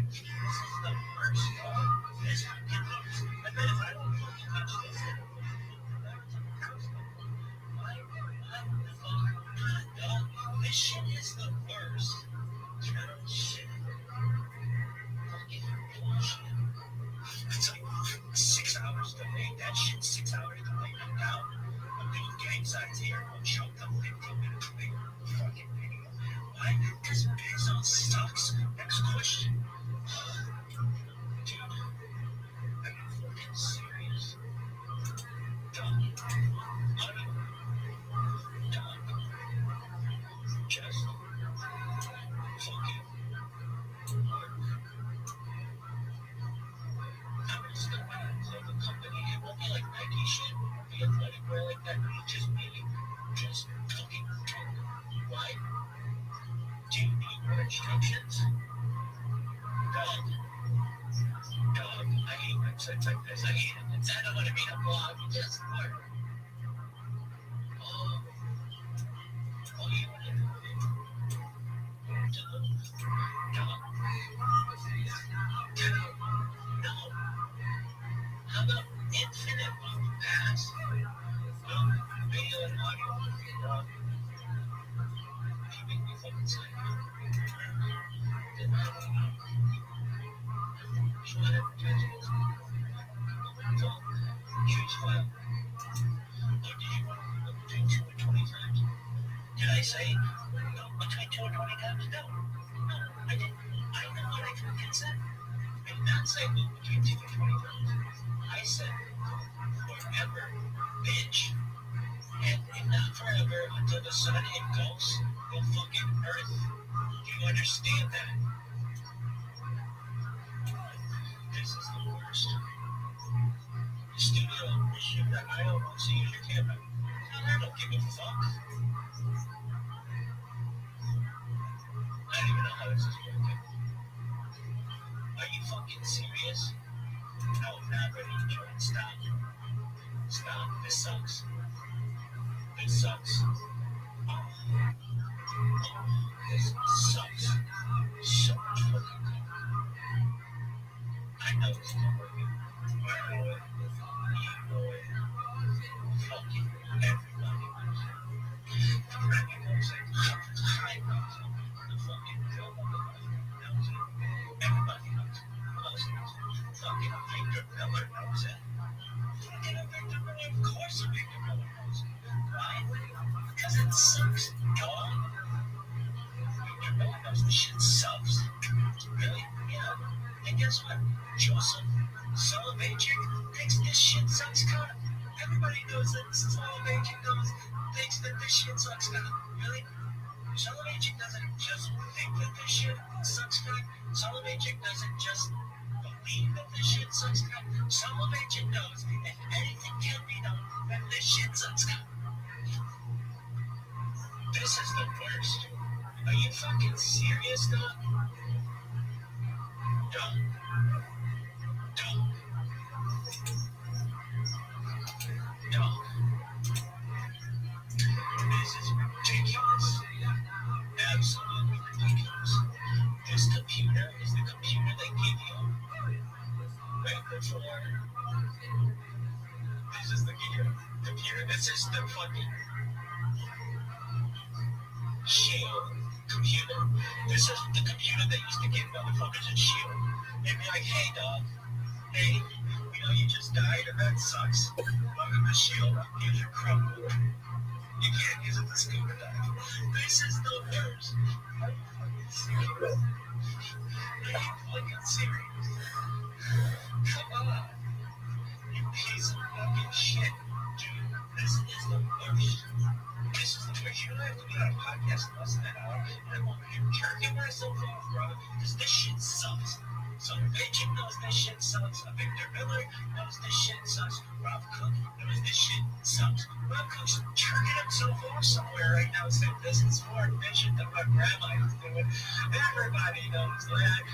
S9: this is the worst. This fucking looks. I bet if I don't fucking touch this, this shit is the worst. Shit. Fucking bullshit. It's like 6 hours delayed. That shit 6 hours delayed. I'm down. I'm doing gang signs here. I'll choke them 15 minutes later. Fucking video. Why? Because Bezos sucks. Next question. Dude, are you fucking serious? Done. Just fucking work. I'm just the brands of the company. It won't be like Nike shit. It won't be athletic wear like that. It'll just be just fucking work. Why? Do you need more instructions? Dog. I hate websites like this. I hate it. I don't want to be a blog. Just work. Oh, you want to do it? No. How about infinite pass? Video and audio. You make me fucking sick. Should I advertise it? I say, no, between 2 and 20 times? No. No, I didn't. I know what I could consent. I did not say move between 2 and 20 times. I said, forever, bitch. And not forever until the sun engulfs the fucking earth. Do you understand that? This is the worst. The studio, we shoot that I don't want to use your camera. I don't give a fuck. I don't even know how this is working. Are you fucking serious? No, not ready to join. Stop. Stop. This sucks. This sucks. This sucks. So much fucking time. I know it's not working. I know it. You know it. Fucking everybody knows it. Rabbi knows it. I knows it. The fucking girl on the left knows it. Everybody knows it. Who else knows it? Fucking Victor Miller knows it. Fucking Victor Miller, of course Victor Miller knows it. Why? Because it sucks, dog. Victor Miller knows the shit sucks. Really? Yeah. And guess what? Joseph Soloveitchik thinks this shit sucks, cunt. Everybody knows that Soloveitchik thinks that this shit sucks, cunt. Really? Soloveitchik doesn't just think that this shit sucks, cunt. Soloveitchik doesn't just believe that this shit sucks, cunt. Soloveitchik knows if anything can be done, that this shit sucks, cunt. This is the worst. Are you fucking serious, dog? Don't. This is ridiculous. Absolutely ridiculous. This computer is the computer they give you right before. This is the computer. This is the fucking Shield computer. This is the computer they used to give motherfuckers in Shield. They'd be like, hey, dog. Hey, we know you just died and that sucks. Welcome to Shield. Here's your crumble. You can't use it to scuba dive. This is the worst. Are you fucking serious? Are you fucking serious? Come on. You piece of fucking shit. Dude, this is the worst. This is the worst. You don't have to be on a podcast in less than an hour. And I'm over here jerking myself off, bro. Because this shit sucks. So Victor knows this shit sucks. Victor Miller knows this shit sucks. Rob Cook knows this shit sucks. Rob Cook's jerking himself off somewhere right now saying this is more efficient than what grandma is doing. Everybody knows that.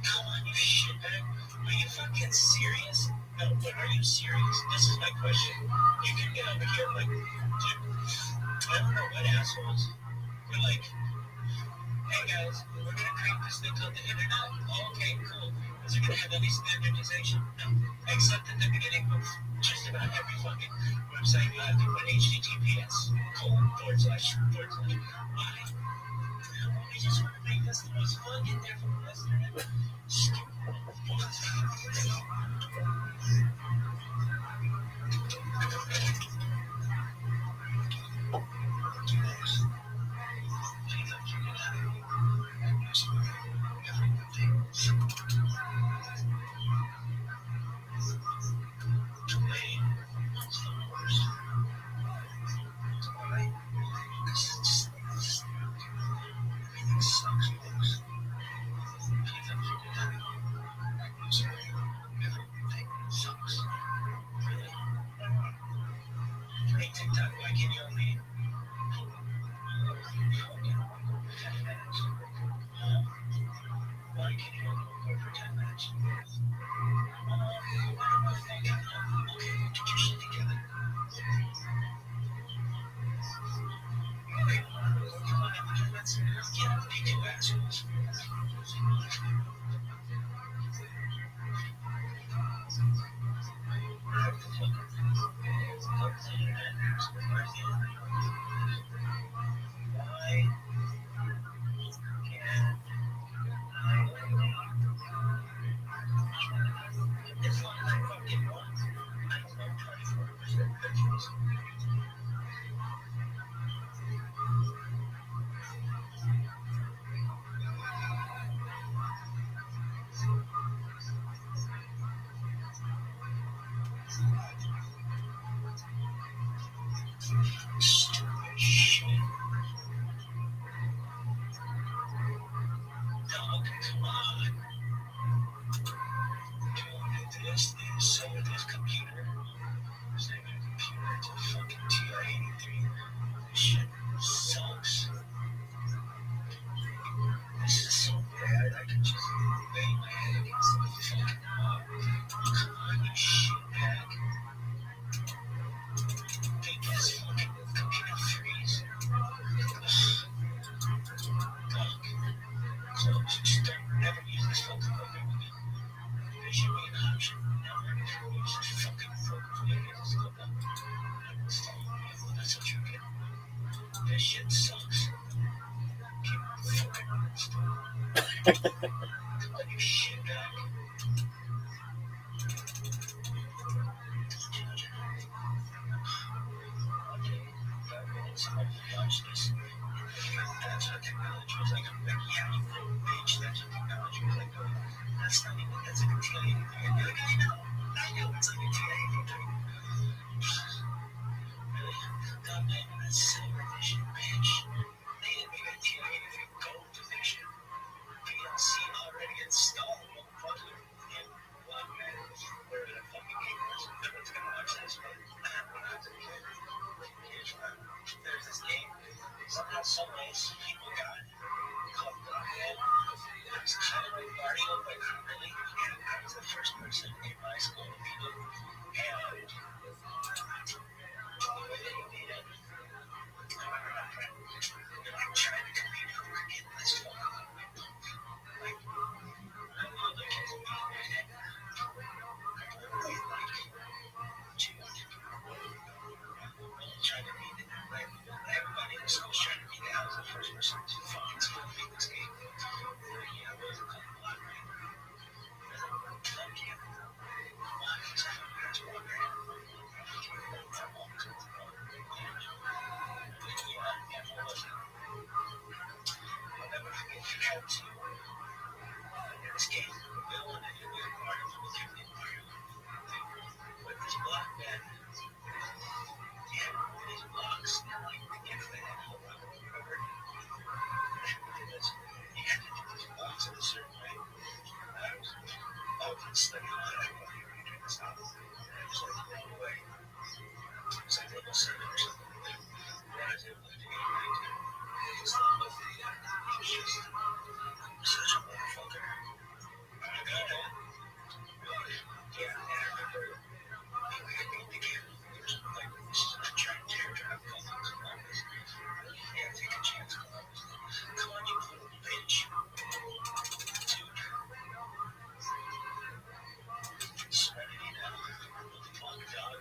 S9: Come on, you shitbag. Are you fucking serious? No, but are you serious? This is my question. You can get over here like, dude, I don't know what assholes. We're like, hey guys, we're gonna create this thing called the internet. Oh, okay, cool. Is it gonna have any standardization? No. Except at the beginning of just about every fucking website, you have to put HTTPS, // Why? We just want to make this the most fucking different Western ever. Stupid. Stupid shit. Dog, come on. This computer. This computer, it's a fucking TI-83. This shit sucks. This is so bad, I can just bang my head against the fucking wall. Come on, you shitbag. Make this fucking computer freeze. Dog, close. Just don't never use this fucking program again. There should be an option. Now I'm going to use this fucking program. That's what you get. This shit sucks. Keep fucking honest. Let your shit back. Somebody watch this. That's what technology was like. I'm like, yeah, you little bitch. That's what technology was like. That's not even, that's like a TI-83. I'd be like, I know it's like a TI-83. Really? God damn it, that's silver edition, bitch. They didn't make a TI-83 gold edition. DLC already installed, motherfucker. Yeah, well, man, where the fucking game was. No one's gonna watch this, but when I was a kid, there's this game. Somehow, some ways, people got called Blockhead. It was kind of like Mario, but not really. And I was the first person in my school to beat it. And the way that you beat it, I remember my friend, like, trying to compete who could get this fucking like, I don't know, there was a beat right now. Trying to beat it. Like, everybody in school was trying to beat it. I was the first person to fucking school to beat this game. Yeah, I was a couple block, right? Fuck yeah. Why? Because I don't have to walk around. But yeah, I wasn't. I'll never forget you had to. In this game, we wanted to do Mario with your Mario. With this block man. Yeah, these blocks, they're like the gift they had to run, remember? Because you had to do these blocks in a certain way. I was studying on everybody already doing this now. And I just like blown away. It was like level 7 or something. And I was able to do it right too. It's not with the, he was just such a motherfucker. I got it. Yeah, and I remember we had beat the game. Like, this is a giant teardrop called Columbus. Yeah, take a chance, Columbus. Come on, you little bitch. Dude. Serenity now. Fuck, dog.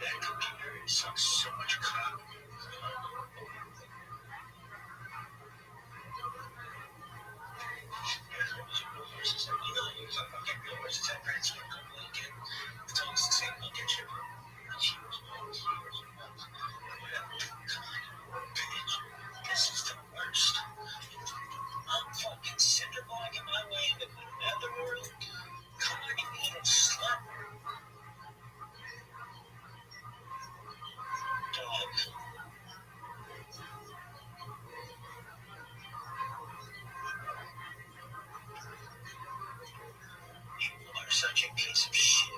S9: That computer sucks so much crap. You know, you talk about getting real versus that Prince when come Lincoln. It's always the same Lincoln shit. Cheers, balls, years, and months. Come on, bitch. This is the worst. I'm fucking cinder blocking my way into the netherworld. Come on, you little slut. Dog. You are such a piece of shit.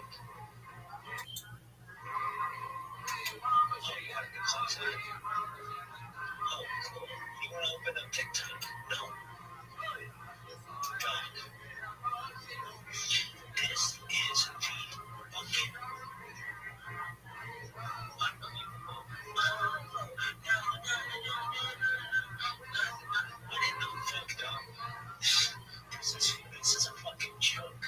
S9: Oh, you have a good class, huh? Oh, cool. You want to open up TikTok? No. Dog. This is the fucking unbelievable. Oh, no. What in the fuck, dog? This is a fucking joke.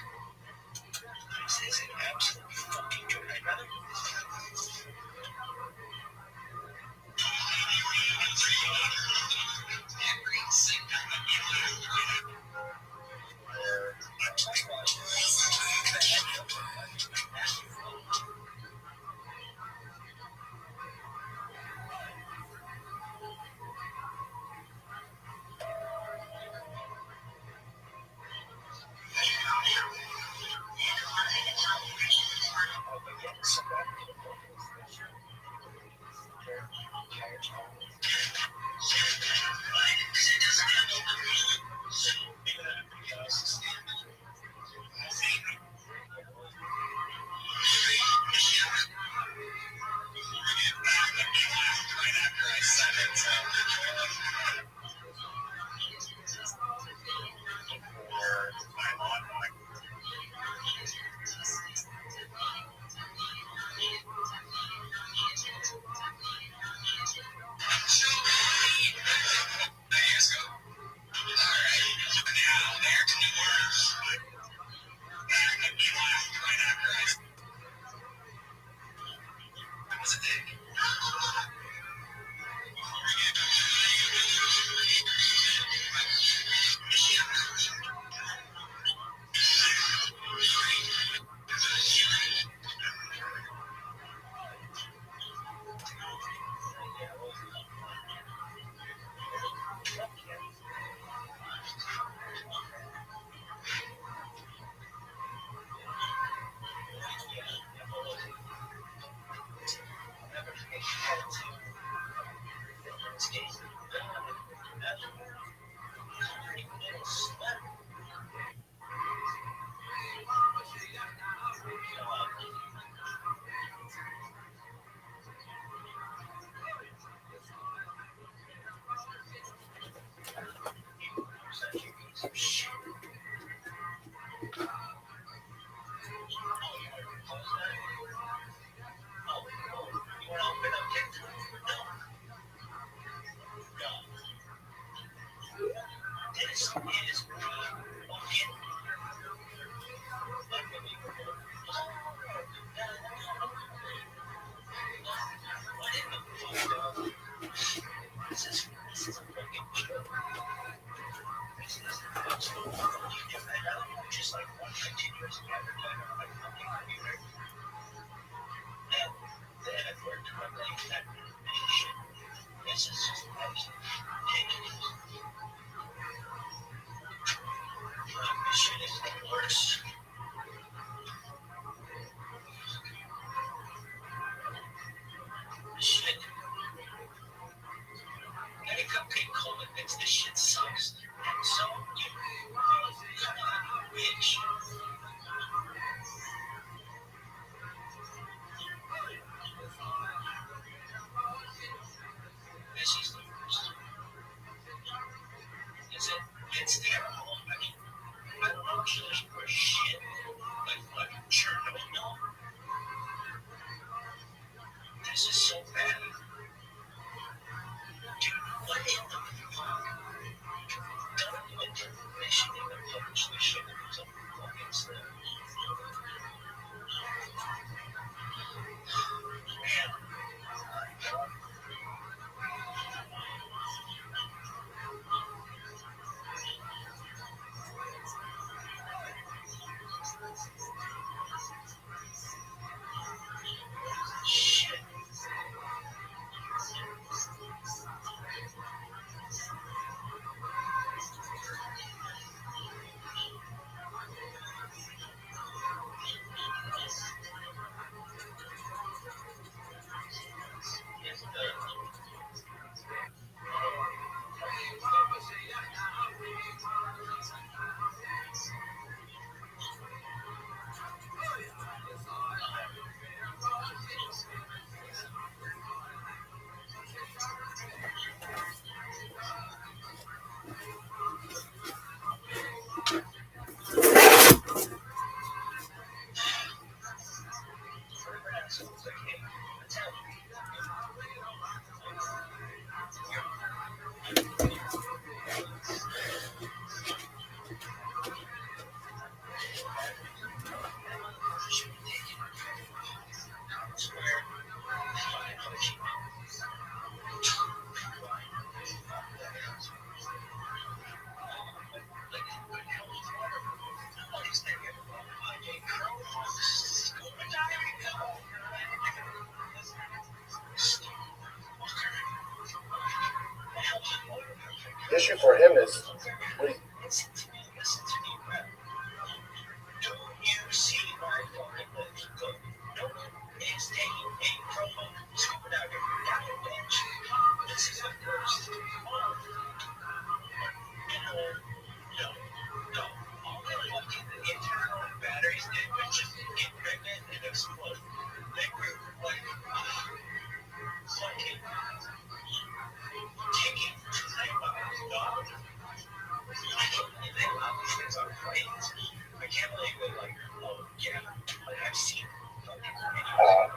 S15: The issue for him is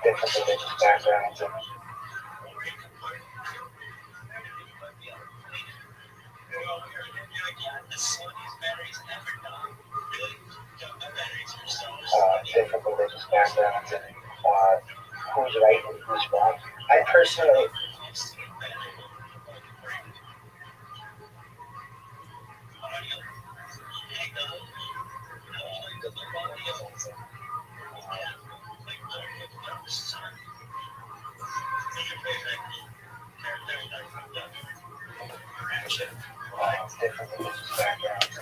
S15: different religious backgrounds and different religious backgrounds and who's right and who's wrong. I personally different religious backgrounds.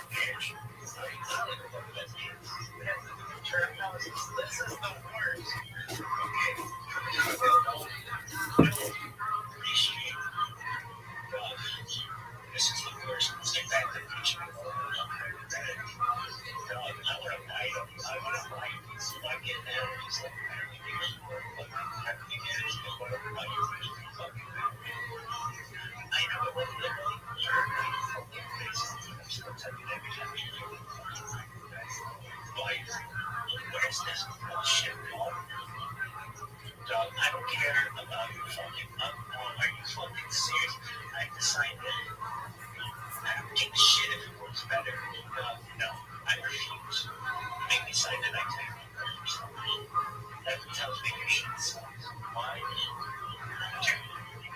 S9: That's bullshit, dog. Dog, I don't care about your fucking unborn. Are you fucking serious? I decided. I don't give a shit if it works better. No, I refuse. You make me sign that I take it. That tells me your shit sucks. Why?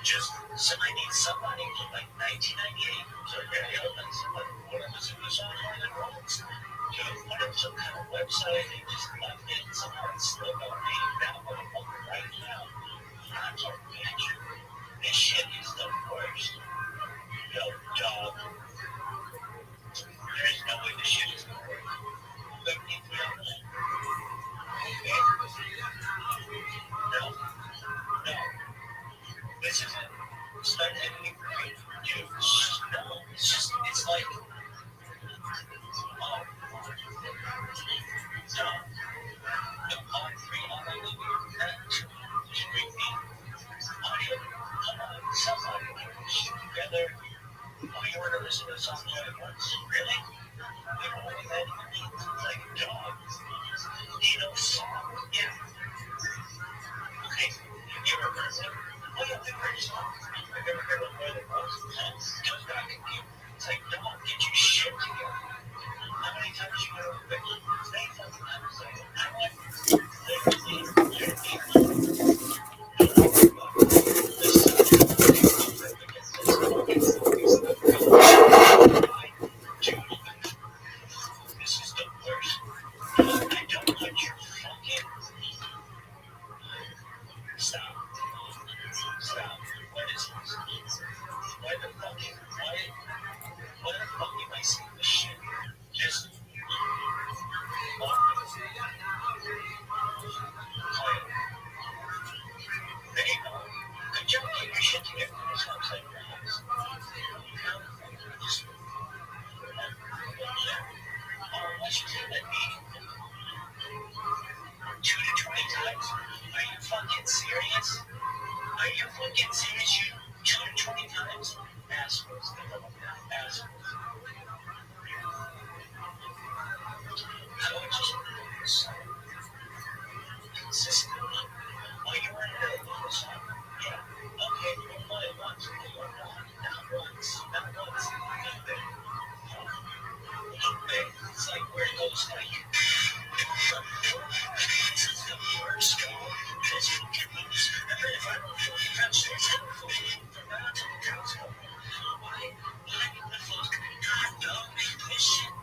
S9: Just so I need somebody from like 1998 to help me. Somebody what was it was on the roads. You put up some kind of website and just left it. Somehow it's still going to be that motherfucker right now. I'm talking at you. This shit is the worst. Yo, dog. There's no way this shit is going to work. Let me feel that. Okay? No. This isn't start anything great. Dude, no. It's just, it's like, oh, no. The concrete on the living room, street me. Audio, come on, somebody put shit together. Oh, you want to listen to a song at once? Really? You know what that even means? It's like a dog. You know a song? Yeah. Okay, you ever heard of it? Oh, yeah, I've heard a song. I've never heard of where it was. Just back in you. It's like, dog, get your shit together. How many times you go to the bed? Stay fucking times. I want this is the worst. I don't want your fucking... Stop. What is this? Why the fuck am I seeing this shit? Just... There you go. Good job getting your shit together. That's what I'm saying. What's your that meeting? 2 to 20 times? Are you fucking serious? Are you fucking serious? You 2 to 20 times? Assholes. Assholes. How would you say consistently? Oh, you were in the song? Yeah. Okay, you want it once. Not once. It's like where it goes like this is the worst dog. This you can lose. If I don't feel you touch this, I don't feel you from now to the cows come. Why the fuck? God, dog, this shit.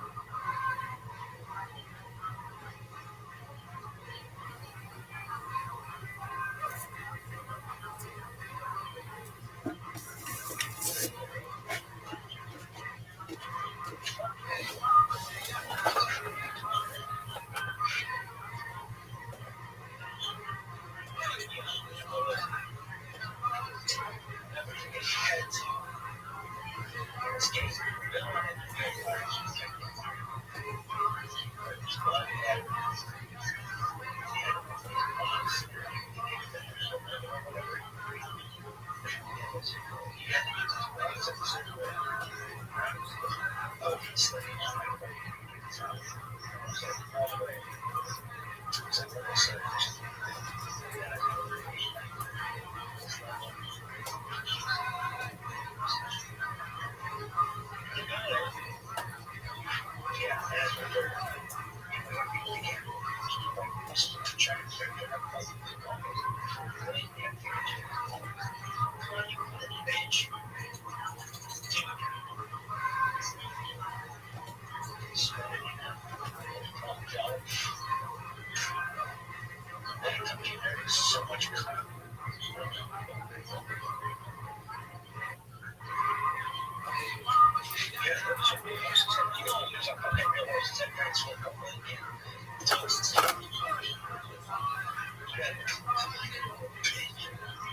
S9: So much crap.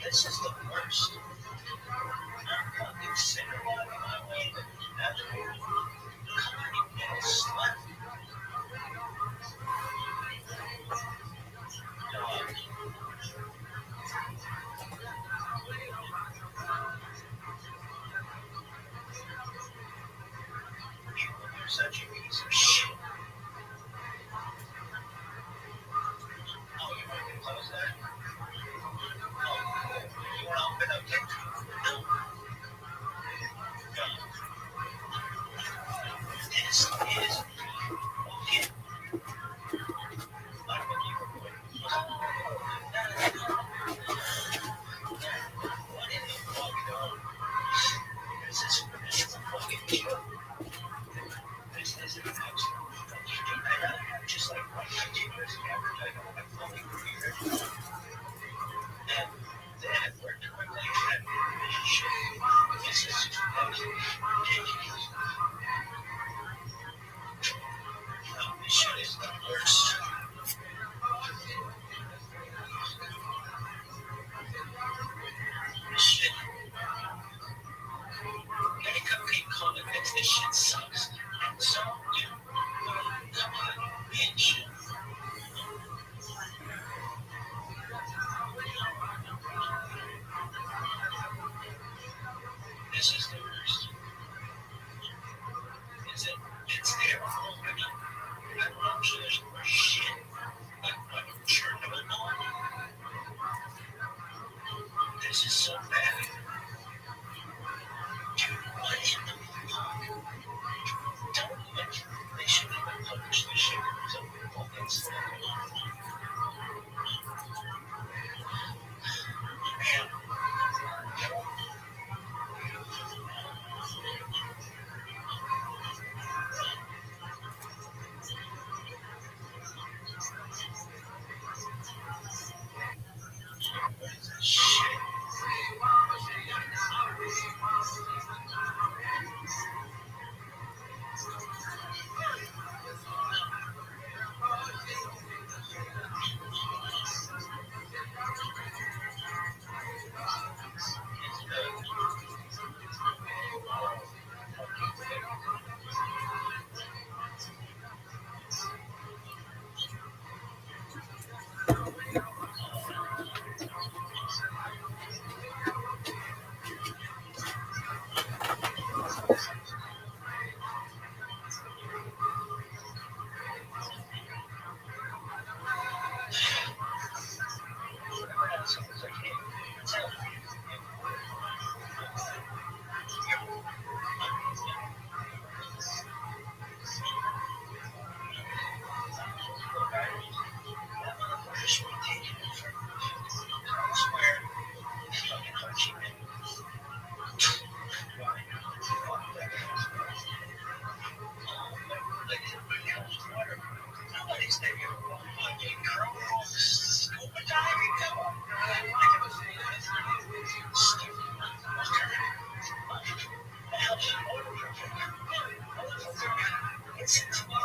S9: This is the worst. I'm fucking sick of walking my way. Come on, you little slut. You're such a piece of shit. just like one continuous advertising on my phone computer. And then it worked quickly and this is ridiculous. This shit is the worst. This shit. And it could be comments, this shit sucks. And so, come on, bitch. This is the worst. It's their fault. I mean, I'm sure there's more shit. But I'm sure no one. This is so bad. Dude, what in the fuck? Don't even. They shouldn't even publish this shit. Some people instantly. Man. Shit.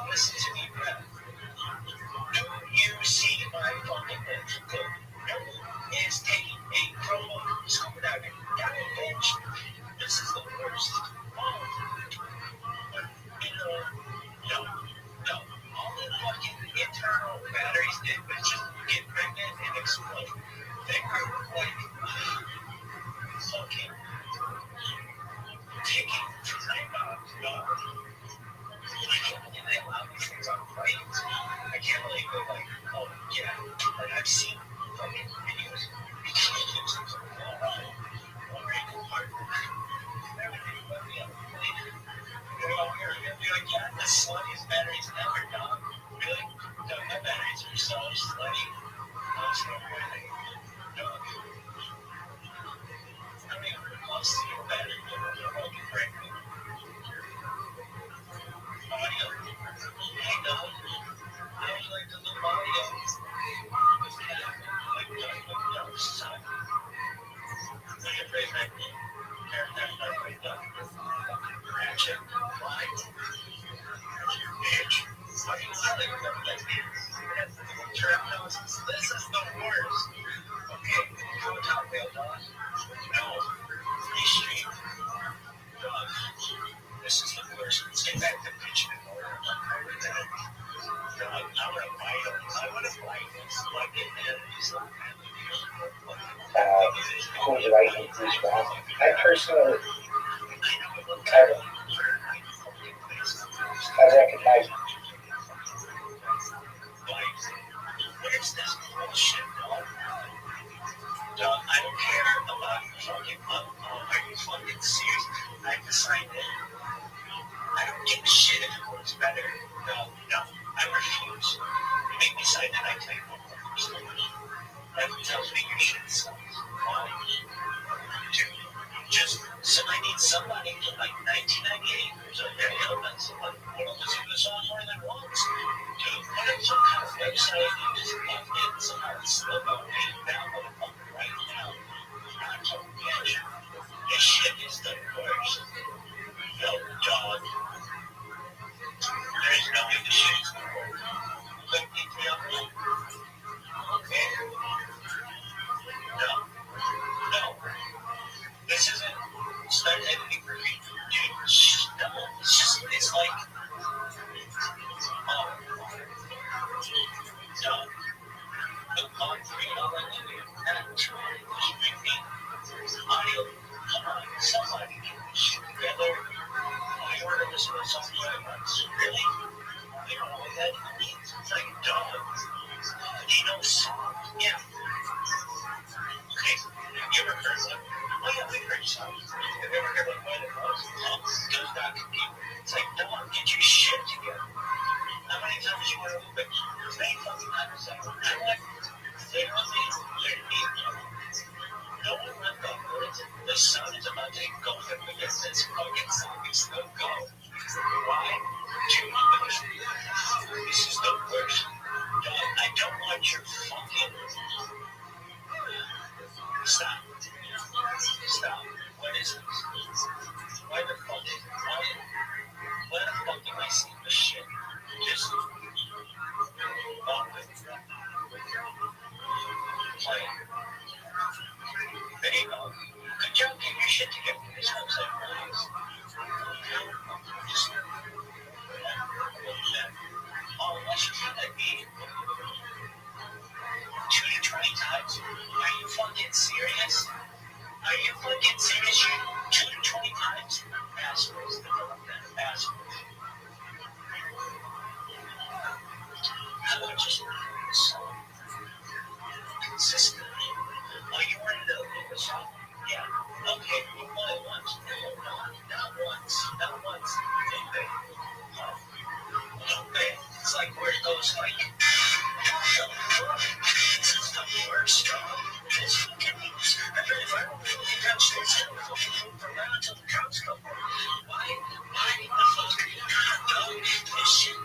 S9: Listen to me, bro. Do you see my fucking bitch? No one is taking a promo scuba diving. Got it, bitch. This is the worst. No. All the fucking internal batteries did was just get pregnant and explode. They were like fucking taking time out. I can't believe they allow these things on planes. I can't believe they're like, oh yeah, like I've seen fucking videos. You can't use them for a while. Already hard. Everything but the other plane. They're all here. They'll be like, yeah, the sluttiest batteries ever, dog. Really? No, my batteries are so slutty. Most of them really. Dog. I don't even know close to your battery. They're fucking pregnant. Audio. Hey, dog. I was like the little audio. Like, no, son. Like a great man. Ratchet. Why? Bitch. Fucking nothing about that bitch. This is the worst. Okay, go top rail, dog. No. Free street. Dog. This is the worst. Stay back to bitch and order. I'm over that. Dog, I would have fight him. I would have fight him. Like it, man. He's like,
S19: who's right and who's wrong. I personally, I recognize.
S9: Where's this bullshit, dog? Dog, I don't care about you fucking are you fucking serious? I decided I don't give a shit if it works better. No, I refuse. You make me sign that I tell you what works. That tells me your shit sucks. Why? Dude, so I need somebody from like 1998 who's a very element, someone who will listen to the song more than once. Dude, what if society is plugged in somehow. It's about hey, now motherfucker, right now. I'm talking bitch. This shit is the worst. No, dog. There is no way this shit is gonna work. Let me tell you. Okay? No. This isn't start editing for me. Dude, no. It's like, oh, dog. The concrete on that movie, that audio, come on, somebody get this shit together. I heard of this with something like that. Really? You don't know what that means? It's like, dog. You know, soft? Yeah. Okay. You ever heard of it? Oh, yeah, we heard soft. Have you ever heard of what it was? Oh, goes back to people. It's like, dog, get your shit together. How many times you want to move it? Many fucking times. I'm like, literally, no one let go. The sun is about to go up against this fucking zombies. Go. Why? Too much. This is the worst. I don't want your fucking... Stop. What is this? Why the fuck am I seeing this shit? Just... Play. There you go. Good job getting your shit together. This looks like nice. Just... Oh, what should that be? 2 to 20 times? Are you fucking serious? Are you fucking serious? 2 to 20 times? Assholes. Assholes. How about just so consistently? Oh, you wanted to move a song? Yeah. Okay, move one at once. No, not once. Okay. It's like where it goes like... This is the worst job. It's fucking... If I don't move the downstairs, I don't fucking move around until the cops come. Why the fuck? No, this shit.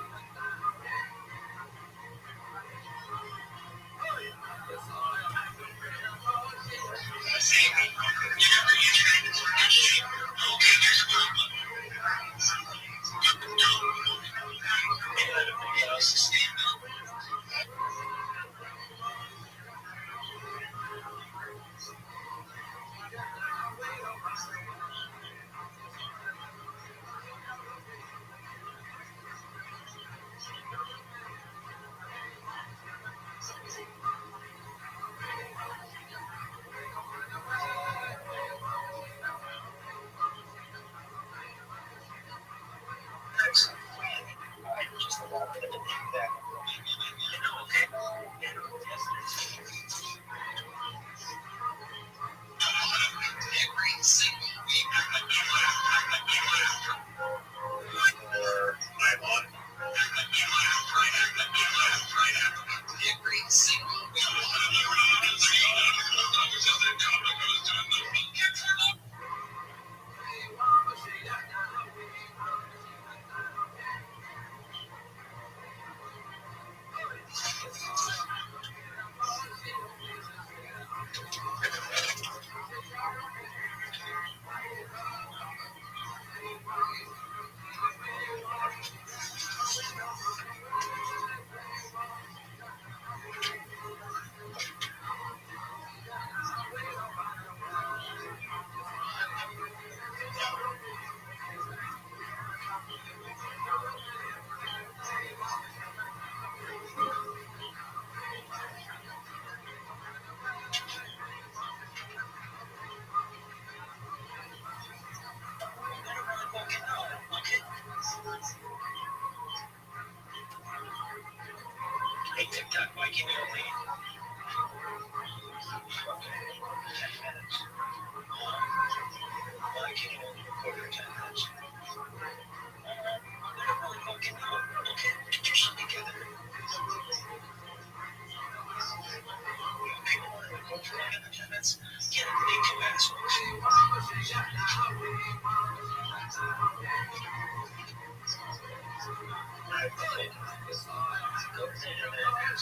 S9: Hey, TikTok, why can you only... Okay, 10 minutes. Why can you only record for 10 minutes? I don't really fucking know. Okay, get your shit together. People want to record for longer than 10 minutes? Yeah, they do assholes. I did. Go to the internet.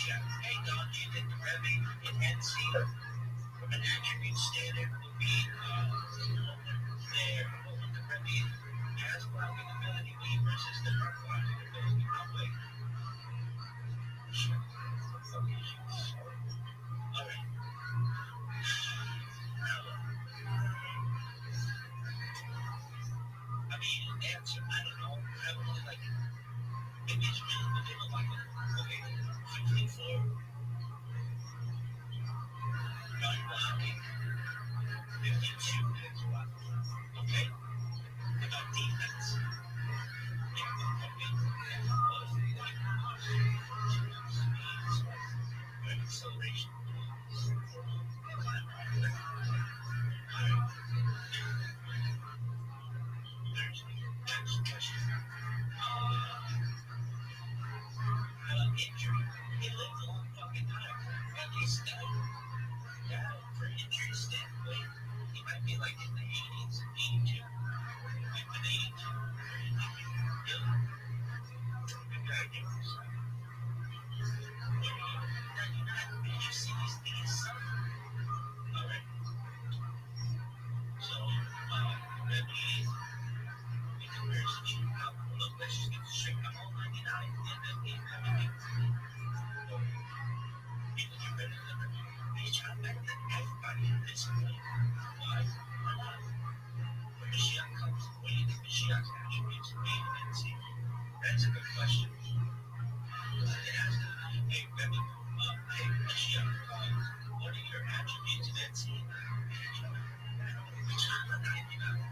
S9: Hey, Don, do you think the Rebbe in NC from an attribute standard would be there? What the Rebbe has blocking ability versus the non-blocking ability? Probably. Sure. Okay, sure. All right. I mean, answer, I don't know. I don't really like it. Maybe it's really what they look like. Okay, 54. Non-blocking. 52 minutes left. Okay? About defense. Acceleration. Next question. Injury. He lived a long fucking time. At least, yeah, for injury standpoint, he might be like in the 80s, 82. Like with 82. Really? Good guy, give him some. Did you see these things? Alright. So, Rebbe, in comparison to how look, let's just get straight. I'm all 99 and then he everything. People do better than Rebbe. He's trying better than everybody at this point. Why? Why not? When Mashiach comes, what do you think Mashiach's attributes will be in NC? That's a good question. It has to be. Hey, Rebbe, hey, Mashiach, what are your attributes in NC? Which I'm not going to give out.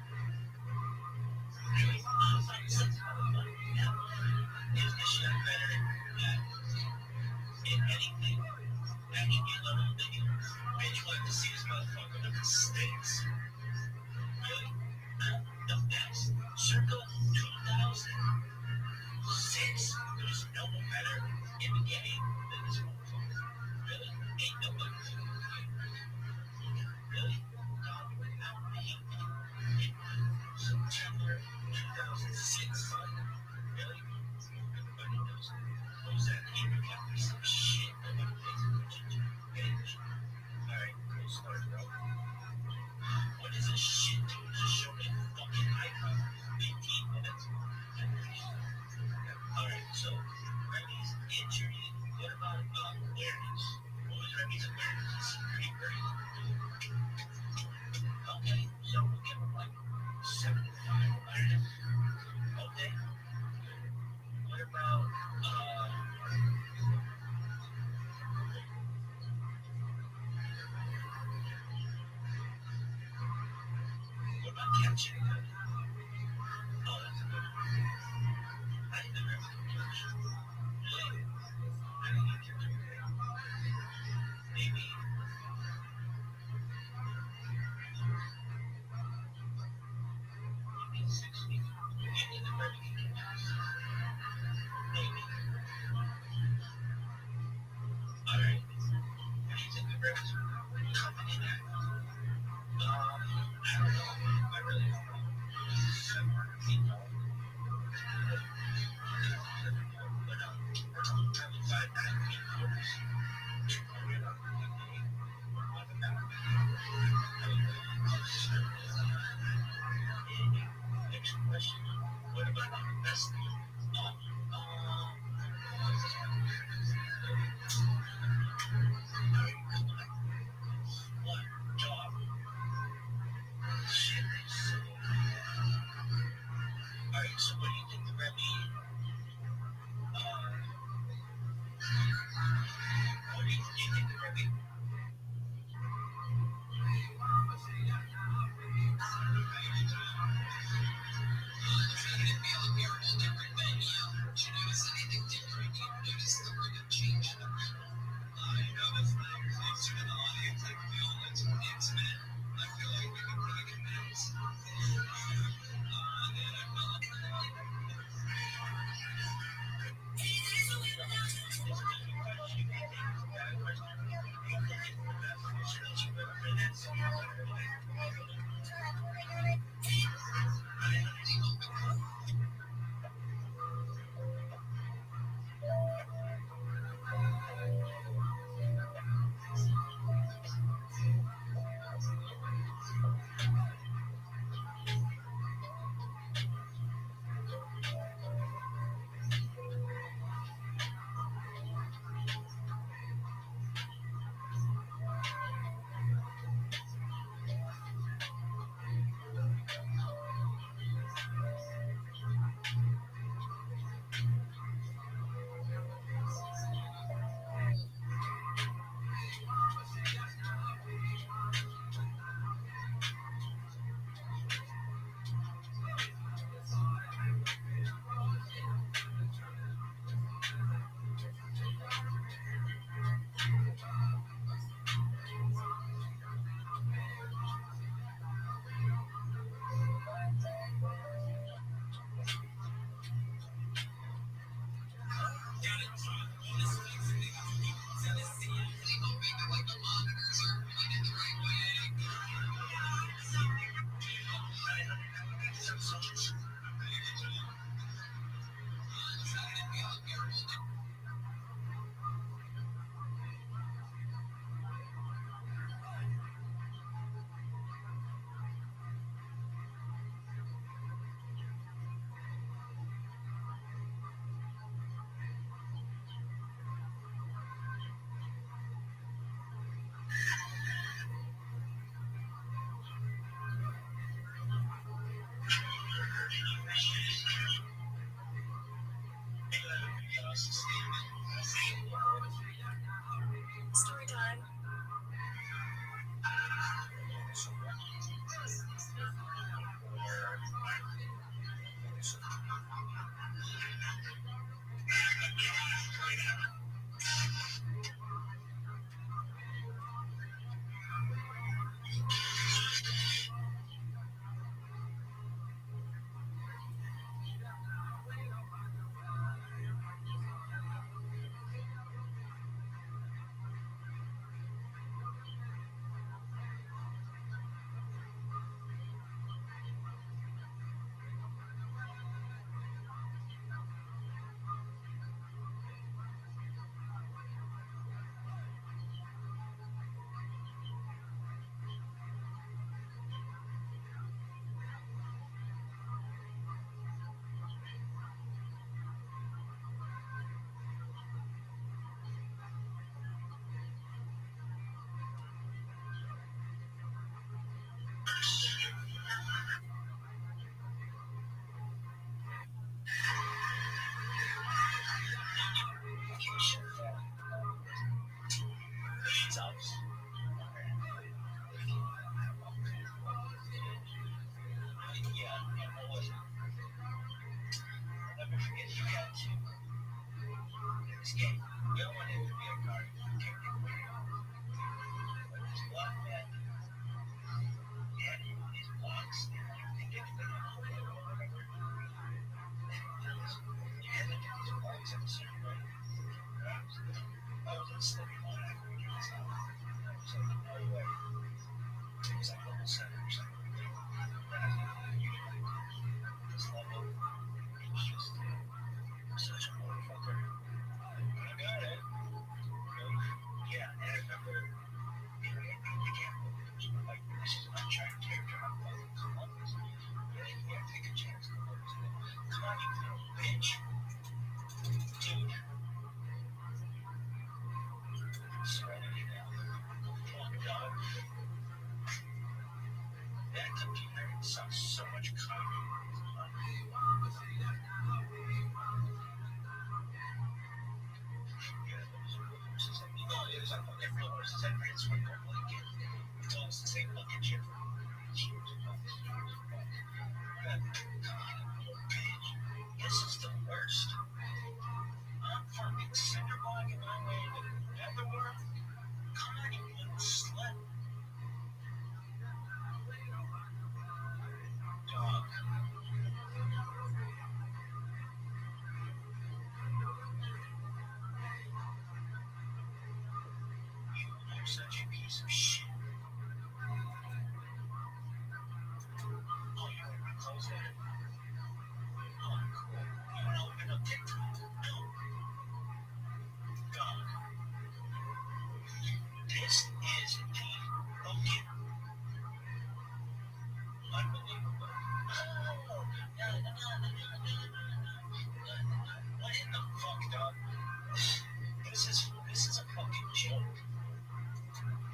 S9: Really? Is Mashiach better in anything? Attribute level that you bitch like to see this motherfucker with the stakes. Really? The best. Circle 2006. There's no one better in the game than this motherfucker. Really? Ain't nobody. Really? God without me. September 2006. Really? Everybody knows. What was that? He got me some shit. Nobody pays attention to. Alright, cool start, bro. What is this shit? Just show me fucking icon. 15 minutes. Alright, so Rebbe's injury. What about awareness? What was Rebbe's awareness? Pretty great. Okay, so we'll give him like 75 awareness. Okay. What about catching? Oh, that's a good one. I think the Rebbe can catch. Really? I think he can do that. Maybe.
S2: Story time.
S9: This is the worst. I'm fucking cinderbogging my way to the netherworld. Come on, you little slut. Dog. You are such a piece of shit. Oh, you want me to close that? Oh, cool. You want to open up TikTok? No. Dog. This is indeed okay. Unbelievable. Oh, what in the fuck, dog? This is a fucking joke.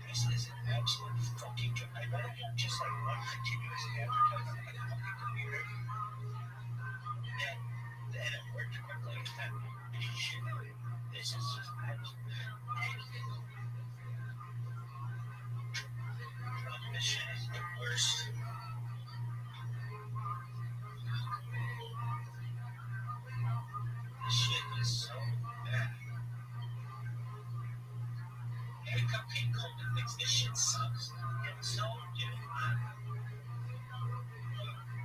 S9: This is an absolute fucking joke. I'd rather have just like one continuous advertisement on the fucking computer. And it worked quickly. Shit. This is just absolute. This shit is the worst. This shit is so bad. Hey, Cupcake Colton thinks this shit sucks. And so do I.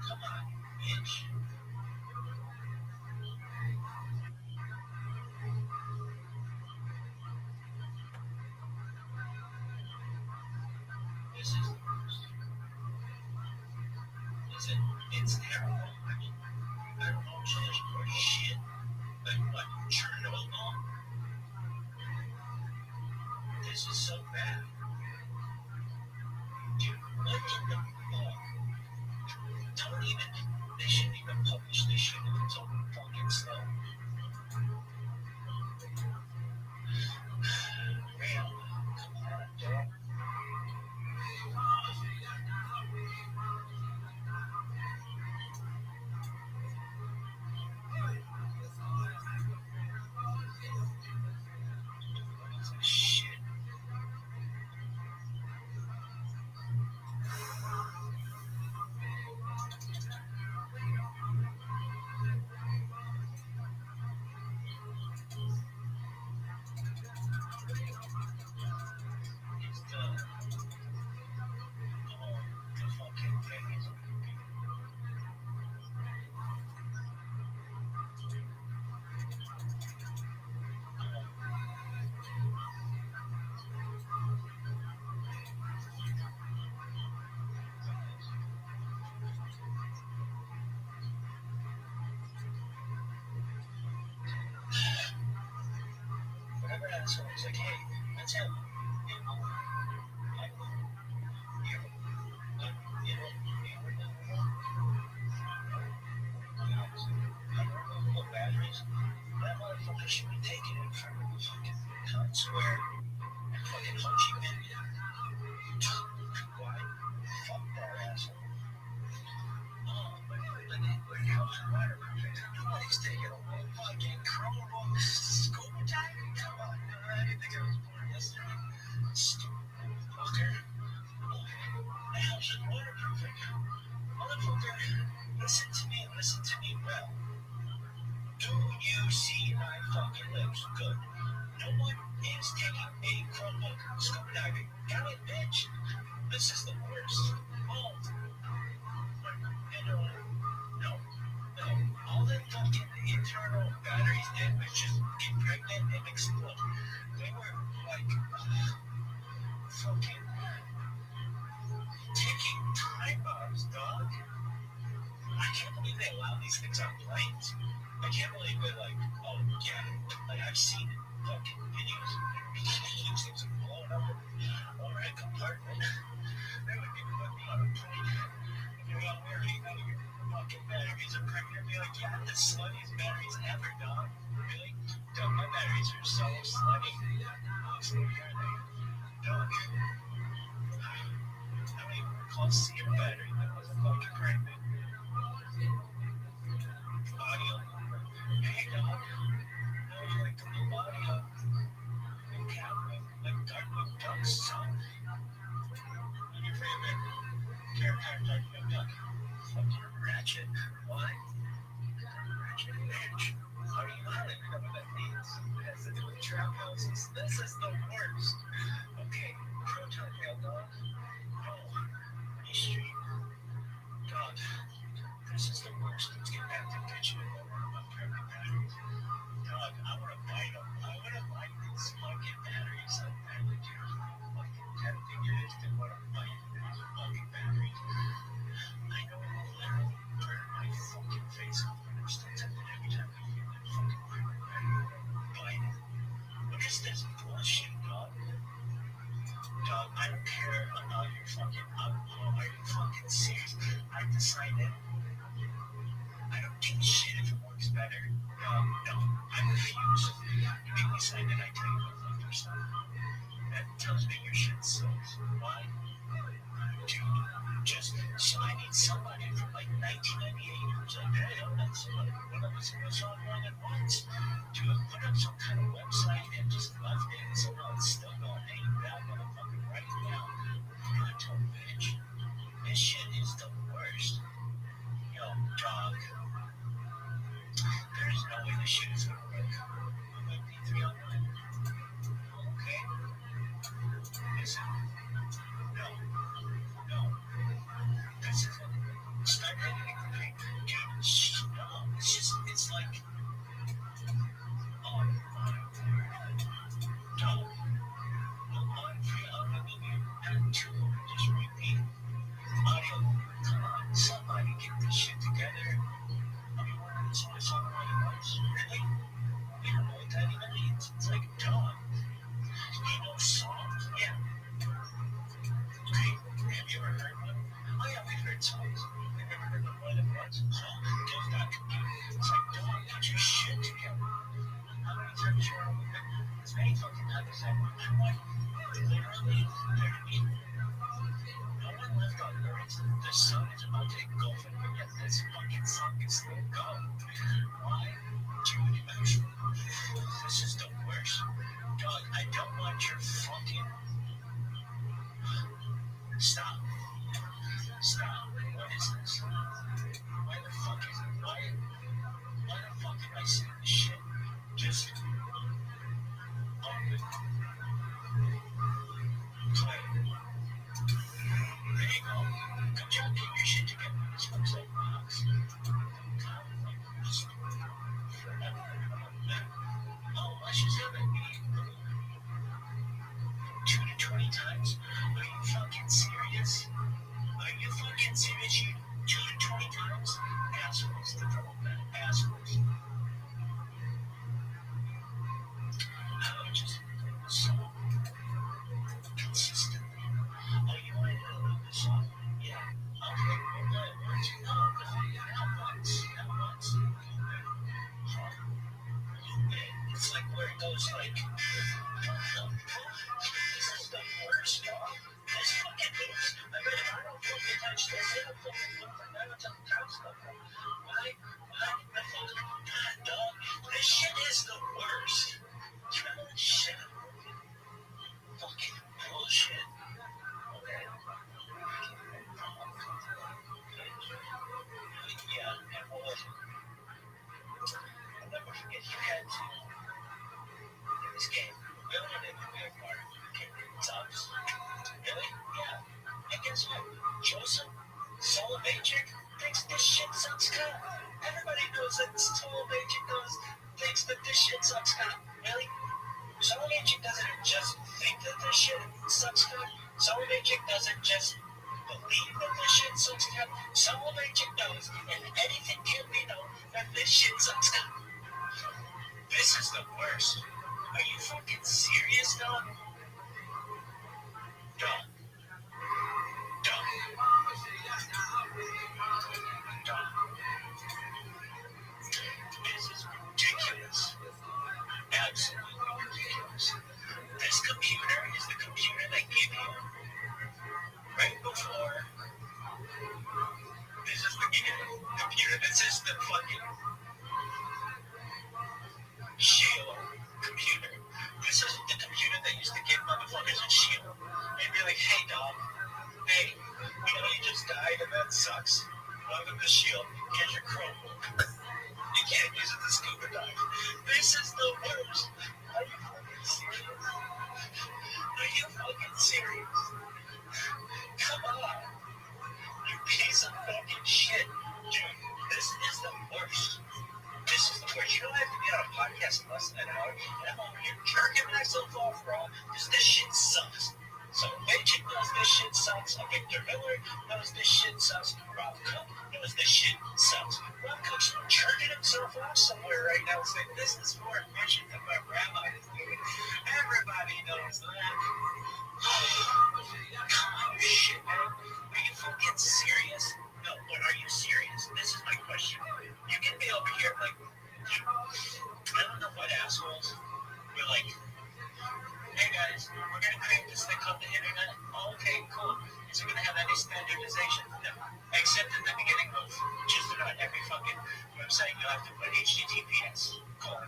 S9: Come on, bitch. This is the worst. Listen, it's terrible. I mean, I don't know Jewish or shit, but what, Chernobyl? This is so bad. Dude, what in the fuck? Don't even, they shouldn't even publish this shit until fucking slow. Real, come on, dog. asshole. He's like, hey, that's him. You know, batteries. That motherfucker should be taking it from the fucking cunt square and fucking Ho Chi Minh. Why? Fuck that asshole. Nobody's taking a fucking Chrome scuba diving. Come on, I didn't think I was born yesterday. Stupid fucker. The house is waterproofing. Motherfucker, listen to me well. Do you see my fucking lips? Good. No one is taking a Chromebook scuba diving. Got it, bitch? This is the worst. Oh. No. All the fucking internal batteries did was just get pregnant and explode. They were like fucking ticking time bombs, dog. I can't believe they allow these things on planes. I can't believe they're like, oh yeah, like I've seen it, fucking videos. These things are blowing up over a compartment. They would be putting me on a plane. You're not worried about your fucking batteries are pregnant. Be like, yeah, the sluttiest batteries ever, dog. Really? Dog, my batteries are so slutty. Honestly, dog. I mean, we're close to your battery that was fucking pregnant. Audio. Hey, dog. No, you like the new audio. New camera. Like dark ducks, son. And your favorite character, dark duck. Fucking ratchet. Why? Ratchet bitch. How do you not even know what that means? It has to do with trap houses. This is the worst. Okay, proton mail, dog. No. Any street. Dog. This is the worst. Let's get back to pitching it over about pregnant batteries. Dog, I want to buy them. I want to buy these fucking batteries. I really do. Fucking 10 fingers to want to buy these fucking batteries. I know it will literally burn my fucking face off when I'm still tempted every time I hear that fucking pregnant battery. Buy it. What is this bullshit, dog? Dog, I don't care about your fucking alcohol. Are you fucking serious? I've decided I don't give a shit if it works better. No, I refuse. You make me sign that I tell you what fucking stuff. That tells me your shit sucks. Why? Dude, just so I need somebody from like 1998 who's like, hey, I'm not somebody. One of us was on more than once. To have put up some kind of website and just left it. So now it's still going, hey, that motherfucker right now. You're a total bitch. This shit is the worst. Yo, dog. There's no way this shit is gonna work. I'm like D3 online. Okay. Listen. No. This isn't. Start editing. Okay. Dude, no. It's like It's like where it goes like, this is the worst, dog. This fucking moves. I mean, if I don't fucking touch this, it'll fucking look like I don't touch the top stuff. Why? God, dog, this shit is the worst. Shit. Fucking bullshit. Okay. Yeah, and what was it? I'll never forget you had to in this game. Really? I didn't play a part. It sucks. Really? Yeah. And guess what? Joseph Soloveitchik thinks this shit sucks cunt. Everybody knows that Soloveitchik thinks that this shit sucks cunt. Really? Soloveitchik doesn't just think that this shit sucks cunt. Soloveitchik doesn't just believe that this shit sucks cunt. Soloveitchik knows, and anything can be known, that this shit sucks cunt. This is the worst. Are you fucking serious, dog? Dog. Dog. Dog. This is ridiculous. Absolutely ridiculous. This computer is the computer they give you right before. This is the computer. This is the fucking Shield computer. This isn't the computer they used to give motherfuckers in Shield. They'd be like, hey, dog. Hey, we know you just died and that sucks. Welcome to Shield. Here's your Chromebook. You can't use it to scuba dive. This is the worst. Are you fucking serious? Are you fucking serious? Come on. You piece of fucking shit. Dude, this is the worst. This is the worst. You don't have to be on a podcast in less than an hour. And I'm over here jerking myself off, bro, because this shit sucks. So Magic knows this shit sucks. Victor Miller knows this shit sucks. Rob Cook knows this shit sucks. Rob Cook's jerking himself off somewhere right now saying this is more efficient than my rabbi is doing. Everybody knows that. Come on, shit, man. Are you fucking serious? No, but are you serious? This is my question. You can be over here like, I don't know what assholes. We're like, hey guys, we're going to create this thing called the internet. Oh, okay, cool. Is it going to have any standardization? No. Except in the beginning of just about every fucking website, you'll have to put HTTPS, // Well,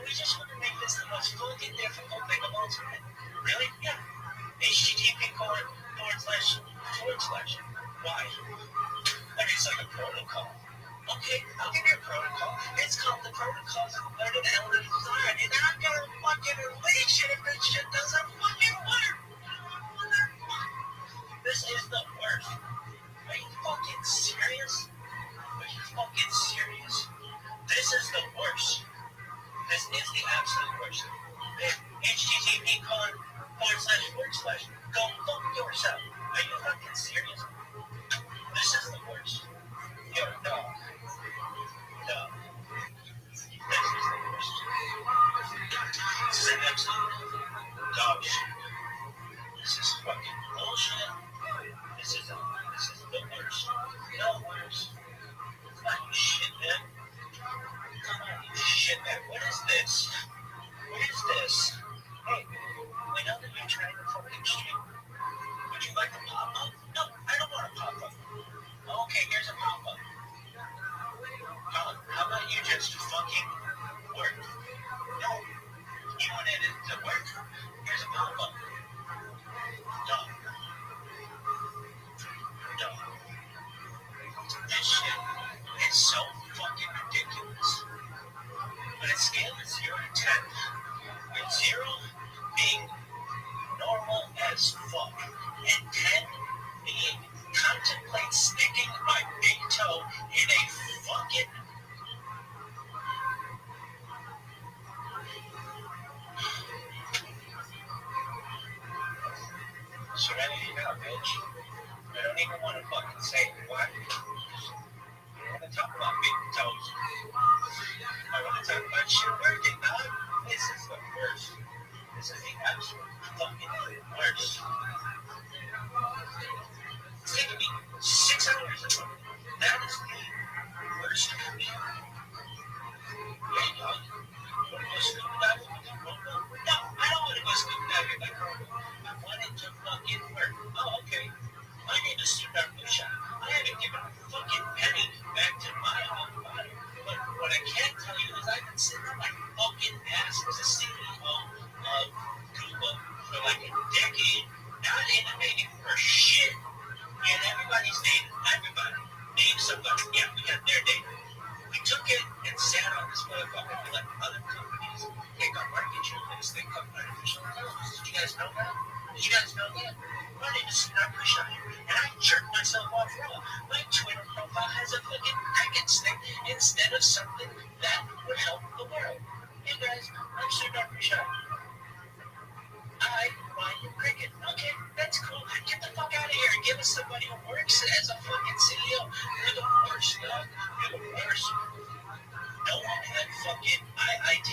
S9: we just want to make this the most fucking difficult thing of all time. Really? Yeah. HTTP // Why? I mean, it's like a protocol. Okay, I'll give you a protocol. It's called the Protocols of Learning and Design. And I'm gonna fucking unleash it if this shit doesn't fucking work. This is the worst. Are you fucking serious? Are you fucking serious? This is the worst. This is the absolute worst. HTTP // Go fuck yourself. Are you fucking serious? This is the worst. Yo, dog. Dog. This is the worst. This is an absolute dog shit. This is fucking bullshit. This is the worst. No worse. Come on, you shit, man. Come on, you shit, man. What is this? What is this? Hey, we know that you're trying to fucking stream. Would you like a pop-up? No, I don't want a pop-up. Okay, here's a pop-up. How about you just fucking work? No. You wanted it to work? Here's a pop-up. Dog. Dog. This shit is so fucking ridiculous. On a scale of 0 to 10, with 0 being normal as fuck, and 10 being contemplate sticking my big toe in a fucking Serenity now, bitch. I don't even want to fucking say it. Why? I don't want to talk about big toes. I want to talk about shit working, dog. This is the worst. This is the absolute fucking worst. It's taking me 6 hours. That is the worst shit us something that would help the world. Hey guys, I'm Sir Dr. Shot. I buy you cricket. Okay, that's cool. Get the fuck out of here and give us somebody who works as a fucking CEO. You're the worst, dog. You're the worst. No one at fucking IIT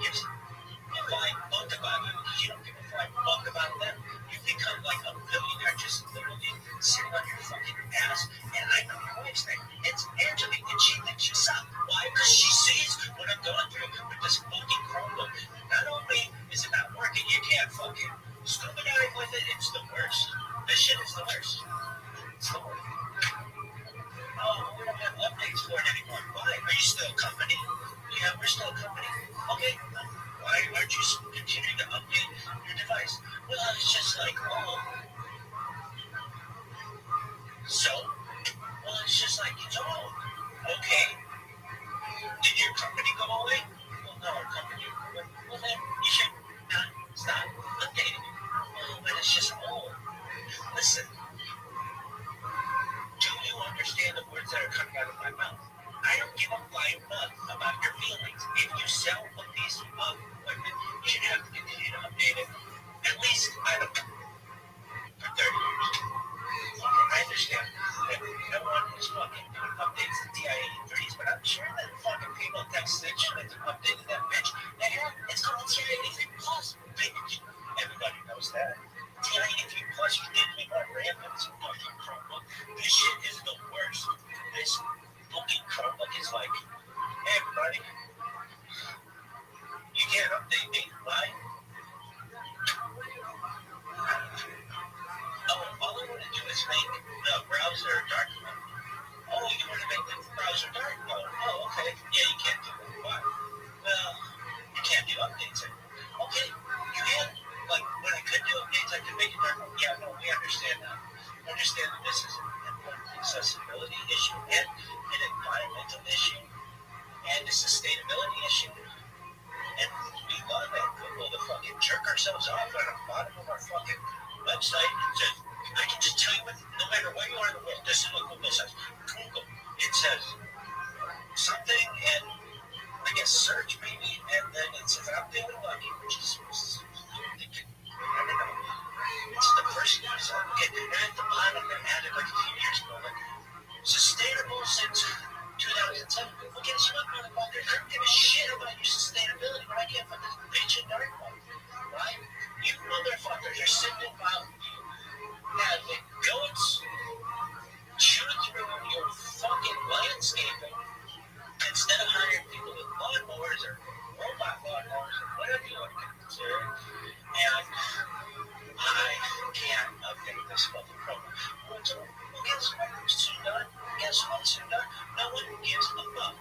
S9: gives a flying fuck about you. You don't give a flying fuck about them. You become like a billionaire just literally sitting on your fucking ass. And I know your wife's name. It's Angelique, and she thinks you suck. Why? Because she sees what I'm going through with this fucking Chromebook. Not only is it not working, you can't fucking scuba dive with it. It's the worst. This shit is the worst. It's the worst. Oh, we don't have updates for it anymore. Why? Are you still a company? Yeah, we're still a company. Okay. Why aren't you continuing to update your device? Well, it's just like, oh. So? Well, it's just like, oh. Okay. Did your company go away? Well, no, our company. Well, then you should not stop updating it. Well, but it's just, oh. Listen. Do you understand the words that are coming out of my mouth? I don't give a flying fuck about your feelings. If you sell a piece of equipment, you should have to continue to update it. At least, I don't know, for 30 years. Okay, I understand that no one is fucking doing updates to TI-83s, but I'm sure that fucking people text that shit to update that bitch. They have, it's called TI-83 Plus, bitch. Everybody knows that. TI-83 Plus, you didn't make more RAM than some fucking Chromebook. This shit is the worst. This fucking Chromebook is like, hey everybody, you can't update me, why? Oh, all I want to do is make the browser dark mode. Oh, you want to make the browser dark mode? Oh, okay. Yeah, you can't do that. Why? Well, you can't do updates anymore. Okay, you can. Like, when I could do updates, I could make it dark mode. Yeah, no, we understand that. We understand that this is an accessibility issue and an environmental issue and a sustainability issue. And we love at Google to fucking jerk ourselves off on the bottom of our fucking website. So I can just tell you what, no matter where you are in the world, this is what Google says. Google, it says something and I guess search maybe, and then it says I'm feeling lucky, which is I don't know. It's the first result. Okay, and at the bottom they added like a few years ago, like sustainable since 2007. Well, guess what, motherfucker? I don't give a shit about your sustainability, but I can't put this bitch in dark mode, right? You motherfuckers are sitting about having goats chew through your fucking landscaping instead of hiring people with lawnmowers or robot lawnmowers or whatever you want to consider. And I can't update this fucking program. Well, guess what, Sudan? Guess what, Sudan? No one gives a fuck.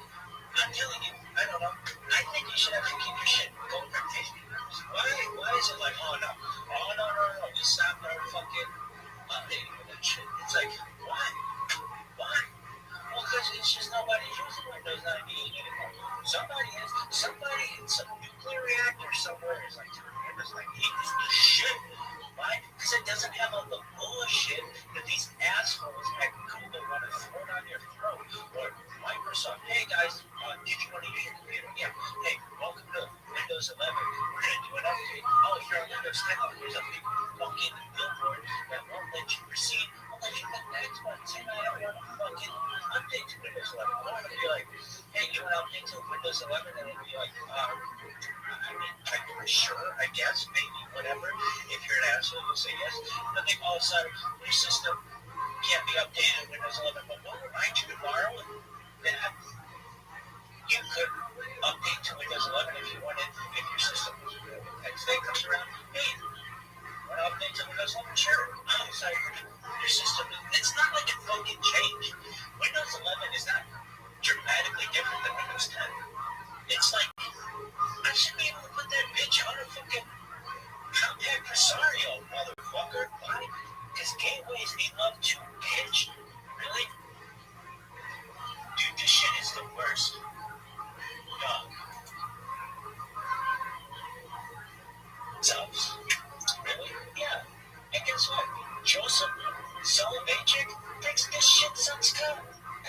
S9: I'm telling you, I don't know. I think you should have to keep your shit going for 50 years. Why is it like, oh no, we stopped our fucking updating with that shit? It's like, why? Well, because it's just nobody's using Windows 98 anymore. Somebody in some nuclear reactor somewhere is like, Windows 98 is the shit. Why? Because it doesn't have all the bullshit that these assholes at Google want to throw down your throat. Or Microsoft, hey guys, did you want to use your computer? Yeah. Hey, welcome to Windows 11. We're going to do an update. Oh, if you're on Windows 10, here's a big fucking billboard that won't let you proceed. I'll let you pick the next one. Say, no, I don't want to fucking update to Windows 11. I want to be like, hey, you want to update to Windows 11? And it'll be like, I mean, sure, I guess, maybe, whatever. If you're an asshole, you'll say yes. But they all say your system can't be updated in Windows 11. But we'll remind you tomorrow that you could update to Windows 11 if you wanted, if your system was real. Next day comes around, hey, want to update to Windows 11? Sure. Oh, sorry, your system, it's not like it fucking changed. Windows 11 is not dramatically different than Windows 10. It's like, I should be able to put that bitch on a fucking compact Rosario, motherfucker. Why? Because gateways need love to pitch. Really? Dude, this shit is the worst. Dog. Subs? Really? Yeah. And guess what? Joseph Soloveitchik thinks this shit sucks cum.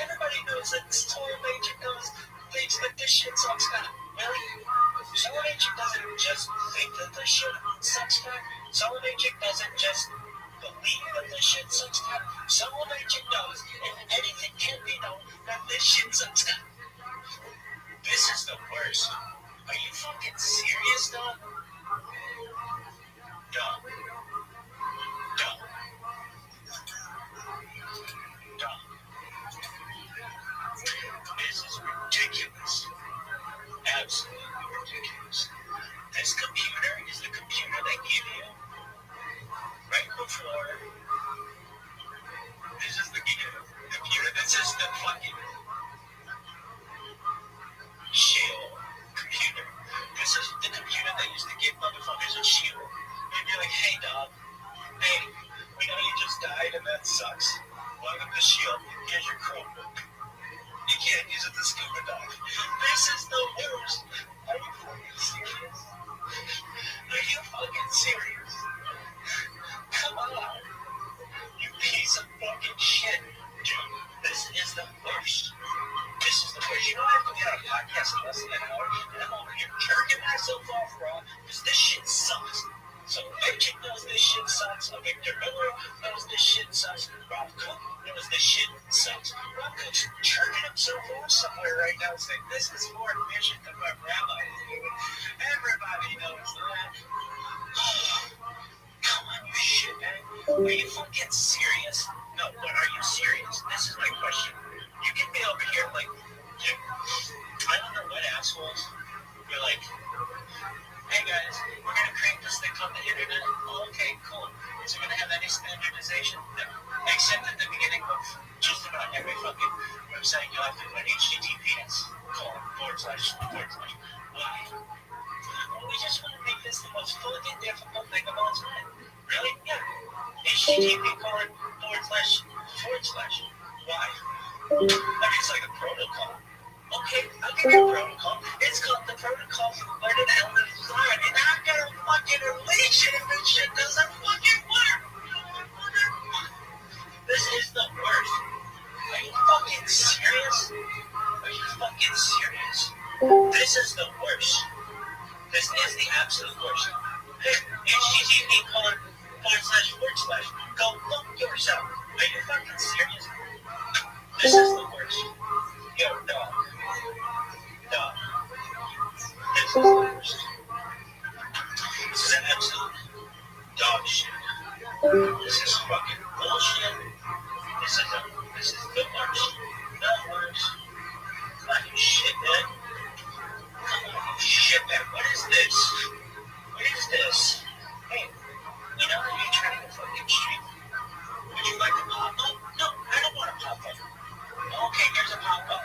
S9: Everybody knows that Soloveitchik knows that thinks that this shit sucks cock. Really? Someone agent doesn't just think that this shit sucks cock. Someone agent doesn't just believe that this shit sucks cock. Someone agent knows if anything can be known that this shit sucks cock. This is the worst. Are you fucking serious, dog? Dog. Dog. Dog. This is ridiculous. Absolutely ridiculous. This computer is the computer they give you right before. This is the computer. This is the fucking shield computer. This is the computer they used to give motherfuckers a shield. They'd be like, hey, dog. Hey, we know you just died and that sucks. Welcome to shield. Here's your Chromebook. You can't use it to scuba dive. This is the worst. Are you fucking serious? Are you fucking serious? Come on. You piece of fucking shit. Dude, this is the worst. This is the worst. You know, I have to get on a podcast in less than an hour, and I'm over here jerking myself off raw because this shit sucks. So Magic knows this shit sucks. Victor Miller knows this shit sucks. Rob Cook knows this shit sucks. Rob Cook's jerking himself off somewhere right now saying this is more efficient than what Rabbi is doing. Everybody knows that. Come on, you shitbag. Are you fucking serious? No, but are you serious? This is my question. You can be over here like, dude, I don't know what assholes. You're like, hey guys, we're gonna create this thing called the internet. Oh, okay, cool. Is it gonna have any standardization? No. Except at the beginning of just about every fucking website, you'll have to put HTTPS:// Why? Well, we just want to make this the most fucking difficult thing of all time. Really? Yeah. HTTP:// Why? I mean, it's like a protocol. Okay, I'll give you a protocol. It's called the protocol for learning elements design. And I'm gonna fucking release it if this shit doesn't fucking work. This is the worst. Are you fucking serious? Are you fucking serious? This is the worst. This is the absolute worst. HTTP:// Go fuck yourself. Are you fucking serious? This is the worst. Yo, dog. Dog. This is the worst. This is an absolute dog shit. This is fucking bullshit. This is the worst. The worst. Come on, you shitbag. Come on, you shitbag. What is this? What is this? Hey, you know, are you trying to fucking stream? Would you like to pop up? No, I don't want to pop up. Okay, here's a pop up.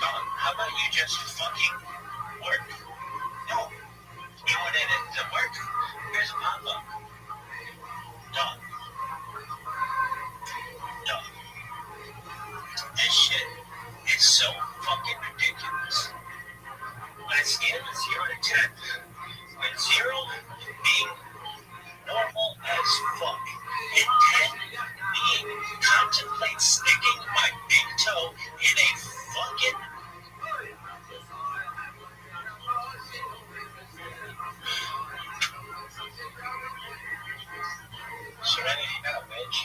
S9: Dog, how about you just fucking work? No, you wanted it to work. Here's a pop up. Dog. Dog. This shit is so fucking ridiculous. On a scale of 0 to 10, with 0 being normal as fuck, and 10 being contemplate sticking my big toe in a fucking Serenity now, bitch.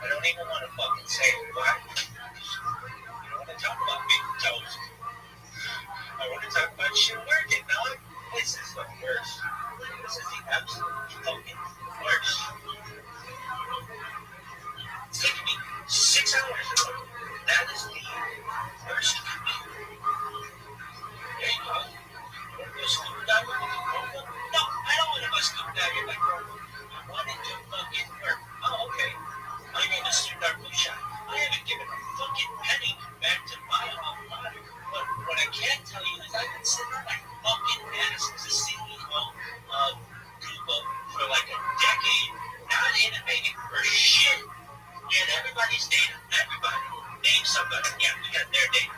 S9: I don't even want to fucking say it. Why? I don't want to talk about big toes. I want to talk about shit working, dog. This is the worst. This is the absolute fucking worst. It's taking me 6 hours to work. That is the worst. There you go. You want to go scuba diving with your Chromebook? No, I don't want to go scuba diving with my Chromebook. I want it to fucking work. Oh, okay. I need to start push-up. I haven't given a fucking penny back to my alma mater. But what I can tell you is I've been sitting on my fucking ass as a CEO of Google for like a decade, not innovating for shit. Get everybody's data. Everybody. Name somebody. Yeah, we got their data.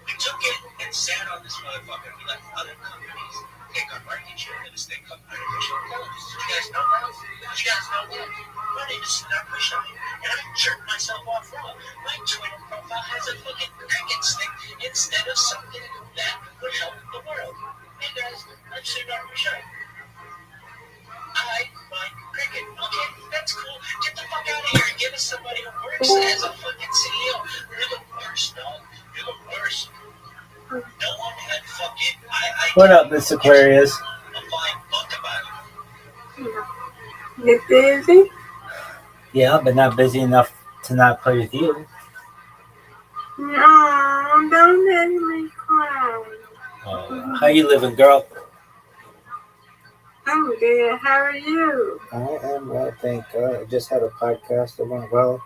S9: We took it and sat on this motherfucker. We let other companies take our market share in this thing called artificial intelligence. Did you guys know that? Did you guys know that? I need to sit down, push on it, and I jerked myself off raw. My Twitter profile has a fucking cricket stick instead of something that would help the world. Hey guys, I'm Sir Rabbi Rothschild. I like cricket. Okay, that's cool. Get the fuck out of here and give us somebody who works as a fucking CEO. You're the worst, dog. You're the worst. No one had fucking.
S1: What up, Miss Aquarius?
S9: A fine book about it.
S4: You busy?
S1: Yeah, but not busy enough to not play with you.
S4: No, don't let me cry.
S1: How you living, girl?
S4: I'm good. How are you?
S19: I am well, thank God. I just had a podcast that went well.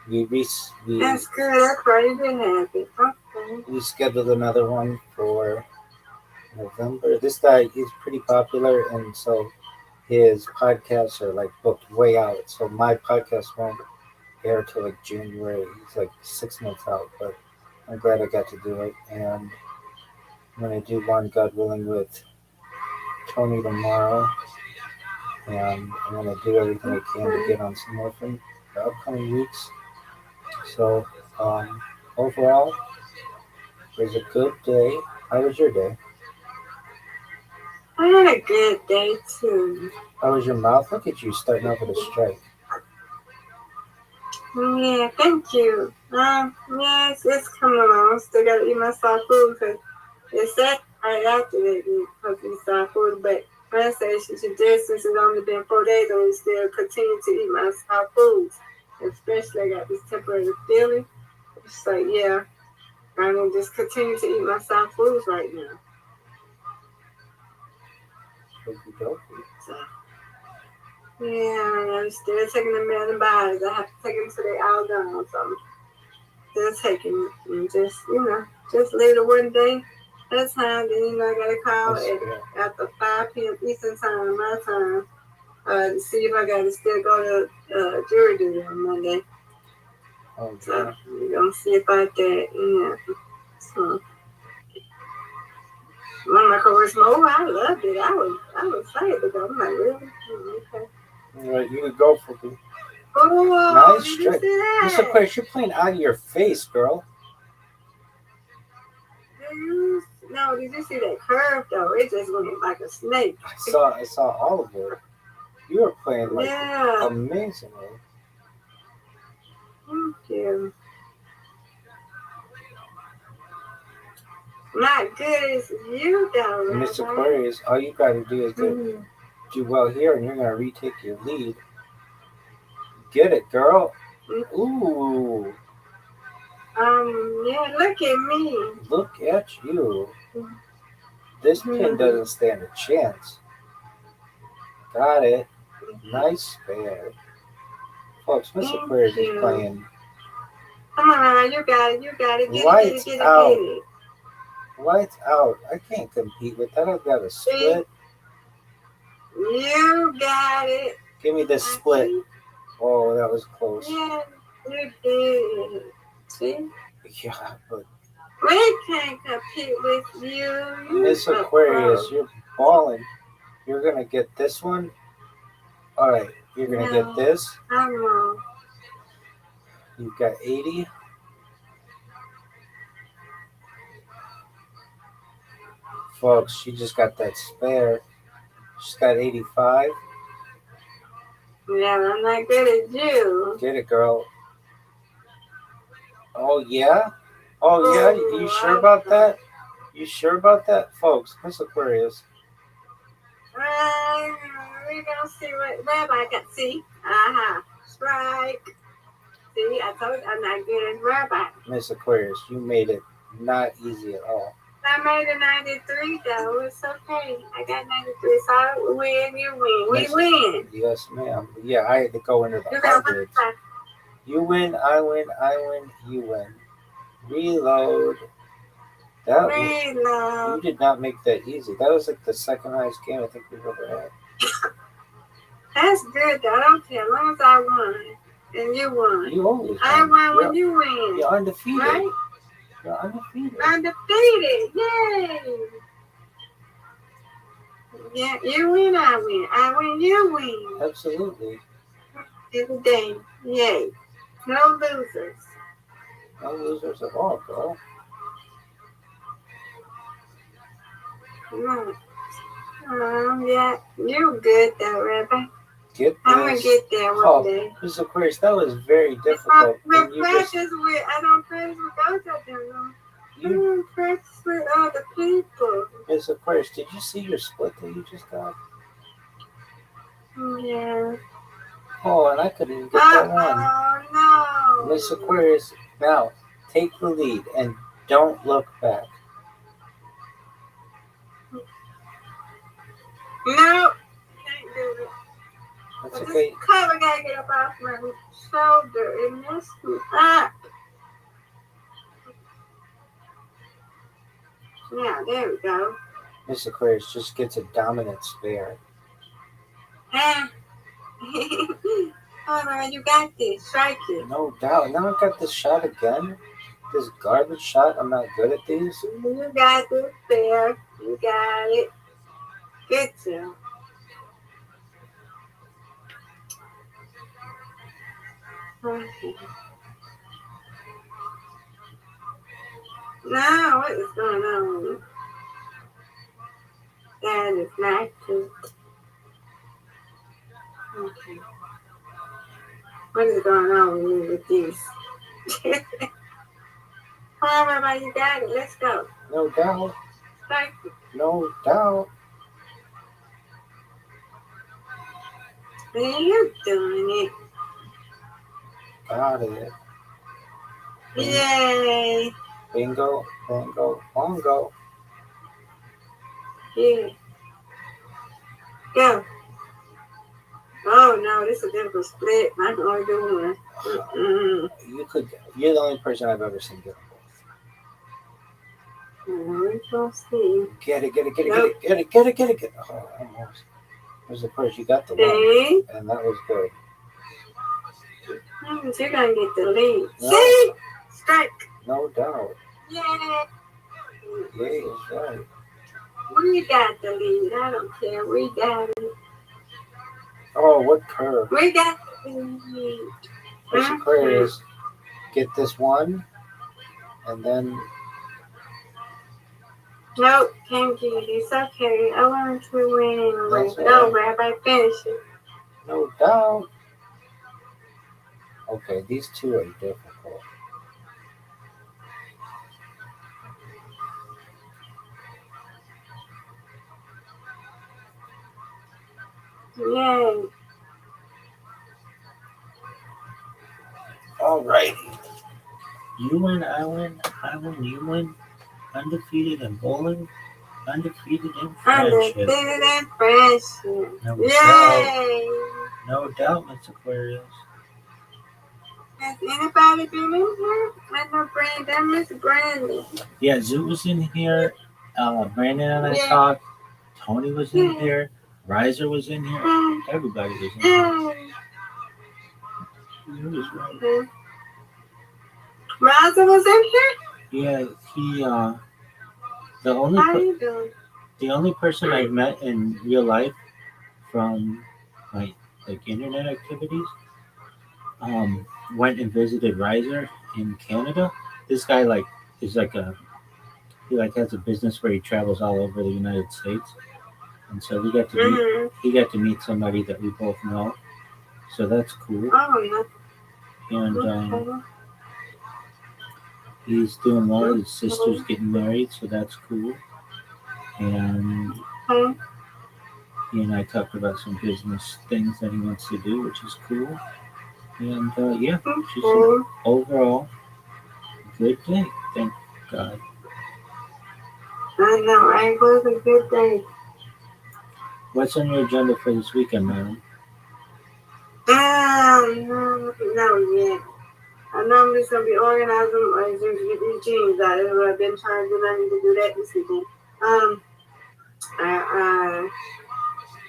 S19: We
S4: That's good. That's why you've been happy. Okay.
S19: we scheduled another one for November. This guy is pretty popular, and so his podcasts are like booked way out. So my podcast won't air till like January. It's like 6 months out, but I'm glad I got to do it. And I'm gonna do one, God willing, with Tony tomorrow, and I'm gonna do everything I can to get on some more for the upcoming weeks. So overall, it was a good day. How was your day?
S4: I had a good day too.
S19: How was your mouth? Look at you starting off with a strike.
S4: Yeah, thank you. Yeah, it's coming along. Still gotta eat my soft food because it's set right after they eat soft food. But I say she did since it's only been 4 days, I will still continue to eat my soft foods. Especially I got this temporary feeling. It's like, yeah, I'm gonna just continue to eat my soft foods right now. So, yeah, I'm still taking the million bodies. I have to take them to the all gone. So I'm still taking it and just, just leave it one day at a time. Then, I got to call after 5 p.m. Eastern time, my time, to see if I got to still go to jury duty on Monday.
S19: Oh,
S4: so we're going to see about that. Yeah. So, one of my coworkers, I loved it. I was excited to go. I'm like, really? Okay.
S19: All right, you could go for me.
S4: Oh,
S19: nice
S4: did
S19: strike.
S4: you see that?
S19: Mr. Aquarius, you're playing out of your face, girl.
S4: No, did you see that curve though? It just went like a snake.
S19: I saw all of it. You were playing like amazingly.
S4: Thank you. Not good as you though.
S19: Miss Aquarius, all you gotta do is do well here, and you're gonna retake your lead. Get it, girl. Ooh.
S4: Yeah, look at me.
S19: Look at you. This pin doesn't stand a chance. Got it. Nice spare. Folks, Miss Aquarius is playing.
S4: Come on, you got it. You got it. Get
S19: Lights
S4: it.
S19: out. Lights out. I can't compete with that. I've got a split.
S4: You got it.
S19: Give me this split. Oh, that was close.
S4: Yeah, you did. See?
S19: Yeah, but
S4: we can't compete with you.
S19: Miss Aquarius, you're balling. You're gonna get this one. All right, you're gonna get this.
S4: I know.
S19: You've got 80. Folks, she just got that spare. She's got 85.
S4: Yeah, I'm not good at you.
S19: Get it, girl. Oh, yeah? Oh, yeah? You sure about that? You sure about that? Folks, Miss Aquarius.
S4: We're going to see what Rabbi got. See? Strike. See, I told you I'm not good as Rabbi.
S19: Miss Aquarius, you made it not easy at all.
S4: I made a 93, though. It's okay. I got 93. So I win, you win. We win.
S19: Yes, ma'am. Yeah, I had to go into the hundreds. You win, I win, you win. Reload. You did not make that easy. That was like the second highest game I think we've ever had.
S4: That's good, though. I don't care. As long as I won and you won.
S19: You always win.
S4: I won when you win.
S19: You're undefeated.
S4: Right?
S19: You're undefeated.
S4: Undefeated. Yay. Yeah, you win, I win. I win, you win.
S19: Absolutely.
S4: Every day. Yay. No losers.
S19: No losers at all, girl.
S4: No. Yeah, you're good though, Rabbi.
S19: Get
S4: I'm gonna
S19: this.
S4: get there one day.
S19: Miss Aquarius, that was very
S4: I
S19: difficult. And you just,
S4: practice with, I don't practice with those I don't know. I don't practice with other people.
S19: Miss Aquarius, did you see your split that you just got?
S4: Yeah.
S19: Oh, and I couldn't even get that one.
S4: Oh, no.
S19: Miss Aquarius, now take the lead and don't look back.
S4: No, can't do it.
S19: That's okay.
S4: This cover gotta get up off my shoulder. It messed me up. Yeah, there we go.
S19: Miss Aquarius just gets a dominant spare.
S4: Ah. Oh, man, you got this. Strike it.
S19: No doubt. Now I got this shot again. This garbage shot. I'm not good at these.
S4: You got this there. You got it. Good job. Okay. Now, what is going on? That is not true. Okay. What is going on with these? Come on, Rabbi, you got it. Let's go.
S19: No doubt.
S4: Thank you.
S19: No doubt.
S4: Man, you're doing it.
S19: Got it.
S4: Yay.
S19: Bingo, bango, bongo.
S4: Yeah. Go. Oh, no, this is a difficult split. I can only do one.
S19: You're the only person I've ever seen get them both.
S4: See.
S19: Get it.
S4: Nope.
S19: Oh, almost. There's the first. You got the one. And that was good.
S4: You're going to get the lead.
S19: No.
S4: See? Strike.
S19: No doubt.
S4: Yay.
S19: Yeah, that's right.
S4: We got the lead. I don't care. We got it.
S19: Oh, what curve.
S4: We got the lead.
S19: Miss Aquarius, get this one, and then...
S4: Nope, can't get it. It's okay. I want to win anyway. Go, Rabbi, finish it.
S19: No doubt. Okay, these two are difficult.
S4: Yay.
S19: All righty.
S1: You win, I win, I win, you win. Undefeated in bowling, undefeated in friendship.
S4: Undefeated in friendship.
S1: No
S4: Yay.
S1: doubt. No doubt, Miss Aquarius.
S4: Has anybody been in here? I know Brandon, Miss Brandon.
S1: Yeah, Zoo was in here. Brandon and I talked. Tony was in here. Riser was in here. Everybody was in here. He was right.
S4: Riser was in here?
S1: Yeah, he the only person I've met in real life from like internet activities went and visited Riser in Canada. This guy he has a business where he travels all over the United States, and so we got to meet somebody that we both know. So that's cool.
S4: Oh yeah.
S1: And he's doing well. His sister's getting married, so that's cool. And he and I talked about some business things that he wants to do, which is cool. And yeah, just an overall good day. Thank God.
S4: I know, right? It was a good day.
S1: What's on your agenda for this weekend, madam?
S4: No yet. I know I'm just gonna be organizing or just get these jeans out. That's what I've been trying to do. I need to do that this weekend.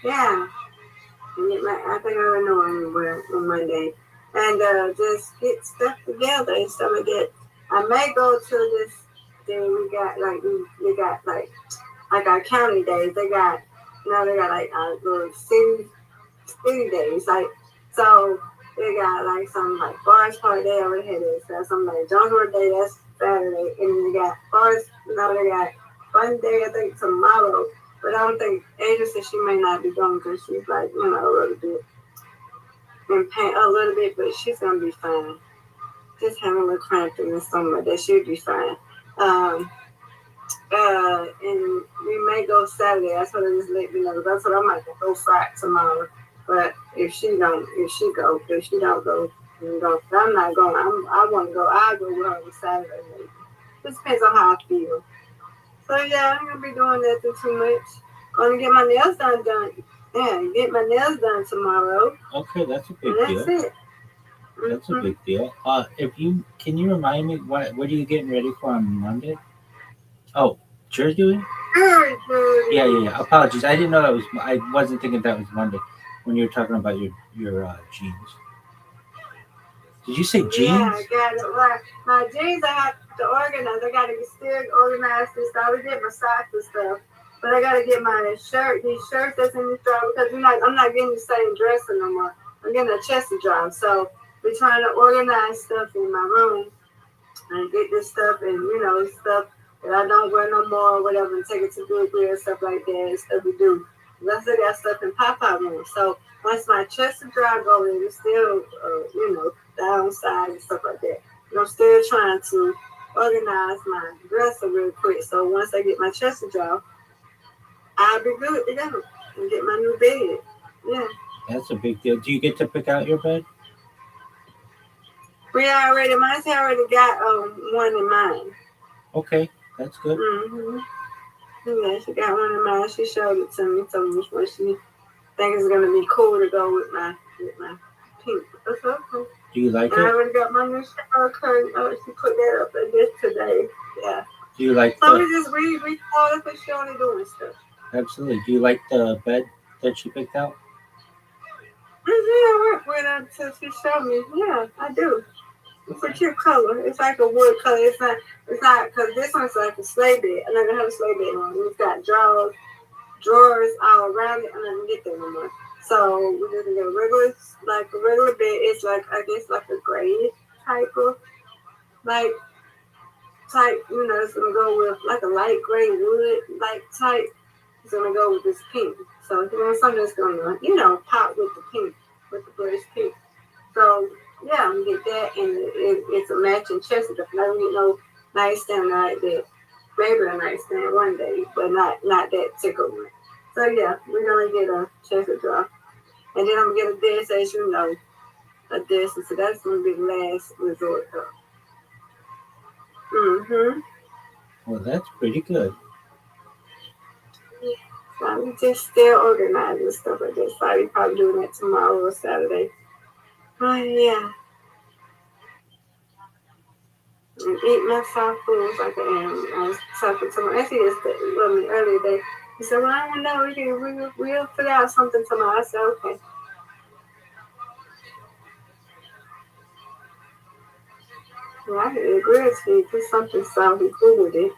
S4: Yeah. I think I already know what I'm gonna wear on Monday. And just get stuff together and stuff like that. I may go to this thing we got like our county days. They got like little city days. Like so they got like some like Forest Park Day over here. So some like Jungle Day, that's Saturday. And then they got Forest, they got
S19: one day, I think tomorrow. But I don't think Asia said she may not be going because she's like, you know, a little bit in pain, a little bit, but she's gonna be fine. Just having a little cramping and something like that, she'll be fine. And we may go Saturday. That's what I just let me know. That's what I might go Friday tomorrow. But if she don't go, then don't. I'm not going. I want to go. I'll go with her on Saturday. Maybe. Just depends on how I feel. So yeah, I'm gonna be doing nothing too much. Gonna get my nails done. Yeah, get my nails done tomorrow.
S1: Okay, that's a big
S19: And
S1: deal.
S19: that's it.
S1: That's a big deal. Can you remind me what are you getting ready for on Monday? Oh, Jersey? Yeah. Apologies, I didn't know that was. I wasn't thinking that was Monday when you were talking about your jeans. Did you say jeans?
S19: Yeah, I got it right. My jeans, I have to organize. I got to still organize this stuff. I already did my socks and stuff, but I got to get my shirt. These shirts that's in the drawer because I'm not getting the same dressing no more. I'm getting a chest job, so we're trying to organize stuff in my room and get this stuff and stuff that I don't wear no more or whatever, and take it to Goodwill and stuff like that and stuff we do. I still got stuff in pop-up room. So once my chest is dry, go in, it's still downside and stuff like that. And I'm still trying to organize my dresser real quick. So once I get my chest dry, I'll be good to go and get my new bed. Yeah.
S1: That's a big deal. Do you get to pick out your bed?
S19: Mine's already got one in mind.
S1: Okay, that's good.
S19: Mm-hmm. Yeah, she got one in mind. She showed it to me, told me which one she thinks is gonna be cool to go with my pink. That's okay.
S1: Do you like
S19: and
S1: it?
S19: I already got my new shower curtain. Oh, she put that up in this today. Yeah.
S1: Do you like
S19: So
S1: the?
S19: we call it for she only doing stuff.
S1: Absolutely. Do you like the bed that she picked out?
S19: Yeah, I work with her until she showed me. Yeah, I do. It's a cute color. It's like a wood color. It's not because this one's like a sleigh bed. I'm not gonna have a sleigh bed on. It's got drawers all around it. I'm not gonna get that no more. So we're gonna get a regular bed. It's like I guess like a gray type of it's gonna go with like a light gray wood type. It's gonna go with this pink. So something that's gonna pop with the pink, with the bluish pink. So yeah, I'm gonna get that, and it's a matching chest. If I don't get no nightstand like that, maybe a nightstand one day, but not that tickle one. So yeah, we're gonna get a chest drawer, and then I'm gonna get a desk, as you know, a desk. So that's gonna be the last resort though.
S1: Well, that's pretty good.
S19: So I'm just still organizing stuff like this. So I'll be probably doing that tomorrow or Saturday. Oh yeah. And eat my soft foods like I am. I was talking to my auntie earlier today. He said, well, I don't know. We'll figure out something tomorrow. I said, okay. Well, I agree with you. Put something soft and cool with it.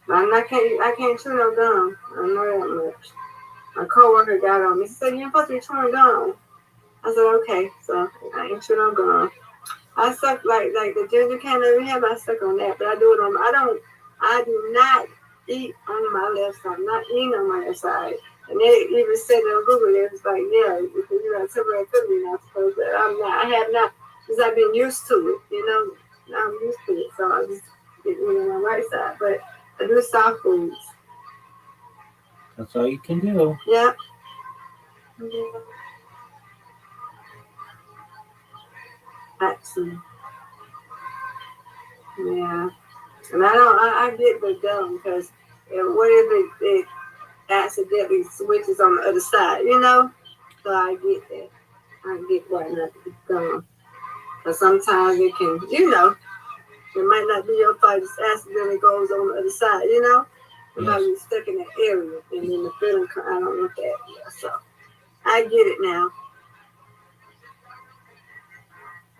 S19: I can't chew no gum. I know that much. My coworker got on me. She said, you're supposed to be chewing gum. I said, okay. So I ain't chewing no gum. I suck like the ginger cane over here. I suck on that, but I do it on. I do not eat on my left side. I'm not eating on my left side. And they even said on Google, it was like, yeah, because you got temporary food, not supposed to. I'm not. I have not, because I've been used to it. Now I'm used to it, so I just get on my right side. But I do soft foods.
S1: That's all you can do.
S19: Yeah. Actually. Yeah. And I get the gum because what if it accidentally switches on the other side, So I get that. I get why not the gum. But sometimes it can, it might not be your fault, it accidentally goes on the other side, Sometimes you're stuck in that area and then the feeling, I don't want that. Yeah, so I get it now.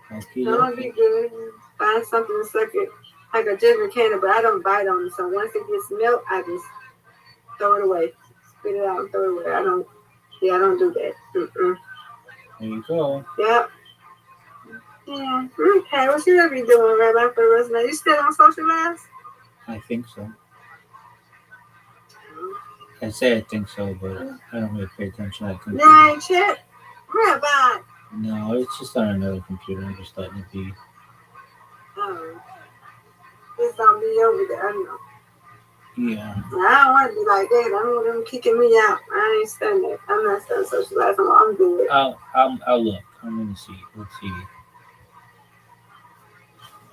S1: Okay.
S19: So I'll be good. Find something to suck it like a ginger candy, but I don't bite on it. So once it gets milk, I just throw it away. Spit it out and throw it away. I don't do that.
S1: There you go.
S19: Yep. Yeah. Okay. What you gonna be doing, Rabbi, for the rest of the night? You still on social lives?
S1: I think so. I say I think so, but I don't really pay attention to that computer.
S20: Yeah, ain't check. Rabbi.
S1: No, it's just on another computer. I'm just letting it be.
S20: It's gonna be over there. I know.
S1: Yeah.
S20: I don't want to be like that. I don't want them kicking me out. I ain't studying that. I'm not studying socializing. I'm good.
S1: I'll look. I'm gonna see. Let's see.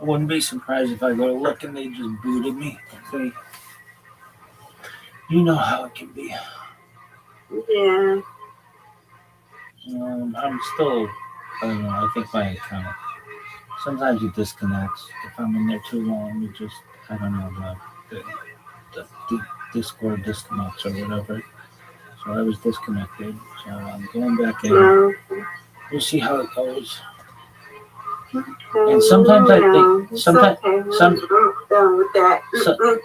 S1: I wouldn't be surprised if I go to look and they just booted me. Okay. You know how it can be.
S20: Yeah.
S1: I'm still. I don't know. I think my account. Sometimes it disconnects. If I'm in there too long, it just. I don't know. The Discord disconnects or whatever. So I was disconnected. So I'm going back in. We'll see how it goes. And sometimes I think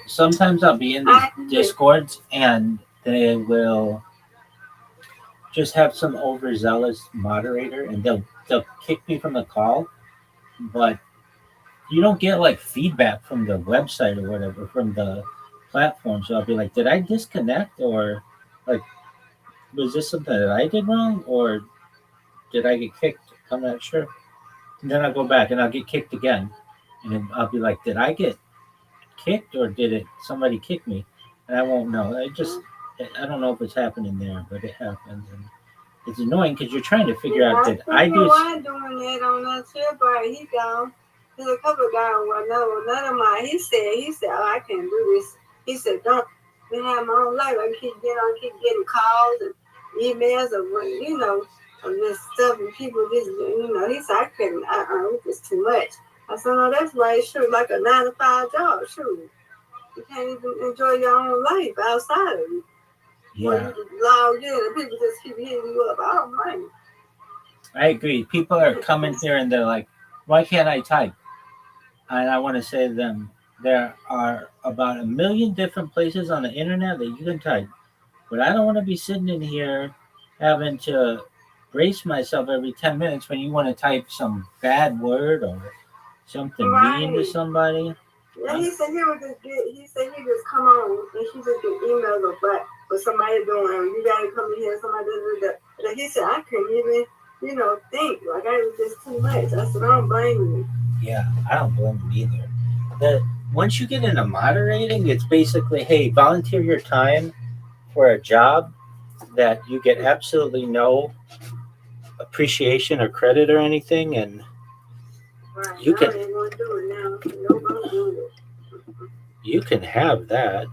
S1: sometimes I'll be in these Discords and they will just have some overzealous moderator and they'll kick me from the call, but you don't get like feedback from the website or whatever from the platform. So I'll be like, did I disconnect or like was this something that I did wrong or did I get kicked? I'm not sure. And then I'll go back and I'll get kicked again. And then I'll be like, did I get kicked or did somebody kick me? And I won't know. I don't know if it's happening there, but it happens. And it's annoying because you're trying to figure out, did I do...
S20: Why doing that on that trip, right? He gone. There's a couple of guys who I know. None of mine. He said, oh, I can't do this. He said, don't. I have my own life. I keep getting calls and emails of, of this stuff and people just, he said, I couldn't, it was too much. I said, no, that's right, sure, like a 9-to-5 job, sure. You can't even enjoy your own life outside of it.
S1: Yeah.
S20: When you log in and people just keep hitting you up. I don't mind.
S1: I agree. People are coming here and they're like, why can't I type? And I want to say to them, there are about 1 million different places on the internet that you can type. But I don't want to be sitting in here having to brace myself every 10 minutes when you want to type some bad word or something mean to somebody.
S20: Yeah, he said he would just come on and he just get emails of what somebody doing. You gotta come in here, somebody does that. Like he said, I couldn't even, think. Like I was just too much. I said, I don't blame you.
S1: Yeah, I don't blame him either. Once you get into moderating, it's basically, hey, volunteer your time for a job that you get absolutely no appreciation or credit or anything, and you can have that.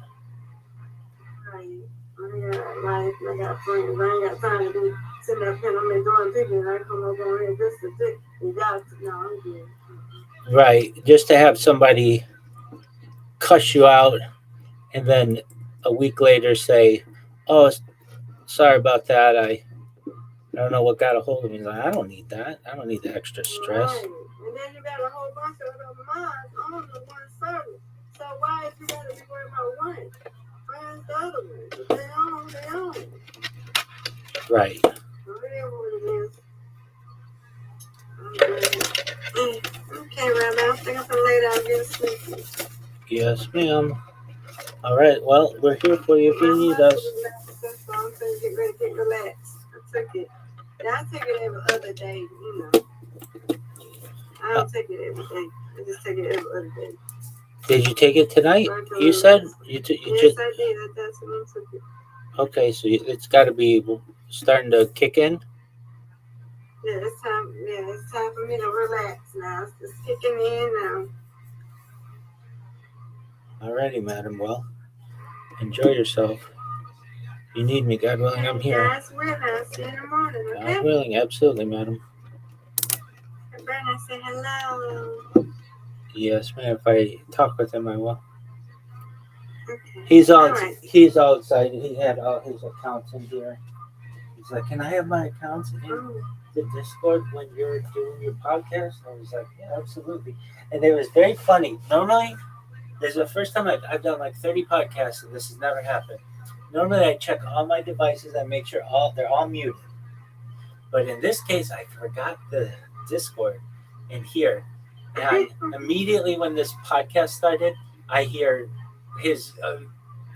S20: I got friends. I ain't got time to be sitting up here and doing people and I come over here just to sit and y'all I'm good.
S1: Right, just to have somebody cuss you out and then a week later say, oh, sorry about that, I don't know what got a hold of me. Like, I don't need that. I don't need the extra stress.
S20: Right. And then you got a whole bunch of other minds on the one service. So why if you got to be worried about one? Where's the other one? If they own.
S1: Right.
S20: Whatever it is. Okay, Rabbi. I think I'm going to lay down and get sleepy.
S1: Yes, ma'am. All right. Well, we're here for you if you need us.
S20: So I'm going to get ready to get relaxed. I took it. I take it every other day, I don't take it every day. I just take it every other day.
S1: Did you take it tonight? You said you
S20: yes, I did. That's when I took it.
S1: Okay, so it's got to be starting to kick in.
S20: Yeah, it's time. Yeah, it's time for me to relax now. It's just kicking in now.
S1: Alrighty, madam. Well, enjoy yourself. You need me, God willing, I'm here.
S20: God's willing, I'll see you in the morning, okay?
S1: God willing, absolutely, madam.
S20: Brandon, say hello.
S1: Yes, ma'am. If I talk with him, I will.
S20: Okay.
S1: He's all excited. He had all his accounts in here. He's like, can I have my accounts in the Discord when you're doing your podcast? I was like, yeah, absolutely. And it was very funny. Normally, this is the first time I've done like 30 podcasts, and this has never happened. Normally, I check all my devices and make sure they're all muted. But in this case, I forgot the Discord in here. And immediately when this podcast started, I hear his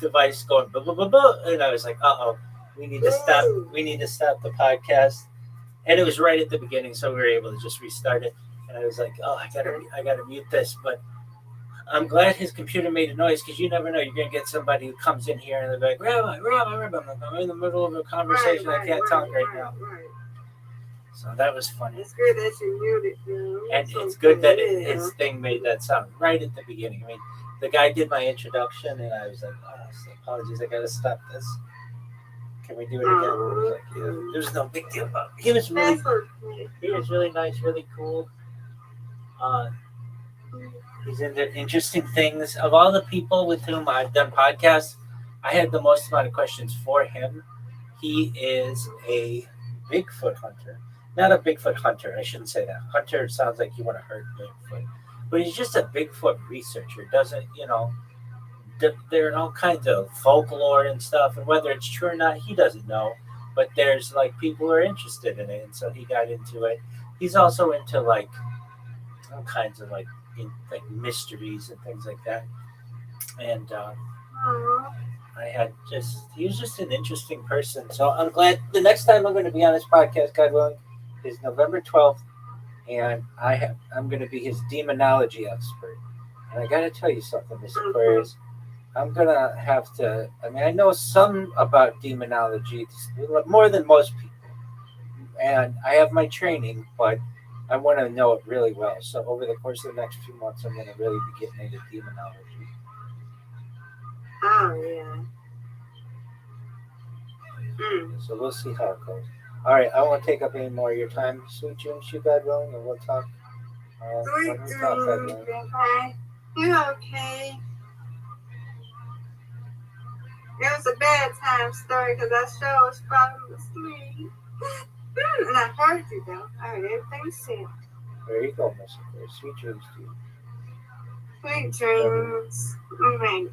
S1: device going blah blah blah blah, and I was like, we need to stop. We need to stop the podcast. And it was right at the beginning, so we were able to just restart it. And I was like, I gotta mute this. But I'm glad his computer made a noise because you never know. You're gonna get somebody who comes in here and they're like, Rabbi. I'm like, I'm in the middle of a conversation. I can't talk right now. So that was funny.
S20: It's good that you muted them.
S1: And it's good that his thing made that sound right at the beginning. I mean, the guy did my introduction, and I was like, apologies, I gotta stop this. Can we do it again? I was like, yeah. There's no big deal about it. He was really nice, really cool. He's into interesting things. Of all the people with whom I've done podcasts, I had the most amount of questions for him. He is a Bigfoot hunter. Not a Bigfoot hunter, I shouldn't say that. Hunter sounds like you want to hurt Bigfoot. But he's just a Bigfoot researcher. Doesn't, there are all kinds of folklore and stuff, and whether it's true or not, he doesn't know. But there's like people who are interested in it, and so he got into it. He's also into like all kinds of like mysteries and things like that. And he was just an interesting person. So I'm glad the next time I'm going to be on this podcast, God willing, is November 12th, and I'm going to be his demonology expert. And I got to tell you something, Mr. Aquarius. I'm going to have to, I know some about demonology, more than most people. And I have my training, but I want to know it really well. So over the course of the next few months, I'm going to really be getting into demonology.
S20: Oh, yeah.
S1: So we'll see how it goes. All right, I won't take up any more of your time. Sweet dreams, you God willing, and we'll talk.
S20: Sweet dreams, Grandpa. You okay? It was a bedtime story because I sure was falling asleep. And I heard you though. I heard everything you said.
S1: There you go, Mr. Sweet dreams to you.
S20: Sweet dreams. All right.